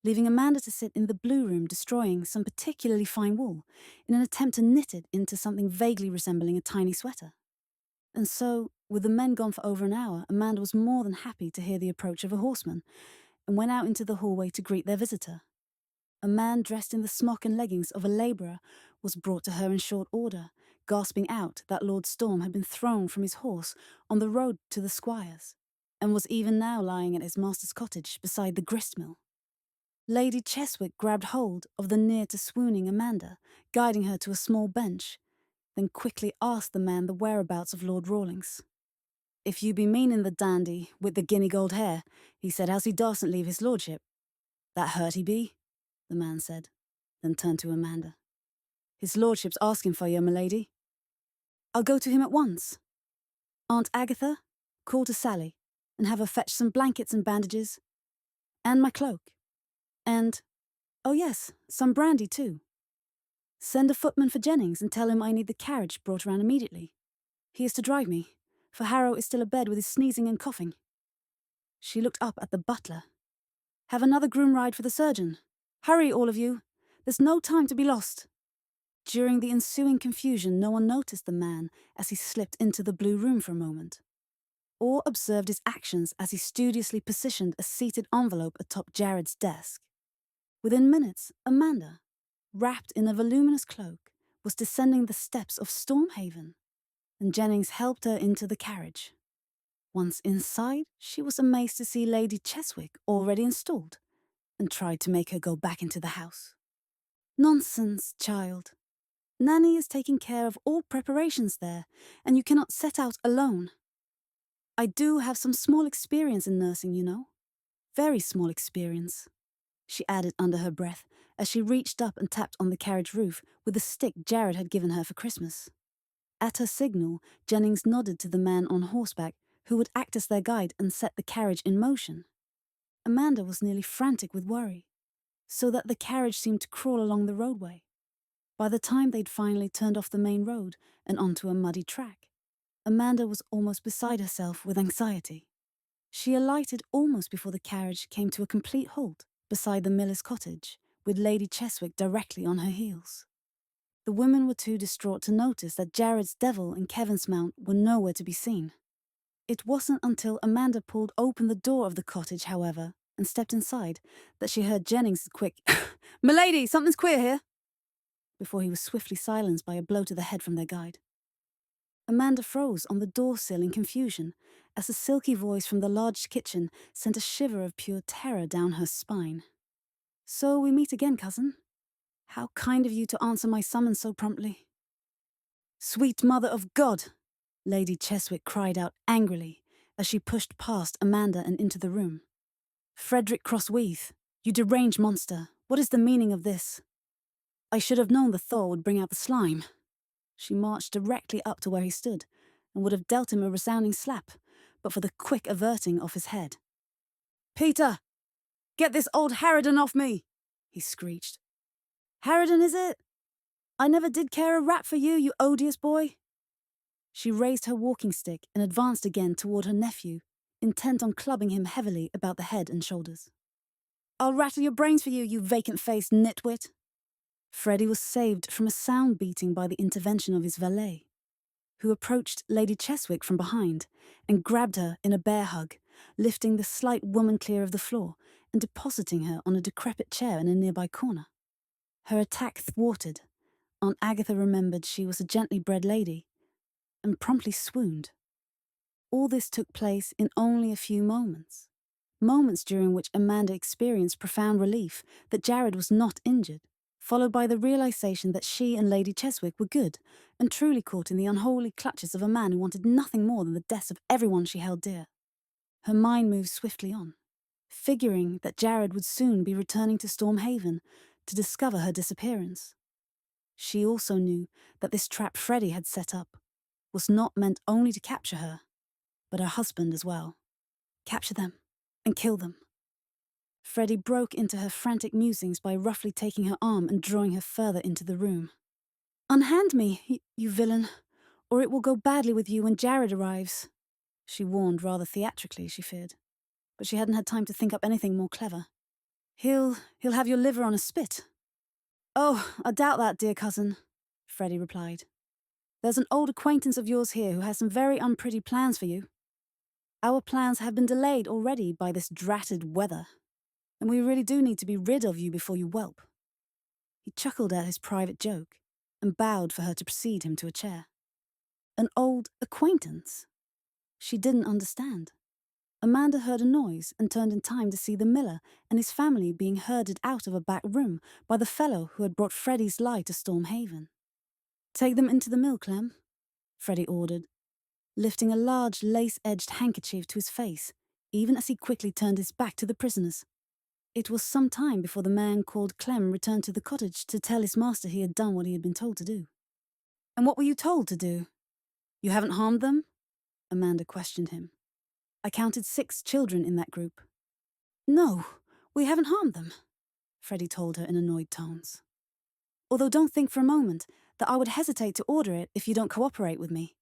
A: leaving Amanda to sit in the blue room destroying some particularly fine wool in an attempt to knit it into something vaguely resembling a tiny sweater. And so, with the men gone for over an hour, Amanda was more than happy to hear the approach of a horseman, and went out into the hallway to greet their visitor. A man dressed in the smock and leggings of a labourer was brought to her in short order, gasping out that Lord Storm had been thrown from his horse on the road to the Squire's, and was even now lying at his master's cottage beside the gristmill. Lady Cheswick grabbed hold of the near-to-swooning Amanda, guiding her to a small bench, then quickly asked the man the whereabouts of Lord Rawlings. "If you be meaning the dandy with the guinea gold hair, he said as he darsn't leave his lordship." "That hurt he be?" the man said, then turned to Amanda. "His lordship's asking for you, my lady." I'll go to him at once. Aunt Agatha, call to Sally, and have her fetch some blankets and bandages, and my cloak. And, oh yes, some brandy too. Send a footman for Jennings and tell him I need the carriage brought around immediately. He is to drive me, for Harrow is still abed with his sneezing and coughing. She looked up at the butler. Have another groom ride for the surgeon. Hurry, all of you. There's no time to be lost. During the ensuing confusion, no one noticed the man as he slipped into the blue room for a moment, or observed his actions as he studiously positioned a seated envelope atop Jared's desk. Within minutes, Amanda, wrapped in a voluminous cloak, was descending the steps of Stormhaven, and Jennings helped her into the carriage. Once inside, she was amazed to see Lady Cheswick already installed, and tried to make her go back into the house. Nonsense, child. Nanny is taking care of all preparations there, and you cannot set out alone. I do have some small experience in nursing, you know. Very small experience, she added under her breath as she reached up and tapped on the carriage roof with the stick Jared had given her for Christmas. At her signal, Jennings nodded to the man on horseback who would act as their guide and set the carriage in motion. Amanda was nearly frantic with worry, so that the carriage seemed to crawl along the roadway. By the time they'd finally turned off the main road and onto a muddy track, Amanda was almost beside herself with anxiety. She alighted almost before the carriage came to a complete halt beside the miller's cottage, with Lady Cheswick directly on her heels. The women were too distraught to notice that Jared's devil and Kevin's mount were nowhere to be seen. It wasn't until Amanda pulled open the door of the cottage, however, and stepped inside, that she heard Jennings' quick, "Milady, something's queer here," before he was swiftly silenced by a blow to the head from their guide. Amanda froze on the doorsill in confusion as a silky voice from the large kitchen sent a shiver of pure terror down her spine. "So we meet again, cousin. How kind of you to answer my summons so promptly." "Sweet mother of God!" Lady Cheswick cried out angrily as she pushed past Amanda and into the room. "Frederick Crossweath, you deranged monster, what is the meaning of this? I should have known the thaw would bring out the slime." She marched directly up to where he stood and would have dealt him a resounding slap, but for the quick averting of his head. "Peter, get this old harridan off me!" he screeched. "Harridan, is it? I never did care a rap for you, you odious boy." She raised her walking stick and advanced again toward her nephew, intent on clubbing him heavily about the head and shoulders. "I'll rattle your brains for you, you vacant-faced nitwit." Freddie was saved from a sound beating by the intervention of his valet, who approached Lady Cheswick from behind and grabbed her in a bear hug, lifting the slight woman clear of the floor and depositing her on a decrepit chair in a nearby corner. Her attack thwarted, Aunt Agatha remembered she was a gently bred lady, and promptly swooned. All this took place in only a few moments during which Amanda experienced profound relief that Jared was not injured, followed by the realization that she and Lady Cheswick were good and truly caught in the unholy clutches of a man who wanted nothing more than the deaths of everyone she held dear. Her mind moved swiftly on, figuring that Jared would soon be returning to Stormhaven to discover her disappearance. She also knew that this trap Freddie had set up was not meant only to capture her, but her husband as well. Capture them and kill them. Freddie broke into her frantic musings by roughly taking her arm and drawing her further into the room. "Unhand me, you villain, or it will go badly with you when Jared arrives," she warned rather theatrically, she feared. But she hadn't had time to think up anything more clever. He'll have your liver on a spit." "Oh, I doubt that, dear cousin," Freddie replied. "There's an old acquaintance of yours here who has some very unpretty plans for you. Our plans have been delayed already by this dratted weather, and we really do need to be rid of you before you whelp." He chuckled at his private joke and bowed for her to precede him to a chair. An old acquaintance? She didn't understand. Amanda heard a noise and turned in time to see the miller and his family being herded out of a back room by the fellow who had brought Freddie's lie to Stormhaven. "Take them into the mill, Clem," Freddie ordered, lifting a large lace-edged handkerchief to his face, even as he quickly turned his back to the prisoners. It was some time before the man called Clem returned to the cottage to tell his master he had done what he had been told to do. "And what were you told to do?" You haven't harmed them? Amanda questioned him. I counted 6 children in that group. No, we haven't harmed them, Freddie told her in annoyed tones. Although don't think for a moment that I would hesitate to order it if you don't cooperate with me.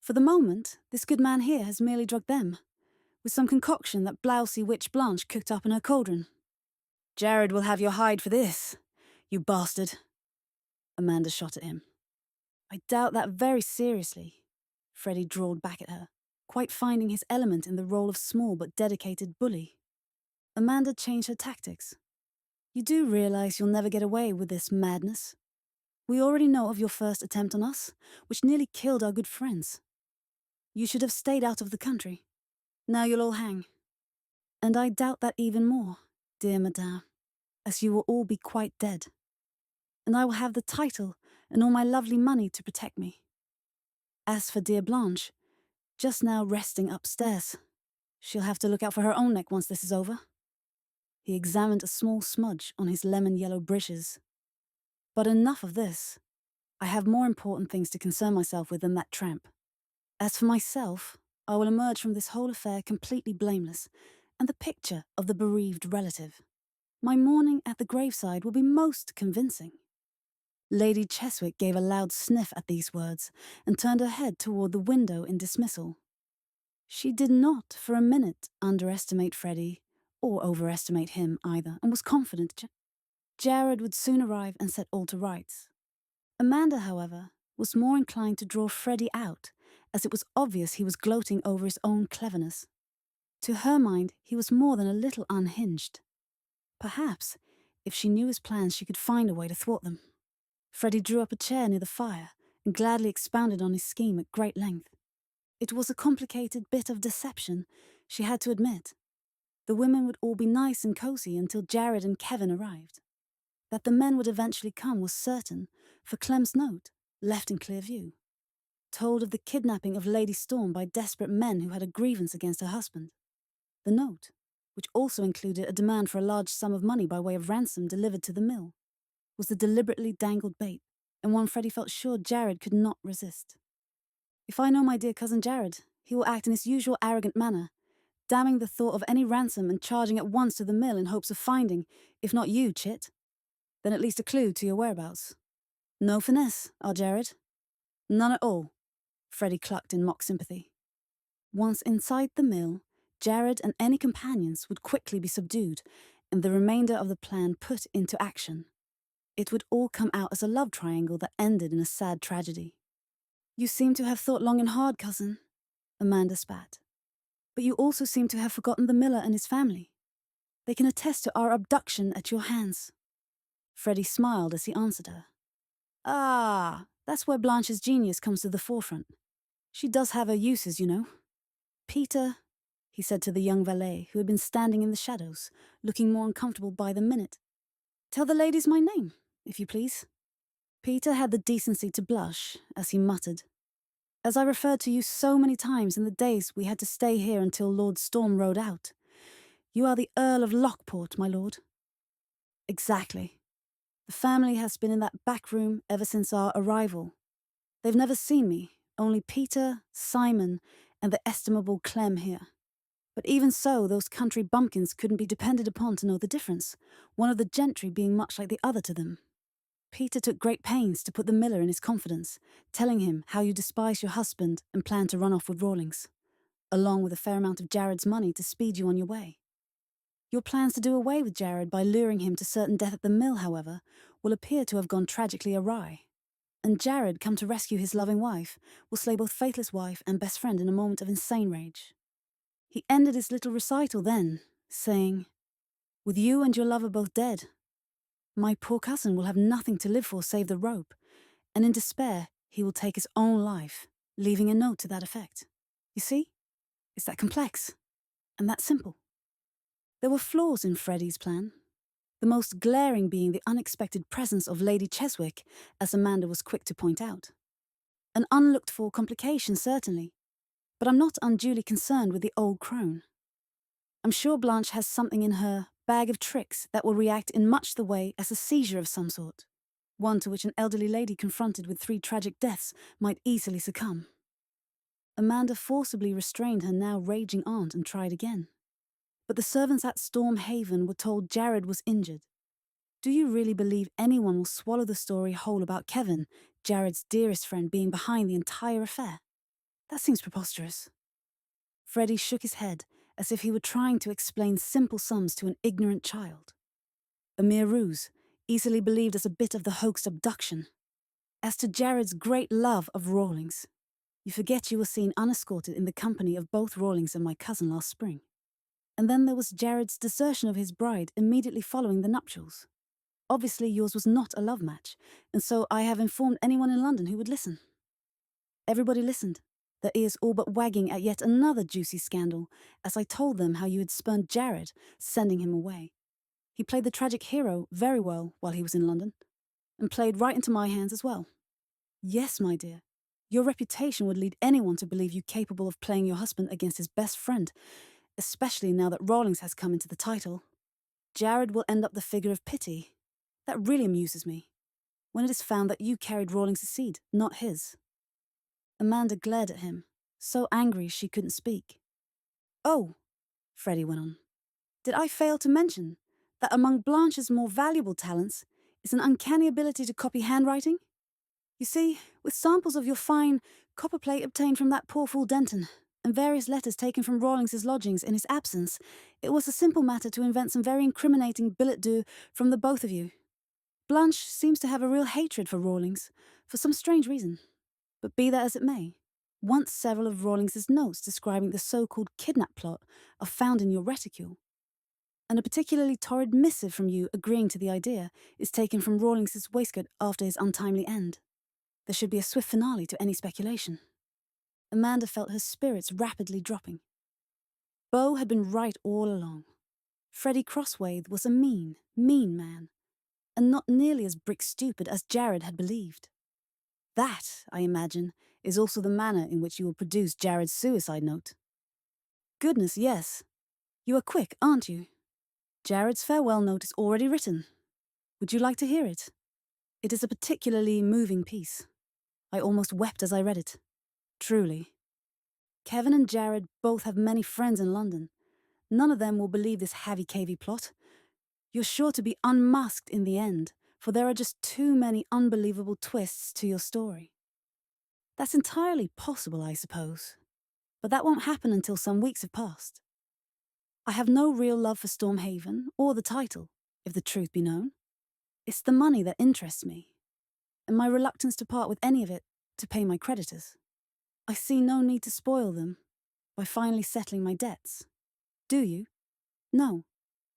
A: For the moment, this good man here has merely drugged them, with some concoction that blousy witch Blanche cooked up in her cauldron. Jared will have your hide for this, you bastard, Amanda shot at him. I doubt that very seriously, Freddie drawled back at her, quite finding his element in the role of small but dedicated bully. Amanda changed her tactics. You do realize you'll never get away with this madness? We already know of your first attempt on us, which nearly killed our good friends. You should have stayed out of the country. Now you'll all hang. And I doubt that even more, dear madame, as you will all be quite dead. And I will have the title and all my lovely money to protect me. As for dear Blanche, just now resting upstairs, she'll have to look out for her own neck once this is over. He examined a small smudge on his lemon-yellow breeches. But enough of this. I have more important things to concern myself with than that tramp. As for myself, I will emerge from this whole affair completely blameless, and the picture of the bereaved relative. My mourning at the graveside will be most convincing. Lady Cheswick gave a loud sniff at these words and turned her head toward the window in dismissal. She did not for a minute underestimate Freddie, or overestimate him either, and was confident Jared would soon arrive and set all to rights. Amanda, however, was more inclined to draw Freddie out, as it was obvious he was gloating over his own cleverness. To her mind, he was more than a little unhinged. Perhaps, if she knew his plans, she could find a way to thwart them. Freddie drew up a chair near the fire and gladly expounded on his scheme at great length. It was a complicated bit of deception, she had to admit. The women would all be nice and cozy until Jared and Kevin arrived. That the men would eventually come was certain, for Clem's note, left in clear view, told of the kidnapping of Lady Storm by desperate men who had a grievance against her husband. The note, which also included a demand for a large sum of money by way of ransom delivered to the mill, was the deliberately dangled bait, and one Freddie felt sure Jared could not resist. If I know my dear cousin Jared, he will act in his usual arrogant manner, damning the thought of any ransom and charging at once to the mill in hopes of finding, if not you, chit, then at least a clue to your whereabouts. No finesse, our Jared? None at all, Freddie clucked in mock sympathy. Once inside the mill, Jared and any companions would quickly be subdued, and the remainder of the plan put into action. It would all come out as a love triangle that ended in a sad tragedy. You seem to have thought long and hard, cousin, Amanda spat. But you also seem to have forgotten the miller and his family. They can attest to our abduction at your hands. Freddie smiled as he answered her. Ah, that's where Blanche's genius comes to the forefront. She does have her uses, you know. Peter, he said to the young valet who had been standing in the shadows, looking more uncomfortable by the minute. Tell the ladies my name, if you please. Peter had the decency to blush as he muttered. As I referred to you so many times in the days we had to stay here until Lord Storm rode out. You are the Earl of Lockport, my lord. Exactly. The family has been in that back room ever since our arrival. They've never seen me, only Peter, Simon, and the estimable Clem here. But even so, those country bumpkins couldn't be depended upon to know the difference, one of the gentry being much like the other to them. Peter took great pains to put the miller in his confidence, telling him how you despise your husband and plan to run off with Rawlings, along with a fair amount of Jared's money to speed you on your way. Your plans to do away with Jared by luring him to certain death at the mill, however, will appear to have gone tragically awry. And Jared, come to rescue his loving wife, will slay both faithless wife and best friend in a moment of insane rage. He ended his little recital then, saying, "With you and your lover both dead, my poor cousin will have nothing to live for save the rope, and in despair he will take his own life, leaving a note to that effect. You see? It's that complex, and that simple." There were flaws in Freddie's plan, the most glaring being the unexpected presence of Lady Cheswick, as Amanda was quick to point out. An unlooked-for complication, certainly, but I'm not unduly concerned with the old crone. I'm sure Blanche has something in her bag of tricks that will react in much the way as a seizure of some sort, one to which an elderly lady confronted with 3 tragic deaths might easily succumb. Amanda forcibly restrained her now raging aunt and tried again. But the servants at Storm Haven were told Jared was injured. Do you really believe anyone will swallow the story whole about Kevin, Jared's dearest friend, being behind the entire affair? That seems preposterous. Freddie shook his head as if he were trying to explain simple sums to an ignorant child. A mere ruse, easily believed as a bit of the hoaxed abduction. As to Jared's great love of Rawlings, you forget you were seen unescorted in the company of both Rawlings and my cousin last spring. And then there was Jared's desertion of his bride immediately following the nuptials. Obviously yours was not a love match, and so I have informed anyone in London who would listen. Everybody listened, their ears all but wagging at yet another juicy scandal, as I told them how you had spurned Jared, sending him away. He played the tragic hero very well while he was in London, and played right into my hands as well. Yes, my dear, your reputation would lead anyone to believe you capable of playing your husband against his best friend, especially now that Rawlings has come into the title. Jared will end up the figure of pity. That really amuses me, when it is found that you carried Rawlings' seed, not his. Amanda glared at him, so angry she couldn't speak. Oh, Freddie went on, did I fail to mention that among Blanche's more valuable talents is an uncanny ability to copy handwriting? You see, with samples of your fine copperplate obtained from that poor fool Denton, and various letters taken from Rawlings' lodgings in his absence, it was a simple matter to invent some very incriminating billet doux from the both of you. Blanche seems to have a real hatred for Rawlings, for some strange reason. But be that as it may, once several of Rawlings' notes describing the so-called kidnap plot are found in your reticule, and a particularly torrid missive from you agreeing to the idea is taken from Rawlings' waistcoat after his untimely end. There should be a swift finale to any speculation. Amanda felt her spirits rapidly dropping. Beau had been right all along. Freddie Crosswaith was a mean, mean man, and not nearly as brick-stupid as Jared had believed. That, I imagine, is also the manner in which you will produce Jared's suicide note. Goodness, yes. You are quick, aren't you? Jared's farewell note is already written. Would you like to hear it? It is a particularly moving piece. I almost wept as I read it. Truly. Kevin and Jared both have many friends in London. None of them will believe this havey-cavey plot. You're sure to be unmasked in the end, for there are just too many unbelievable twists to your story. That's entirely possible, I suppose. But that won't happen until some weeks have passed. I have no real love for Stormhaven or the title, if the truth be known. It's the money that interests me, and my reluctance to part with any of it to pay my creditors. I see no need to spoil them by finally settling my debts. Do you? No.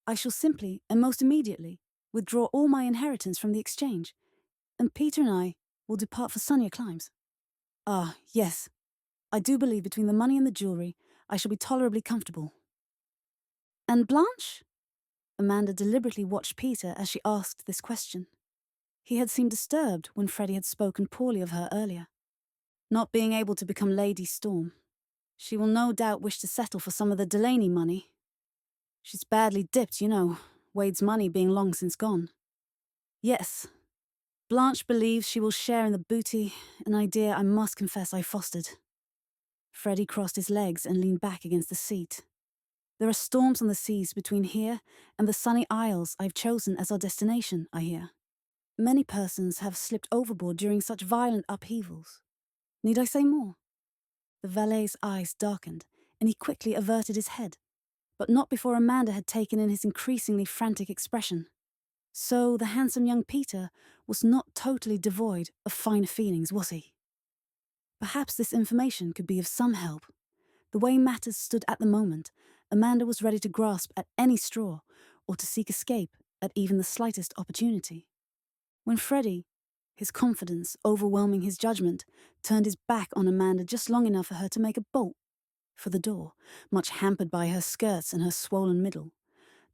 A: I shall simply, and most immediately, withdraw all my inheritance from the exchange, and Peter and I will depart for sunnier climes. Ah, yes. I do believe between the money and the jewellery, I shall be tolerably comfortable. And Blanche? Amanda deliberately watched Peter as she asked this question. He had seemed disturbed when Freddie had spoken poorly of her earlier. Not being able to become Lady Storm, she will no doubt wish to settle for some of the Delaney money. She's badly dipped, you know, Wade's money being long since gone. Yes, Blanche believes she will share in the booty, an idea I must confess I fostered. Freddie crossed his legs and leaned back against the seat. There are storms on the seas between here and the sunny isles I've chosen as our destination, I hear. Many persons have slipped overboard during such violent upheavals. Need I say more? The valet's eyes darkened, and he quickly averted his head, but not before Amanda had taken in his increasingly frantic expression. So the handsome young Peter was not totally devoid of finer feelings, was he? Perhaps this information could be of some help. The way matters stood at the moment, Amanda was ready to grasp at any straw or to seek escape at even the slightest opportunity. When Freddie, his confidence overwhelming his judgment, turned his back on Amanda just long enough for her to make a bolt for the door, much hampered by her skirts and her swollen middle,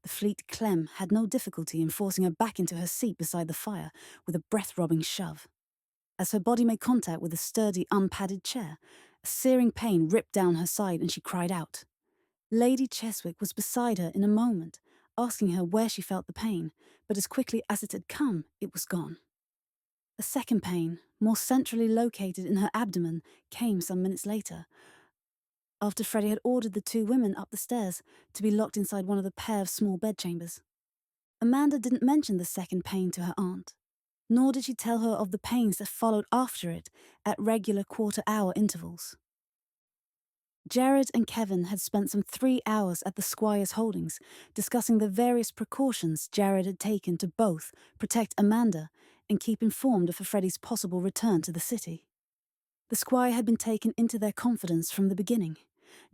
A: the fleet Clem had no difficulty in forcing her back into her seat beside the fire with a breath-robbing shove. As her body made contact with the sturdy, unpadded chair, a searing pain ripped down her side and she cried out. Lady Cheswick was beside her in a moment, asking her where she felt the pain, but as quickly as it had come, it was gone. A second pain, more centrally located in her abdomen, came some minutes later, after Freddie had ordered the two women up the stairs to be locked inside one of the pair of small bedchambers. Amanda didn't mention the second pain to her aunt, nor did she tell her of the pains that followed after it at regular quarter-hour intervals. Jared and Kevin had spent some 3 hours at the Squire's holdings discussing the various precautions Jared had taken to both protect Amanda and keep informed of Freddie's possible return to the city. The Squire had been taken into their confidence from the beginning,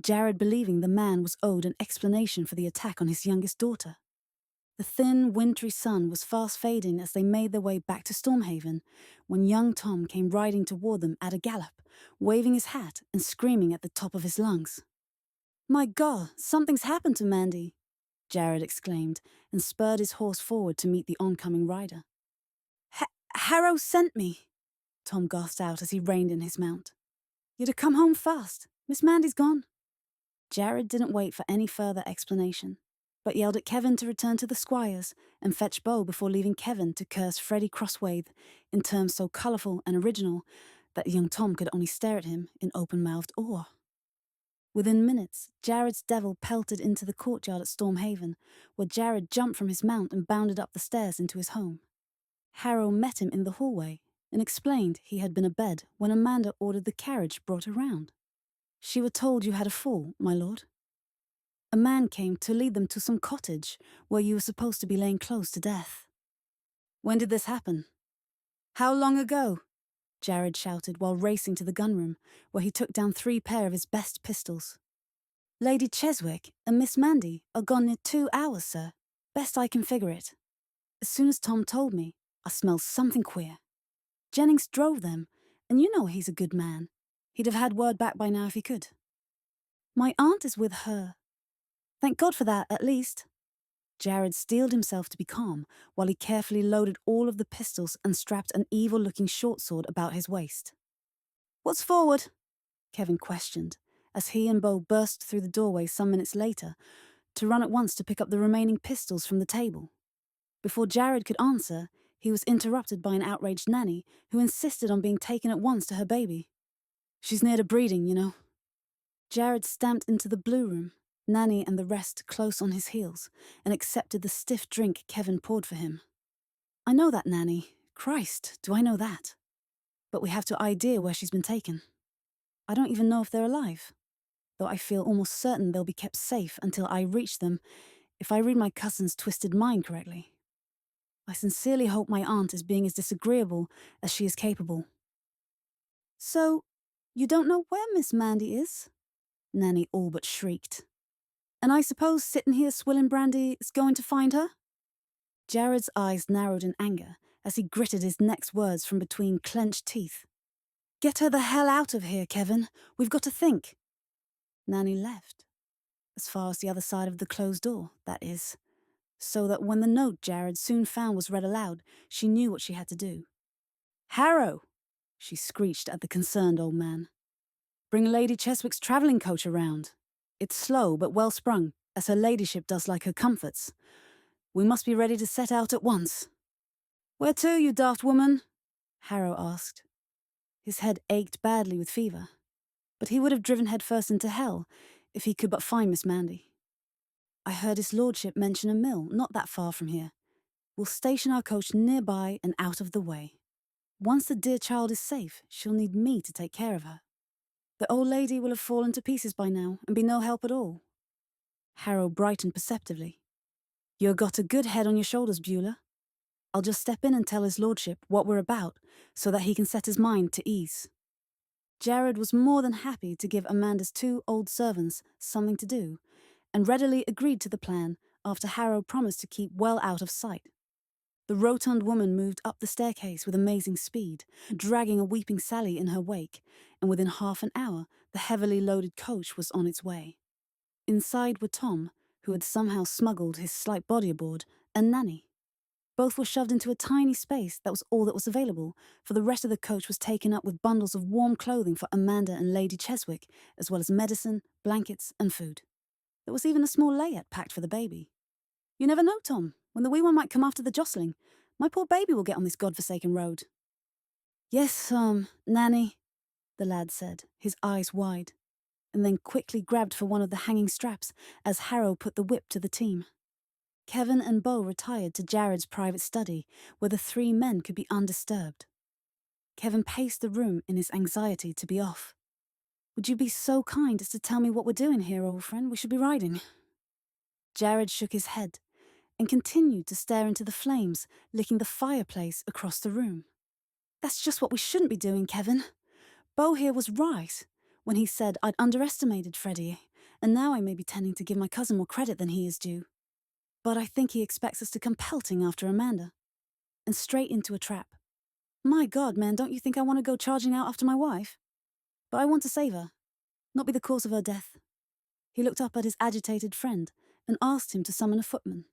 A: Jared believing the man was owed an explanation for the attack on his youngest daughter. The thin, wintry sun was fast fading as they made their way back to Stormhaven when young Tom came riding toward them at a gallop, waving his hat and screaming at the top of his lungs. "My God, something's happened to Mandy," Jared exclaimed and spurred his horse forward to meet the oncoming rider. "Harrow sent me," Tom gasped out as he reined in his mount. "You're to come home fast. Miss Mandy's gone." Jared didn't wait for any further explanation, but yelled at Kevin to return to the Squire's and fetch Bo before leaving Kevin to curse Freddie Crosswaith in terms so colourful and original that young Tom could only stare at him in open-mouthed awe. Within minutes, Jared's devil pelted into the courtyard at Stormhaven, where Jared jumped from his mount and bounded up the stairs into his home. Harrow met him in the hallway and explained he had been abed when Amanda ordered the carriage brought around. "She were told you had a fall, my lord. A man came to lead them to some cottage where you were supposed to be laying close to death." "When did this happen?" "How long ago?" Jared shouted while racing to the gunroom, where he took down 3 pair of his best pistols. "Lady Cheswick and Miss Mandy are gone near 2 hours, sir. Best I can figure it. As soon as Tom told me, I smelled something queer. Jennings drove them, and you know he's a good man. He'd have had word back by now if he could. My aunt is with her. Thank God for that, at least." Jared steeled himself to be calm while he carefully loaded all of the pistols and strapped an evil-looking short sword about his waist. "What's forward?" Kevin questioned, as he and Bo burst through the doorway some minutes later to run at once to pick up the remaining pistols from the table. Before Jared could answer, he was interrupted by an outraged nanny who insisted on being taken at once to her baby. "She's near to breeding, you know." Jared stamped into the blue room, Nanny and the rest close on his heels, and accepted the stiff drink Kevin poured for him. "I know that, Nanny. Christ, do I know that? But we have to idea where she's been taken. I don't even know if they're alive, though I feel almost certain they'll be kept safe until I reach them, if I read my cousin's twisted mind correctly. I sincerely hope my aunt is being as disagreeable as she is capable." "So, you don't know where Miss Mandy is?" Nanny all but shrieked. "And I suppose sitting here swilling brandy is going to find her?" Jared's eyes narrowed in anger as he gritted his next words from between clenched teeth. "Get her the hell out of here, Kevin. We've got to think." Nanny left. As far as the other side of the closed door, that is. So that when the note Jared soon found was read aloud, she knew what she had to do. "Harrow!" she screeched at the concerned old man. "Bring Lady Cheswick's travelling coach around. It's slow but well sprung, as her ladyship does like her comforts. We must be ready to set out at once." "Where to, you daft woman?" Harrow asked. His head ached badly with fever, but he would have driven headfirst into hell if he could but find Miss Mandy. "I heard his lordship mention a mill not that far from here. We'll station our coach nearby and out of the way. Once the dear child is safe, she'll need me to take care of her. The old lady will have fallen to pieces by now and be no help at all." Harrow brightened perceptively. "You've got a good head on your shoulders, Beulah. I'll just step in and tell his lordship what we're about so that he can set his mind to ease." Jared was more than happy to give Amanda's 2 old servants something to do, and readily agreed to the plan after Harrow promised to keep well out of sight. The rotund woman moved up the staircase with amazing speed, dragging a weeping Sally in her wake, and within half an hour the heavily loaded coach was on its way. Inside were Tom, who had somehow smuggled his slight body aboard, and Nanny. Both were shoved into a tiny space that was all that was available, for the rest of the coach was taken up with bundles of warm clothing for Amanda and Lady Cheswick, as well as medicine, blankets, and food. There was even a small layette packed for the baby. "You never know, Tom, when the wee one might come after the jostling. My poor baby will get on this godforsaken road." "Yes, Nanny," the lad said, his eyes wide. and then quickly grabbed for one of the hanging straps as Harrow put the whip to the team. Kevin and Beau retired to Jared's private study, where the three men could be undisturbed. Kevin paced the room in his anxiety to be off. "Would you be so kind as to tell me what we're doing here, old friend? We should be riding." Jared shook his head and continued to stare into the flames, licking the fireplace across the room. "That's just what we shouldn't be doing, Kevin. Beau here was right when he said I'd underestimated Freddie, and now I may be tending to give my cousin more credit than he is due. But I think he expects us to come pelting after Amanda. And straight into a trap. My God, man, don't you think I want to go charging out after my wife? But I want to save her, not be the cause of her death." He looked up at his agitated friend and asked him to summon a footman.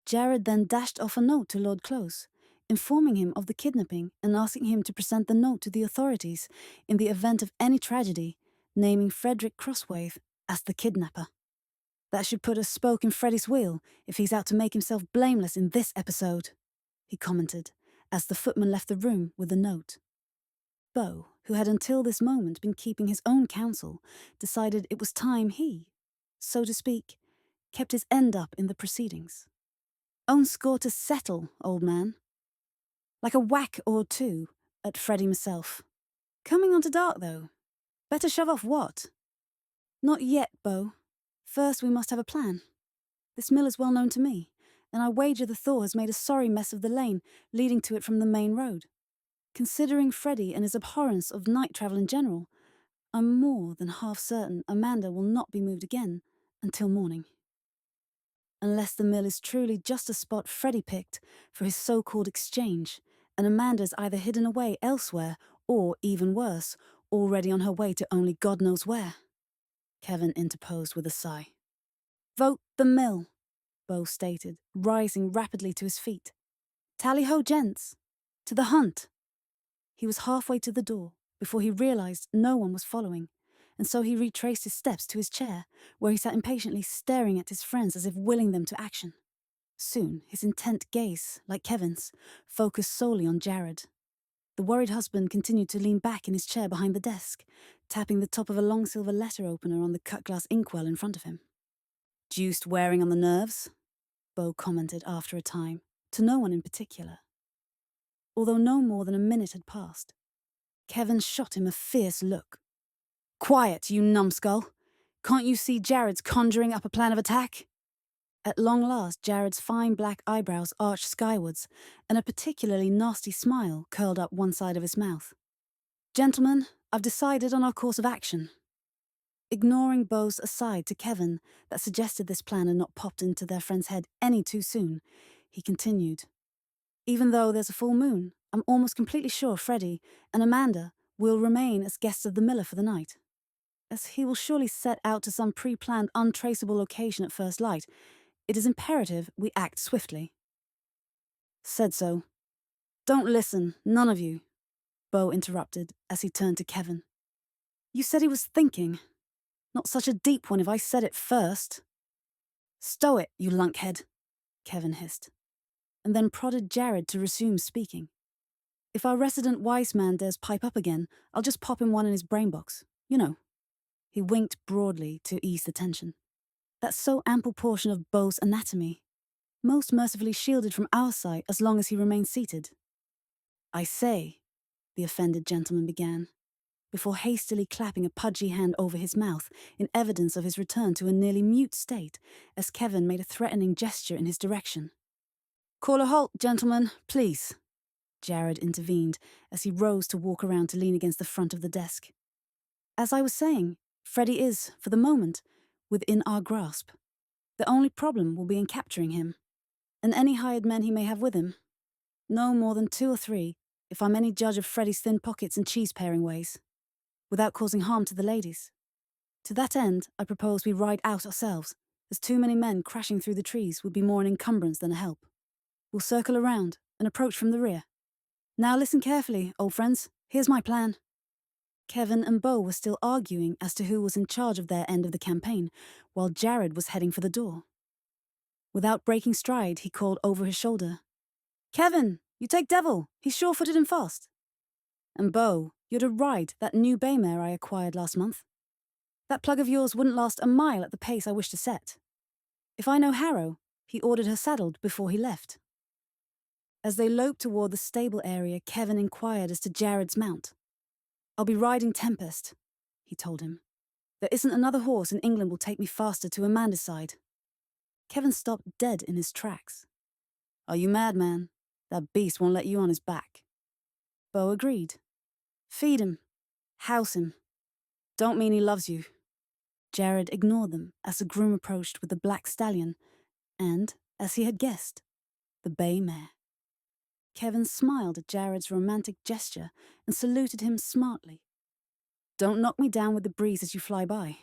A: Jared then dashed off a note to Lord Close, informing him of the kidnapping and asking him to present the note to the authorities in the event of any tragedy, naming Frederick Crosswave as the kidnapper. "That should put a spoke in Freddie's wheel if he's out to make himself blameless in this episode," he commented, as the footman left the room with the note. Beau, who had until this moment been keeping his own counsel, decided it was time he, so to speak, kept his end up in the proceedings. "Own score to settle, old man." Like a whack or two at Freddie myself. "Coming on to dark, though. Better shove off what?" "Not yet, Beau. First we must have a plan. This mill is well known to me, and I wager the Thor has made a sorry mess of the lane leading to it from the main road. Considering Freddie and his abhorrence of night travel in general, I'm more than half certain Amanda will not be moved again until morning. Unless the mill is truly just a spot Freddie picked for his so-called exchange, and Amanda's either hidden away elsewhere or, even worse, already on her way to only God knows where," Kevin interposed with a sigh. "Vote the mill," Beau stated, rising rapidly to his feet. "Tally-ho, gents. To the hunt." He was halfway to the door before he realized no one was following, and so he retraced his steps to his chair, where he sat impatiently staring at his friends as if willing them to action. Soon, his intent gaze, like Kevin's, focused solely on Jared. The worried husband continued to lean back in his chair behind the desk, tapping the top of a long silver letter opener on the cut-glass inkwell in front of him. "Deuced wearing on the nerves," Beau commented after a time, to no one in particular. Although no more than a minute had passed, Kevin shot him a fierce look. "Quiet, you numbskull! Can't you see Jared's conjuring up a plan of attack?" At long last, Jared's fine black eyebrows arched skywards, and a particularly nasty smile curled up one side of his mouth. "Gentlemen, I've decided on our course of action." Ignoring Beau's aside to Kevin that suggested this plan had not popped into their friend's head any too soon, he continued. "Even though there's a full moon, I'm almost completely sure Freddie and Amanda will remain as guests of the miller for the night. As he will surely set out to some pre-planned untraceable location at first light, it is imperative we act swiftly." "Said so. Don't listen, none of you," Beau interrupted as he turned to Kevin. "You said he was thinking. Not such a deep one if I said it first." "Stow it, you lunkhead," Kevin hissed, and then prodded Jared to resume speaking. "If our resident wise man dares pipe up again, I'll just pop him one in his brain box. You know." He winked broadly to ease the tension. That so ample portion of Beau's anatomy, most mercifully shielded from our sight as long as he remained seated. "I say," the offended gentleman began, before hastily clapping a pudgy hand over his mouth in evidence of his return to a nearly mute state as Kevin made a threatening gesture in his direction. "Call a halt, gentlemen, please," Jared intervened as he rose to walk around to lean against the front of the desk. "As I was saying, Freddie is, for the moment, within our grasp. The only problem will be in capturing him, and any hired men he may have with him. No more than 2 or 3, if I'm any judge of Freddie's thin pockets and cheese-paring ways, without causing harm to the ladies. To that end, I propose we ride out ourselves, as too many men crashing through the trees would be more an encumbrance than a help. We'll circle around and approach from the rear. Now listen carefully, old friends. Here's my plan." Kevin and Beau were still arguing as to who was in charge of their end of the campaign, while Jared was heading for the door. Without breaking stride, he called over his shoulder, "Kevin, you take Devil. He's sure-footed and fast. And Beau, you're to ride that new bay mare I acquired last month." That plug of yours wouldn't last a mile at the pace I wish to set. If I know Harrow, he ordered her saddled before he left. As they loped toward the stable area, Kevin inquired as to Jared's mount. I'll be riding Tempest, he told him. There isn't another horse in England will take me faster to Amanda's side. Kevin stopped dead in his tracks. Are you mad, man? That beast won't let you on his back. Beau agreed. Feed him. House him. Don't mean he loves you. Jared ignored them as the groom approached with the black stallion and, as he had guessed, the bay mare. Kevin smiled at Jared's romantic gesture and saluted him smartly. Don't knock me down with the breeze as you fly by.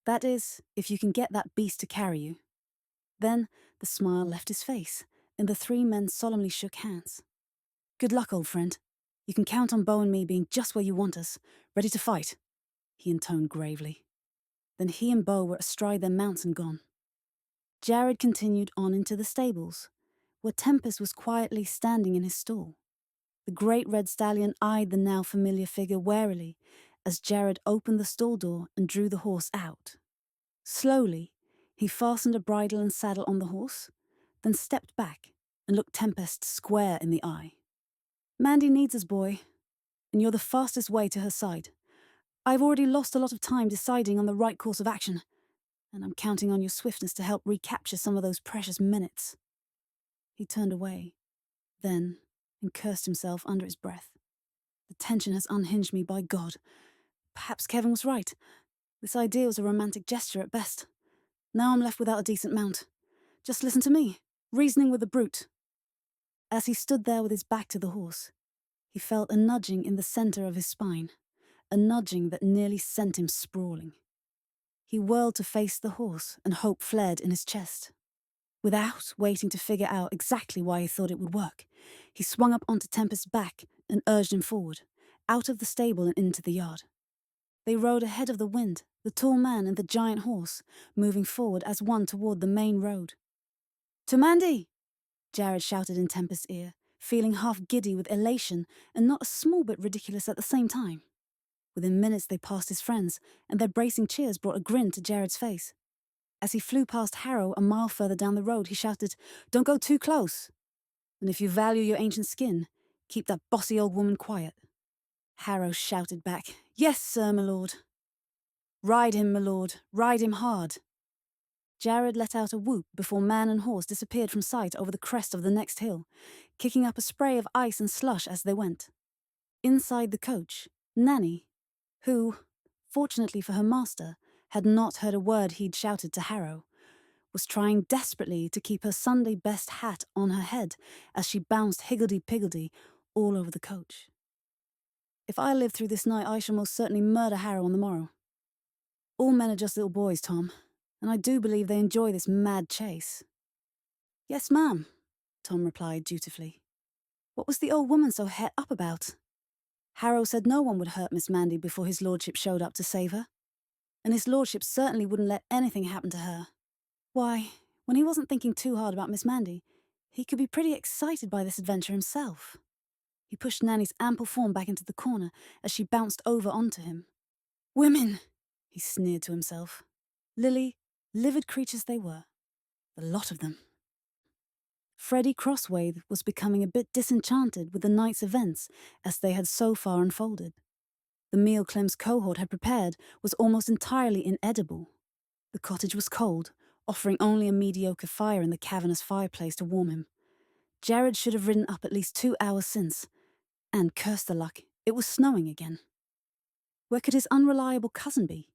A: That is, if you can get that beast to carry you. Then the smile left his face, and the three men solemnly shook hands. Good luck, old friend. You can count on Beau and me being just where you want us, ready to fight, he intoned gravely. Then he and Beau were astride their mounts and gone. Jared continued on into the stables, where Tempest was quietly standing in his stall. The great red stallion eyed the now familiar figure warily as Jared opened the stall door and drew the horse out. Slowly, he fastened a bridle and saddle on the horse, then stepped back and looked Tempest square in the eye. Mandy needs us, boy, and you're the fastest way to her side. I've already lost a lot of time deciding on the right course of action, and I'm counting on your swiftness to help recapture some of those precious minutes. He turned away, then, and cursed himself under his breath. The tension has unhinged me, by God. Perhaps Kevin was right. This idea was a romantic gesture at best. Now I'm left without a decent mount. Just listen to me, reasoning with a brute. As he stood there with his back to the horse, he felt a nudging in the center of his spine, a nudging that nearly sent him sprawling. He whirled to face the horse, and hope flared in his chest. Without waiting to figure out exactly why he thought it would work, he swung up onto Tempest's back and urged him forward, out of the stable and into the yard. They rode ahead of the wind, the tall man and the giant horse, moving forward as one toward the main road. To Mandy! Jared shouted in Tempest's ear, feeling half giddy with elation and not a small bit ridiculous at the same time. Within minutes they passed his friends, and their bracing cheers brought a grin to Jared's face. As he flew past Harrow a mile further down the road, he shouted, Don't go too close. And if you value your ancient skin, keep that bossy old woman quiet. Harrow shouted back, Yes, sir, my lord. Ride him, my lord, ride him hard. Jared let out a whoop before man and horse disappeared from sight over the crest of the next hill, kicking up a spray of ice and slush as they went. Inside the coach, Nanny, who, fortunately for her master, had not heard a word he'd shouted to Harrow, was trying desperately to keep her Sunday best hat on her head as she bounced higgledy-piggledy all over the coach. If I live through this night, I shall most certainly murder Harrow on the morrow. All men are just little boys, Tom, and I do believe they enjoy this mad chase. Yes, ma'am, Tom replied dutifully. What was the old woman so het up about? Harrow said no one would hurt Miss Mandy before his lordship showed up to save her, and his lordship certainly wouldn't let anything happen to her. Why, when he wasn't thinking too hard about Miss Mandy, he could be pretty excited by this adventure himself. He pushed Nanny's ample form back into the corner as she bounced over onto him. Women, he sneered to himself. Lily, livid creatures they were. The lot of them. Freddie Crosswaith was becoming a bit disenchanted with the night's events as they had so far unfolded. The meal Clem's cohort had prepared was almost entirely inedible. The cottage was cold, offering only a mediocre fire in the cavernous fireplace to warm him. Jared should have ridden up at least 2 hours since, and, curse the luck, it was snowing again. Where could his unreliable cousin be?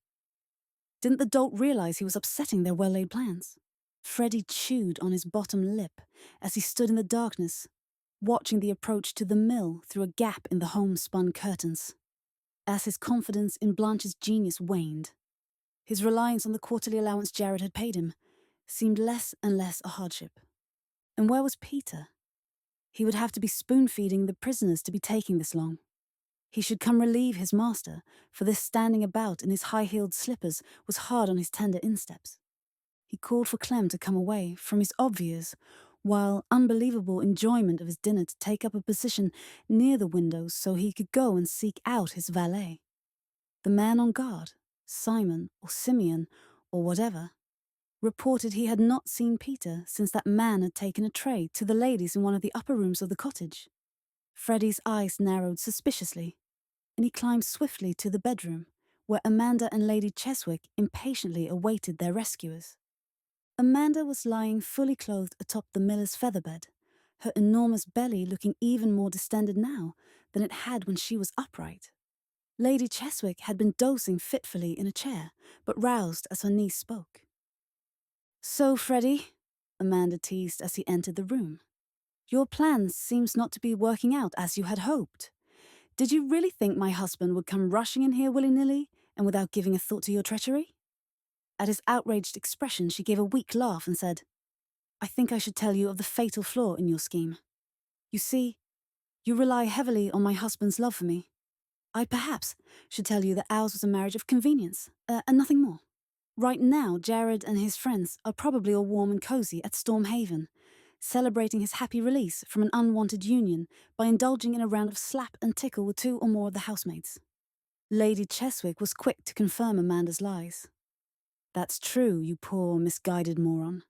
A: Didn't the dolt realize he was upsetting their well-laid plans? Freddie chewed on his bottom lip as he stood in the darkness, watching the approach to the mill through a gap in the homespun curtains. As his confidence in Blanche's genius waned, his reliance on the quarterly allowance Jared had paid him seemed less and less a hardship. And where was Peter? He would have to be spoon-feeding the prisoners to be taking this long. He should come relieve his master, for this standing about in his high-heeled slippers was hard on his tender insteps. He called for Clem to come away from his obvious, while unbelievable enjoyment of his dinner to take up a position near the windows so he could go and seek out his valet. The man on guard, Simon or Simeon or whatever, reported he had not seen Peter since that man had taken a tray to the ladies in one of the upper rooms of the cottage. Freddie's eyes narrowed suspiciously, and he climbed swiftly to the bedroom, where Amanda and Lady Cheswick impatiently awaited their rescuers. Amanda was lying fully clothed atop the miller's featherbed, her enormous belly looking even more distended now than it had when she was upright. Lady Cheswick had been dozing fitfully in a chair, but roused as her niece spoke. "So, Freddie," Amanda teased as he entered the room, "your plan seems not to be working out as you had hoped. Did you really think my husband would come rushing in here willy-nilly and without giving a thought to your treachery?" At his outraged expression, she gave a weak laugh and said, "I think I should tell you of the fatal flaw in your scheme. You see, you rely heavily on my husband's love for me. I perhaps should tell you that ours was a marriage of convenience, and nothing more. Right now, Jared and his friends are probably all warm and cozy at Storm Haven, celebrating his happy release from an unwanted union by indulging in a round of slap and tickle with 2 or more of the housemaids." Lady Cheswick was quick to confirm Amanda's lies. "That's true, you poor, misguided moron.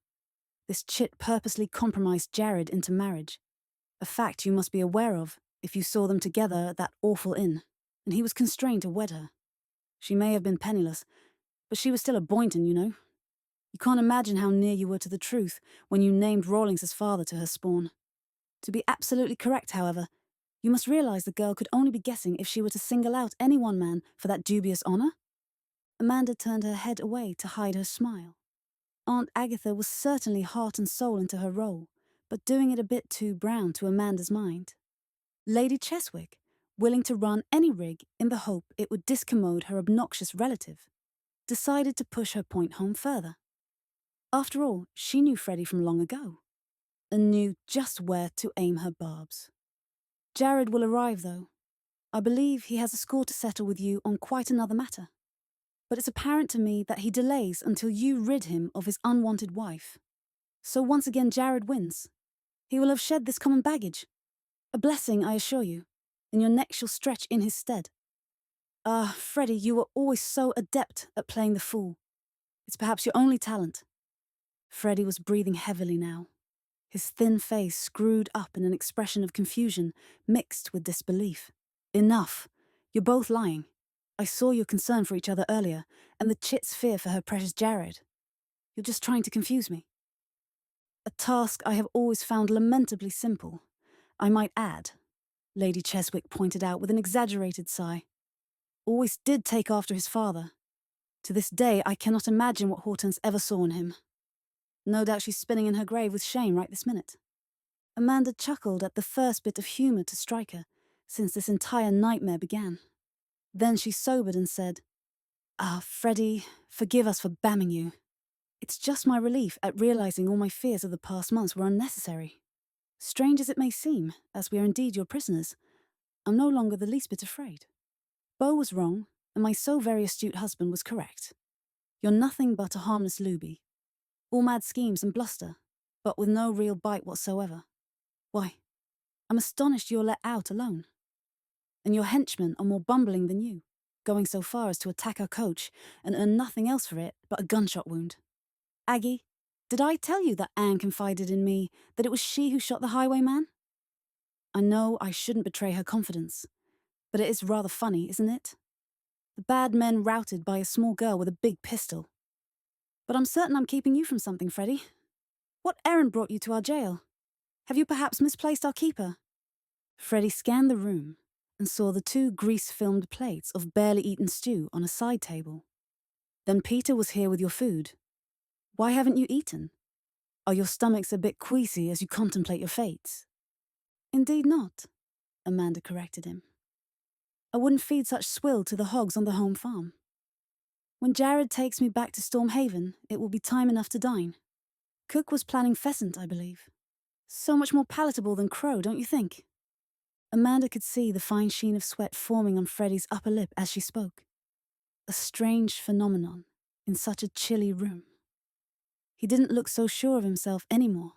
A: This chit purposely compromised Jared into marriage, a fact you must be aware of if you saw them together at that awful inn, and he was constrained to wed her. She may have been penniless, but she was still a Boynton, you know. You can't imagine how near you were to the truth when you named Rawlings as father to her spawn. To be absolutely correct, however, you must realize the girl could only be guessing if she were to single out any one man for that dubious honor." Amanda turned her head away to hide her smile. Aunt Agatha was certainly heart and soul into her role, but doing it a bit too brown to Amanda's mind. Lady Cheswick, willing to run any rig in the hope it would discommode her obnoxious relative, decided to push her point home further. After all, she knew Freddie from long ago, and knew just where to aim her barbs. "Jared will arrive, though. I believe he has a score to settle with you on quite another matter. But it's apparent to me that he delays until you rid him of his unwanted wife. So once again Jared wins. He will have shed this common baggage. A blessing, I assure you, and your neck shall stretch in his stead. Ah, Freddie, you were always so adept at playing the fool. It's perhaps your only talent." Freddie was breathing heavily now, his thin face screwed up in an expression of confusion mixed with disbelief. "Enough. You're both lying. I saw your concern for each other earlier, and the chit's fear for her precious Jared. You're just trying to confuse me. A task I have always found lamentably simple, I might add," Lady Cheswick pointed out with an exaggerated sigh. "Always did take after his father. To this day, I cannot imagine what Hortense ever saw in him. No doubt she's spinning in her grave with shame right this minute." Amanda chuckled at the first bit of humor to strike her since this entire nightmare began. Then she sobered and said, "Ah, Freddie, forgive us for bamming you. It's just my relief at realizing all my fears of the past months were unnecessary. Strange as it may seem, as we are indeed your prisoners, I'm no longer the least bit afraid. Beau was wrong, and my so very astute husband was correct. You're nothing but a harmless looby. All mad schemes and bluster, but with no real bite whatsoever. Why, I'm astonished you're let out alone. And your henchmen are more bumbling than you, going so far as to attack our coach and earn nothing else for it but a gunshot wound. Aggie, did I tell you that Anne confided in me that it was she who shot the highwayman? I know I shouldn't betray her confidence, but it is rather funny, isn't it? The bad men routed by a small girl with a big pistol. But I'm certain I'm keeping you from something, Freddie. What errand brought you to our jail? Have you perhaps misplaced our keeper?" Freddie scanned the room and saw the 2 grease-filmed plates of barely eaten stew on a side table. "Then Peter was here with your food. Why haven't you eaten? Are your stomachs a bit queasy as you contemplate your fates?" "Indeed not," Amanda corrected him. "I wouldn't feed such swill to the hogs on the home farm. When Jared takes me back to Storm Haven, it will be time enough to dine. Cook was planning pheasant, I believe. So much more palatable than crow, don't you think?" Amanda could see the fine sheen of sweat forming on Freddie's upper lip as she spoke. A strange phenomenon in such a chilly room. He didn't look so sure of himself anymore,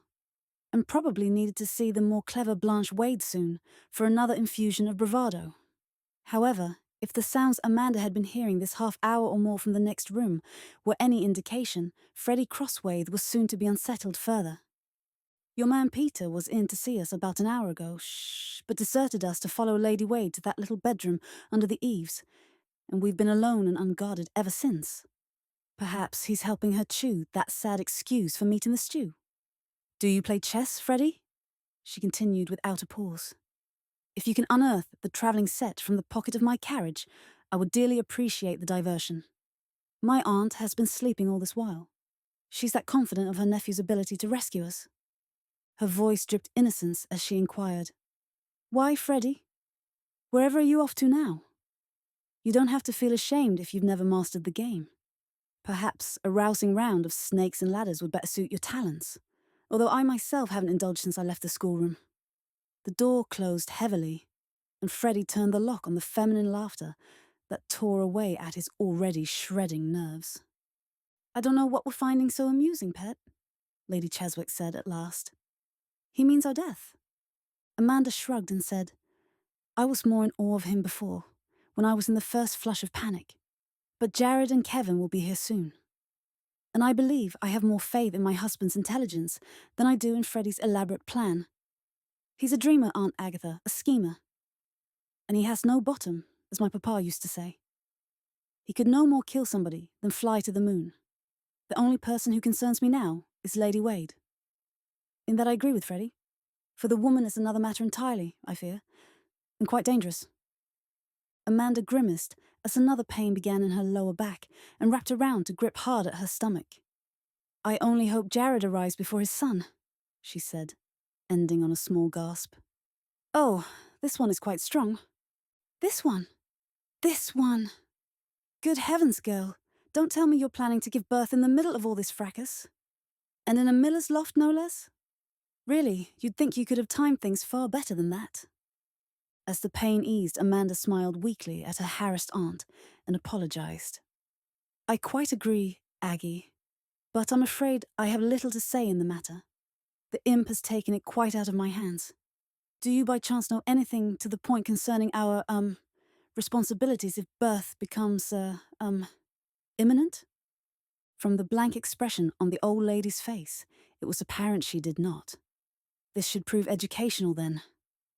A: and probably needed to see the more clever Blanche Wade soon for another infusion of bravado. However, If the sounds Amanda had been hearing this half hour or more from the next room were any indication, Freddie Crosswaith was soon to be unsettled further. Your man Peter was in to see us about an hour ago, but deserted us to follow Lady Wade to that little bedroom under the eaves, and we've been alone and unguarded ever since. Perhaps he's helping her chew that sad excuse for meat in the stew. Do you play chess, Freddie? She continued without a pause. If you can unearth the travelling set from the pocket of my carriage, I would dearly appreciate the diversion. My aunt has been sleeping all this while. She's that confident of her nephew's ability to rescue us. Her voice dripped innocence as she inquired, Why, Freddie? Wherever are you off to now? You don't have to feel ashamed if you've never mastered the game. Perhaps a rousing round of snakes and ladders would better suit your talents, although I myself haven't indulged since I left the schoolroom. The door closed heavily, and Freddie turned the lock on the feminine laughter that tore away at his already shredding nerves. I don't know what we're finding so amusing, pet, Lady Cheswick said at last. He means our death. Amanda shrugged and said, I was more in awe of him before, when I was in the first flush of panic. But Jared and Kevin will be here soon. And I believe I have more faith in my husband's intelligence than I do in Freddie's elaborate plan. He's a dreamer, Aunt Agatha, a schemer. And he has no bottom, as my papa used to say. He could no more kill somebody than fly to the moon. The only person who concerns me now is Lady Wade. In that I agree with Freddie, for the woman is another matter entirely, I fear, and quite dangerous. Amanda grimaced as another pain began in her lower back and wrapped around to grip hard at her stomach. I only hope Jared arrives before his son, she said, ending on a small gasp. Oh, this one is quite strong. This one. This one. Good heavens, girl. Don't tell me you're planning to give birth in the middle of all this fracas. And in a miller's loft, no less? Really, you'd think you could have timed things far better than that. As the pain eased, Amanda smiled weakly at her harassed aunt and apologized. I quite agree, Aggie, but I'm afraid I have little to say in the matter. The imp has taken it quite out of my hands. Do you by chance know anything to the point concerning our, responsibilities if birth becomes, imminent? From the blank expression on the old lady's face, it was apparent she did not. This should prove educational then,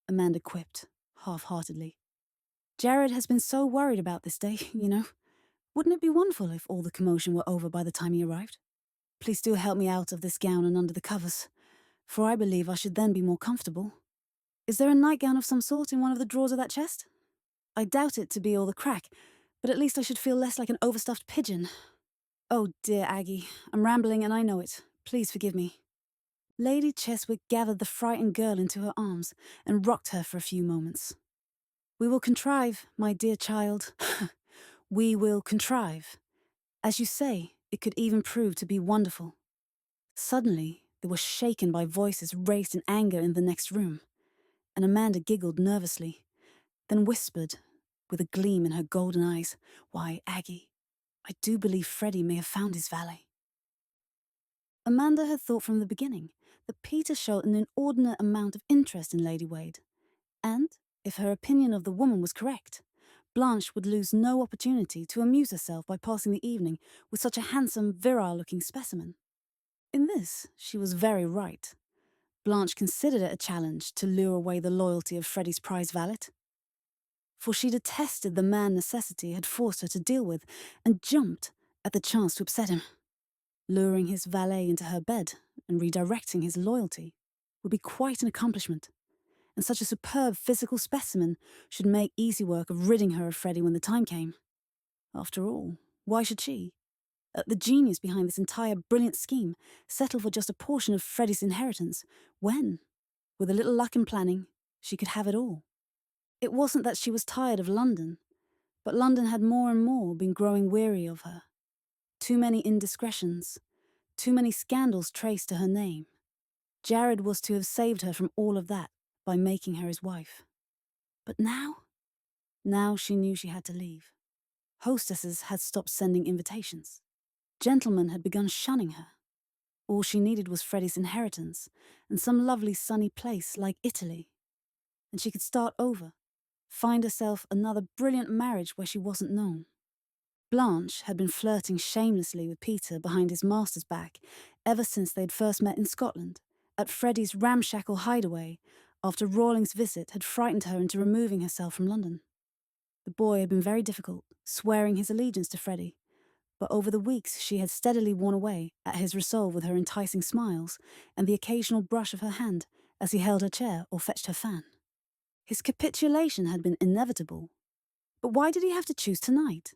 A: Amanda quipped, half-heartedly. Jared has been so worried about this day, you know. Wouldn't it be wonderful if all the commotion were over by the time he arrived? Please do help me out of this gown and under the covers, for I believe I should then be more comfortable. Is there a nightgown of some sort in one of the drawers of that chest? I doubt it to be all the crack, but at least I should feel less like an overstuffed pigeon. Oh dear, Aggie, I'm rambling and I know it. Please forgive me. Lady Cheswick gathered the frightened girl into her arms and rocked her for a few moments. We will contrive, my dear child. We will contrive. As you say, it could even prove to be wonderful. Suddenly, they were shaken by voices raised in anger in the next room, and Amanda giggled nervously, then whispered, with a gleam in her golden eyes, Why, Aggie, I do believe Freddie may have found his valet. Amanda had thought from the beginning that Peter showed an inordinate amount of interest in Lady Wade, and, if her opinion of the woman was correct, Blanche would lose no opportunity to amuse herself by passing the evening with such a handsome, virile-looking specimen. In this, she was very right. Blanche considered it a challenge to lure away the loyalty of Freddie's prize valet, for she detested the man necessity had forced her to deal with and jumped at the chance to upset him. Luring his valet into her bed and redirecting his loyalty would be quite an accomplishment, and such a superb physical specimen should make easy work of ridding her of Freddie when the time came. After all, why should she, the genius behind this entire brilliant scheme, settle for just a portion of Freddie's inheritance when, with a little luck and planning, she could have it all? It wasn't that she was tired of London, but London had more and more been growing weary of her. Too many indiscretions, too many scandals traced to her name. Jared was to have saved her from all of that by making her his wife. But now? Now she knew she had to leave. Hostesses had stopped sending invitations. Gentlemen had begun shunning her. All she needed was Freddie's inheritance and some lovely sunny place like Italy. And she could start over, find herself another brilliant marriage where she wasn't known. Blanche had been flirting shamelessly with Peter behind his master's back ever since they'd first met in Scotland, at Freddie's ramshackle hideaway, after Rawlings' visit had frightened her into removing herself from London. The boy had been very difficult, swearing his allegiance to Freddie, but over the weeks she had steadily worn away at his resolve with her enticing smiles and the occasional brush of her hand as he held her chair or fetched her fan. His capitulation had been inevitable, but why did he have to choose tonight?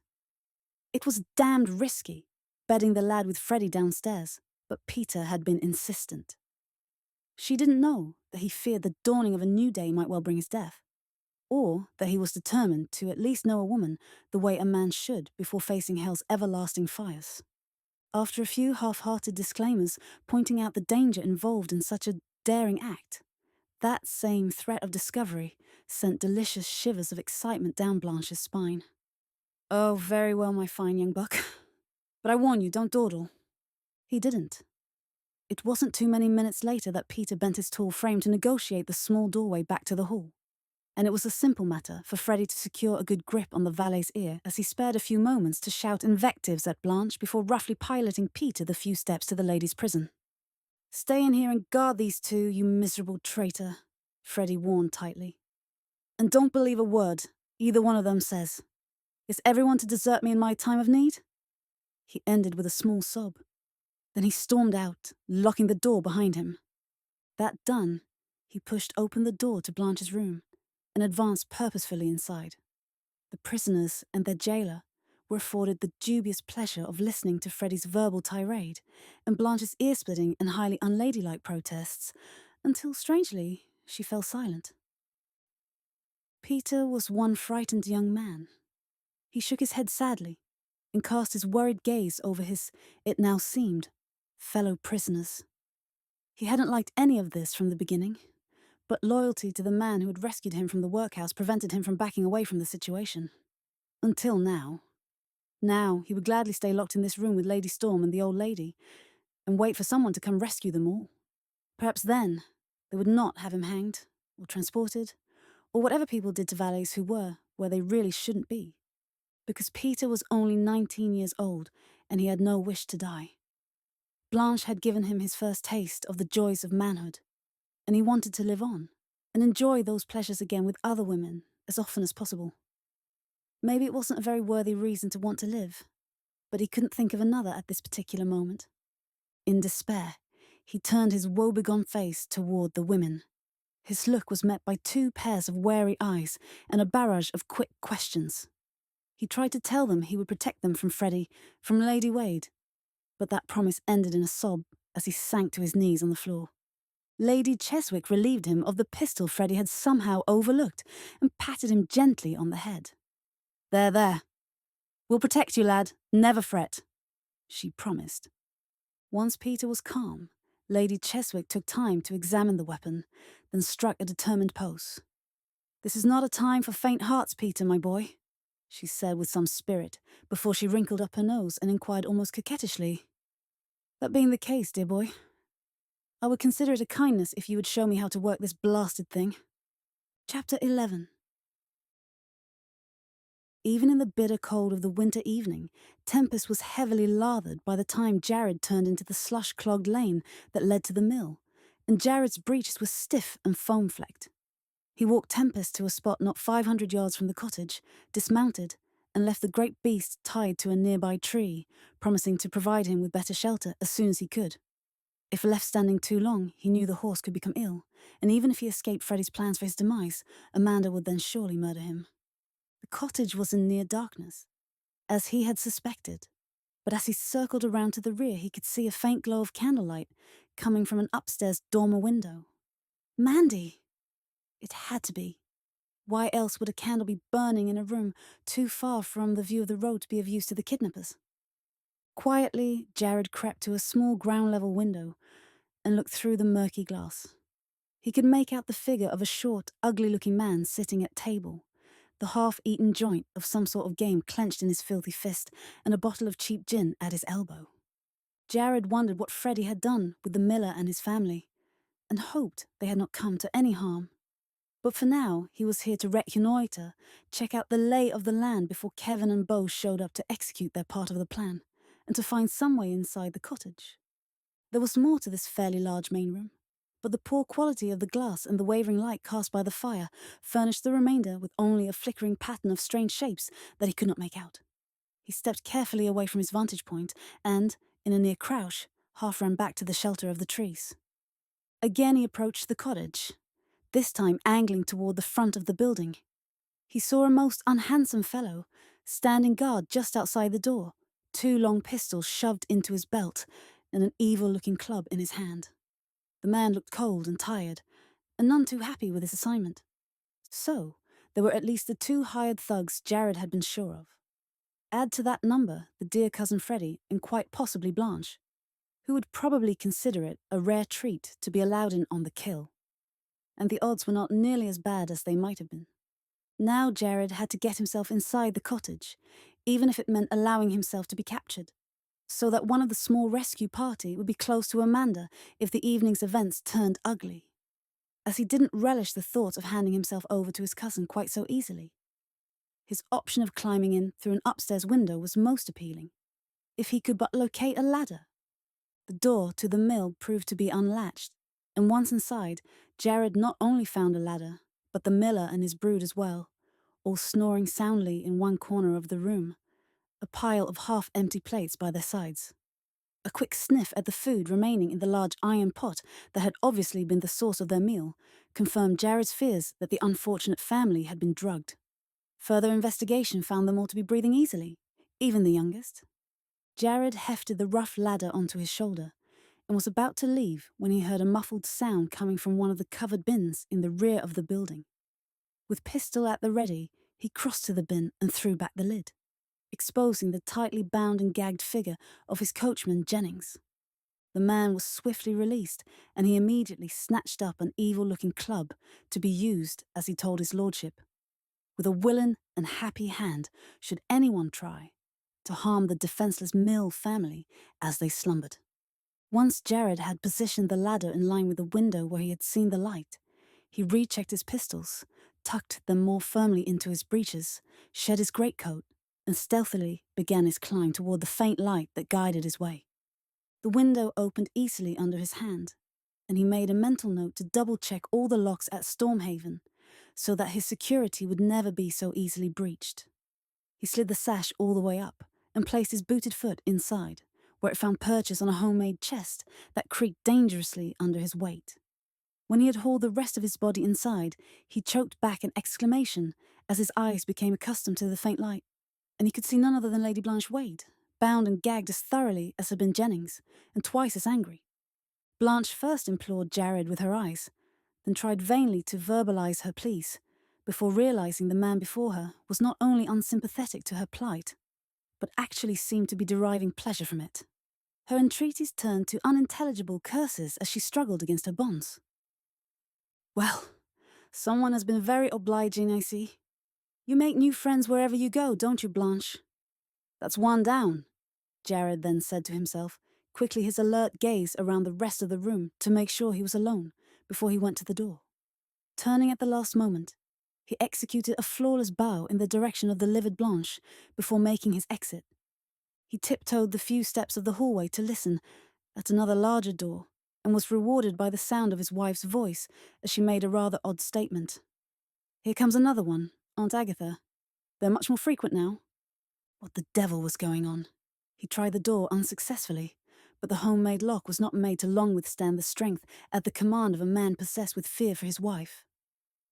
A: It was damned risky, bedding the lad with Freddie downstairs, but Peter had been insistent. She didn't know that he feared the dawning of a new day might well bring his death, or that he was determined to at least know a woman the way a man should before facing hell's everlasting fires. After a few half-hearted disclaimers pointing out the danger involved in such a daring act, that same threat of discovery sent delicious shivers of excitement down Blanche's spine. "Oh, very well, my fine young buck. But I warn you, don't dawdle." He didn't. It wasn't too many minutes later that Peter bent his tall frame to negotiate the small doorway back to the hall. And it was a simple matter for Freddie to secure a good grip on the valet's ear as he spared a few moments to shout invectives at Blanche before roughly piloting Peter the few steps to the ladies' prison. "Stay in here and guard these two, you miserable traitor," Freddie warned tightly. "And don't believe a word either one of them says. Is everyone to desert me in my time of need?" He ended with a small sob. Then he stormed out, locking the door behind him. That done, he pushed open the door to Blanche's room and advanced purposefully inside. The prisoners and their jailer were afforded the dubious pleasure of listening to Freddie's verbal tirade and Blanche's ear-splitting and highly unladylike protests, until, strangely, she fell silent. Peter was one frightened young man. He shook his head sadly and cast his worried gaze over his, it now seemed, fellow prisoners. He hadn't liked any of this from the beginning, but loyalty to the man who had rescued him from the workhouse prevented him from backing away from the situation. Until now. Now he would gladly stay locked in this room with Lady Storm and the old lady, and wait for someone to come rescue them all. Perhaps then they would not have him hanged, or transported, or whatever people did to valets who were where they really shouldn't be. Because Peter was only 19 years old, and he had no wish to die. Blanche had given him his first taste of the joys of manhood, and he wanted to live on, and enjoy those pleasures again with other women as often as possible. Maybe it wasn't a very worthy reason to want to live, but he couldn't think of another at this particular moment. In despair, he turned his woebegone face toward the women. His look was met by 2 pairs of wary eyes and a barrage of quick questions. He tried to tell them he would protect them from Freddie, from Lady Wade, but that promise ended in a sob as he sank to his knees on the floor. Lady Cheswick relieved him of the pistol Freddie had somehow overlooked and patted him gently on the head. "There, there. We'll protect you, lad. Never fret," she promised. Once Peter was calm, Lady Cheswick took time to examine the weapon, then struck a determined pose. "This is not a time for faint hearts, Peter, my boy," she said with some spirit, before she wrinkled up her nose and inquired almost coquettishly, "That being the case, dear boy, I would consider it a kindness if you would show me how to work this blasted thing." Chapter 11. Even in the bitter cold of the winter evening, Tempest was heavily lathered by the time Jared turned into the slush-clogged lane that led to the mill, and Jared's breeches were stiff and foam-flecked. He walked Tempest to a spot not 500 yards from the cottage, dismounted, and left the great beast tied to a nearby tree, promising to provide him with better shelter as soon as he could. If left standing too long, he knew the horse could become ill, and even if he escaped Freddie's plans for his demise, Amanda would then surely murder him. The cottage was in near darkness, as he had suspected, but as he circled around to the rear he could see a faint glow of candlelight coming from an upstairs dormer window. Mandy! It had to be. Why else would a candle be burning in a room too far from the view of the road to be of use to the kidnappers? Quietly, Jared crept to a small ground-level window and looked through the murky glass. He could make out the figure of a short, ugly-looking man sitting at table, the half-eaten joint of some sort of game clenched in his filthy fist, and a bottle of cheap gin at his elbow. Jared wondered what Freddie had done with the miller and his family, and hoped they had not come to any harm. But for now, he was here to reconnoiter, check out the lay of the land before Kevin and Beau showed up to execute their part of the plan, and to find some way inside the cottage. There was more to this fairly large main room, but the poor quality of the glass and the wavering light cast by the fire furnished the remainder with only a flickering pattern of strange shapes that he could not make out. He stepped carefully away from his vantage point and, in a near crouch, half ran back to the shelter of the trees. Again he approached the cottage, this time angling toward the front of the building. He saw a most unhandsome fellow, standing guard just outside the door, 2 long pistols shoved into his belt, and an evil-looking club in his hand. The man looked cold and tired, and none too happy with his assignment. So, there were at least the 2 hired thugs Jared had been sure of. Add to that number the dear cousin Freddie and quite possibly Blanche, who would probably consider it a rare treat to be allowed in on the kill. And the odds were not nearly as bad as they might have been. Now Jared had to get himself inside the cottage, even if it meant allowing himself to be captured, so that one of the small rescue party would be close to Amanda if the evening's events turned ugly, as he didn't relish the thought of handing himself over to his cousin quite so easily. His option of climbing in through an upstairs window was most appealing, if he could but locate a ladder. The door to the mill proved to be unlatched, and once inside, Jared not only found a ladder, but the miller and his brood as well, all snoring soundly in one corner of the room, a pile of half-empty plates by their sides. A quick sniff at the food remaining in the large iron pot that had obviously been the source of their meal confirmed Jared's fears that the unfortunate family had been drugged. Further investigation found them all to be breathing easily, even the youngest. Jared hefted the rough ladder onto his shoulder and was about to leave when he heard a muffled sound coming from one of the covered bins in the rear of the building. With pistol at the ready, he crossed to the bin and threw back the lid, exposing the tightly bound and gagged figure of his coachman Jennings. The man was swiftly released, and he immediately snatched up an evil-looking club to be used, as he told his lordship, with a willing and happy hand, should anyone try, to harm the defenceless Mill family as they slumbered. Once Jared had positioned the ladder in line with the window where he had seen the light, he rechecked his pistols, tucked them more firmly into his breeches, shed his greatcoat, and stealthily began his climb toward the faint light that guided his way. The window opened easily under his hand, and he made a mental note to double-check all the locks at Stormhaven, so that his security would never be so easily breached. He slid the sash all the way up and placed his booted foot inside, where it found purchase on a homemade chest that creaked dangerously under his weight. When he had hauled the rest of his body inside, he choked back an exclamation as his eyes became accustomed to the faint light, and he could see none other than Lady Blanche Wade, bound and gagged as thoroughly as had been Jennings, and twice as angry. Blanche first implored Jared with her eyes, then tried vainly to verbalize her pleas, before realizing the man before her was not only unsympathetic to her plight, but actually seemed to be deriving pleasure from it. Her entreaties turned to unintelligible curses as she struggled against her bonds. "Well, someone has been very obliging, I see. You make new friends wherever you go, don't you, Blanche?" "That's one down," Jared then said to himself, quickly his alert gaze around the rest of the room to make sure he was alone before he went to the door. Turning at the last moment, he executed a flawless bow in the direction of the livid Blanche before making his exit. He tiptoed the few steps of the hallway to listen at another larger door, and was rewarded by the sound of his wife's voice as she made a rather odd statement. "Here comes another one, Aunt Agatha. They're much more frequent now." What the devil was going on? He tried the door unsuccessfully, but the homemade lock was not made to long withstand the strength at the command of a man possessed with fear for his wife.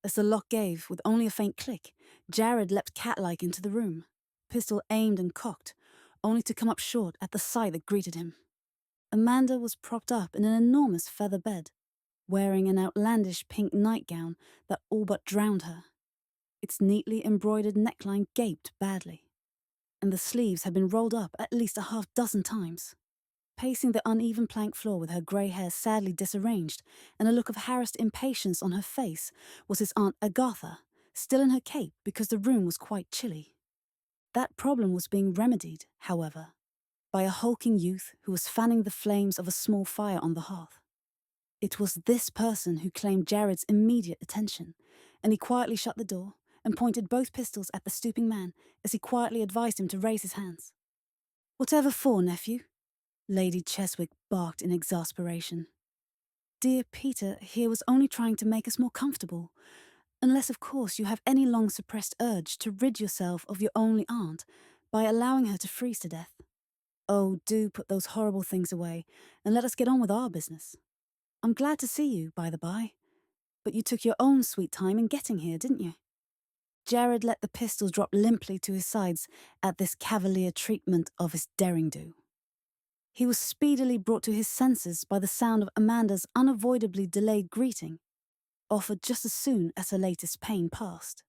A: As the lock gave, with only a faint click, Jared leapt cat-like into the room, pistol aimed and cocked, only to come up short at the sight that greeted him. Amanda was propped up in an enormous feather bed, wearing an outlandish pink nightgown that all but drowned her. Its neatly embroidered neckline gaped badly, and the sleeves had been rolled up at least a half-dozen times. Pacing the uneven plank floor with her grey hair sadly disarranged and a look of harassed impatience on her face was his Aunt Agatha, still in her cape because the room was quite chilly. That problem was being remedied, however, by a hulking youth who was fanning the flames of a small fire on the hearth. It was this person who claimed Jared's immediate attention, and he quietly shut the door and pointed both pistols at the stooping man as he quietly advised him to raise his hands. "Whatever for, nephew?" Lady Cheswick barked in exasperation. "Dear Peter here was only trying to make us more comfortable. Unless, of course, you have any long-suppressed urge to rid yourself of your only aunt by allowing her to freeze to death. Oh, do put those horrible things away and let us get on with our business. I'm glad to see you, by the by. But you took your own sweet time in getting here, didn't you?" Jared let the pistols drop limply to his sides at this cavalier treatment of his derring-do. He was speedily brought to his senses by the sound of Amanda's unavoidably delayed greeting, offered just as soon as her latest pain passed.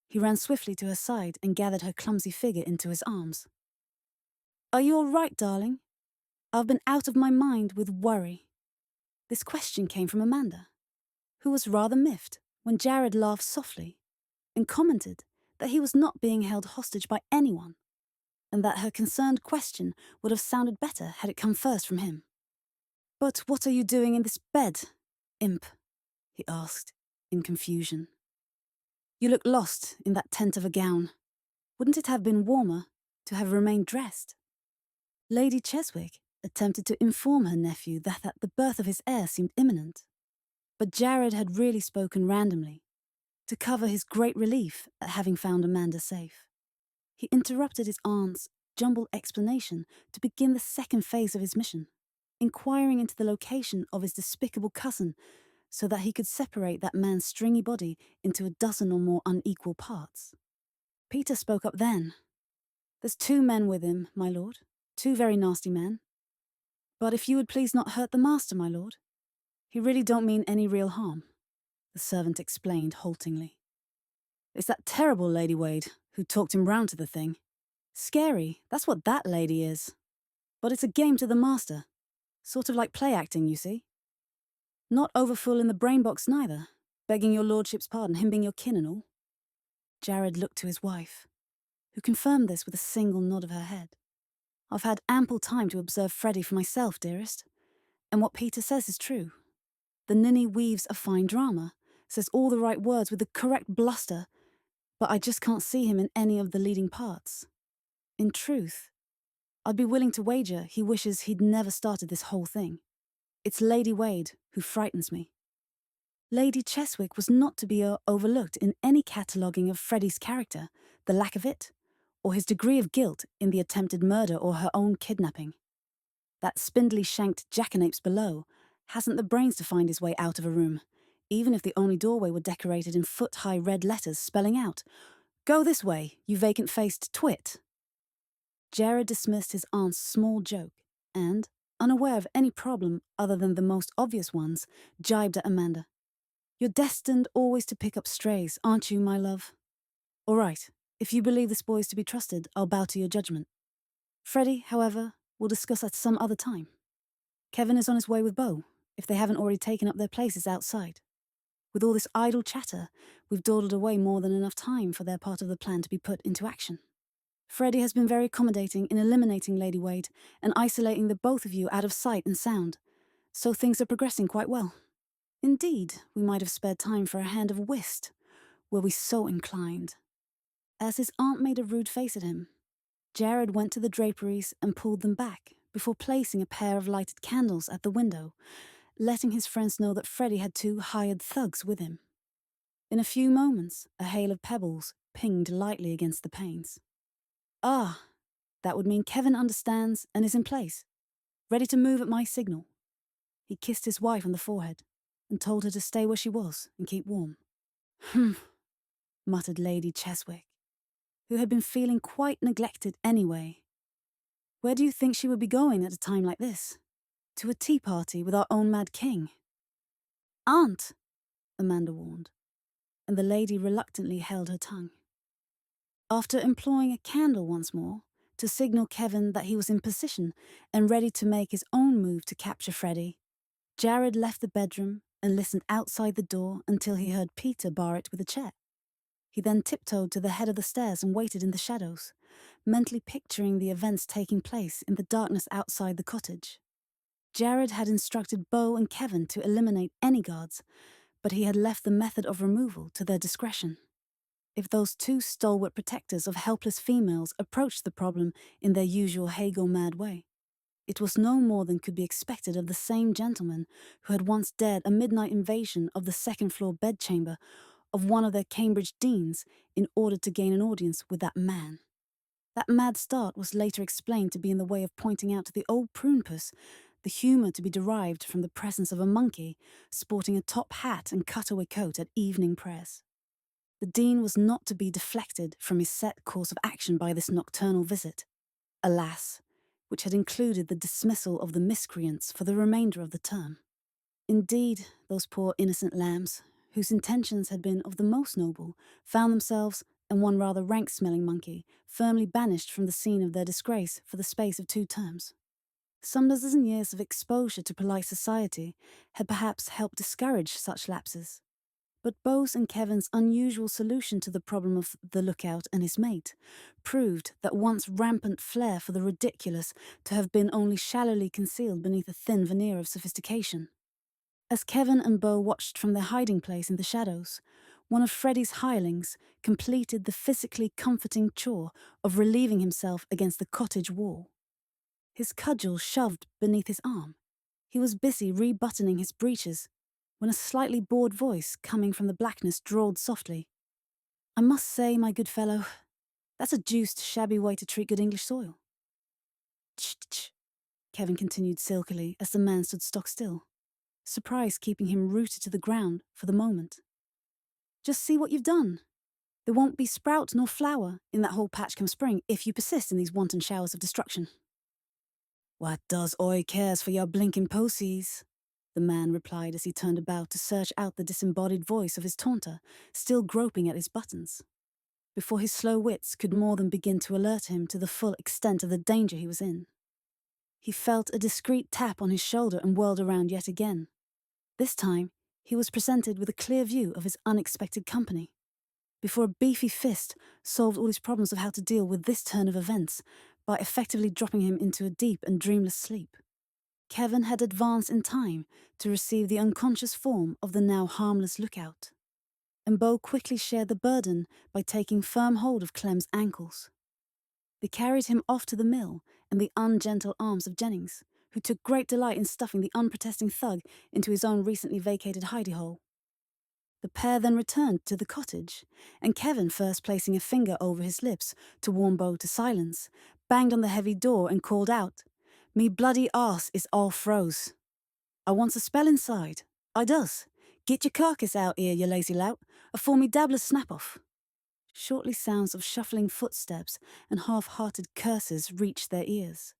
A: He ran swiftly to her side and gathered her clumsy figure into his arms. "Are you all right, darling? I've been out of my mind with worry." This question came from Amanda, who was rather miffed when Jared laughed softly and commented that he was not being held hostage by anyone, and that her concerned question would have sounded better had it come first from him. "But what are you doing in this bed, imp?" he asked, in confusion. "You look lost in that tent of a gown. Wouldn't it have been warmer to have remained dressed?" Lady Cheswick attempted to inform her nephew that the birth of his heir seemed imminent, but Jared had really spoken randomly, to cover his great relief at having found Amanda safe. He interrupted his aunt's jumbled explanation to begin the second phase of his mission, inquiring into the location of his despicable cousin so that he could separate that man's stringy body into a dozen or more unequal parts. Peter spoke up then. "There's 2 men with him, my lord, 2 very nasty men. But if you would please not hurt the master, my lord. He really don't mean any real harm," the servant explained haltingly. "It's that terrible Lady Wade who talked him round to the thing. Scary, that's what that lady is. But it's a game to the master. Sort of like play acting, you see. Not overfull in the brain box neither, begging your lordship's pardon, him being your kin and all." Jared looked to his wife, who confirmed this with a single nod of her head. "I've had ample time to observe Freddie for myself, dearest, and what Peter says is true. The ninny weaves a fine drama, says all the right words with the correct bluster, but I just can't see him in any of the leading parts. In truth, I'd be willing to wager he wishes he'd never started this whole thing. It's Lady Wade who frightens me." Lady Cheswick was not to be overlooked in any cataloguing of Freddie's character, the lack of it, or his degree of guilt in the attempted murder or her own kidnapping. That spindly-shanked jackanapes below hasn't the brains to find his way out of a room, even if the only doorway were decorated in foot-high red letters spelling out, "Go this way, you vacant-faced twit." Jared dismissed his aunt's small joke and, unaware of any problem other than the most obvious ones, jibed at Amanda. "You're destined always to pick up strays, aren't you, my love? All right, if you believe this boy is to be trusted, I'll bow to your judgment. Freddie, however, we'll discuss at some other time. Kevin is on his way with Beau, if they haven't already taken up their places outside. With all this idle chatter, we've dawdled away more than enough time for their part of the plan to be put into action. Freddie has been very accommodating in eliminating Lady Wade and isolating the both of you out of sight and sound, so things are progressing quite well. Indeed, we might have spared time for a hand of whist, were we so inclined." As his aunt made a rude face at him, Jared went to the draperies and pulled them back before placing a pair of lighted candles at the window, letting his friends know that Freddie had 2 hired thugs with him. In a few moments, a hail of pebbles pinged lightly against the panes. "Ah, that would mean Kevin understands and is in place, ready to move at my signal." He kissed his wife on the forehead and told her to stay where she was and keep warm. "Humph," muttered Lady Cheswick, who had been feeling quite neglected anyway. "Where do you think she would be going at a time like this? To a tea party with our own mad king?" "Aunt," Amanda warned, and the lady reluctantly held her tongue. After employing a candle once more to signal Kevin that he was in position and ready to make his own move to capture Freddie, Jared left the bedroom and listened outside the door until he heard Peter bar it with a chair. He then tiptoed to the head of the stairs and waited in the shadows, mentally picturing the events taking place in the darkness outside the cottage. Jared had instructed Beau and Kevin to eliminate any guards, but he had left the method of removal to their discretion. If those two stalwart protectors of helpless females approached the problem in their usual Hegel-mad way, it was no more than could be expected of the same gentleman who had once dared a midnight invasion of the second-floor bedchamber of one of their Cambridge deans in order to gain an audience with that man. That mad start was later explained to be in the way of pointing out to the old prune-puss the humour to be derived from the presence of a monkey sporting a top hat and cutaway coat at evening prayers. The dean was not to be deflected from his set course of action by this nocturnal visit, alas, which had included the dismissal of the miscreants for the remainder of the term. Indeed, those poor innocent lambs, whose intentions had been of the most noble, found themselves, and one rather rank-smelling monkey, firmly banished from the scene of their disgrace for the space of 2 terms. Some dozen years of exposure to polite society had perhaps helped discourage such lapses, but Beau's and Kevin's unusual solution to the problem of the lookout and his mate proved that once rampant flair for the ridiculous to have been only shallowly concealed beneath a thin veneer of sophistication. As Kevin and Beau watched from their hiding place in the shadows, one of Freddie's hirelings completed the physically comforting chore of relieving himself against the cottage wall. His cudgel shoved beneath his arm, he was busy rebuttoning his breeches when a slightly bored voice coming from the blackness drawled softly, "I must say, my good fellow, that's a deuced shabby way to treat good English soil." "Ch-ch," Kevin continued silkily as the man stood stock still, surprise keeping him rooted to the ground for the moment. "Just see what you've done. There won't be sprout nor flower in that whole patch come spring if you persist in these wanton showers of destruction." "What does Oi cares for your blinking posies?" the man replied as he turned about to search out the disembodied voice of his taunter, still groping at his buttons, before his slow wits could more than begin to alert him to the full extent of the danger he was in. He felt a discreet tap on his shoulder and whirled around yet again. This time, he was presented with a clear view of his unexpected company, before a beefy fist solved all his problems of how to deal with this turn of events by effectively dropping him into a deep and dreamless sleep. Kevin had advanced in time to receive the unconscious form of the now harmless lookout, and Beau quickly shared the burden by taking firm hold of Clem's ankles. They carried him off to the mill and the ungentle arms of Jennings, who took great delight in stuffing the unprotesting thug into his own recently vacated hidey-hole. The pair then returned to the cottage, and Kevin, first placing a finger over his lips to warn Beau to silence, banged on the heavy door and called out, "Me bloody arse is all froze. I wants a spell inside. I does. Get your carcass out here, you lazy lout, afore me dabblers snap off." Shortly sounds of shuffling footsteps and half-hearted curses reached their ears,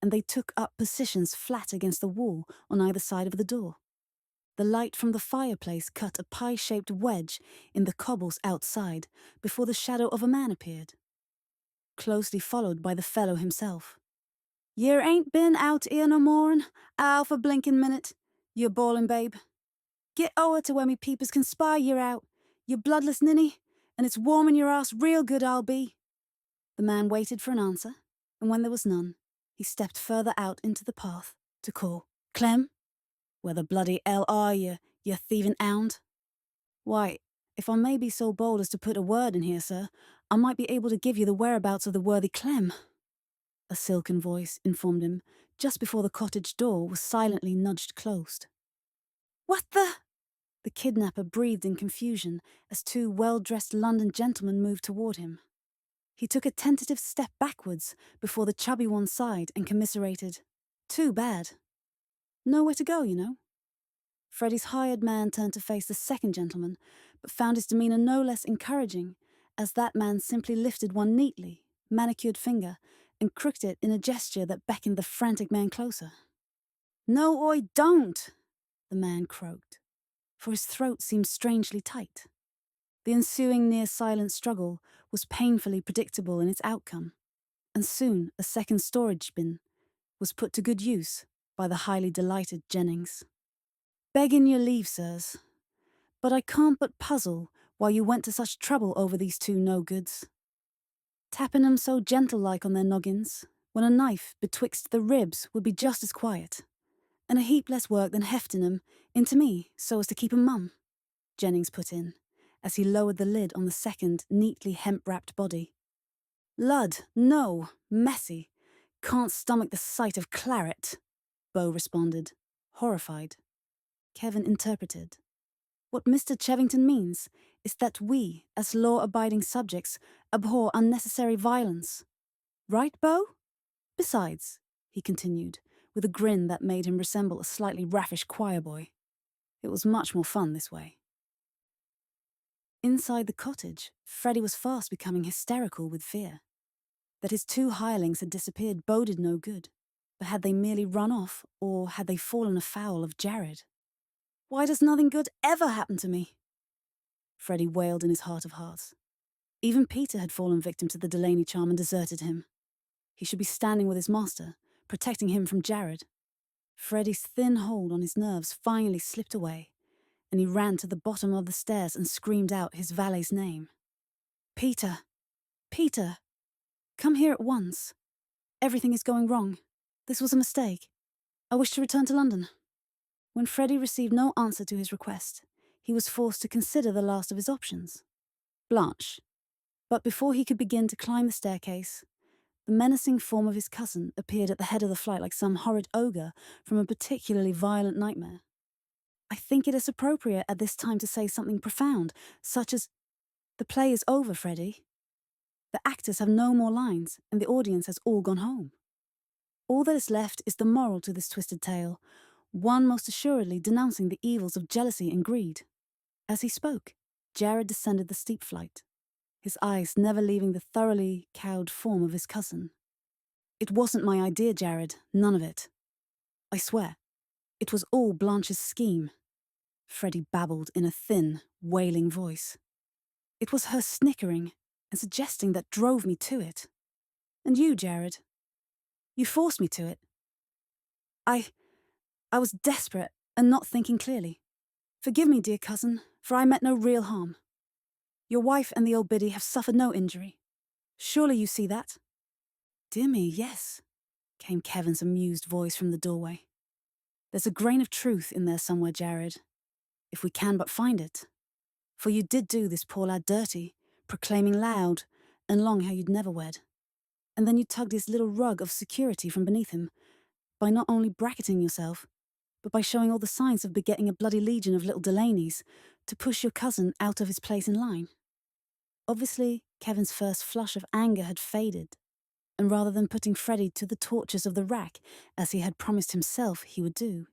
A: and they took up positions flat against the wall on either side of the door. The light from the fireplace cut a pie-shaped wedge in the cobbles outside before the shadow of a man appeared, closely followed by the fellow himself. "Yer ain't been out 'ere no more'n 'alf a blinkin' minute, you bawlin' babe. Get o'er to where me peepers can spy yer out, you bloodless ninny, and it's warmin' your arse real good I'll be." The man waited for an answer, and when there was none, he stepped further out into the path to call, "Clem? Where the bloody 'ell are you, you thievin' 'ound?" "Why, if I may be so bold as to put a word in here, sir, I might be able to give you the whereabouts of the worthy Clem," a silken voice informed him just before the cottage door was silently nudged closed. "What the—" The kidnapper breathed in confusion as 2 well-dressed London gentlemen moved toward him. He took a tentative step backwards before the chubby one sighed and commiserated. "Too bad. Nowhere to go, you know." Freddie's hired man turned to face the second gentleman, but found his demeanour no less encouraging, as that man simply lifted one neatly, manicured finger and crooked it in a gesture that beckoned the frantic man closer. "No, I don't," the man croaked, for his throat seemed strangely tight. The ensuing near-silent struggle was painfully predictable in its outcome, and soon a second storage bin was put to good use by the highly delighted Jennings. "Begging your leave, sirs, but I can't but puzzle why you went to such trouble over these 2 no-goods. Tapping 'em so gentle-like on their noggins, when a knife betwixt the ribs would be just as quiet. And a heap less work than hefting 'em into me so as to keep 'em mum," Jennings put in, as he lowered the lid on the second, neatly hemp-wrapped body. "Lud, no, messy. Can't stomach the sight of claret," Beau responded, horrified. Kevin interpreted. "What Mr. Chevington means is that we, as law-abiding subjects, abhor unnecessary violence. Right, Beau? Besides," he continued, with a grin that made him resemble a slightly raffish choir boy, "it was much more fun this way." Inside the cottage, Freddie was fast becoming hysterical with fear. That his two hirelings had disappeared boded no good, but had they merely run off, or had they fallen afoul of Jared? "Why does nothing good ever happen to me?" Freddie wailed in his heart of hearts. Even Peter had fallen victim to the Delaney charm and deserted him. He should be standing with his master, protecting him from Jared. Freddie's thin hold on his nerves finally slipped away, and he ran to the bottom of the stairs and screamed out his valet's name. "Peter! Peter! Come here at once. Everything is going wrong. This was a mistake. I wish to return to London." When Freddie received no answer to his request, he was forced to consider the last of his options. Blanche. But before he could begin to climb the staircase, the menacing form of his cousin appeared at the head of the flight like some horrid ogre from a particularly violent nightmare. "I think it is appropriate at this time to say something profound, such as, 'The play is over, Freddie. The actors have no more lines, and the audience has all gone home. All that is left is the moral to this twisted tale, one most assuredly denouncing the evils of jealousy and greed.'" As he spoke, Jared descended the steep flight, his eyes never leaving the thoroughly cowed form of his cousin. "It wasn't my idea, Jared, none of it. I swear, it was all Blanche's scheme," Freddie babbled in a thin, wailing voice. "It was her snickering and suggesting that drove me to it. And you, Jared, you forced me to it. I was desperate and not thinking clearly. Forgive me, dear cousin, for I meant no real harm. Your wife and the old biddy have suffered no injury. Surely you see that?" "Dear me, yes," came Kevin's amused voice from the doorway. "There's a grain of truth in there somewhere, Jared, if we can but find it. For you did do this poor lad dirty, proclaiming loud and long how you'd never wed. And then you tugged his little rug of security from beneath him, by not only bracketing yourself, but by showing all the signs of begetting a bloody legion of little Delaneys to push your cousin out of his place in line." Obviously, Kevin's first flush of anger had faded, and rather than putting Freddie to the tortures of the rack, as he had promised himself he would do,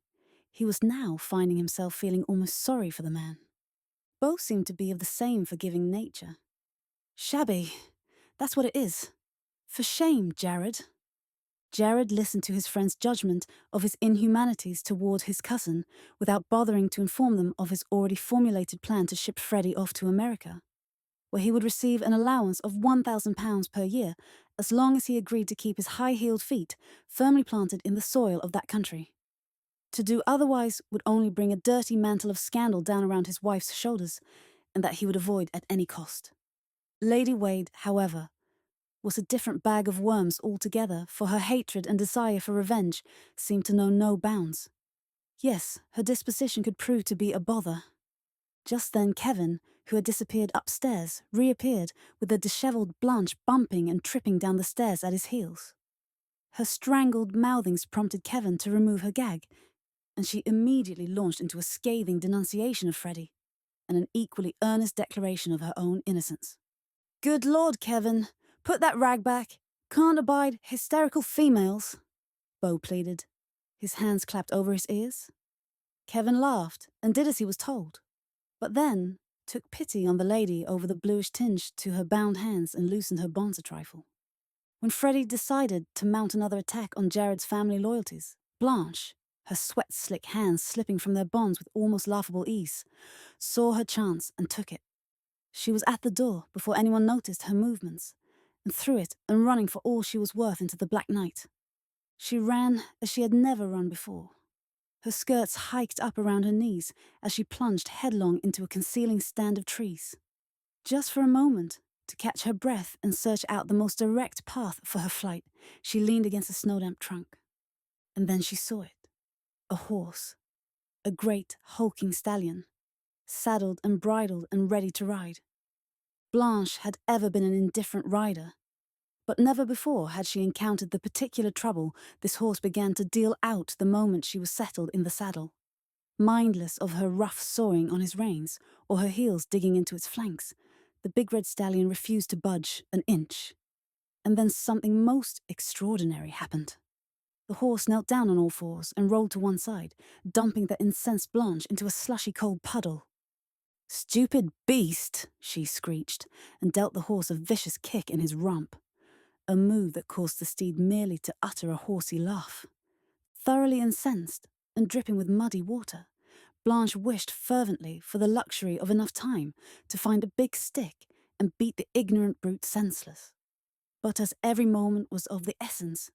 A: he was now finding himself feeling almost sorry for the man. Both seemed to be of the same forgiving nature. "Shabby, that's what it is. For shame, Jared." Jared listened to his friend's judgment of his inhumanities toward his cousin without bothering to inform them of his already formulated plan to ship Freddie off to America, where he would receive an allowance of £1,000 per year as long as he agreed to keep his high-heeled feet firmly planted in the soil of that country. To do otherwise would only bring a dirty mantle of scandal down around his wife's shoulders, and that he would avoid at any cost. Lady Wade, however, was a different bag of worms altogether, for her hatred and desire for revenge seemed to know no bounds. Yes, her disposition could prove to be a bother. Just then Kevin, who had disappeared upstairs, reappeared with the dishevelled Blanche bumping and tripping down the stairs at his heels. Her strangled mouthings prompted Kevin to remove her gag, and she immediately launched into a scathing denunciation of Freddie, and an equally earnest declaration of her own innocence. "Good Lord, Kevin, put that rag back. Can't abide hysterical females," Beau pleaded, his hands clapped over his ears. Kevin laughed and did as he was told, but then took pity on the lady over the bluish tinge to her bound hands and loosened her bonds a trifle. When Freddie decided to mount another attack on Jared's family loyalties, Blanche, her sweat-slick hands slipping from their bonds with almost laughable ease, saw her chance and took it. She was at the door before anyone noticed her movements, and threw it and running for all she was worth into the black night. She ran as she had never run before. Her skirts hiked up around her knees as she plunged headlong into a concealing stand of trees. Just for a moment, to catch her breath and search out the most direct path for her flight, she leaned against a snow-damp trunk. And then she saw it. A horse. A great, hulking stallion, saddled and bridled and ready to ride. Blanche had ever been an indifferent rider, but never before had she encountered the particular trouble this horse began to deal out the moment she was settled in the saddle. Mindless of her rough sawing on his reins or her heels digging into its flanks, the big red stallion refused to budge an inch. And then something most extraordinary happened. The horse knelt down on all fours and rolled to one side, dumping the incensed Blanche into a slushy cold puddle. "Stupid beast," she screeched, and dealt the horse a vicious kick in his rump, a move that caused the steed merely to utter a horsey laugh. Thoroughly incensed and dripping with muddy water, Blanche wished fervently for the luxury of enough time to find a big stick and beat the ignorant brute senseless. But as every moment was of the essence,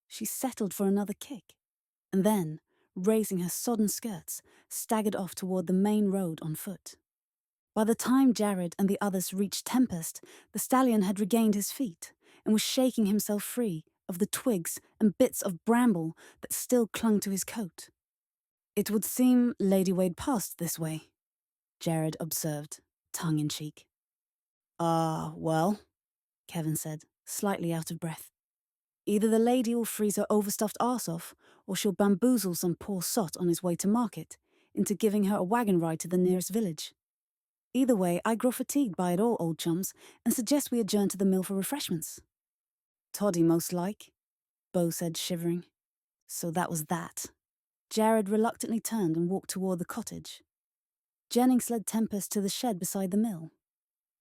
A: she settled for another kick, and then, raising her sodden skirts, staggered off toward the main road on foot. By the time Jared and the others reached Tempest, the stallion had regained his feet and was shaking himself free of the twigs and bits of bramble that still clung to his coat. "It would seem Lady Wade passed this way," Jared observed, tongue-in-cheek. Well," Kevin said, slightly out of breath. "Either the lady will freeze her overstuffed arse off, or she'll bamboozle some poor sot on his way to market into giving her a wagon ride to the nearest village. Either way, I grow fatigued by it all, old chums, and suggest we adjourn to the mill for refreshments." "Toddy, most like," Bo said, shivering. So that was that. Jared reluctantly turned and walked toward the cottage. Jennings led Tempest to the shed beside the mill,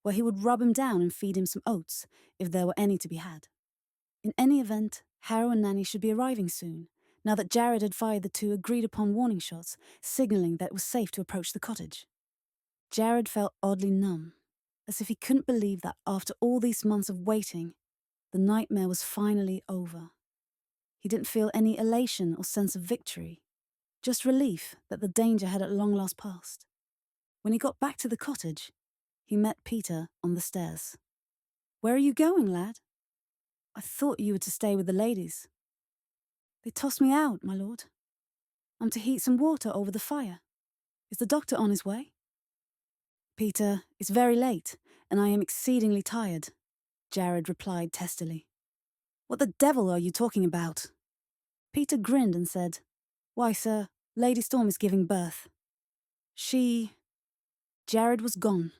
A: where he would rub him down and feed him some oats, if there were any to be had. In any event, Harrow and Nanny should be arriving soon, now that Jared had fired the two agreed-upon warning shots, signalling that it was safe to approach the cottage. Jared felt oddly numb, as if he couldn't believe that after all these months of waiting, the nightmare was finally over. He didn't feel any elation or sense of victory, just relief that the danger had at long last passed. When he got back to the cottage, he met Peter on the stairs. "Where are you going, lad?" "I thought you were to stay with the ladies." "They tossed me out, my lord. I'm to heat some water over the fire. Is the doctor on his way?" "Peter, it's very late, and I am exceedingly tired," Jared replied testily. "What the devil are you talking about?" Peter grinned and said, "Why, sir, Lady Storm is giving birth." Jared was gone,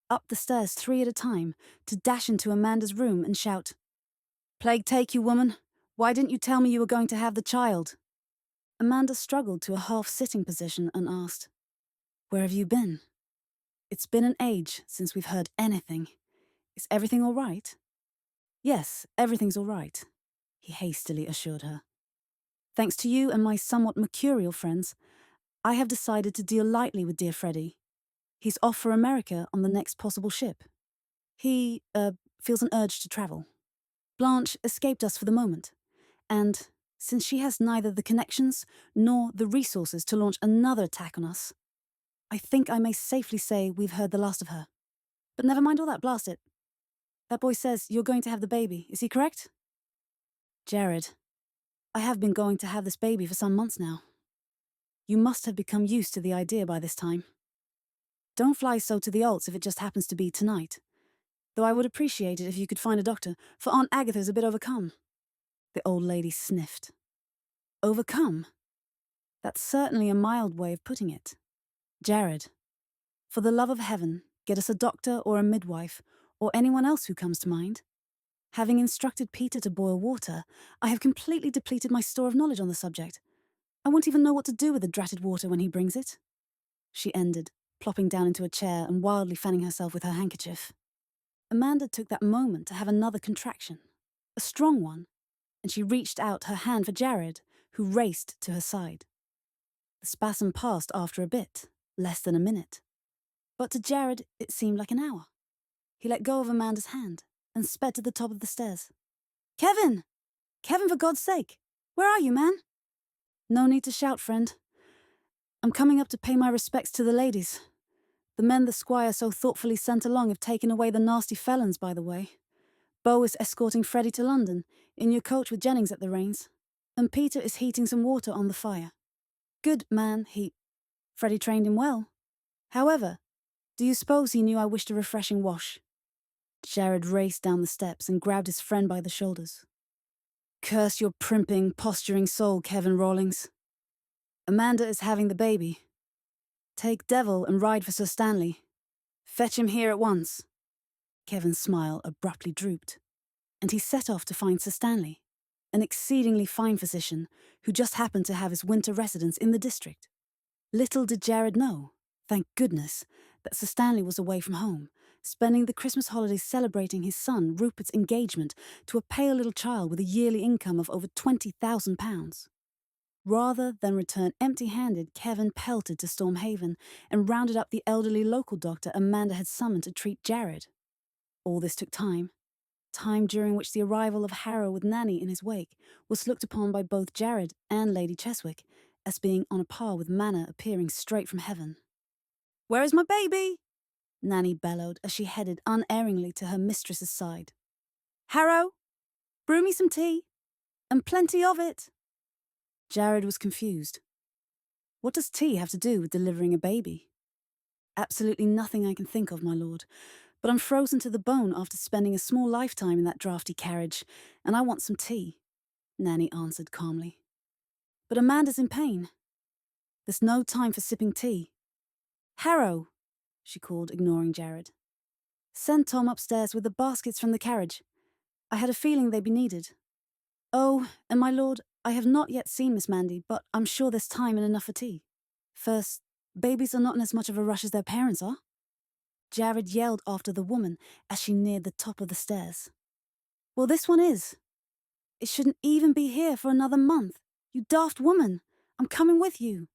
A: up the stairs 3 at a time, to dash into Amanda's room and shout, "Plague take you, woman! Why didn't you tell me you were going to have the child?" Amanda struggled to a half-sitting position and asked, "Where have you been? It's been an age since we've heard anything. Is everything all right?" "Yes, everything's all right," he hastily assured her. "Thanks to you and my somewhat mercurial friends, I have decided to deal lightly with dear Freddie. He's off for America on the next possible ship. He, feels an urge to travel. Blanche escaped us for the moment, and since she has neither the connections nor the resources to launch another attack on us, I think I may safely say we've heard the last of her. But never mind all that, blast it. That boy says you're going to have the baby, is he correct?" "Jared, I have been going to have this baby for some months now. You must have become used to the idea by this time. Don't fly so to the Alts if it just happens to be tonight, though I would appreciate it if you could find a doctor, for Aunt Agatha's a bit overcome." The old lady sniffed. "Overcome? That's certainly a mild way of putting it. Jared, for the love of heaven, get us a doctor or a midwife, or anyone else who comes to mind. Having instructed Peter to boil water, I have completely depleted my store of knowledge on the subject. I won't even know what to do with the dratted water when he brings it," she ended, plopping down into a chair and wildly fanning herself with her handkerchief. Amanda took that moment to have another contraction, a strong one, and she reached out her hand for Jared, who raced to her side. The spasm passed after a bit, less than a minute. But to Jared, it seemed like an hour. He let go of Amanda's hand and sped to the top of the stairs. "Kevin! Kevin, for God's sake! Where are you, man?" "No need to shout, friend. I'm coming up to pay my respects to the ladies. The men the squire so thoughtfully sent along have taken away the nasty felons, by the way. Beau is escorting Freddie to London, in your coach with Jennings at the reins, and Peter is heating some water on the fire. Good man, Freddie trained him well. However, do you suppose he knew I wished a refreshing wash? Jared raced down the steps and grabbed his friend by the shoulders. Curse your primping, posturing soul, Kevin Rawlings. Amanda is having the baby. Take Devil and ride for Sir Stanley. Fetch him here at once. Kevin's smile abruptly drooped, and he set off to find Sir Stanley, an exceedingly fine physician who just happened to have his winter residence in the district. Little did Jared know, thank goodness, that Sir Stanley was away from home, spending the Christmas holidays celebrating his son Rupert's engagement to a pale little child with a yearly income of over £20,000. Rather than return empty-handed, Kevin pelted to Stormhaven and rounded up the elderly local doctor Amanda had summoned to treat Jared. All this took time during which the arrival of Harrow with Nanny in his wake was looked upon by both Jared and Lady Cheswick as being on a par with manna appearing straight from heaven. "Where is my baby?" Nanny bellowed as she headed unerringly to her mistress's side. "Harrow, brew me some tea, and plenty of it." Jared was confused. What does tea have to do with delivering a baby? Absolutely nothing I can think of, my lord, but I'm frozen to the bone after spending a small lifetime in that draughty carriage, and I want some tea, Nanny answered calmly. But Amanda's in pain. There's no time for sipping tea. Harrow, she called, ignoring Jared. Send Tom upstairs with the baskets from the carriage. I had a feeling they'd be needed. Oh, and my lord, I have not yet seen Miss Mandy, but I'm sure there's time and enough for tea. First, babies are not in as much of a rush as their parents are. Jared yelled after the woman as she neared the top of the stairs. Well, this one is. It shouldn't even be here for another month. You daft woman! I'm coming with you.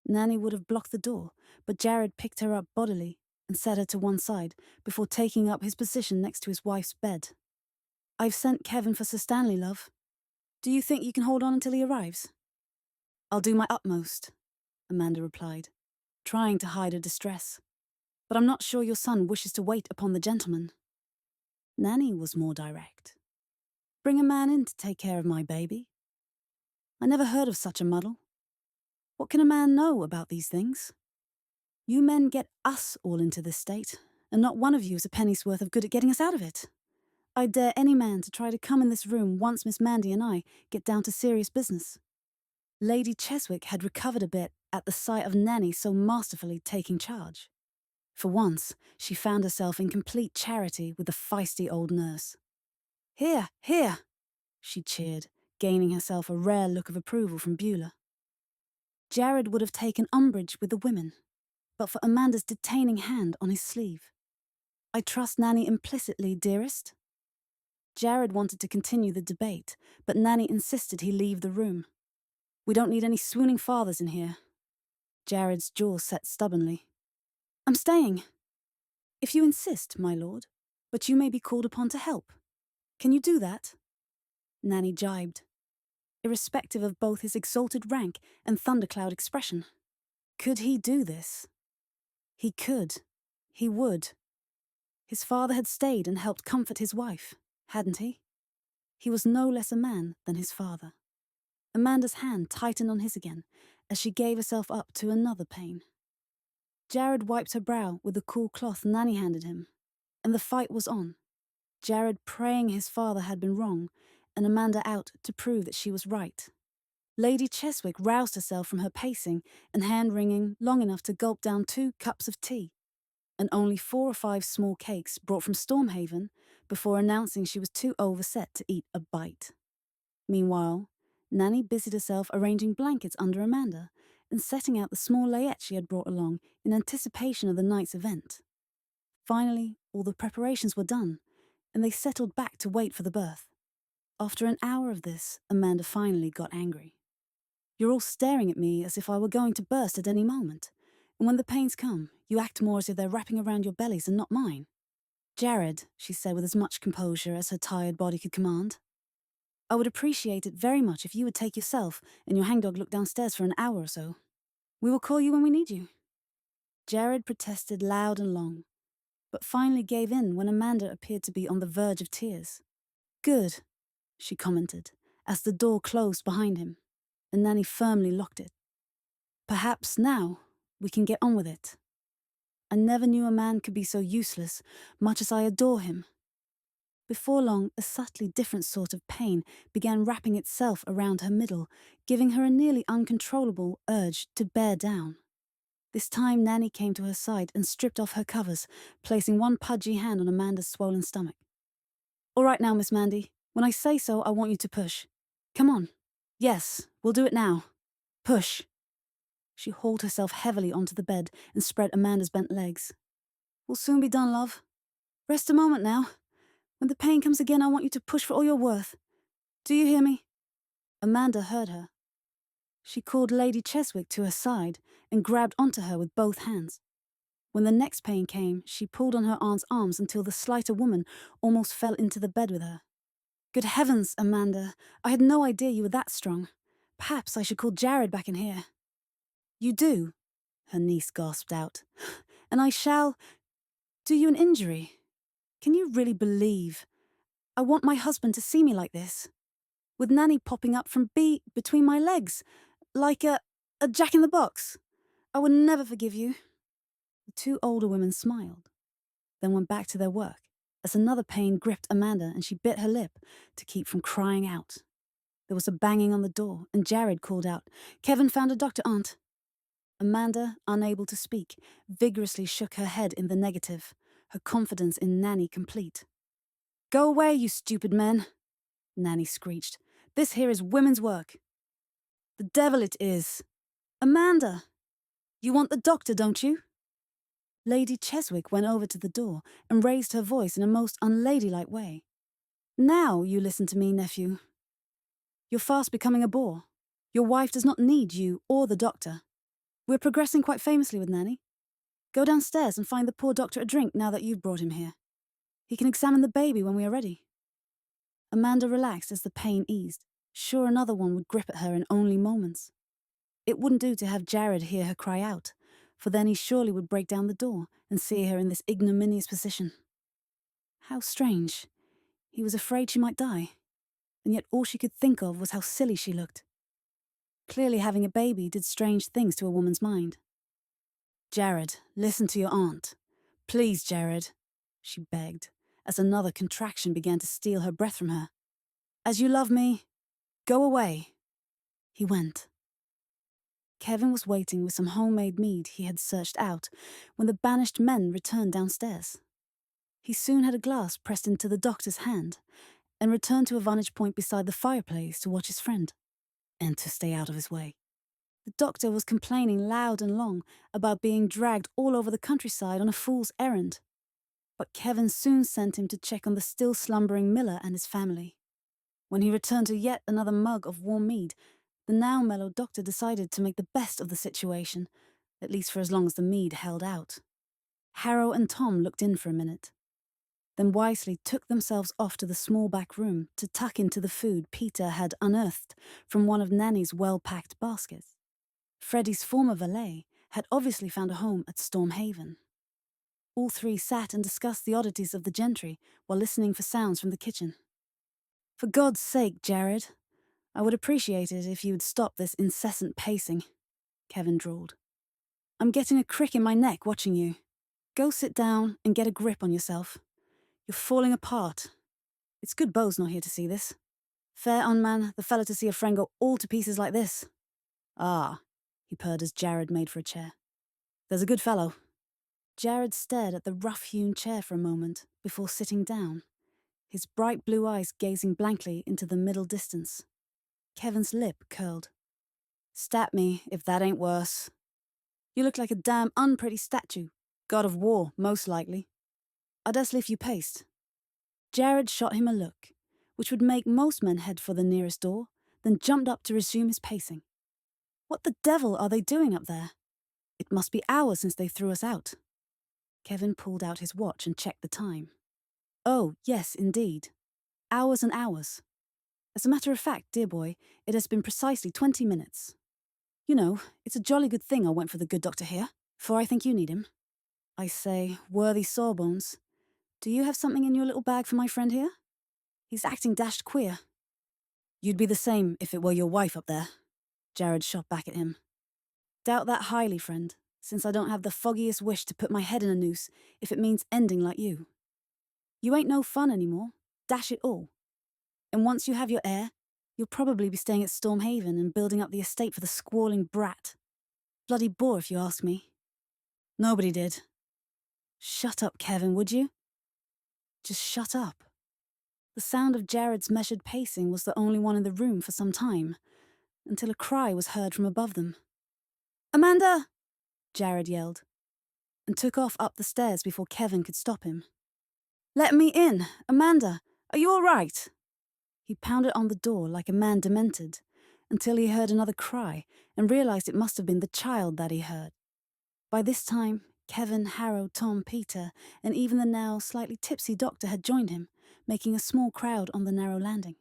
A: Nanny would have blocked the door, but Jared picked her up bodily and set her to one side before taking up his position next to his wife's bed. I've sent Kevin for Sir Stanley, love. Do you think you can hold on until he arrives? I'll do my utmost, Amanda replied, trying to hide her distress. But I'm not sure your son wishes to wait upon the gentleman. Nanny was more direct. Bring a man in to take care of my baby. I never heard of such a muddle. What can a man know about these things? You men get us all into this state, and not one of you is a penny's worth of good at getting us out of it. I dare any man to try to come in this room once Miss Mandy and I get down to serious business. Lady Cheswick had recovered a bit at the sight of Nanny so masterfully taking charge. For once, she found herself in complete charity with the feisty old nurse. Here, here, she cheered, gaining herself a rare look of approval from Beulah. Jared would have taken umbrage with the women, but for Amanda's detaining hand on his sleeve. I trust Nanny implicitly, dearest. Jared wanted to continue the debate, but Nanny insisted he leave the room. We don't need any swooning fathers in here. Jared's jaw set stubbornly. I'm staying. If you insist, my lord, but you may be called upon to help. Can you do that? Nanny jibed, irrespective of both his exalted rank and thundercloud expression. Could he do this? He could. He would. His father had stayed and helped comfort his wife, hadn't he? He was no less a man than his father. Amanda's hand tightened on his again as she gave herself up to another pain. Jared wiped her brow with the cool cloth Nanny handed him, and the fight was on. Jared praying his father had been wrong, and Amanda out to prove that she was right. Lady Cheswick roused herself from her pacing and hand-wringing long enough to gulp down 2 cups of tea, and only 4 or 5 small cakes brought from Stormhaven before announcing she was too overset to eat a bite. Meanwhile, Nanny busied herself arranging blankets under Amanda and setting out the small layette she had brought along in anticipation of the night's event. Finally, all the preparations were done, and they settled back to wait for the birth. After an hour of this, Amanda finally got angry. You're all staring at me as if I were going to burst at any moment, and when the pains come, you act more as if they're wrapping around your bellies and not mine. Jared, she said with as much composure as her tired body could command, I would appreciate it very much if you would take yourself and your hangdog look downstairs for an hour or so. We will call you when we need you. Jared protested loud and long, but finally gave in when Amanda appeared to be on the verge of tears. Good, she commented, as the door closed behind him, and Nanny firmly locked it. Perhaps now we can get on with it. I never knew a man could be so useless, much as I adore him. Before long, a subtly different sort of pain began wrapping itself around her middle, giving her a nearly uncontrollable urge to bear down. This time Nanny came to her side and stripped off her covers, placing one pudgy hand on Amanda's swollen stomach. "All right now, Miss Mandy. When I say so, I want you to push. Come on. Yes, we'll do it now. Push." She hauled herself heavily onto the bed and spread Amanda's bent legs. "We'll soon be done, love. Rest a moment now. When the pain comes again, I want you to push for all you're worth. Do you hear me?" Amanda heard her. She called Lady Cheswick to her side and grabbed onto her with both hands. When the next pain came, she pulled on her aunt's arms until the slighter woman almost fell into the bed with her. "Good heavens, Amanda, I had no idea you were that strong. Perhaps I should call Jared back in here." "You do?" her niece gasped out. "And I shall do you an injury? Can you really believe? I want my husband to see me like this, with Nanny popping up from between my legs, like a jack-in-the-box. I would never forgive you." The two older women smiled, then went back to their work, as another pain gripped Amanda and she bit her lip to keep from crying out. There was a banging on the door, and Jared called out, "Kevin found a doctor, Aunt." Amanda, unable to speak, vigorously shook her head in the negative, her confidence in Nanny complete. "Go away, you stupid men," Nanny screeched. "This here is women's work." "The devil it is. Amanda, you want the doctor, don't you?" Lady Cheswick went over to the door and raised her voice in a most unladylike way. "Now you listen to me, nephew. You're fast becoming a bore. Your wife does not need you or the doctor. We're progressing quite famously with Nanny. Go downstairs and find the poor doctor a drink now that you've brought him here. He can examine the baby when we are ready." Amanda relaxed as the pain eased, sure another one would grip at her in only moments. It wouldn't do to have Jared hear her cry out, for then he surely would break down the door and see her in this ignominious position. How strange. He was afraid she might die, and yet all she could think of was how silly she looked. Clearly having a baby did strange things to a woman's mind. "Jared, listen to your aunt. Please, Jared," she begged, as another contraction began to steal her breath from her. "As you love me, go away." He went. Kevin was waiting with some homemade mead he had searched out when the banished men returned downstairs. He soon had a glass pressed into the doctor's hand and returned to a vantage point beside the fireplace to watch his friend, and to stay out of his way. The doctor was complaining loud and long about being dragged all over the countryside on a fool's errand. But Kevin soon sent him to check on the still slumbering miller and his family. When he returned to yet another mug of warm mead, the now mellow doctor decided to make the best of the situation, at least for as long as the mead held out. Harrow and Tom looked in for a minute, then wisely took themselves off to the small back room to tuck into the food Peter had unearthed from one of Nanny's well-packed baskets. Freddie's former valet had obviously found a home at Stormhaven. All three sat and discussed the oddities of the gentry while listening for sounds from the kitchen. "For God's sake, Jared, I would appreciate it if you would stop this incessant pacing," Kevin drawled. "I'm getting a crick in my neck watching you. Go sit down and get a grip on yourself. You're falling apart. It's good Beau's not here to see this. Fair on man, the fellow to see a friend go all to pieces like this." "Ah," he purred as Jared made for a chair. "There's a good fellow." Jared stared at the rough-hewn chair for a moment before sitting down, his bright blue eyes gazing blankly into the middle distance. Kevin's lip curled. "Stat me, if that ain't worse. You look like a damn unpretty statue. God of war, most likely. I'd as lief you paced." Jared shot him a look, which would make most men head for the nearest door, then jumped up to resume his pacing. "What the devil are they doing up there? It must be hours since they threw us out." Kevin pulled out his watch and checked the time. "Oh, yes, indeed. Hours and hours. As a matter of fact, dear boy, it has been precisely 20 minutes. You know, it's a jolly good thing I went for the good doctor here, for I think you need him. I say, worthy Sawbones, do you have something in your little bag for my friend here? He's acting dashed queer." "You'd be the same if it were your wife up there," Jared shot back at him. Doubt that highly, friend, since I don't have the foggiest wish to put my head in a noose if it means ending like you. You ain't no fun anymore, dash it all. And once you have your heir, you'll probably be staying at Stormhaven and building up the estate for the squalling brat. Bloody bore if you ask me. Nobody did. Shut up, Kevin, would you? Just shut up. The sound of Jared's measured pacing was the only one in the room for some time, until a cry was heard from above them. Amanda! Jared yelled, and took off up the stairs before Kevin could stop him. Let me in! Amanda! Are you all right? He pounded on the door like a man demented, until he heard another cry and realized it must have been the child that he heard. By this time, Kevin, Harrow, Tom, Peter, and even the now slightly tipsy doctor had joined him, making a small crowd on the narrow landing.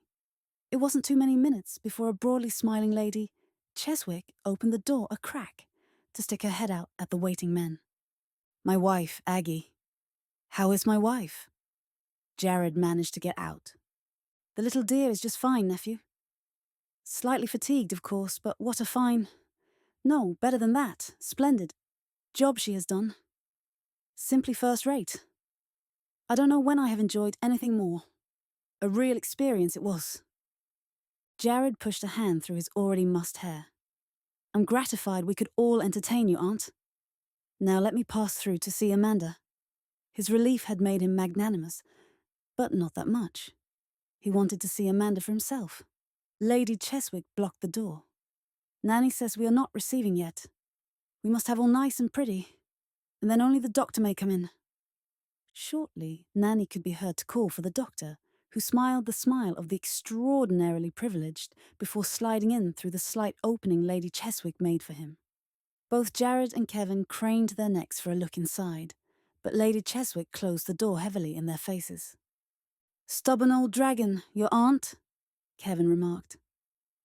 A: It wasn't too many minutes before a broadly smiling lady, Cheswick, opened the door a crack to stick her head out at the waiting men. My wife, Aggie. How is my wife? Jared managed to get out. The little dear is just fine, nephew. Slightly fatigued, of course, but what a fine... No, better than that. Splendid. Job she has done. Simply first rate. I don't know when I have enjoyed anything more. A real experience it was. Jared pushed a hand through his already mussed hair. I'm gratified we could all entertain you, Aunt. Now let me pass through to see Amanda. His relief had made him magnanimous, but not that much. He wanted to see Amanda for himself. Lady Cheswick blocked the door. Nanny says we are not receiving yet. We must have all nice and pretty, and then only the doctor may come in. Shortly, Nanny could be heard to call for the doctor, who smiled the smile of the extraordinarily privileged before sliding in through the slight opening Lady Cheswick made for him. Both Jared and Kevin craned their necks for a look inside, but Lady Cheswick closed the door heavily in their faces. Stubborn old dragon, your aunt? Kevin remarked.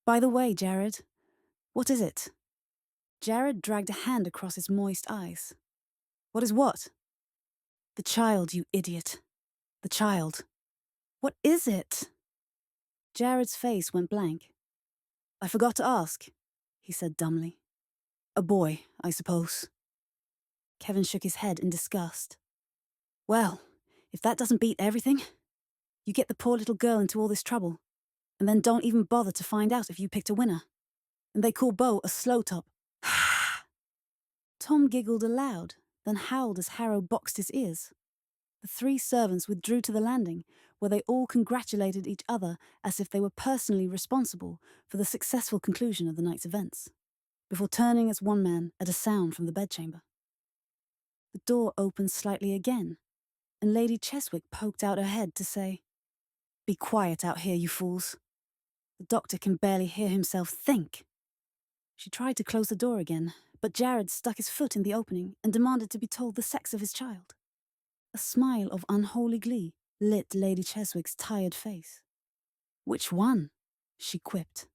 A: By the way, Jared, what is it? Jared dragged a hand across his moist eyes. What is what? The child, you idiot. The child. What is it? Jared's face went blank. I forgot to ask, he said dumbly. A boy, I suppose. Kevin shook his head in disgust. Well, if that doesn't beat everything, you get the poor little girl into all this trouble, and then don't even bother to find out if you picked a winner. And they call Beau a slow top. Tom giggled aloud, then howled as Harrow boxed his ears. The three servants withdrew to the landing, where they all congratulated each other as if they were personally responsible for the successful conclusion of the night's events, before turning as one man at a sound from the bedchamber. The door opened slightly again, and Lady Cheswick poked out her head to say, Be quiet out here, you fools. The doctor can barely hear himself think. She tried to close the door again, but Jared stuck his foot in the opening and demanded to be told the sex of his child. A smile of unholy glee lit Lady Cheswick's tired face. Which one? She quipped,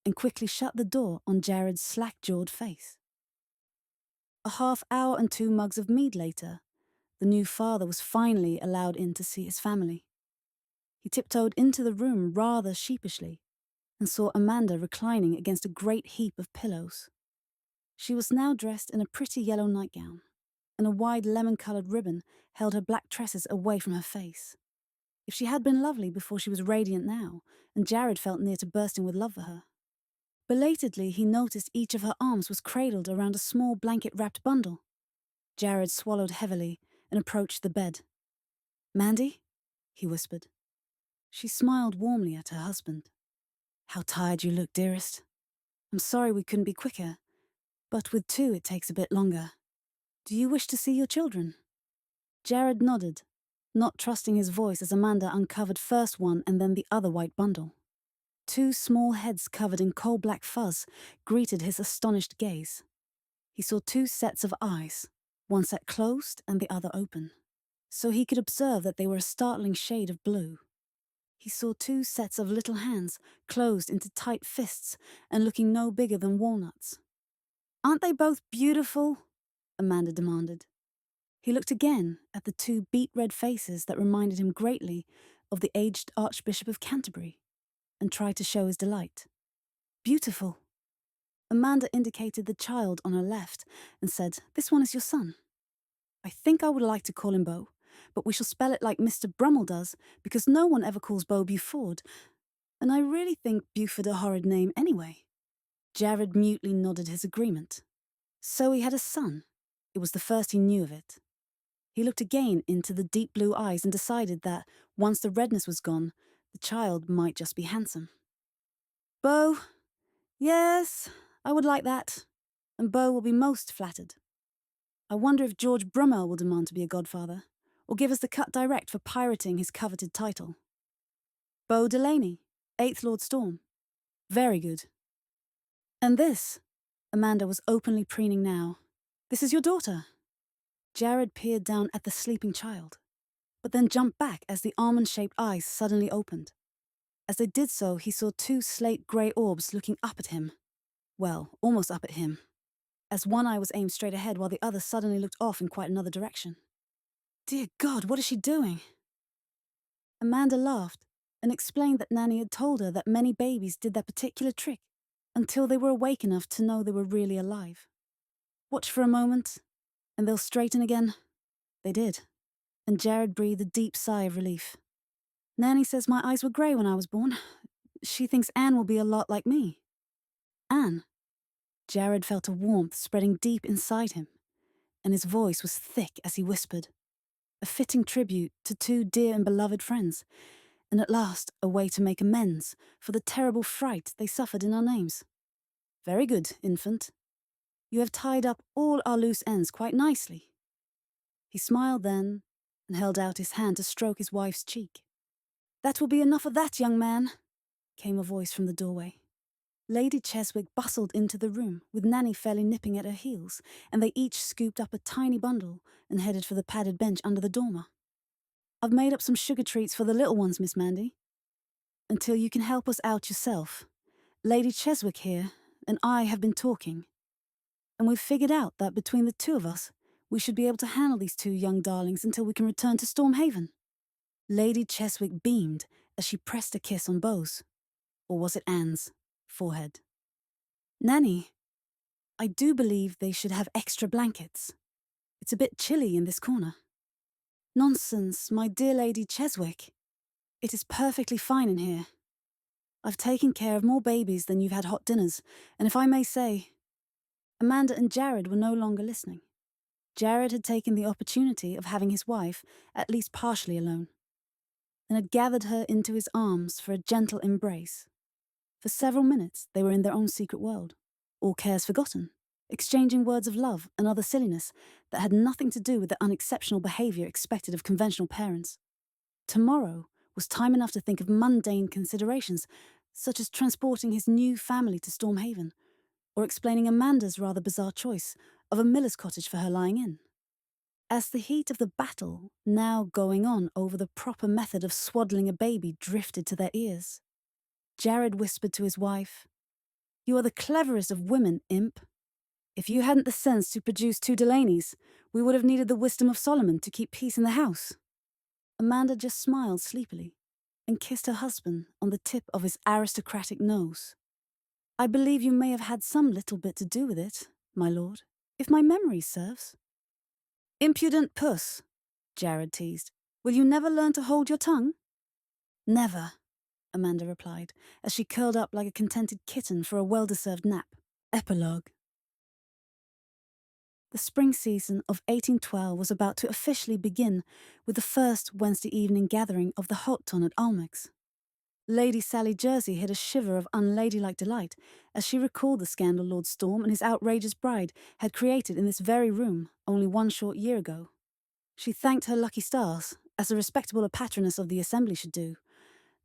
A: and quickly shut the door on Jared's slack-jawed face. A half hour and 2 mugs of mead later, the new father was finally allowed in to see his family. He tiptoed into the room rather sheepishly and saw Amanda reclining against a great heap of pillows. She was now dressed in a pretty yellow nightgown, and a wide lemon-coloured ribbon held her black tresses away from her face. If she had been lovely before, she was radiant now, and Jared felt near to bursting with love for her. Belatedly, he noticed each of her arms was cradled around a small blanket-wrapped bundle. Jared swallowed heavily and approached the bed. Mandy? He whispered. She smiled warmly at her husband. How tired you look, dearest. I'm sorry we couldn't be quicker, but with 2 it takes a bit longer. Do you wish to see your children? Jared nodded, not trusting his voice as Amanda uncovered first one and then the other white bundle. 2 small heads covered in coal-black fuzz greeted his astonished gaze. He saw 2 sets of eyes, one set closed and the other open, so he could observe that they were a startling shade of blue. He saw 2 sets of little hands closed into tight fists and looking no bigger than walnuts. Aren't they both beautiful? Amanda demanded. He looked again at the 2 beet-red faces that reminded him greatly of the aged Archbishop of Canterbury, and tried to show his delight. Beautiful. Amanda indicated the child on her left and said, "This one is your son. I think I would like to call him Beau, but we shall spell it like Mr. Brummel does, because no one ever calls Beau Buford, and I really think Buford a horrid name anyway." Jared mutely nodded his agreement. So he had a son. It was the first he knew of it. He looked again into the deep blue eyes and decided that, once the redness was gone, the child might just be handsome. "Beau, yes, I would like that, and Beau will be most flattered. I wonder if George Brummel will demand to be a godfather, or give us the cut direct for pirating his coveted title." "Beau Delaney, 8th Lord Storm. Very good. And this," Amanda was openly preening now, "this is your daughter." Jared peered down at the sleeping child, but then jumped back as the almond-shaped eyes suddenly opened. As they did so, he saw 2 slate-grey orbs looking up at him. Well, almost up at him, as one eye was aimed straight ahead while the other suddenly looked off in quite another direction. Dear God, what is she doing? Amanda laughed and explained that Nanny had told her that many babies did that particular trick until they were awake enough to know they were really alive. Watch for a moment, and they'll straighten again. They did, and Jared breathed a deep sigh of relief. Nanny says my eyes were grey when I was born. She thinks Anne will be a lot like me. Anne? Jared felt a warmth spreading deep inside him, and his voice was thick as he whispered. A fitting tribute to 2 dear and beloved friends, and at last a way to make amends for the terrible fright they suffered in our names. Very good, infant. You have tied up all our loose ends quite nicely. He smiled then and held out his hand to stroke his wife's cheek. That will be enough of that, young man, came a voice from the doorway. Lady Cheswick bustled into the room, with Nanny fairly nipping at her heels, and they each scooped up a tiny bundle and headed for the padded bench under the dormer. I've made up some sugar treats for the little ones, Miss Mandy. Until you can help us out yourself. Lady Cheswick here and I have been talking, and we've figured out that between the 2 of us, we should be able to handle these 2 young darlings until we can return to Stormhaven. Lady Cheswick beamed as she pressed a kiss on Beau's, or was it Anne's, forehead. Nanny, I do believe they should have extra blankets. It's a bit chilly in this corner. Nonsense, my dear Lady Cheswick. It is perfectly fine in here. I've taken care of more babies than you've had hot dinners, and if I may say... Amanda and Jared were no longer listening. Jared had taken the opportunity of having his wife at least partially alone, and had gathered her into his arms for a gentle embrace. For several minutes they were in their own secret world, all cares forgotten, exchanging words of love and other silliness that had nothing to do with the unexceptional behaviour expected of conventional parents. Tomorrow was time enough to think of mundane considerations, such as transporting his new family to Stormhaven, or explaining Amanda's rather bizarre choice of a miller's cottage for her lying in. As the heat of the battle, now going on over the proper method of swaddling a baby, drifted to their ears, Jared whispered to his wife, "You are the cleverest of women, imp. If you hadn't the sense to produce 2 Delaneys, we would have needed the wisdom of Solomon to keep peace in the house." Amanda just smiled sleepily and kissed her husband on the tip of his aristocratic nose. "I believe you may have had some little bit to do with it, my lord, if my memory serves." "Impudent puss," Jared teased. "Will you never learn to hold your tongue?" "Never," Amanda replied, as she curled up like a contented kitten for a well-deserved nap. Epilogue. The spring season of 1812 was about to officially begin with the first Wednesday evening gathering of the Houghton at Almack's. Lady Sally Jersey hid a shiver of unladylike delight as she recalled the scandal Lord Storm and his outrageous bride had created in this very room only 1 short year ago. She thanked her lucky stars, as a respectable patroness of the assembly should do,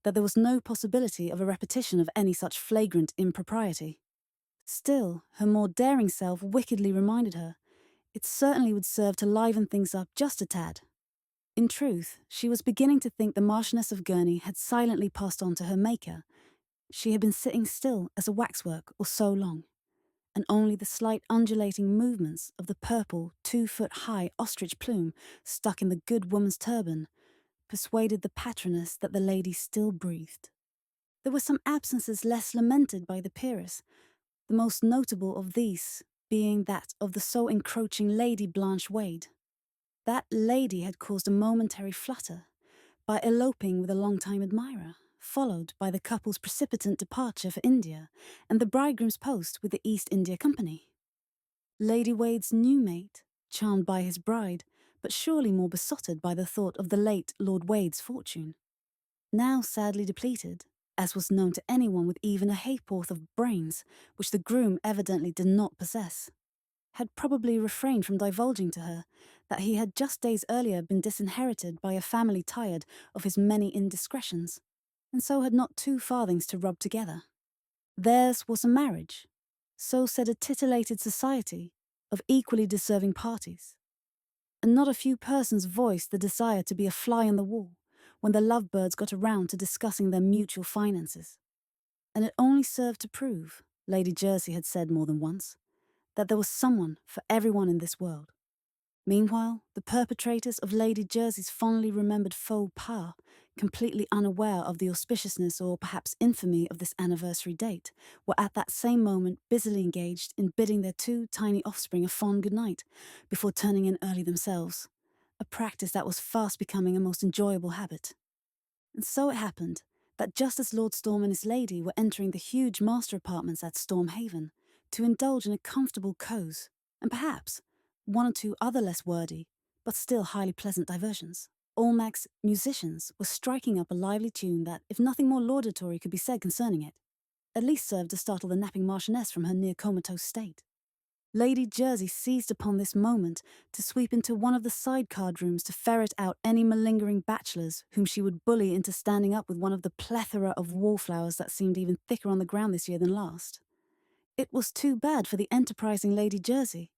A: that there was no possibility of a repetition of any such flagrant impropriety. Still, her more daring self wickedly reminded her it certainly would serve to liven things up just a tad. In truth, she was beginning to think the Marchioness of Gurney had silently passed on to her maker. She had been sitting still as a waxwork or so long, and only the slight undulating movements of the purple 2-foot-high ostrich plume stuck in the good woman's turban persuaded the patroness that the lady still breathed. There were some absences less lamented by the peeress, the most notable of these being that of the so encroaching Lady Blanche Wade. That lady had caused a momentary flutter by eloping with a long-time admirer, followed by the couple's precipitant departure for India and the bridegroom's post with the East India Company. Lady Wade's new mate, charmed by his bride, but surely more besotted by the thought of the late Lord Wade's fortune, now sadly depleted, as was known to anyone with even a ha'porth of brains, which the groom evidently did not possess, had probably refrained from divulging to her that he had just days earlier been disinherited by a family tired of his many indiscretions, and so had not 2 farthings to rub together. Theirs was a marriage, so said a titillated society of equally deserving parties, and not a few persons voiced the desire to be a fly on the wall when the lovebirds got around to discussing their mutual finances. And it only served to prove, Lady Jersey had said more than once, that there was someone for everyone in this world. Meanwhile, the perpetrators of Lady Jersey's fondly remembered faux pas, completely unaware of the auspiciousness or perhaps infamy of this anniversary date, were at that same moment busily engaged in bidding their 2 tiny offspring a fond good night before turning in early themselves, a practice that was fast becoming a most enjoyable habit. And so it happened that just as Lord Storm and his lady were entering the huge master apartments at Storm Haven to indulge in a comfortable cose, and perhaps 1 or 2 other less wordy, but still highly pleasant diversions, Almac's musicians were striking up a lively tune that, if nothing more laudatory could be said concerning it, at least served to startle the napping Marchioness from her near comatose state. Lady Jersey seized upon this moment to sweep into one of the side card rooms to ferret out any malingering bachelors whom she would bully into standing up with one of the plethora of wallflowers that seemed even thicker on the ground this year than last. It was too bad for the enterprising Lady Jersey,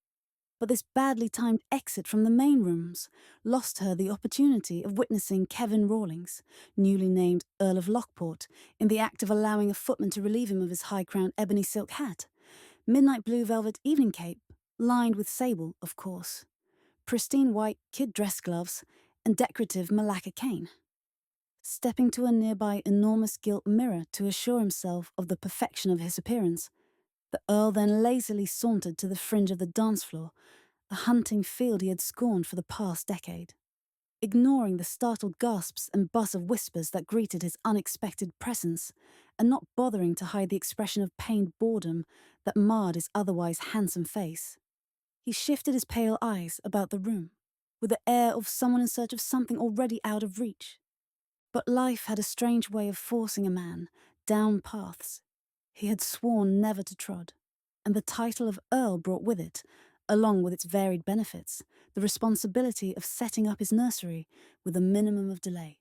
A: but this badly timed exit from the main rooms lost her the opportunity of witnessing Kevin Rawlings, newly named Earl of Lockport, in the act of allowing a footman to relieve him of his high-crowned ebony silk hat, midnight blue velvet evening cape, lined with sable, of course, pristine white kid dress gloves, and decorative malacca cane. Stepping to a nearby enormous gilt mirror to assure himself of the perfection of his appearance, the Earl then lazily sauntered to the fringe of the dance floor, a hunting field he had scorned for the past decade, ignoring the startled gasps and buzz of whispers that greeted his unexpected presence, and not bothering to hide the expression of pained boredom that marred his otherwise handsome face. He shifted his pale eyes about the room, with the air of someone in search of something already out of reach. But life had a strange way of forcing a man down paths he had sworn never to trod, and the title of Earl brought with it, along with its varied benefits, the responsibility of setting up his nursery with a minimum of delay.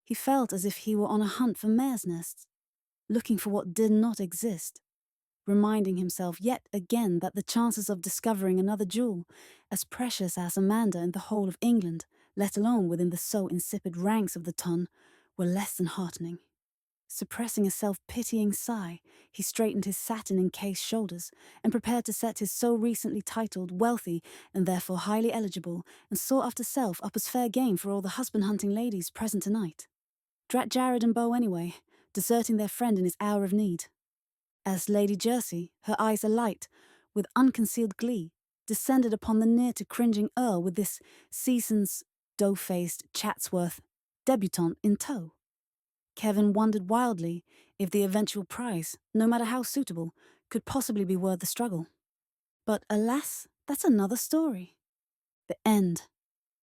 A: He felt as if he were on a hunt for mare's nests, looking for what did not exist, reminding himself yet again that the chances of discovering another jewel, as precious as Amanda in the whole of England, let alone within the so insipid ranks of the ton, were less than heartening. Suppressing a self-pitying sigh, he straightened his satin-encased shoulders and prepared to set his so recently titled wealthy and therefore highly eligible and sought-after self up as fair game for all the husband-hunting ladies present tonight. Drat Jared and Beau anyway, deserting their friend in his hour of need. As Lady Jersey, her eyes alight with unconcealed glee, descended upon the near-to-cringing Earl with this season's dough-faced Chatsworth debutante in tow, Kevin wondered wildly if the eventual prize, no matter how suitable, could possibly be worth the struggle. But alas, that's another story. The end.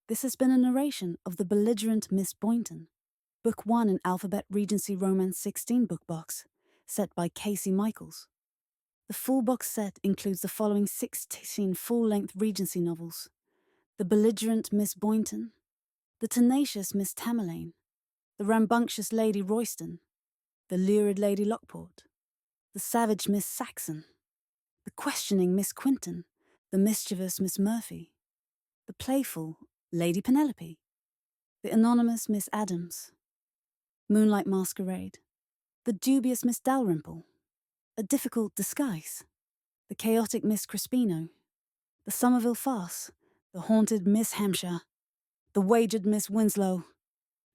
A: This has been a narration of The Belligerent Miss Boynton, Book 1 in Alphabet Regency Romance 16 book box, set by Casey Michaels. The full box set includes the following 16 full-length Regency novels: The Belligerent Miss Boynton, The Tenacious Miss Tamerlane, The Rambunctious Lady Royston, The Lurid Lady Lockport, The Savage Miss Saxon, The Questioning Miss Quinton, The Mischievous Miss Murphy, The Playful Lady Penelope, The Anonymous Miss Adams, Moonlight Masquerade, The Dubious Miss Dalrymple, A Difficult Disguise, The Chaotic Miss Crispino, The Somerville Farce, The Haunted Miss Hampshire, The Wagered Miss Winslow.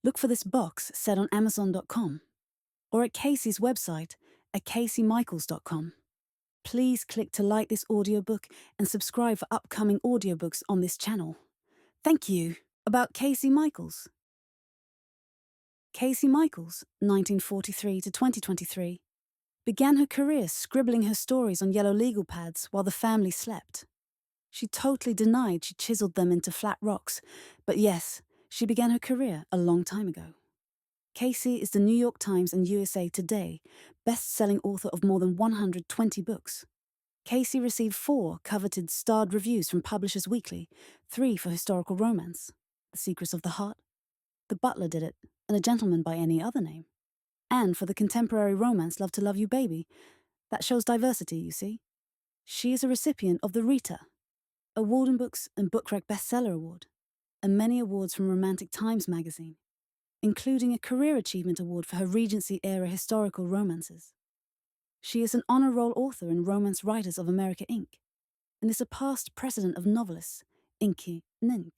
A: Look for this box set on Amazon.com or at Casey's website at CaseyMichaels.com. Please click to like this audiobook and subscribe for upcoming audiobooks on this channel. Thank you. About Casey Michaels. Casey Michaels, 1943 to 2023, began her career scribbling her stories on yellow legal pads while the family slept. She totally denied she chiseled them into flat rocks, but yes, she began her career a long time ago. Casey is the New York Times and USA Today best-selling author of more than 120 books. Casey received 4 coveted starred reviews from Publishers Weekly, 3 for historical romance, The Secrets of the Heart, The Butler Did It, and A Gentleman by Any Other Name, and for the contemporary romance Love to Love You Baby. That shows diversity, you see. She is a recipient of the Rita, a Walden Books and Bookrec Bestseller Award, and many awards from Romantic Times magazine, including a Career Achievement Award for her Regency-era historical romances. She is an honor roll author in Romance Writers of America, Inc., and is a past president of Novelists, Inki Ning,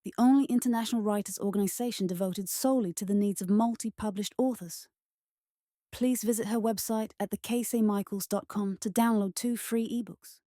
A: the only international writers' organization devoted solely to the needs of multi-published authors. Please visit her website at thekaseymichaels.com to download 2 free ebooks.